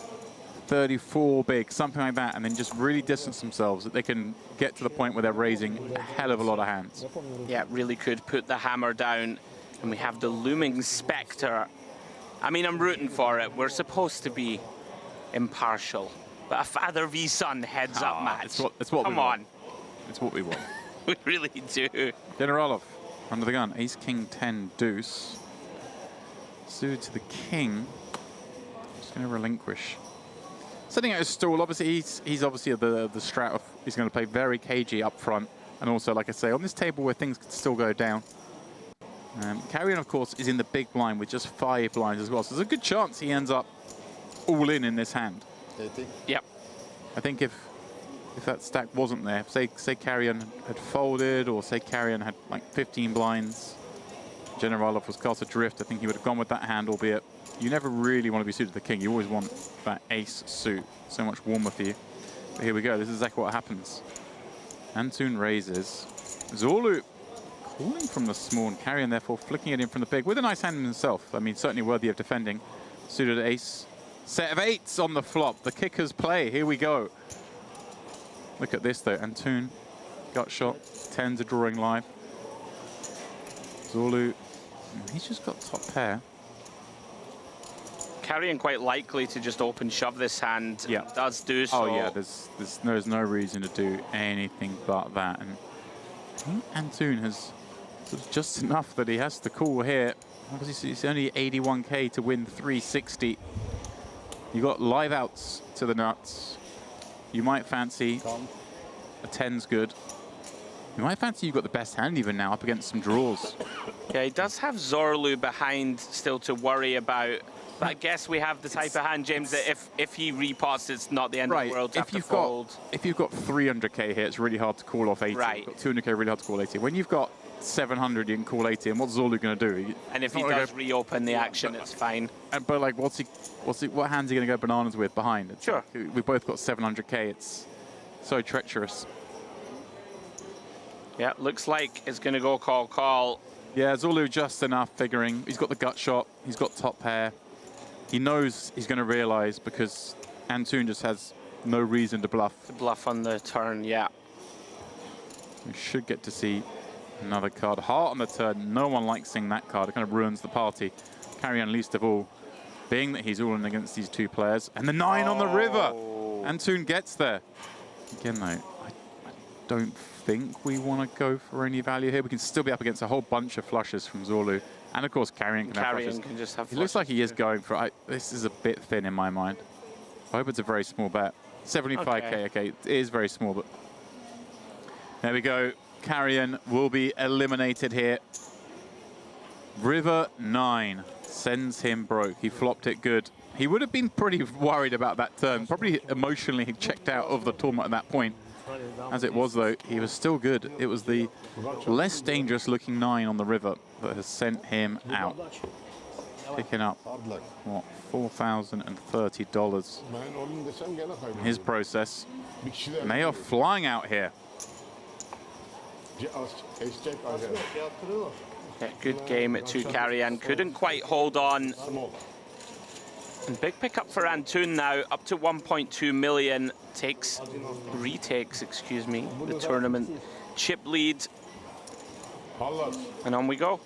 34 bigs, something like that, and then just really distance themselves, that they can get to the point where they're raising a hell of a lot of hands. Yeah, really could put the hammer down, and we have the looming spectre. I mean, I'm rooting for it. We're supposed to be impartial, but a father v son heads up match. It's what Come we want. on. It's what we want. We really do. Generalov under the gun. Ace, king, 10, deuce. Suited to the king. Just going to relinquish. Setting out his stall. Obviously, he's obviously the strat of he's going to play very cagey up front, and also, like I say, on this table where things could still go down. Karyan, of course, is in the big blind with just 5 blinds as well, so there's a good chance he ends up all in this hand. Yep. I think if that stack wasn't there, say Karyan had folded, or say Karyan had like 15 blinds, Generalov was cast adrift, I think he would have gone with that hand, albeit you never really want to be suited to the king. You always want that ace suit. So much warmer for you. But here we go. This is exactly what happens. Antoon raises. Zulu calling from the small, and Karyan therefore flicking it in from the big with a nice hand himself. I mean, certainly worthy of defending. Suited ace. Set of 8s on the flop. The kickers play. Here we go. Look at this though. Antoon, gut shot. 10s are drawing live. Zulu, he's just got top pair. Karyan quite likely to just open shove this hand. Yeah. Does do so. Oh yeah, there's no reason to do anything but that. And I think Antoon has sort of just enough that he has to call here. Obviously, it's only 81k to win 360. You got live outs to the nuts. You might fancy a 10's good. You might fancy you've got the best hand even now up against some draws. Yeah, he does have Zorlu behind still to worry about. But I guess we have the type of hand, James, that if he repots, it's not the end of the world to have to fold. If you've got 300k here, it's really hard to call off 80. Right. You've got 200k, really hard to call 80. When you've got 700, you can call 80. And what's Zorlu going to do? And if he does reopen the action, it's fine. But like, what hand's he going to go bananas with behind? It's sure. Like, we both got 700k. It's so treacherous. Yeah, looks like it's going to go call. Yeah, Zulu just enough, figuring. He's got the gut shot. He's got top pair. He knows he's going to realize because Antoon just has no reason to bluff. To bluff on the turn, yeah. We should get to see another card. Heart on the turn. No one likes seeing that card. It kind of ruins the party. Karyan least of all, being that he's all in against these two players. And the 9 on the river. Antoon gets there. Again, though, I don't think we want to go for any value here. We can still be up against a whole bunch of flushes from Zorlu. And of course, Karyan can have flushes. Can just have It looks like he is going for it. This is a bit thin in my mind. I hope it's a very small bet. 75k, okay, it is very small, but there we go. Karyan will be eliminated here. River 9 sends him broke. He flopped it good. He would have been pretty worried about that turn. Probably emotionally he checked out of the tournament at that point. As it was, though, he was still good. It was the less dangerous looking 9 on the river that has sent him out. Picking up, what, $4,030 in his process. And they are flying out here. Yeah, good game to Karian. Couldn't quite hold on. And big pickup for Antun now, up to 1.2 million. Retakes, excuse me, the tournament chip lead. And on we go.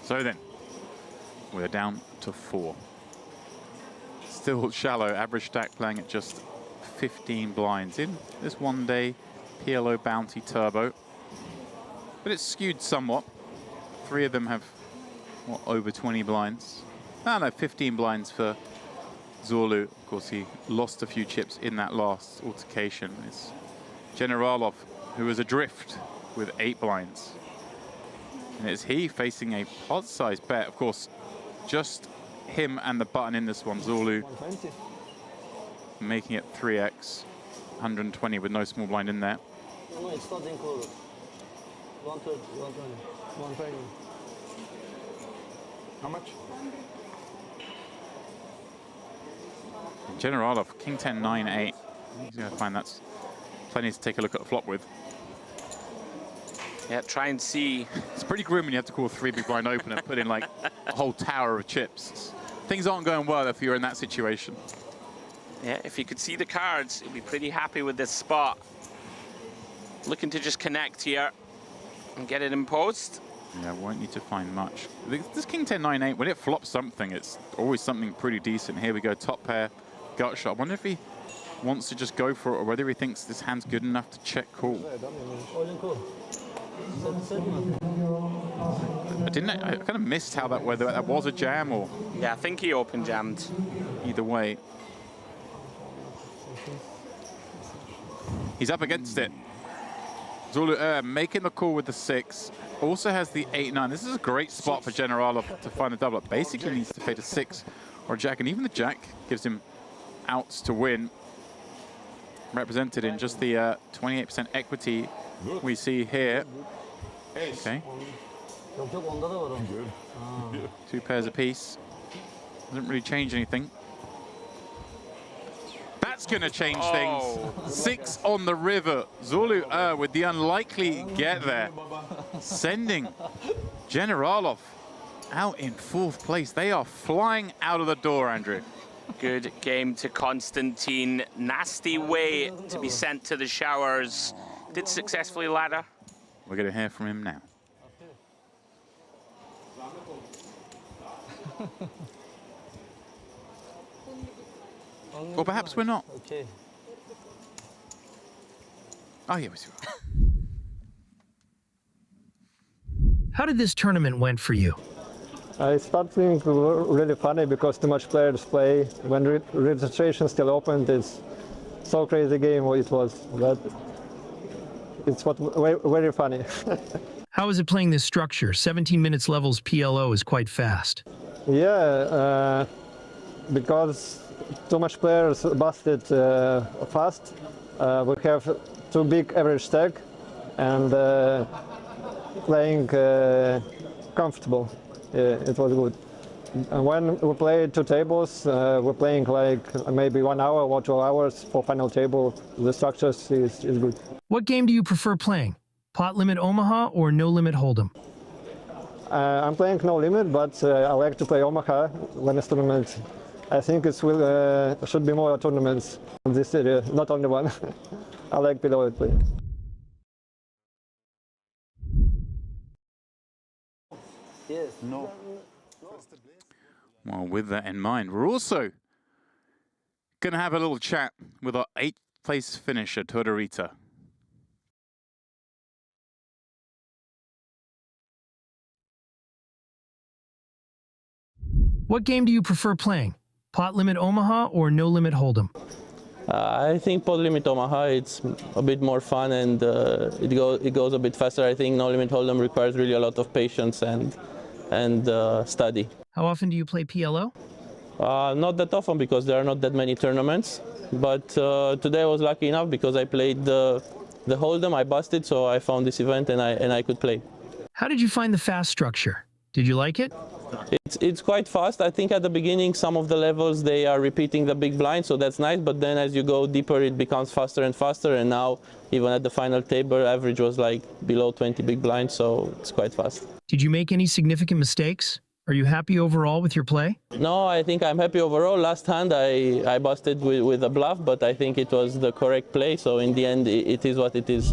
So then, we're down to 4. Still shallow, average stack playing at just 15 blinds in this one-day PLO Bounty Turbo. But it's skewed somewhat. 3 of them have, what, over 20 blinds. No, 15 blinds for Zorlu. Of course, he lost a few chips in that last altercation. It's Generalov, who was adrift with 8 blinds. And it's he facing a pot-sized bet. Of course, just him and the button in this one. Zorlu making it 3x, 120 with no small blind in there. No, it's not included. 130, 120. How much? Generalov, King 10, 9, 8. He's going to find that's plenty to take a look at the flop with. Yeah, try and see. It's pretty grim when you have to call 3 big blind open and put in like a whole tower of chips. Things aren't going well if you're in that situation. Yeah, if you could see the cards, you'd be pretty happy with this spot. Looking to just connect here and get it imposed. Yeah, won't need to find much. This King 10, 9, 8, when it flops something, it's always something pretty decent. Here we go, top pair, gut shot. I wonder if he wants to just go for it or whether he thinks this hand's good enough to check call. I kind of missed how whether that was a jam or... Yeah, I think he open jammed. Either way. He's up against it. Zorlu making the call with the 6. Also has the 8-9. This is a great spot for Generalov to find the double up. Basically needs to fade a 6 or a jack, and even the jack gives him outs to win. Represented in just the 28% equity we see here. Okay. 2 pairs apiece. Doesn't really change anything. That's going to change things. 6 on the river. Zorlu with the unlikely get there. Sending Generalov out in 4th place. They are flying out of the door, Andrew. Good game to Konstantin. Nasty way to be sent to the showers. Did successfully ladder. We're going to hear from him now. Or perhaps we're not. Okay. Oh, yeah, we see. How did this tournament went for you? It's starting really funny because too much players play. When registration still opened, it's so crazy game it was. But it's very funny. How is it playing this structure? 17 minutes levels PLO is quite fast. Yeah, because too much players busted fast. We have too big average stack and playing comfortable. It was good. And when we play 2 tables, we're playing like maybe 1 hour or 2 hours for final table. The structures is good. What game do you prefer playing? Pot Limit Omaha or No Limit Hold'em? I'm playing No Limit, but I like to play Omaha when it's tournament. I think it should be more tournaments in this area, not only one. I like below it play. Yes. No. Well, with that in mind, we're also going to have a little chat with our 8th place finisher, Tortorita. What game do you prefer playing? Pot Limit Omaha or No Limit Hold'em? I think Pot Limit Omaha, it's a bit more fun and it goes a bit faster. I think No Limit Hold'em requires really a lot of patience and study. How often do you play PLO? Not that often because there are not that many tournaments. But today I was lucky enough because I played the Hold'em, I busted, so I found this event and I could play. How did you find the fast structure? Did you like it? It's quite fast. I think at the beginning some of the levels they are repeating the big blind, so that's nice, but then as you go deeper it becomes faster and faster, and now even at the final table average was like below 20 big blinds, so it's quite fast. Did you make any significant mistakes? Are you happy overall with your play? No, I think I'm happy overall. Last hand I busted with a bluff, but I think it was the correct play, so in the end it is what it is.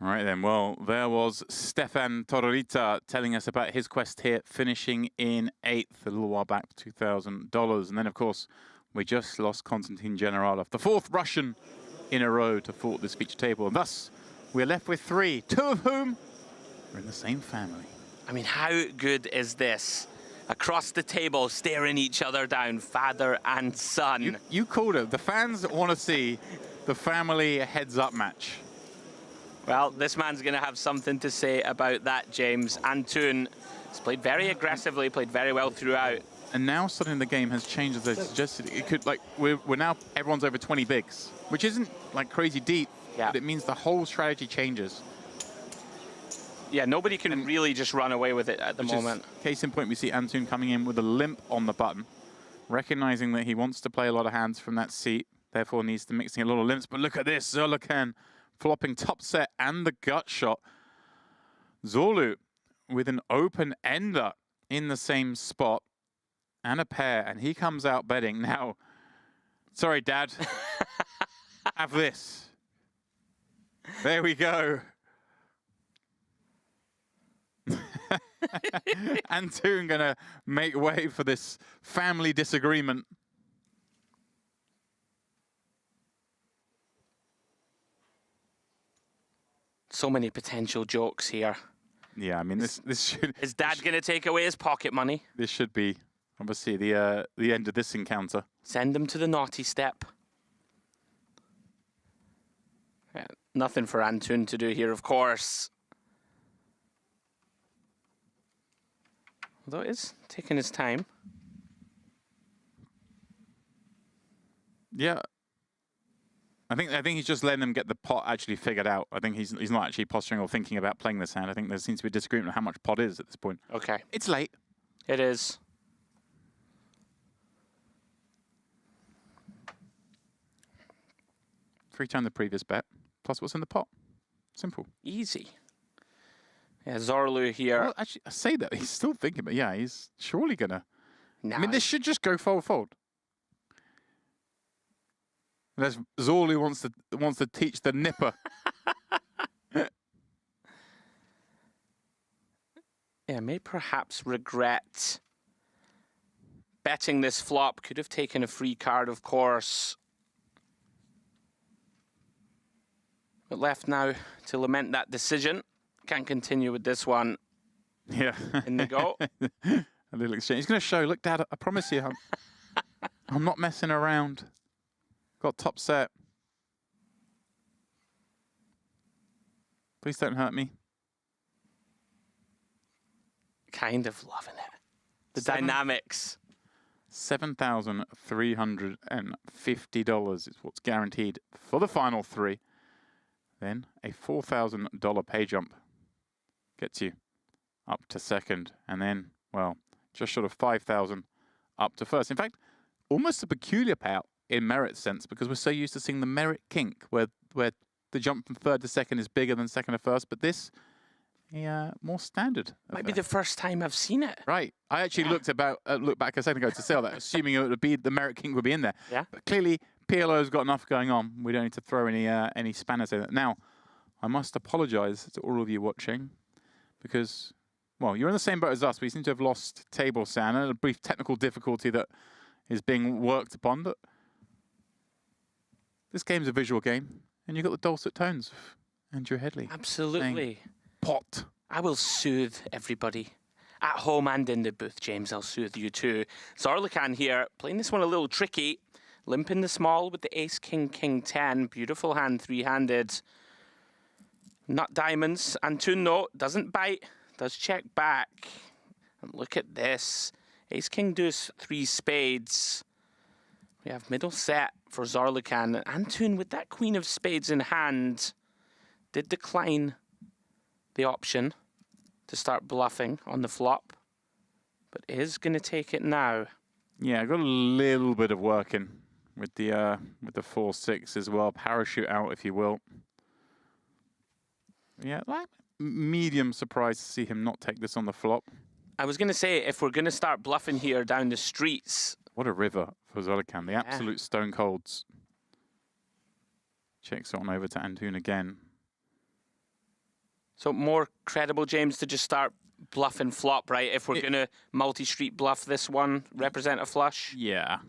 All right then, well, there was Stefan Torrita telling us about his quest here, finishing in 8th a little while back for $2,000. And then, of course, we just lost Konstantin Generalov, the 4th Russian in a row to fall at this feature table. And thus, we're left with 3, 2 of whom are in the same family. I mean, how good is this? Across the table, staring each other down, father and son. You called it. The fans want to see the family heads-up match. Well, this man's going to have something to say about that, James. Antun has played very aggressively, played very well throughout. And now suddenly the game has changed, as I suggested. It could, like, we're now, everyone's over 20 bigs, which isn't, like, crazy deep, but it means the whole strategy changes. Yeah, nobody can really just run away with it at the moment. Case in point, we see Antun coming in with a limp on the button, recognizing that he wants to play a lot of hands from that seat, therefore needs to mix in a lot of limps. But look at this, Zurlucan flopping top set and the gut shot. Zorlu with an open ender in the same spot and a pair, and he comes out betting. Now, sorry, Dad, have this. There we go. Antun gonna make way for this family disagreement. So many potential jokes here. Yeah, I mean, this should... Is Dad going to take away his pocket money? This should be, obviously, the end of this encounter. Send him to the naughty step. Yeah, nothing for Antun to do here, of course. Although it is taking his time. Yeah. I think he's just letting them get the pot actually figured out. I think he's not actually posturing or thinking about playing this hand. I think there seems to be a disagreement on how much pot is at this point. Okay. It's late. It is. Three times the previous bet, plus what's in the pot. Simple. Easy. Yeah, Zorlu here. Well, actually, I say that. He's still thinking, but yeah, he's surely going to... No. I mean, this should just go fold. Unless Zorlu wants to teach the nipper. Yeah, may perhaps regret betting this flop. Could have taken a free card, of course. But left now to lament that decision. Can't continue with this one. Yeah. In the go. A little exchange. He's going to show, look, Dad, I promise you, I'm not messing around. Got top set. Please don't hurt me. Kind of loving it. The dynamics. $7,350 is what's guaranteed for the final three. Then a $4,000 pay jump gets you up to second. And then, well, just short of $5,000 up to first. In fact, almost a peculiar payout in merit sense, because we're so used to seeing the merit kink, where the jump from third to second is bigger than second to first, but this, more standard. Might be the first time I've seen it. Right. I actually looked back a second ago to say that, assuming it would be the merit kink would be in there. Yeah. But clearly, PLO's got enough going on. We don't need to throw any spanners in it. Now, I must apologise to all of you watching, because, well, you're in the same boat as us. We seem to have lost table sound and a brief technical difficulty that is being worked upon, but this game's a visual game, and you've got the dulcet tones of Andrew Headley. Absolutely. Pot. I will soothe everybody. At home and in the booth, James, I'll soothe you too. Zorlucan here, playing this one a little tricky. Limp in the small with the ace, king, king, 10. Beautiful hand, three-handed. Nut diamonds. Antun, no, doesn't bite. Does check back. And look at this. Ace, king, deuce, 3 spades. We have middle set for Zorlukan. Antun, with that queen of spades in hand, did decline the option to start bluffing on the flop, but is going to take it now. Yeah, I got a little bit of work in with the 4-6 as well. Parachute out, if you will. Yeah, like medium surprised to see him not take this on the flop. I was going to say, if we're going to start bluffing here down the streets. What a river for Zorlukan. The absolute stone colds. Checks on over to Antun again. So more credible, James, to just start bluffing flop, right? If we're going to multi-street bluff this one, represent a flush. Yeah.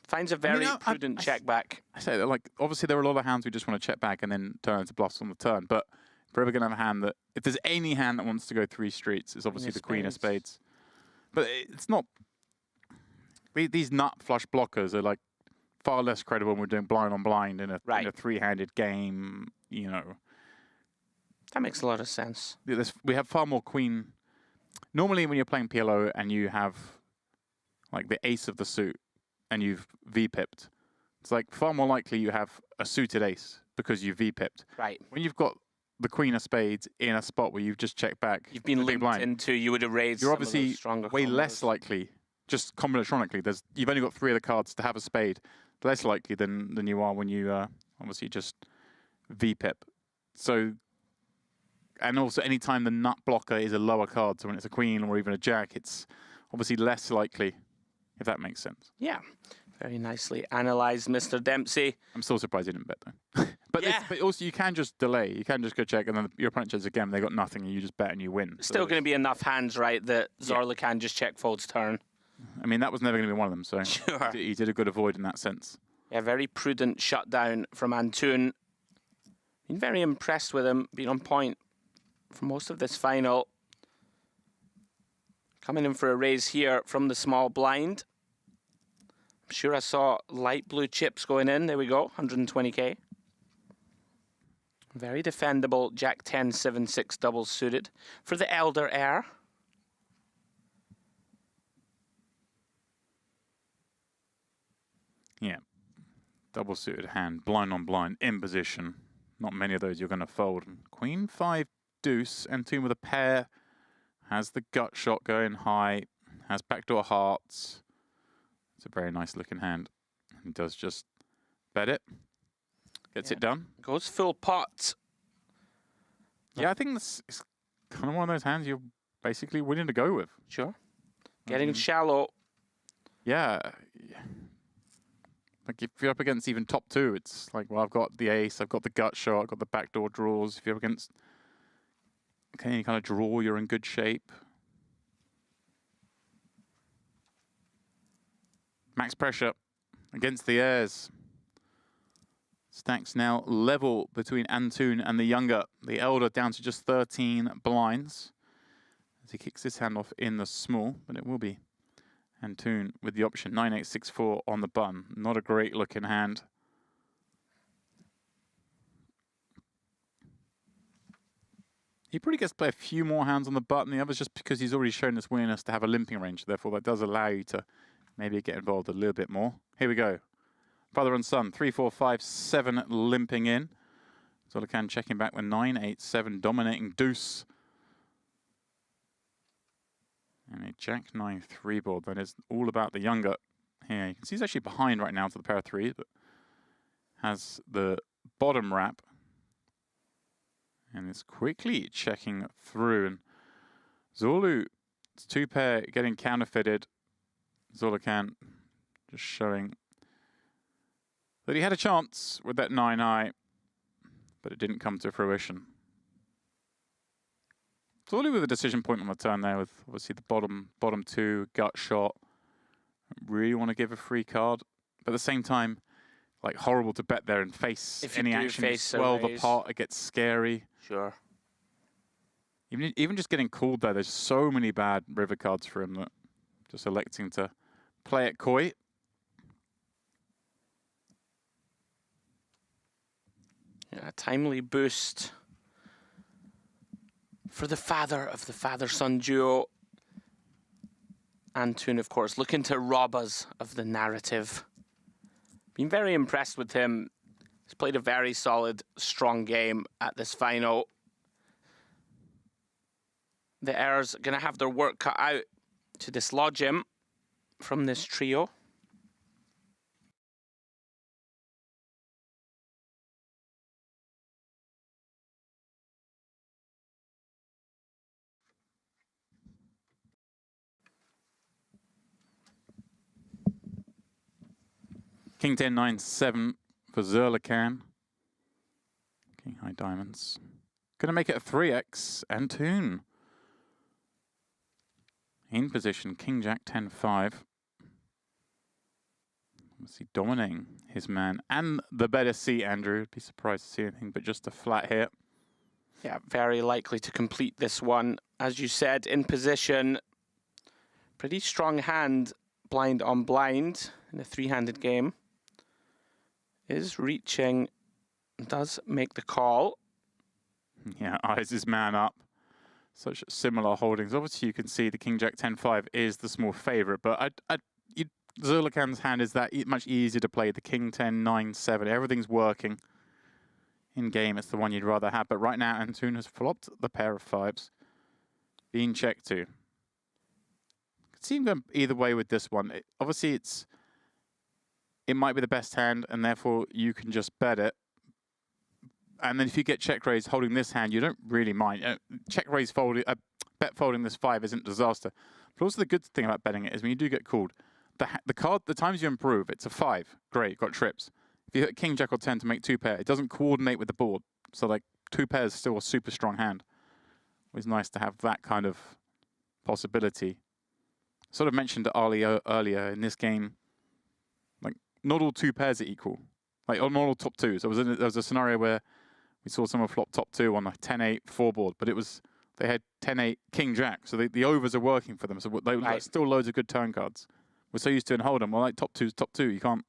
Finds a very prudent check back. I say that, like, obviously there are a lot of hands we just want to check back and then turn into bluffs on the turn. But if we're ever going to have a hand that, if there's any hand that wants to go 3 streets, it's obviously the queen of spades. But it's not. These nut flush blockers are like far less credible when we're doing blind on blind in a 3-handed game. You know. That makes a lot of sense. We have far more queen. Normally, when you're playing PLO and you have like the ace of the suit and you've V-pipped, it's like far more likely you have a suited ace because you V-pipped. Right. When you've got the queen of spades in a spot where you've just checked back, you've been linked into, you would have raised. You're some obviously of those stronger way combos. less likely, just combinatorically. You've only got 3 of the cards to have a spade, less likely than you are when you obviously just V-pip. So. And also, anytime the nut blocker is a lower card, so when it's a queen or even a jack, it's obviously less likely, if that makes sense. Yeah, very nicely analysed, Mr. Dempsey. I'm still surprised he didn't bet, though. but also, you can just delay. You can just go check, and then your opponent checks again, they got nothing, and you just bet and you win. Still going to be enough hands, right, that Zorlukan just check folds turn. I mean, that was never going to be one of them, so he did a good avoid in that sense. Yeah, very prudent shutdown from Antun. Been very impressed with him, being on point for most of this final. Coming in for a raise here from the small blind. I'm sure I saw light blue chips going in. There we go, 120k. Very defendable Jack 10, 7, 6 doubles suited for the elder heir. Yeah, double suited hand, blind on blind, in position. Not many of those you're going to fold. Queen 5 deuce, Antun with a pair, has the gut shot going high, has backdoor hearts. It's a very nice looking hand. He does just bet it, gets it done. Goes full pot. Yeah, I think this is kind of one of those hands you're basically willing to go with. Sure. Getting shallow. Yeah. Like if you're up against even top 2, it's like, well, I've got the ace, I've got the gut shot, I've got the backdoor draws. If you're up against, okay, you kind of draw, you're in good shape. Max pressure against the heirs. Stacks now level between Antun and the younger. The elder down to just 13 blinds. As he kicks this hand off in the small, but it will be Antun with the option 9-8-6-4 on the button. Not a great looking hand. He probably gets to play a few more hands on the button. The others just because he's already shown his willingness to have a limping range. Therefore, that does allow you to maybe get involved a little bit more. Here we go. Father and son, 3, 4, 5, 7 limping in. Zorlukan checking back with 9, 8, 7, dominating deuce. And a Jack 9 3 board that is all about the younger here. You can see he's actually behind right now to the pair of 3s, but has the bottom wrap. And is quickly checking through. And Zorlu's 2-pair getting counterfeited. Zorlukan just showing that he had a chance with that 9 high, but it didn't come to fruition. Zorlu with a decision point on the turn there, with obviously the bottom 2 gut shot. Really want to give a free card, but at the same time, like horrible to bet there and face any action. You swell the pot, it gets scary. Sure. Even just getting called there, there's so many bad river cards for him that just electing to play it coy. Yeah, a timely boost for the father of the father-son duo. Antoon, of course, looking to rob us of the narrative. Been very impressed with him. He's played a very solid, strong game at this final. The heirs are going to have their work cut out to dislodge him from this trio. King 10, 9, 7 for Zerlikan. King high diamonds. Going to make it a 3x. Antoon in position. King Jack 10, 5. Obviously dominating his man. And the better seat, Andrew. Be surprised to see anything but just a flat hit. Yeah, very likely to complete this one. As you said, in position. Pretty strong hand, blind on blind in a three-handed game. Is reaching, does make the call. Yeah, eyes his man up. Such similar holdings. Obviously, you can see the King Jack 10-5 is the small favourite, but Zerlikan's hand is that much easier to play. The King 10, 9, 7, everything's working. In game, it's the one you'd rather have. But right now, Antoon has flopped the pair of 5s. Being checked to. Could see him going either way with this one. Obviously, it might be the best hand, and therefore you can just bet it. And then if you get check raised holding this hand, you don't really mind. Check raise folding, bet folding this 5 isn't a disaster. But also the good thing about betting it is when you do get called, the card, the times you improve, it's a 5. Great, you've got trips. If you hit King Jack or 10 to make 2 pair, it doesn't coordinate with the board. So like 2 pairs is still a super strong hand. It's nice to have that kind of possibility. Sort of mentioned to Ali earlier in this game, like not all 2 pairs are equal. Like not all top 2s. There was a scenario where we saw someone flop top 2 on a 10-8 4 board, but they had 10-8 King Jack, so the overs are working for them. So they still loads of good turn cards. We're so used to in Hold'em, well, like top 2's top 2. You can't,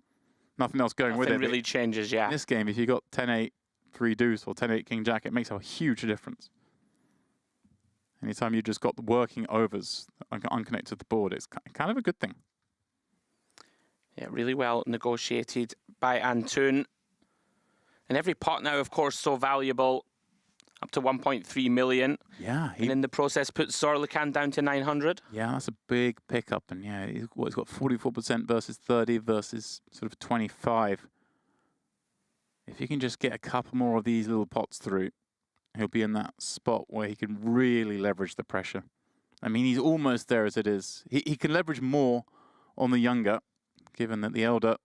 nothing else going with it. Nothing really changes, yeah. In this game, if you got 10-8 3 deuce or 10-8 King Jack, it makes a huge difference. Anytime you just got the working overs unconnected to the board, it's kind of a good thing. Yeah, really well negotiated by Antoon. And every pot now, of course, so valuable, up to 1.3 million. Yeah. And in the process, puts Zerlikan down to 900. Yeah, that's a big pickup. And yeah, he's got 44% versus 30 versus sort of 25. If you can just get a couple more of these little pots through, he'll be in that spot where he can really leverage the pressure. I mean, he's almost there as it is. He can leverage more on the younger, given that the elder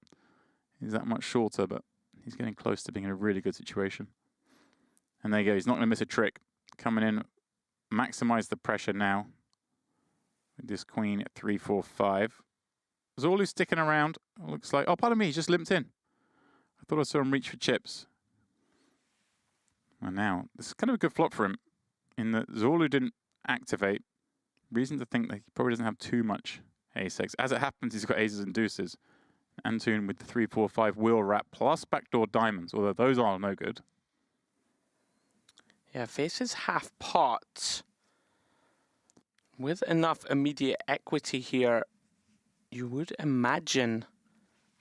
is that much shorter, but he's getting close to being in a really good situation. And there you go. He's not going to miss a trick. Coming in, maximize the pressure now. With this queen at 3, 4, 5. Zorlu's sticking around. Looks like, oh, pardon me, he's just limped in. I thought I saw him reach for chips. And now, this is kind of a good flop for him, in that Zorlu didn't activate. Reason to think that he probably doesn't have too much ace-x. As it happens, he's got aces and deuces. Antoon with the 3, 4, 5 wheel wrap plus backdoor diamonds, although those are no good. Yeah, faces half pot. With enough immediate equity here, you would imagine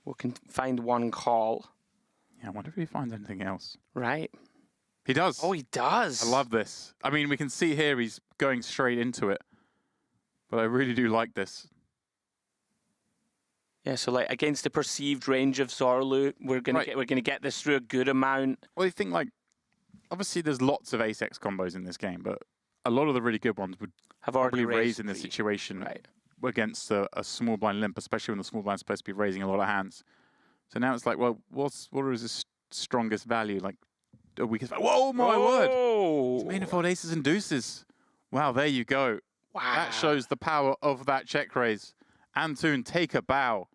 we can find one call. Yeah, I wonder if he finds anything else. Right. He does. Oh, he does. I love this. I mean, we can see here he's going straight into it. But I really do like this. Yeah, so like against the perceived range of Zorlu, we're gonna get this through a good amount. Well, you think like, obviously there's lots of ace-x combos in this game, but a lot of the really good ones would have already probably raise in this situation against a small blind limp, especially when the small blind's supposed to be raising a lot of hands. So now it's like, well, what is his strongest value? Like a weakest value? Whoa, my word! He's made to fold aces and deuces. Wow, there you go. Wow. That shows the power of that check raise. Antoon, take a bow.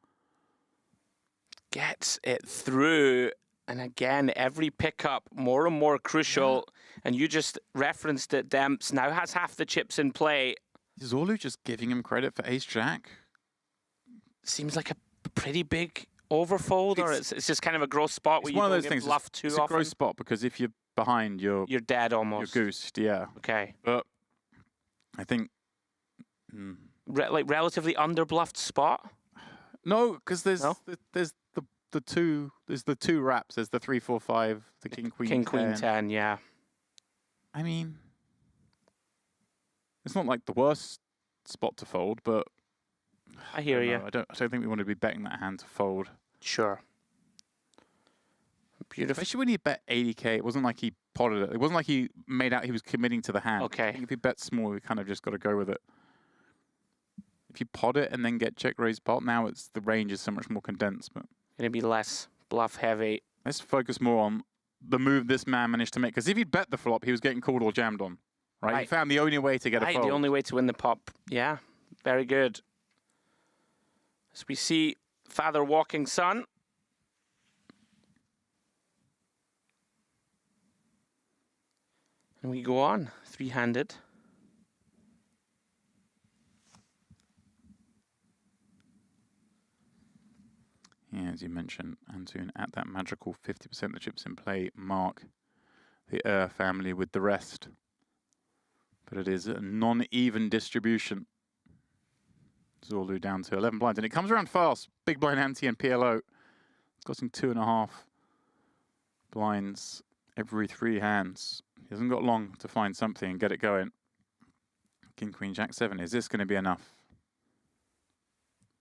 Gets it through. And again, every pickup more and more crucial. Yeah. And you just referenced it, Demps. Now has half the chips in play. Is Zorlu just giving him credit for ace-jack? Seems like a pretty big overfold, or it's just kind of a gross spot where It's you one of don't those get things. bluffed too It's often? a gross spot because if you're behind, you're dead almost. You're goosed, yeah. Okay. But I think like relatively under bluffed spot. no, because there's the two wraps. There's the 3-4-5, the king queen. King queen 10, yeah. I mean, it's not like the worst spot to fold, but I hear you. I don't think we want to be betting that hand to fold. Sure. Beautiful. Especially when he bet 80k, it wasn't like he potted it. It wasn't like he made out he was committing to the hand. Okay. I think if he bet small, we kind of just got to go with it. If you pot it and then get check raise pot, now it's the range is so much more condensed. But gonna be less bluff heavy. Let's focus more on the move this man managed to make. Because if he'd bet the flop, he was getting called or jammed on. Right? He found the only way to get a fold. The only way to win the pop. Yeah. Very good. As we see father walking son. And we go on, three-handed. Yeah, as you mentioned, Antoon at that magical 50% of the chips in play mark. The family with the rest. But it is a non-even distribution. Zulu down to 11 blinds. And it comes around fast. Big blind ante and PLO. It's costing 2.5 blinds every 3 hands. He hasn't got long to find something and get it going. King, Queen, Jack 7. Is this going to be enough?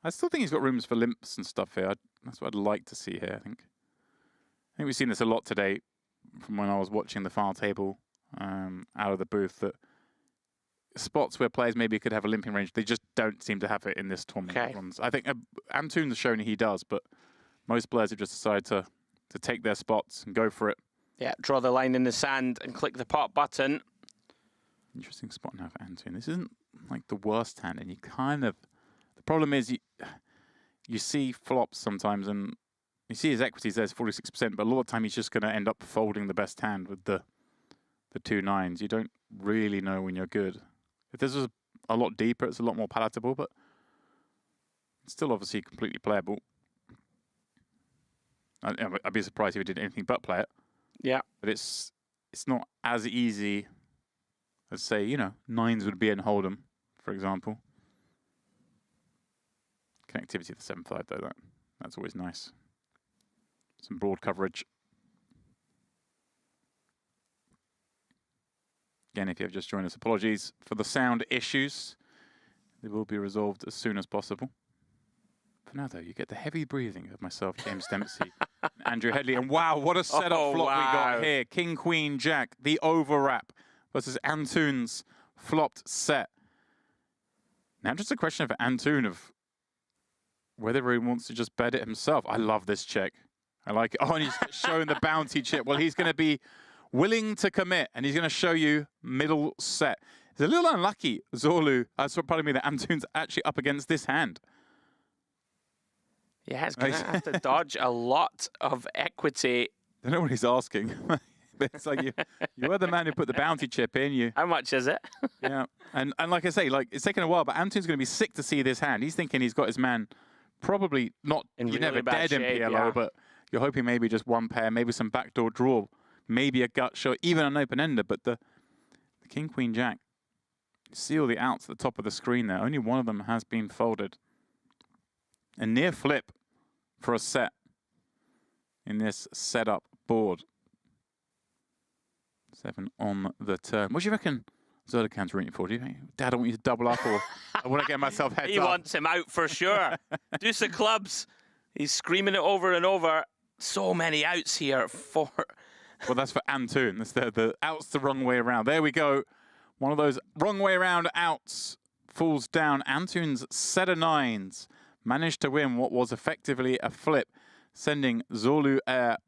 I still think he's got rooms for limps and stuff here. That's what I'd like to see here, I think. I think we've seen this a lot today from when I was watching the file table out of the booth, that spots where players maybe could have a limping range, they just don't seem to have it in this tournament. Okay. I think Antoon has shown he does, but most players have just decided to take their spots and go for it. Yeah, draw the line in the sand and click the pot button. Interesting spot now for Antoon. This isn't like the worst hand, and you kind of... The problem is you see flops sometimes, and you see his equities there's 46%, but a lot of the time he's just going to end up folding the best hand with the 2 9s. You don't really know when you're good. If this was a lot deeper, it's a lot more palatable, but it's still obviously completely playable. I'd be surprised if he did anything but play it. Yeah. But it's not as easy as, say, 9s would be in Hold'em, for example. Connectivity to the 7-5, though, that's always nice. Some broad coverage. Again, if you have just joined us, apologies for the sound issues. They will be resolved as soon as possible. For now, though, you get the heavy breathing of myself, James Dempsey, and Andrew Headley. And wow, what a setup flop we got here. King, Queen, Jack, the overwrap versus Antoon's flopped set. Now, just a question for Antoon of whether he wants to just bet it himself. I love this check. I like it. Oh, and he's showing the bounty chip. Well, he's going to be willing to commit, and he's going to show you middle set. It's a little unlucky, Zolu. Pardon me, that Antoon's actually up against this hand. Yeah, he's going to have to dodge a lot of equity. I don't know what he's asking. It's like you were the man who put the bounty chip in. How much is it? Yeah, and like I say, it's taken a while, but Antoon's going to be sick to see this hand. He's thinking he's got his man probably not. In you're really never bad dead in shape, PLO, yeah. but you're hoping maybe just one pair, maybe some backdoor draw, maybe a gut shot, even an open ender. But the King, Queen, Jack. You see all the outs at the top of the screen there. Only one of them has been folded. A near flip for a set in this setup board. 7 on the turn. What do you reckon Zerdekan's rooting for? Do you think, Dad, I want you to double up, or I want to get myself heads He up? wants him out for sure. Deuce of clubs. He's screaming it over and over. So many outs here for... Well, that's for Antoon. That's the outs the wrong way around. There we go. One of those wrong way around outs falls down. Antoon's set of 9s managed to win what was effectively a flip, sending Zolu Air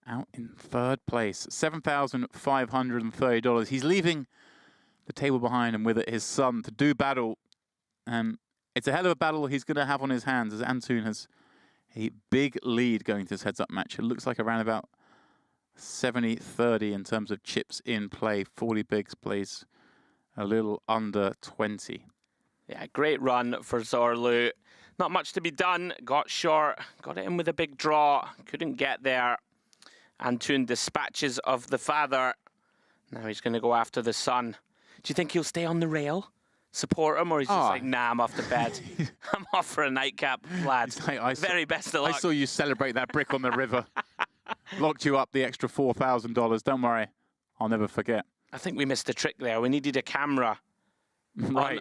out in 3rd place. $7,530. He's leaving the table behind, and with it his son, to do battle. And it's a hell of a battle he's going to have on his hands, as Antoon has a big lead going to this heads-up match. It looks like around about 70-30 in terms of chips in play. 40 bigs plays a little under 20. Yeah, great run for Zorlu. Not much to be done. Got short. Got it in with a big draw. Couldn't get there. Antun dispatches of the father. Now he's going to go after the son. Do you think he'll stay on the rail? Support him? Or he's just like, nah, I'm off to bed. I'm off for a nightcap, lad. Like, Very best of luck. I saw you celebrate that brick on the river. Locked you up the extra $4,000. Don't worry. I'll never forget. I think we missed a trick there. We needed a camera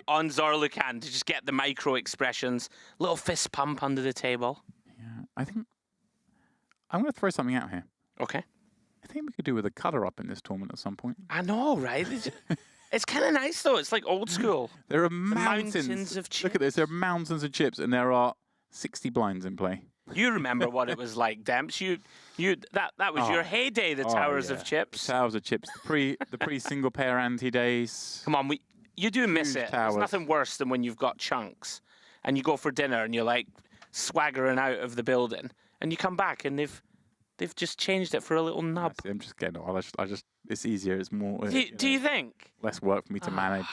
on Zorlukan to just get the micro expressions. Little fist pump under the table. Yeah, I think I'm going to throw something out here. Okay. I think we could do with a cutter up in this tournament at some point. I know, right? It's kind of nice, though. It's like old school. There are mountains of chips. Look at this. There are mountains of chips, and there are 60 blinds in play. You remember what it was like, Demps. That was your heyday, the Towers of Chips. The Towers of Chips. The pre single pair ante days. Come on, you do miss it. Towers. There's nothing worse than when you've got chunks and you go for dinner and you're like swaggering out of the building and you come back and they've just changed it for a little nub. I'm just getting it. I just it's easier. It's more. Do you think? Less work for me to manage.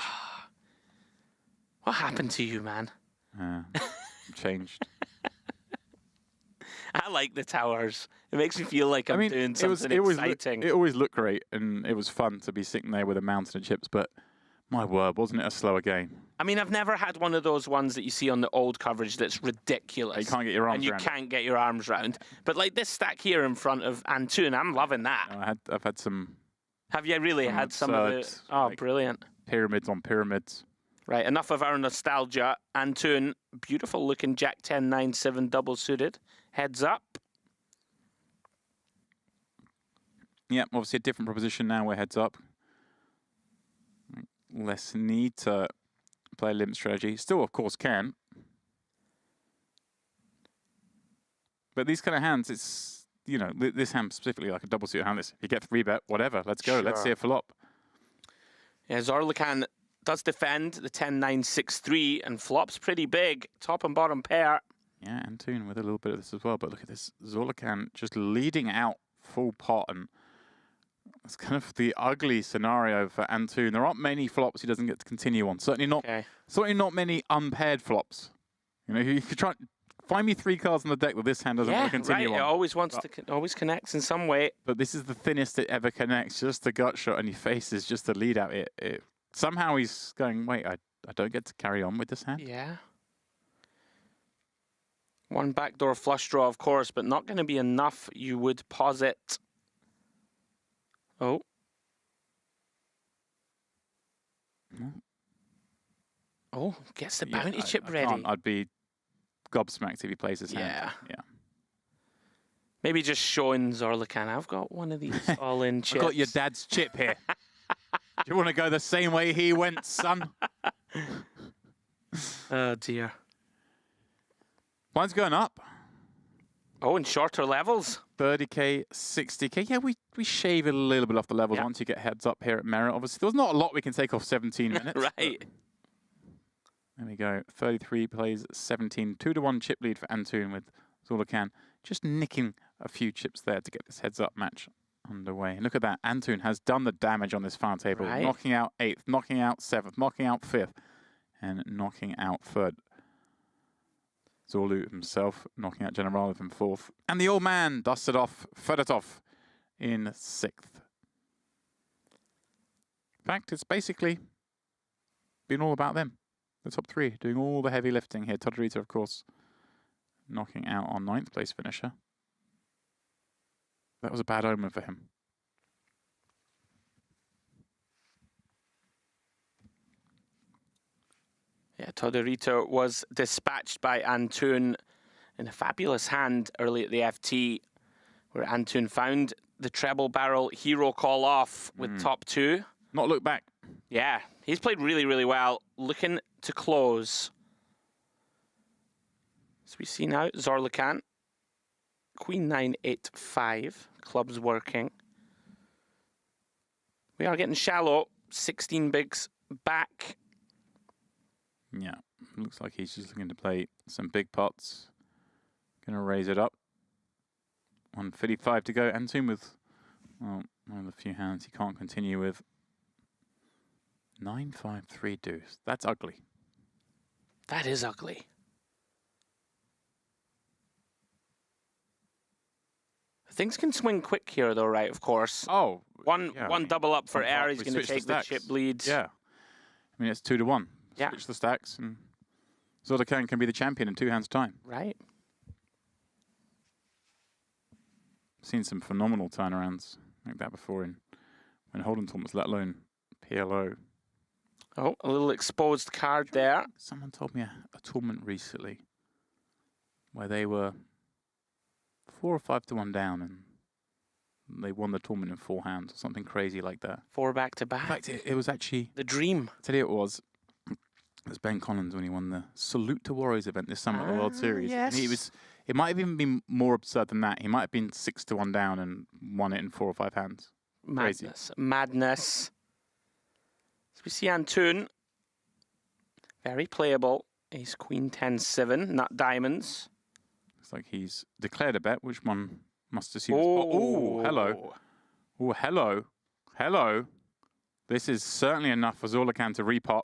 What happened to you, man? Changed. I like the towers. It makes me feel like I'm doing something exciting. It always looked great, and it was fun to be sitting there with a mountain of chips, but my word, wasn't it a slower game? I mean, I've never had one of those ones that you see on the old coverage that's ridiculous. You can't get your arms and you around. Can't get your arms round. But like this stack here in front of Antun, I'm loving that. I've had some... Have you really had some of the... Oh, like brilliant. Pyramids on pyramids. Right, enough of our nostalgia. Antun, beautiful looking Jack 10, 9, 7 double suited. Heads up. Yeah, obviously a different proposition now. We're heads up. Less need to play a limp strategy. Still, of course, can. But these kind of hands, it's, you know, this hand specifically, like a double suit hand, if you get 3-bet, whatever, let's go. Sure. Let's see a flop. Yeah, Zorlukan does defend the 10, 9, 6, 3 and flops pretty big. Top and bottom pair. Yeah, Antun with a little bit of this as well. But look at this. Zorlukan just leading out full pot. And it's kind of the ugly scenario for Antun. There aren't many flops he doesn't get to continue on. Certainly not many unpaired flops. You know, you could try find me 3 cards on the deck that this hand doesn't want to continue on. It always wants to always connects in some way. But this is the thinnest it ever connects. Just the gut shot, and he faces just the lead out. Somehow he's going, wait, I don't get to carry on with this hand? Yeah. One backdoor flush draw, of course, but not going to be enough, you would posit. Oh. Oh, gets the bounty chip ready. I'd be gobsmacked if he plays his hand. Yeah. Maybe just showing Zorlukan, I've got one of these all-in chips. I've got your dad's chip here. Do you want to go the same way he went, son? Oh, dear. Mine's going up. Oh, in shorter levels. 30k, 60k. Yeah, we shave a little bit off the levels once you get heads up here at Merit. Obviously, there's not a lot we can take off 17 minutes. Right. There we go. 33 plays 17. 2-1 chip lead for Antun with Zorlukan. Just nicking a few chips there to get this heads up match underway. And look at that. Antun has done the damage on this final table. Right. Knocking out 8th, knocking out 7th, knocking out 5th, and knocking out 3rd. Zorlu himself knocking out Generalov in 4th. And the old man dusted off Fedotov in 6th. In fact, it's basically been all about them. The top 3 doing all the heavy lifting here. Todorita, of course, knocking out our 9th place finisher. That was a bad omen for him. Yeah, Todorito was dispatched by Antun in a fabulous hand early at the FT, where Antun found the treble barrel hero call off with top 2. Not look back. Yeah, he's played really, really well. Looking to close. So we see now Zorlukan. Queen 9, 8, 5. Club's working. We are getting shallow. 16 bigs back. Yeah, looks like he's just looking to play some big pots. Going to raise it up. 155 to go. Antun with, well, one of the few hands he can't continue with. 9, 5, 3 deuce. That's ugly. That is ugly. Things can swing quick here, though, right? Of course. Oh, one double up for one Air. part, He's we going to switch the take the stacks. chip lead. Yeah. I mean, it's 2-1. Yeah. Switch the stacks, and Zoltan can be the champion in 2 hands' time. Right. Seen some phenomenal turnarounds like that before in when Holden tournaments, let alone PLO. Oh, a little exposed card there. Someone told me a tournament recently where they were 4 or 5-1 down and they won the tournament in 4 hands or something crazy like that. 4 back-to-back. In fact, it was actually the dream. I tell you, it was Ben Collins when he won the Salute to Warriors event this summer at the World Series. Yes. And it might have even been more absurd than that. He might have been 6-1 down and won it in 4 or 5 hands. Crazy. Madness. So we see Antoon. Very playable. Ace Queen 10-7, nut diamonds. It's like he's declared a bet, which one must assume. Oh, hello. Oh, hello. Hello. This is certainly enough for Zoltan to repot.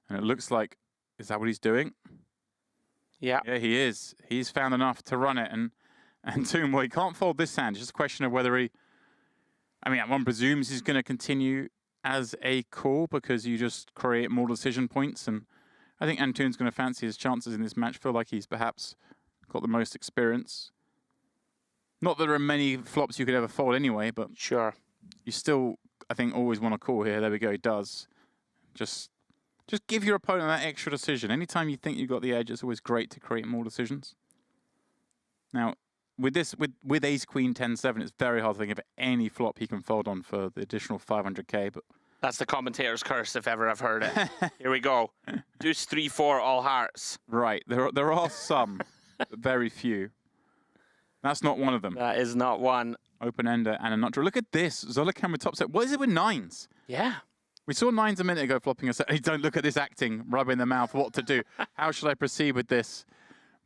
And it looks like, is that what he's doing? Yeah. Yeah, he is. He's found enough to run it. And Toom, well, he can't fold this hand. It's just a question of whether he... I mean, one presumes he's going to continue as a call because you just create more decision points. And I think Antoon's going to fancy his chances in this match. Feel like he's perhaps got the most experience. Not that there are many flops you could ever fold anyway, but... Sure. You still, I think, always want to call here. There we go, he does. Just give your opponent that extra decision. Anytime you think you've got the edge, it's always great to create more decisions. Now, with this, with Ace Queen 10-7, it's very hard to think of any flop he can fold on for the additional 500k. But that's the commentator's curse, if ever I've heard it. Here we go. Deuce 3-4, all hearts. Right, there are some, but very few. That's not one of them. That is not one. Open-ender and a nut draw. Look at this. Zoltan with top set. What is it with 9s? Yeah. We saw 9s a minute ago flopping us. Hey, don't look at this acting, rubbing the mouth, what to do. How should I proceed with this?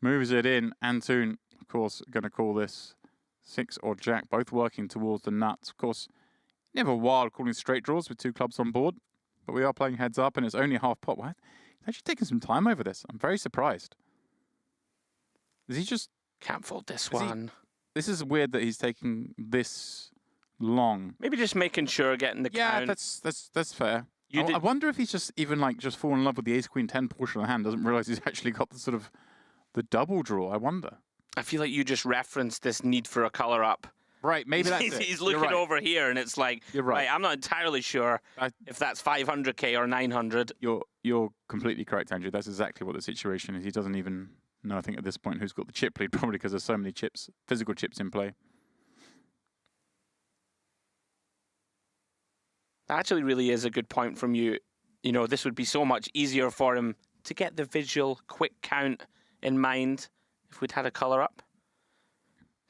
Moves it in. Antoon, of course, going to call this 6 or jack, both working towards the nuts. Of course, never wild calling straight draws with 2 clubs on board, but we are playing heads up and it's only half pot. What? He's actually taking some time over this. I'm very surprised. Is he just... Can't fold this one. This is weird that he's taking this long. Maybe just making sure, getting the count. Yeah, that's fair. I wonder if he's just even just fallen in love with the Ace Queen 10 portion of the hand, doesn't realize he's actually got the sort of the double draw. I wonder. I feel like you just referenced this need for a color up. Right, maybe that's it. He's looking over here and it's like, you're right. I'm not entirely sure if that's 500k or 900. You're completely correct, Andrew. That's exactly what the situation is. He doesn't even know, I think, at this point, who's got the chip lead, probably because there's so many chips, physical chips in play. That actually really is a good point from you. You know, this would be so much easier for him to get the visual quick count in mind if we'd had a color up.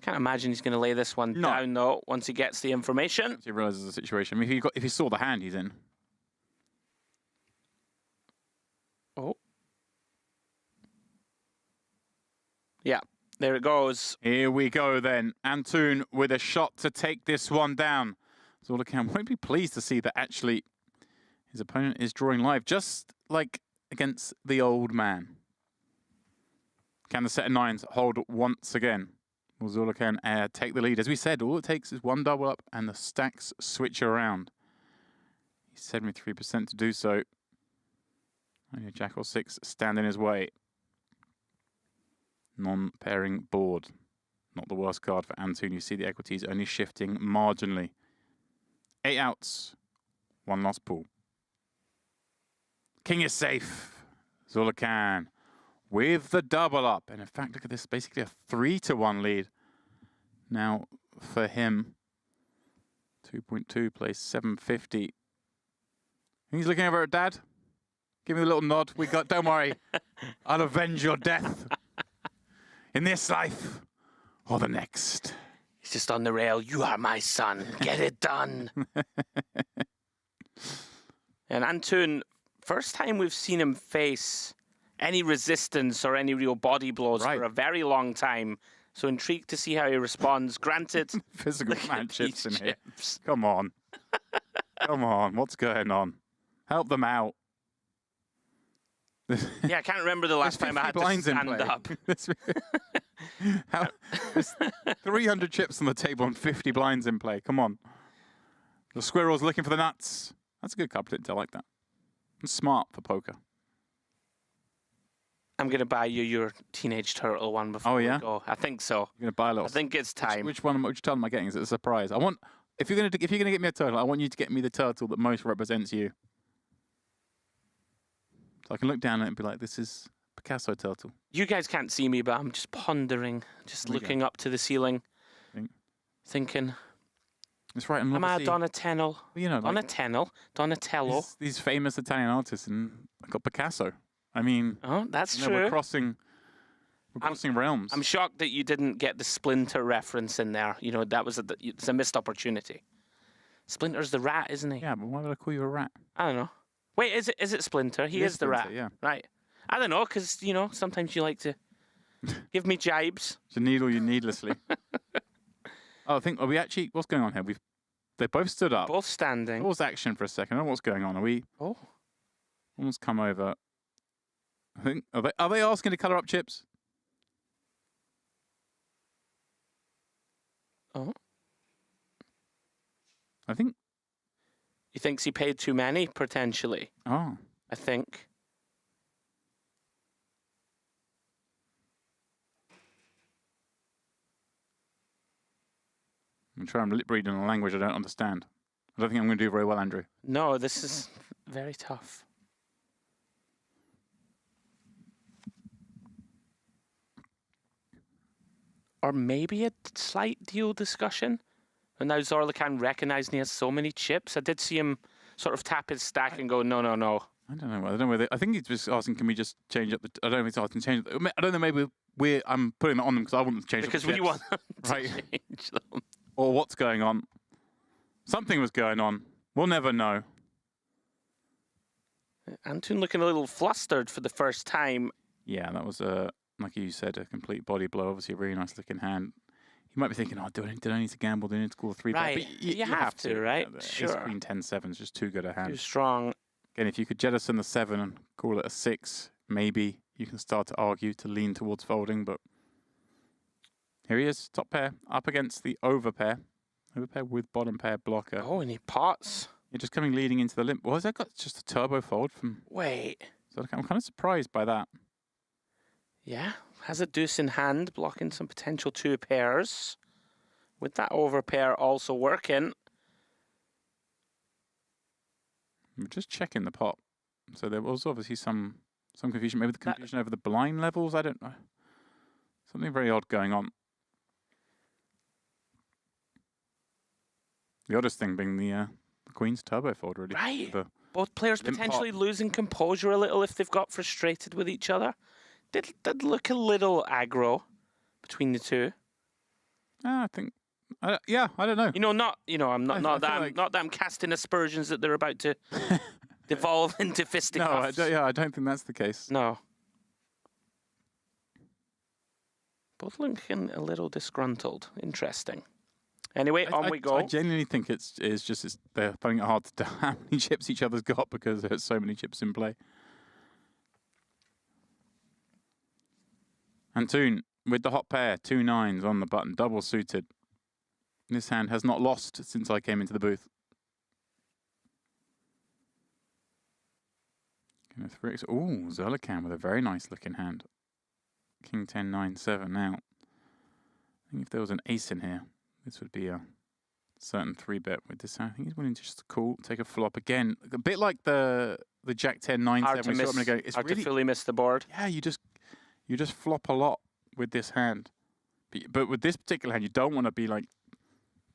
Can't imagine he's going to lay this one down, though, once he gets the information. Once he realizes the situation. I mean, if he saw the hand he's in. Oh. Yeah, there it goes. Here we go, then. Antoon with a shot to take this one down. Zoltan won't be pleased to see that actually his opponent is drawing live, just like against the old man. Can the set of 9s hold once again? Will Zoltan take the lead? As we said, all it takes is one double up and the stacks switch around. He's 73% to do so. Only a jack or 6 stand in his way. Non-pairing board. Not the worst card for Antoon. You see the equities only shifting marginally. 8 outs. 1 lost pool. King is safe. Zoltan with the double up. And in fact, look at this. Basically a 3-1 lead. Now for him. 2.2 plays 750. He's looking over at Dad. Give me a little nod. We got, don't worry. I'll avenge your death. In this life or the next. He's just on the rail. You are my son. Get it done. And Antoon, first time we've seen him face any resistance or any real body blows for a very long time. So intrigued to see how he responds. Granted. Physical man chips in here. Come on. Come on. What's going on? Help them out. Yeah, I can't remember the last time I had to stand up. There's 300 chips on the table and 50 blinds in play. Come on. The squirrel's looking for the nuts. That's a good couple I like that. It's smart for poker. I'm going to buy you your Teenage Turtle one before we go. I think so. You're going to buy a little. I think it's time. Which turtle am I getting? Is it a surprise? I want. If you're going to get me a turtle, I want you to get me the turtle that most represents you. So I can look down at it and be like, this is Picasso turtle. You guys can't see me, but I'm just pondering, just looking up to the ceiling, thinking. It's right. Am I a Donatello? Well, you know, Donatello. These famous Italian artists, and I got Picasso. I mean, that's true. We're crossing realms. I'm shocked that you didn't get the Splinter reference in there. You know, it's a missed opportunity. Splinter's the rat, isn't he? Yeah, but why would I call you a rat? I don't know. Wait, is it Splinter? He is the Splinter, rat. yeah. Right. I don't know, because, you know, sometimes you like to give me jibes. To needle you needlessly. Are we actually, what's going on here? They both stood up. Both standing. Pause action for a second. I don't know what's going on. Are we? Oh. Almost come over. I think, are they asking to colour up chips? Oh. I think. He thinks he paid too many, potentially. Oh. I think. I'm trying to lip read in a language I don't understand. I don't think I'm going to do very well, Andrew. No, this is very tough. Or maybe a slight deal discussion. And now Zorlikan recognizing he has so many chips. I did see him sort of tap his stack and go, no. I don't know whether. I think he's just asking, can we just change up the? I don't think he's asking to change. I don't know. Maybe I'm putting it on them because I want them to change. Because up the we want chips. them to Right. change them. Or what's going on? Something was going on. We'll never know. Antoon looking a little flustered for the first time. Yeah, that was like you said, a complete body blow. Obviously, a really nice looking hand. You might be thinking, did I need to gamble? Do I need to call a 3-bet? Right. But You have to, right? Sure. Ace Queen 10-7 is just too good a hand. Too strong. Again, if you could jettison the 7 and call it a 6, maybe you can start to argue to lean towards folding. But here he is, top pair, up against the over pair. Over pair with bottom pair blocker. Oh, and he pots. You're just coming leading into the limp. Was that got just a turbo fold from? Wait. So I'm kind of surprised by that. Yeah, has a deuce in hand, blocking some potential 2 pairs. With that over pair also working. I'm just checking the pot. So there was obviously some confusion. Maybe the confusion over the blind levels. I don't know. Something very odd going on. The oddest thing being the Queen's turbo fold, really. Right. Both players potentially losing composure a little if they've got frustrated with each other. Did look a little aggro between the two. I think. I don't know. Not that I'm casting aspersions that they're about to devolve into fisticuffs. No, I don't think that's the case. No. Both looking a little disgruntled. Interesting. Anyway, on we go. I genuinely think it's they're finding it hard to tell how many chips each other's got because there's so many chips in play. Antoon with the hot pair, 2 9s on the button, double suited. This hand has not lost since I came into the booth. Ooh, Zorlikan with a very nice looking hand. King 10 9 7 now. I think if there was an ace in here, this would be a certain 3-bet with this hand. I think he's willing to just call, take a flop again. A bit like the Jack 10 9 hard 7. Hard to fully miss the board. Yeah, you just flop a lot with this hand. But with this particular hand, you don't want to be like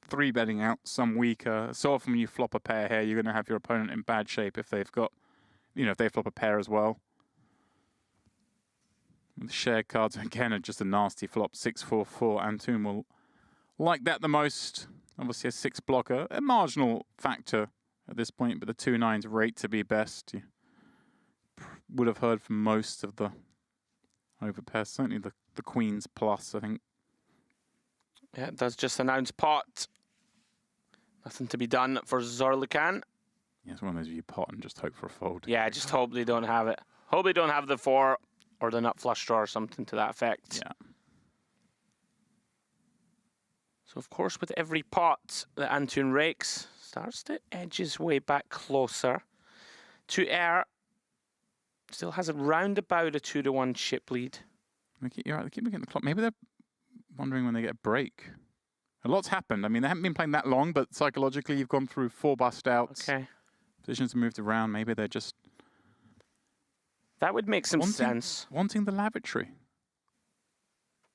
3-betting out some weaker. So often when you flop a pair here, you're going to have your opponent in bad shape if they've got, if they flop a pair as well. The shared cards, again, are just a nasty flop. 6-4-4. Antoon will like that the most. Obviously a 6 blocker, a marginal factor at this point, but the 2 9s rate to be best. You would have heard from most of the overpairs, certainly the Queen's plus, I think. Yeah, it does just announce pot. Nothing to be done for Zorlikan. Yeah, it's one of those you pot and just hope for a fold. Yeah, just hope they don't have it. Hope they don't have the 4 or the nut flush draw or something to that effect. Yeah. So, of course, with every pot that Antun rakes, starts to edge his way back closer to air. Still has a roundabout a 2-1 chip lead. You're right, they keep looking at the clock. Maybe they're wondering when they get a break. A lot's happened. I mean, they haven't been playing that long, but psychologically, you've gone through 4 bust outs. Okay. Positions have moved around. Maybe they're just... That would make some sense. Wanting the lavatory.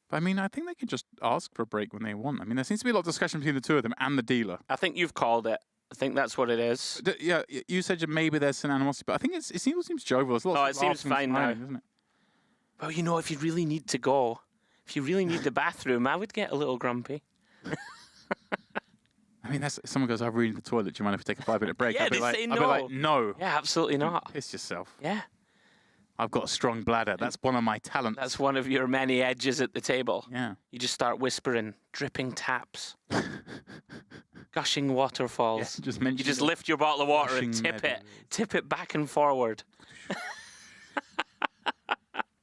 But I mean, I think they could just ask for a break when they want. I mean, there seems to be a lot of discussion between the two of them and the dealer. I think you've called it. I think that's what it is. Yeah, you said maybe there's some animosity, but I think it seems jovial. It seems fine now. Isn't it? Well, you know, if you really need to go, if you really need the bathroom, I would get a little grumpy. I mean, if someone goes, I really need the toilet, do you mind if we take a 5-minute break? Yeah, I'd be they like, say I'd be like, no. Yeah, absolutely not. Piss yourself. Yeah. I've got a strong bladder. That's one of my talents. That's one of your many edges at the table. Yeah. You just start whispering, dripping taps, gushing waterfalls. Yeah, you just lift your bottle of water and tip it back and forward.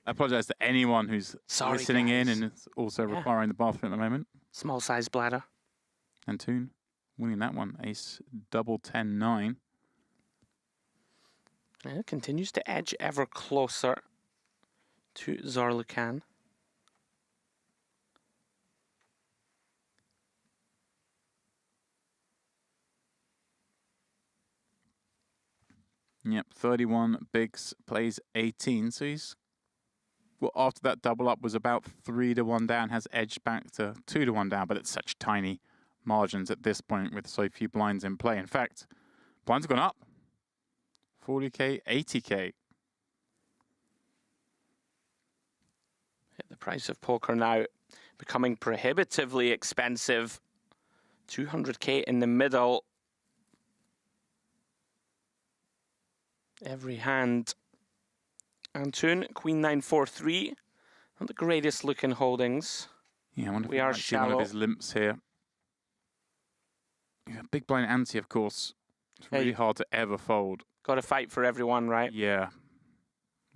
I apologise to anyone who's listening in and is also requiring the bathroom at the moment. Small size bladder. Antun winning that one. Ace double 10-9. Yeah, continues to edge ever closer to Zarlukan. Yep, 31 bigs, plays 18. So he's, well, after that double up was about 3-1 down, has edged back to 2-1 down, but it's such tiny margins at this point with so few blinds in play. In fact, blinds have gone up. 40K, 80K. The price of poker now becoming prohibitively expensive. 200K in the middle. Every hand. Antun, Queen 9-4-3. Not the greatest looking holdings. Yeah, I wonder if we are might see one of his limps here. Yeah, big blind ante, of course. It's really hard to ever fold. Got to fight for everyone, right? Yeah.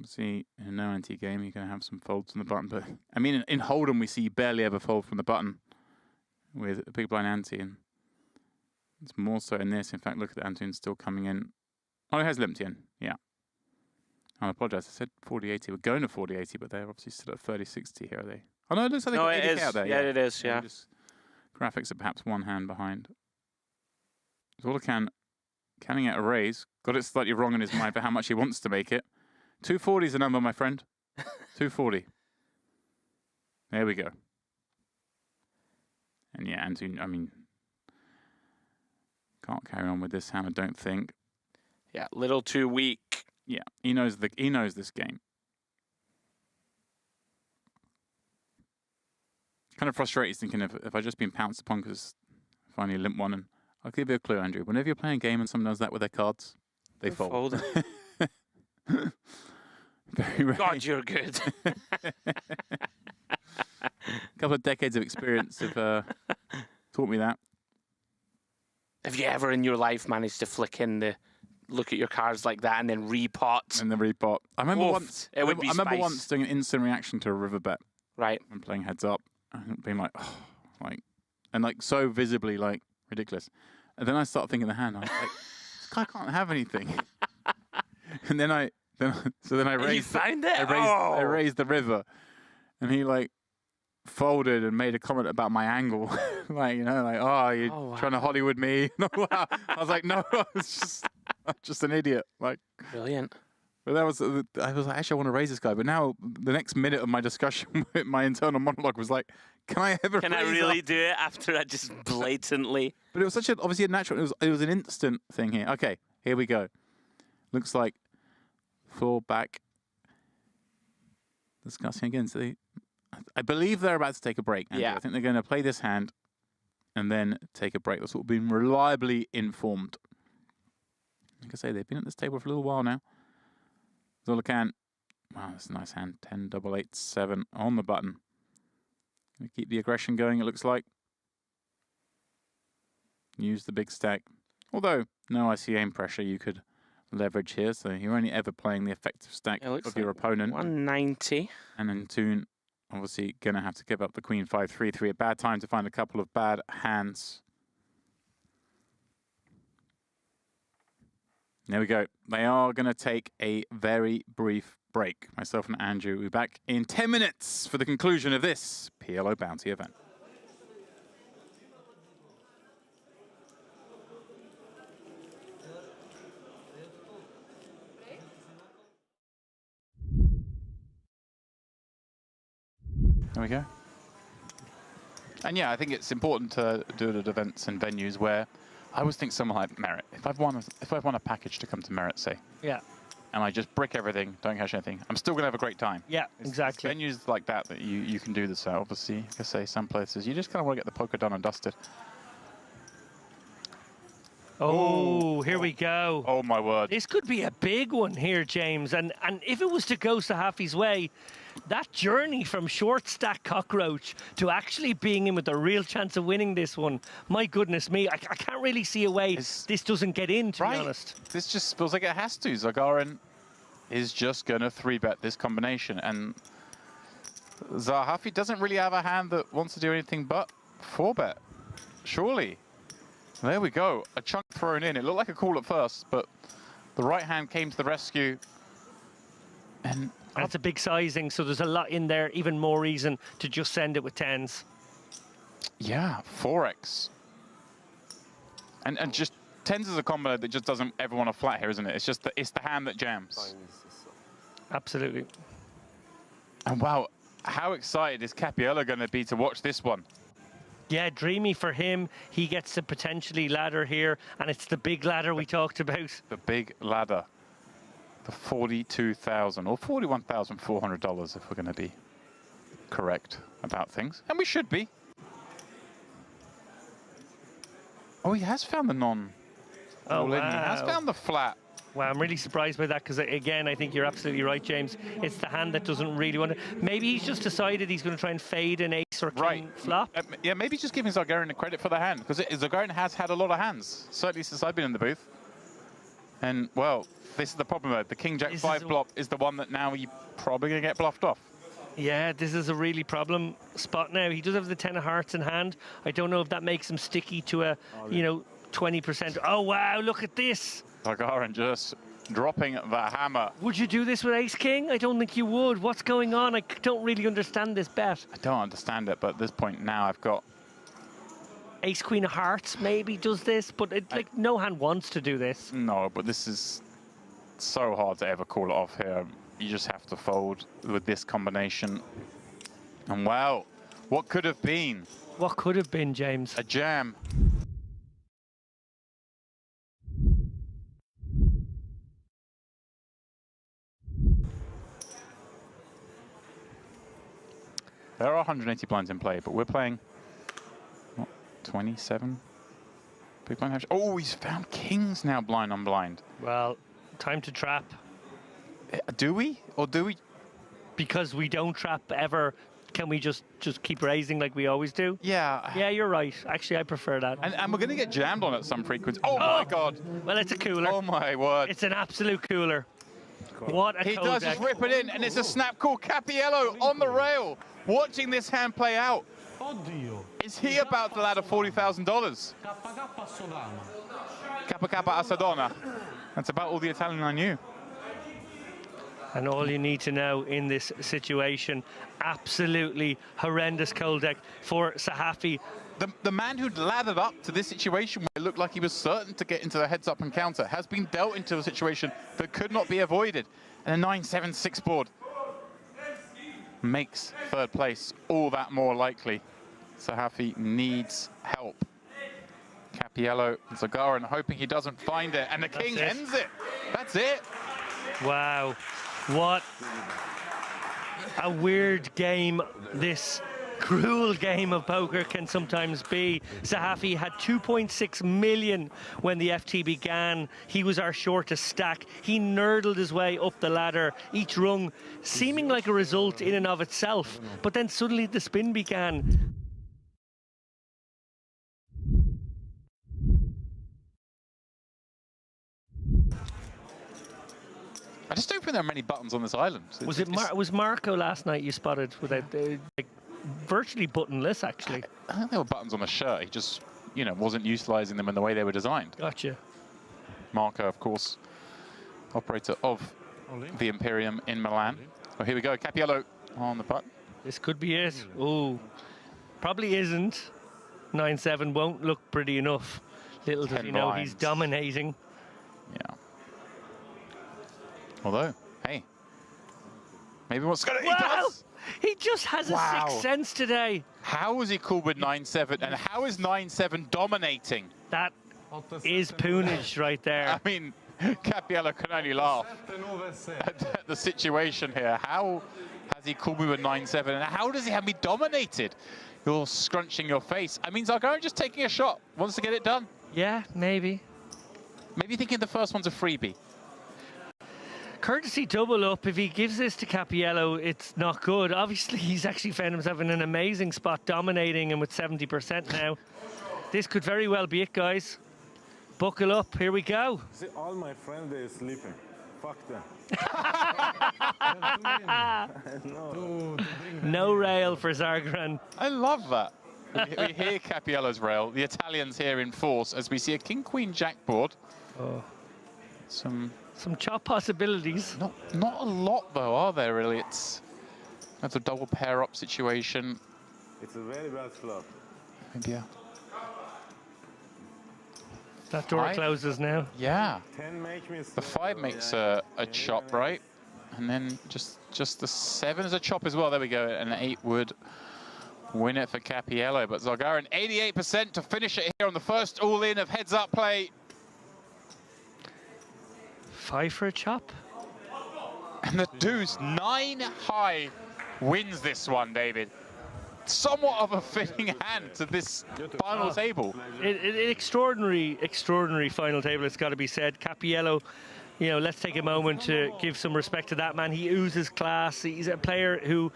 See, in a no ante game, you're going to have some folds on the button. But I mean, in Hold'em, we see you barely ever fold from the button with a big blind ante. And it's more so in this. In fact, look at the ante still coming in. Oh, it has limped in. Yeah. I apologize. I said 40-80. We're going to 40-80, but they're obviously still at 30-60 here, are they? Oh, no, it looks like no, they got 80K out there. Yeah, it is, yeah. Just graphics are perhaps one hand behind. Zorlakan canning out a raise. Got it slightly wrong in his mind for how much he wants to make it. 240 is the number, my friend. 240. There we go. And yeah, Antun, I mean, can't carry on with this hand, I don't think. Yeah, little too weak. Yeah, he knows this game. Kind of frustrating thinking if I just been pounced upon because finally limp one. And I'll give you a clue, Andrew. Whenever you're playing a game and someone does that with their cards, they fold. Very rare. God, you're good. A couple of decades of experience have taught me that. Have you ever in your life managed to flick in the look at your cards like that and then repot? And then repot. I remember once. It would be I remember spice. once doing an instant reaction to a river bet. Right. When playing heads up, and being like, oh, like, and like so visibly like ridiculous. And then I start thinking the hand. I was like, this guy can't have anything. And then I raised. You found it? I raised the river, and he like folded and made a comment about my angle, like oh, you're trying to Hollywood me. I was like, no, I'm just an idiot. Like brilliant. But I was like, actually, I want to raise this guy. But now the next minute of my discussion with my internal monologue was like, can I ever? Can I really do it after I just blatantly? But it was obviously a natural. It was an instant thing here. Okay, here we go. Looks like full back. Discussing again. So I believe they're about to take a break. Andrew. Yeah. I think they're going to play this hand and then take a break. That's what we've been reliably informed. Like I say, they've been at this table for a little while now. Zorlakan. Wow, that's a nice hand. 10-8-8-7 on the button. Going to keep the aggression going, it looks like. Use the big stack. Although, no ICA pressure you could leverage here, so you're only ever playing the effective stack of your opponent. 190. And Antun Obviously, going to have to give up the queen 5-3-3. A bad time to find a couple of bad hands. There we go. They are going to take a very brief break. Myself and Andrew will be back in 10 minutes for the conclusion of this PLO Bounty event. There we go. And yeah, I think it's important to do it at events and venues where I always think someone like Merit. If I've won a package to come to Merit, say, yeah, and I just brick everything, don't cash anything, I'm still gonna have a great time. Yeah, exactly. It's venues like that you can do this at. Obviously, like I say, some places you just kind of want to get the poker done and dusted. Oh, here we go. Oh my word. This could be a big one here, James. And if it was to go Sahafi's way, that journey from short stack cockroach to actually being in with a real chance of winning this one, my goodness me, I can't really see a way this doesn't get in, to be honest. This just feels like it has to. Zagarin is just going to 3-bet this combination. And Sahafi doesn't really have a hand that wants to do anything but 4-bet. Surely. There we go. A chunk thrown in. It looked like a call at first, but the right hand came to the rescue. And that's a big sizing, so there's a lot in there. Even more reason to just send it with 10s. Yeah, 4x. And just 10s is a combo that just doesn't ever want to flat here, isn't it? It's just it's the hand that jams. Absolutely. And wow, how excited is Capiello going to be to watch this one? Yeah, dreamy for him. He gets to potentially ladder here, and it's the big ladder we talked about. The big ladder. The $42,000 or $41,400 if we're going to be correct about things. And we should be. Oh, he has found the non. Oh, wow. He has found the flat. Wow, I'm really surprised by that because, again, I think you're absolutely right, James. It's the hand that doesn't really want to. Maybe he's just decided he's going to try and fade an ace or king flop. Yeah, maybe just giving Zagarin the credit for the hand because Zagarin has had a lot of hands, certainly since I've been in the booth. And, well, this is the problem, though. The King Jack 5 flop is the one that now you're probably going to get bluffed off. Yeah, this is a really problem spot now. He does have the 10 of hearts in hand. I don't know if that makes him sticky to a, 20%. Oh, wow, look at this. Zagarin just dropping the hammer. Would you do this with ace-king? I don't think you would. What's going on? I don't really understand this bet. I don't understand it, but at this point now I've got... Ace-queen of hearts maybe does this, but no hand wants to do this. No, but this is so hard to ever call it off here. You just have to fold with this combination. And wow, what could have been? What could have been, James? A jam. There are 180 blinds in play, but we're playing, what, 27? Big blind average. Oh, he's found kings now blind on blind. Well, time to trap. Do we? Or do we? Because we don't trap ever, can we just keep raising like we always do? Yeah. Yeah, you're right. Actually, I prefer that. And we're going to get jammed on at some frequency. Oh, my God. Well, it's a cooler. Oh, my word. It's an absolute cooler. What a He does just rip it in, and it's a snap call. Capiello on the rail, watching this hand play out. Is he about to ladder $40,000? Kappa Kappa Assadona. That's about all the Italian I knew. And all you need to know in this situation, absolutely horrendous cold deck for Sahafi. The man who'd lathered up to this situation where it looked like he was certain to get into the heads-up encounter has been dealt into a situation that could not be avoided. And a 9-7-6 board makes third place all that more likely. Sahafi needs help. Capiello and Zagarin hoping he doesn't find it, and the king ends it. That's it. Wow, what a weird game this cruel game of poker can sometimes be. Sahafi had 2.6 million when the FT began. He was our shortest stack. He nerdled his way up the ladder, each rung seeming like a result in and of itself. But then suddenly the spin began. I just don't think there are many buttons on this island. Was Marco last night you spotted without like virtually buttonless actually? I think there were buttons on the shirt. He just, you know, wasn't utilising them in the way they were designed. Gotcha. Marco, of course, operator of the Imperium in Milan. Oh, here we go. Cappiello on the putt. This could be it. Oh, probably isn't. 9-7 won't look pretty enough. Little does he know he's dominating. Yeah. Although, hey, maybe what's going to... Wow! He does! He just has a sixth sense today. How was he cool with 9-7? And how is 9-7 dominating? That is poonage right there. I mean, Cappiello can only laugh at the situation here. How has he called me with 9-7? And how does he have me dominated? You're scrunching your face. I mean, Zalgarin just taking a shot. Wants to get it done. Yeah, maybe. Maybe thinking the first one's a freebie. Courtesy double up. If he gives this to Cappiello, it's not good. Obviously, he's actually found himself in an amazing spot, dominating, and with 70% now. This could very well be it, guys. Buckle up. Here we go. See, all my friends, they're sleeping. Fuck them. No rail for Zalgarin. I love that. We hear Cappiello's rail. The Italians here in force as we see a king-queen-jack board. Oh. Some chop possibilities. Not a lot, though, are there, really? That's a double pair-up situation. It's a very bad flop. Yeah. That door closes now. Yeah. 10 makes me The 5 makes a chop, right? And then just the 7 is a chop as well. There we go. And 8 would win it for Cappiello. But Zalgarin, 88% to finish it here on the first all-in of heads-up play. 5 for a chop. And the deuce, 9 high, wins this one, David. Somewhat of a fitting hand to this final table. Extraordinary final table, it's got to be said. Cappiello, you know, let's take a moment to give some respect to that man. He oozes class. He's a player who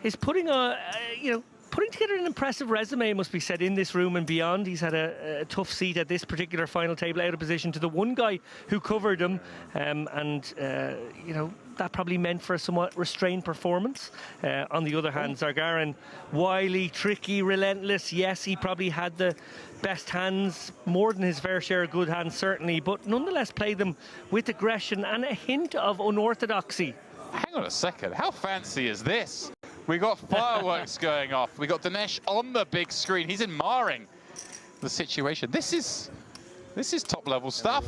is putting together an impressive resume, it must be said, in this room and beyond. He's had a tough seat at this particular final table, out of position to the one guy who covered him, you know, that probably meant for a somewhat restrained performance. On the other hand, Zalgarin, wily, tricky, relentless. Yes, he probably had the best hands, more than his fair share of good hands, certainly, but nonetheless played them with aggression and a hint of unorthodoxy. Hang on a second, how fancy is this? We got fireworks going off. We got Dinesh on the big screen. He's admiring the situation. This is top level stuff.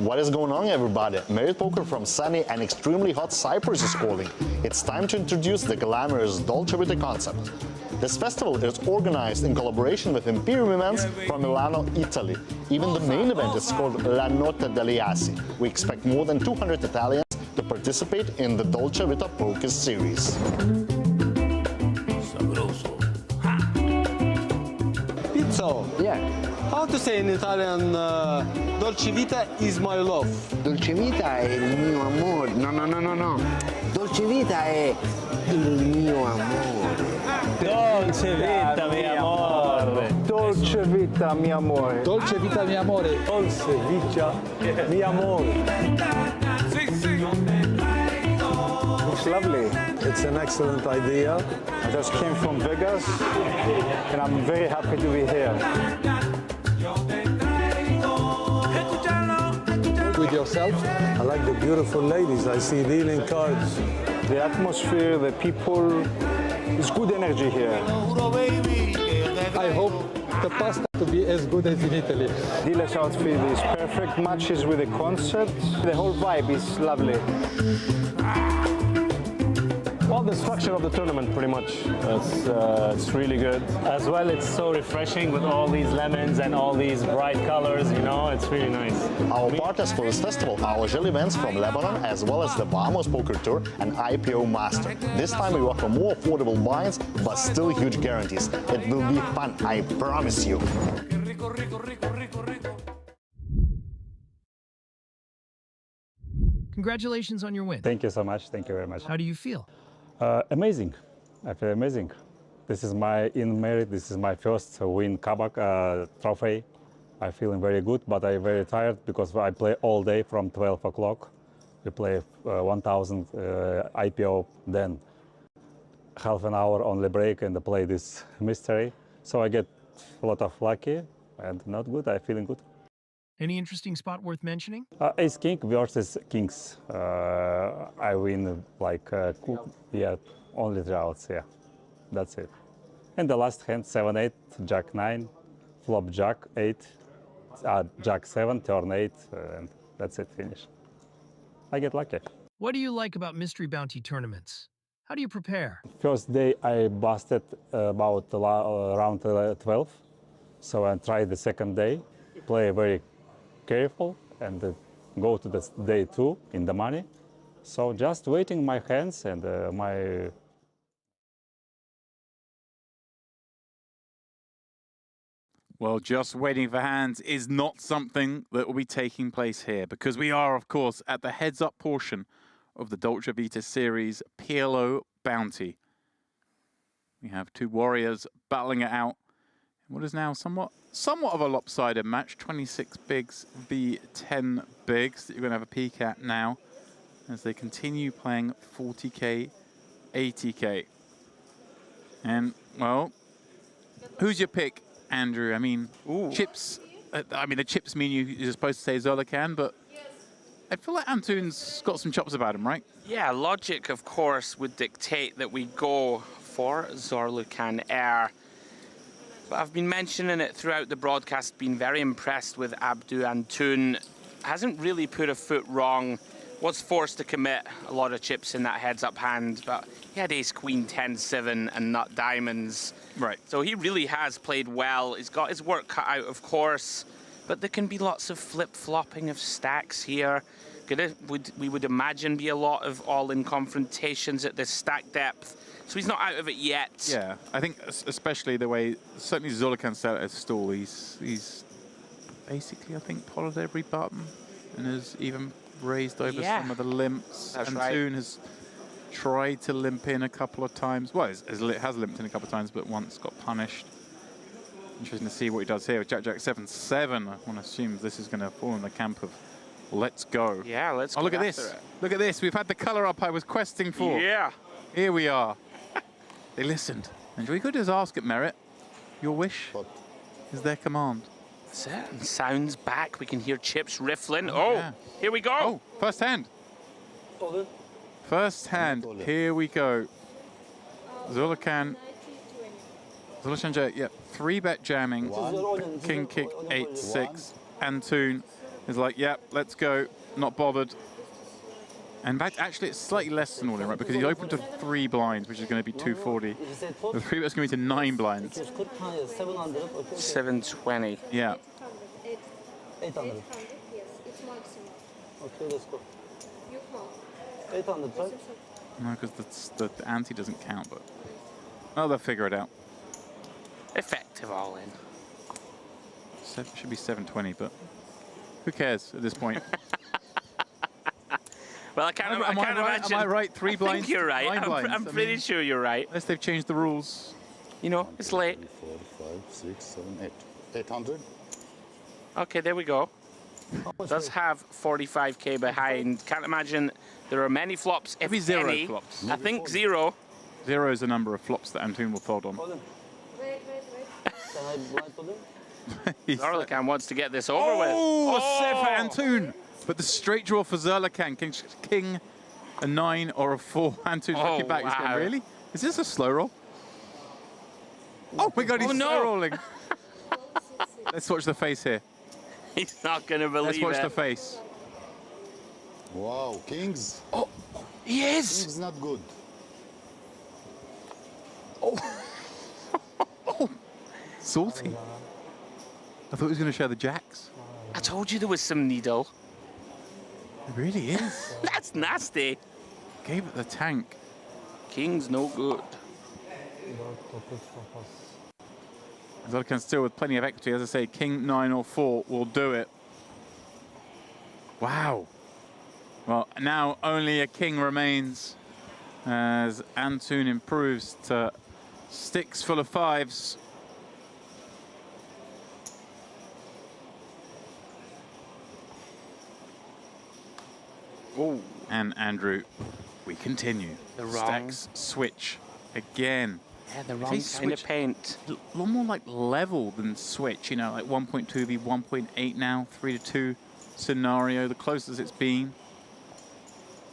What is going on, everybody? Merit Poker from sunny and extremely hot Cyprus is calling. It's time to introduce the glamorous Dolce Vita concept. This festival is organized in collaboration with Imperium Events from Milano, Italy. Even the main event is called La Notte degli Assi. We expect more than 200 Italians to participate in the Dolce Vita Poker series. Pizza. Yeah. How to say in Italian, Dolce Vita is my love? Dolce Vita è il mio amore. No. Dolce Vita è il mio amore. Dolce Vita, mi amore. Dolce Vita, mi amore. Dolce Vita, mi amore. Dolce Vita, mi amore. Looks lovely. It's an excellent idea. I just came from Vegas and I'm very happy to be here. With yourself? I like the beautiful ladies. I see dealing cards. The atmosphere, the people, it's good energy here. I hope the pasta to be as good as in Italy. Dila's outfit is perfect, matches with the concept. The whole vibe is lovely. Well, the structure of the tournament, pretty much. It's really good. As well, it's so refreshing with all these lemons and all these bright colors, you know, it's really nice. Our partners for this festival are Legel Events from Lebanon, as well as the Bahamas Poker Tour and IPO Master. This time we offer more affordable buy-ins, but still huge guarantees. It will be fun, I promise you. Congratulations on your win. Thank you so much. Thank you very much. How do you feel? Amazing. I feel amazing. This is my first win Kabak trophy. I'm feeling very good, but I'm very tired because I play all day from 12 o'clock. We play 1,000 IPO, then half an hour only break and play this mystery. So I get a lot of lucky and not good. I'm feeling good. Any interesting spot worth mentioning? Ace King versus Kings. I win like, only 3 outs, yeah. That's it. And the last hand, 7-8, Jack 9, flop Jack 8, Jack 7, turn 8, and that's it, finish. I get lucky. What do you like about mystery bounty tournaments? How do you prepare? First day I busted about around 12, so I tried the second day, play very careful and go to the day 2 in the money. So just waiting my hands and my... Well, just waiting for hands is not something that will be taking place here because we are, of course, at the heads-up portion of the Dolce Vita Series PLO Bounty. We have 2 warriors battling it out. What is now somewhat of a lopsided match. 26 bigs v 10 bigs that you're going to have a peek at now as they continue playing 40k, 80k. And, well, who's your pick, Andrew? I mean, chips. The chips mean you're supposed to say Zolakhan, but I feel like Antun's got some chops about him, right? Yeah, logic, of course, would dictate that we go for Zorlukhan Air. But I've been mentioning it throughout the broadcast, been very impressed with Abdu Antun. Hasn't really put a foot wrong. Was forced to commit a lot of chips in that heads-up hand, but he had ace, queen, 10, 7, and nut diamonds. Right. So he really has played well. He's got his work cut out, of course, but there can be lots of flip-flopping of stacks here. We would imagine be a lot of all-in confrontations at this stack depth. So he's not out of it yet. Yeah, I think especially the way, certainly Zolakhan set at stall, he's basically, I think, potted every button and has even raised over some of the limps. That's Antun has tried to limp in a couple of times. Well, has limped in a couple of times, but once got punished. Interesting to see what he does here with Jack 7-7. I want to assume this is going to fall in the camp of let's go. Yeah, let's go. Oh, look at this. Look at this. We've had the color up I was questing for. Yeah. Here we are. They listened. And we could just ask at Merit, your wish is their command. That's it. And sounds back. We can hear chips riffling. Oh, here we go. Oh, first hand. First hand. Here we go. Zolakhan. Yeah, 3-bet jamming. King kick 8-6. Antun is like, yep, let's go. Not bothered. And actually, it's slightly less than all in, right? Because he's open to 3 blinds, which is going to be 240. The 3-bet's going to be to 9 blinds. 720. Yeah. 800. Yes, it's maximum. Okay, let's go. You count. 800, right? No, because the ante doesn't count, but... Oh, they'll figure it out. Effective all-in. Should be 720, but who cares at this point? Well, I can't imagine. Am I right? 3 blinds? I think you're right. I'm pretty sure you're right. Unless they've changed the rules. You know, it's late. 4, 5, 6, 7, 8. 800. Okay, there we go. Does have 45k behind. Can't imagine there are many flops. Maybe 0 flops. I think 0. 0 is the number of flops that Antun will fold on. Wait. Can I blind for them? Zolakhan wants to get this over with. Oh, a set for Antun. But the straight draw for Zolakhan, king, a 9 or a 4. Antun's looking back. He's going, really? Is this a slow roll? Oh my God, he's slow rolling. Let's watch the face here. He's not going to believe it. Let's watch the face. Wow, kings. Oh, he is. Kings not good. Oh. Salty. I thought he was going to show the jacks. I told you there was some needle. It really is. That's nasty. Gave it the tank. King's no good. Zolcan still with plenty of equity. As I say, king 9 or 4 will do it. Wow. Well, now only a king remains as Antun improves to sticks full of 5s. Oh. And Andrew, we continue. The wrong. Stacks switch again. Yeah, the wrong kind of paint. A lot more like level than switch, you know, like 1.2v 1.8 now, 3-2 scenario, the closest it's been.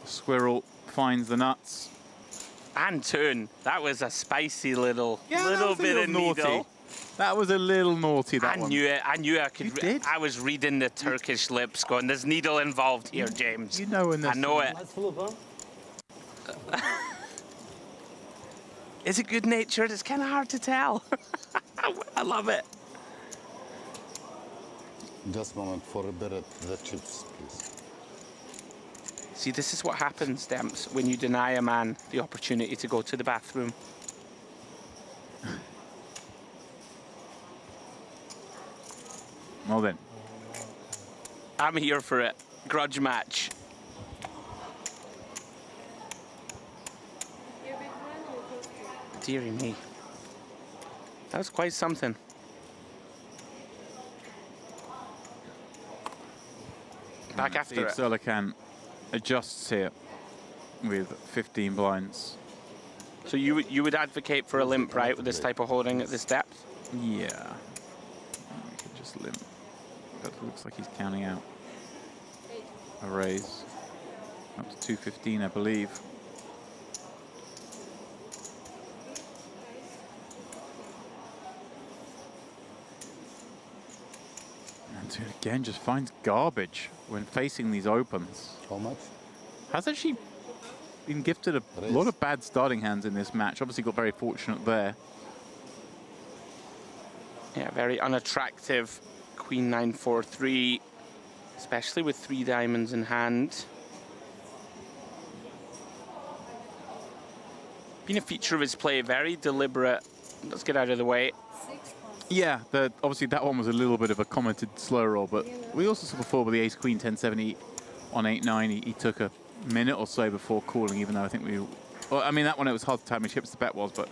Squirrel finds the nuts. And turn. That was a spicy little bit of naughty. needle. That was a little naughty, that I one. knew it. I knew I could. You did? I was reading the Turkish lips going, there's needle involved here, James. You know when there's... I know it. Is it good-natured? It's kind of hard to tell. I love it. Just a moment for a bit of the chips, please. See, this is what happens, Demps, when you deny a man the opportunity to go to the bathroom. Well then. I'm here for it. Grudge match. Dearie me. That was quite something. Back after it. Zolcan adjusts here with 15 blinds. So you would advocate for a limp, right, with this type of holding at this depth? Yeah. We could just limp. That looks like he's counting out a raise. Up to 215, I believe. And again, just finds garbage when facing these opens. How much? Has actually been gifted a lot of bad starting hands in this match. Obviously got very fortunate there. Yeah, very unattractive Queen 9-4-3, especially with 3 diamonds in hand. Been a feature of his play, very deliberate. Let's get out of the way. Yeah, obviously that one was a little bit of a commented slow roll, but we also saw before with the ace-queen 10-7 on 8-9, he took a minute or so before calling, even though I think well, I mean, that one it was hard to tell how many chips the bet was, but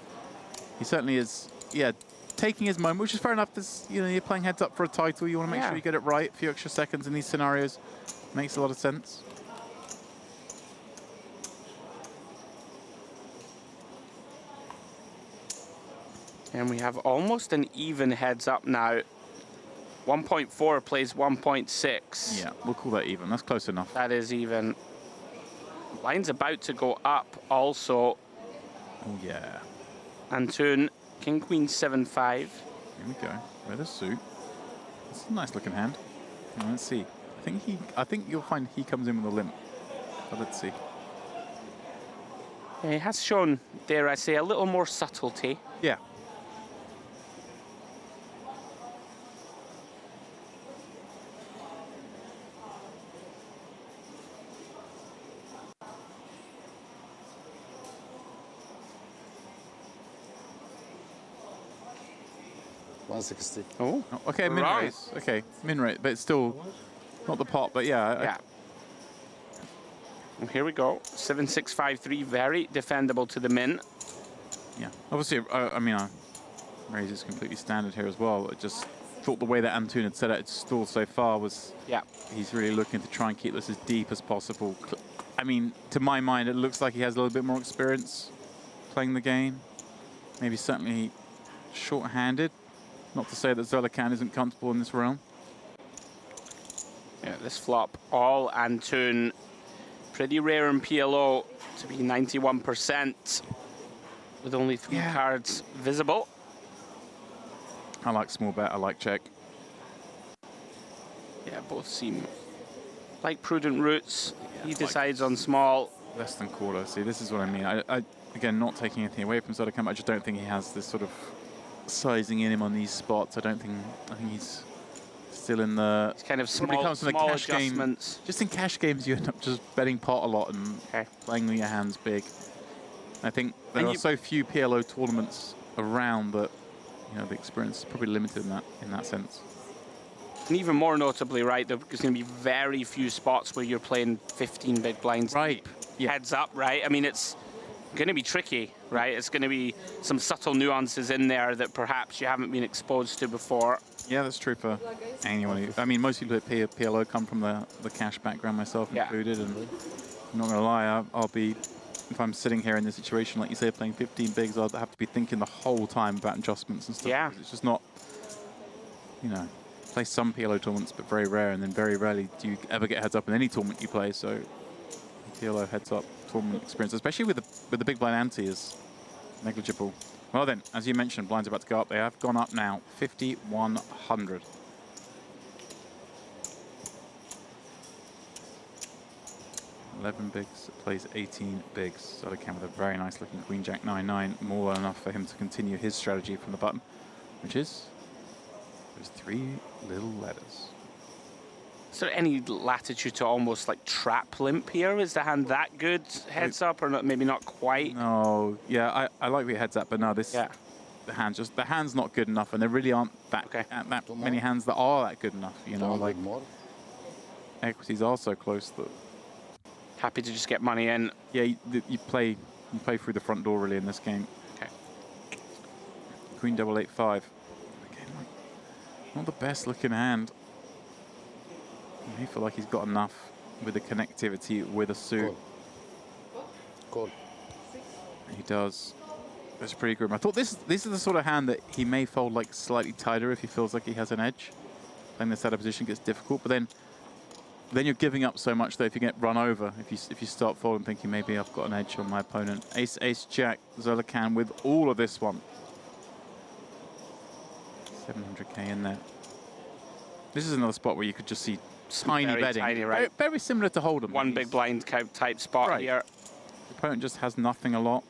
he certainly is, yeah, taking his moment, which is fair enough. This, you know, you're playing heads up for a title, you want to make sure you get it right. A few extra seconds in these scenarios makes a lot of sense. And we have almost an even heads up now. 1.4 plays 1.6. Yeah, we'll call that even. That's close enough. That is even. Line's about to go up also. Oh, yeah. Antun, King, Queen, 7-5. Here we go. With a suit. It's a nice looking hand. Now, let's see. I think you'll find he comes in with a limp. But let's see. Yeah, he has shown, dare I say, a little more subtlety. Yeah. Oh, okay, min raise. Okay, min raise, but it's still not the pot, but yeah. Yeah. Well, here we go. 7-6-5-3, very defendable to the min. Yeah, obviously, I mean, raise is completely standard here as well. I just thought the way that Antun had set out its stall so far was, he's really looking to try and keep this as deep as possible. I mean, to my mind, it looks like he has a little bit more experience playing the game. Maybe certainly short-handed. Not to say that Zolcan isn't comfortable in this realm. Yeah, this flop, all Antun. Pretty rare in PLO to be 91% with only 3 cards visible. I like small bet, I like check. Yeah, both seem like prudent routes. He decides on small. Less than quarter. See, this is what I mean. again, not taking anything away from Zolakam, I just don't think he has this sort of sizing in him on these spots. I think he's still in the... It's kind of small adjustments. Game. Just in cash games, you end up just betting pot a lot and playing your hands big. I think there are so few PLO tournaments around that, you know, the experience is probably limited in that sense. And even more notably, right, there's going to be very few spots where you're playing 15 big blinds deep. Heads up, right? I mean, it's going to be tricky, right? It's going to be some subtle nuances in there that perhaps you haven't been exposed to before. Yeah, that's true for anyone. I mean, most people at PLO come from the cash background, myself included, and I'm not going to lie, I'll be, if I'm sitting here in this situation, like you say, playing 15 bigs, I'll have to be thinking the whole time about adjustments and stuff. Yeah. It's just not, you know, play some PLO tournaments, but very rare, and then very rarely do you ever get heads up in any tournament you play, so PLO heads up tournament experience, especially with the big blind ante, is negligible. Well then, as you mentioned, blinds are about to go up. They have gone up now, 5,100. $11 bigs, plays 18 bigs. So they came with a very nice looking Queen Jack 9-9, more than enough for him to continue his strategy from the button, which is there's 3 little letters. Is there any latitude to almost like trap limp here? Is the hand that good heads up, or not, maybe not quite? No, yeah, I like the heads up, but no, this the hand's not good enough, and there really aren't that many hands that are that good enough. You know, like equities are so close that happy to just get money in. Yeah, you play through the front door really in this game. Okay. Queen 8-8-5. Again, like, not the best looking hand. I feel like he's got enough with the connectivity with a suit. Good. He does. That's pretty grim. I thought this is the sort of hand that he may fold like slightly tighter if he feels like he has an edge. Playing this out of position gets difficult, but then you're giving up so much that if you get run over, if you start folding thinking maybe I've got an edge on my opponent. Ace, Ace, Jack, Zolakam with all of this one. 700k in there. This is another spot where you could just see tiny betting. Tiny, right? Very similar to Hold'em. One big blind type spot here. The opponent just has nothing a lot.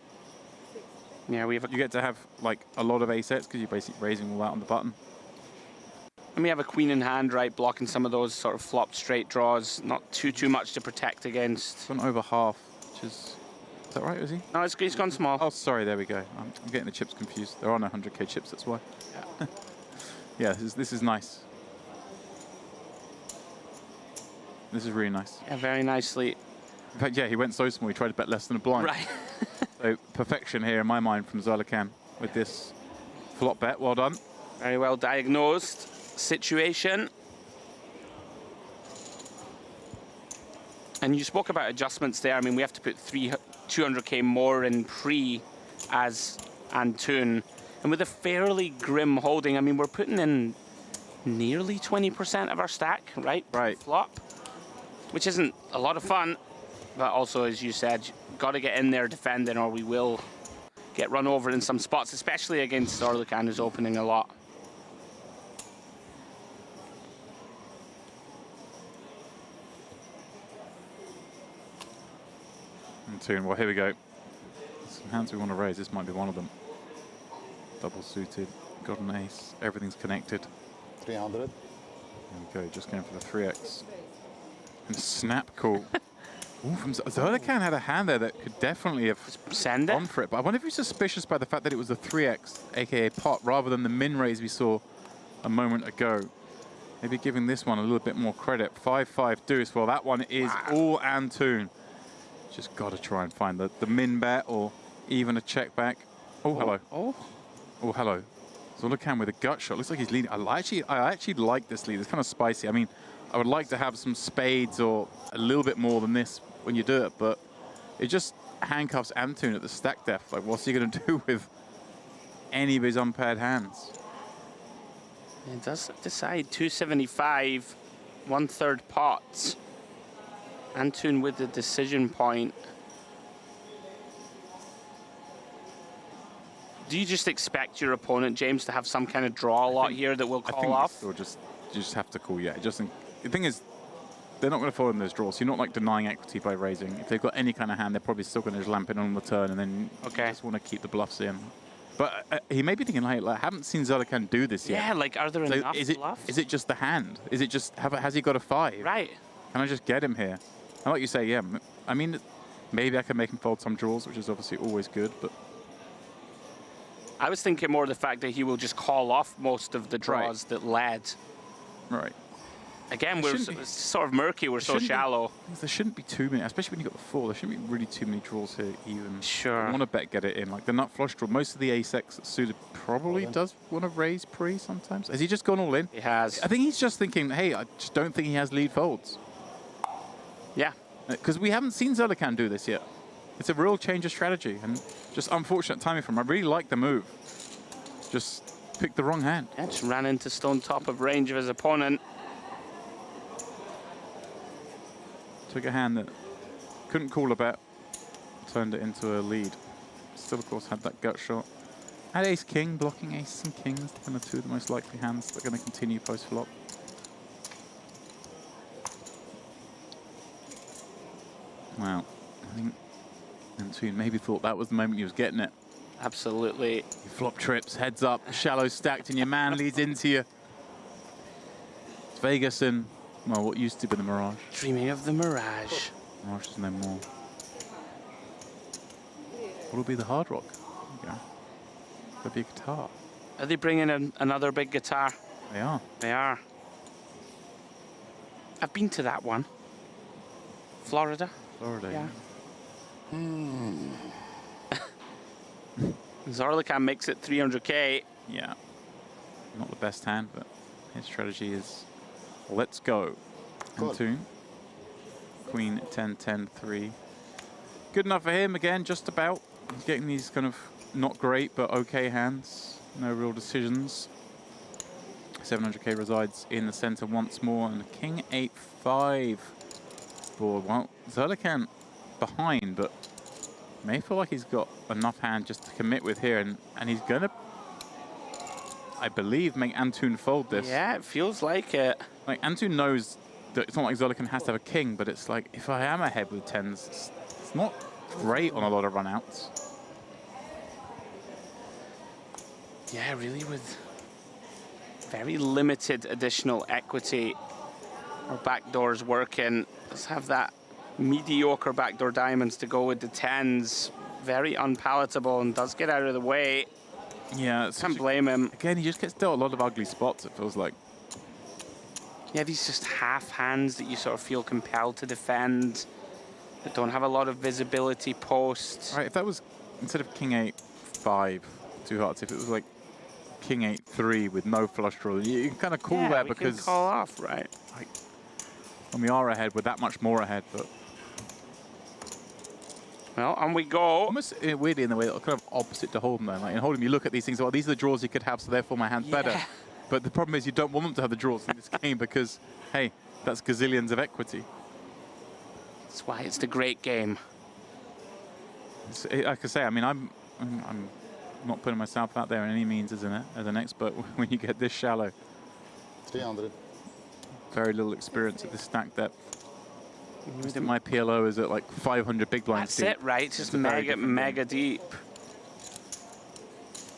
Yeah, you get to have like a lot of ace sets because you're basically raising all that on the button. And we have a queen in hand, right, blocking some of those sort of flopped straight draws. Not too much to protect against. Gone over half, which is that right, is he? No, he's gone small. Oh, sorry, there we go. I'm getting the chips confused. There are no 100k chips, that's why. Yeah, yeah, this is nice. This is really nice. Yeah, very nicely. In fact, yeah, he went so small, he tried to bet less than a blind. Right. So perfection here in my mind from Zolakam with this flop bet. Well done. Very well diagnosed situation. And you spoke about adjustments there. I mean, we have to put 200k more in pre as Antoon. And with a fairly grim holding, I mean, we're putting in nearly 20% of our stack, right? Right. Flop, which isn't a lot of fun. But also, as you said, got to get in there defending or we will get run over in some spots, especially against Zolakam, who's opening a lot. Well, here we go. Some hands we want to raise. This might be one of them. Double suited, got an ace. Everything's connected. 300. There we go. Just going for the 3x. And snap call. Ooh, from Zolakam had a hand there that could definitely have gone for it. But I wonder if he's suspicious by the fact that it was the 3x, aka pot, rather than the min raise we saw a moment ago. Maybe giving this one a little bit more credit. 5-5 deuce. Well, that one is all Antoon. Just got to try and find the min bet or even a check back. Oh, hello. Oh, hello. Zolakam with a gut shot. Looks like he's leading. I actually like this lead. It's kind of spicy. I mean, I would like to have some spades or a little bit more than this when you do it, but it just handcuffs Antoon at the stack depth. Like, what's he going to do with any of his unpaired hands? It does decide 275, 1/3 pots. Antoon with the decision point. Do you just expect your opponent, James, to have some kind of draw a lot here that will call off? Or you just have to call, yeah. The thing is, they're not going to fold in those draws. So you're not like denying equity by raising. If they've got any kind of hand, they're probably still going to just lamp in on the turn and then just want to keep the bluffs in. But he may be thinking, like, I haven't seen Zolican do this yet. Yeah, like, are there enough bluffs? Is it just the hand? Is it just, has he got a 5? Right. Can I just get him here? And like you say, yeah, I mean, maybe I can make him fold some draws, which is obviously always good, but... I was thinking more of the fact that he will just call off most of the draws that led. Right. Again, we're sort of murky, we're so shallow. There shouldn't be too many, especially when you've got the 4, there shouldn't be really too many draws here even. Sure. I want to bet get it in. Like the nut flush draw, most of the ace-X that's suited probably does want to raise pre sometimes. Has he just gone all in? He has. I think he's just thinking, hey, I just don't think he has lead folds. Yeah. Because we haven't seen Zolican do this yet. It's a real change of strategy and just unfortunate timing from him. I really like the move. Just picked the wrong hand. Yeah, just ran into stone top of range of his opponent. Took a hand that couldn't call a bet, turned it into a lead. Still, of course, had that gut shot. Had ace-king, blocking aces and kings, kind of two of the most likely hands that are going to continue post-flop. Wow, I think Antoon maybe thought that was the moment he was getting it. Absolutely. You flop trips, heads up, shallow stacked, and your man leads into you. It's Vegas and, well, what used to be the Mirage. Dreaming of the Mirage. Mirage is no more. What will be the Hard Rock? There you go. There'll be a guitar. Are they bringing in another big guitar? They are. They are. I've been to that one. Florida. Florida. Yeah. Zolican makes it 300k. Yeah. Not the best hand, but his strategy is let's go. Antoon. Queen 10, 10, 3. Good enough for him again, just about. He's getting these kind of not great, but okay hands. No real decisions. 700k resides in the center once more, and King 8-5 board. Well, Zolican behind, but may feel like he's got enough hand just to commit with here, and he's gonna, I believe, make Antoon fold this. Yeah, it feels like it. Like Antoon knows that it's not like Zolican has to have a king, but it's like if I am ahead with 10s, it's not great on a lot of runouts. Yeah, really with very limited additional equity. Our backdoors working. Let's have that mediocre backdoor diamonds to go with the 10s. Very unpalatable and does get out of the way. Yeah, can't blame him. Again, he just gets dealt a lot of ugly spots, it feels like. Yeah, these just half hands that you sort of feel compelled to defend, that don't have a lot of visibility post. Right, if that was, instead of King 8-5, 2 hearts, if it was like King 8-3 with no flush draw, you can kind of call that because... we can call off, right? Like, when we are ahead, we're that much more ahead, but... Well, on we go. Almost weirdly in the way, kind of opposite to Hold'em though. Like in Hold'em, you look at these things, well, these are the draws you could have, so therefore my hand's better. But the problem is you don't want them to have the draws in this game because, hey, that's gazillions of equity. That's why it's the great game. Like I say, I mean, I'm not putting myself out there in any means as an expert when you get this shallow. 300. Very little experience at this stack depth. I think my PLO is at like 500 big blinds deep. That's it, right? Just mega deep.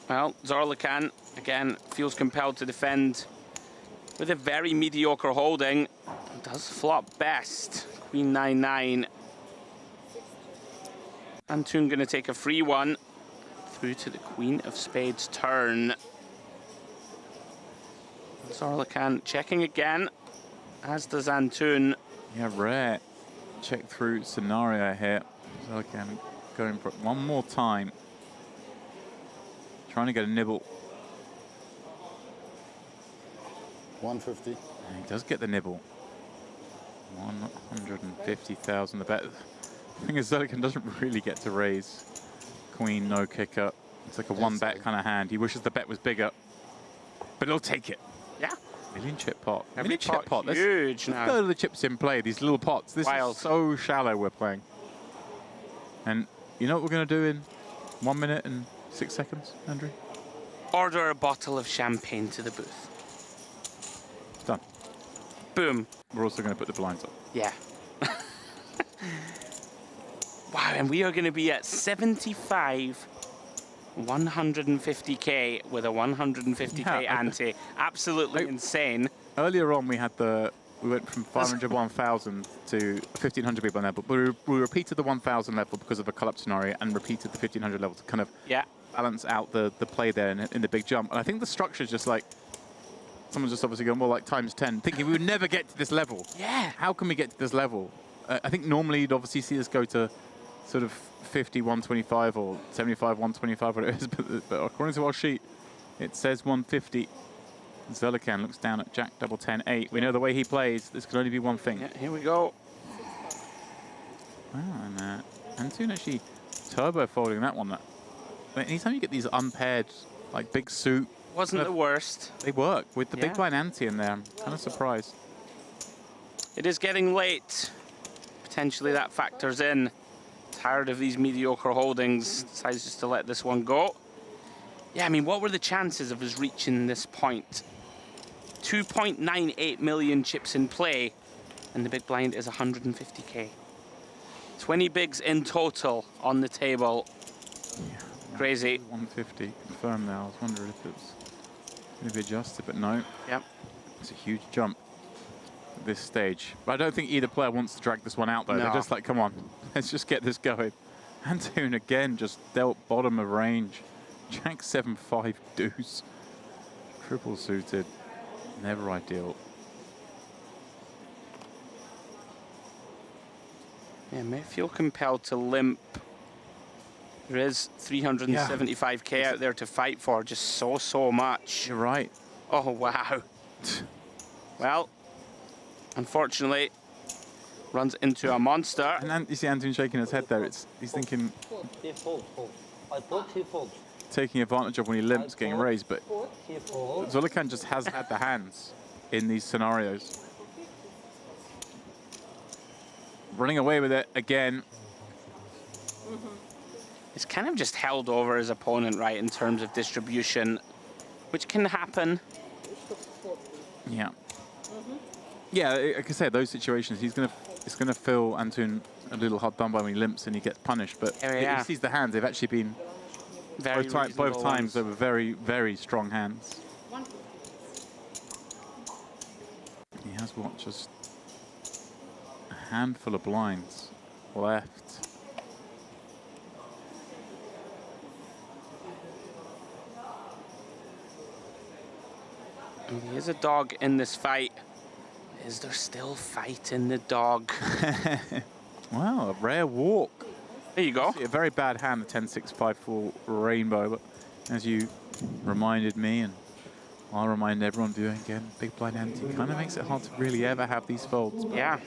Well, Zolican, again, feels compelled to defend with a very mediocre holding. Does flop best. Queen 9-9. Antoon going to take a free one through to the Queen of Spades turn. Zolican checking again, as does Antoon. Yeah, rare check through scenario here. Zolican going for it one more time. Trying to get a nibble. 150. And he does get the nibble. 150,000 the bet. The thing is, Zolican doesn't really get to raise. Queen, no kicker. It's like a one bet kind of hand. He wishes the bet was bigger, but he'll take it. Yeah. Million chip pot. Every Million chip pot. Huge now. Let's go to the chips in play, these little pots. This is so shallow we're playing. And you know what we're going to do in 1 minute and 6 seconds, Andrew? Order a bottle of champagne to the booth. Done. Boom. we're also going to put the blinds up. Yeah. Wow, and we are going to be at 75, 150k with a 150k ante. Absolutely insane. Earlier on, we went from 500, 1,000 to 1,500 people on there, but we repeated the 1,000 level because of a collapse scenario and repeated the 1,500 level to kind of balance out the play there in the big jump. And I think the structure is just like, someone's just obviously going, well, like times 10, thinking we would never get to this level. Yeah. How can we get to this level? I think normally you'd obviously see us go to sort of 50, 125 or 75, 125, whatever it is. But according to our sheet, it says 150. Zolican looks down at Jack double 10, 8. We know the way he plays, this can only be one thing. Yeah, here we go. Wow, and Antoon actually turbo folding that one. Anytime you get these unpaired, like big suit. Wasn't the worst. They work with the big blind ante in there. I'm kind of surprised. It is getting late. Potentially that factors in. Tired of these mediocre holdings. Decides just to let this one go. Yeah, I mean, what were the chances of us reaching this point? 2.98 million chips in play, and the big blind is 150k. 20 bigs in total on the table. Yeah, crazy. 150 confirmed now. I was wondering if it was going to be adjusted, but no. Yep. It's a huge jump at this stage. But I don't think either player wants to drag this one out, though. No. They're just like, come on, let's just get this going. Antoon again just dealt bottom of range. Jack 7-5 deuce. Triple suited. Never ideal. Yeah, may feel compelled to limp. There is 375k out there to fight for, just so much. You're right. Oh, wow. Well, unfortunately, runs into a monster. And then you see Antoon shaking his head there. He's thinking, taking advantage of when he limps, getting raised, but Zolican just has had the hands in these scenarios. Running away with it again. He's kind of just held over his opponent, right, in terms of distribution, which can happen. Yeah. Yeah, like I said, those situations, it's gonna feel Antoon a little hard done by when he limps and he gets punished, but he sees the hands. They've actually been both times they were very, very strong hands. He has what, just a handful of blinds left. And he is a dog in this fight. Is there still fight in the dog? Wow, a rare walk. There you go. A very bad hand, the 10-6-5-4 rainbow, but as you reminded me, and I'll remind everyone viewing again, big blind ante kind of makes it hard to really ever have these folds. Yeah.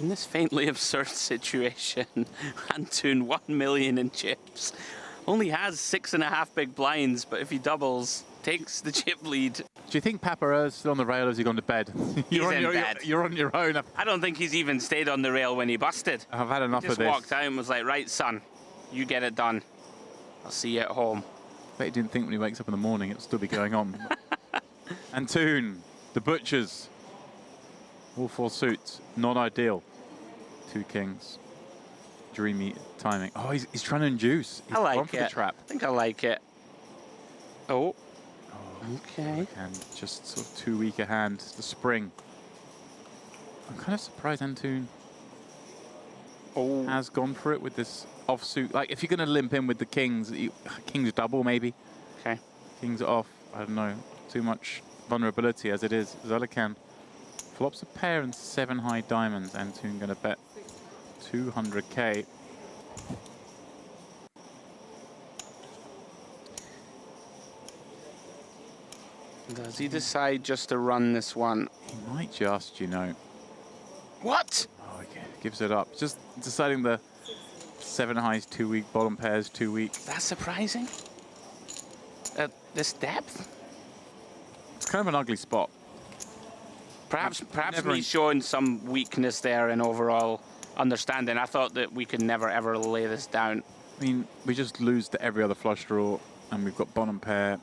In this faintly absurd situation, Antoon 1 million in chips. Only has 6.5 big blinds, but if he doubles, takes the chip lead. Do you think Papa is still on the rail or has he gone to bed? He's in bed. You're on your own. I don't think he's even stayed on the rail when he busted. I've had enough of this. He just walked out and was like, right, son, you get it done. I'll see you at home. Bet he didn't think when he wakes up in the morning it'll still be going on. Antoon, the butchers. All 4 suits, not ideal. 2 kings. Dreamy timing. Oh, he's trying to induce. He's I like gone for it. the trap. I think I like it. Oh. Okay. And just sort of too weak a hand. The spring. I'm kind of surprised Antoon has gone for it with this offsuit. Like, if you're going to limp in with the kings, kings double maybe. Okay. Kings off. I don't know. Too much vulnerability as it is. Zolican flops a pair and 7 high diamonds. Antoon going to bet 200k. Does he decide just to run this one? He might just, you know. What? Oh, okay. Gives it up. Just deciding the 7 highs, 2 weak, bottom pairs, 2 weak. That's surprising. At this depth? It's kind of an ugly spot. Perhaps he's showing some weakness there in overall understanding. I thought that we could never, ever lay this down. I mean, we just lose to every other flush draw, and we've got bottom pair.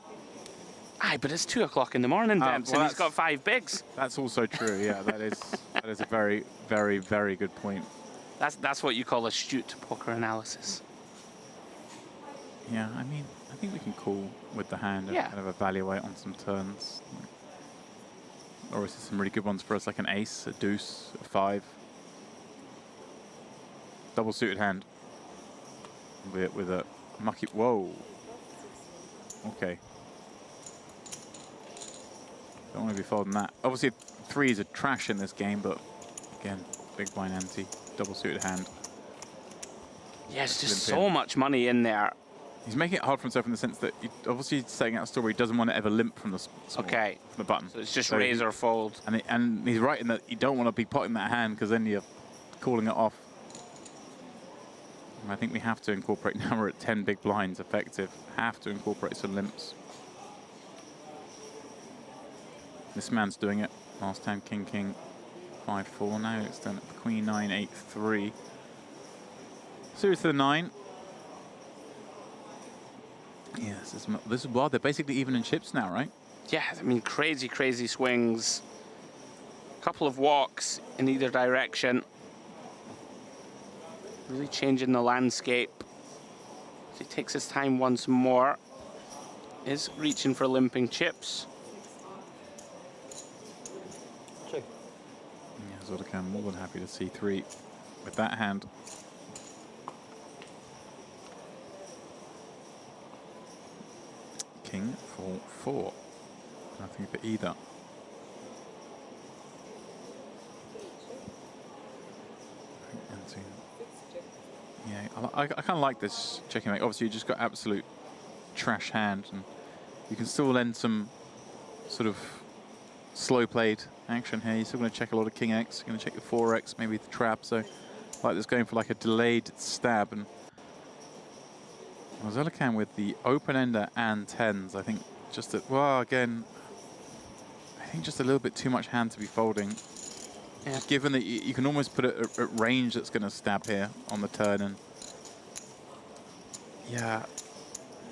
Aye, but it's 2 o'clock in the morning, Demps, and he's got 5 bigs. That's also true, yeah. That is a very, very, very good point. That's what you call astute poker analysis. Yeah, I mean, I think we can call with the hand and kind of evaluate on some turns. Or is there some really good ones for us, like an ace, a deuce, a 5? Double suited hand. With a mucky, whoa. Okay. Don't want to be folding that. Obviously, 3s are trash in this game, but again, big blind ante, double suited hand. Yes, just so much money in there. He's making it hard for himself in the sense that obviously he's setting out a story where he doesn't want to ever limp from the from the button. So it's just raise or fold. And he's right in that you don't want to be potting that hand because then you're calling it off. And I think we have to incorporate, now we're at 10 big blinds effective, have to incorporate some limps. This man's doing it. Last time King King 5-4. Now it's done Queen 9 8-3. Series to the 9. Yeah, this is wild. They're basically even in chips now, right? Yeah, I mean, crazy, crazy swings. Couple of walks in either direction. Really changing the landscape. He takes his time once more. Is reaching for limping chips. Yeah, Zoltan more than happy to see 3 with that hand. King 4-4. Nothing for either. Yeah, I kind of like this checking mate. Obviously, you just got absolute trash hand, and you can still lend some sort of slow played action here. You're still going to check a lot of King X. You're going to check your 4X, maybe the trap. So, like this, going for like a delayed stab. And Zolican with the open ender and 10s. I think just that. Well, again, I think just a little bit too much hand to be folding. Yeah. Given that you can almost put it at range that's going to stab here on the turn, and yeah,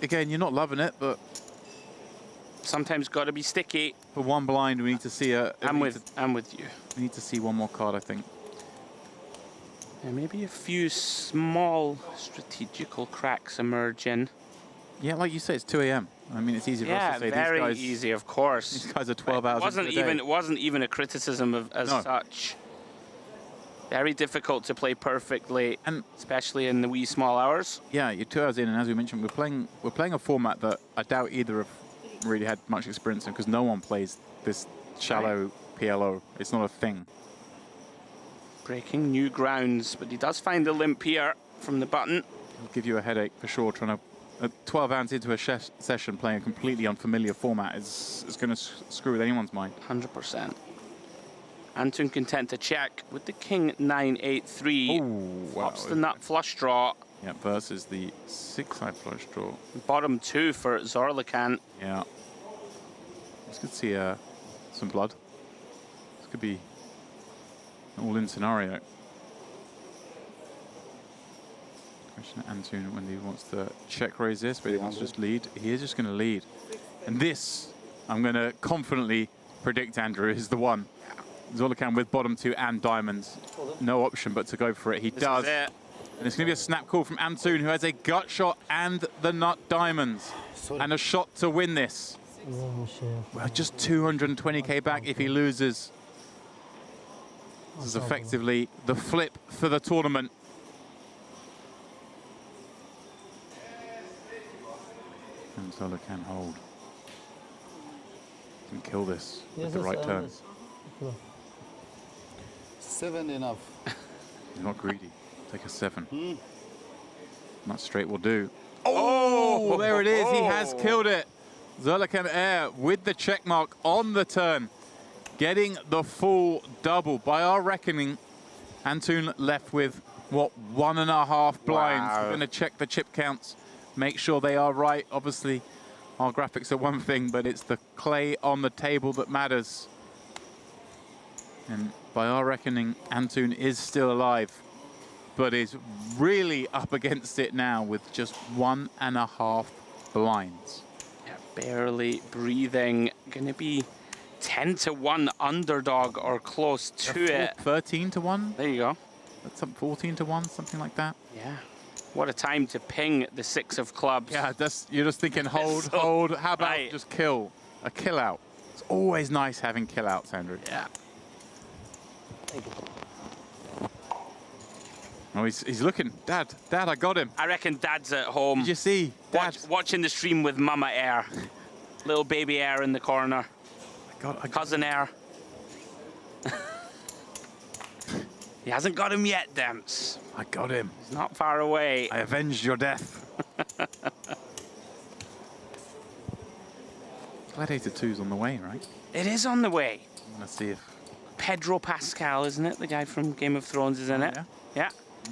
again, you're not loving it, but sometimes got to be sticky. For one blind, we need to see a. I'm with you. We need to see one more card, I think. Yeah, maybe a few small strategical cracks emerging. Yeah, like you say, it's 2 a.m. I mean, it's easy for us to say very these guys. easy, of course. These guys are 12 hours. It wasn't even a criticism as such. Very difficult to play perfectly, and especially in the wee small hours. Yeah, you're 2 hours in, and as we mentioned, we're playing a format that I doubt either have really had much experience in, because no one plays this shallow PLO. It's not a thing. Breaking new grounds, but he does find a limp here from the button. It'll give you a headache for sure. Trying to 12 hours into a session playing a completely unfamiliar format is going to screw with anyone's mind. 100%. Antun content to check with the King 9-8-3. Wow. Flops the nut flush draw. Yeah, versus the 6-side flush draw. Bottom 2 for Zorlican. Yeah. This could see some blood. This could be an all-in scenario. Question Antun when he wants to check raise this, but he wants to just lead. He is just going to lead. And this, I'm going to confidently predict, Andrew, is the one. Zorlican with bottom 2 and diamonds. No option but to go for it. He does. And it's going to be a snap call from Antun, who has a gut shot and the nut diamonds. And a shot to win this. Well, just 220k back if he loses. This is effectively the flip for the tournament. And Zorlican hold. Can kill this with the right turn. 7 enough. He's not greedy. Take a 7. Nut straight will do. Oh, there it is. He has killed it. Zorlican Air with the check mark on the turn, getting the full double. By our reckoning, Antun left with, what, 1.5 blinds. Wow. We're going to check the chip counts, make sure they are right. Obviously, our graphics are one thing, but it's the clay on the table that matters. And by our reckoning, Antun is still alive. but is really up against it now with just 1.5 blinds. Yeah, barely breathing. Going to be 10-1 underdog or close to it. 13-1? There you go. That's up 14-1, something like that. Yeah. What a time to ping the 6 of clubs. Yeah, you're just thinking, hold. How about just kill? A kill out. It's always nice having kill outs, Andrew. Yeah. Oh, he's looking. Dad, I got him. I reckon Dad's at home. Did you see? Watching the stream with Mama Air. Little baby Air in the corner. Cousin Air. He hasn't got him yet, Demps. I got him. He's not far away. I avenged your death. Gladiator 2's on the way, right? It is on the way. Let's see if... Pedro Pascal, isn't it? The guy from Game of Thrones is in it. Yeah.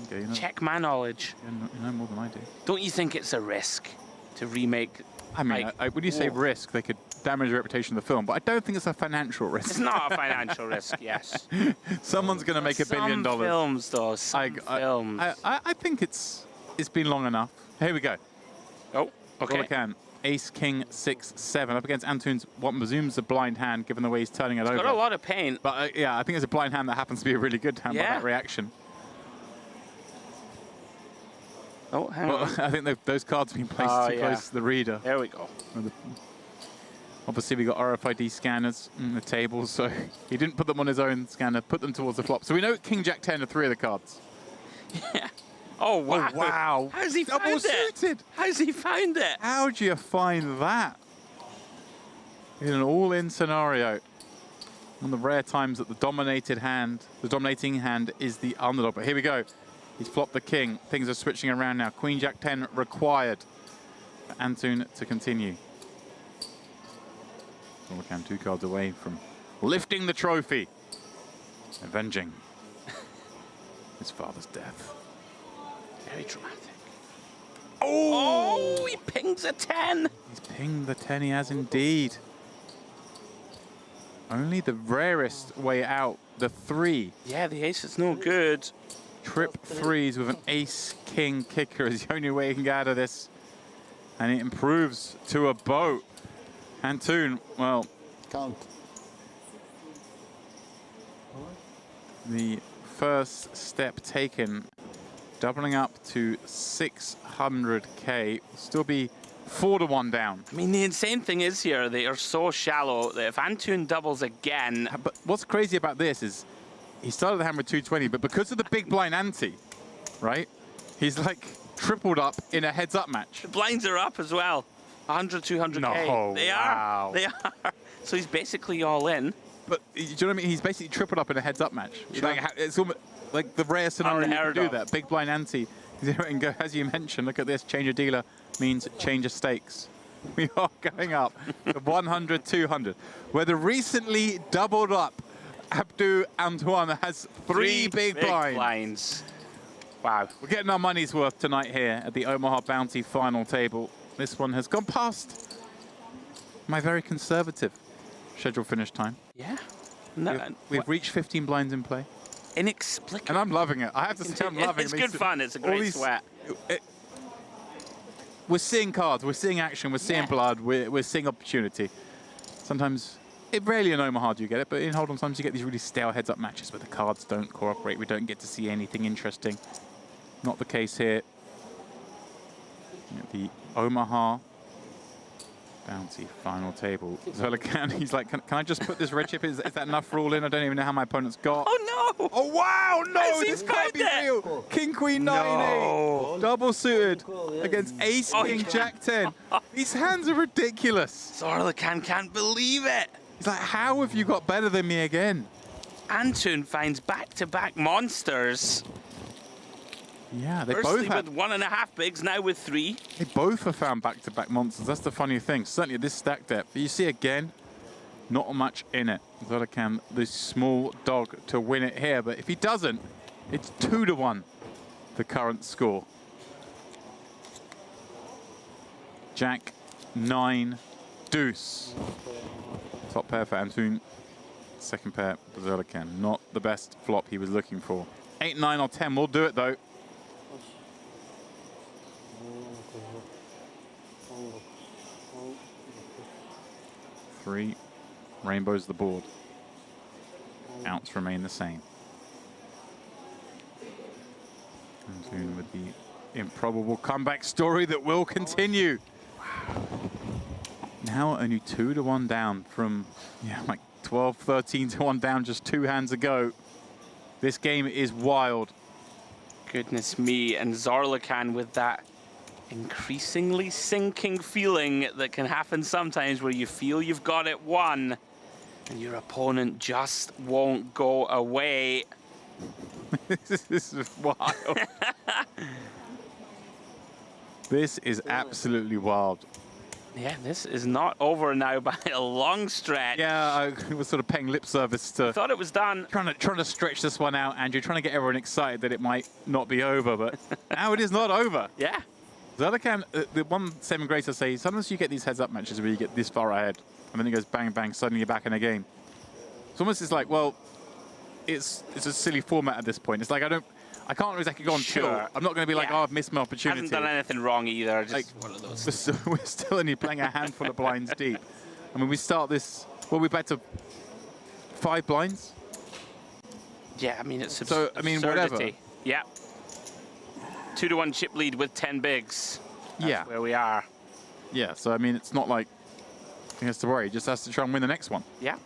Okay, you know, Check my knowledge. You know more than I do. Don't you think it's a risk to remake? I mean, when you say risk, they could damage the reputation of the film, but I don't think it's a financial risk. It's not a financial risk, yes. Someone's going to make $1 billion. Some films, though. Some films. I think it's been long enough. Here we go. Oh, okay. Can. Ace, King, 6, 7 up against Antoon's what presumes a blind hand, given the way he's turning it over. He's got a lot of pain. But yeah, I think it's a blind hand that happens to be a really good hand by that reaction. Oh, hang on. I think those cards have been placed too close to the reader. There we go. Obviously, we got RFID scanners in the table, so he didn't put them on his own scanner, put them towards the flop. So we know King, Jack 10 are 3 of the cards. Yeah. Oh, wow. Oh, wow. How's he found Double it? suited. How's he found it? How do you find that? In an all-in scenario. One of the rare times that the dominating hand is the underdog. But here we go. He's flopped the king. Things are switching around now. Queen, Jack 10 required for Antoon to continue. Dolcan 2 cards away from lifting the trophy. Avenging his father's death. Very dramatic. Oh, he pings a 10. He's pinged the 10, he has indeed. Only the rarest way out, the 3. Yeah, the ace is no good. Trip 3s with an ace-king kicker is the only way he can get out of this. And it improves to a boat. Antoon, well... Count. The first step taken, doubling up to 600k, will still be 4-1 down. I mean, the insane thing is here, they are so shallow that if Antoon doubles again... But what's crazy about this is, he started the hand with 220, but because of the big blind ante, right? He's like tripled up in a heads-up match. The blinds are up as well. 100, 200k. No, they are. They are. So he's basically all in. But do you know what I mean? He's basically tripled up in a heads-up match. Like, it's almost like the rare scenario you can do that. Big blind ante. And go, as you mentioned, look at this. Change of dealer means change of stakes. We are going up to 100, 200. Where the recently doubled up Abdou Antoine has three big blinds. Wow. We're getting our money's worth tonight here at the Omaha Bounty final table. This one has gone past my very conservative scheduled finish time. Yeah. We've reached 15 blinds in play. Inexplicable. And I'm loving it. I have to say I'm loving it. It's good fun. It's a great sweat. We're seeing cards. We're seeing action. We're seeing blood. We're seeing opportunity. Sometimes, rarely in Omaha do you get it, but in Hold'em sometimes you get these really stale heads-up matches where the cards don't cooperate. We don't get to see anything interesting. Not the case here. The Omaha Bounty final table. Zolacan, he's like, can I just put this red chip? Is that enough for all in? I don't even know how my opponent's got. Oh no! Oh wow! No, this can't be real. King, Queen, 9-8, double suited against Ace, King, Jack 10. These hands are ridiculous. Zolacan can't believe it. He's like, how have you got better than me again? Antoon finds back-to-back monsters. Yeah, they Firstly both had with 1.5 bigs, now with 3. They both have found back-to-back monsters. That's the funny thing. Certainly this stack depth. But you see again, not much in it. Zolacan, this small dog, to win it here. But if he doesn't, it's 2-1, the current score. Jack, 9, deuce. Top pair for Antoon. Second pair for Zolacan. Not the best flop he was looking for. 8, 9, or 10 will do it though. 3. Rainbow's the board. Outs remain the same. Antoon with the improbable comeback story that will continue. Now only 2-1 down from, yeah, like 12, 13-1 down just 2 hands ago. This game is wild. Goodness me, and Zorlakan with that increasingly sinking feeling that can happen sometimes where you feel you've got it won and your opponent just won't go away. This is wild. This is absolutely wild. Yeah, this is not over now by a long stretch. Yeah, I was sort of paying lip service to... Thought it was done. Trying to stretch this one out, Andrew, trying to get everyone excited that it might not be over, but now it is not over. Yeah. Zorlakan, the one saving grace I say, sometimes you get these heads-up matches where you get this far ahead, and then it goes bang, bang, suddenly you're back in a game. It's almost like, well, it's a silly format at this point. It's like I can't exactly go on chill. I'm not going to be like, oh, I've missed my opportunity. Hasn't done anything wrong either. Just like, one of those. We're still only playing a handful of blinds deep. I mean, we start this, well, we bet to 5 blinds. Yeah, I mean, it's so, I mean, whatever. Yeah. 2-1 chip lead with 10 bigs. That's where we are. Yeah, so, I mean, it's not like he has to worry. He just has to try and win the next one. Yeah.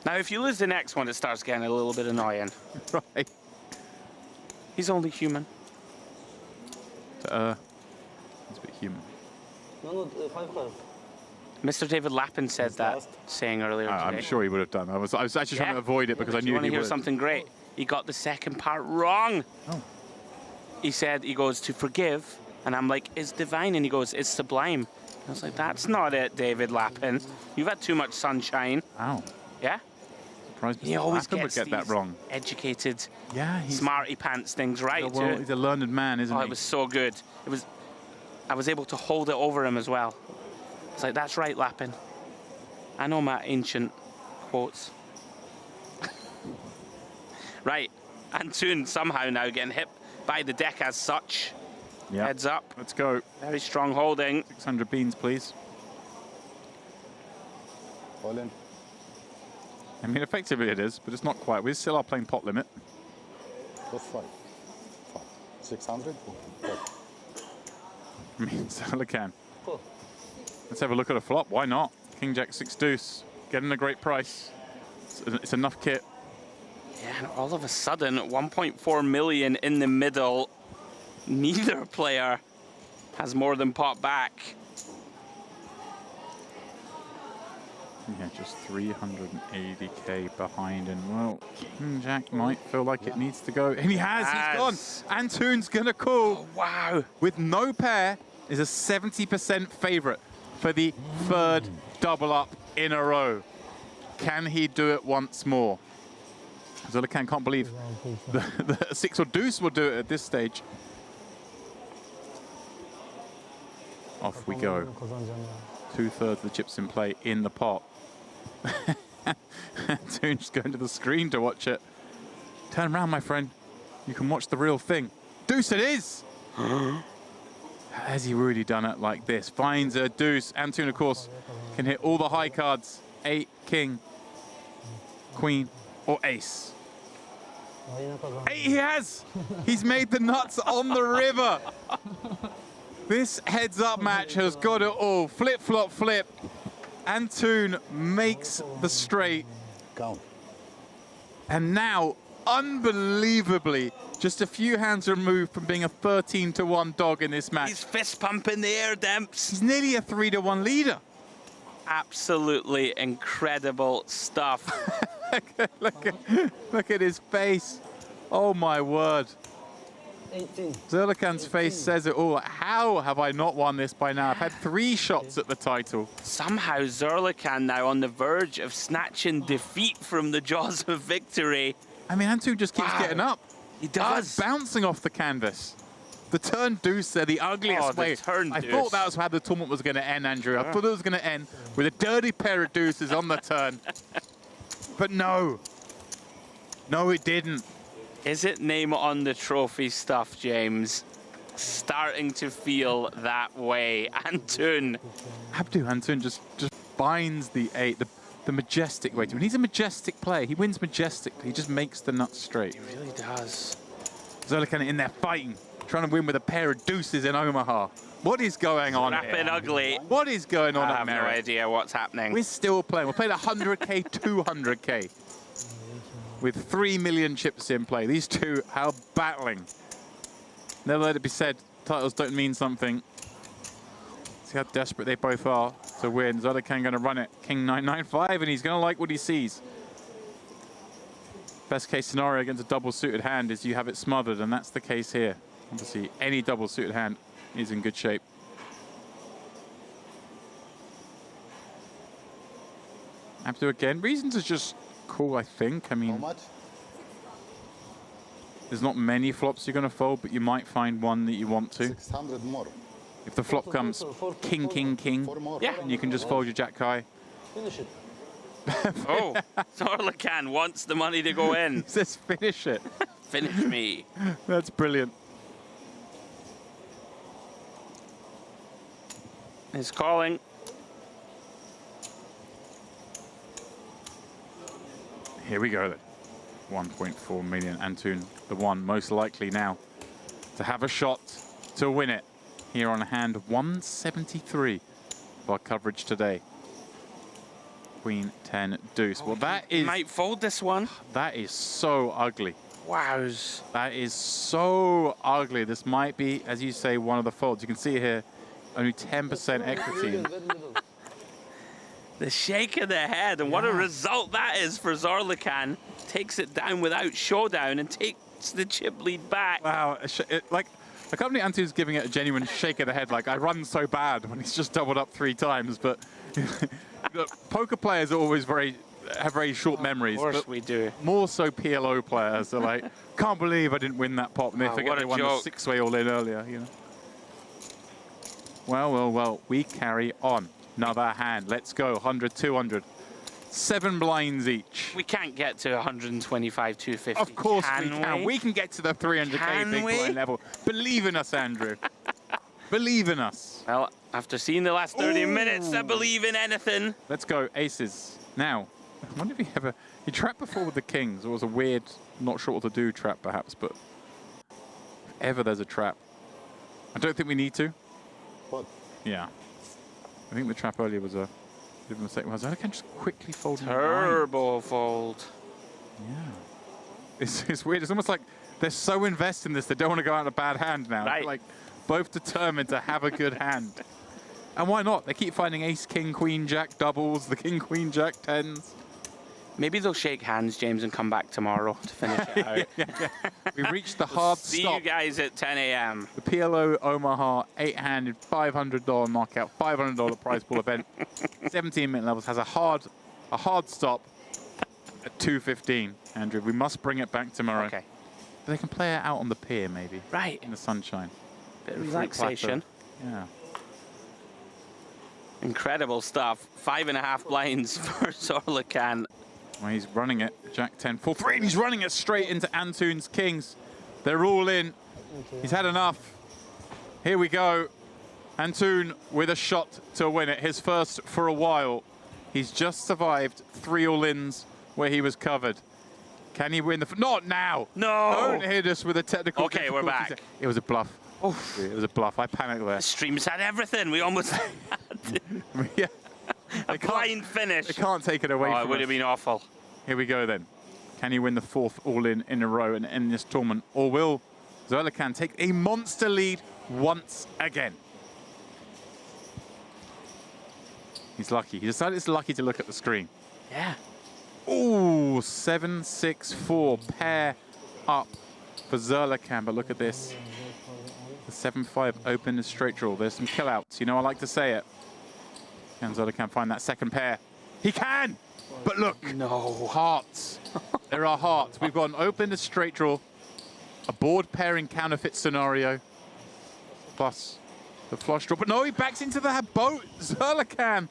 Now, if you lose the next one, it starts getting a little bit annoying. Right. He's only human. He's a bit human. Mr. David Lappin said that, saying earlier today. I'm sure he would have done. I was actually trying to avoid it because I knew he would. You want to hear something great? He got the second part wrong. Oh. He said, he goes, to forgive. And I'm like, it's divine. And he goes, it's sublime. I was like, that's not it, David Lappin. You've had too much sunshine. Wow. Yeah? He always gets that wrong. Educated, he's smarty pants things right. Well, he's a learned man, isn't he? It was so good. I was able to hold it over him as well. It's like, that's right, Lappin. I know my ancient quotes. Right, Antoon somehow now getting hit by the deck as such. Yep. Heads up. Let's go. Very strong holding. 600 beans, please. All in. I mean, effectively it is, but it's not quite. We still are playing pot limit. What's 5? 600? I mean, Zorlakan. Let's have a look at a flop. Why not? King Jack 6 deuce. Getting a great price. It's enough kit. Yeah, and all of a sudden, 1.4 million in the middle. Neither player has more than pot back. Yeah, just 380k behind, and well, King Jack might feel like it needs to go. And he has, he's gone. Antoon's gonna call. Oh, wow. With no pair, is a 70% favorite for the 3rd double up in a row. Can he do it once more? Zorlakan can't believe the 6 or deuce will do it at this stage. Off we go. 2/3 of the chips in play in the pot. Antoon's going to the screen to watch it. Turn around, my friend. You can watch the real thing. Deuce it is! Has he really done it like this? Finds a deuce. Antoon, of course, can hit all the high cards. 8, king, queen, or ace. 8 he has! He's made the nuts on the river. This heads-up match has got it all. Flip, flop, flip. Antoon makes the straight. Go. And now, unbelievably, just a few hands removed from being a 13-1 dog in this match. He's fist pumping the air, Demps. He's nearly a 3-1 leader. Absolutely incredible stuff. look at his face. Oh my word. 18. Zorlakan's face says it all. How have I not won this by now? I've had 3 shots at the title. Somehow Zorlakan now on the verge of snatching defeat from the jaws of victory. I mean, Antoon just keeps getting up. He does. Like bouncing off the canvas. The turn deuce there, the ugliest way. I thought that was how the tournament was going to end, Andrew. I thought it was going to end with a dirty pair of deuces on the turn. But no. No, it didn't. Is it name on the trophy stuff, James? starting to feel that way. Antun. Antun just binds the 8, the majestic way to win. He's a majestic player. He wins majestically. He just makes the nuts straight. He really does. Zerlikan in there fighting, trying to win with a pair of deuces in Omaha. What is going on here? Rapping ugly. What is going on I at have no Merit? idea what's happening. We're still playing. We're playing 100k, 200k. With 3 million chips in play. These two are battling. Never let it be said, titles don't mean something. See how desperate they both are to win. Zerlikan going to run it. King 995, and he's going to like what he sees. Best case scenario against a double suited hand is you have it smothered, and that's the case here. Obviously, any double suited hand is in good shape. Abdu again. Reasons are just cool, I think. I mean, there's not many flops you're going to fold, but you might find one that you want to. 600 more. If the flop comes king, king, king, yeah, you can just fold your jack high. Finish it. Oh, Zerlikan wants the money to go in. He says finish it. Finish me. That's brilliant. He's calling. Here we go then. 1.4 million. Antun, the one most likely now to have a shot to win it. Here on hand 173 of our coverage today. Queen 10 deuce. Well, that is... might fold this one. That is so ugly. Wows. That is so ugly. This might be, as you say, one of the folds. You can see here, only 10% equity. The shake of the head, and what a result that is for Zerlikan. Takes it down without showdown and takes the chip lead back. Wow, like, I can't believe Antu's giving it a genuine shake of the head, like, I run so bad when he's just doubled up 3 times, but poker players are always have very short memories. Of course but we do. More so PLO players are like, can't believe I didn't win that pot, and they forget they won the 6-way all in earlier, you know. Well, we carry on. Another hand, let's go, 100, 200. 7 blinds each. We can't get to 125, 250. Of course we can. We can get to the 300k big blind level. Believe in us, Andrew. Believe in us. Well, after seeing the last 30 minutes, I believe in anything. Let's go, aces. Now, I wonder if he trapped before with the kings. It was a weird, not sure what to do trap perhaps, but if ever there's a trap. I don't think we need to. What? Yeah. I think the trap earlier was a bit of a mistake. I can just quickly fold. Turbo fold. Yeah. It's weird. It's almost like they're so invested in this, they don't want to go out in a bad hand now. Right. They're like both determined to have a good hand. And why not? They keep finding ace, king, queen, jack doubles, the king, queen, jack tens. Maybe they'll shake hands, James, and come back tomorrow to finish it out. Yeah. We reached the hard stop. See you guys at 10 a.m. The PLO Omaha 8-handed $500 knockout, $500 prize pool event. 17-minute levels has a hard stop at 2:15. Andrew, we must bring it back tomorrow. Okay. They can play it out on the pier, maybe. Right. In the sunshine. Bit of relaxation. Yeah. Incredible stuff. 5.5 blinds for Zerlikan. Well, he's running it. Jack 10, 4, 3, and he's running it straight into Antun's kings. They're all in. He's had enough. Here we go. Antun with a shot to win it. His first for a while. He's just survived 3 all-ins where he was covered. Can he win the... Not now! No! Don't hit us with a technical... Okay, we're back. It was a bluff. Oof. It was a bluff. I panicked there. The stream's had everything. We almost had yeah. a blind finish. They can't take it away from us. It would have been awful. Here we go then. Can he win the 4th all-in a row and end this tournament? Or will Zerlikan take a monster lead once again? He's lucky. He decided it's lucky to look at the screen. Yeah. Ooh, 7, 6, 4. Pair up for Zerlikan. But look at this. The 7-5 open and straight draw. There's some kill outs. You know I like to say it. Can Zerlikan find that second pair? He can! But look, no hearts. There are hearts. We've got an open and straight draw, a board pairing counterfeit scenario, plus the flush draw. But no, he backs into the boat. Zerlikan.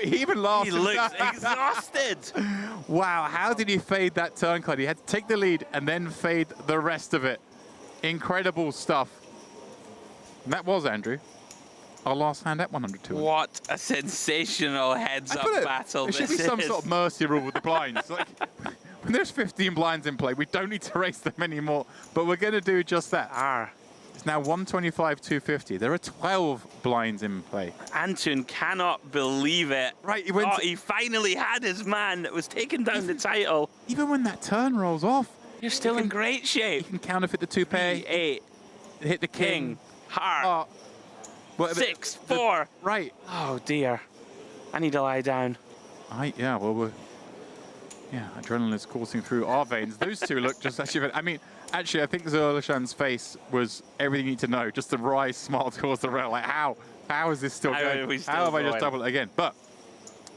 He even laughs. He looks exhausted. Wow, how did he fade that turn card? He had to take the lead and then fade the rest of it. Incredible stuff. And that was, Andrew, our last hand at 100 What a sensational heads-up battle there should be some sort of mercy rule with the blinds. Like, when there's 15 blinds in play, we don't need to raise them anymore. But we're going to do just that. It's now 125, 250. There are 12 blinds in play. Antoon cannot believe it. Right, he finally had his man that was taking down the title. Even when that turn rolls off, you're still in great shape. You can counterfeit the 2-pair. 8. Hit the king. Heart. 6, 4. Right. Oh dear. I need to lie down. Yeah, well, adrenaline is coursing through our veins. Those two look just actually. I mean, actually, I think Zerlishan's face was everything you need to know. Just the wry smile towards the rail. Like, how is this still going? How have I just doubled it again? But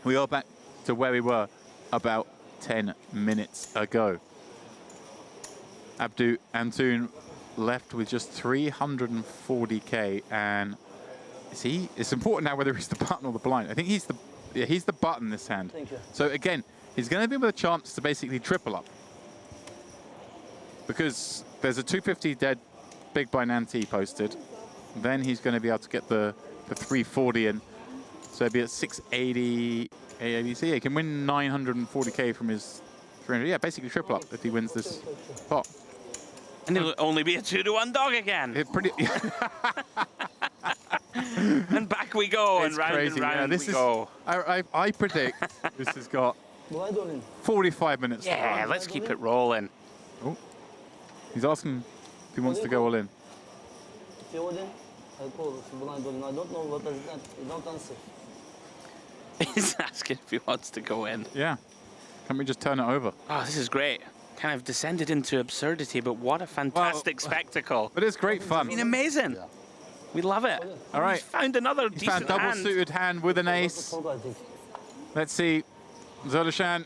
we are back to where we were about 10 minutes ago. Abdu Antoon left with just 340k, and it's important now whether he's the button or the blind. I think he's the button this hand. Thank you. So again, he's going to be with a chance to basically triple up, because there's a 250 dead big blind ante posted. Then he's going to be able to get the 340 in, so he'll be at 680 AABC. He can win 940k from his 300. Yeah, basically triple up if he wins this pot. And it'll only be a 2-to-1 dog again. And back we go, it's and round crazy. and round this we go. I predict this has got 45 minutes. Yeah, let's keep it rolling. Oh, he's asking if he wants to go all in. If you wouldn't, I call blind all in. I don't know what is that. You don't answer. He's asking if he wants to go in. Yeah. Can we just turn it over? Oh, this is great. Kind of descended into absurdity, but what a fantastic spectacle. But it's great fun. It's been amazing. Yeah. We love it. All right. He's found another decent double hand. suited hand with an ace. Let's see. Zerlishan.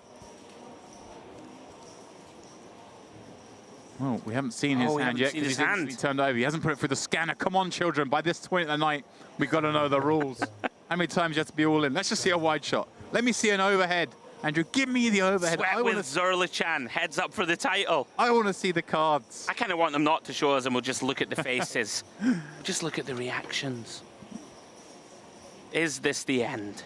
Well, we haven't seen his hand yet because he's turned over. He hasn't put it through the scanner. Come on, children. By this point in the night, we've got to know the rules. How many times you have to be all in? Let's just see a wide shot. Let me see an overhead. Andrew, give me the overhead. Sweat with Zerlichan, heads up for the title. I want to see the cards. I kind of want them not to show us, and we'll just look at the faces. Just look at the reactions. Is this the end?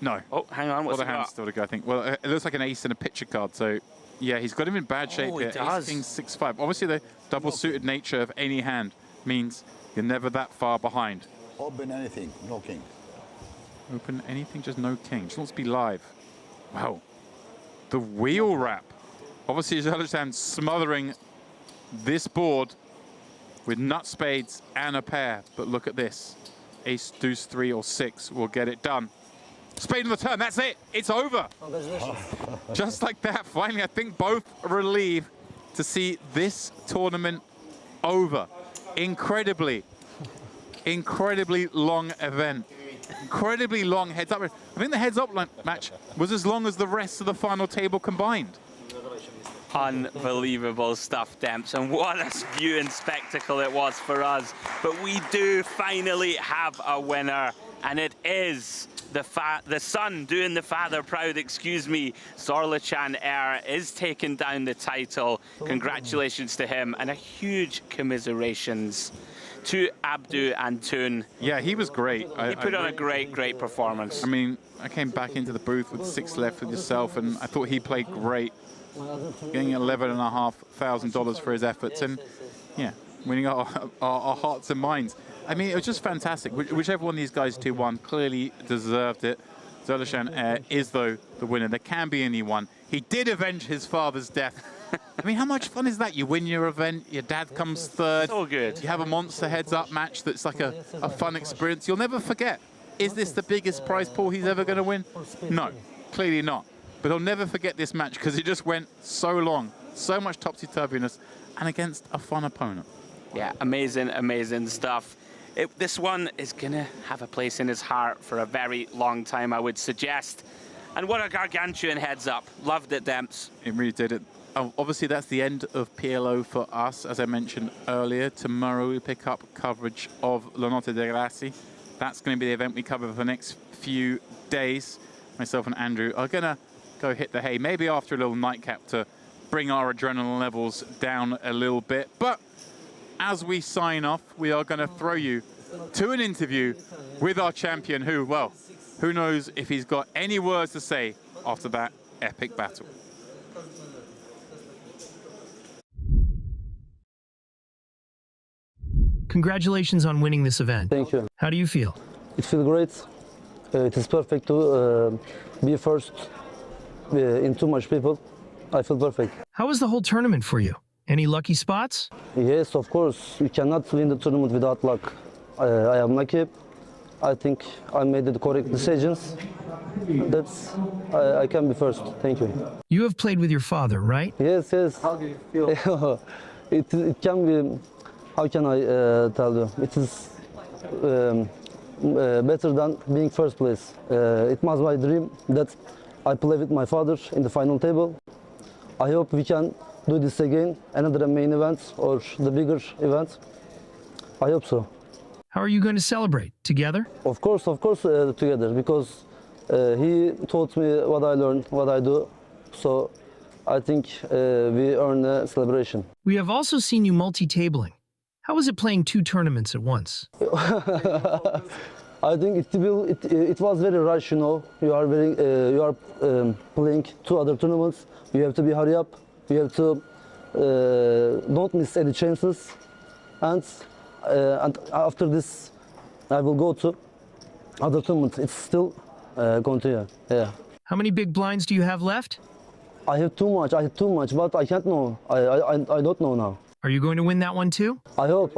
No. Oh, hang on. What's the hand's still to go, I think. Well, it looks like an ace and a picture card, so yeah, he's got him in bad shape here. He does. Ace King 6-5. Obviously, the double-suited nature of any hand means you're never that far behind. Open anything, no king. Open anything, just no king. Just wants to be live. Wow. The wheel wrap. Obviously, Zerlishan smothering this board with nut spades and a pair. But look at this. Ace, deuce, 3 or 6 will get it done. Spade on the turn. That's it. It's over. Just like that. Finally, I think both are relieved to see this tournament over. Incredibly long event. Incredibly long heads up. I think the heads up match was as long as the rest of the final table combined. Unbelievable stuff, Demps, and what a viewing spectacle it was for us. But we do finally have a winner, and it is the son doing the father proud, excuse me. Zerlichan is taking down the title. Congratulations to him, and a huge commiserations to Abdu Antoon. Yeah, he was great. He put on a great performance. I mean, I came back into the booth with 6 left with yourself, and I thought he played great, getting $11,500 for his efforts, and yeah, winning our hearts and minds. I mean, it was just fantastic. Whichever one of these guys 2-1 clearly deserved it. Zerlishan is, though, the winner. There can be only one. He did avenge his father's death. I mean, how much fun is that? You win your event, your dad comes third. So good. You have a monster heads-up match that's like a fun experience. You'll never forget. Is this the biggest prize pool he's ever going to win? No, clearly not. But he'll never forget this match because it just went so long, so much topsy-turviness, and against a fun opponent. Yeah, amazing stuff. This one is going to have a place in his heart for a very long time, I would suggest. And what a gargantuan heads-up. Loved it, Demps. It really did it. Obviously, that's the end of PLO for us. As I mentioned earlier, tomorrow we pick up coverage of La Notte dei Grassi. That's going to be the event we cover for the next few days. Myself and Andrew are going to go hit the hay, maybe after a little nightcap to bring our adrenaline levels down a little bit. But as we sign off, we are going to throw you to an interview with our champion who, well, who knows if he's got any words to say after that epic battle. Congratulations on winning this event. Thank you. How do you feel? It feels great. It is perfect to be first in too much people. I feel perfect. How was the whole tournament for you? Any lucky spots? Yes, of course. You cannot win the tournament without luck. I am lucky. I think I made the correct decisions. I can be first. Thank you. You have played with your father, right? Yes, yes. How do you feel? It can be. How can I tell you? It is better than being first place. It was my dream that I play with my father in the final table. I hope we can do this again, another main event or the bigger event. I hope so. How are you going to celebrate? Together? Of course, together, because he taught me what I learned, what I do. So I think we earn a celebration. We have also seen you multi-tabling. How was it playing 2 tournaments at once? I think it was very rush, you know. You are playing 2 other tournaments. You have to be hurry up. You have to don't miss any chances. And after this, I will go to other tournaments. It's still continue. Yeah. How many big blinds do you have left? I have too much. But I can't know. I don't know now. Are you going to win that one too? I hope.